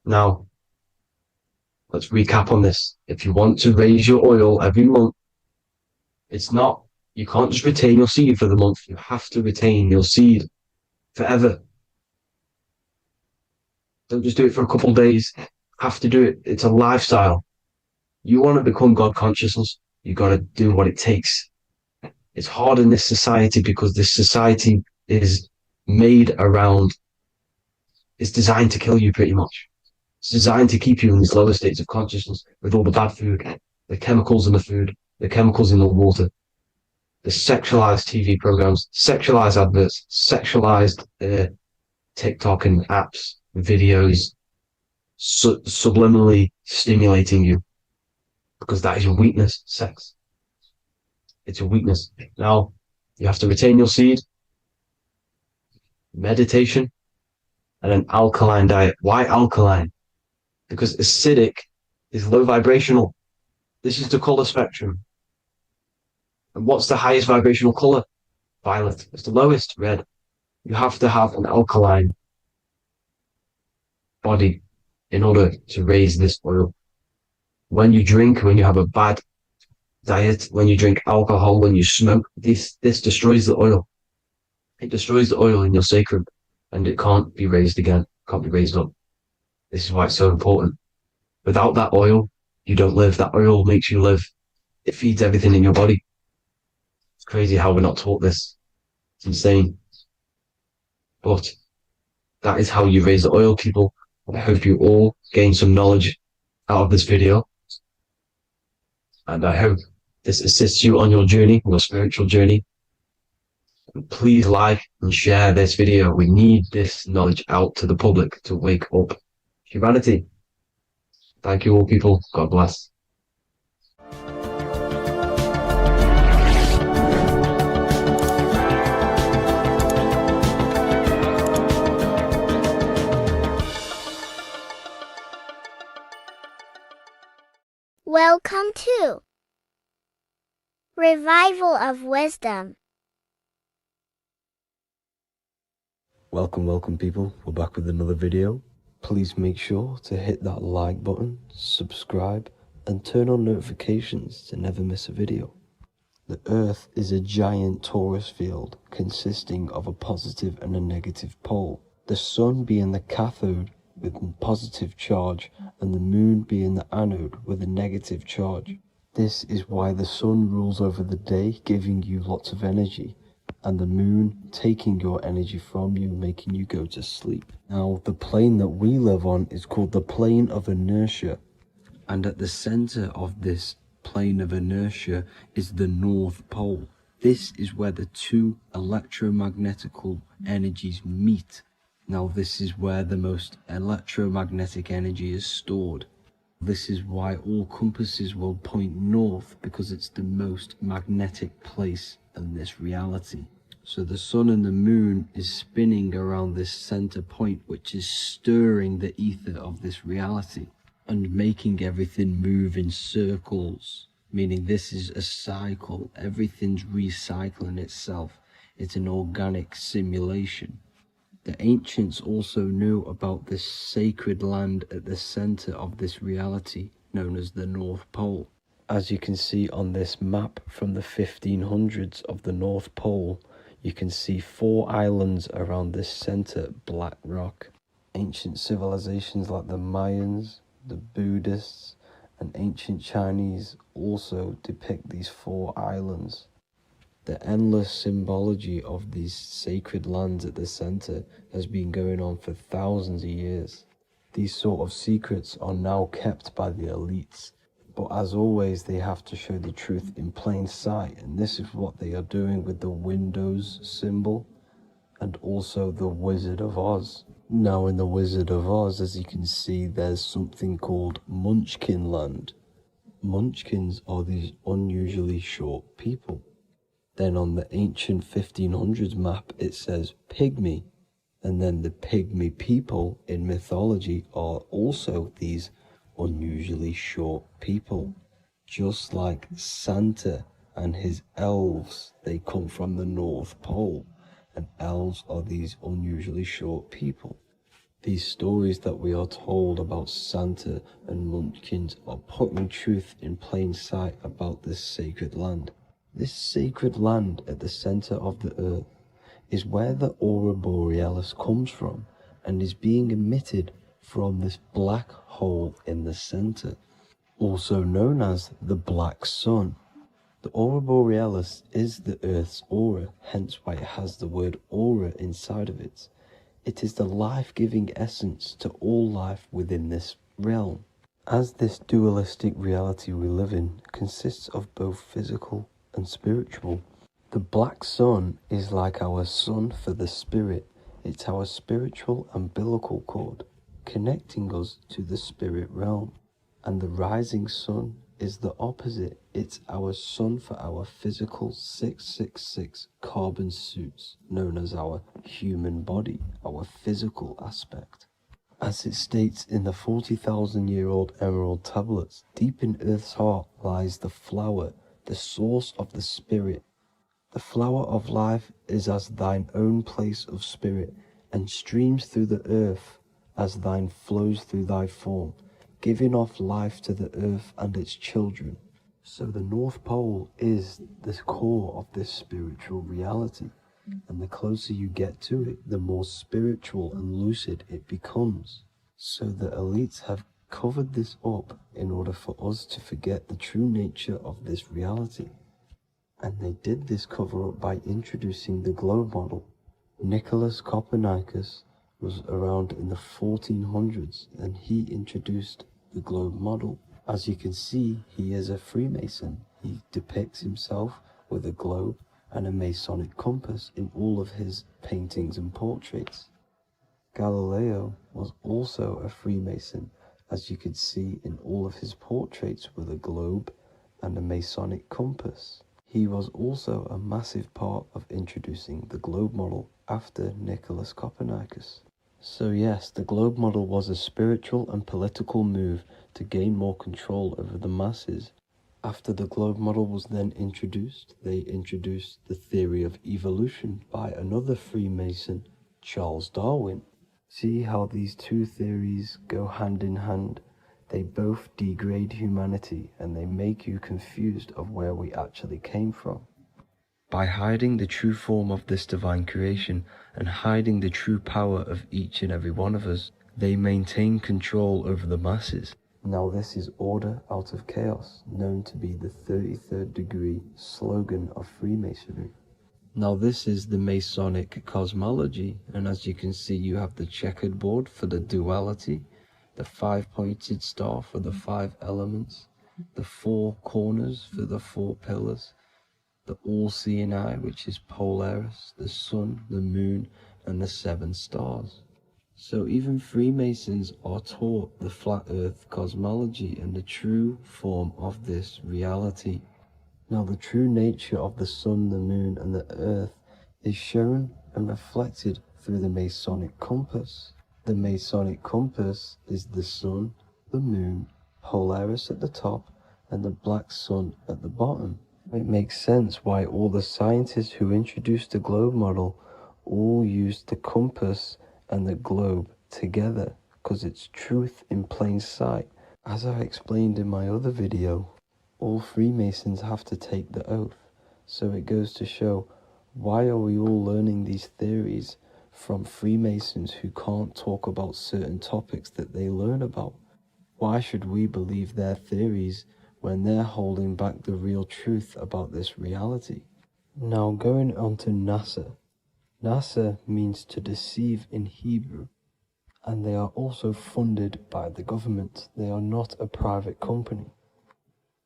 Now, let's recap on this. If you want to raise your oil every month, you can't just retain your seed for the month. You have to retain your seed forever. Don't just do it for a couple of days. You have to do it. It's a lifestyle. You want to become God consciousness, you got to do what it takes. It's hard in this society because this society is made around, it's designed to kill you pretty much. It's designed to keep you in these lower states of consciousness with all the bad food, the chemicals in the food, the chemicals in the water, the sexualized TV programs, sexualized adverts, sexualized TikTok and apps, videos, subliminally stimulating you. Because that is your weakness, sex. It's your weakness. Now, you have to retain your seed, meditation, and an alkaline diet. Why alkaline? Because acidic is low vibrational. This is the color spectrum. And what's the highest vibrational color? Violet. It's the lowest, red. You have to have an alkaline body in order to raise this oil. When you drink, when you have a bad diet, when you drink alcohol, when you smoke, this destroys the oil. It destroys the oil in your sacrum, and it can't be raised again, can't be raised up. This is why it's so important. Without that oil, you don't live. That oil makes you live. It feeds everything in your body. It's crazy how we're not taught this. It's insane. But that is how you raise the oil, people. I hope you all gain some knowledge out of this video. And I hope this assists you on your journey, your spiritual journey. And please like and share this video. We need this knowledge out to the public to wake up humanity. Thank you all, people. God bless. Welcome to Revival of Wisdom. Welcome people, we're back with another video. Please make sure to hit that like button, subscribe, and turn on notifications to never miss a video. The Earth is a giant Taurus field consisting of a positive and a negative pole. The Sun being the cathode with a positive charge and the Moon being the anode with a negative charge. This is why the Sun rules over the day, giving you lots of energy, and the Moon taking your energy from you, making you go to sleep. Now, the plane that we live on is called the plane of inertia, and at the center of this plane of inertia is the North Pole. This is where the two electromagnetical energies meet. Now, this is where the most electromagnetic energy is stored. This is why all compasses will point north, because it's the most magnetic place in this reality. So the Sun and the Moon is spinning around this center point, which is stirring the ether of this reality and making everything move in circles, meaning this is a cycle. Everything's recycling itself. It's an organic simulation. The ancients also knew about this sacred land at the center of this reality, known as the North Pole. As you can see on this map from the 1500s of the North Pole, you can see 4 islands around this center black rock. Ancient civilizations like the Mayans, the Buddhists, and ancient Chinese also depict these 4 islands. The endless symbology of these sacred lands at the center has been going on for thousands of years. These sort of secrets are now kept by the elites, but as always they have to show the truth in plain sight, and this is what they are doing with the Windows symbol and also the Wizard of Oz. Now in the Wizard of Oz, as you can see, there's something called Munchkin Land. Munchkins are these unusually short people. Then on the ancient 1500s map it says Pygmy, and then the Pygmy people in mythology are also these unusually short people. Just like Santa and his elves, they come from the North Pole, and elves are these unusually short people. These stories that we are told about Santa and Munchkins are putting truth in plain sight about this sacred land. This sacred land at the center of the earth is where the aurora borealis comes from and is being emitted from this black hole in the center, also known as the black sun. The aurora borealis is the Earth's aura, hence why it has the word aura inside of it. It is the life-giving essence to all life within this realm. As this dualistic reality we live in consists of both physical and spiritual, the black sun is like our sun for the spirit. It's our spiritual umbilical cord, connecting us to the spirit realm. And the rising sun is the opposite. It's our sun for our physical 666 carbon suits, known as our human body, our physical aspect. As it states in the 40,000-year-old emerald tablets, deep in Earth's heart lies the flower, the source of the spirit. The flower of life is as thine own place of spirit, and streams through the earth as thine flows through thy form, giving off life to the earth and its children. So the North Pole is the core of this spiritual reality, and the closer you get to it, the more spiritual and lucid it becomes. So the elites have covered this up in order for us to forget the true nature of this reality. And they did this cover up by introducing the globe model. Nicholas Copernicus was around in the 1400s, and he introduced the globe model. As you can see, he is a Freemason. He depicts himself with a globe and a Masonic compass in all of his paintings and portraits. Galileo was also a Freemason, as you could see in all of his portraits with a globe and a Masonic compass. He was also a massive part of introducing the globe model after Nicholas Copernicus. So yes, the globe model was a spiritual and political move to gain more control over the masses. After the globe model was then introduced, they introduced the theory of evolution by another Freemason, Charles Darwin. See how these two theories go hand in hand? They both degrade humanity and they make you confused of where we actually came from. By hiding the true form of this divine creation and hiding the true power of each and every one of us, they maintain control over the masses. Now this is order out of chaos, known to be the 33rd degree slogan of Freemasonry. Now this is the Masonic cosmology, and as you can see you have the checkered board for the duality, the 5-pointed star for the 5 elements, the 4 corners for the 4 pillars, the all-seeing eye, which is Polaris, the sun, the moon, and the 7 stars. So even Freemasons are taught the flat earth cosmology and the true form of this reality. Now the true nature of the sun, the moon, and the earth is shown and reflected through the Masonic compass. The Masonic compass is the sun, the moon, Polaris at the top, and the black sun at the bottom. It makes sense why all the scientists who introduced the globe model all used the compass and the globe together, because it's truth in plain sight. As I explained in my other video, all Freemasons have to take the oath, so it goes to show, why are we all learning these theories from Freemasons who can't talk about certain topics that they learn about? Why should we believe their theories when they're holding back the real truth about this reality? Now going on to NASA. NASA means to deceive in Hebrew, and they are also funded by the government. They are not a private company.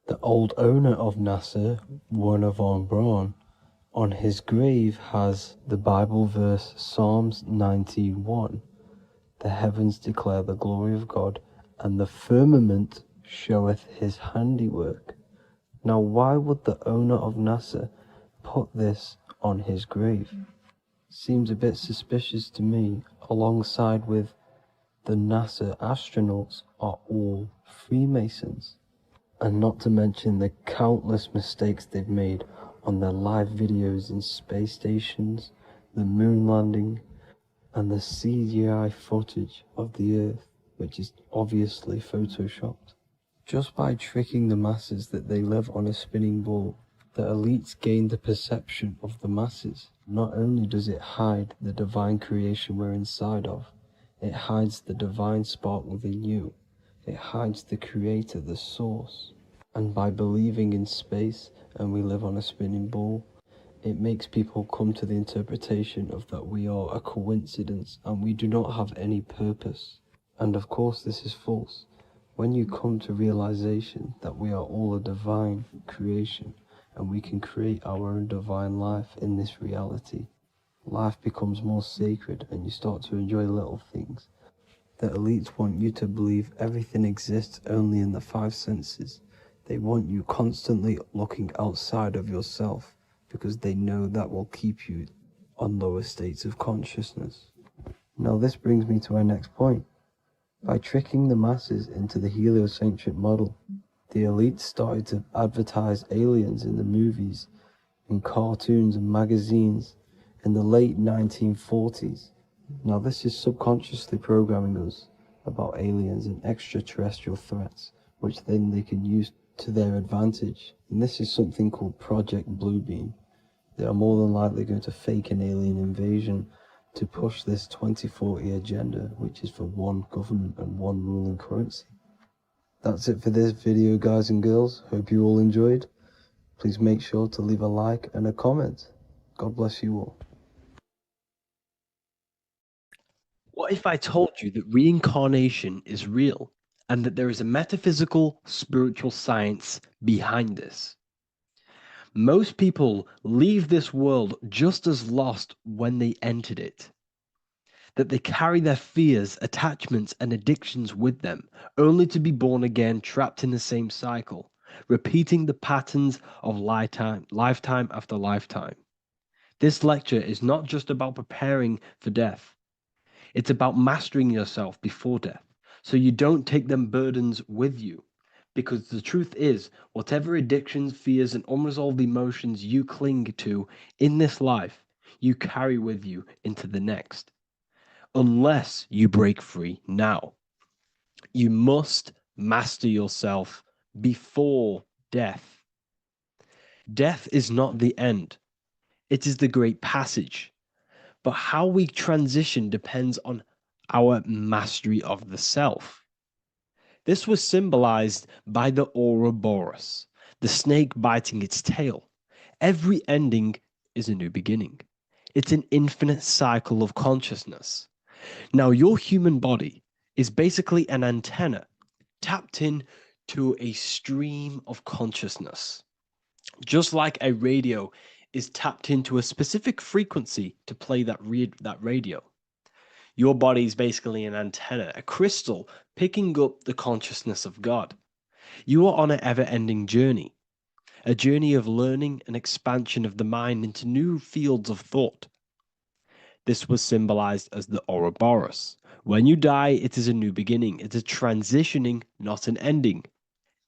The old owner of NASA, Werner von Braun, on his grave has the Bible verse Psalms 91. The heavens declare the glory of God, and the firmament showeth his handiwork. Now why would the owner of NASA put this on his grave? Seems a bit suspicious to me, alongside with the NASA astronauts are all Freemasons. And not to mention the countless mistakes they've made on their live videos in space stations, the moon landing, and the CGI footage of the Earth, which is obviously photoshopped. Just by tricking the masses that they live on a spinning ball, the elites gain the perception of the masses. Not only does it hide the divine creation we're inside of, it hides the divine spark within you. It hides the creator, the source. And by believing in space and we live on a spinning ball, it makes people come to the interpretation of that we are a coincidence and we do not have any purpose. And of course this is false. When you come to realization that we are all a divine creation and we can create our own divine life in this reality, life becomes more sacred and you start to enjoy little things. The elites want you to believe everything exists only in the 5 senses. They want you constantly looking outside of yourself because they know that will keep you on lower states of consciousness. Now this brings me to our next point. By tricking the masses into the heliocentric model, the elites started to advertise aliens in the movies, in cartoons and magazines in the late 1940s. Now this is subconsciously programming us about aliens and extraterrestrial threats, which then they can use to their advantage. And this is something called Project Bluebeam. They are more than likely going to fake an alien invasion to push this 2040 agenda, which is for one government and one ruling currency. That's it for this video, guys and girls. Hope you all enjoyed. Please make sure to leave a like and a comment. God bless you all. What if I told you that reincarnation is real and that there is a metaphysical, spiritual science behind this? Most people leave this world just as lost when they entered it. That they carry their fears, attachments, and addictions with them, only to be born again trapped in the same cycle, repeating the patterns of lifetime after lifetime. This lecture is not just about preparing for death. It's about mastering yourself before death, so you don't take them burdens with you. Because the truth is, whatever addictions, fears, and unresolved emotions you cling to in this life, you carry with you into the next. Unless you break free now. You must master yourself before death. Death is not the end. It is the great passage. But how we transition depends on our mastery of the self. This was symbolized by the Ouroboros, the snake biting its tail. Every ending is a new beginning. It's an infinite cycle of consciousness. Now, your human body is basically an antenna tapped in to a stream of consciousness. Just like a radio is tapped into a specific frequency to play that radio. Your body is basically an antenna, a crystal picking up the consciousness of God. You are on an ever-ending journey, a journey of learning and expansion of the mind into new fields of thought. This was symbolized as the Ouroboros. When you die, it is a new beginning. It's a transitioning, not an ending.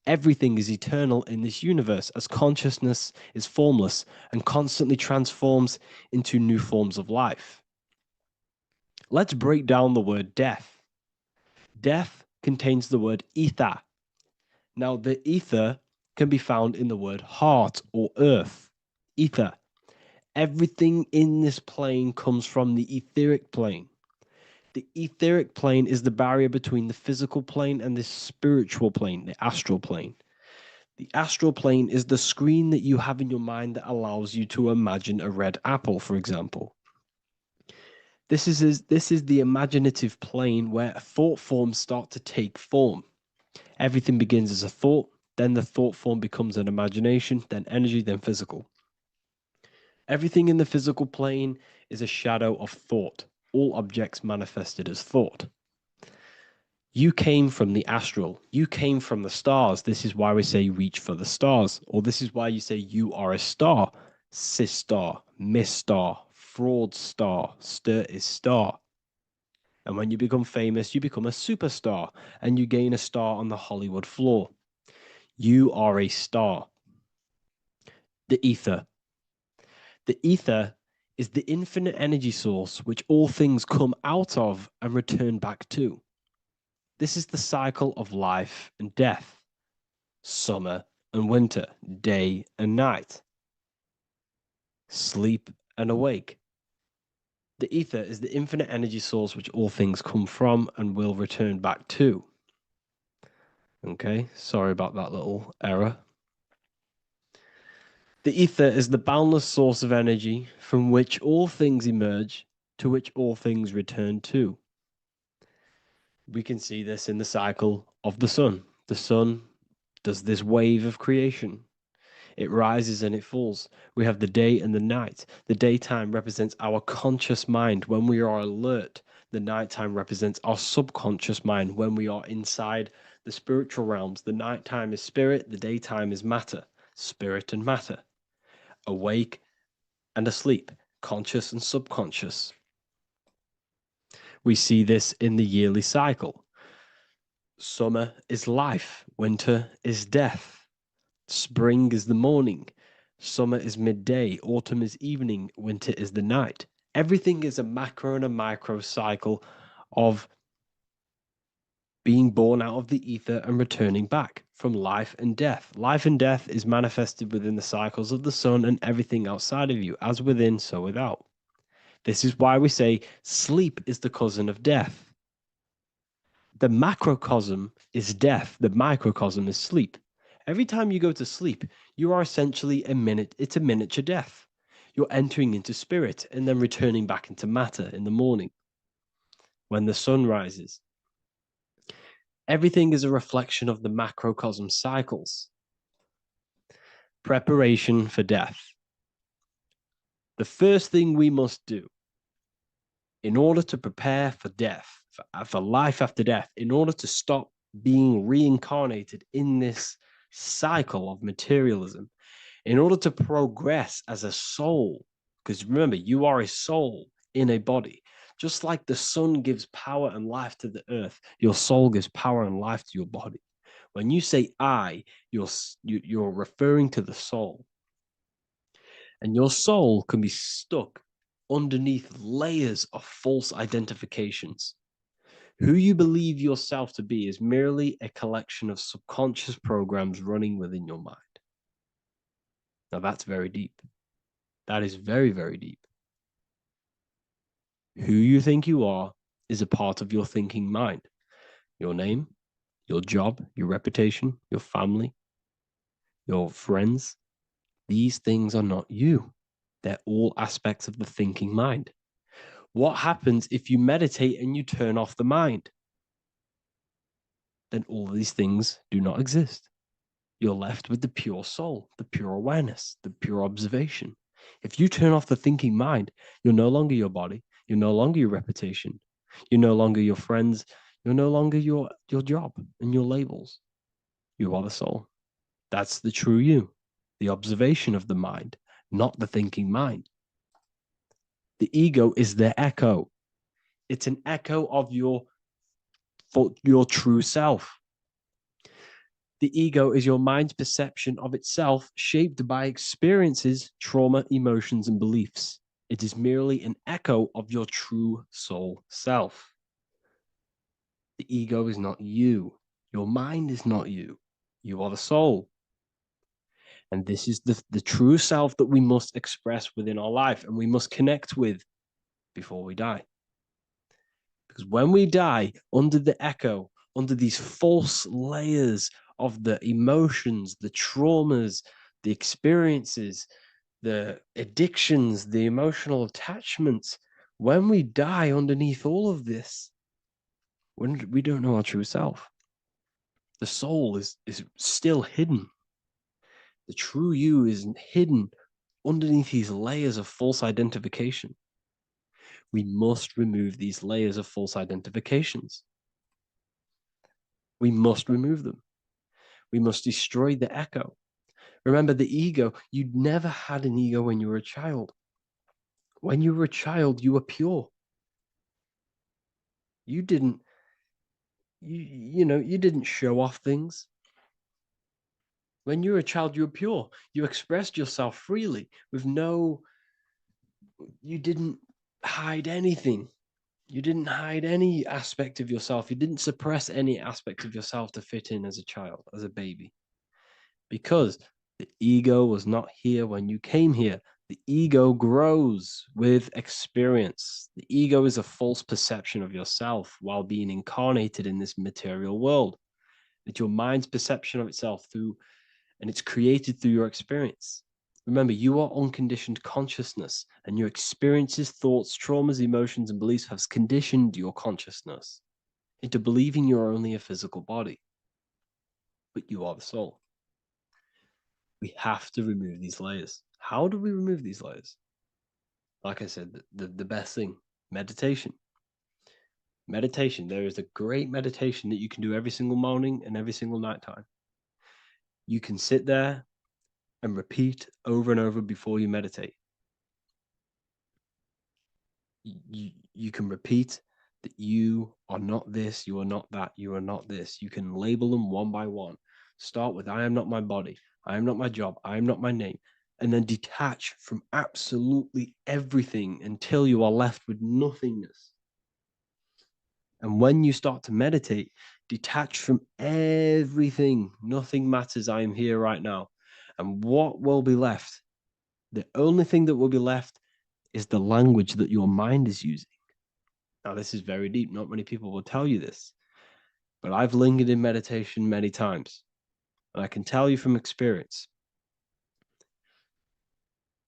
Everything is eternal in this universe as consciousness is formless and constantly transforms into new forms of life. Let's break down the word death. Death contains the word ether. Now, the ether can be found in the word heart or earth. Ether. Everything in this plane comes from the etheric plane. The etheric plane is the barrier between the physical plane and the spiritual plane, the astral plane. The astral plane is the screen that you have in your mind that allows you to imagine a red apple, for example. This is the imaginative plane where thought forms start to take form. Everything begins as a thought, then the thought form becomes an imagination, then energy, then physical. Everything in the physical plane is a shadow of thought. All objects manifested as thought. You came from the astral. You came from the stars. This is why we say reach for the stars. Or this is why you say you are a star. Cis star, miss star, fraud star, stir is star. And when you become famous, you become a superstar and you gain a star on the Hollywood floor. You are a star. The ether. The ether is the infinite energy source which all things come out of and return back to. This is the cycle of life and death, summer and winter, day and night, sleep and awake. The ether is the infinite energy source which all things come from and will return back to. Okay, sorry about that little error. The ether is the boundless source of energy from which all things emerge, to which all things return to. We can see this in the cycle of the sun. The sun does this wave of creation. It rises and it falls. We have the day and the night. The daytime represents our conscious mind when we are alert. The nighttime represents our subconscious mind when we are inside the spiritual realms. The nighttime is spirit, the daytime is matter, spirit and matter. Awake and asleep, conscious and subconscious. We see this in the yearly cycle. Summer is life, winter is death. Spring is the morning, summer is midday, autumn is evening, winter is the night. Everything is a macro and a micro cycle of being born out of the ether and returning back from life and death. Life and death is manifested within the cycles of the sun and everything outside of you, as within, so without. This is why we say sleep is the cousin of death. The macrocosm is death. The microcosm is sleep. Every time you go to sleep, you are essentially it's a miniature death. You're entering into spirit and then returning back into matter in the morning when the sun rises. Everything is a reflection of the macrocosm cycles. Preparation for death. The first thing we must do in order to prepare for death, for life after death, in order to stop being reincarnated in this cycle of materialism, in order to progress as a soul, because remember, you are a soul in a body. Just like the sun gives power and life to the earth, your soul gives power and life to your body. When you say I, you're referring to the soul. And your soul can be stuck underneath layers of false identifications. Who you believe yourself to be is merely a collection of subconscious programs running within your mind. Now that's very deep. That is very, very deep. Who you think you are is a part of your thinking mind. Your name, your job, your reputation, your family, your friends. These things are not you. They're all aspects of the thinking mind. What happens if you meditate and you turn off the mind? Then all these things do not exist. You're left with the pure soul, the pure awareness, the pure observation. If you turn off the thinking mind, you're no longer your body, you're no longer your reputation, you're no longer your friends, you're no longer your job and your labels. You are the soul. That's the true you, the observation of the mind, not the thinking mind. The ego is the echo. It's an echo of your true self. The ego is your mind's perception of itself, shaped by experiences, trauma, emotions, and beliefs. It is merely an echo of your true soul self. The ego is not you. Your mind is not you. You are the soul. And this is the true self that we must express within our life and we must connect with before we die. Because when we die under the echo, under these false layers of the emotions, the traumas, the experiences, the addictions, the emotional attachments, when we die underneath all of this, when we don't know our true self, the soul is still hidden. The true you is hidden underneath these layers of false identification. We must remove these layers of false identifications. We must remove them. We must destroy the echo. Remember the ego, you never had an ego when you were a child. When you were a child, you were pure. You didn't, you didn't show off things. When you were a child, you were pure. You expressed yourself freely with you didn't hide anything. You didn't hide any aspect of yourself. You didn't suppress any aspect of yourself to fit in as a child, as a baby. Because the ego was not here when you came here. The ego grows with experience. The ego is a false perception of yourself while being incarnated in this material world. It's your mind's perception of itself and it's created through your experience. Remember, you are unconditioned consciousness, and your experiences, thoughts, traumas, emotions, and beliefs have conditioned your consciousness into believing you're only a physical body, but you are the soul. We have to remove these layers. How do we remove these layers? Like I said, the best thing, meditation. Meditation. There is a great meditation that you can do every single morning and every single nighttime. You can sit there and repeat over and over before you meditate. You can repeat that you are not this, you are not that, you are not this. You can label them one by one. Start with, I am not my body, I am not my job, I am not my name. And then detach from absolutely everything until you are left with nothingness. And when you start to meditate, detach from everything. Nothing matters. I am here right now. And what will be left? The only thing that will be left is the language that your mind is using. Now, this is very deep. Not many people will tell you this, but I've lingered in meditation many times. And I can tell you from experience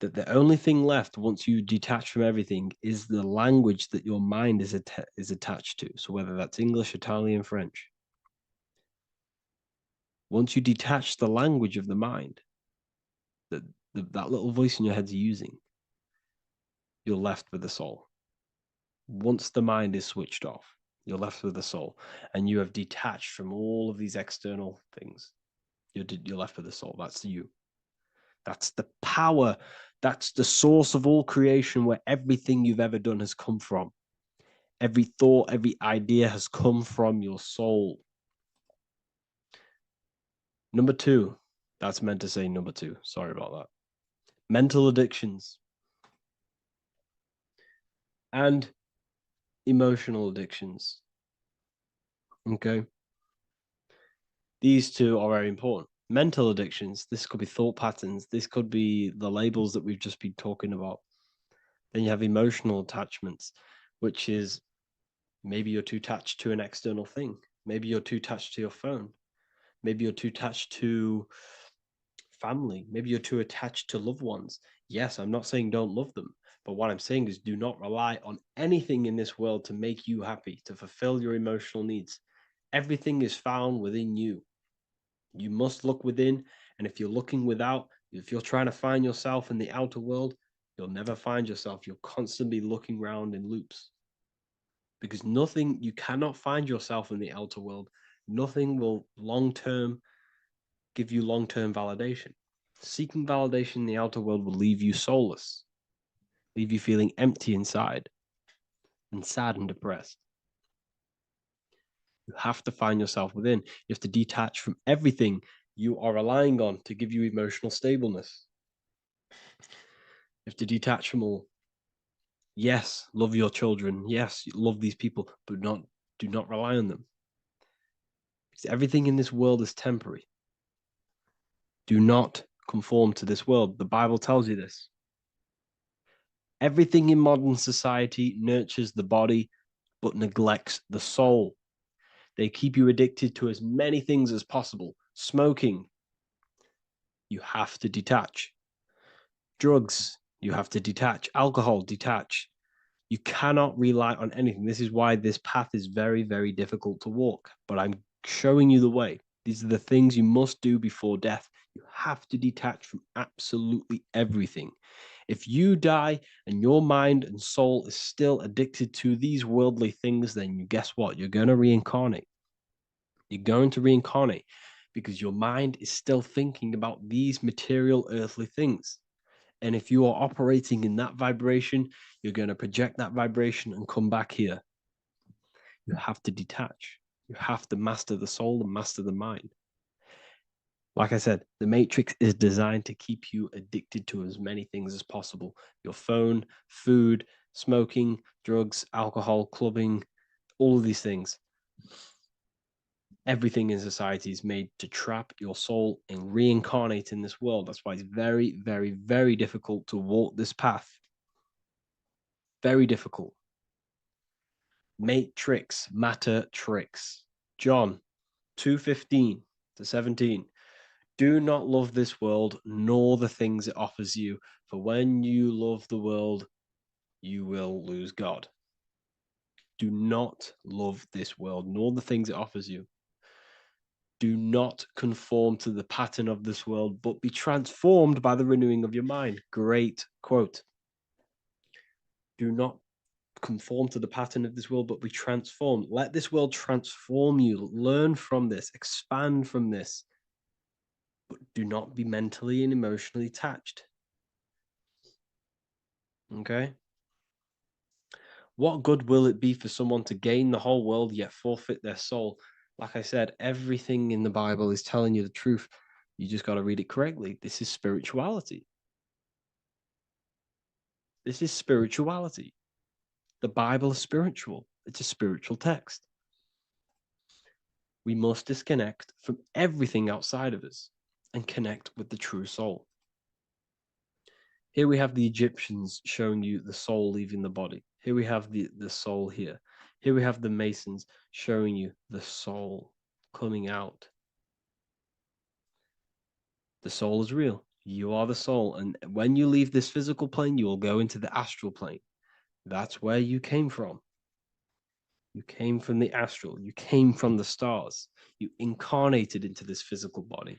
that the only thing left once you detach from everything is the language that your mind is attached to. So whether that's English, Italian, French. Once you detach the language of the mind that little voice in your head's using, you're left with the soul. Once the mind is switched off, you're left with the soul, and you have detached from all of these external things. You're left with the soul. That's you. That's the power. That's the source of all creation, where everything you've ever done has come from. Every thought, every idea has come from your soul. Number 2, that's meant to say number 2. Sorry about that. Mental addictions and emotional addictions. Okay. These two are very important. Mental addictions, this could be thought patterns. This could be the labels that we've just been talking about. Then you have emotional attachments, which is maybe you're too attached to an external thing. Maybe you're too attached to your phone. Maybe you're too attached to family. Maybe you're too attached to loved ones. Yes, I'm not saying don't love them, but what I'm saying is do not rely on anything in this world to make you happy, to fulfill your emotional needs. Everything is found within you. You must look within, and if you're looking without, if you're trying to find yourself in the outer world, you'll never find yourself. You'll constantly be looking around in loops. Because nothing, you cannot find yourself in the outer world. Nothing will long-term give you long-term validation. Seeking validation in the outer world will leave you soulless, leave you feeling empty inside and sad and depressed. You have to find yourself within. You have to detach from everything you are relying on to give you emotional stableness. You have to detach from all. Yes, love your children. Yes, love these people, but do not rely on them. Because everything in this world is temporary. Do not conform to this world. The Bible tells you this. Everything in modern society nurtures the body, but neglects the soul. They keep you addicted to as many things as possible. Smoking, you have to detach. Drugs, you have to detach. Alcohol, detach. You cannot rely on anything. This is why this path is very, very difficult to walk. But I'm showing you the way. These are the things you must do before death. You have to detach from absolutely everything. If you die and your mind and soul is still addicted to these worldly things, then you guess what? You're going to reincarnate. You're going to reincarnate because your mind is still thinking about these material earthly things. And if you are operating in that vibration, you're going to project that vibration and come back here. You have to detach. You have to master the soul and master the mind. Like I said, the matrix is designed to keep you addicted to as many things as possible. Your phone, food, smoking, drugs, alcohol, clubbing, all of these things. Everything in society is made to trap your soul and reincarnate in this world. That's why it's very, very, very difficult to walk this path. Very difficult. Matrix, matter tricks. John 2:15 to 17. Do not love this world, nor the things it offers you. For when you love the world, you will lose God. Do not love this world, nor the things it offers you. Do not conform to the pattern of this world, but be transformed by the renewing of your mind. Great quote. Do not conform to the pattern of this world, but be transformed. Let this world transform you. Learn from this, expand from this. But do not be mentally and emotionally attached. Okay? What good will it be for someone to gain the whole world yet forfeit their soul? Like I said, everything in the Bible is telling you the truth. You just got to read it correctly. This is spirituality. This is spirituality. The Bible is spiritual. It's a spiritual text. We must disconnect from everything outside of us and connect with the true soul. Here we have the Egyptians showing you the soul leaving the body. Here we have the soul here. Here we have the Masons showing you the soul coming out. The soul is real. You are the soul. And when you leave this physical plane, you will go into the astral plane. That's where you came from. You came from the astral. You came from the stars. You incarnated into this physical body.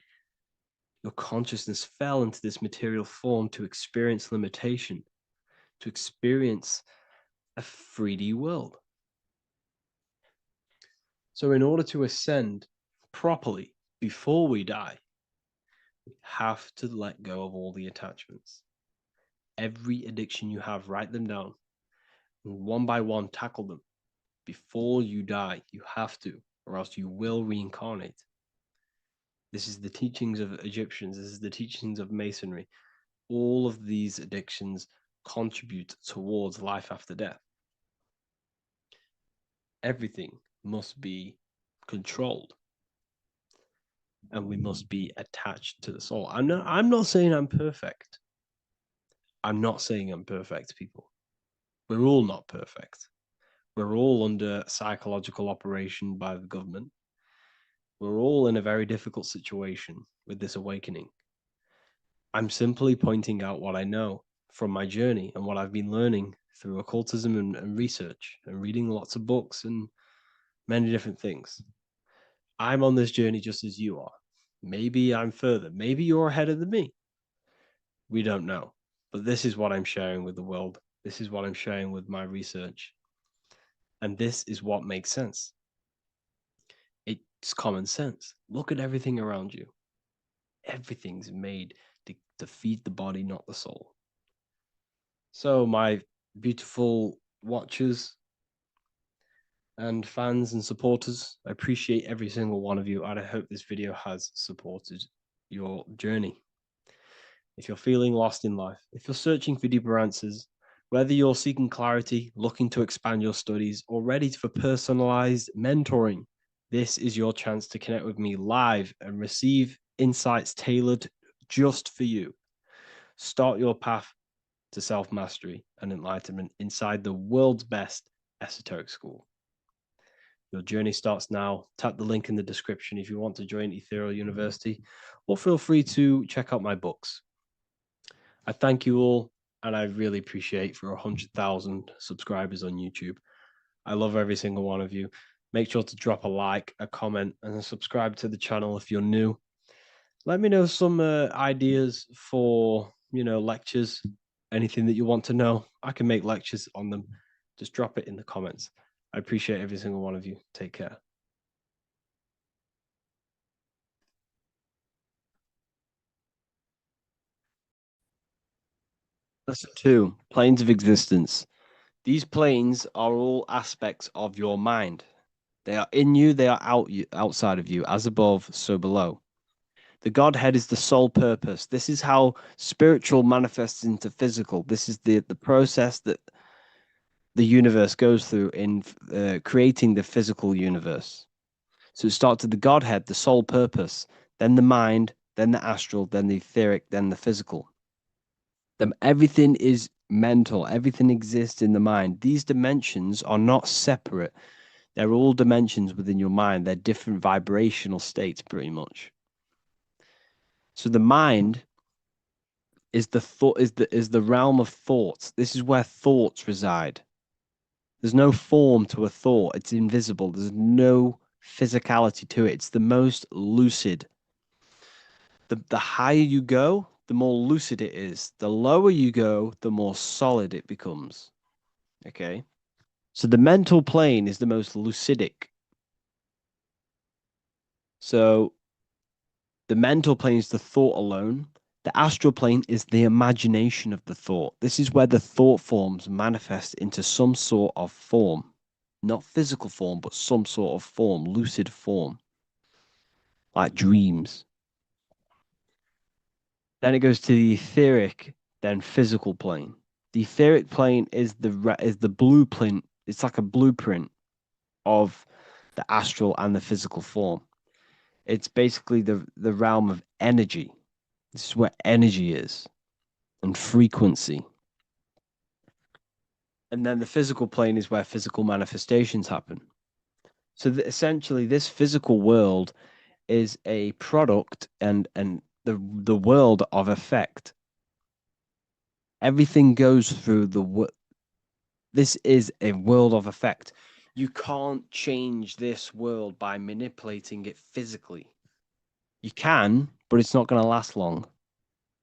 Your consciousness fell into this material form to experience limitation, to experience a 3D world. So in order to ascend properly before we die, we have to let go of all the attachments. Every addiction you have, write them down. And one by one, tackle them. before you die. You have to, or else you will reincarnate. This is the teachings of Egyptians. This is the teachings of Masonry. All of these addictions contribute towards life after death. Everything must be controlled, and we must be attached to the soul. I'm not saying I'm perfect. I'm not saying I'm perfect, people. We're all not perfect. We're all under psychological operation by the government. We're all in a very difficult situation with this awakening. I'm simply pointing out what I know from my journey and what I've been learning through occultism and research and reading lots of books and many different things. I'm on this journey just as you are. Maybe I'm further. Maybe you're ahead of me. We don't know. But this is what I'm sharing with the world. This is what I'm sharing with my research. And this is what makes sense. It's common sense. Look at everything around you. Everything's made to feed the body, not the soul. So, my beautiful watchers and fans and supporters, I appreciate every single one of you, and I hope this video has supported your journey. If you're feeling lost in life, if you're searching for deeper answers, whether you're seeking clarity, looking to expand your studies, or ready for personalized mentoring, this is your chance to connect with me live and receive insights tailored just for you. Start your path to self-mastery and enlightenment inside the world's best esoteric school. Your journey starts now. Tap the link in the description if you want to join Ethereal University, or feel free to check out my books. I thank you all, and I really appreciate for 100,000 subscribers on YouTube. I love every single one of you. Make sure to drop a like, a comment, and subscribe to the channel if you're new. Let me know some ideas for, lectures, anything that you want to know. I can make lectures on them. Just drop it in the comments. I appreciate every single one of you. Take care. Lesson 2, planes of existence. These planes are all aspects of your mind. They are in you, they are outside of you, as above, so below. The Godhead is the sole purpose. This is how spiritual manifests into physical. This is the process that the universe goes through in creating the physical universe. So it starts with the Godhead, the sole purpose, then the mind, then the astral, then the etheric, then the physical. Everything is mental. Everything exists in the mind. These dimensions are not separate. They're all dimensions within your mind. They're different vibrational states, pretty much. So the mind is the realm of thoughts. This is where thoughts reside. There's no form to a thought. It's invisible. There's no physicality to it. It's the most lucid. The higher you go, the more lucid it is. The lower you go, the more solid it becomes. Okay? So the mental plane is the most lucidic. So the mental plane is the thought alone. The astral plane is the imagination of the thought. This is where the thought forms manifest into some sort of form. Not physical form, but some sort of form, lucid form. Like dreams. Then it goes to the etheric, then physical plane. The etheric plane is the blueprint. It's like a blueprint of the astral and the physical form. It's basically the realm of energy. This is where energy is and frequency. And then the physical plane is where physical manifestations happen. So essentially, this physical world is a product and the world of effect. Everything goes through this is a world of effect. You can't change this world by manipulating it physically. You can, but it's not going to last long.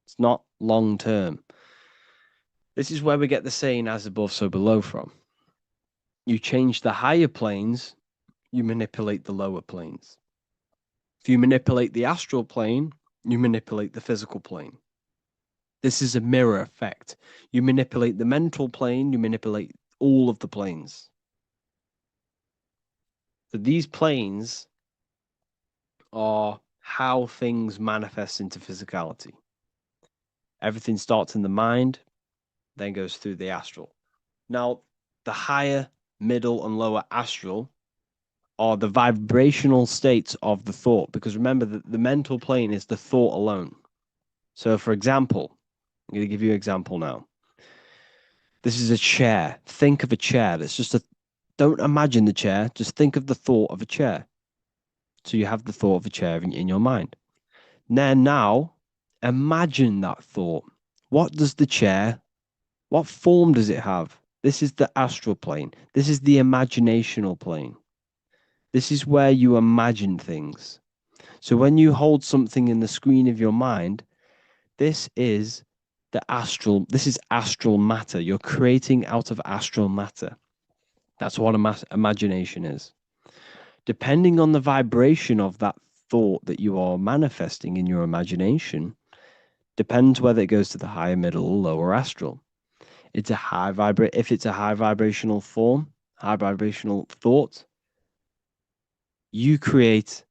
It's not long term. This is where we get the saying as above, so below from. You change the higher planes, you manipulate the lower planes. If you manipulate the astral plane, you manipulate the physical plane. This is a mirror effect. You manipulate the mental plane, you manipulate all of the planes. So these planes are how things manifest into physicality. Everything starts in the mind, then goes through the astral. Now, the higher, middle, and lower astral are the vibrational states of the thought, because remember that the mental plane is the thought alone. So, for example, I'm going to give you an example now. This is a chair. Think of a chair. That's just a. Don't imagine the chair. Just think of the thought of a chair. So you have the thought of a chair in your mind. Then now, imagine that thought. What does the chair? What form does it have? This is the astral plane. This is the imaginational plane. This is where you imagine things. So when you hold something in the screen of your mind, this is the astral. This is astral matter. You're creating out of astral matter. That's what imagination is. Depending on the vibration of that thought that you are manifesting in your imagination, depends whether it goes to the higher, middle, or lower astral. It's a high if it's a high vibrational form, high vibrational thought, you create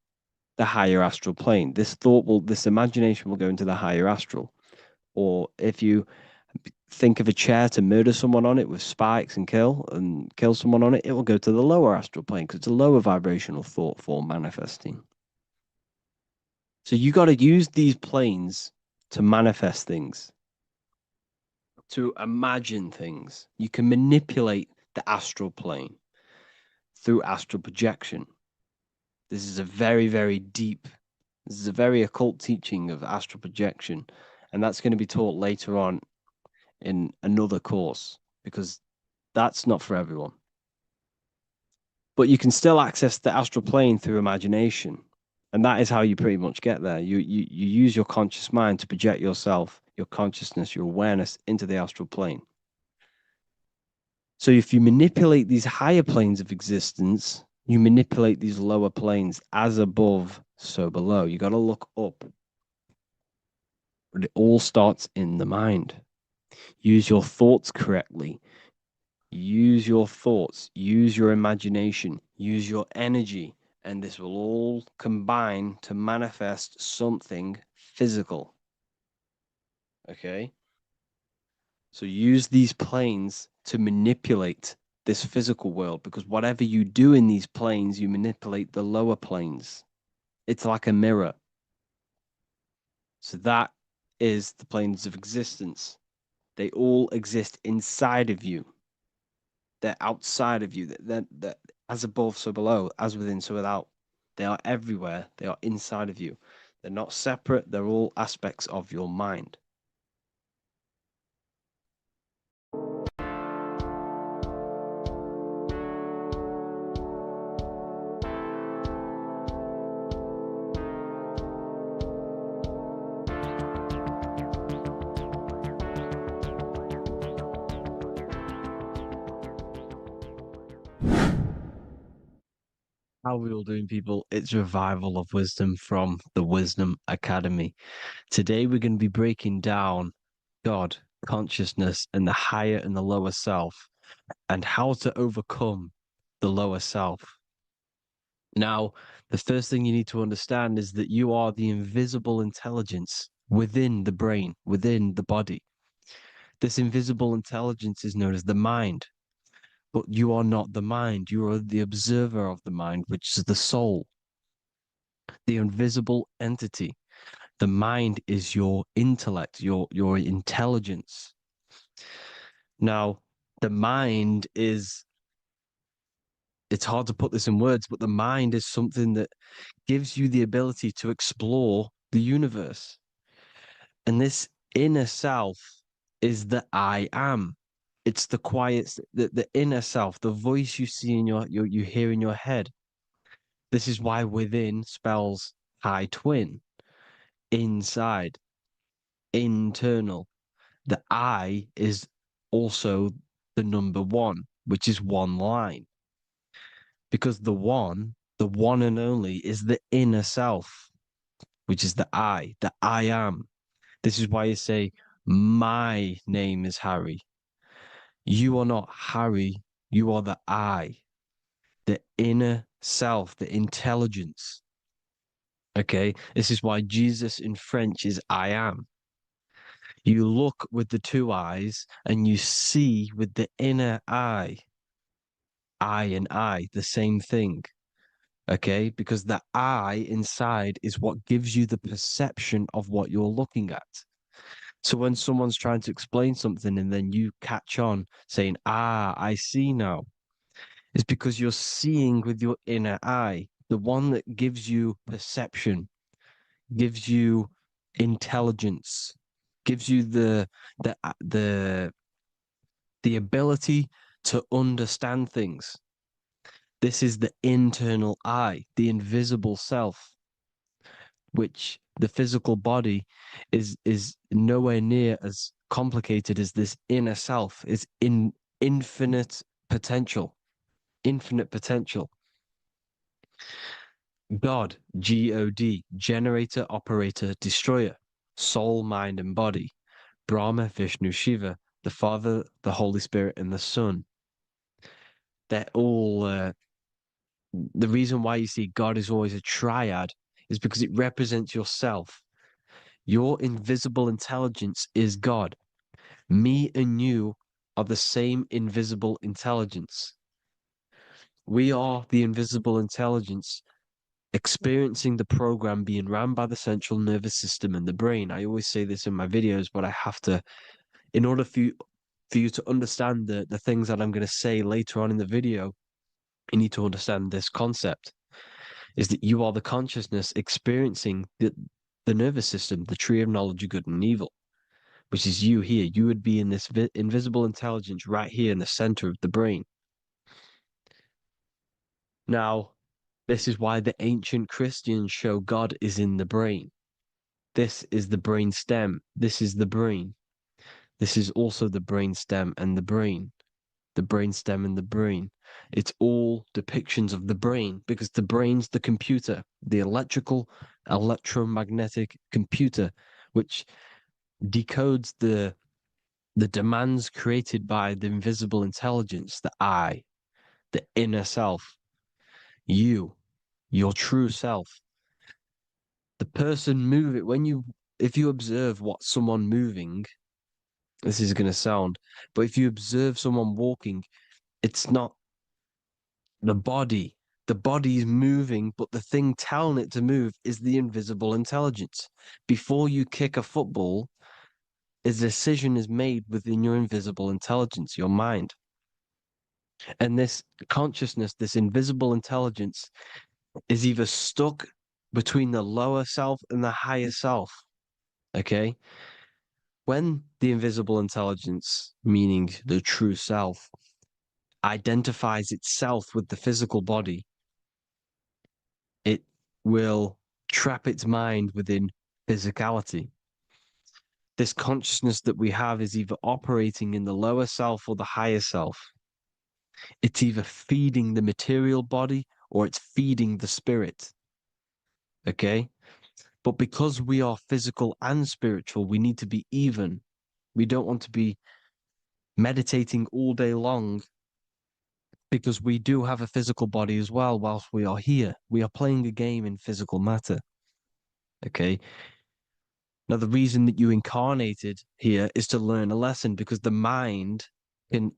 the higher astral plane. This imagination will go into the higher astral. Or if you think of a chair to murder someone on it with spikes and kill someone on it, it will go to the lower astral plane because it's a lower vibrational thought form manifesting. So you got to use these planes to manifest things, to imagine things. You can manipulate the astral plane through astral projection. This is a very, very deep, this is a very occult teaching of astral projection. And that's going to be taught later on in another course because that's not for everyone. But you can still access the astral plane through imagination. And that is how you pretty much get there. You use your conscious mind to project yourself, your consciousness, your awareness into the astral plane. So if you manipulate these higher planes of existence, you manipulate these lower planes as above, so below. You got to look up. But it all starts in the mind. Use your thoughts correctly. Use your thoughts. Use your imagination. Use your energy. And this will all combine to manifest something physical. Okay? So use these planes to manipulate this physical world, because whatever you do in these planes, you manipulate the lower planes. It's like a mirror. So that is the planes of existence. They all exist inside of you. They're outside of you. They're as above, so below, as within, so without. They are everywhere. They are inside of you. They're not separate. They're all aspects of your mind. How are we all doing, people? It's Revival of Wisdom from the Wisdom Academy. Today we're going to be breaking down God, consciousness, and the higher and the lower self, and how to overcome the lower self. Now, the first thing you need to understand is that you are the invisible intelligence within the brain, within the body. This invisible intelligence is known as the mind. But you are not the mind. You are the observer of the mind, which is the soul, the invisible entity. The mind is your intellect, your intelligence. Now, the mind is, it's hard to put this in words, but the mind is something that gives you the ability to explore the universe. And this inner self is the I am. It's the quiet, the inner self, the voice you see in you hear in your head. This is why within spells high twin, inside, internal. The I is also the number one, which is one line. Because the one and only, is the inner self, which is the I am. This is why you say, my name is Harry. You are not Harry, you are the I, the inner self, the intelligence. Okay, this is why Jesus in French is I am. You look with the two eyes and you see with the inner eye. I and I, the same thing. Okay, because the I inside is what gives you the perception of what you're looking at. So when someone's trying to explain something and then you catch on saying, I see now, it's because you're seeing with your inner eye, the one that gives you perception, gives you intelligence, gives you the ability to understand things. This is the internal eye, the invisible self, which the physical body is nowhere near as complicated as this inner self. Is in infinite potential. Infinite potential. God, G-O-D, generator, operator, destroyer, soul, mind, and body. Brahma, Vishnu, Shiva, the Father, the Holy Spirit, and the Son. They're all, the reason why you see God is always a triad is because it represents yourself. Your invisible intelligence is God. Me and you are the same invisible intelligence. We are the invisible intelligence experiencing the program being run by the central nervous system and the brain. I always say this in my videos, but I have to, in order for you to understand the things that I'm going to say later on in the video, you need to understand this concept, is that you are the consciousness experiencing the nervous system, the tree of knowledge of good and evil, which is you here. You would be in this invisible intelligence right here in the center of the brain. Now, this is why the ancient Christians show God is in the brain. This is the brain stem. This is the brain. This is also the brain stem and the brain. The brain stem and the brain. It's all depictions of the brain because the brain's the computer, the electromagnetic computer, which decodes the demands created by the invisible intelligence, the I, the inner self, you, your true self. The person if you observe what someone moving, this is going to sound, but if you observe someone walking, it's not the body. The body is moving, but the thing telling it to move is the invisible intelligence. Before you kick a football, a decision is made within your invisible intelligence, your mind. And this consciousness, this invisible intelligence, is either stuck between the lower self and the higher self. Okay? When the invisible intelligence, meaning the true self, identifies itself with the physical body, it will trap its mind within physicality. This consciousness that we have is either operating in the lower self or the higher self. It's either feeding the material body or it's feeding the spirit. Okay? But because we are physical and spiritual, we need to be even. We don't want to be meditating all day long because we do have a physical body as well whilst we are here. We are playing a game in physical matter. Okay? Now, the reason that you incarnated here is to learn a lesson because the mind can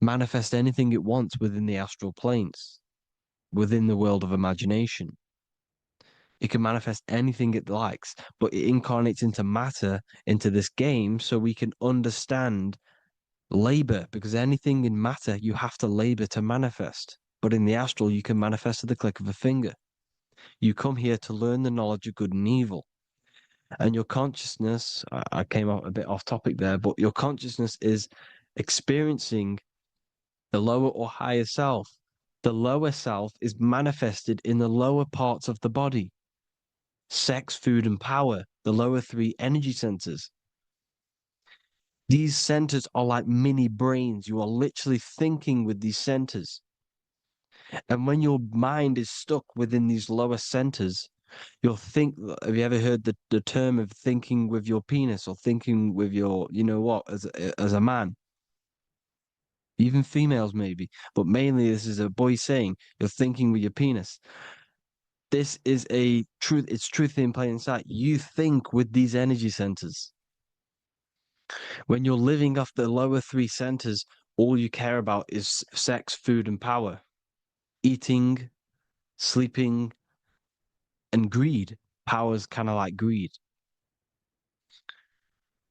manifest anything it wants within the astral planes, within the world of imagination. It can manifest anything it likes, but it incarnates into matter, into this game, so we can understand labor, because anything in matter, you have to labor to manifest. But in the astral, you can manifest at the click of a finger. You come here to learn the knowledge of good and evil. And your consciousness, I came out a bit off topic there, but your consciousness is experiencing the lower or higher self. The lower self is manifested in the lower parts of the body. Sex, food, and power, the lower three energy centers. These centers are like mini brains. You are literally thinking with these centers. And when your mind is stuck within these lower centers, you'll think, have you ever heard the term of thinking with your penis or thinking with your, you know what, as a man? even females maybe, but mainly this is a boy saying you're thinking with your penis. This is a truth. It's truth in plain sight. You think with these energy centers. When you're living off the lower three centers, all you care about is sex, food, and power, eating, sleeping, and greed. Power's kind of like greed.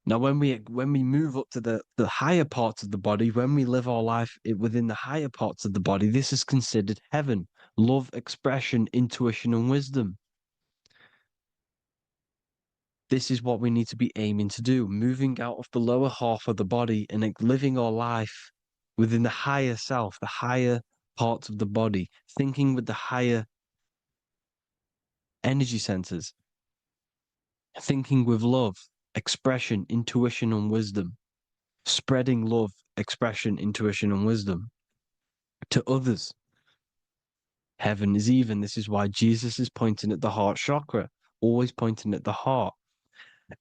Now, when we move up to the higher parts of the body, when we live our life within the higher parts of the body, this is considered heaven, love, expression, intuition, and wisdom. This is what we need to be aiming to do, moving out of the lower half of the body and living our life within the higher self, the higher parts of the body, thinking with the higher energy centers, thinking with love, expression, intuition, and wisdom, spreading love, expression, intuition, and wisdom to others. Heaven is even. This is why Jesus is pointing at the heart chakra, always pointing at the heart.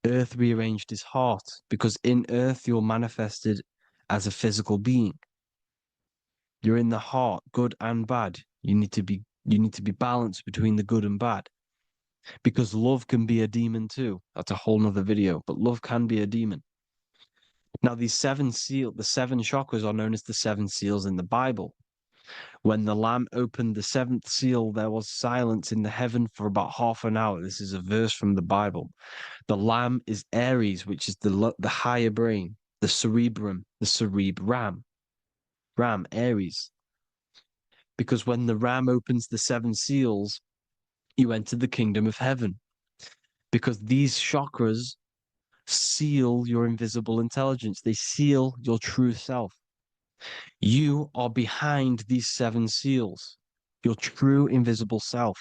Earth rearranged his heart because in earth you're manifested as a physical being. You're in the heart, good and bad. You need to be balanced between the good and bad. Because love can be a demon too. That's a whole nother video, but love can be a demon. Now the seven chakras are known as the seven seals in the Bible. When the Lamb opened the seventh seal, there was silence in the heaven for about half an hour. This is a verse from the Bible. The Lamb is Aries, which is the higher brain, the cerebrum, the cerebram. Ram, Aries. Because when the Ram opens the seven seals, you enter the kingdom of heaven. Because these chakras seal your invisible intelligence. They seal your true self. You are behind these seven seals, your true invisible self,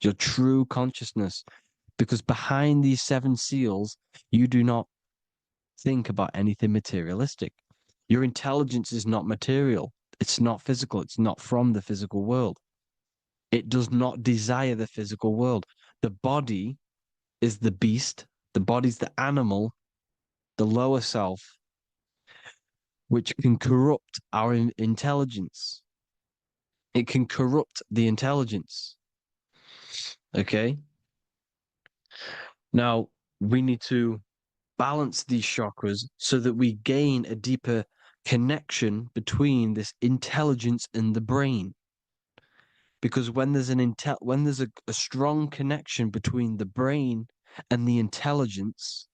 your true consciousness. Because behind these seven seals, you do not think about anything materialistic. Your intelligence is not material. It's not physical. It's not from the physical world. It does not desire the physical world. The body is the beast. The body's the animal, the lower self, which can corrupt our intelligence. It can corrupt the intelligence. Okay? Now, we need to balance these chakras so that we gain a deeper connection between this intelligence and the brain. Because when there's a strong connection between the brain and the intelligence,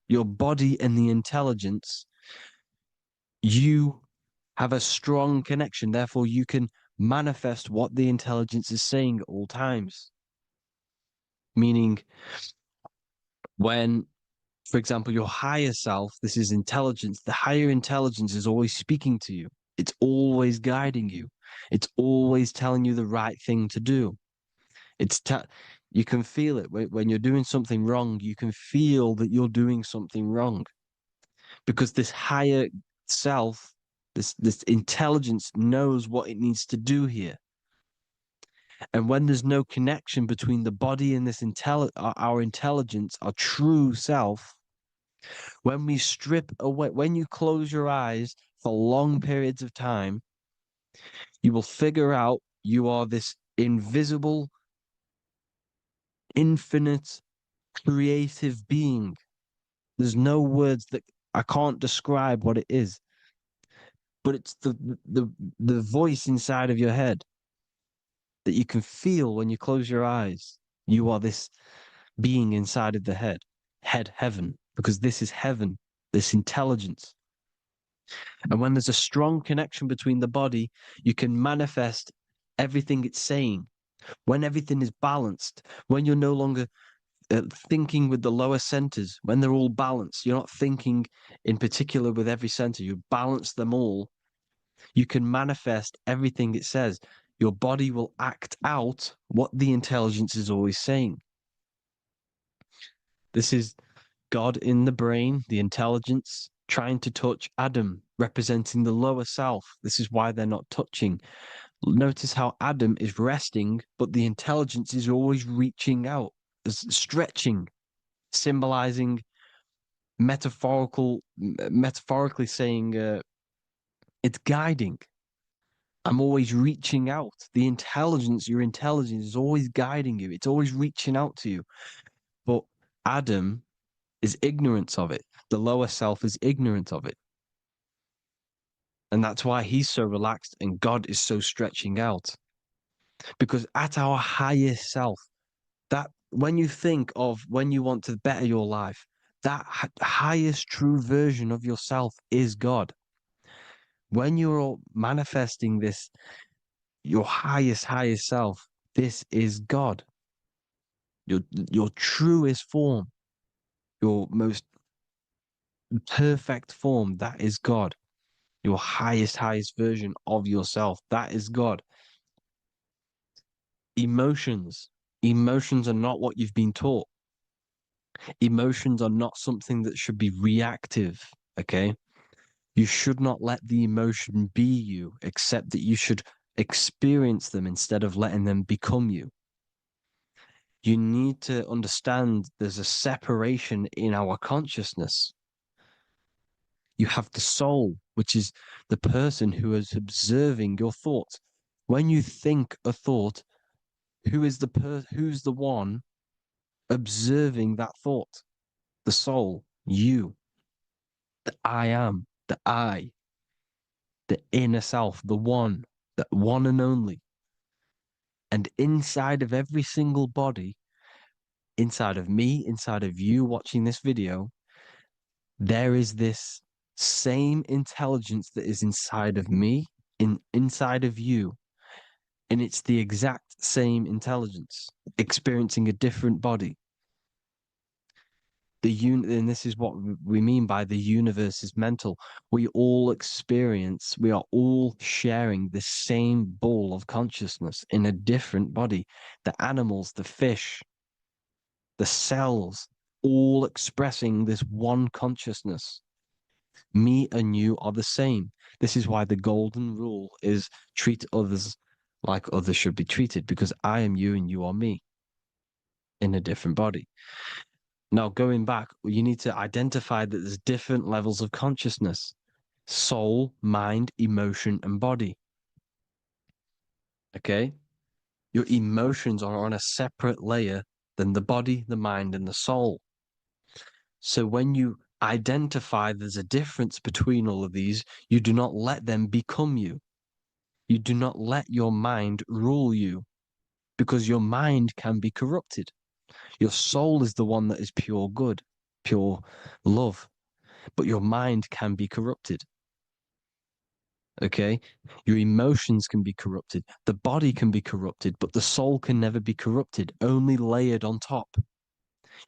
your body and the intelligence, you have a strong connection. Therefore, you can manifest what the intelligence is saying at all times. Meaning, when, for example, your higher self, this is intelligence, the higher intelligence is always speaking to you. It's always guiding you. It's always telling you the right thing to do. You can feel it when you're doing something wrong. You can feel that you're doing something wrong because this higher self, this intelligence knows what it needs to do here. And when there's no connection between the body and this our intelligence, our true self, when we strip away, when you close your eyes for long periods of time, you will figure out you are this invisible, infinite, creative being. There's no words that I can't describe what it is. But it's the voice inside of your head that you can feel when you close your eyes. You are this being inside of the head, heaven, because this is heaven, this intelligence. And when there's a strong connection between the body, you can manifest everything it's saying. When everything is balanced, when you're no longer thinking with the lower centers, when they're all balanced, you're not thinking in particular with every center, you balance them all, you can manifest everything it says. Your body will act out what the intelligence is always saying. This is God in the brain, the intelligence, trying to touch Adam, representing the lower self. This is why they're not touching. Notice how Adam is resting, but the intelligence is always reaching out, stretching, symbolizing metaphorically saying It's guiding. I'm always reaching out. The intelligence, your intelligence is always guiding you. It's always reaching out to you. But Adam is ignorant of it. The lower self is ignorant of it. And that's why he's so relaxed and God is so stretching out. Because at our highest self, that when you think of when you want to better your life, that highest true version of yourself is God. When you're manifesting this, your highest self, this is God. Your truest form, your most perfect form, that is God. Your highest version of yourself, that is God. Emotions are not what you've been taught. Emotions are not something that should be reactive, okay? You should not let the emotion be you, except that you should experience them instead of letting them become you. You need to understand there's a separation in our consciousness. You have the soul, which is the person who is observing your thoughts. When you think a thought, who's the one observing that thought? The soul, you, the I am, the I, the inner self, the one and only. And inside of every single body, inside of me, inside of you watching this video, there is this same intelligence that is inside of me, inside of you. And it's the exact same intelligence, experiencing a different body. And this is what we mean by the universe is mental. We are all sharing the same ball of consciousness in a different body. The animals, the fish, the cells, all expressing this one consciousness. Me and you are the same. This is why the golden rule is treat others like others should be treated, because I am you and you are me in a different body. Now, going back, you need to identify that there's different levels of consciousness: soul, mind, emotion, and body. Okay? Your emotions are on a separate layer than the body, the mind, and the soul. So when you identify there's a difference between all of these, you do not let them become you. You do not let your mind rule you, because your mind can be corrupted. Your soul is the one that is pure good, pure love, but your mind can be corrupted. Okay? Your emotions can be corrupted. The body can be corrupted, but the soul can never be corrupted, only layered on top.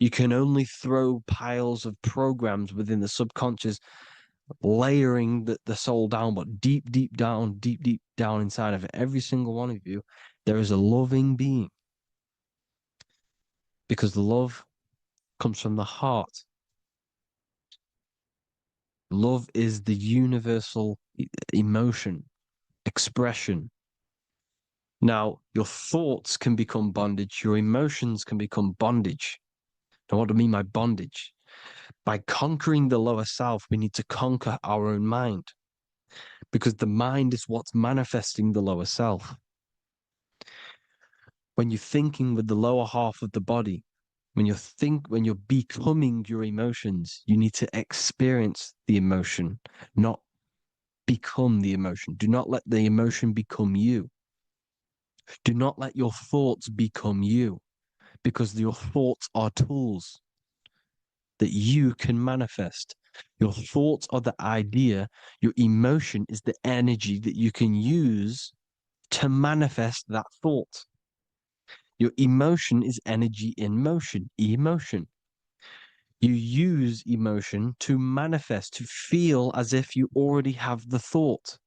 You can only throw piles of programs within the subconscious, layering the soul down, but deep down inside of every single one of you, there is a loving being. Because love comes from the heart. Love is the universal emotion, expression. Now, your thoughts can become bondage, your emotions can become bondage. Now, what do I mean by bondage? By conquering the lower self, we need to conquer our own mind, because the mind is what's manifesting the lower self. When you're thinking with the lower half of the body, when you're becoming your emotions, you need to experience the emotion, not become the emotion. Do not let the emotion become you. Do not let your thoughts become you, because your thoughts are tools that you can manifest. Your thoughts are the idea. Your emotion is the energy that you can use to manifest that thought. Your emotion is energy in motion, emotion. You use emotion to manifest, to feel as if you already have the thought.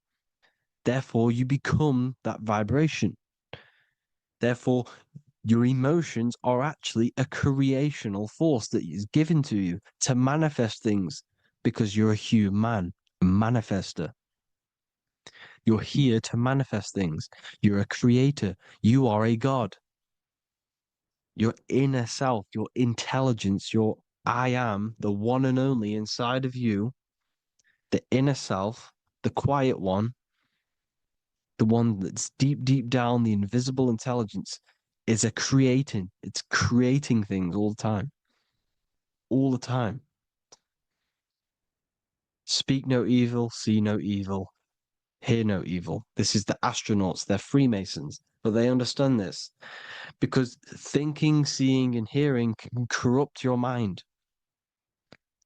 Therefore, you become that vibration. Therefore, your emotions are actually a creational force that is given to you to manifest things, because you're a human, a manifester. You're here to manifest things. You're a creator. You are a god. Your inner self, your intelligence, your I am, the one and only inside of you, the inner self, the quiet one, the one that's deep, deep down, the invisible intelligence, is creating. It's creating things all the time. All the time. Speak no evil, see no evil, hear no evil. This is the astronauts. They're Freemasons, but they understand this because thinking, seeing, and hearing can corrupt your mind.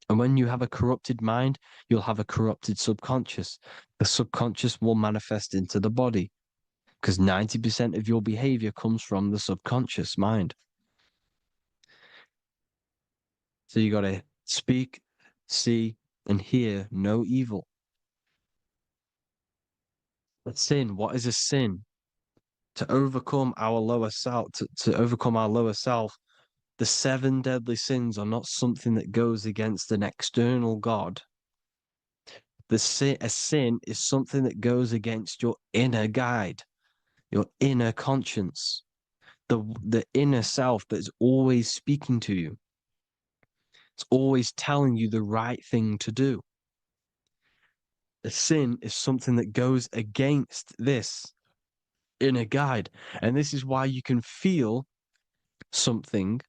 And when you have a corrupted mind, you'll have a corrupted subconscious. The subconscious will manifest into the body because 90% of your behavior comes from the subconscious mind. So you got to speak, see, and hear no evil. But sin, what is a sin? To overcome our lower self, to overcome our lower self, the 7 deadly sins are not something that goes against an external God. A sin is something that goes against your inner guide, your inner conscience, the inner self that's always speaking to you. It's always telling you the right thing to do. A sin is something that goes against this inner guide. And this is why you can feel something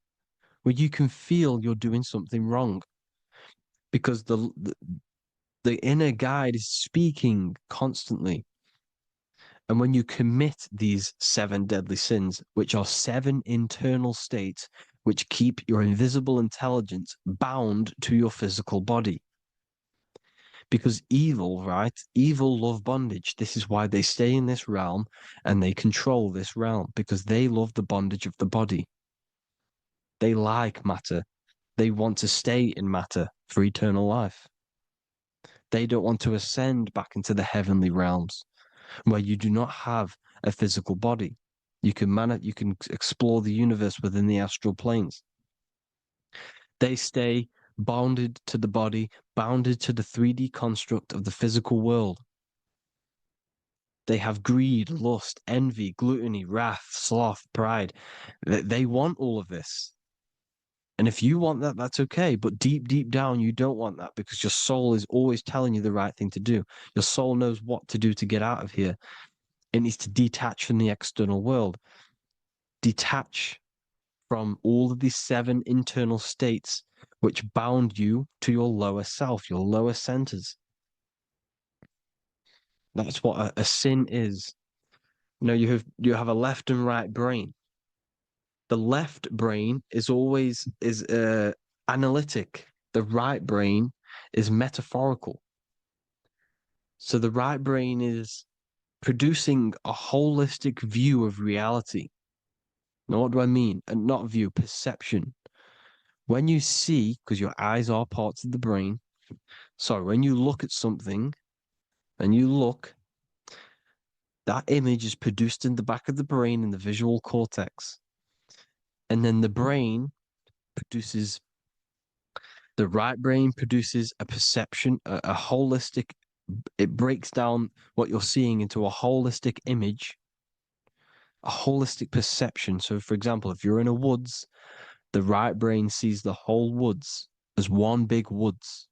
where you can feel you're doing something wrong. Because the inner guide is speaking constantly. And when you commit these 7 deadly sins, which are 7 internal states which keep your invisible intelligence bound to your physical body. Because evil, right? Evil love bondage. This is why they stay in this realm and they control this realm, because they love the bondage of the body. They like matter. They want to stay in matter for eternal life. They don't want to ascend back into the heavenly realms where you do not have a physical body. You can explore the universe within the astral planes. They stay bounded to the body, bounded to the 3D construct of the physical world. They have greed, lust, envy, gluttony, wrath, sloth, pride. They want all of this. And if you want that, that's okay. But deep, deep down, you don't want that because your soul is always telling you the right thing to do. Your soul knows what to do to get out of here. It needs to detach from the external world. Detach from all of these 7 internal states which bound you to your lower self, your lower centers. That's what a sin is. You know, you have a left and right brain. The left brain is always analytic. The right brain is metaphorical. So the right brain is producing a holistic view of reality. Now, what do I mean? And not view, perception. When you see, because your eyes are parts of the brain, so when you look at something and you look, that image is produced in the back of the brain in the visual cortex. And then the right brain produces a perception, a holistic, it breaks down what you're seeing into a holistic image, a holistic perception. So for example, if you're in a woods, the right brain sees the whole woods as one big woods.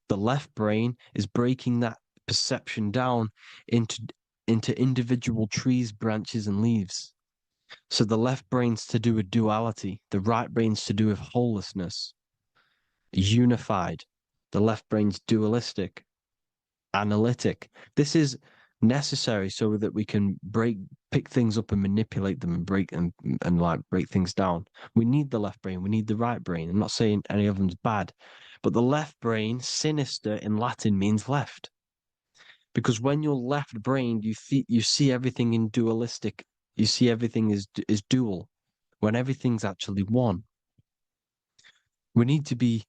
The left brain is breaking that perception down into individual trees, branches, and leaves. So the left brain's to do with duality. The right brain's to do with wholeness, unified. The left brain's dualistic, analytic. This is necessary so that we can pick things up and manipulate them and break things down. We need the left brain. We need the right brain. I'm not saying any of them's bad, but the left brain, sinister in Latin, means left. Because when you're left-brained, you see everything in dualistic. You see everything is dual, when everything's actually one. We need to be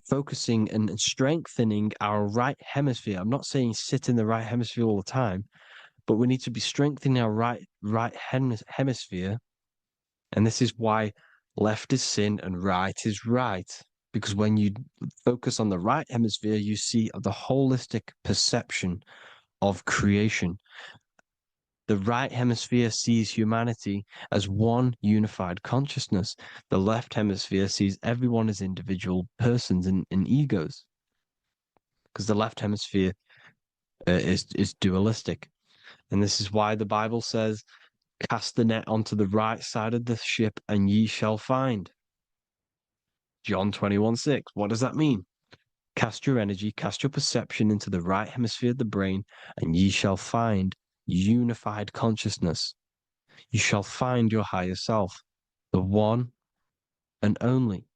focusing and strengthening our right hemisphere. I'm not saying sit in the right hemisphere all the time, but we need to be strengthening our right hemisphere. And this is why left is sin and right is right. Because when you focus on the right hemisphere, you see the holistic perception of creation. The right hemisphere sees humanity as one unified consciousness. The left hemisphere sees everyone as individual persons and egos. Because the left hemisphere is dualistic. And this is why the Bible says, cast the net onto the right side of the ship and ye shall find. John 21:6. What does that mean? Cast your energy, cast your perception into the right hemisphere of the brain, and ye shall find unified consciousness. You shall find your higher self, the one and only.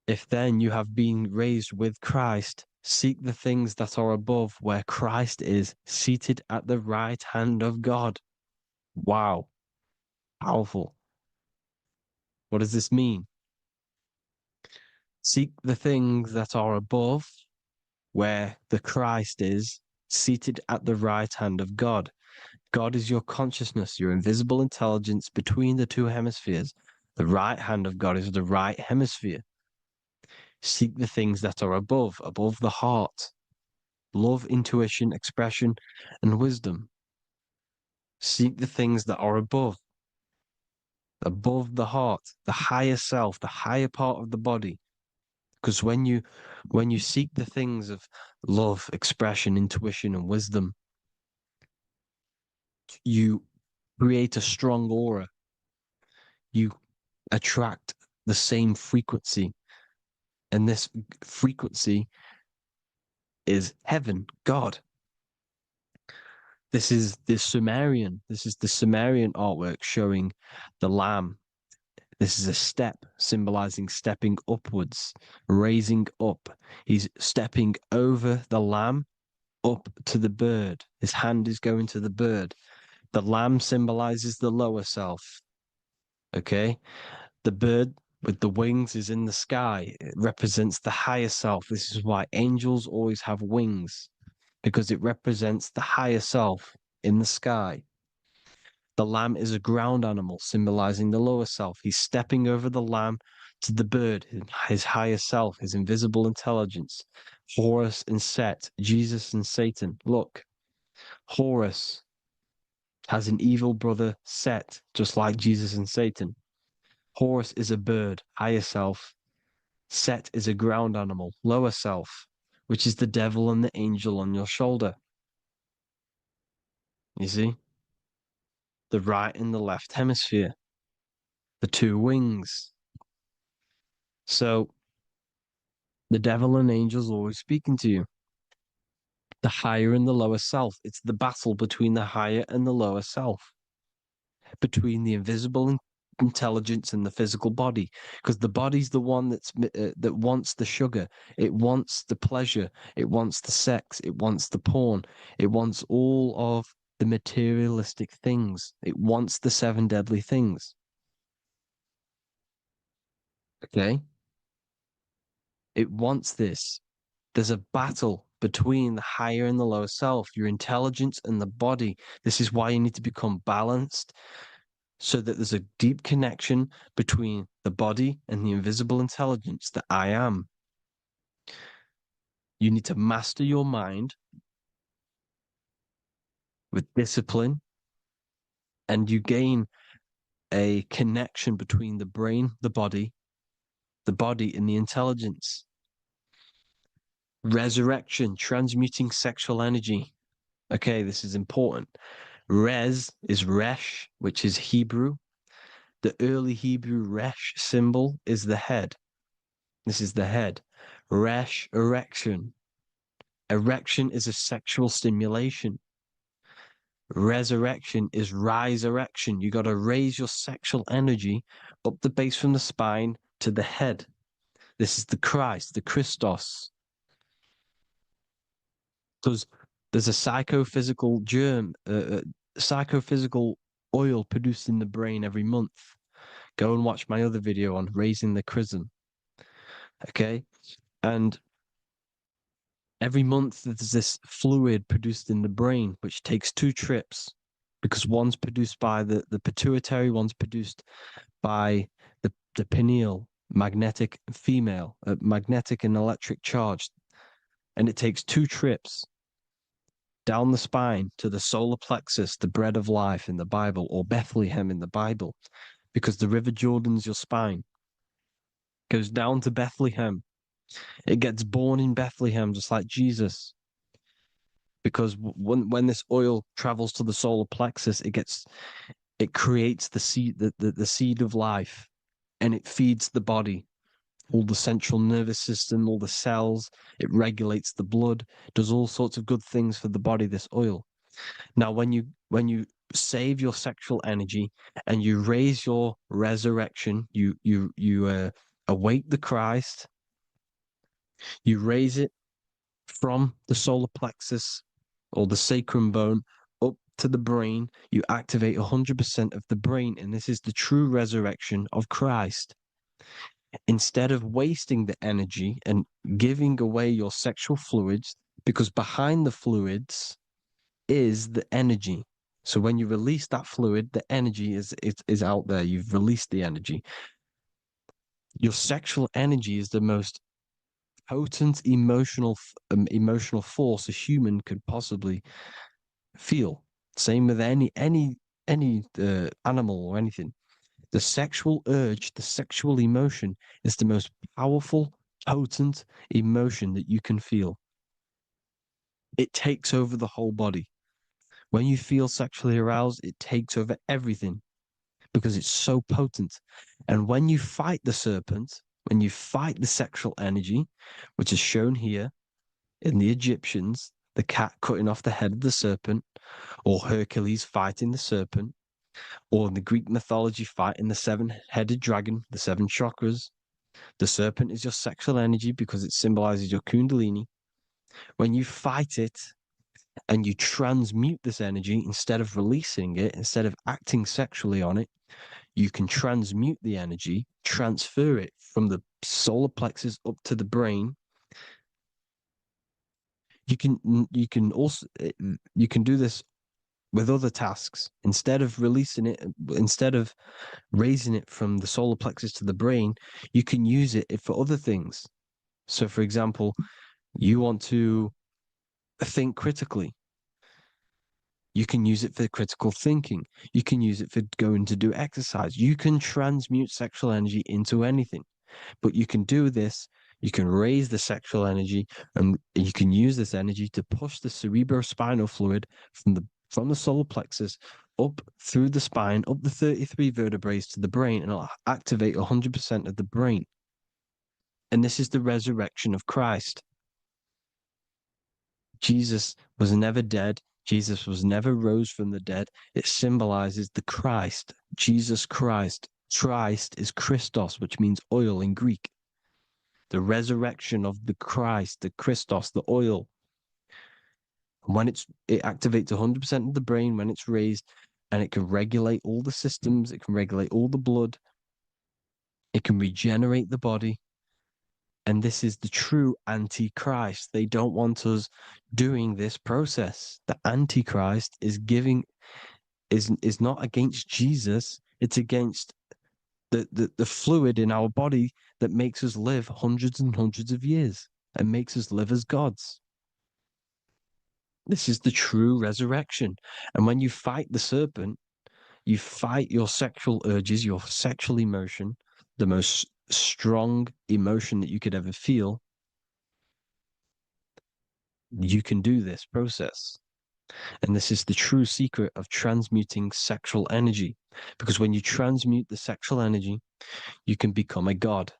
If then you have been raised with Christ, seek the things that are above, where Christ is seated at the right hand of God. Wow. Powerful. What does this mean? Seek the things that are above, where the Christ is seated at the right hand of God. God is your consciousness, your invisible intelligence between the two hemispheres. The right hand of God is the right hemisphere. Seek the things that are above the heart. Love, intuition, expression, and wisdom. Seek the things that are above the heart, the higher self, the higher part of the body. Because when you seek the things of love, expression, intuition, and wisdom, you create a strong aura. You attract the same frequency. And this frequency is heaven, God. This is the Sumerian artwork showing the Lamb. This is a step symbolizing stepping upwards, raising up. He's stepping over the Lamb up to the bird. His hand is going to the bird. The Lamb symbolizes the lower self. Okay? The bird with the wings is in the sky. It represents the higher self. This is why angels always have wings, because it represents the higher self in the sky. The lamb is a ground animal, symbolizing the lower self. He's stepping over the lamb to the bird, his higher self, his invisible intelligence. Horus and Set, Jesus and Satan. Look, Horus has an evil brother, Set, just like Jesus and Satan. Horus is a bird, higher self. Set is a ground animal, lower self, which is the devil and the angel on your shoulder. You see? The right and the left hemisphere, the two wings. So the devil and angels always speaking to you. The higher and the lower self. It's the battle between the higher and the lower self, between the invisible intelligence and the physical body, because the body's the one that wants the sugar, it wants the pleasure, it wants the sex, it wants the porn, it wants all of the materialistic things, it wants the 7 deadly things. Okay? It wants this. There's a battle between the higher and the lower self, your intelligence and the body. This is why you need to become balanced, so that there's a deep connection between the body and the invisible intelligence, the I am. You need to master your mind with discipline, and you gain a connection between the brain, the body and the intelligence. Resurrection, transmuting sexual energy. Okay, this is important. Res is Resh, which is Hebrew. The early Hebrew Resh symbol is the head. This is the head. Resh, erection. Erection is a sexual stimulation. Resurrection is rise erection. You got to raise your sexual energy up the base from the spine to the head. This is the Christ, the Christos. There's a psychophysical germ, psychophysical oil produced in the brain every month. Go and watch my other video on raising the chrism. Okay? And every month there's this fluid produced in the brain, which takes 2 trips, because one's produced by the pituitary, one's produced by the pineal, magnetic female, magnetic and electric charge. And it takes 2 trips down the spine to the solar plexus, the bread of life in the Bible, or Bethlehem in the Bible, because the River Jordan's your spine. Goes down to Bethlehem. It gets born in Bethlehem, just like Jesus. because when this oil travels to the solar plexus, it creates the seed of life, and it feeds the body, all the central nervous system, all the cells. It regulates the blood, does all sorts of good things for the body, this oil. Now when you save your sexual energy and you raise your resurrection, you awake the Christ, you raise it from the solar plexus or the sacrum bone up to the brain, you activate 100% of the brain, and this is the true resurrection of Christ. Instead of wasting the energy and giving away your sexual fluids, because behind the fluids is the energy. So when you release that fluid, the energy is out there. You've released the energy. Your sexual energy is the most potent emotional force a human could possibly feel. Same with any animal or anything. The sexual urge, the sexual emotion is the most powerful, potent emotion that you can feel. It takes over the whole body. When you feel sexually aroused, it takes over everything because it's so potent. And when you fight the serpent, when you fight the sexual energy, which is shown here in the Egyptians, the cat cutting off the head of the serpent, or Hercules fighting the serpent, or in the Greek mythology fighting the seven-headed dragon, the seven chakras. The serpent is your sexual energy because it symbolizes your kundalini. When you fight it and you transmute this energy, instead of releasing it, instead of acting sexually on it, you can transmute the energy, transfer it from the solar plexus up to the brain. You can also do this with other tasks. Instead of releasing it, instead of raising it from the solar plexus to the brain, you can use it for other things. So for example, you want to think critically. You can use it for critical thinking. You can use it for going to do exercise. You can transmute sexual energy into anything, but you can do this. You can raise the sexual energy, and you can use this energy to push the cerebrospinal fluid from the solar plexus up through the spine, up the 33 vertebrae to the brain, and it'll activate 100% of the brain. And this is the resurrection of Christ. Jesus was never dead. Jesus was never rose from the dead. It symbolizes the Christ, Jesus Christ. Christ is Christos, which means oil in Greek. The resurrection of the Christ, the Christos, the oil. And when it activates 100% of the brain when it's raised, and it can regulate all the systems, it can regulate all the blood, it can regenerate the body. And this is the true Antichrist. They don't want us doing this process. The Antichrist is not against Jesus. It's against the fluid in our body that makes us live hundreds and hundreds of years and makes us live as gods. This is the true resurrection. And when you fight the serpent, you fight your sexual urges, your sexual emotion, the most strong emotion that you could ever feel. You can do this process. And this is the true secret of transmuting sexual energy. Because when you transmute the sexual energy, you can become a god.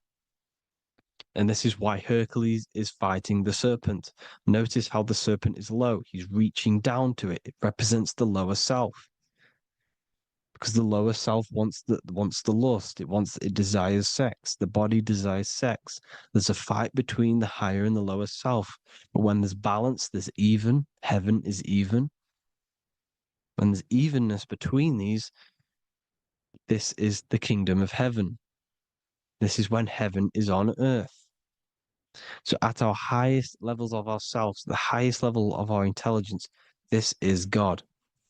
And this is why Hercules is fighting the serpent. Notice how the serpent is low. He's reaching down to it. It represents the lower self. Because the lower self wants the lust. It desires sex. The body desires sex. There's a fight between the higher and the lower self. But when there's balance, there's even. Heaven is even. When there's evenness between these, this is the kingdom of heaven. This is when heaven is on earth. So at our highest levels of ourselves, the highest level of our intelligence, this is God.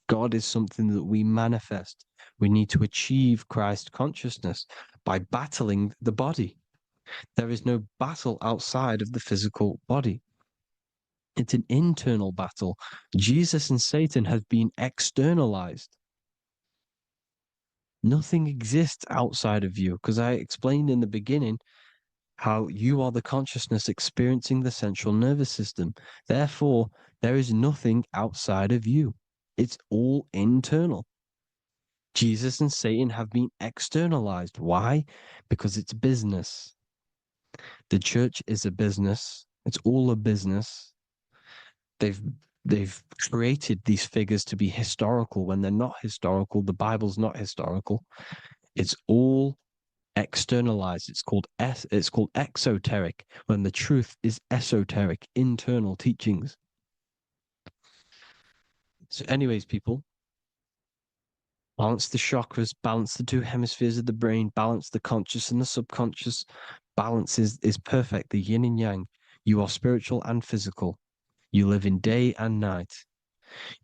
God is something that we manifest. We need to achieve Christ consciousness by battling the body. There is no battle outside of the physical body. It's an internal battle. Jesus and Satan have been externalized. Nothing exists outside of you, because I explained in the beginning, how you are the consciousness experiencing the central nervous system. Therefore, there is nothing outside of you. It's all internal. Jesus and Satan have been externalized. Why? Because it's business. The church is a business. It's all a business. They've created these figures to be historical when they're not historical. The Bible's not historical. It's all externalized. It's called exoteric, when the truth is esoteric, internal teachings. So anyways, people, balance the chakras, balance the two hemispheres of the brain, balance the conscious and the subconscious. Balance is perfect, the yin and yang. You are spiritual and physical. You live in day and night.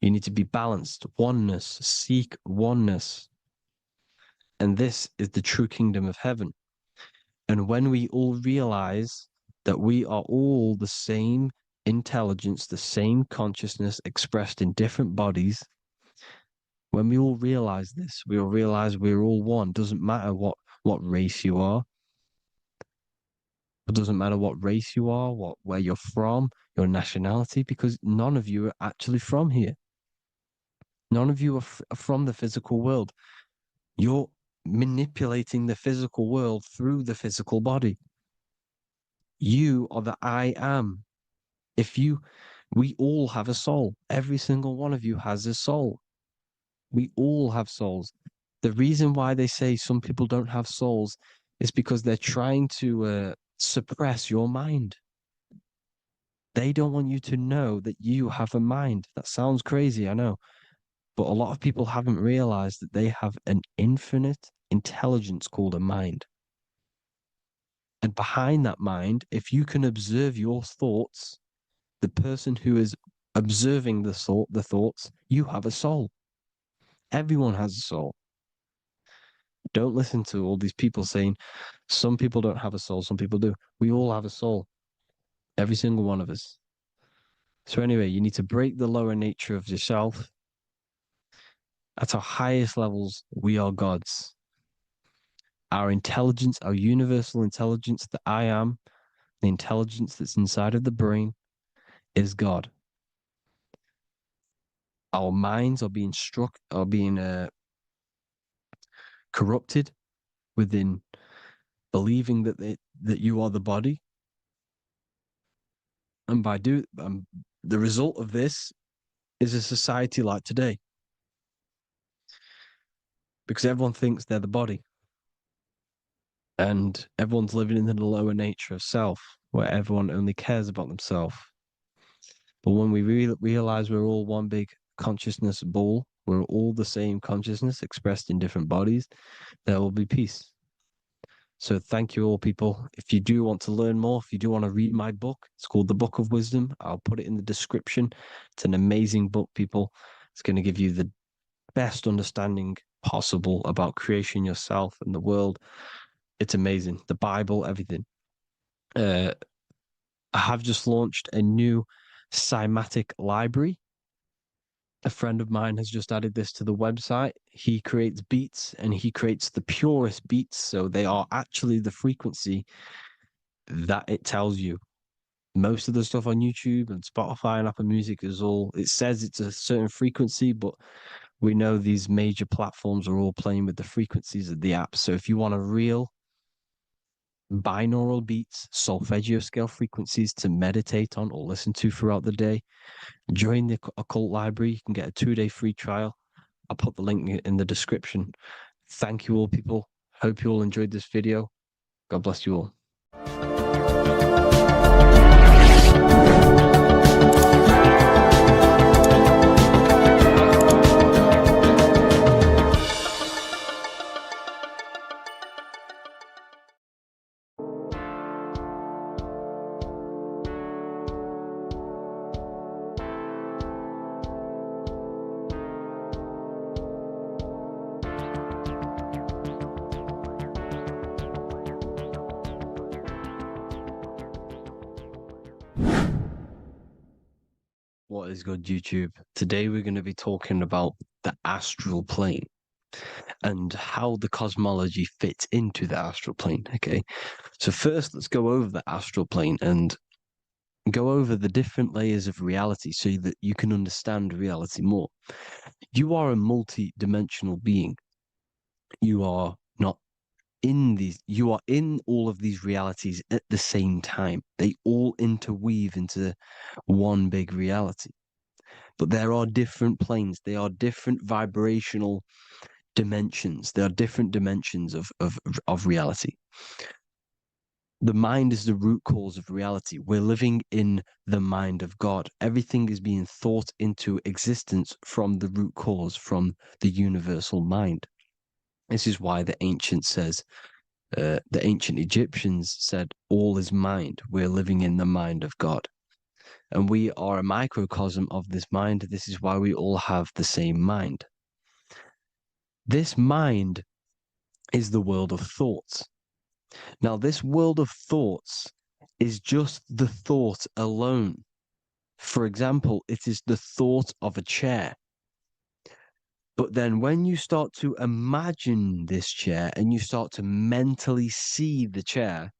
You need to be balanced. Oneness. Seek oneness. And this is the true kingdom of heaven. And when we all realize that we are all the same intelligence, the same consciousness expressed in different bodies, when we all realize this, we all realize we're all one. Doesn't matter what race you are. It doesn't matter what race you are, where you're from, your nationality, because none of you are actually from here. None of you are from the physical world. You're manipulating the physical world through the physical body. You are the I am. We all have a soul. Every single one of you has a soul. We all have souls. The reason why they say some people don't have souls is because they're trying to suppress your mind. They don't want you to know that you have a mind. That sounds crazy, I know. But a lot of people haven't realized that they have an infinite intelligence called a mind. And behind that mind, if you can observe your thoughts, the person who is observing the thoughts, you have a soul. Everyone has a soul. Don't listen to all these people saying some people don't have a soul, some people do. We all have a soul. Every single one of us. So anyway, you need to break the lower nature of yourself. At our highest levels, we are gods. Our intelligence, our universal intelligence, the I am, the intelligence that's inside of the brain, is God. Our minds are being corrupted within believing that you are the body, and by the result of this is a society like today, because everyone thinks they're the body, and everyone's living in the lower nature of self, where everyone only cares about themselves. But when we realize we're all one big consciousness ball, we're all the same consciousness expressed in different bodies, there will be peace. So thank you all, people. If you do want to learn more, if you do want to read my book, it's called The Book of Wisdom. I'll put it in the description. It's an amazing book, people. It's going to give you the best understanding possible about creation, yourself, and the world. It's amazing. The Bible, everything. I have just launched a new cymatic library. A friend of mine has just added this to the website. He creates beats, and he creates the purest beats. So they are actually the frequency that it tells you. Most of the stuff on YouTube and Spotify and Apple Music it says it's a certain frequency, but we know these major platforms are all playing with the frequencies of the app. So if you want a real binaural beats, solfeggio scale frequencies to meditate on or listen to throughout the day, join the Occult Library. You can get a 2-day free trial. I'll put the link in the description. Thank you all, people. Hope you all enjoyed this video. God bless you all. What is good, YouTube? Today we're going to be talking about the astral plane. and how the cosmology fits into the astral plane. Okay, so first let's go over the astral plane and go over the different layers of reality so that you can understand reality more. You are a multi-dimensional being. You are not in these, you are in all of these realities at the same time. They all interweave into one big reality. But there are different planes, they are different vibrational dimensions, there are different dimensions of reality. The mind is the root cause of reality. We're living in the mind of God. Everything is being thought into existence from the root cause, from the universal mind. This is why the ancient Egyptians said, all is mind. We're living in the mind of God. And we are a microcosm of this mind. This is why we all have the same mind. This mind is the world of thoughts. Now, this world of thoughts is just the thought alone. For example, it is the thought of a chair. But then when you start to imagine this chair and you start to mentally see the chair,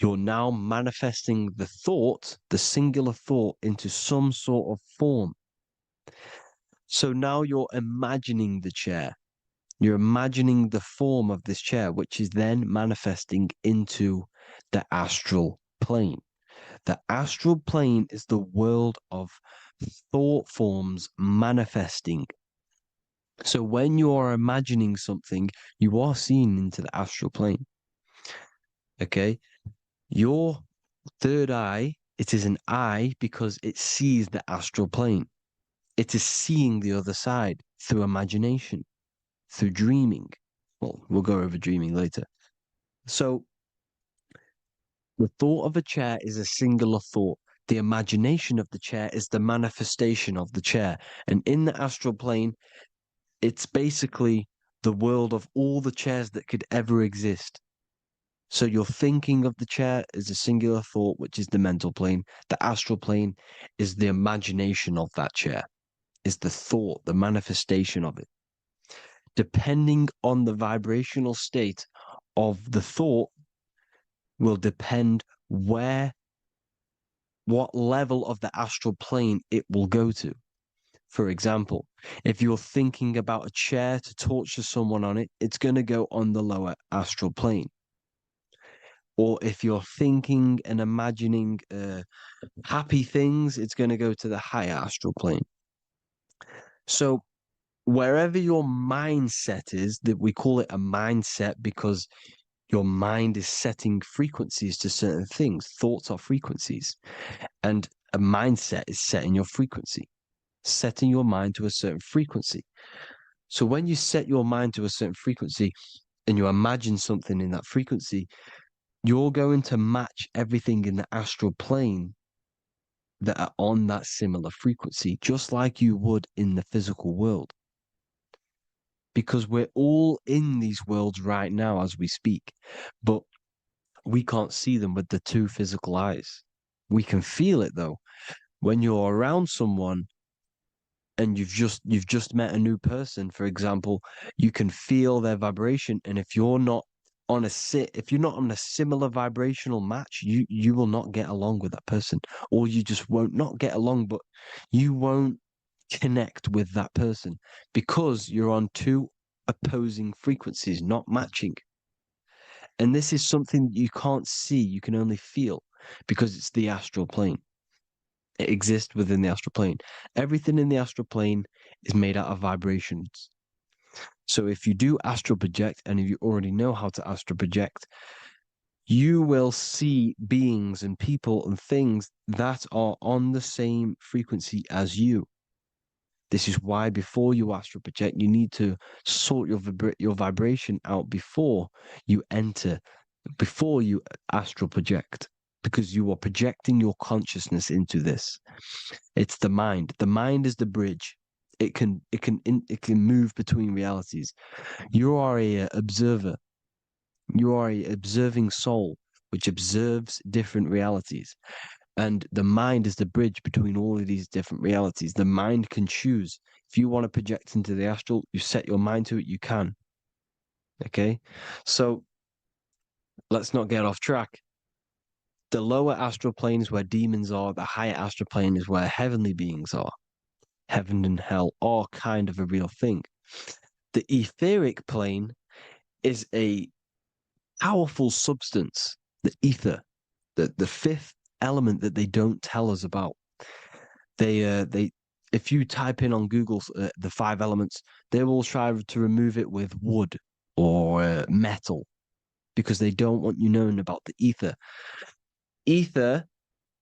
you're now manifesting the thought, the singular thought, into some sort of form. So now you're imagining the chair. You're imagining the form of this chair, which is then manifesting into the astral plane. The astral plane is the world of thought forms manifesting. So when you are imagining something, you are seeing into the astral plane. Okay? Your third eye, it is an eye because it sees the astral plane. It is seeing the other side through imagination, through dreaming. Well, we'll go over dreaming later. So the thought of a chair is a singular thought. The imagination of the chair is the manifestation of the chair. And in the astral plane, it's basically the world of all the chairs that could ever exist. So you're thinking of the chair as a singular thought, which is the mental plane. The astral plane is the imagination of that chair, is the thought, the manifestation of it. Depending on the vibrational state of the thought will depend what level of the astral plane it will go to. For example, if you're thinking about a chair to torture someone on it, it's going to go on the lower astral plane. Or if you're thinking and imagining happy things, it's going to go to the higher astral plane. So wherever your mindset is, that we call it a mindset because your mind is setting frequencies to certain things. Thoughts are frequencies. And a mindset is setting your frequency, setting your mind to a certain frequency. So when you set your mind to a certain frequency and you imagine something in that frequency, you're going to match everything in the astral plane that are on that similar frequency, just like you would in the physical world. Because we're all in these worlds right now as we speak, but we can't see them with the two physical eyes. We can feel it though. When you're around someone and you've just met a new person, for example, you can feel their vibration, and if you're not on a similar vibrational match, you will not get along with that person, or you just won't not get along, but you won't connect with that person because you're on two opposing frequencies, not matching. And this is something that you can't see, you can only feel, because it's the astral plane. It exists within the astral plane. Everything in the astral plane is made out of vibrations. So if you do astral project, and if you already know how to astral project, you will see beings and people and things that are on the same frequency as you. This is why before you astral project, you need to sort your vibration out before you astral project, because you are projecting your consciousness into this. It's the mind. The mind is the bridge. It can move between realities. You are a observer. You are a observing soul which observes different realities. And the mind is the bridge between all of these different realities. The mind can choose. If you want to project into the astral, you set your mind to it, you can. Okay? So let's not get off track. The lower astral plane is where demons are. The higher astral plane is where heavenly beings are. Heaven and hell are kind of a real thing. The etheric plane is a powerful substance, the ether, the fifth element that they don't tell us about. If you type in on Google the 5 elements, they will try to remove it with wood or metal because they don't want you knowing about the ether. Ether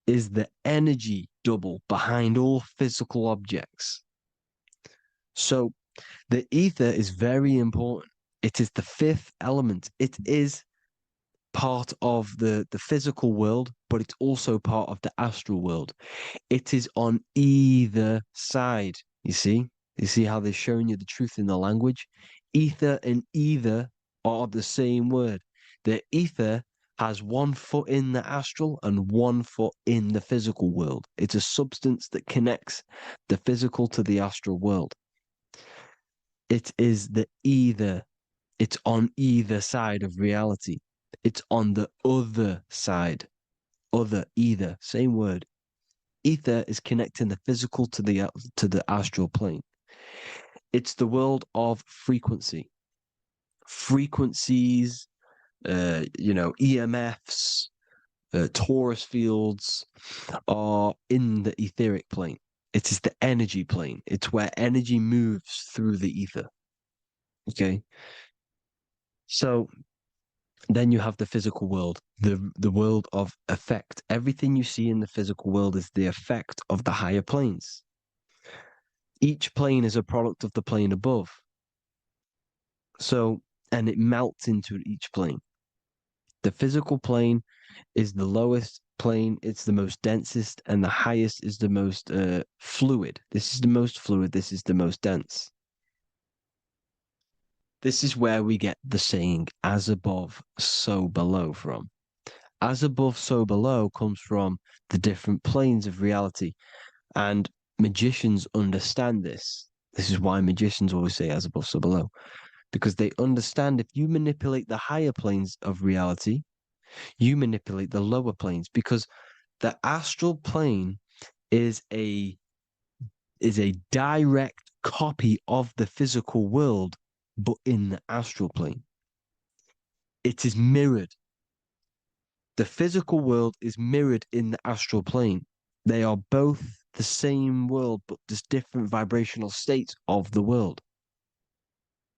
is the energy double behind all physical objects. So the ether is very important. It is the 5th element. It is part of the physical world, but it's also part of the astral world. It is on either side. You see how they're showing you the truth in the language? Ether and either are the same word. The ether has 1 foot in the astral and 1 foot in the physical world. It's a substance that connects the physical to the astral world. It is the either. It's on either side of reality. It's on the other side. Other, either, same word. Ether is connecting the physical to the astral plane. It's the world of frequency. Frequencies, EMFs, Taurus fields are in the etheric plane. It is the energy plane. It's where energy moves through the ether. Okay? So then you have the physical world, the world of effect. Everything you see in the physical world is the effect of the higher planes. Each plane is a product of the plane above. So, and it melts into each plane. The physical plane is the lowest plane, it's the most densest, and the highest is the most fluid. This is the most fluid, this is the most dense. This is where we get the saying, as above, so below from. As above, so below comes from the different planes of reality. And magicians understand this. This is why magicians always say as above, so below. Because they understand if you manipulate the higher planes of reality, you manipulate the lower planes. Because the astral plane is a direct copy of the physical world, but in the astral plane. It is mirrored. The physical world is mirrored in the astral plane. They are both the same world, but just different vibrational states of the world.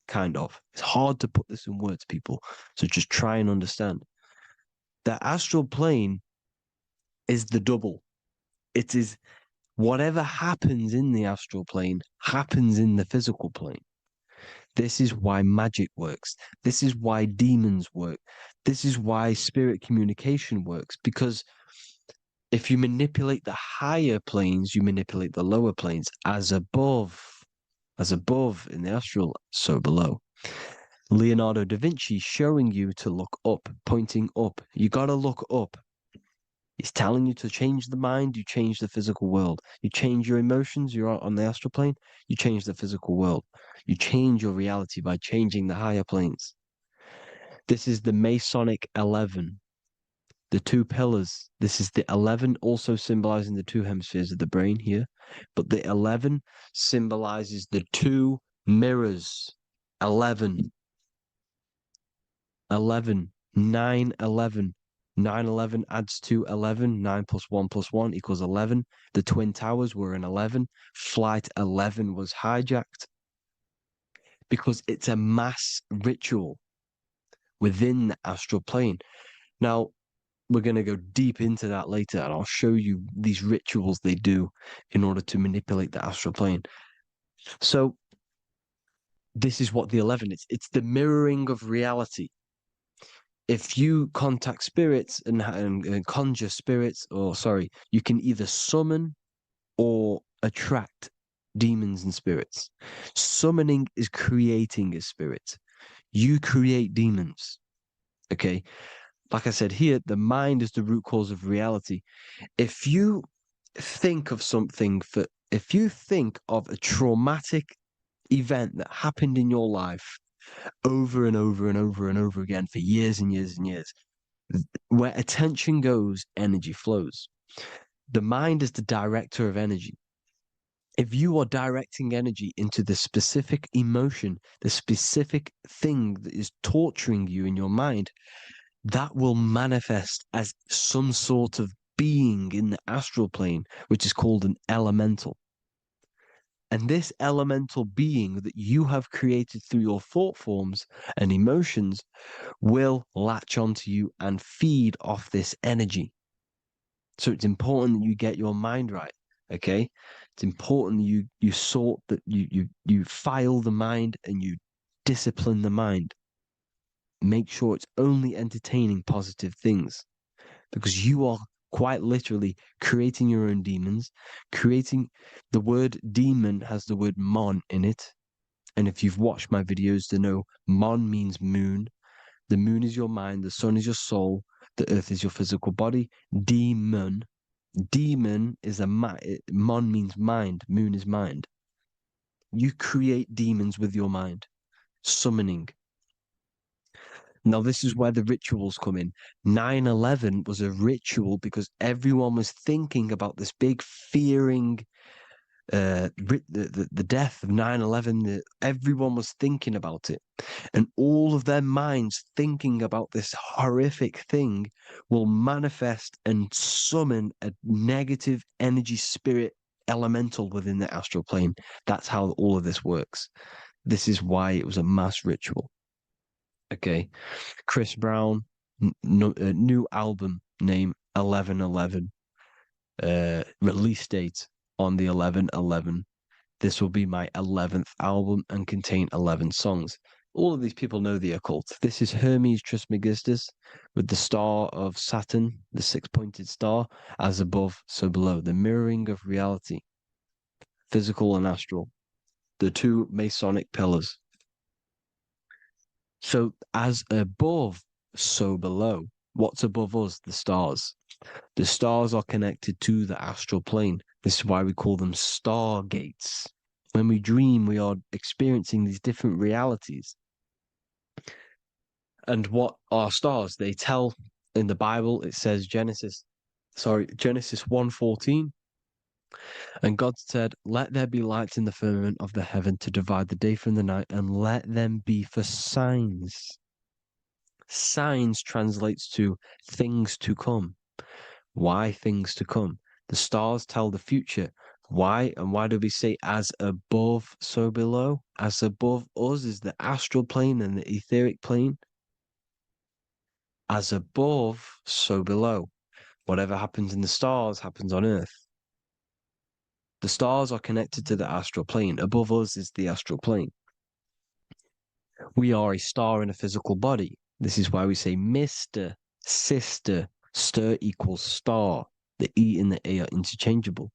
Kind of. It's hard to put this in words, people. So just try and understand. The astral plane is the double. It is whatever happens in the astral plane happens in the physical plane. This is why magic works. This is why demons work. This is why spirit communication works. Because if you manipulate the higher planes, you manipulate the lower planes. As above in the astral, so below. Leonardo da Vinci showing you to look up, pointing up. You got to look up. He's telling you to change the mind, you change the physical world. You change your emotions, you're on the astral plane, you change the physical world. You change your reality by changing the higher planes. This is the Masonic 11. The 2 pillars. This is the 11 also symbolizing the 2 hemispheres of the brain here. But the 11 symbolizes the 2 mirrors. 11. 11. 9, 11. 9, 11 adds to 11. 9 plus 1 plus 1 equals 11. The Twin Towers were in 11. Flight 11 was hijacked. Because it's a mass ritual within the astral plane. Now, we're going to go deep into that later, and I'll show you these rituals they do in order to manipulate the astral plane. So, this is what the 11 is. It's the mirroring of reality. If you contact spirits and conjure spirits, you can either summon or attract demons and spirits. Summoning is creating a spirit. You create demons. Okay? like I said here, the mind is the root cause of reality. If you think of if you think of a traumatic event that happened in your life over and over and over and over again for years and years and years, where attention goes, energy flows. The mind is the director of energy. If you are directing energy into the specific emotion, the specific thing that is torturing you in your mind, that will manifest as some sort of being in the astral plane, which is called an elemental. And this elemental being that you have created through your thought forms and emotions will latch onto you and feed off this energy. So it's important that you get your mind right. Okay, it's important that you sort that you file the mind and you discipline the mind. Make sure it's only entertaining positive things, because you are quite literally creating your own demons. Creating the word demon has the word mon in it, and if you've watched my videos to know mon means moon. The moon is your mind, the sun is your soul, the earth is your physical body. Demon is mon means mind, moon is mind. You create demons with your mind, summoning. Now, this is where the rituals come in. 9/11 was a ritual because everyone was thinking about this big fearing, the death of 9/11. Everyone was thinking about it. And all of their minds thinking about this horrific thing will manifest and summon a negative energy spirit elemental within the astral plane. That's how all of this works. This is why it was a mass ritual. Okay, Chris Brown, new album name 11/11, release date on the 11/11. This will be my 11th album and contain 11 songs. All of these people know the occult. This is Hermes Trismegistus with the star of Saturn, the six-pointed star, as above, so below. The mirroring of reality, physical and astral, the two Masonic pillars. So as above, so below. What's above us? The stars. The stars are connected to the astral plane. This is why we call them stargates. When we dream, we are experiencing these different realities. And what are stars? They tell in the Bible, it says Genesis 1:14. And God said, "Let there be lights in the firmament of the heaven to divide the day from the night, and let them be for signs." Signs translates to things to come. Why things to come? The stars tell the future. Why? And why do we say as above, so below? As above us is the astral plane and the etheric plane. As above, so below. Whatever happens in the stars happens on Earth. The stars are connected to the astral plane. Above us is the astral plane. We are a star in a physical body. This is why we say Mr., sister, stir equals star. The E and the A are interchangeable.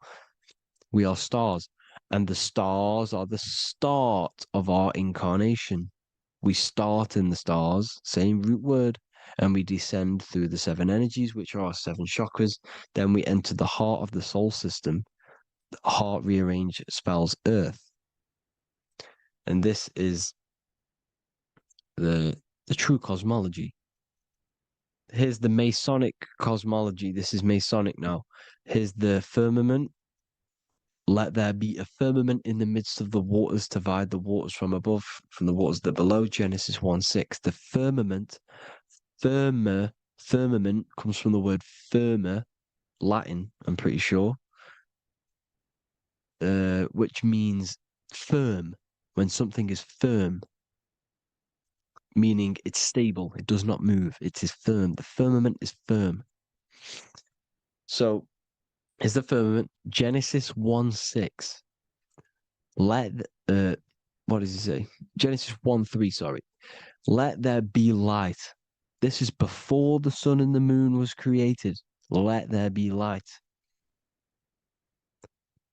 We are stars, and the stars are the start of our incarnation. We start in the stars, same root word, and we descend through the seven energies, which are our seven chakras. Then we enter the heart of the soul system. The heart rearranged spells earth. And this is the true cosmology. Here's the Masonic cosmology. This is Masonic now. Here's the firmament. Let there be a firmament in the midst of the waters to divide the waters from above, from the waters that below. Genesis 1:6. The firmament, firmament comes from the word firma, Latin, I'm pretty sure, which means firm. When something is firm, meaning it's stable, it does not move, it is firm. The firmament is firm. So, is the firmament Genesis 1:6. What does it say? Genesis 1:3, sorry. Let there be light. This is before the sun and the moon was created. Let there be light.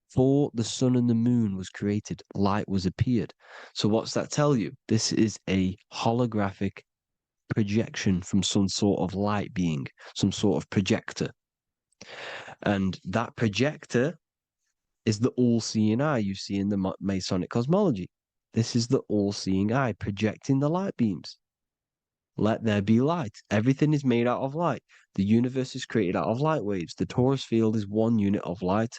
Before the sun and the moon was created, light was appeared. So what's that tell you? This is a holographic projection from some sort of light being, some sort of projector. And that projector is the all-seeing eye you see in the Masonic cosmology. This is the all-seeing eye projecting the light beams. Let there be light. Everything is made out of light. The universe is created out of light waves. The Taurus field is one unit of light.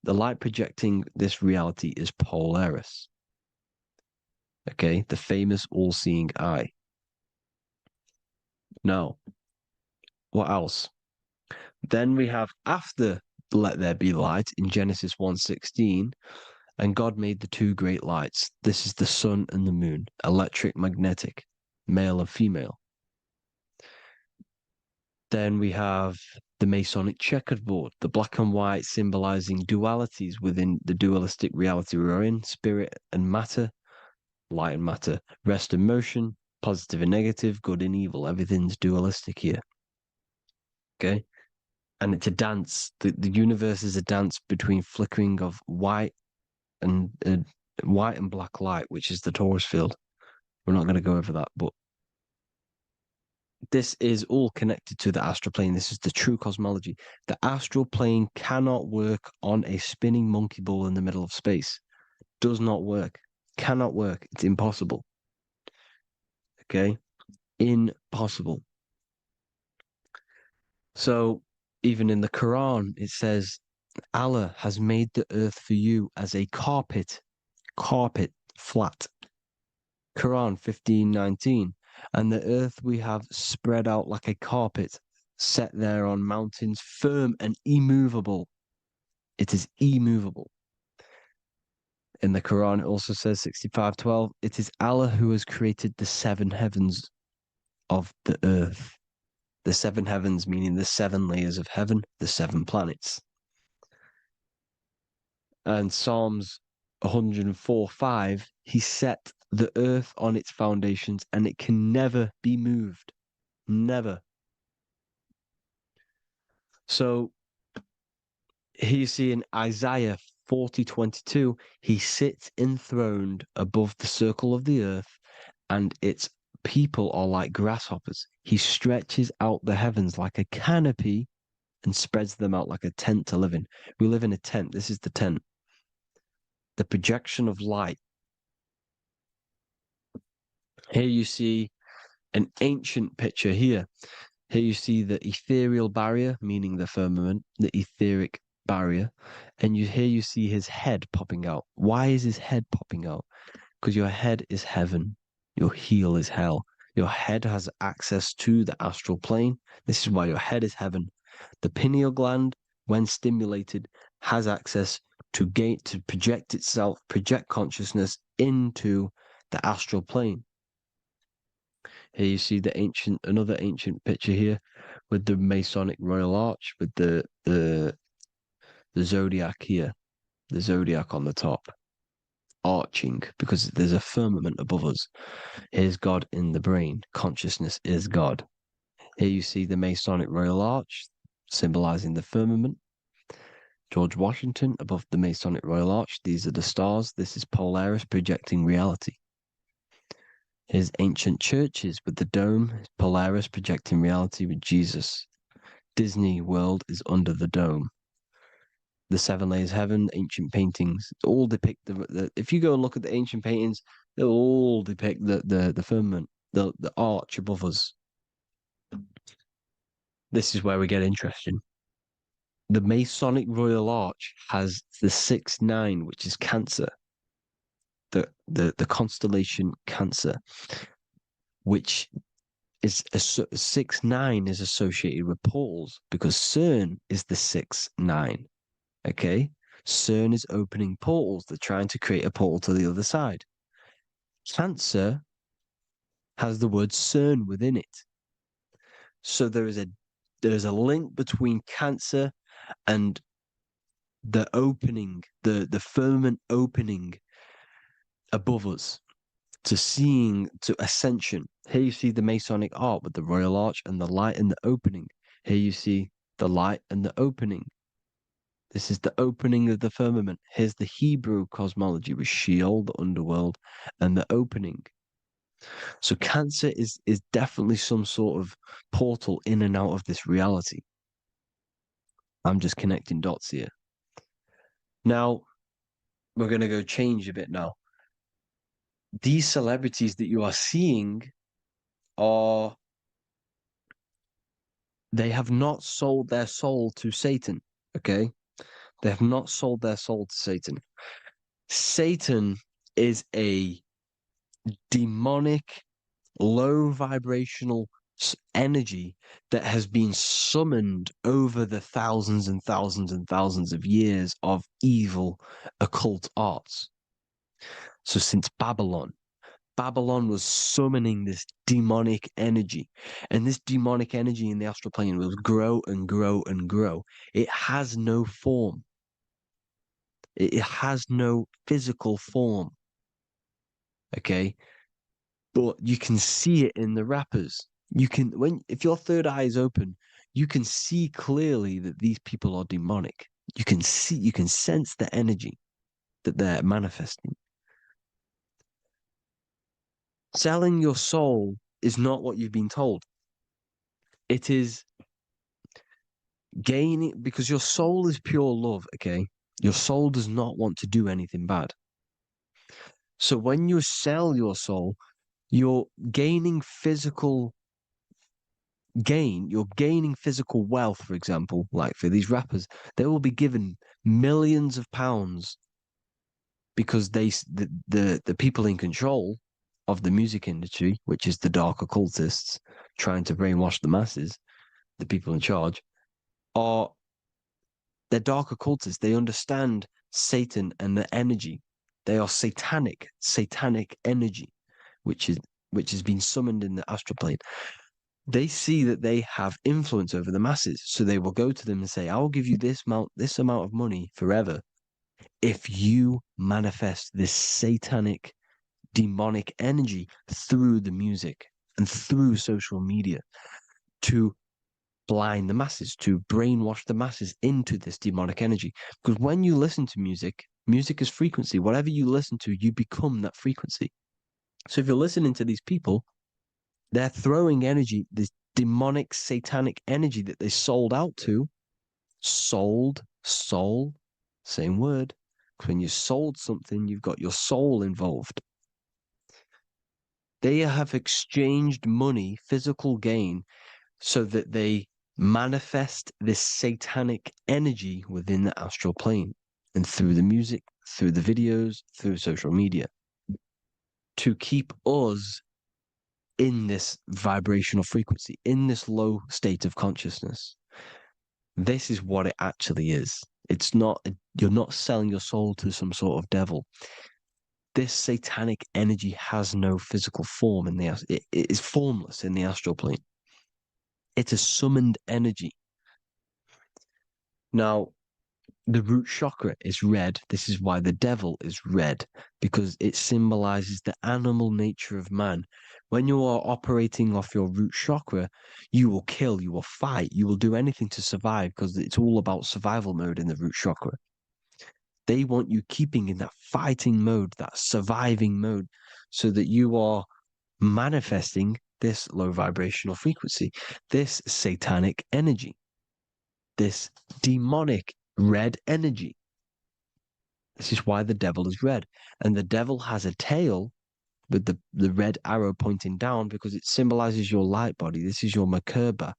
The light projecting this reality is Polaris. Okay, the famous all-seeing eye. Now, what else? Then we have after let there be light in Genesis 1:16, and God made the two great lights. This is the sun and the moon, electric, magnetic, male and female. Then we have the Masonic checkerboard, the black and white symbolizing dualities within the dualistic reality we're in, spirit and matter, light and matter, rest and motion, positive and negative, good and evil. Everything's dualistic here. Okay? And it's a dance. The universe is a dance between flickering of white and black light, which is the Taurus field. We're not going to go over that, but this is all connected to the astral plane. This is the true cosmology. The astral plane cannot work on a spinning monkey ball in the middle of space. Does not work. Cannot work. It's impossible. Okay? Impossible. So, even in the Quran, it says, Allah has made the earth for you as a carpet, flat. Quran 15:19. And the earth we have spread out like a carpet, set there on mountains, firm and immovable. It is immovable. In the Quran, it also says 65:12, it is Allah who has created the seven heavens of the earth. The seven heavens meaning the seven layers of heaven, the seven planets. And Psalms 104:5, he set the earth on its foundations and it can never be moved. Never. So here you see in Isaiah 40:22, he sits enthroned above the circle of the earth and its people are like grasshoppers. He stretches out the heavens like a canopy and spreads them out like a tent to live in. We live in a tent. This is the tent. The projection of light. Here you see an ancient picture here. Here you see the ethereal barrier, meaning the firmament, the etheric barrier. And here you see his head popping out. Why is his head popping out? Because your head is heaven. Your heel is hell. Your head has access to the astral plane. This is why your head is heaven. The pineal gland, when stimulated, has access to project itself, project consciousness into the astral plane. Here you see another ancient picture here with the Masonic Royal Arch, with the zodiac here, the zodiac on the top, arching because there's a firmament above us. Here's God in the brain. Consciousness is God. Here you see the Masonic Royal Arch, symbolizing the firmament. George Washington above the Masonic Royal Arch. These are the stars. This is Polaris projecting reality. Here's ancient churches with the dome. Polaris projecting reality with Jesus. Disney World is under the dome. The seven layers of heaven, ancient paintings, all depict if you go and look at the ancient paintings, they'll all depict the firmament, the arch above us. This is where we get interesting. The Masonic Royal Arch has the 6-9, which is Cancer. The constellation Cancer, which is 6-9 is associated with portals because CERN is the 6-9. Okay, CERN is opening portals. They're trying to create a portal to the other side. Cancer has the word CERN within it, so there is a link between Cancer and the opening, the firmament opening above us to ascension. Here you see the Masonic art with the Royal Arch and the light and the opening. Here you see the light and the opening. This is the opening of the firmament. Here's the Hebrew cosmology with Sheol, the underworld, and the opening. So Cancer is definitely some sort of portal in and out of this reality. I'm just connecting dots here. Now, we're going to go change a bit now. These celebrities that you are seeing they have not sold their soul to Satan, okay? They have not sold their soul to Satan. Satan is a demonic, low vibrational energy that has been summoned over the thousands and thousands and thousands of years of evil occult arts. So since Babylon was summoning this demonic energy, and this demonic energy in the astral plane will grow and grow and grow. It has no form. It has no physical form. Okay? But you can see it in the rappers. If your third eye is open, you can see clearly that these people are demonic. You can sense the energy that they're manifesting. Selling your soul is not what you've been told. It is gaining, because your soul is pure love, okay? Your soul does not want to do anything bad. So when you sell your soul, you're gaining physical gain. You're gaining physical wealth, for example. Like for these rappers, they will be given millions of pounds because the people in control of the music industry, which is the dark occultists trying to brainwash the masses, the people in charge, they're dark occultists. They understand Satan and the energy. They are satanic energy, which has been summoned in the astral plane. They see that they have influence over the masses, so they will go to them and say, "I will give you this amount of money forever if you manifest this satanic, demonic energy through the music and through social media to blind the masses, to brainwash the masses into this demonic energy." Because when you listen to music is frequency. Whatever you listen to, you become that frequency. So if you're listening to these people, they're throwing energy, this demonic, satanic energy that they sold out to. Soul, same word. Because when you sold something, you've got your soul involved. They have exchanged money, physical gain, so that they manifest this satanic energy within the astral plane and through the music, through the videos, through social media, to keep us in this vibrational frequency, in this low state of consciousness. This is what it actually is. It's not, you're not selling your soul to some sort of devil. This satanic energy has no physical form it is formless in the astral plane. It's a summoned energy. Now, the root chakra is red. This is why the devil is red, because it symbolizes the animal nature of man. When you are operating off your root chakra, you will kill, you will fight, you will do anything to survive, because it's all about survival mode in the root chakra. They want you keeping in that fighting mode, that surviving mode, so that you are manifesting this low vibrational frequency, this satanic energy, this demonic red energy. This is why the devil is red. And the devil has a tail with the red arrow pointing down, because it symbolizes your light body. This is your Merkaba.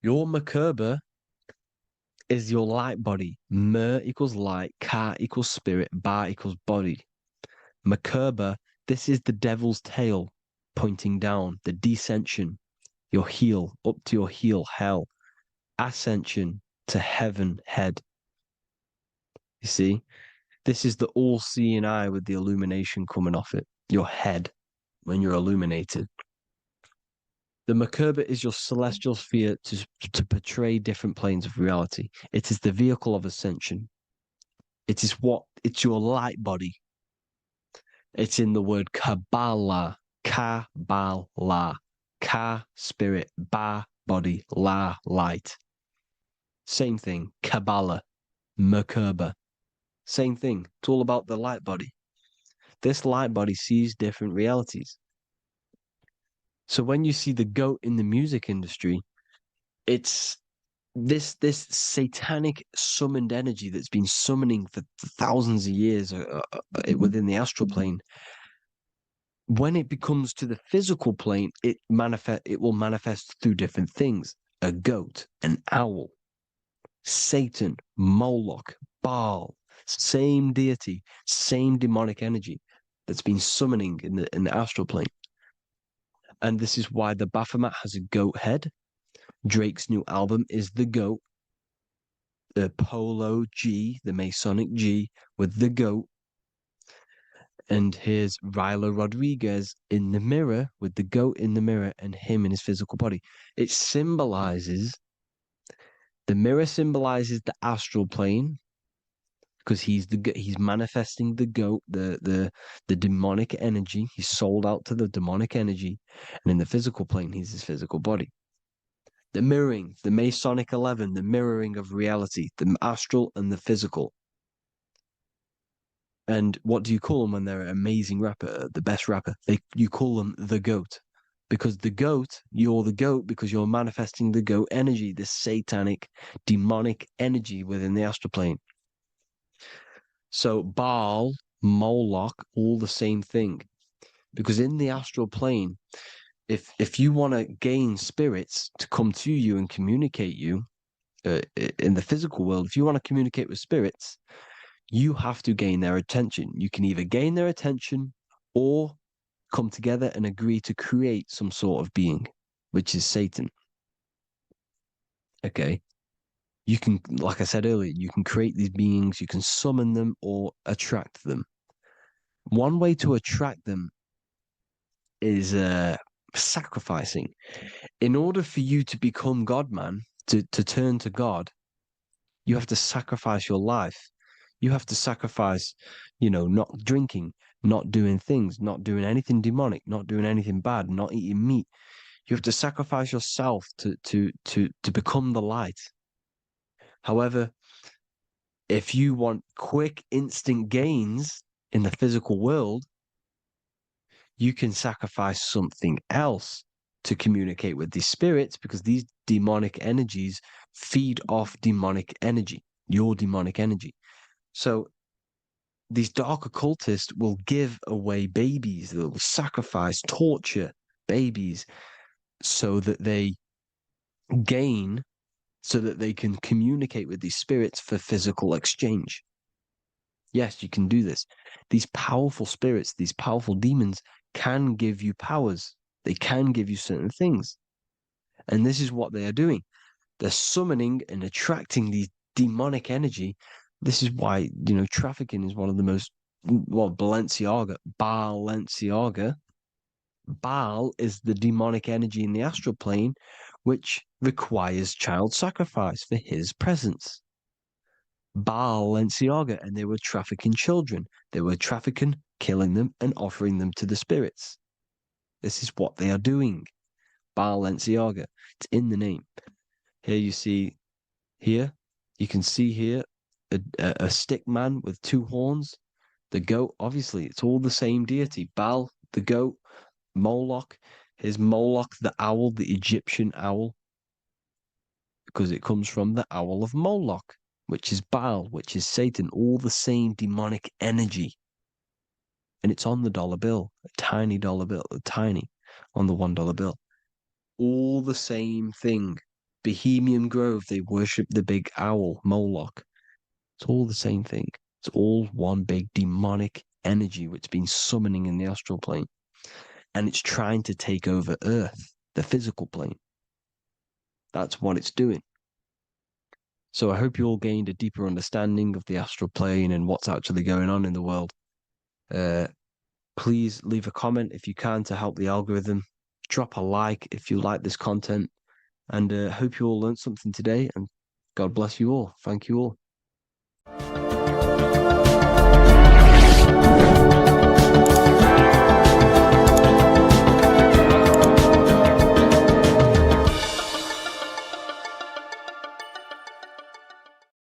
Your Merkaba is your light body. Mer equals light, Ka equals spirit, Ba equals body. Merkaba, this is the devil's tail pointing down, the descension, your heel, up to your heel, hell. Ascension to heaven, head. You see, this is the all-seeing eye with the illumination coming off it, your head, when you're illuminated. The Merkaba is your celestial sphere to portray different planes of reality. It is the vehicle of ascension. It's your light body. It's in the word Kabbalah, Kabbalah, Ka, spirit, Ba, body, La, light. Same thing, Kabbalah, Merkaba. Same thing. It's all about the light body. This light body sees different realities. So when you see the goat in the music industry, it's this satanic summoned energy that's been summoning for thousands of years within the astral plane. When it becomes to the physical plane, it will manifest through different things. A goat, an owl, Satan, Moloch, Baal, same deity, same demonic energy that's been summoning in the astral plane. And this is why the Baphomet has a goat head. Drake's new album is the goat. The Polo G, the Masonic G, with the goat. And here's Rylo Rodriguez in the mirror, with the goat in the mirror and him in his physical body. It symbolizes, the mirror symbolizes the astral plane, because he's manifesting the goat, the demonic energy. He's sold out to the demonic energy. And in the physical plane, he's his physical body. The mirroring, the Masonic 11, the mirroring of reality, the astral and the physical. And what do you call them when they're an amazing rapper, the best rapper? You call them the goat. Because the goat, you're the goat because you're manifesting the goat energy, the satanic, demonic energy within the astral plane. So Baal, Moloch, all the same thing. Because in the astral plane, if you want to gain spirits to come to you and communicate you in the physical world, if you want to communicate with spirits, you have to gain their attention. You can either gain their attention or come together and agree to create some sort of being, which is Satan. Okay. You can, like I said earlier, you can create these beings, you can summon them or attract them. One way to attract them is sacrificing. In order for you to become God, man, to turn to God, you have to sacrifice your life. You have to sacrifice, not drinking, not doing things, not doing anything demonic, not doing anything bad, not eating meat. You have to sacrifice yourself to become the light. However, if you want quick, instant gains in the physical world, you can sacrifice something else to communicate with these spirits, because these demonic energies feed off demonic energy, your demonic energy. So these dark occultists will give away babies, they will sacrifice, torture babies so that they gain, so that they can communicate with these spirits for physical exchange. Yes, you can do this. These powerful spirits, these powerful demons can give you powers. They can give you certain things. And this is what they are doing. They're summoning and attracting these demonic energy. This is why, trafficking is one of the most, Balenciaga. Baal is the demonic energy in the astral plane, which requires child sacrifice for his presence. Balenciaga, and they were trafficking children. They were trafficking, killing them, and offering them to the spirits. This is what they are doing. Balenciaga. It's in the name. Here you see, you can see here a stick man with two horns. The goat, obviously, it's all the same deity. Baal, the goat, Moloch. Here's Moloch, the owl, the Egyptian owl, because it comes from the owl of Moloch, which is Baal, which is Satan, all the same demonic energy. And it's on the dollar bill, a tiny dollar bill, tiny, on the $1 bill. All the same thing. Bohemian Grove, they worship the big owl, Moloch. It's all the same thing. It's all one big demonic energy which has been summoning in the astral plane. And it's trying to take over Earth, the physical plane. That's what it's doing. So I hope you all gained a deeper understanding of the astral plane and what's actually going on in the world. Please leave a comment if you can to help the algorithm. Drop a like if you like this content. And hope you all learned something today. And God bless you all. Thank you all.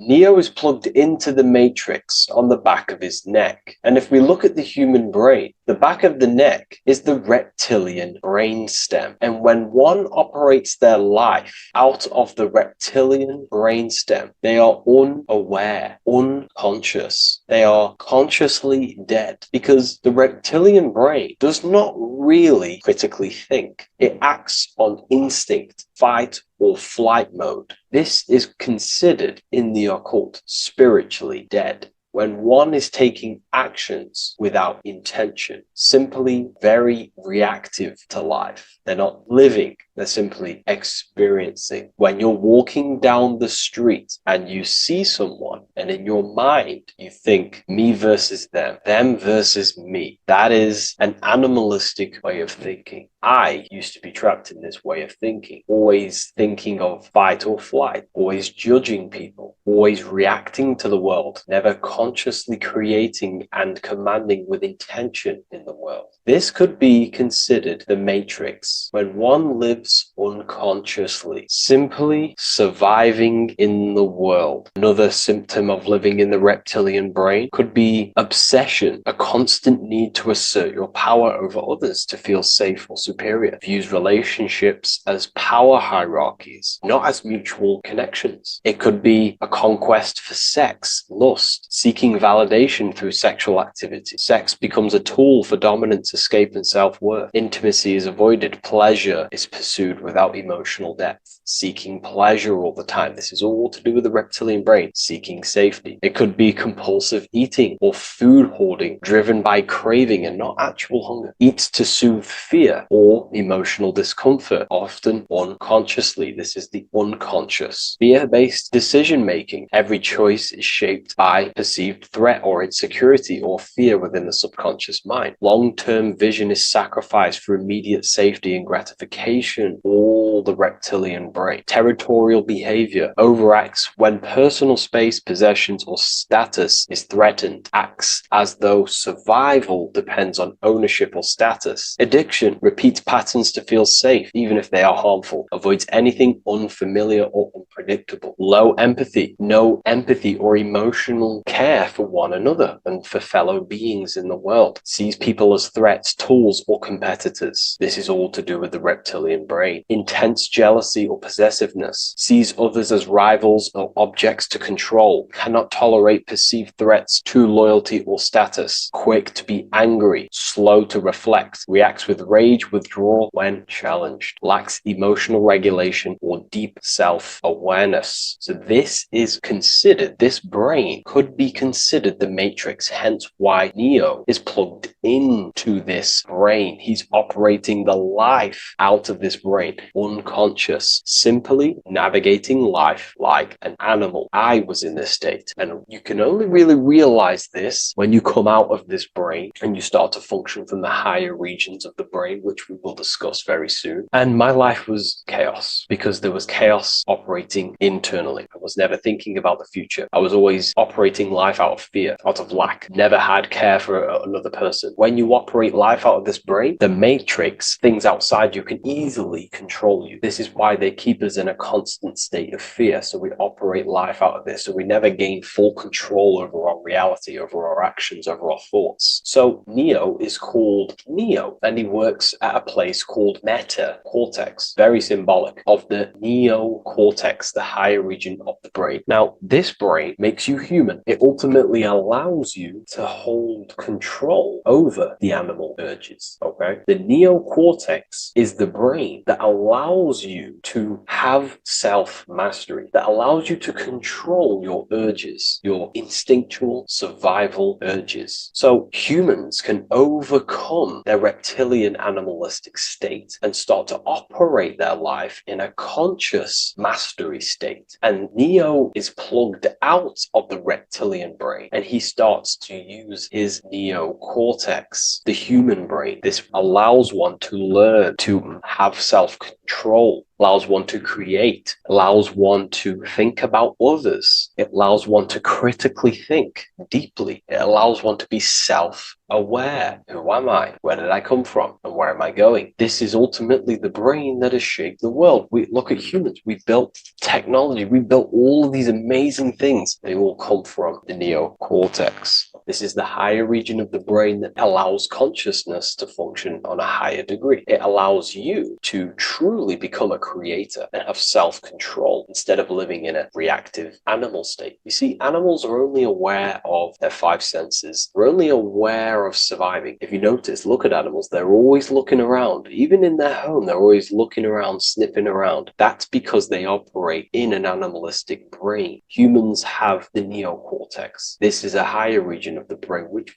Neo is plugged into the matrix on the back of his neck. And if we look at the human brain, the back of the neck is the reptilian brain stem. And when one operates their life out of the reptilian brain stem, they are unaware, unconscious. They are consciously dead because the reptilian brain does not really critically think. It acts on instinct, fight or flight mode. This is considered in the occult spiritually dead. When one is taking actions without intention, simply very reactive to life. They're not living, they're simply experiencing. When you're walking down the street and you see someone, and in your mind you think me versus them versus me, that is an animalistic way of thinking. I used to be trapped in this way of thinking, always thinking of fight or flight, always judging people, always reacting to the world, never consciously creating and commanding with intention in the world. This could be considered the matrix when one lives unconsciously, simply surviving in the world. Another symptom of living in the reptilian brain could be obsession, a constant need to assert your power over others to feel safe or superior. Views relationships as power hierarchies, not as mutual connections. It could be a conquest for sex, lust, seeking validation through sexual activity. Sex becomes a tool for dominance, escape, and self-worth. Intimacy is avoided. Pleasure is pursued without emotional depth. Seeking pleasure all the time. This is all to do with the reptilian brain. Seeking safety. It could be compulsive eating or food hoarding, driven by craving and not actual hunger. Eats to soothe fear or emotional discomfort, often unconsciously. This is the unconscious. Fear-based decision-making. Every choice is shaped by perceived threat or insecurity or fear within the subconscious mind. Long-term vision is sacrificed for immediate safety and gratification. All the reptilian brain. Territorial behavior overacts when personal space, possessions, or status is threatened. Acts as though survival depends on ownership or status. Addiction repeats patterns to feel safe, even if they are harmful. Avoids anything unfamiliar or unpredictable. Low empathy. No empathy or emotional care for one another and for fellow beings in the world. Sees people as threats, tools, or competitors. This is all to do with the reptilian brain. Intense jealousy or possessiveness. Sees others as rivals or objects to control. Cannot tolerate perceived threats to loyalty or status. Quick to be angry. Slow to reflect. Reacts with rage, withdrawal when challenged. Lacks emotional regulation or deep self-awareness. So this is considered, this brain could be considered the matrix, hence why Neo is plugged into this brain. He's operating the life out of this brain, unconscious, simply navigating life like an animal. I was in this state, and you can only really realize this when you come out of this brain and you start to function from the higher regions of the brain, which we will discuss very soon. And my life was chaos because there was chaos operating internally. I was never thinking about the future. I was always operating life out of fear, out of lack, never had care for another person. When you operate life out of this brain, the matrix, things outside you can easily control you. This is why they keep us in a constant state of fear. So we operate life out of this. So we never gain full control over our reality, over our actions, over our thoughts. So Neo is called Neo, and he works at a place called meta cortex, very symbolic of the neocortex, the higher region of the brain. Now, this brain makes you human. It ultimately allows you to hold control over the animal urges, okay? The neocortex is the brain that allows you to have self-mastery, that allows you to control your urges, your instinctual survival urges. So humans can overcome their reptilian animalistic state and start to operate their life in a conscious mastery state. And Neo is plugged out of the reptilian brain, and he starts to use his neocortex, the human brain. This allows one to learn to have self-control, allows one to create, allows one to think about others, It allows one to critically think deeply. It allows one to be self-aware. Who am I? Where did I come from? And where am I going? This is ultimately the brain that has shaped the world. We look at humans. We built technology. We built all of these amazing things. They all come from the neocortex. This is the higher region of the brain that allows consciousness to function on a higher degree. It allows you to truly become a creator and have self-control instead of living in a reactive animal state. You see, animals are only aware of their five senses. They're only aware of surviving. If you notice, look at animals, they're always looking around. Even in their home, they're always looking around, sniffing around. That's because they operate in an animalistic brain. Humans have the neocortex. This is a higher region of the brain, which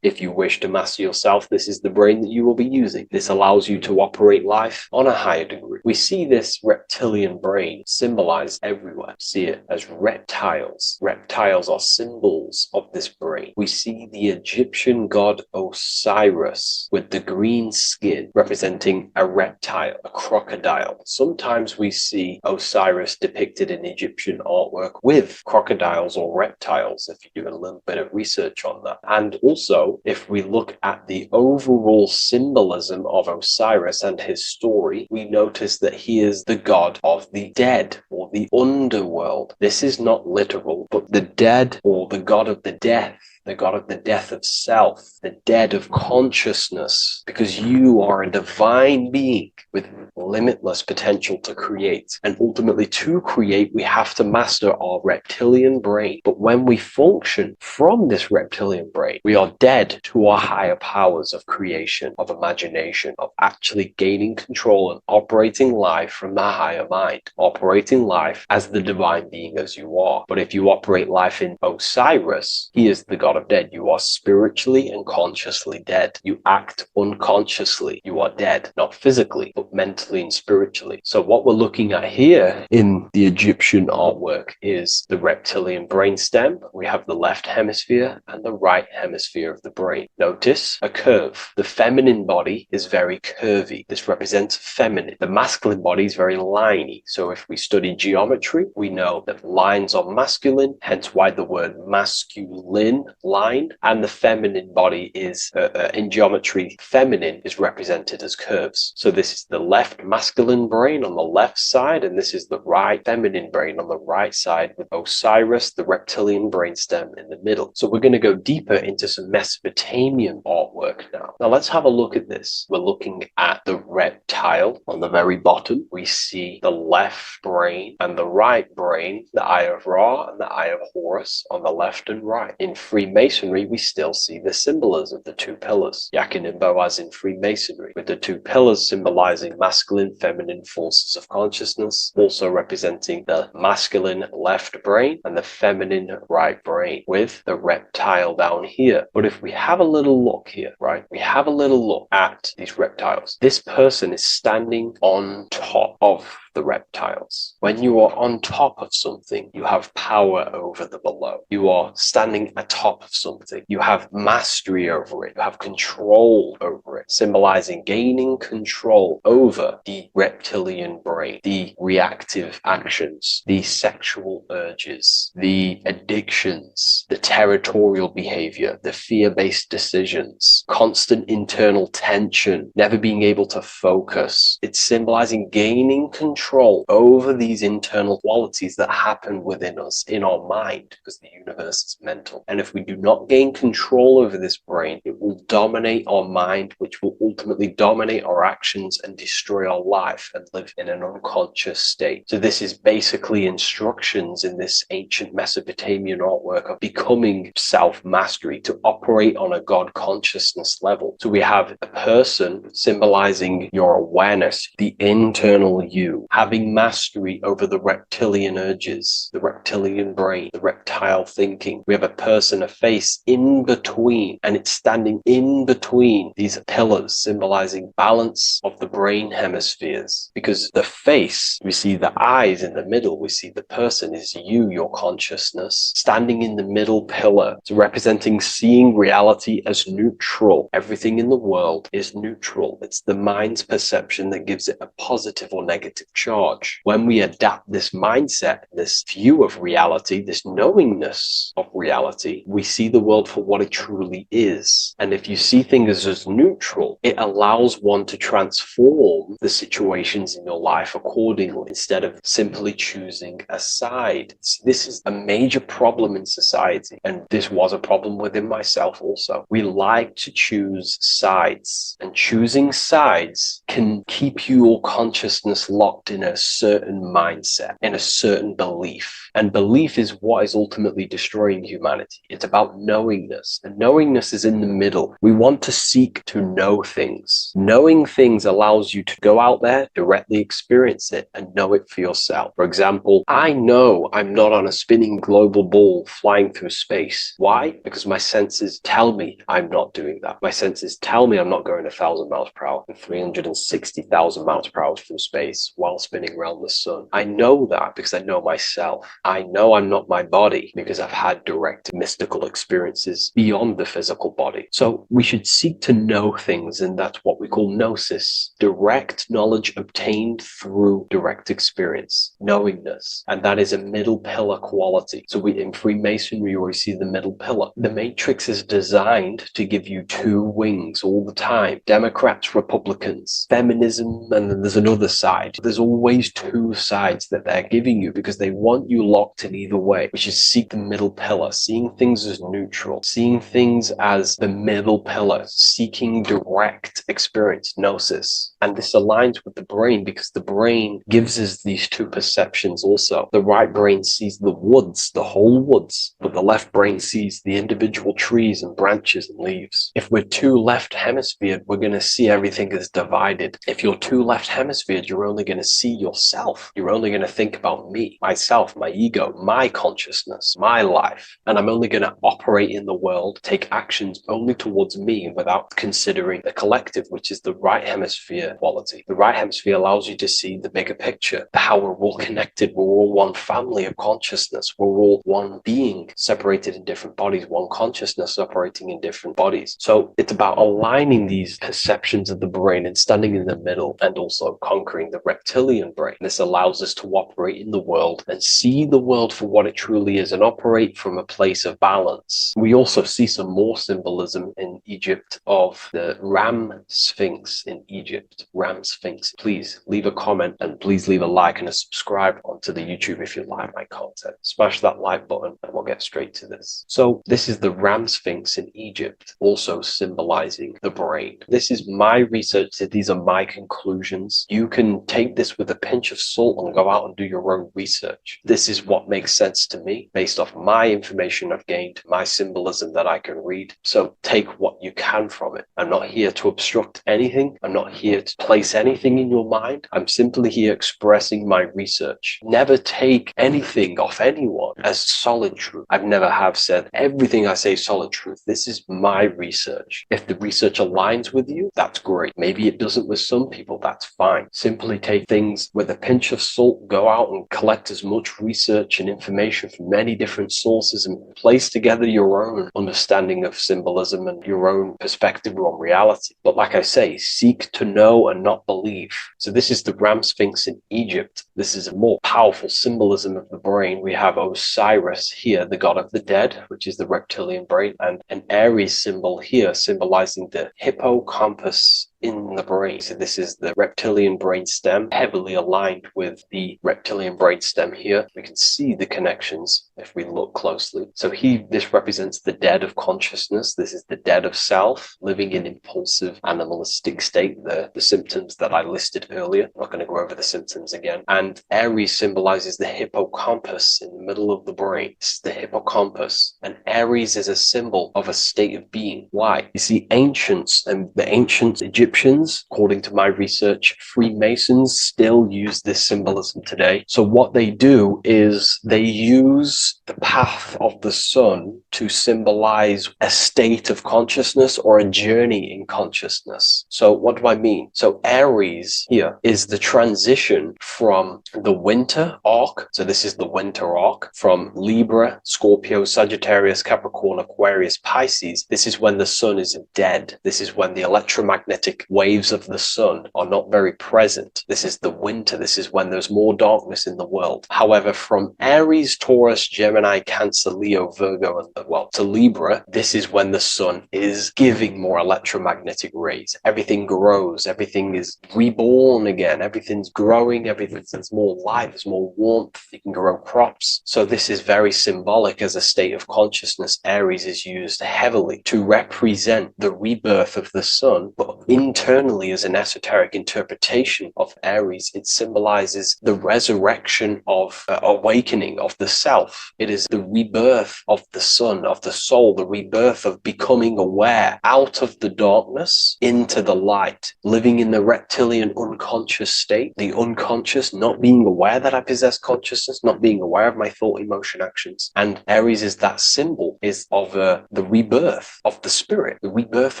if you wish to master yourself, this is the brain that you will be using. This allows you to operate life on a higher degree. We see this reptilian brain symbolized everywhere. See it as reptiles. Reptiles are symbols of this brain. We see the Egyptian god Osiris with the green skin representing a reptile, a crocodile. Sometimes we see Osiris depicted in Egyptian artwork with crocodiles or reptiles, if you do a little bit of research on that. And also, if we look at the overall symbolism of Osiris and his story, we notice that he is the god of the dead or the underworld. This is not literal, but the dead or the god of the death, the god of the death of self, the dead of consciousness, because you are a divine being with limitless potential to create. And ultimately, to create, we have to master our reptilian brain. But when we function from this reptilian brain, we are dead to our higher powers of creation, of imagination, of actually gaining control and operating life from the higher mind, operating life as the divine being as you are. But if you operate life in Osiris, he is the god of dead. You are spiritually and consciously dead. You act unconsciously. You are dead, not physically, but mentally and spiritually. So what we're looking at here in the Egyptian artwork is the reptilian brainstem. We have the left hemisphere and the right hemisphere of the brain. Notice a curve. The feminine body is very curvy. This represents feminine. The masculine body is very liney. So if we study geometry, we know that lines are masculine, hence why the word masculine, line, and the feminine body is, in geometry, feminine is represented as curves. So this is the left masculine brain on the left side, and this is the right feminine brain on the right side, with Osiris, the reptilian brainstem, in the middle. So we're going to go deeper into some Mesopotamian artwork now. Now let's have a look at this. We're looking at the reptile on the very bottom. We see the left brain and the right brain, the Eye of Ra and the Eye of Horus on the left and right. In Freemasonry, we still see the symbolism of the two pillars. Yakin and Boaz in Freemasonry, with the two pillars symbolizing masculine, feminine forces of consciousness, also representing the masculine left brain and the feminine right brain, with the reptile down here. But if we have a little look here, right, we have a little look at these reptiles. This person is standing on top of the reptiles. When you are on top of something, you have power over the below. You are standing atop of something. You have mastery over it. You have control over it, symbolizing gaining control over the reptilian brain, the reactive actions, the sexual urges, the addictions, the territorial behavior, the fear-based decisions, constant internal tension, never being able to focus. It's symbolizing gaining control over these internal qualities that happen within us, in our mind, because the universe is mental. And if we do not gain control over this brain, it will dominate our mind, which will ultimately dominate our actions and destroy our life and live in an unconscious state. So this is basically instructions in this ancient Mesopotamian artwork of becoming self-mastery, to operate on a God consciousness level. So we have a person symbolizing your awareness, the internal you, having mastery over the reptilian urges, the reptilian brain, the reptile thinking. We have a person, a face in between, and it's standing in between these pillars, symbolizing balance of the brain hemispheres. Because the face, we see the eyes in the middle, we see the person is you, your consciousness, standing in the middle pillar. So representing seeing reality as neutral. Everything in the world is neutral. It's the mind's perception that gives it a positive or negative charge. When we adapt this mindset, this view of reality, this knowingness of reality, we see the world for what it truly is. And if you see things as neutral, it allows one to transform the situations in your life accordingly instead of simply choosing a side. This is a major problem in society, and this was a problem within myself also. We like to choose sides, and choosing sides can keep your consciousness locked in a certain mindset, in a certain belief. And belief is what is ultimately destroying humanity. It's about knowingness, and knowingness is in the middle. We want to seek to know things. Knowing things allows you to go out there, directly experience it, and know it for yourself. For example, I know I'm not on a spinning global ball flying through space. Why? Because my senses tell me I'm not doing that. My senses tell me I'm not going 1,000 miles per hour and 360,000 miles per hour through space while spinning around the sun. I know that because I know myself. I know I'm not my body because I've had direct mystical experiences beyond the physical body. So we should seek to know things, and that's what we call gnosis. Direct knowledge obtained through direct experience, knowingness. And that is a middle pillar quality. So in Freemasonry, we see the middle pillar. The matrix is designed to give you two wings all the time. Democrats, Republicans, feminism, and then there's another side. There's always two sides that they're giving you because they want you locked in either way, which is seek the middle pillar, seeing things as neutral, seeing things as the middle pillar, seeking direct experience, gnosis. And this aligns with the brain because the brain gives us these two perceptions also. The right brain sees the woods, the whole woods, but the left brain sees the individual trees and branches and leaves. If we're too left hemisphered, we're going to see everything as divided. If you're too left hemisphered, you're only going to see yourself. You're only going to think about me, myself, my ego, my consciousness, my life. And I'm only going to operate in the world, take actions only towards me without considering the collective, which is the right hemisphere quality. The right hemisphere allows you to see the bigger picture, how we're all connected. We're all one family of consciousness. We're all one being separated in different bodies, one consciousness operating in different bodies. So it's about aligning these perceptions of the brain and standing in the middle, and also conquering the reptilian brain. This allows us to operate in the world and see the world for what it truly is and operate from a place of balance. We also see some more symbolism in Egypt of the ram sphinx in Egypt. Ram sphinx. Please leave a comment and please leave a like and a subscribe onto the YouTube if you like my content. Smash that like button and we'll get straight to this. So this is the ram sphinx in Egypt, also symbolizing the brain. This is my research. These are my conclusions. You can take this with a pinch of salt and go out and do your own research. This is what makes sense to me based off my information I've gained, my symbolism that I can read. So take what you can from it. I'm not here to obstruct anything. I'm not here to place anything in your mind. I'm simply here expressing my research. Never take anything off anyone as solid truth. I've never have said everything I say is solid truth. This is my research. If the research aligns with you, that's great. Maybe it doesn't with some people, that's fine. Simply take things with a pinch of salt, go out and collect as much research and information from many different sources and place together your own understanding of symbolism and your own perspective on reality. But like I say, seek to know and not believe. So this is the ram sphinx in Egypt. This is a more powerful symbolism of the brain. We have Osiris here, the god of the dead, which is the reptilian brain, and an Aries symbol here symbolizing the hippocampus in the brain. So this is the reptilian brain stem, heavily aligned with the reptilian brain stem here. We can see the connections if we look closely. So this represents the dead of consciousness. This is the dead of self, living in impulsive animalistic state, the symptoms that I listed earlier. I'm not going to go over the symptoms again. And Aries symbolizes the hippocampus in the middle of the brain. It's the hippocampus. And Aries is a symbol of a state of being. Why? You see, ancients and the ancient Egyptians, according to my research, Freemasons still use this symbolism today. So what they do is they use the path of the sun to symbolize a state of consciousness or a journey in consciousness. So what do I mean? So Aries here is the transition from the winter arc. So this is the winter arc from Libra, Scorpio, Sagittarius, Capricorn, Aquarius, Pisces. This is when the sun is dead. This is when the electromagnetic symbolic waves of the sun are not very present. This is the winter. This is when there's more darkness in the world. However, from Aries, Taurus, Gemini, Cancer, Leo, Virgo, and well, to Libra, this is when the sun is giving more electromagnetic rays. Everything grows. Everything is reborn again. Everything's growing. There's more light. There's more warmth. You can grow crops. So this is very symbolic as a state of consciousness. Aries is used heavily to represent the rebirth of the sun, but internally as an esoteric interpretation of Aries, it symbolizes the resurrection of awakening of the self. It is the rebirth of the sun, of the soul, the rebirth of becoming aware out of the darkness into the light, living in the reptilian unconscious state, the unconscious, not being aware that I possess consciousness, not being aware of my thought, emotion, actions. And Aries is that symbol, is of the rebirth of the spirit, the rebirth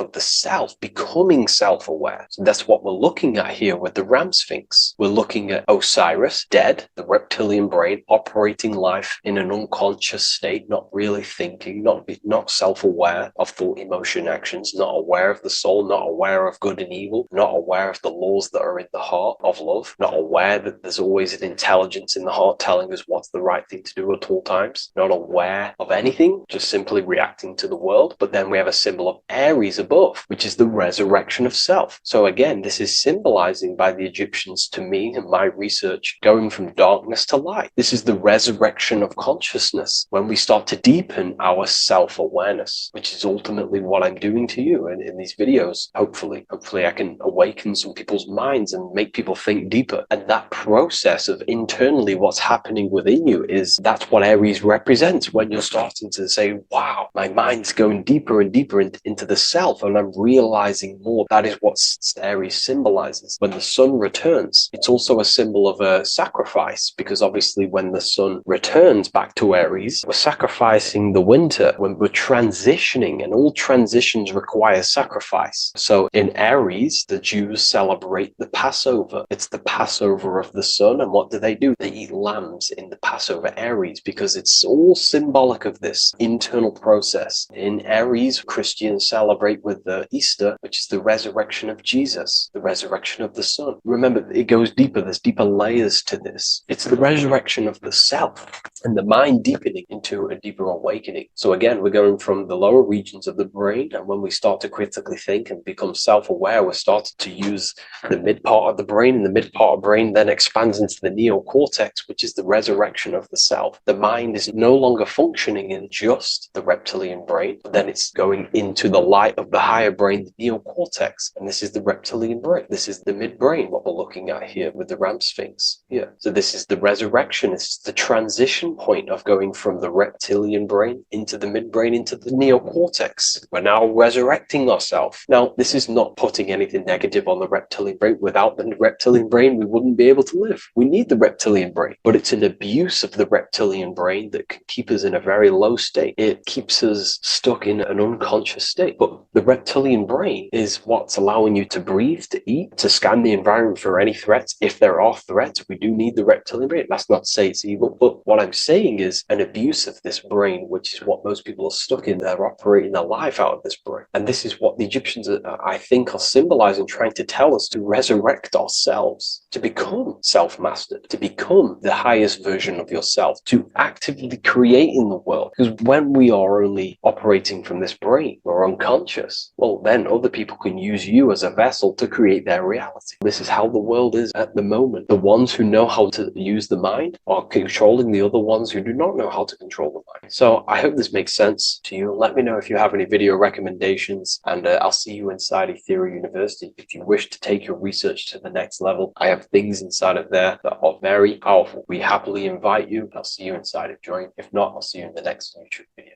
of the self, becoming self-aware. So that's what we're looking at here with the Ram Sphinx. We're looking at Osiris, dead, the reptilian brain, operating life in an unconscious state, not really thinking, not self-aware of thought, emotion, actions, not aware of the soul, not aware of good and evil, not aware of the laws that are in the heart of love, not aware that there's always an intelligence in the heart telling us what's the right thing to do at all times, not aware of anything, just simply reacting to the world. But then we have a symbol of Aries above, which is the resurrection of self. So again, this is symbolizing by the Egyptians, to me and my research, going from darkness to light. This is the resurrection of consciousness when we start to deepen our self-awareness, which is ultimately what I'm doing to you in these videos. Hopefully I can awaken some people's minds and make people think deeper. And that process of internally what's happening within you, that's what Aries represents when you're starting to say, wow, my mind's going deeper and deeper into the self, and I'm realizing more. That is what Aries symbolizes. When the sun returns, it's also a symbol of a sacrifice, because obviously when the sun returns back to Aries, we're sacrificing the winter, when we're transitioning, and all transitions require sacrifice. So in Aries, the Jews celebrate the Passover. It's the Passover of the sun, and what do? They eat lambs in the Passover Aries, because it's all symbolic of this internal process. In Aries, Christians celebrate with the Easter, which is the resurrection of Jesus, the resurrection of the sun. Remember, it goes deeper. There's deeper layers to this. It's the resurrection of the self and the mind deepening into a deeper awakening. So again, we're going from the lower regions of the brain, and when we start to critically think and become self-aware, we're starting to use the mid part of the brain, and the mid part of the brain then expands into the neocortex, which is the resurrection of the self. The mind is no longer functioning in just the reptilian brain, but then it's going into the light of the higher brain, the neocortex, and this is the reptilian brain. This is the midbrain, what we're looking at here with the Ram Sphinx. Yeah. So this is the resurrection. It's the transition point of going from the reptilian brain into the midbrain, into the neocortex. We're now resurrecting ourselves. Now, this is not putting anything negative on the reptilian brain. Without the reptilian brain, we wouldn't be able to live. We need the reptilian brain, but it's an abuse of the reptilian brain that can keep us in a very low state. It keeps us stuck in an unconscious state. But the reptilian brain is what's allowing you to breathe, to eat, to scan the environment for any threats. If there are threats, we do need the reptilian brain. That's not to say it's evil, but what I'm saying is an abuse of this brain, which is what most people are stuck in. They're operating their life out of this brain. And this is what the Egyptians, I think, are symbolizing, trying to tell us to resurrect ourselves, to become self-mastered, to become the highest version of yourself, to actively create in the world. Because when we are only operating from this brain, we're unconscious, well, then other people can use you as a vessel to create their reality. This is how the world is at the moment. The ones who know how to use the mind are controlling the other ones who do not know how to control the mind. So I hope this makes sense to you. Let me know if you have any video recommendations, and I'll see you inside Ethereal University. If you wish to take your research to the next level, I have things inside of there that are very powerful. We happily invite you. I'll see you inside of Join. If not, I'll see you in the next YouTube video.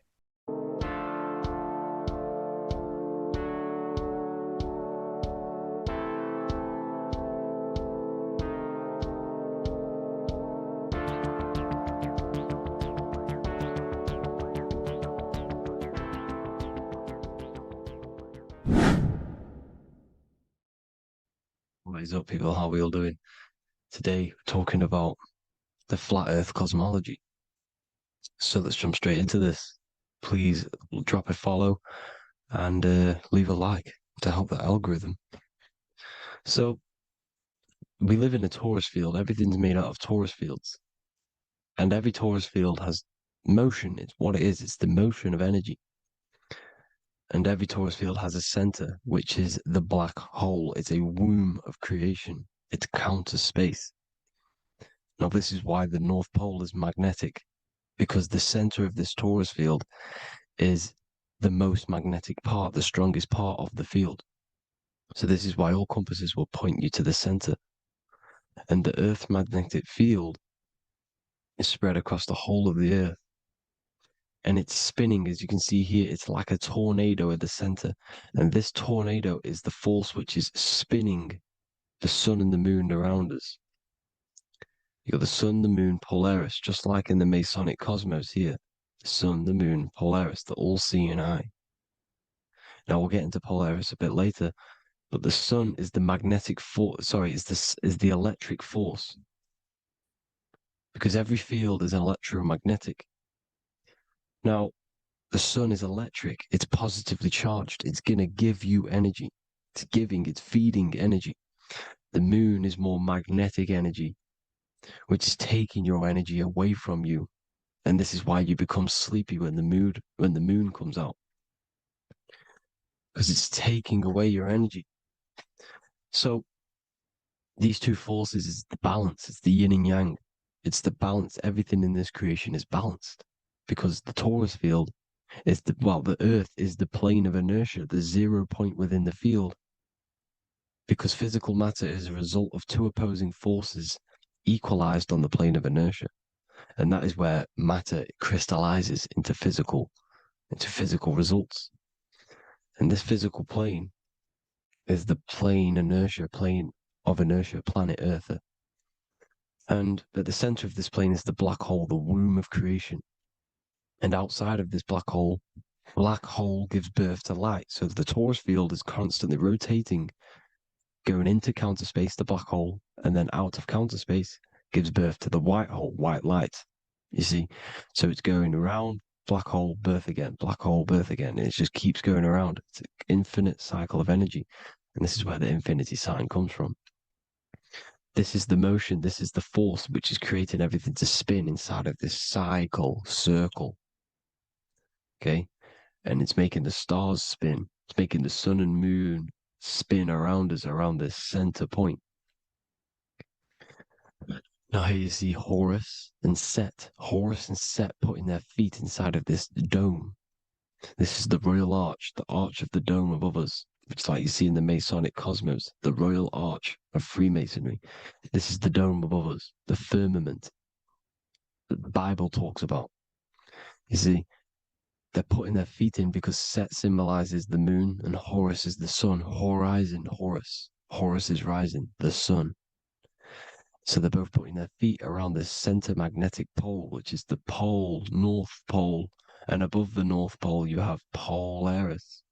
What is up, people? How are we all doing? Today, we're talking about the flat earth cosmology. So let's jump straight into this. Please drop a follow and leave a like to help the algorithm. So we live in a Taurus field. Everything's made out of Taurus fields. And every Taurus field has motion. It's what it is. It's the motion of energy. And every Taurus field has a center, which is the black hole. It's a womb of creation. It's counter space. Now, this is why the North Pole is magnetic, because the center of this Taurus field is the most magnetic part, the strongest part of the field. So this is why all compasses will point you to the center. And the Earth's magnetic field is spread across the whole of the Earth. And it's spinning, as you can see here. It's like a tornado at the center. And this tornado is the force which is spinning the sun and the moon around us. You got the sun, the moon, Polaris, just like in the Masonic cosmos here. The sun, the moon, Polaris, the all-seeing eye. Now we'll get into Polaris a bit later, but the sun is the magnetic force. Sorry, is the electric force, because every field is electromagnetic. Now, the sun is electric. It's positively charged. It's gonna give you energy. It's feeding energy. The moon is more magnetic energy, which is taking your energy away from you. And this is why you become sleepy when the moon comes out, because it's taking away your energy. So these two forces is the balance. It's the yin and yang. It's the balance. Everything in this creation is balanced, because the Taurus field is the Earth is the plane of inertia, the 0 point within the field, because physical matter is a result of two opposing forces equalized on the plane of inertia. And that is where matter crystallizes into physical results. And this physical plane is the plane of inertia, planet Earth. And at the center of this plane is the black hole, the womb of creation. And outside of this black hole gives birth to light. So the Taurus field is constantly rotating, going into counter space, the black hole, and then out of counter space gives birth to the white hole, white light. You see? So it's going around, black hole, birth again, black hole, birth again. And it just keeps going around. It's an infinite cycle of energy. And this is where the infinity sign comes from. This is the motion, this is the force which is creating everything to spin inside of this circle. Okay? And it's making the stars spin. It's making the sun and moon spin around us, around this center point. Now here you see Horus and Set putting their feet inside of this dome. This is the royal arch, the arch of the dome above us, which is like you see in the Masonic cosmos, the royal arch of Freemasonry. This is the dome above us, the firmament that the Bible talks about. You see, they're putting their feet in because Set symbolizes the moon and Horus is the sun. Horizon, Horus. Horus is rising, the sun. So they're both putting their feet around this center magnetic pole, which is the pole, North Pole. And above the North Pole, you have Polaris,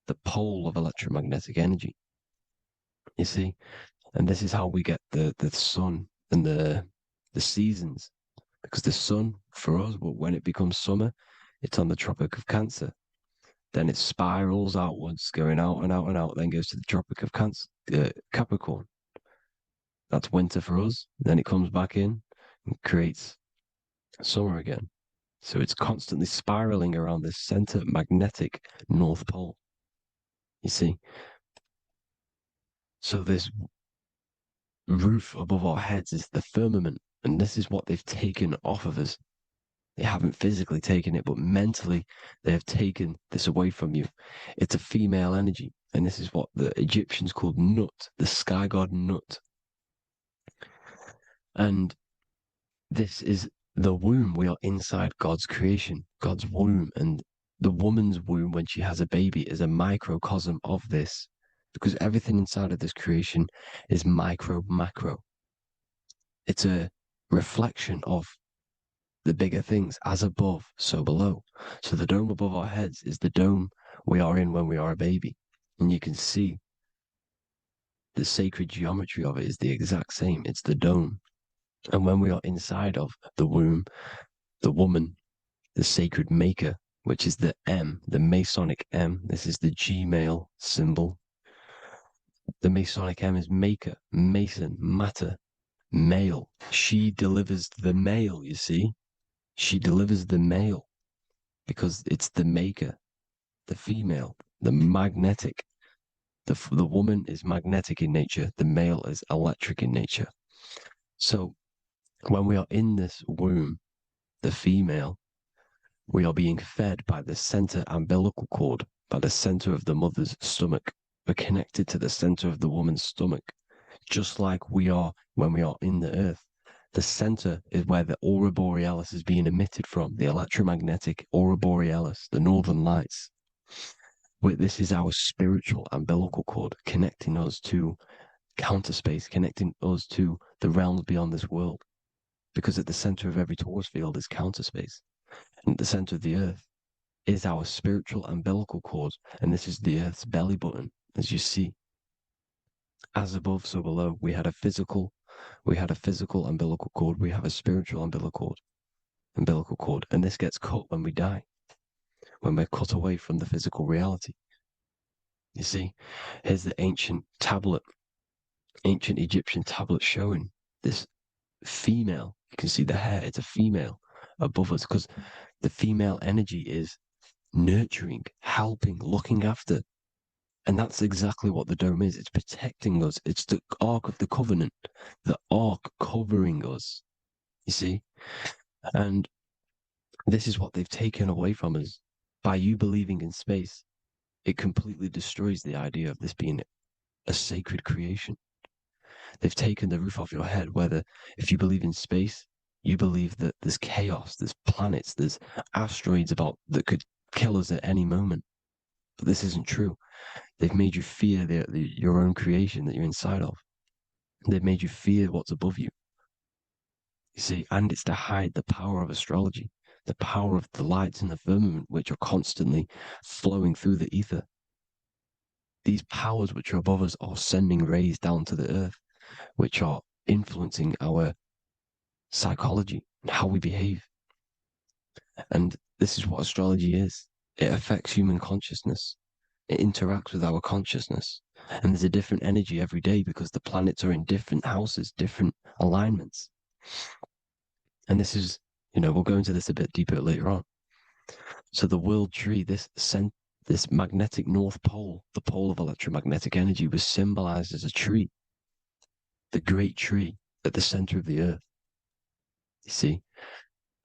the pole of electromagnetic energy. You see? And this is how we get the sun and the seasons. Because the sun, for us, when it becomes summer, it's on the Tropic of Cancer. Then it spirals outwards, going out and out and out, then goes to the Tropic of Capricorn. That's winter for us. Then it comes back in and creates summer again. So it's constantly spiraling around this center magnetic North Pole. You see? So this roof above our heads is the firmament. And this is what they've taken off of us. They haven't physically taken it, but mentally they have taken this away from you. It's a female energy. And this is what the Egyptians called Nut, the sky god Nut. And this is the womb. We are inside God's creation, God's womb. And the woman's womb, when she has a baby, is a microcosm of this, because everything inside of this creation is macro. It's a reflection of the bigger things, as above, so below. So the dome above our heads is the dome we are in when we are a baby. And you can see the sacred geometry of it is the exact same. It's the dome. And when we are inside of the womb, the woman, the sacred maker, which is the M, the Masonic M, this is the Gmail symbol. The Masonic M is maker, mason, matter, male. She delivers the male, you see. She delivers the male because it's the maker, the female, the magnetic. The woman is magnetic in nature. The male is electric in nature. So when we are in this womb, the female, we are being fed by the center umbilical cord, by the center of the mother's stomach. We're connected to the center of the woman's stomach, just like we are when we are in the earth. The center is where the aurora borealis is being emitted from, the electromagnetic aurora borealis, the northern lights. This is our spiritual umbilical cord, connecting us to counter space, connecting us to the realms beyond this world. Because at the center of every Taurus field is counter space. And at the center of the earth is our spiritual umbilical cord. And this is the earth's belly button, as you see. As above, so below. We had a physical umbilical cord. We have a spiritual umbilical cord. And this gets cut when we die, when we're cut away from the physical reality. You see, here's the ancient Egyptian tablet showing this female. You can see the hair, it's a female above us, because the female energy is nurturing, helping, looking after. And that's exactly what the dome is. It's protecting us. It's the Ark of the Covenant, the Ark covering us, you see? And this is what they've taken away from us. By you believing in space, it completely destroys the idea of this being a sacred creation. They've taken the roof off your head, whether if you believe in space, you believe that there's chaos, there's planets, there's asteroids that could kill us at any moment. But this isn't true. They've made you fear your own creation that you're inside of. They've made you fear what's above you. You see, and it's to hide the power of astrology, the power of the lights in the firmament, which are constantly flowing through the ether. These powers which are above us are sending rays down to the earth, which are influencing our psychology and how we behave. And this is what astrology is. It affects human consciousness. It interacts with our consciousness. And there's a different energy every day because the planets are in different houses, different alignments. And this is, we'll go into this a bit deeper later on. So the world tree, this magnetic north pole, the pole of electromagnetic energy, was symbolized as a tree, the great tree at the center of the earth. You see?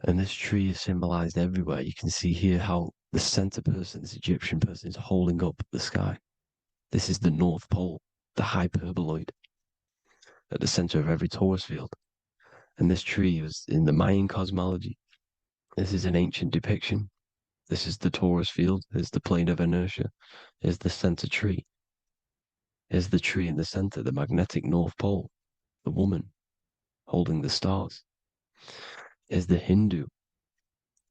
And this tree is symbolized everywhere. You can see here how the center person, this Egyptian person, is holding up the sky. This is the North Pole, the hyperboloid, at the center of every Taurus field. And this tree was in the Mayan cosmology. This is an ancient depiction. This is the Taurus field. There's the plane of inertia. Here's the center tree. Here's the tree in the center, the magnetic North Pole, the woman holding the stars. Is the Hindu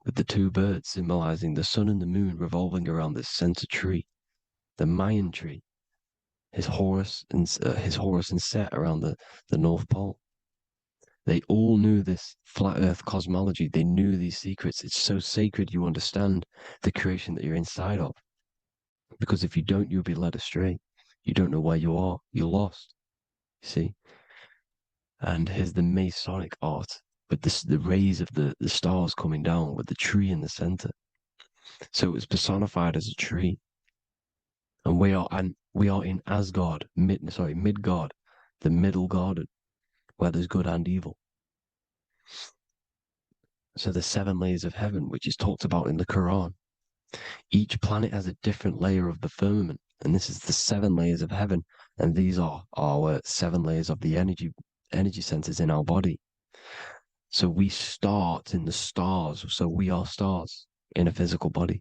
with the two birds symbolizing the sun and the moon revolving around this center tree. The Mayan tree, his Horus and Set around the North Pole. They all knew this flat earth cosmology. They knew these secrets. It's so sacred you understand the creation that you're inside of. Because if you don't, you'll be led astray. You don't know where you are. You're lost. See? And here's the Masonic art, with the rays of the stars coming down, with the tree in the center. So it was personified as a tree. And we are in Asgard, Midgard, the middle garden, where there's good and evil. So the 7 layers of heaven, which is talked about in the Quran. Each planet has a different layer of the firmament, and this is the 7 layers of heaven, and these are our 7 layers of the energy centers in our body. So we start in the stars. So we are stars in a physical body.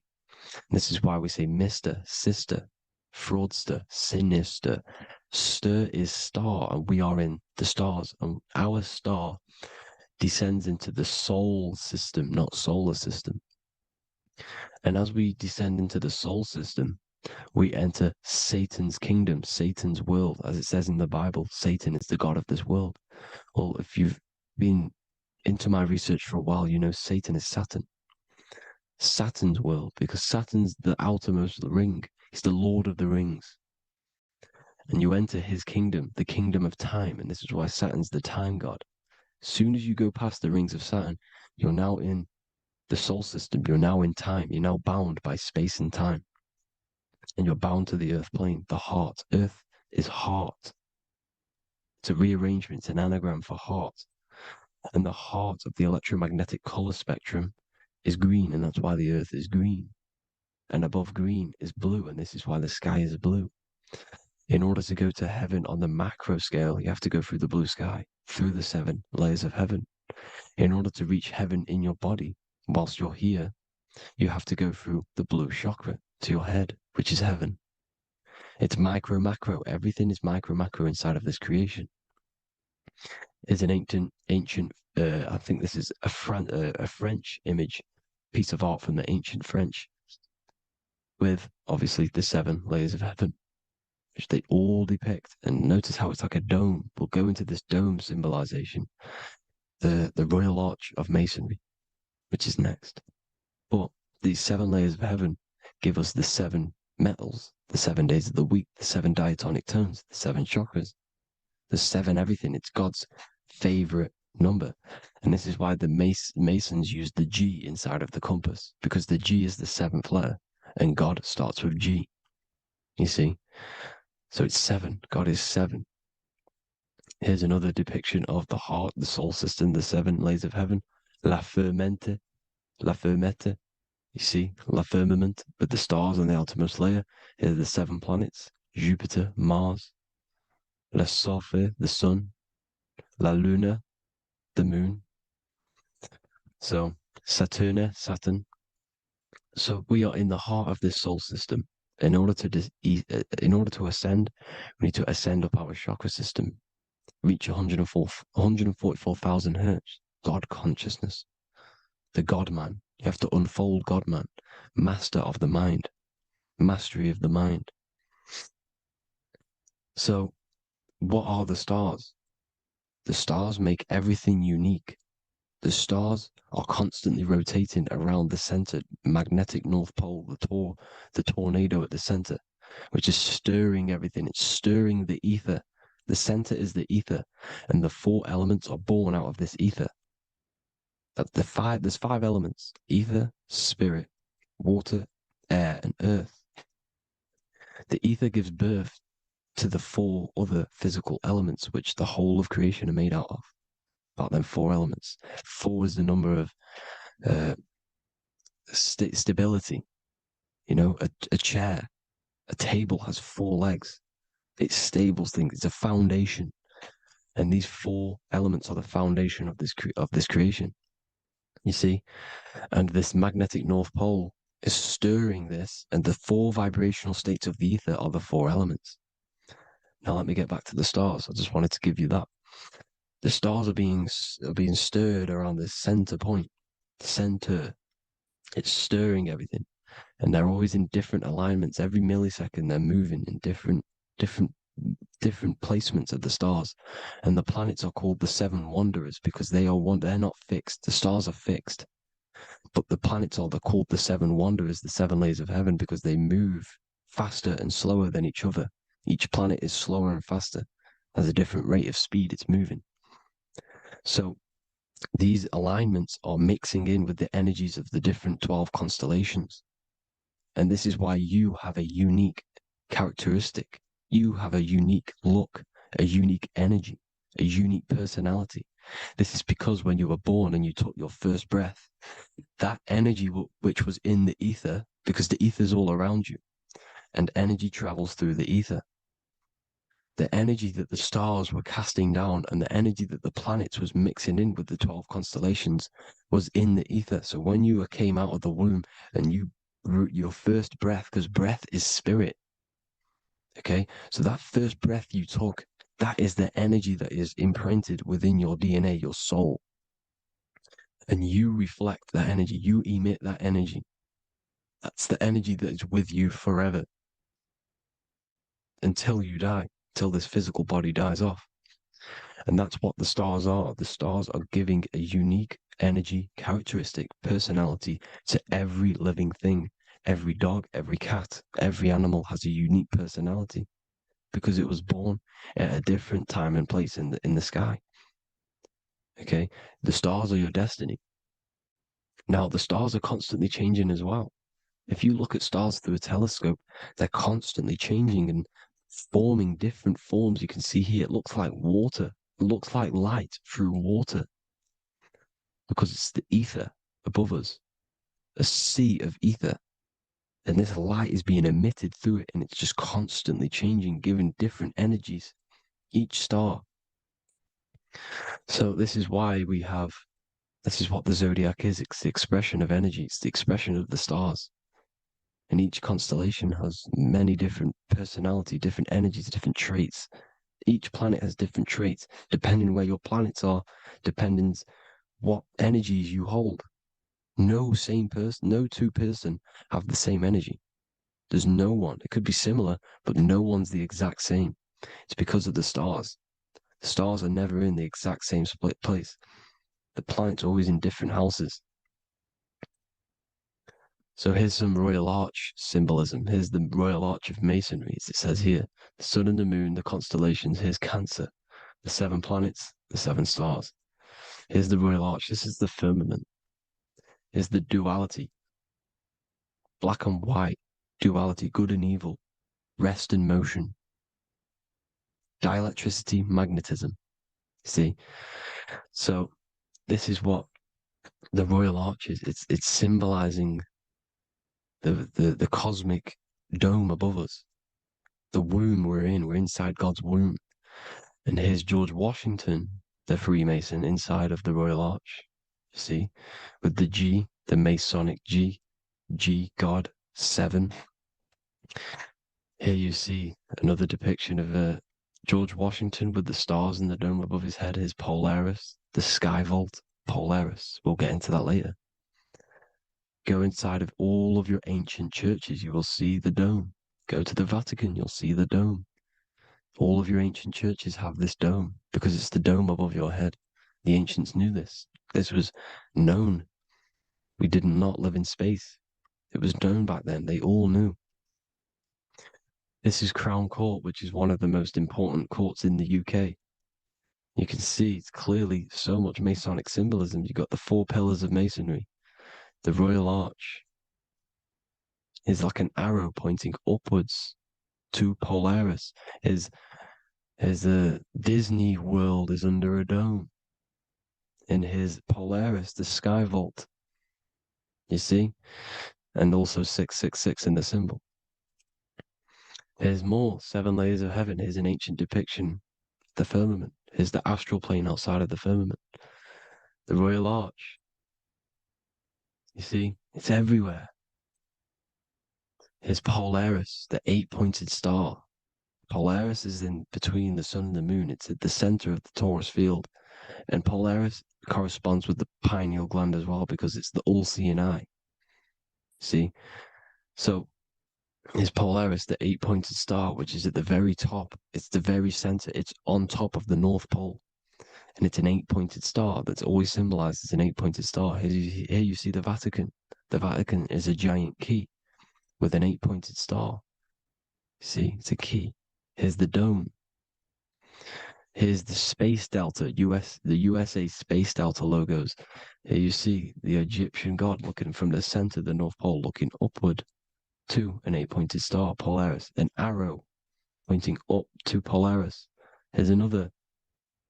And this is why we say Mr., Sister, Fraudster, Sinister. Stir is star, and we are in the stars. And our star descends into the soul system, not solar system. And as we descend into the soul system, we enter Satan's kingdom, Satan's world. As it says in the Bible, Satan is the god of this world. Well, if you've been into my research for a while, you know Satan is Saturn. Saturn's world, because Saturn's the outermost ring. He's the Lord of the Rings. and you enter his kingdom, the kingdom of time, and this is why Saturn's the time god. As soon as you go past the rings of Saturn, you're now in the soul system, you're now in time, you're now bound by space and time, and you're bound to the earth plane, the heart. Earth is heart. It's a rearrangement, it's an anagram for heart. And the heart of the electromagnetic color spectrum is green, and that's why the earth is green. And above green is blue, and this is why the sky is blue. In order to go to heaven on the macro scale, you have to go through the blue sky, through the 7 layers of heaven. In order to reach heaven in your body, whilst you're here, you have to go through the blue chakra to your head, which is heaven. It's micro, macro. Everything is micro, macro inside of this creation. It's an ancient. I think this is a French image, piece of art from the ancient French, with obviously the 7 layers of heaven, which they all depict. And notice how it's like a dome. We'll go into this dome symbolization, the Royal Arch of Masonry, which is next. But these 7 layers of heaven give us the 7 metals, the 7 days of the week, the 7 diatonic tones, the 7 chakras, the 7 everything. It's God's favorite number. And this is why the Masons use the G inside of the compass, because the G is the 7th letter, and God starts with G. You see? So it's 7. God is 7. Here's another depiction of the heart, the soul system, the 7 layers of heaven. La fermente. You see, la firmament, with the stars on the outermost layer. Here are the 7 planets: Jupiter, Mars, la Sophie, the sun, la Luna, the moon. So Saturn. So we are in the heart of this soul system. In order to ascend, we need to ascend up our chakra system, reach 144,000 hertz, God consciousness, the God man. You have to unfold God man, master of the mind, mastery of the mind. So what are the stars? The stars make everything unique. The stars are constantly rotating around the center, magnetic North Pole, the tornado at the center, which is stirring everything. It's stirring the ether. The center is the ether, and the 4 elements are born out of this ether. There's 5 elements: ether, spirit, water, air, and earth. The ether gives birth to the 4 other physical elements, which the whole of creation are made out of. About them 4 elements. 4 is the number of stability. You know, a chair, a table has 4 legs. It stables things. It's a foundation, and these 4 elements are the foundation of this creation. You see, and this magnetic North Pole is stirring this, and the 4 vibrational states of the ether are the 4 elements. Now let me get back to the stars. I just wanted to give you that. The stars are being stirred around this center point, center. It's stirring everything, and they're always in different alignments. Every millisecond, they're moving in different placements of the stars. And the planets are called the 7 wanderers because they're not fixed. The stars are fixed, but the planets they're called the 7 wanderers, the 7 layers of heaven, because they move faster and slower than each other. Each planet is slower and faster, has a different rate of speed it's moving. So these alignments are mixing in with the energies of the different 12 constellations. And this is why you have a unique characteristic. You have a unique look, a unique energy, a unique personality. This is because when you were born and you took your first breath, that energy which was in the ether, because the ether is all around you, and energy travels through the ether. The energy that the stars were casting down and the energy that the planets was mixing in with the 12 constellations was in the ether. So when you came out of the womb and your first breath, because breath is spirit, okay? So that first breath you took, that is the energy that is imprinted within your DNA, your soul. And you reflect that energy, you emit that energy. That's the energy that is with you forever until you die. Till this physical body dies off. And that's what the stars are. The stars are giving a unique energy, characteristic, personality to every living thing. Every dog, every cat, every animal has a unique personality. because it was born at a different time and place in the sky. Okay, the stars are your destiny. Now, the stars are constantly changing as well. If you look at stars through a telescope, they're constantly changing and forming different forms. You can see here, it looks like water. It looks like light through water because it's the ether above us, a sea of ether. And this light is being emitted through it, and it's just constantly changing, giving different energies, each star. So this is why this is what the zodiac is. It's the expression of energy. It's the expression of the stars. And each constellation has many different personality, different energies, different traits. Each planet has different traits, depending where your planets are, depending what energies you hold. No two person have the same energy. There's no one. It could be similar, but no one's the exact same. It's because of the stars. The stars are never in the exact same split place. The planets are always in different houses. So here's some Royal Arch symbolism. Here's the Royal Arch of Masonry, as it says here. The sun and the moon, the constellations. Here's Cancer, the 7 planets, the 7 stars. Here's the Royal Arch. This is the firmament. Here's the duality. Black and white, duality, good and evil, rest and motion. Dielectricity, magnetism. See? So this is what the Royal Arch is. It's symbolizing the cosmic dome above us. The womb we're in. We're inside God's womb. And here's George Washington, the Freemason, inside of the Royal Arch. You see? With the G, the Masonic G, God, 7. Here you see another depiction of George Washington with the stars in the dome above his head, his Polaris, the sky vault, Polaris. We'll get into that later. Go inside of all of your ancient churches, you will see the dome. Go to the Vatican, you'll see the dome. All of your ancient churches have this dome because it's the dome above your head. The ancients knew this. This was known. We did not live in space. It was known back then. They all knew. This is Crown Court, which is one of the most important courts in the UK. You can see it's clearly so much Masonic symbolism. You've got the 4 pillars of Masonry. The Royal Arch is like an arrow pointing upwards to Polaris. As the Disney World is under a dome. In his Polaris, the sky vault. You see? And also 666 in the symbol. Here's more 7 layers of heaven. Here's an ancient depiction. The firmament. Here's the astral plane outside of the firmament. The Royal Arch. You see? It's everywhere. Here's Polaris, the 8-pointed star. Polaris is in between the sun and the moon. It's at the center of the Taurus field. And Polaris corresponds with the pineal gland as well because it's the all-seeing eye. See? So, is Polaris, the 8-pointed star, which is at the very top. It's the very center. It's on top of the North Pole. And it's an 8-pointed star that's always symbolized as an 8-pointed star. Here you see the Vatican. The Vatican is a giant key with an 8-pointed star. See, it's a key. Here's the dome. Here's the Space Delta, the USA Space Delta logos. Here you see the Egyptian god looking from the center of the North Pole, looking upward to an 8-pointed star, Polaris. An arrow pointing up to Polaris. Here's another,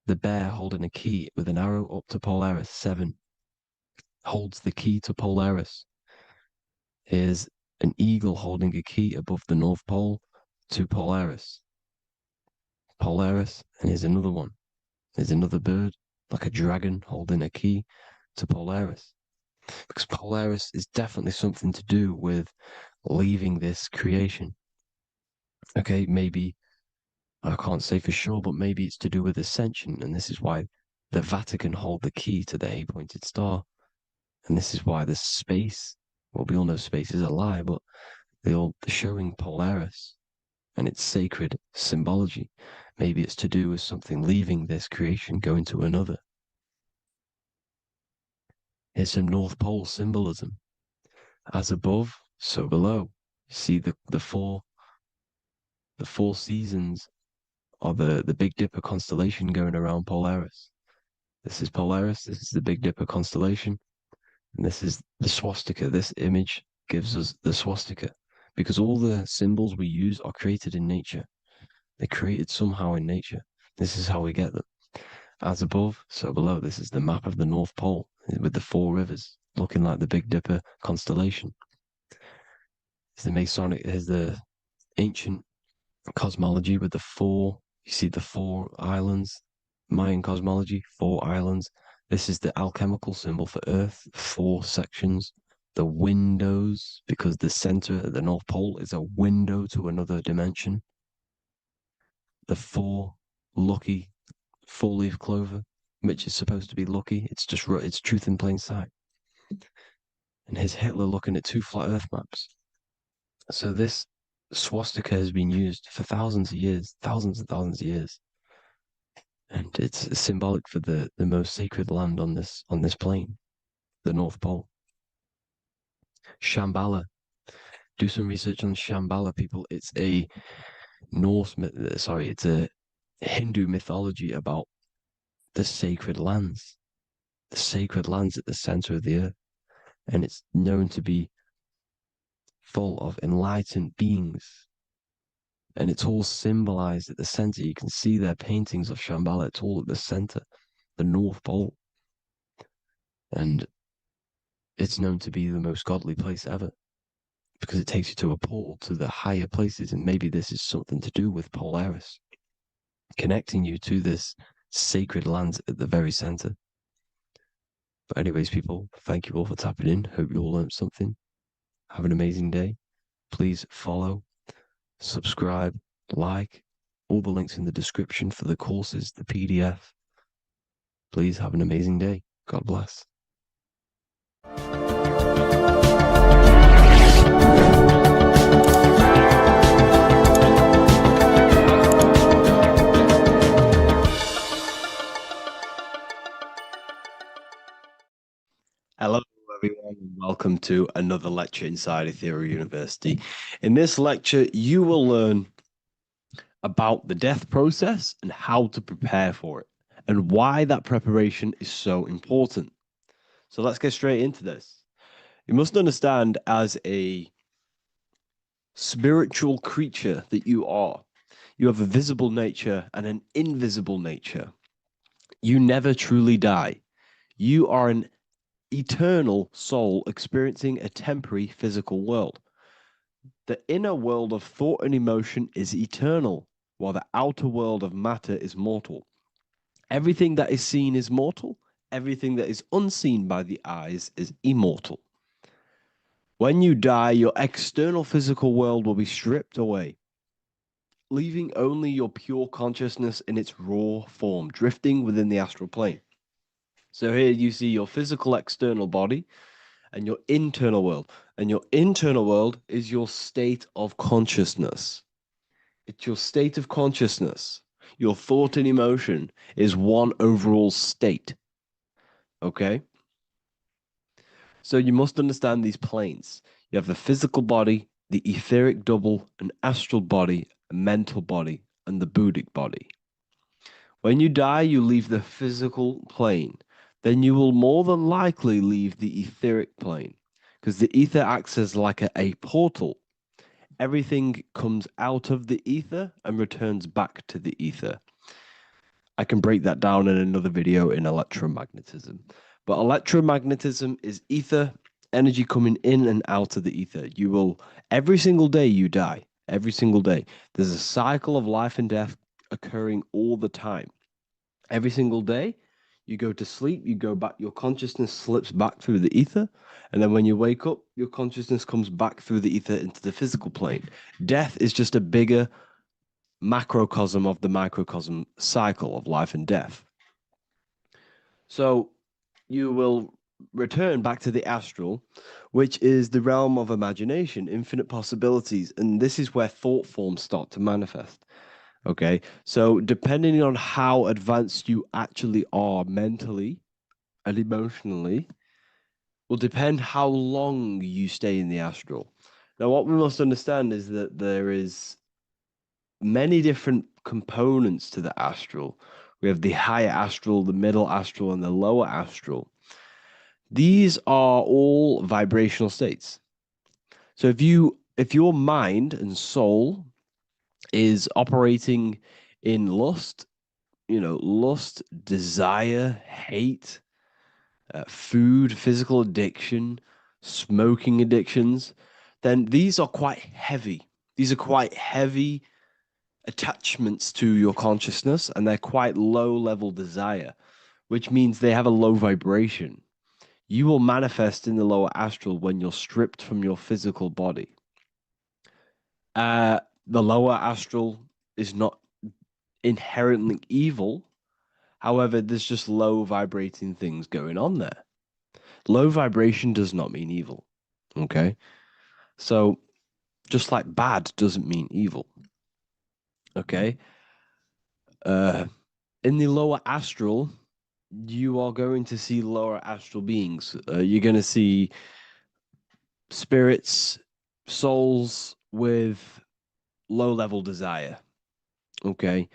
the bear holding a key with an arrow up to Polaris, 7. Holds the key to Polaris. Here's an eagle holding a key above the North Pole to Polaris. Polaris, and here's another one. There's another bird, like a dragon, holding a key to Polaris. Because Polaris is definitely something to do with leaving this creation. Okay, maybe, I can't say for sure, but maybe it's to do with ascension, and this is why the Vatican hold the key to the 8-pointed star. And this is why the space, well, we all know space is a lie, but they're showing Polaris and its sacred symbology. Maybe it's to do with something leaving this creation, going to another. Here's some North Pole symbolism. As above, so below. You see the 4 The 4 seasons are the Big Dipper constellation going around Polaris. This is Polaris, this is the Big Dipper constellation, and this is the swastika. This image gives us the swastika, because all the symbols we use are created in nature. They're created somehow in nature. This is how we get them. As above, so below. This is the map of the North Pole with the 4 rivers, looking like the Big Dipper constellation. It's the Masonic, here's the ancient cosmology with the 4, you see the 4 islands, Mayan cosmology, 4 islands. This is the alchemical symbol for Earth, 4 sections. The windows, because the center of the North Pole is a window to another dimension. The 4 lucky 4-leaf clover, which is supposed to be lucky. It's just it's truth in plain sight. And here's Hitler looking at 2 flat Earth maps. So this swastika has been used for thousands of years, thousands and thousands of years. And it's symbolic for the most sacred land on this plane, the North Pole. Shambhala. Do some research on Shambhala, people. It's a it's a Hindu mythology about the sacred lands at the center of the earth. And it's known to be full of enlightened beings. And it's all symbolized at the center. You can see their paintings of Shambhala. It's all at the center, the North Pole. And it's known to be the most godly place ever, because it takes you to a portal to the higher places. And maybe this is something to do with Polaris, connecting you to this sacred land at the very center. But anyways, people, thank you all for tapping in. Hope you all learned something. Have an amazing day. Please follow, subscribe, like, all the links in the description for the courses, the PDF. Please have an amazing day. God bless. Hello everyone, and welcome to another lecture inside Ethereal University. In this lecture, you will learn about the death process and how to prepare for it, and why that preparation is so important. So let's get straight into this. You must understand, as a spiritual creature that you are, you have a visible nature and an invisible nature. You never truly die. You are an eternal soul experiencing a temporary physical world. The inner world of thought and emotion is eternal, while the outer world of matter is mortal. Everything that is seen is mortal. Everything that is unseen by the eyes is immortal. When you die, your external physical world will be stripped away, leaving only your pure consciousness in its raw form, drifting within the astral plane. So here you see your physical external body and your internal world. And your internal world is your state of consciousness. It's your state of consciousness. Your thought and emotion is one overall state. Okay? So you must understand these planes. You have the physical body, the etheric double, an astral body, a mental body, and the Buddhic body. When you die, you leave the physical plane. Then you will more than likely leave the etheric plane, because the ether acts as like a portal. Everything comes out of the ether and returns back to the ether. I can break that down in another video in electromagnetism. But electromagnetism is ether, energy coming in and out of the ether. You will, every single day you die, every single day. There's a cycle of life and death occurring all the time. Every single day, you go to sleep, you go back, your consciousness slips back through the ether, and then when you wake up, your consciousness comes back through the ether into the physical plane. Death is just a bigger macrocosm of the microcosm cycle of life and death. So you will return back to the astral, which is the realm of imagination, infinite possibilities, and this is where thought forms start to manifest. Okay, so depending on how advanced you actually are mentally and emotionally will depend how long you stay in the astral. Now, what we must understand is that there is many different components to the astral. We have the higher astral, the middle astral, and the lower astral. These are all vibrational states. So if your mind and soul is operating in lust, lust, desire, hate, food, physical addiction, smoking addictions, then these are quite heavy. These are quite heavy attachments to your consciousness, and they're quite low level desire, which means they have a low vibration. You will manifest in the lower astral when you're stripped from your physical body. The lower astral is not inherently evil. However, there's just low vibrating things going on there. Low vibration does not mean evil. Okay? So, just like bad doesn't mean evil. Okay? In the lower astral, you are going to see lower astral beings. You're going to see spirits, souls with low level desire. Okay?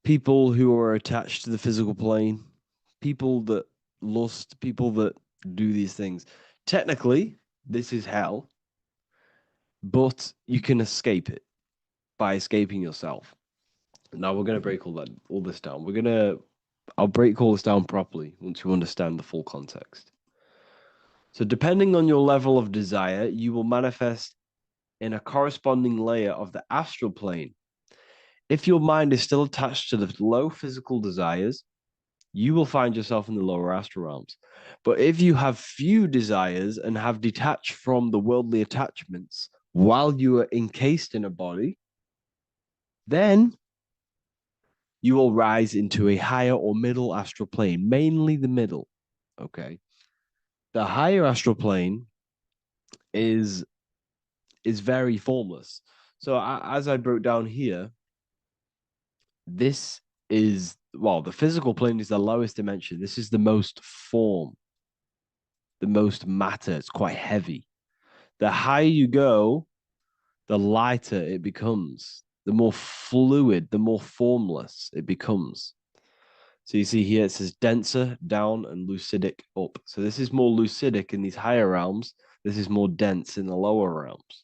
People who are attached to the physical plane, people that lust, people that do these things. Technically, this is hell, but you can escape it by escaping yourself. Now we're going to break all this down. I'll break all this down properly once you understand the full context. So depending on your level of desire, you will manifest in a corresponding layer of the astral plane. If your mind is still attached to the low physical desires, you will find yourself in the lower astral realms. But if you have few desires and have detached from the worldly attachments while you are encased in a body, then you will rise into a higher or middle astral plane, mainly the middle. Okay. The higher astral plane is very formless. So as I broke down here, this is, the physical plane is the lowest dimension. This is the most form, the most matter. It's quite heavy. The higher you go, the lighter it becomes. The more fluid, the more formless it becomes. So you see here, it says denser down and lucidic up. So this is more lucidic in these higher realms. This is more dense in the lower realms.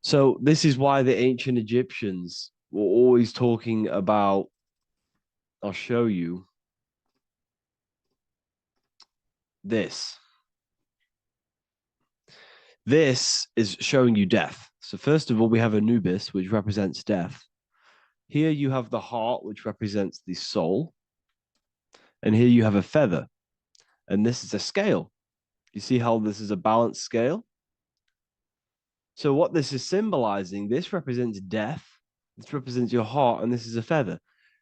So this is why the ancient Egyptians were always talking about, I'll show you this. This is showing you death. So first of all, we have Anubis, which represents death. Here you have the heart, which represents the soul. And here you have a feather. And this is a scale. You see how this is a balanced scale? So what this is symbolizing, this represents death. This represents your heart, and this is a feather.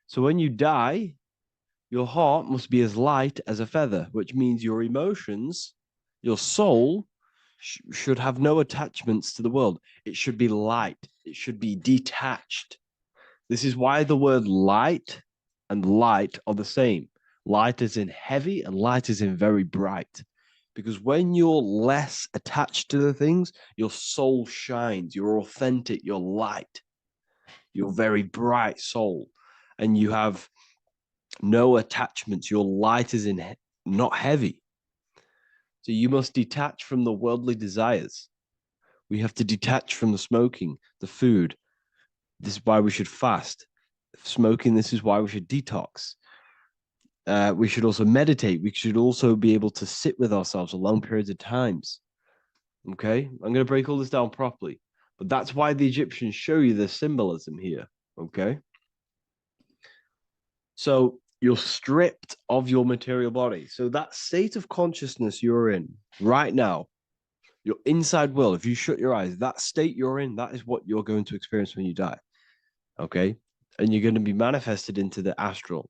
So when you die, your heart must be as light as a feather, which means your emotions, your soul, should have no attachments to the world. It should be light. It should be detached. This is why the word light and light are the same. Light is in heavy and light is in very bright. Because when you're less attached to the things, your soul shines. You're authentic. You're light. You're very bright soul. And you have no attachments. Your light is in not heavy. So you must detach from the worldly desires. We have to detach from the smoking, the food. This is why we should fast. Smoking, this is why we should detox. We should also meditate. We should also be able to sit with ourselves for long periods of times. Okay? I'm going to break all this down properly. But that's why the Egyptians show you the symbolism here. Okay? So you're stripped of your material body. So that state of consciousness you're in right now, your inside world, if you shut your eyes, that state you're in, that is what you're going to experience when you die. Okay? And you're going to be manifested into the astral.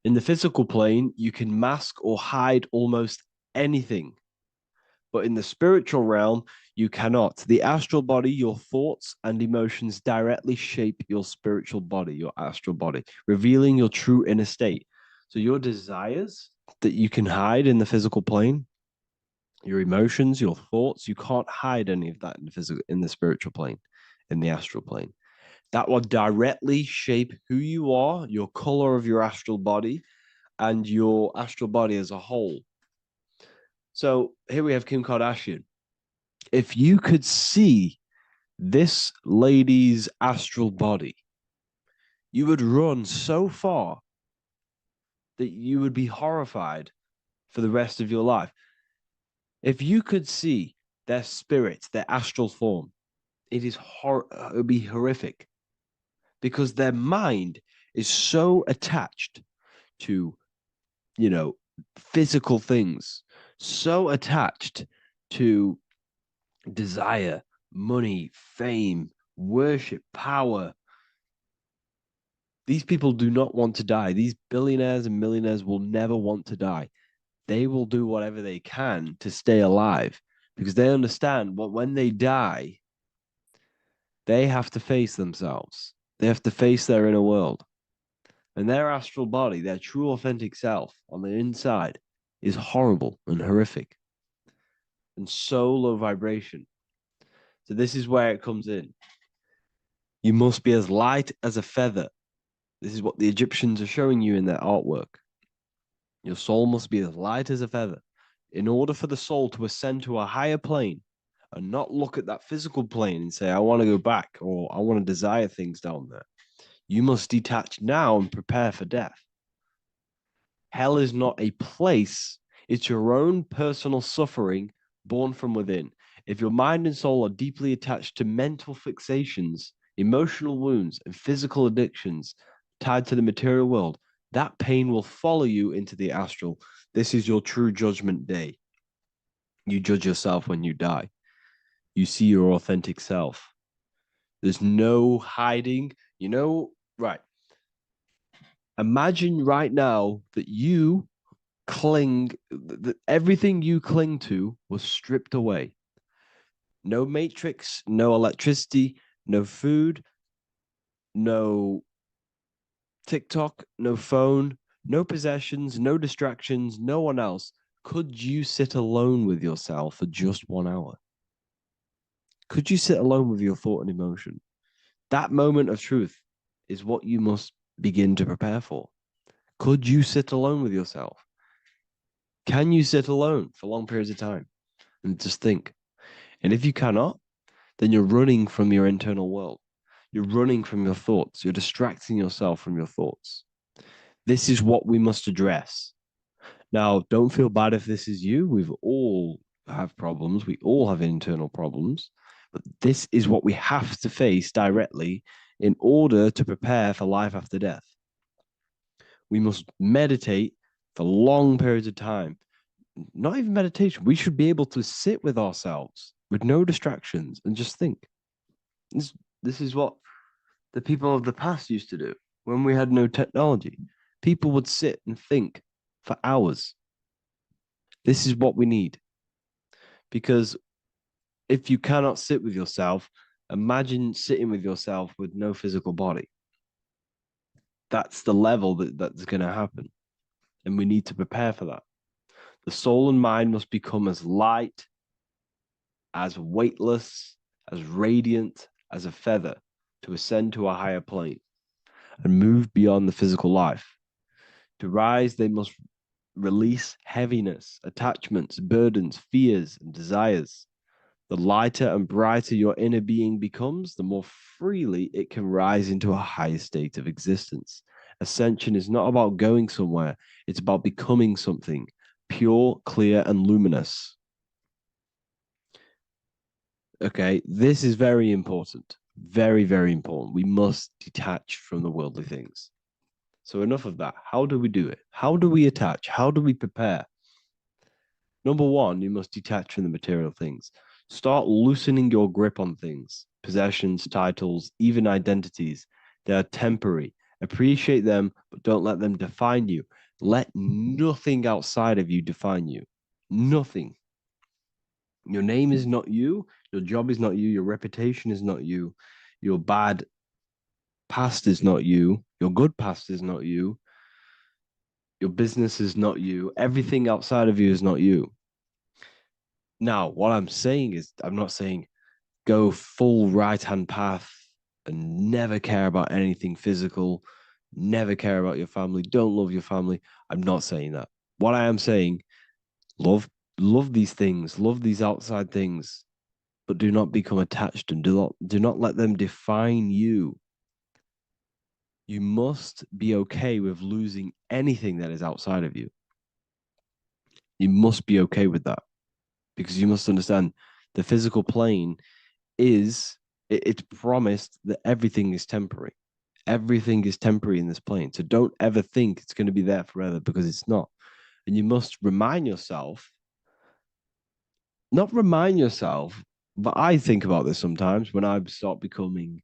In the physical plane, you can mask or hide almost anything. But in the spiritual realm, you cannot. The astral body, your thoughts and emotions directly shape your spiritual body, your astral body, revealing your true inner state. So your desires that you can hide in the physical plane, your emotions, your thoughts, you can't hide any of that in the spiritual plane. in the astral plane. That will directly shape who you are, your color of your astral body, and your astral body as a whole. So here we have Kim Kardashian. If you could see this lady's astral body, you would run so far that you would be horrified for the rest of your life. If you could see their spirit, their astral form, it would be horrific, because their mind is so attached to, physical things, so attached to desire, money, fame, worship, power. These people do not want to die. These billionaires and millionaires will never want to die. They will do whatever they can to stay alive, because they understand what when they die, they have to face themselves. They have to face their inner world. And their astral body, their true authentic self on the inside, is horrible and horrific and so low vibration. So this is where it comes in. You must be as light as a feather. This is what the Egyptians are showing you in their artwork. Your soul must be as light as a feather. In order for the soul to ascend to a higher plane and not look at that physical plane and say, I want to go back, or I want to desire things down there, you must detach now and prepare for death. Hell is not a place. It's your own personal suffering born from within. If your mind and soul are deeply attached to mental fixations, emotional wounds, and physical addictions tied to the material world, that pain will follow you into the astral. This is your true judgment day. You judge yourself when you die. You see your authentic self. There's no hiding. Right. Imagine right now that you that everything you cling to was stripped away. No matrix, no electricity, no food, no TikTok, no phone, no possessions, no distractions, no one else. Could you sit alone with yourself for just 1 hour? Could you sit alone with your thought and emotion? That moment of truth is what you must begin to prepare for. Could you sit alone with yourself? Can you sit alone for long periods of time and just think? And if you cannot, then you're running from your internal world. You're running from your thoughts. You're distracting yourself from your thoughts. This is what we must address. Now, don't feel bad if this is you. We've all have problems. We all have internal problems. But this is what we have to face directly in order to prepare for life after death. We must meditate for long periods of time. Not even meditation. We should be able to sit with ourselves with no distractions and just think. This is what the people of the past used to do when we had no technology. People would sit and think for hours. This is what we need. Because if you cannot sit with yourself, imagine sitting with yourself with no physical body. That's the level that's going to happen. And we need to prepare for that. The soul and mind must become as light, as weightless, as radiant as a feather to ascend to a higher plane and move beyond the physical life. To rise, they must release heaviness, attachments, burdens, fears, and desires. The lighter and brighter your inner being becomes, the more freely it can rise into a higher state of existence. Ascension is not about going somewhere, it's about becoming something pure, clear, and luminous. Okay, this is very important. Very, very important. We must detach from the worldly things. So enough of that. How do we do it? How do we attach? How do we prepare? Number one, you must detach from the material things. Start loosening your grip on things, possessions, titles, even identities. They are temporary. Appreciate them, but don't let them define you. Let nothing outside of you define you. Nothing. Your name is not you. Your job is not you. Your reputation is not you. Your bad past is not you. Your good past is not you. Your business is not you. Everything outside of you is not you. Now, what I'm saying is, I'm not saying go full right-hand path and never care about anything physical, never care about your family, don't love your family. I'm not saying that. What I am saying, love these things, love these outside things, but do not become attached and do not let them define you. You must be okay with losing anything that is outside of you. You must be okay with that, because you must understand the physical plane is, it's promised that everything is temporary. Everything is temporary in this plane. So don't ever think it's going to be there forever, because it's not. And you must remind yourself, not remind yourself, but I think about this sometimes when I start becoming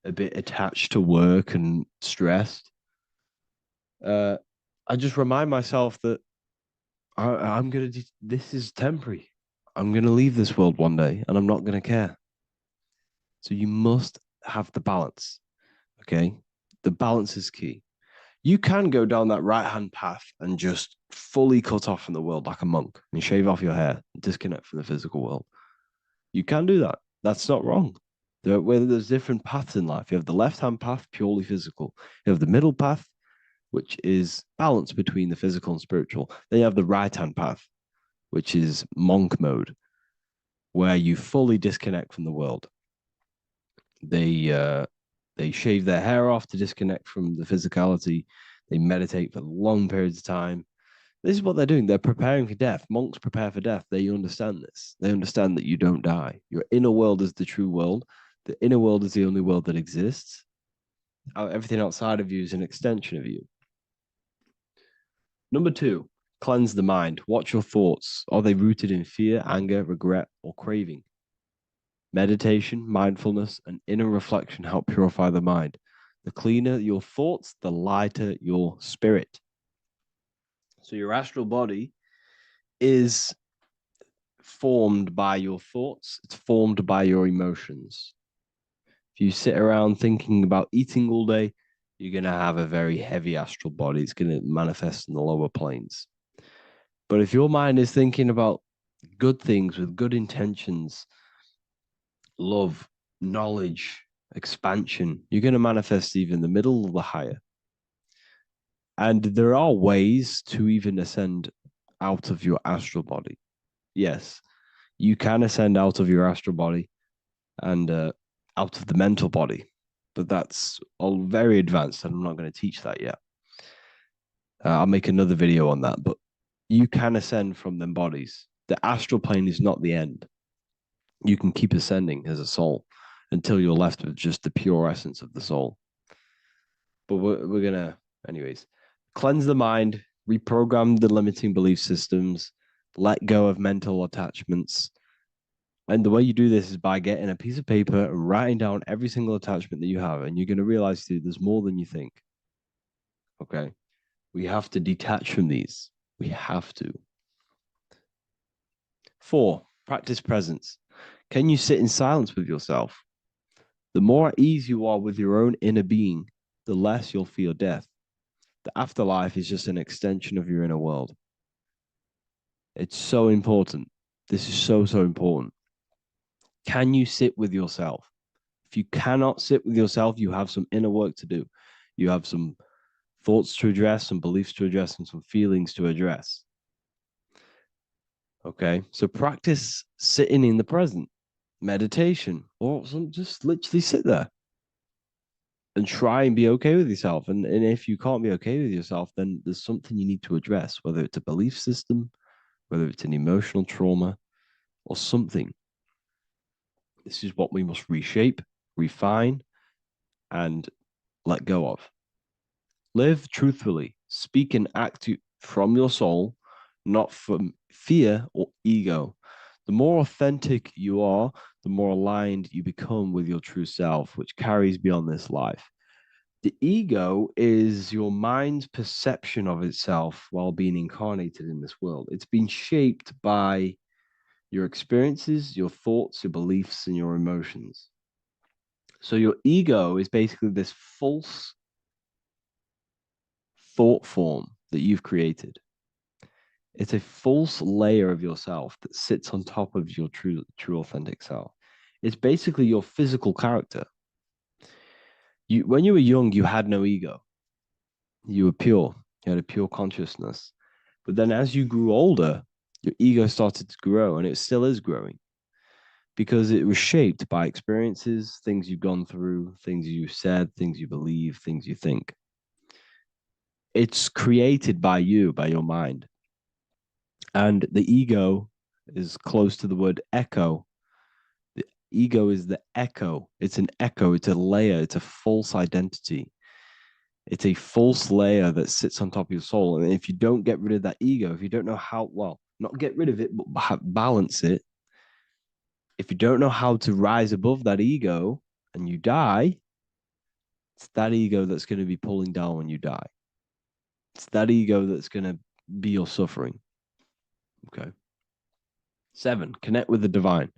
a bit attached to work and stressed. I just remind myself that I'm going to, this is temporary. I'm going to leave this world one day and I'm not going to care. So you must have the balance. Okay. The balance is key. You can go down that right-hand path and just fully cut off from the world like a monk and shave off your hair, disconnect from the physical world. You can do that. That's not wrong. There's different paths in life. You have the left-hand path, purely physical. You have the middle path, which is balance between the physical and spiritual. Then you have the right-hand path, which is monk mode, where you fully disconnect from the world. They shave their hair off to disconnect from the physicality. They meditate for long periods of time. This is what they're doing. They're preparing for death. Monks prepare for death. They understand this. They understand that you don't die. Your inner world is the true world. The inner world is the only world that exists. Everything outside of you is an extension of you. Number 2, cleanse the mind. Watch your thoughts. Are they rooted in fear, anger, regret, or craving? Meditation, mindfulness, and inner reflection help purify the mind. The cleaner your thoughts, the lighter your spirit. So your astral body is formed by your thoughts. It's formed by your emotions. If you sit around thinking about eating all day, you're going to have a very heavy astral body. It's going to manifest in the lower planes. But if your mind is thinking about good things with good intentions, love, knowledge, expansion, you're going to manifest even the middle or the higher. And there are ways to even ascend out of your astral body. Yes, you can ascend out of your astral body and out of the mental body, but that's all very advanced and I'm not going to teach that yet. I'll make another video on that, but you can ascend from them bodies. The astral plane is not the end. You can keep ascending as a soul until you're left with just the pure essence of the soul. But we're going to, anyways, cleanse the mind, reprogram the limiting belief systems, let go of mental attachments. And the way you do this is by getting a piece of paper and writing down every single attachment that you have. And you're going to realize, dude, there's more than you think. Okay. We have to detach from these. We have to. 4, practice presence. Can you sit in silence with yourself? The more at ease you are with your own inner being, the less you'll feel death. The afterlife is just an extension of your inner world. It's so important. This is so, so important. Can you sit with yourself? If you cannot sit with yourself, you have some inner work to do. You have some thoughts to address, some beliefs to address, and some feelings to address. Okay, so practice sitting in the present, meditation, or just literally sit there and try and be okay with yourself. And if you can't be okay with yourself, then there's something you need to address, whether it's a belief system, whether it's an emotional trauma, or something. This is what we must reshape, refine, and let go of. Live truthfully. Speak and act from your soul, not from fear or ego. The more authentic you are, the more aligned you become with your true self, which carries beyond this life. The ego is your mind's perception of itself while being incarnated in this world. It's been shaped by your experiences, your thoughts, your beliefs, and your emotions. So your ego is basically this false thought form that you've created. It's a false layer of yourself that sits on top of your true authentic self. It's basically your physical character. When you were young, you had no ego. You were pure. You had a pure consciousness. But then as you grew older, your ego started to grow, and it still is growing because it was shaped by experiences, things you've gone through, things you said, things you believe, things you think. It's created by you, by your mind. And the ego is close to the word echo. The ego is the echo. It's an echo. It's a layer. It's a false identity. It's a false layer that sits on top of your soul. And if you don't get rid of that ego, if you don't know how, well, not get rid of it, but balance it, if you don't know how to rise above that ego and you die, it's that ego that's going to be pulling down when you die. It's that ego that's going to be your suffering. Okay. 7, connect with the divine,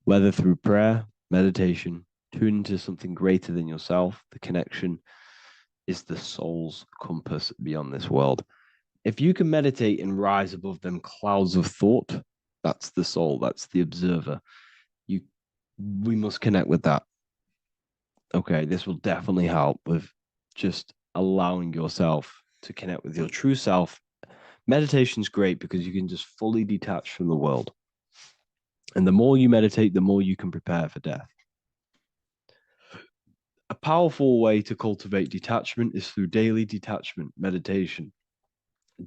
whether through prayer, meditation, tune into something greater than yourself. The connection is the soul's compass beyond this world. If you can meditate and rise above them clouds of thought, that's the soul, that's the observer. We must connect with that. Okay, this will definitely help with just allowing yourself to connect with your true self. Meditation's great because you can just fully detach from the world. And the more you meditate, the more you can prepare for death. A powerful way to cultivate detachment is through daily detachment meditation,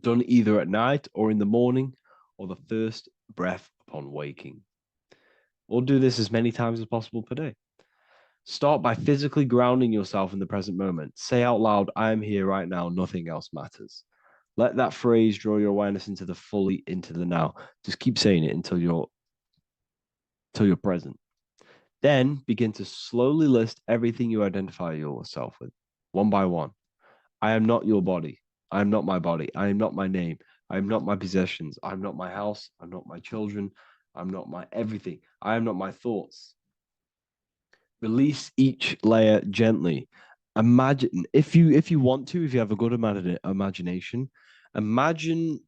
done either at night or in the morning or the first breath upon waking. Or do this as many times as possible per day. Start by physically grounding yourself in the present moment. Say out loud, I am here right now, nothing else matters. Let that phrase draw your awareness into the now. Just keep saying it until you're present. Then begin to slowly list everything you identify yourself with, one by one. I am not your body. I am not my body. I am not my name. I am not my possessions. I am not my house. I'm not my children. I'm not my everything. I am not my thoughts. Release each layer gently. Imagine, if you want to, if you have a good imagination, imagine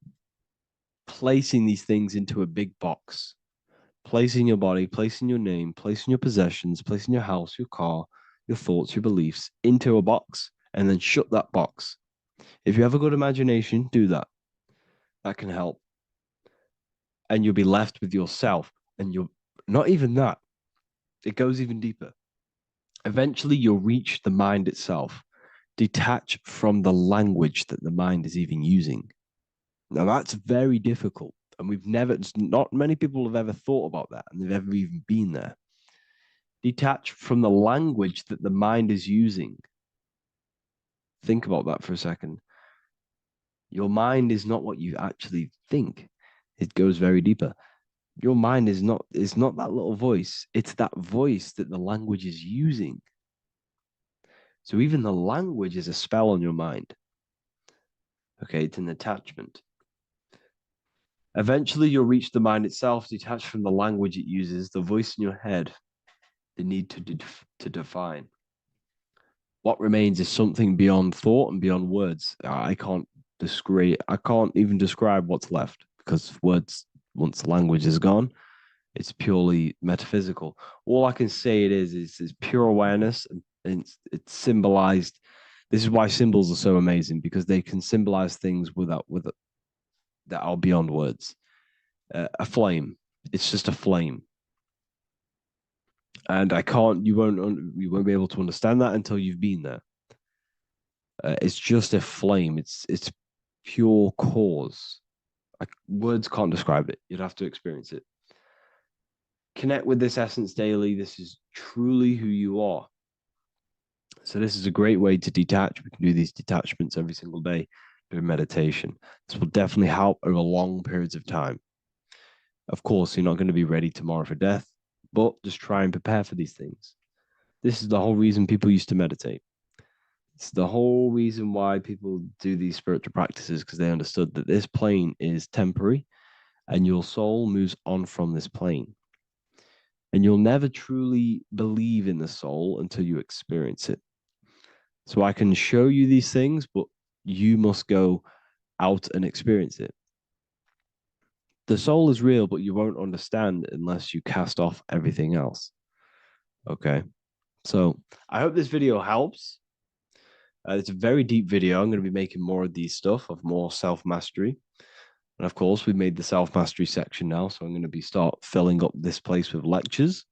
placing these things into a big box. Placing your body, placing your name, placing your possessions, placing your house, your car, your thoughts, your beliefs into a box, and then shut that box. If you have a good imagination, do that. That can help. And you'll be left with yourself. And you're not even that. It goes even deeper. Eventually, you'll reach the mind itself. Detach from the language that the mind is even using. Now, that's very difficult. And not many people have ever thought about that, and they've ever even been there. Detach from the language that the mind is using. Think about that for a second. Your mind is not what you actually think. It goes very deeper. Your mind is not that little voice. It's that voice that the language is using. So even the language is a spell on your mind. Okay, it's an attachment. Eventually, you'll reach the mind itself, detached from the language it uses, the voice in your head, the need to define. What remains is something beyond thought and beyond words. I can't even describe what's left, because words, once the language is gone, it's purely metaphysical. All I can say it is pure awareness, and it's symbolized. This is why symbols are so amazing, because they can symbolize things that are beyond words. A flame. It's just a flame. And you won't be able to understand that until you've been there. It's just a flame. It's pure cause. Words can't describe it. You'd have to experience it. Connect with this essence daily. This is truly who you are. So this is a great way to detach. We can do these detachments every single day during meditation. This will definitely help over long periods of time. Of course, you're not going to be ready tomorrow for death, but just try and prepare for these things. This is the whole reason people used to meditate. It's the whole reason why people do these spiritual practices, because they understood that this plane is temporary and your soul moves on from this plane. And you'll never truly believe in the soul until you experience it. So I can show you these things, but you must go out and experience it. The soul is real, but you won't understand unless you cast off everything else. Okay. So I hope this video helps. It's a very deep video. I'm going to be making more of these stuff, of more self-mastery. And of course, we made the self-mastery section now. So I'm going to start filling up this place with lectures.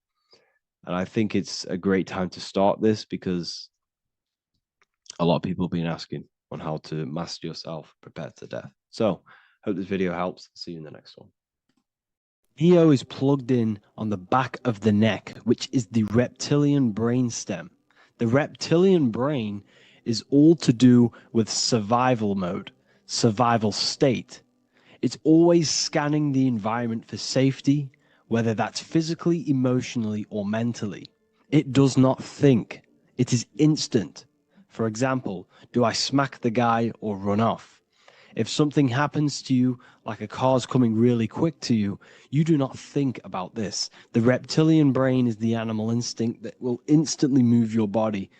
And I think it's a great time to start this because a lot of people have been asking on how to master yourself, prepare to death. So hope this video helps. See you in the next one. Neo is plugged in on the back of the neck, which is the reptilian brain stem. The reptilian brain is all to do with survival mode, survival state. It's always scanning the environment for safety, whether that's physically, emotionally, or mentally. It does not think. It is instant. For example, do I smack the guy or run off? If something happens to you, like a car's coming really quick to you, you do not think about this. The reptilian brain is the animal instinct that will instantly move your body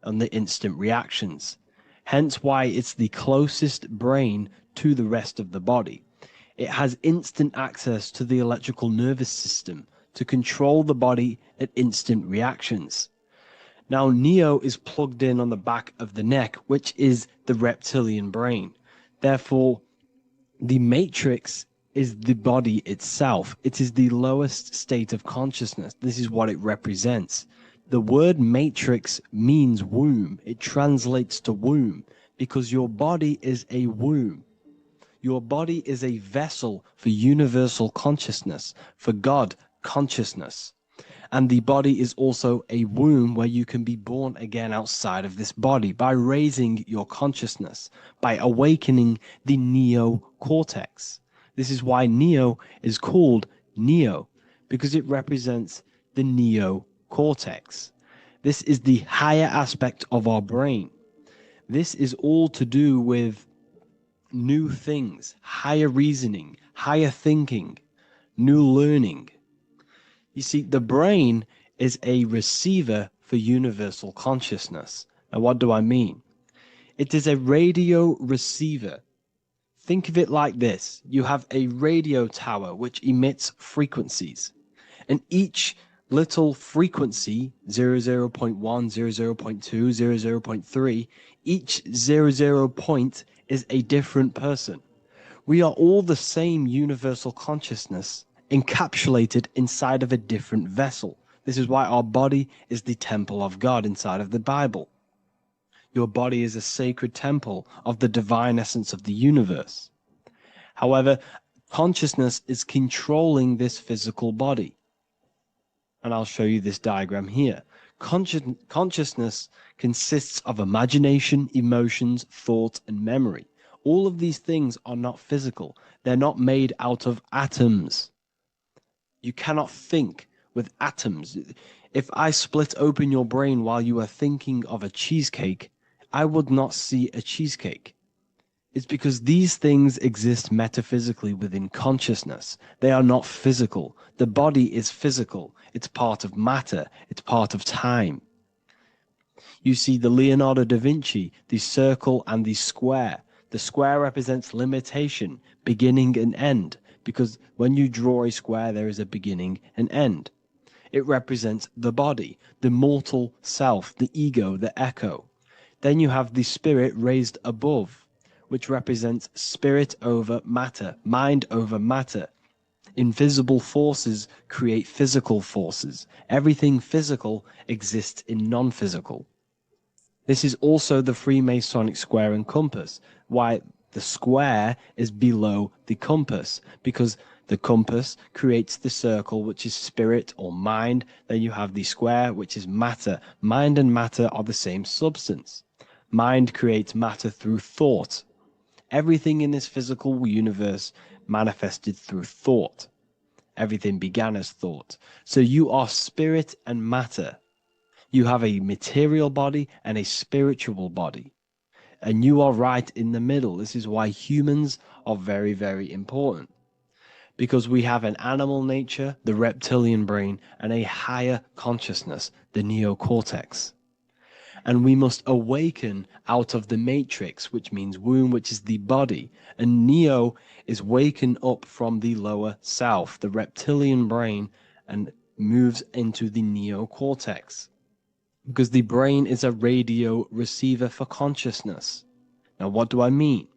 on the instant reactions. Hence why it's the closest brain to the rest of the body. It has instant access to the electrical nervous system to control the body at instant reactions. Now, Neo is plugged in on the back of the neck, which is the reptilian brain. Therefore, the matrix is the body itself. It is the lowest state of consciousness. This is what it represents. The word matrix means womb. It translates to womb because your body is a womb. Your body is a vessel for universal consciousness, for God consciousness. And the body is also a womb where you can be born again outside of this body by raising your consciousness, by awakening the neocortex. This is why Neo is called Neo, because it represents the neocortex. This is the higher aspect of our brain. This is all to do with new things, higher reasoning, higher thinking, new learning. You see, the brain is a receiver for universal consciousness. Now, what do I mean? It is a radio receiver. Think of it like this. You have a radio tower which emits frequencies. And each little frequency, 00.1, 00.2, 00.3, each 00 point is a different person. We are all the same universal consciousness, encapsulated inside of a different vessel. This is why our body is the temple of God inside of the Bible. Your body is a sacred temple of the divine essence of the universe. However, consciousness is controlling this physical body. And I'll show you this diagram here. Consciousness consists of imagination, emotions, thought, and memory. All of these things are not physical. They're not made out of atoms. You cannot think with atoms. If I split open your brain while you are thinking of a cheesecake, I would not see a cheesecake. It's because these things exist metaphysically within consciousness. They are not physical. The body is physical. It's part of matter. It's part of time. You see the Leonardo da Vinci, the circle and the square. The square represents limitation, beginning and end, because when you draw a square, there is a beginning and end. It represents the body, the mortal self, the ego, the echo. Then you have the spirit raised above, which represents spirit over matter, mind over matter. Invisible forces create physical forces. Everything physical exists in non-physical. This is also the Freemasonic square and compass, why the square is below the compass, because the compass creates the circle, which is spirit or mind. Then you have the square, which is matter. Mind and matter are the same substance. Mind creates matter through thought. Everything in this physical universe manifested through thought. Everything began as thought. So you are spirit and matter. You have a material body and a spiritual body. And you are right in the middle. This is why humans are very, very important. Because we have an animal nature, the reptilian brain, and a higher consciousness, the neocortex. and we must awaken out of the matrix, which means womb, which is the body. And Neo is waken up from the lower self, the reptilian brain, and moves into the neocortex, because the brain is a radio receiver for consciousness. Now, what do I mean?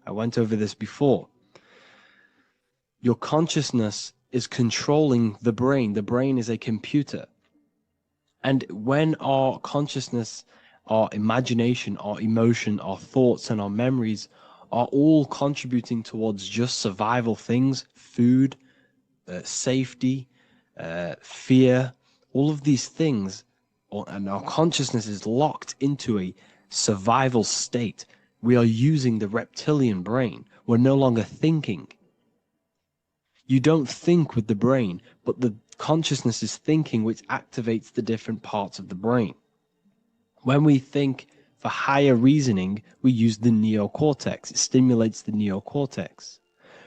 I went over this before. Your consciousness is controlling the brain. The brain is a computer. And when our consciousness, our imagination, our emotion, our thoughts, and our memories are all contributing towards just survival things, food, safety, fear, all of these things, and our consciousness is locked into a survival state, we are using the reptilian brain. We're no longer thinking. You don't think with the brain, but the consciousness is thinking, which activates the different parts of the brain. When we think for higher reasoning, we use the neocortex. It stimulates the neocortex.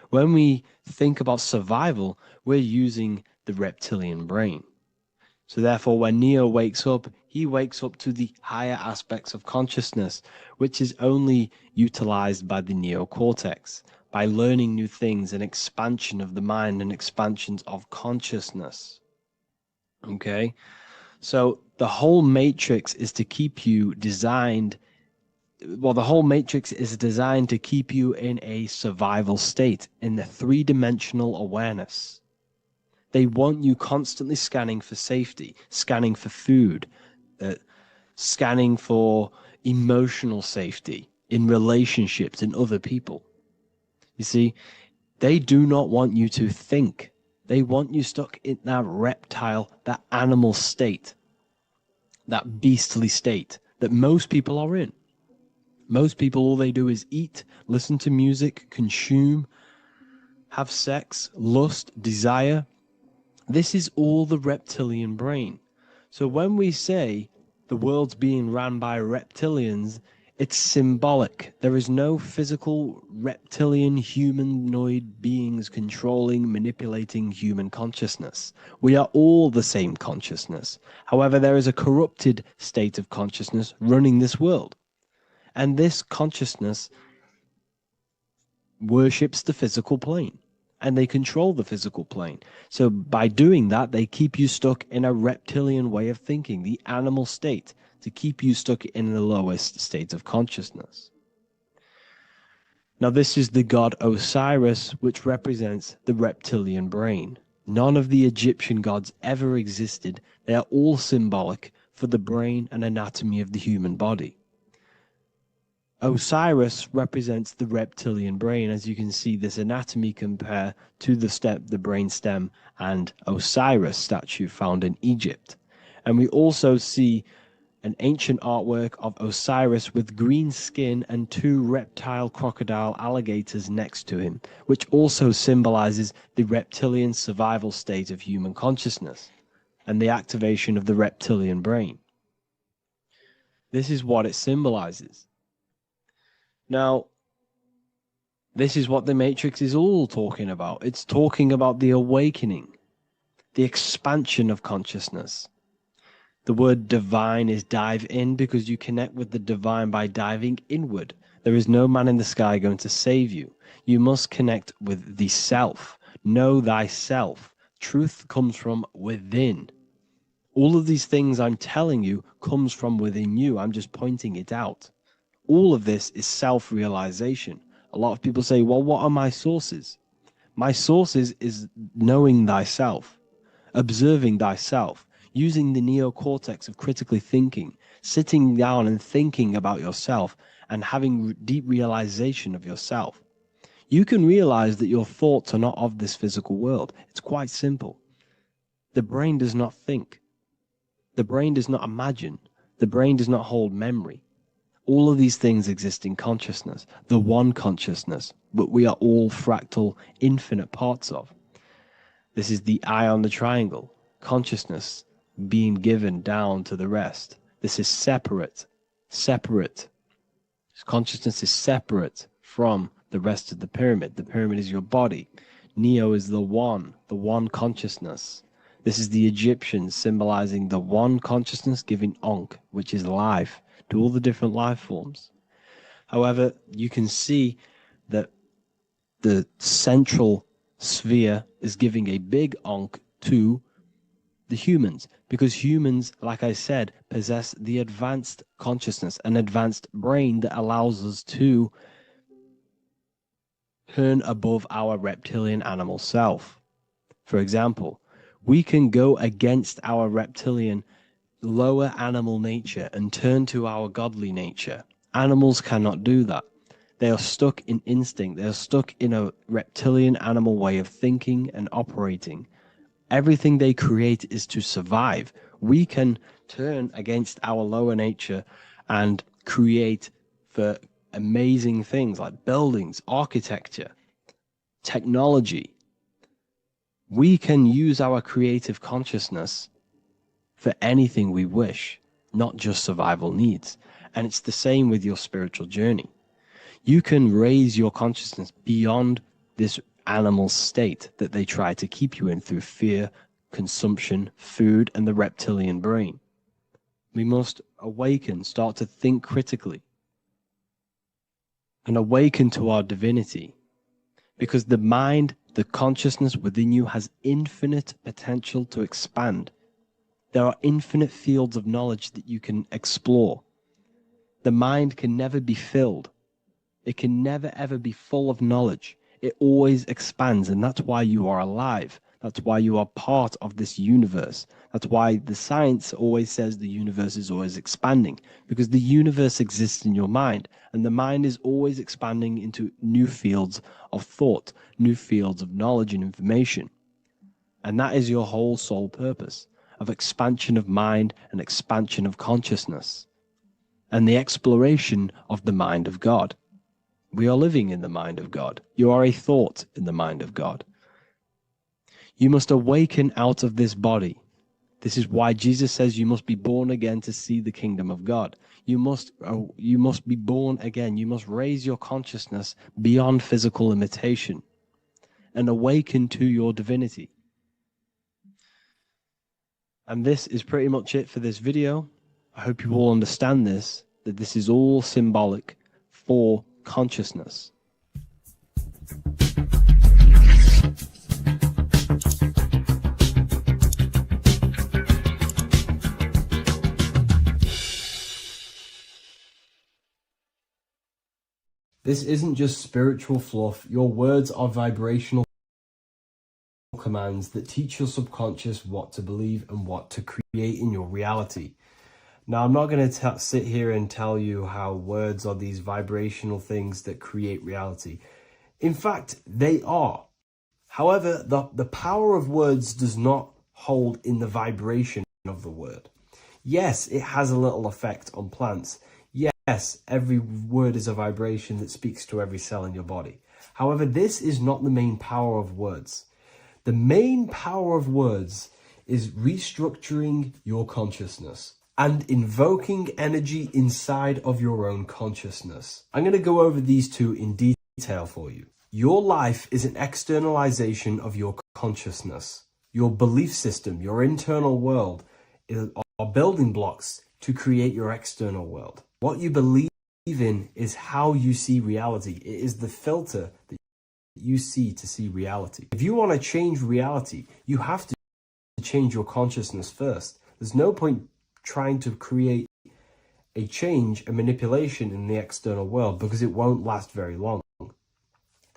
When we think about survival, we're using the reptilian brain. So therefore, when Neo wakes up, he wakes up to the higher aspects of consciousness, which is only utilized by the neocortex, by learning new things and expansion of the mind and expansions of consciousness. Okay? So the whole matrix is to keep you designed, well, the whole matrix is designed to keep you in a survival state, in the three-dimensional awareness. They want you constantly scanning for safety, scanning for food, scanning for emotional safety in relationships in other people. You see, they do not want you to think. They want you stuck in that reptile, that animal state, that beastly state that most people are in. Most people, all they do is eat, listen to music, consume, have sex, lust, desire. This is all the reptilian brain. So when we say the world's being ran by reptilians, it's symbolic. There is no physical reptilian humanoid beings controlling, manipulating human consciousness. We are all the same consciousness. However, there is a corrupted state of consciousness running this world. And this consciousness worships the physical plane. And they control the physical plane. So by doing that, they keep you stuck in a reptilian way of thinking, the animal state, to keep you stuck in the lowest state of consciousness. Now, this is the god Osiris, which represents the reptilian brain. None of the Egyptian gods ever existed. They are all symbolic for the brain and anatomy of the human body. Osiris represents the reptilian brain. As you can see, this anatomy compare to the brain stem and Osiris statue found in Egypt. And we also see an ancient artwork of Osiris with green skin and two reptile crocodile alligators next to him, which also symbolizes the reptilian survival state of human consciousness and the activation of the reptilian brain. This is what it symbolizes. Now, this is what the Matrix is all talking about. It's talking about the awakening, the expansion of consciousness. The word divine is dive in because you connect with the divine by diving inward. There is no man in the sky going to save you. You must connect with the self. Know thyself. Truth comes from within. All of these things I'm telling you comes from within you. I'm just pointing it out. All of this is self-realization. A lot of people say, well, what are my sources? My sources is knowing thyself, observing thyself, using the neocortex of critically thinking, sitting down and thinking about yourself and having deep realization of yourself. You can realize that your thoughts are not of this physical world. It's quite simple. The brain does not think. The brain does not imagine. The brain does not hold memory. All of these things exist in consciousness, the one consciousness, but we are all fractal, infinite parts of. This is the eye on the triangle, consciousness being given down to the rest. This is separate. Consciousness is separate from the rest of the pyramid. The pyramid is your body. Neo is the one consciousness. This is the Egyptians symbolizing the one consciousness giving Ankh, which is life. to all the different life forms. However, you can see that the central sphere is giving a big onk to the humans, because humans, like I said, possess the advanced consciousness, an advanced brain that allows us to turn above our reptilian animal self. For example, we can go against our reptilian lower animal nature and turn to our godly nature. Animals cannot do that. They are stuck in instinct. They are stuck in a reptilian animal way of thinking and operating. Everything they create is to survive. We can turn against our lower nature and create for amazing things like buildings, architecture, technology. We can use our creative consciousness for anything we wish, not just survival needs. And it's the same with your spiritual journey. You can raise your consciousness beyond this animal state that they try to keep you in through fear, consumption, food, and the reptilian brain. We must awaken, start to think critically, and awaken to our divinity, because the mind, the consciousness within you has infinite potential to expand. There are infinite fields of knowledge that you can explore. The mind can never be filled. It can never ever be full of knowledge. It always expands, and that's why you are alive. That's why you are part of this universe. That's why the science always says the universe is always expanding, because the universe exists in your mind, and the mind is always expanding into new fields of thought, new fields of knowledge and information. And that is your whole soul purpose, of expansion of mind and expansion of consciousness, and the exploration of the mind of God. We are living in the mind of God. You are a thought in the mind of God. You must awaken out of this body. This is why Jesus says you must be born again to see the kingdom of God. You must be born again. You must raise your consciousness beyond physical limitation and awaken to your divinity. And this is pretty much it for this video. I hope you all understand this, that this is all symbolic for consciousness. This isn't just spiritual fluff. Your words are vibrational commands that teach your subconscious what to believe and what to create in your reality. Now, I'm not going to sit here and tell you how words are these vibrational things that create reality. In fact, they are. However, the power of words does not hold in the vibration of the word. Yes, it has a little effect on plants. Yes, every word is a vibration that speaks to every cell in your body. However, this is not the main power of words. The main power of words is restructuring your consciousness and invoking energy inside of your own consciousness. I'm going to go over these two in detail for you. Your life is an externalization of your consciousness. Your belief system, your internal world, are building blocks to create your external world. What you believe in is how you see reality. It is the filter that you see to see reality. If you want to change reality, you have to change your consciousness first. There's no point trying to create a change, a manipulation in the external world, because it won't last very long.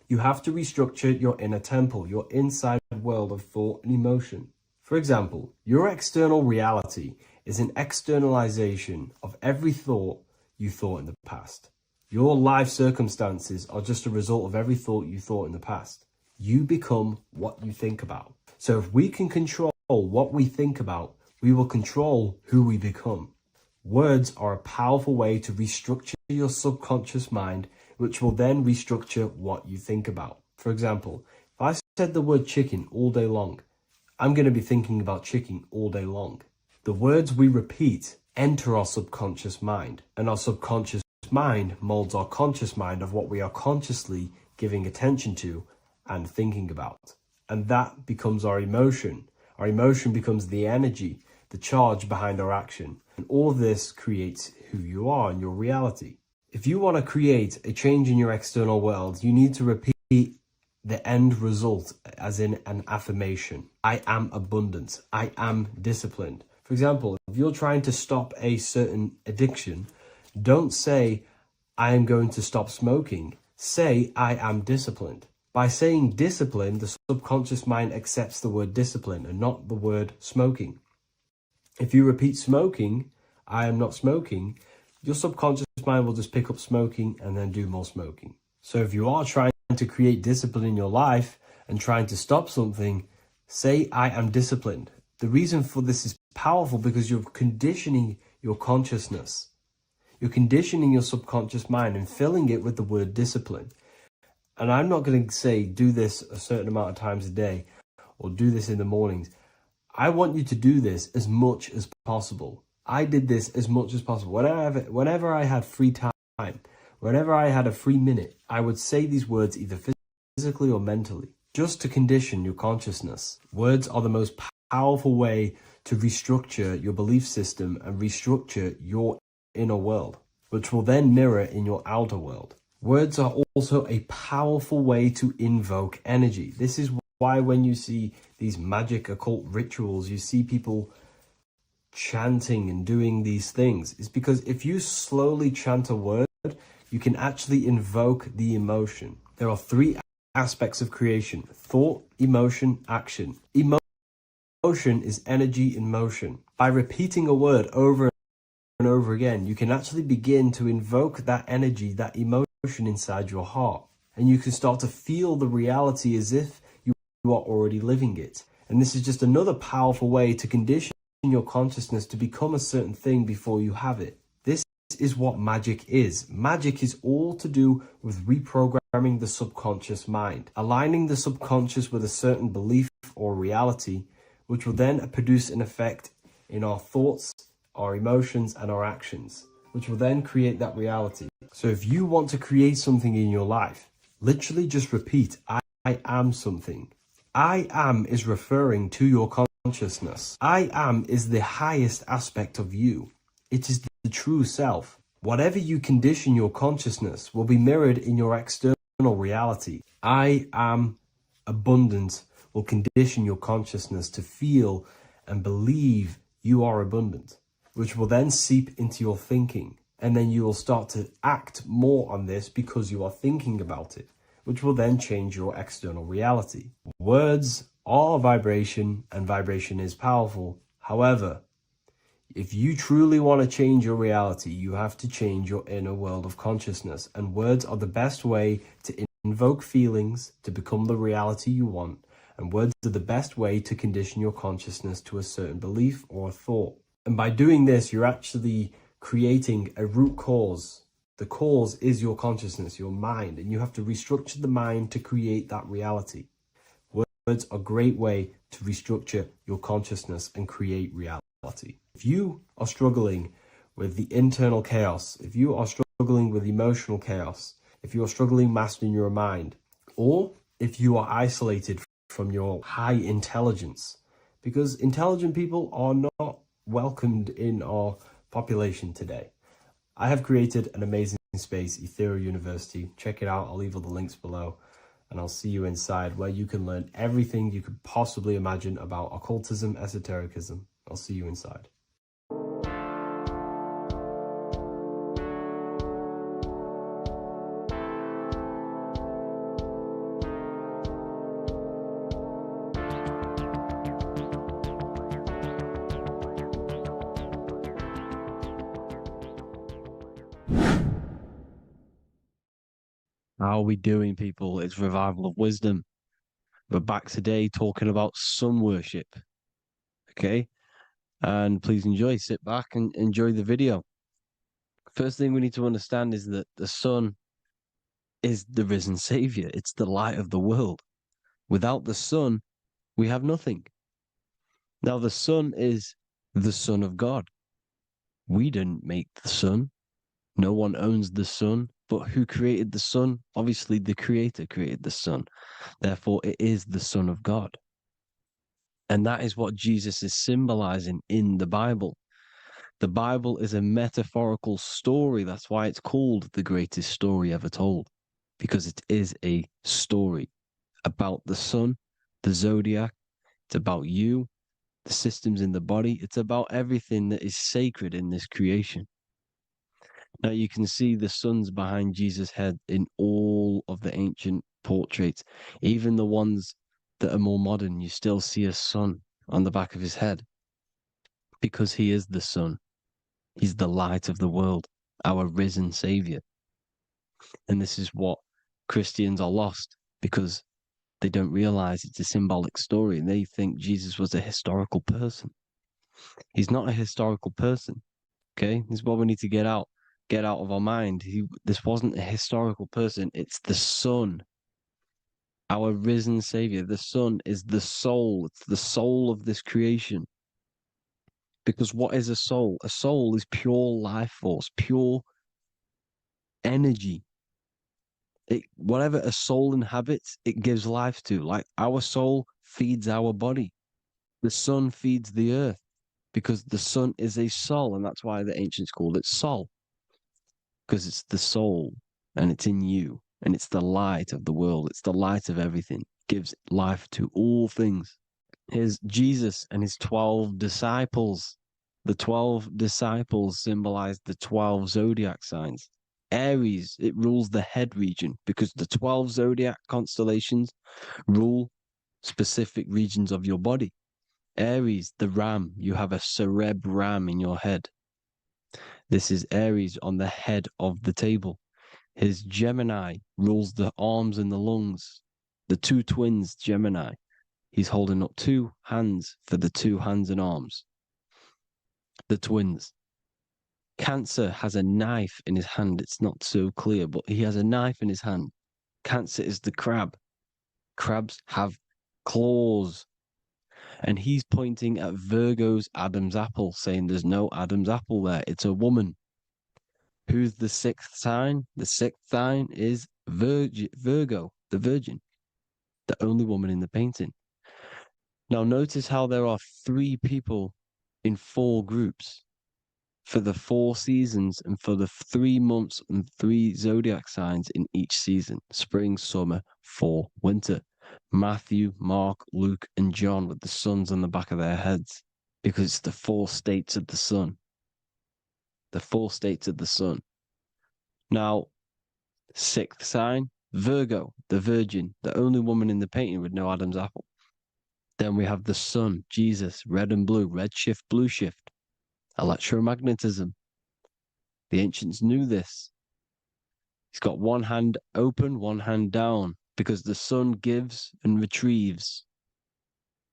You have to restructure your inner temple, your inside world of thought and emotion. For example, your external reality is an externalization of every thought you thought in the past. Your life circumstances are just a result of every thought you thought in the past. You become what you think about. So if we can control what we think about, we will control who we become. Words are a powerful way to restructure your subconscious mind, which will then restructure what you think about. For example, if I said the word chicken all day long, I'm going to be thinking about chicken all day long. The words we repeat enter our subconscious mind, and our subconscious mind molds our conscious mind of what we are consciously giving attention to and thinking about. And that becomes our emotion. Our emotion becomes the energy the charge behind our action. And all of this creates who you are and your reality. If you want to create a change in your external world, you need to repeat the end result as in an affirmation. I am abundant. I am disciplined. For example, if you're trying to stop a certain addiction, don't say, I am going to stop smoking. Say, I am disciplined. By saying discipline, the subconscious mind accepts the word discipline and not the word smoking. If you repeat smoking, I am not smoking, your subconscious mind will just pick up smoking and then do more smoking. So if you are trying to create discipline in your life and trying to stop something, say, I am disciplined. The reason for this is powerful because you're conditioning your consciousness. You're conditioning your subconscious mind and filling it with the word discipline. And I'm not going to say do this a certain amount of times a day or do this in the mornings. I want you to do this as much as possible. I did this as much as possible. Whenever I had free time, whenever I had a free minute, I would say these words either physically or mentally, just to condition your consciousness. Words are the most powerful way to restructure your belief system and restructure your inner world, which will then mirror in your outer world. Words are also a powerful way to invoke energy. This is why when you see these magic occult rituals, you see people chanting and doing these things. It's because if you slowly chant a word, you can actually invoke the emotion. There are three aspects of creation: thought, emotion, action. Emotion is energy in motion. By repeating a word over and over again, you can actually begin to invoke that energy, that emotion inside your heart. And you can start to feel the reality as if you are already living it. And this is just another powerful way to condition your consciousness to become a certain thing before you have it. This is what magic is. Magic is all to do with reprogramming the subconscious mind, aligning the subconscious with a certain belief or reality, which will then produce an effect in our thoughts, our emotions, and our actions, which will then create that reality. So if you want to create something in your life, literally just repeat, I am something. I am is referring to your consciousness. I am is the highest aspect of you. It is the true self. Whatever you condition your consciousness will be mirrored in your external reality. I am abundant will condition your consciousness to feel and believe you are abundant, which will then seep into your thinking. And then you will start to act more on this because you are thinking about it, which will then change your external reality. Words are vibration, and vibration is powerful. However, if you truly want to change your reality, you have to change your inner world of consciousness. And words are the best way to invoke feelings to become the reality you want. And words are the best way to condition your consciousness to a certain belief or thought. And by doing this, you're actually creating a root cause. The cause is your consciousness, your mind, and you have to restructure the mind to create that reality. Words are a great way to restructure your consciousness and create reality. If you are struggling with the internal chaos, if you are struggling with emotional chaos, if you are struggling mastering your mind, or if you are isolated from your high intelligence, because intelligent people are not welcomed in our population today. I have created an amazing space, Ethereal University. Check it out. I'll leave all the links below, and I'll see you inside, where you can learn everything you could possibly imagine about occultism, esotericism. I'll see you inside. How are we doing, people? It's Revival of Wisdom. We're back today talking about sun worship. Okay? And please enjoy, sit back and enjoy the video. First thing we need to understand is that the sun is the risen savior. It's the light of the world. Without the sun, we have nothing. Now, the sun is the Son of God. We didn't make the sun. No one owns the sun. But who created the sun? Obviously, the Creator created the sun. Therefore, it is the Son of God. And that is what Jesus is symbolizing in the Bible. The Bible is a metaphorical story. That's why it's called the greatest story ever told, because it is a story about the sun, the zodiac. It's about you, the systems in the body. It's about everything that is sacred in this creation. Now you can see the suns behind Jesus' head in all of the ancient portraits, even the ones that are more modern. You still see a sun on the back of his head because he is the sun. He's the light of the world, our risen savior. And this is what Christians are lost because they don't realize it's a symbolic story and they think Jesus was a historical person. He's not a historical person. Okay, this is what we need to get out of our mind. This wasn't a historical person. It's the Son, our risen Savior. The Son is the soul. It's the soul of this creation. Because what is a soul? A soul is pure life force, pure energy. Whatever a soul inhabits, it gives life to. Like our soul feeds our body. The sun feeds the earth because the sun is a soul, and that's why the ancients called it Sol. Because it's the soul and it's in you and it's the light of the world. It's the light of everything. It gives life to all things. Here's Jesus and his 12 disciples. The 12 disciples symbolize the 12 zodiac signs. Aries, it rules the head region because the 12 zodiac constellations rule specific regions of your body. Aries, the ram, you have a cerebrum in your head. This is Aries on the head of the table. His Gemini rules the arms and the lungs. The two twins, Gemini. He's holding up 2 hands for the 2 hands and arms. The twins. Cancer has a knife in his hand. It's not so clear, but he has a knife in his hand. Cancer is the crab. Crabs have claws. And he's pointing at Virgo's Adam's apple, saying there's no Adam's apple there. It's a woman. Who's the 6th sign? The 6th sign is Virgo, the Virgin, the only woman in the painting. Now notice how there are 3 people in 4 groups for the 4 seasons and for the 3 months and 3 zodiac signs in each season: spring, summer, fall, winter. Matthew, Mark, Luke, and John with the suns on the back of their heads, because it's the 4 states of the sun. The 4 states of the sun. Now, 6th sign, Virgo, the Virgin, the only woman in the painting with no Adam's apple. Then we have the sun, Jesus, red and blue, red shift, blue shift, electromagnetism. The ancients knew this. He's got one hand open, one hand down, because the sun gives and retrieves.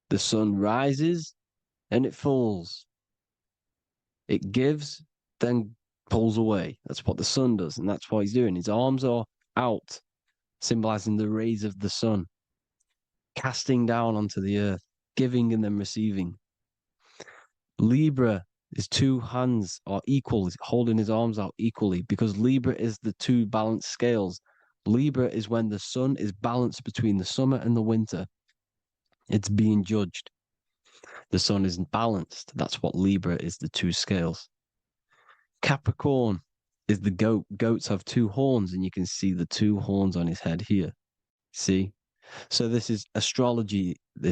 The sun rises and it falls. It gives, then pulls away. That's what the sun does, and that's what he's doing. His arms are out, symbolizing the rays of the sun, casting down onto the earth, giving and then receiving. Libra, his 2 hands are equal. He's holding his arms out equally because Libra is the 2 balanced scales. Libra is when the sun is balanced between the summer and the winter. It's being judged. The sun isn't balanced. That's what Libra is, the 2 scales. Capricorn is the goat. Goats have 2 horns, and you can see the 2 horns on his head here. See? So this is astrology.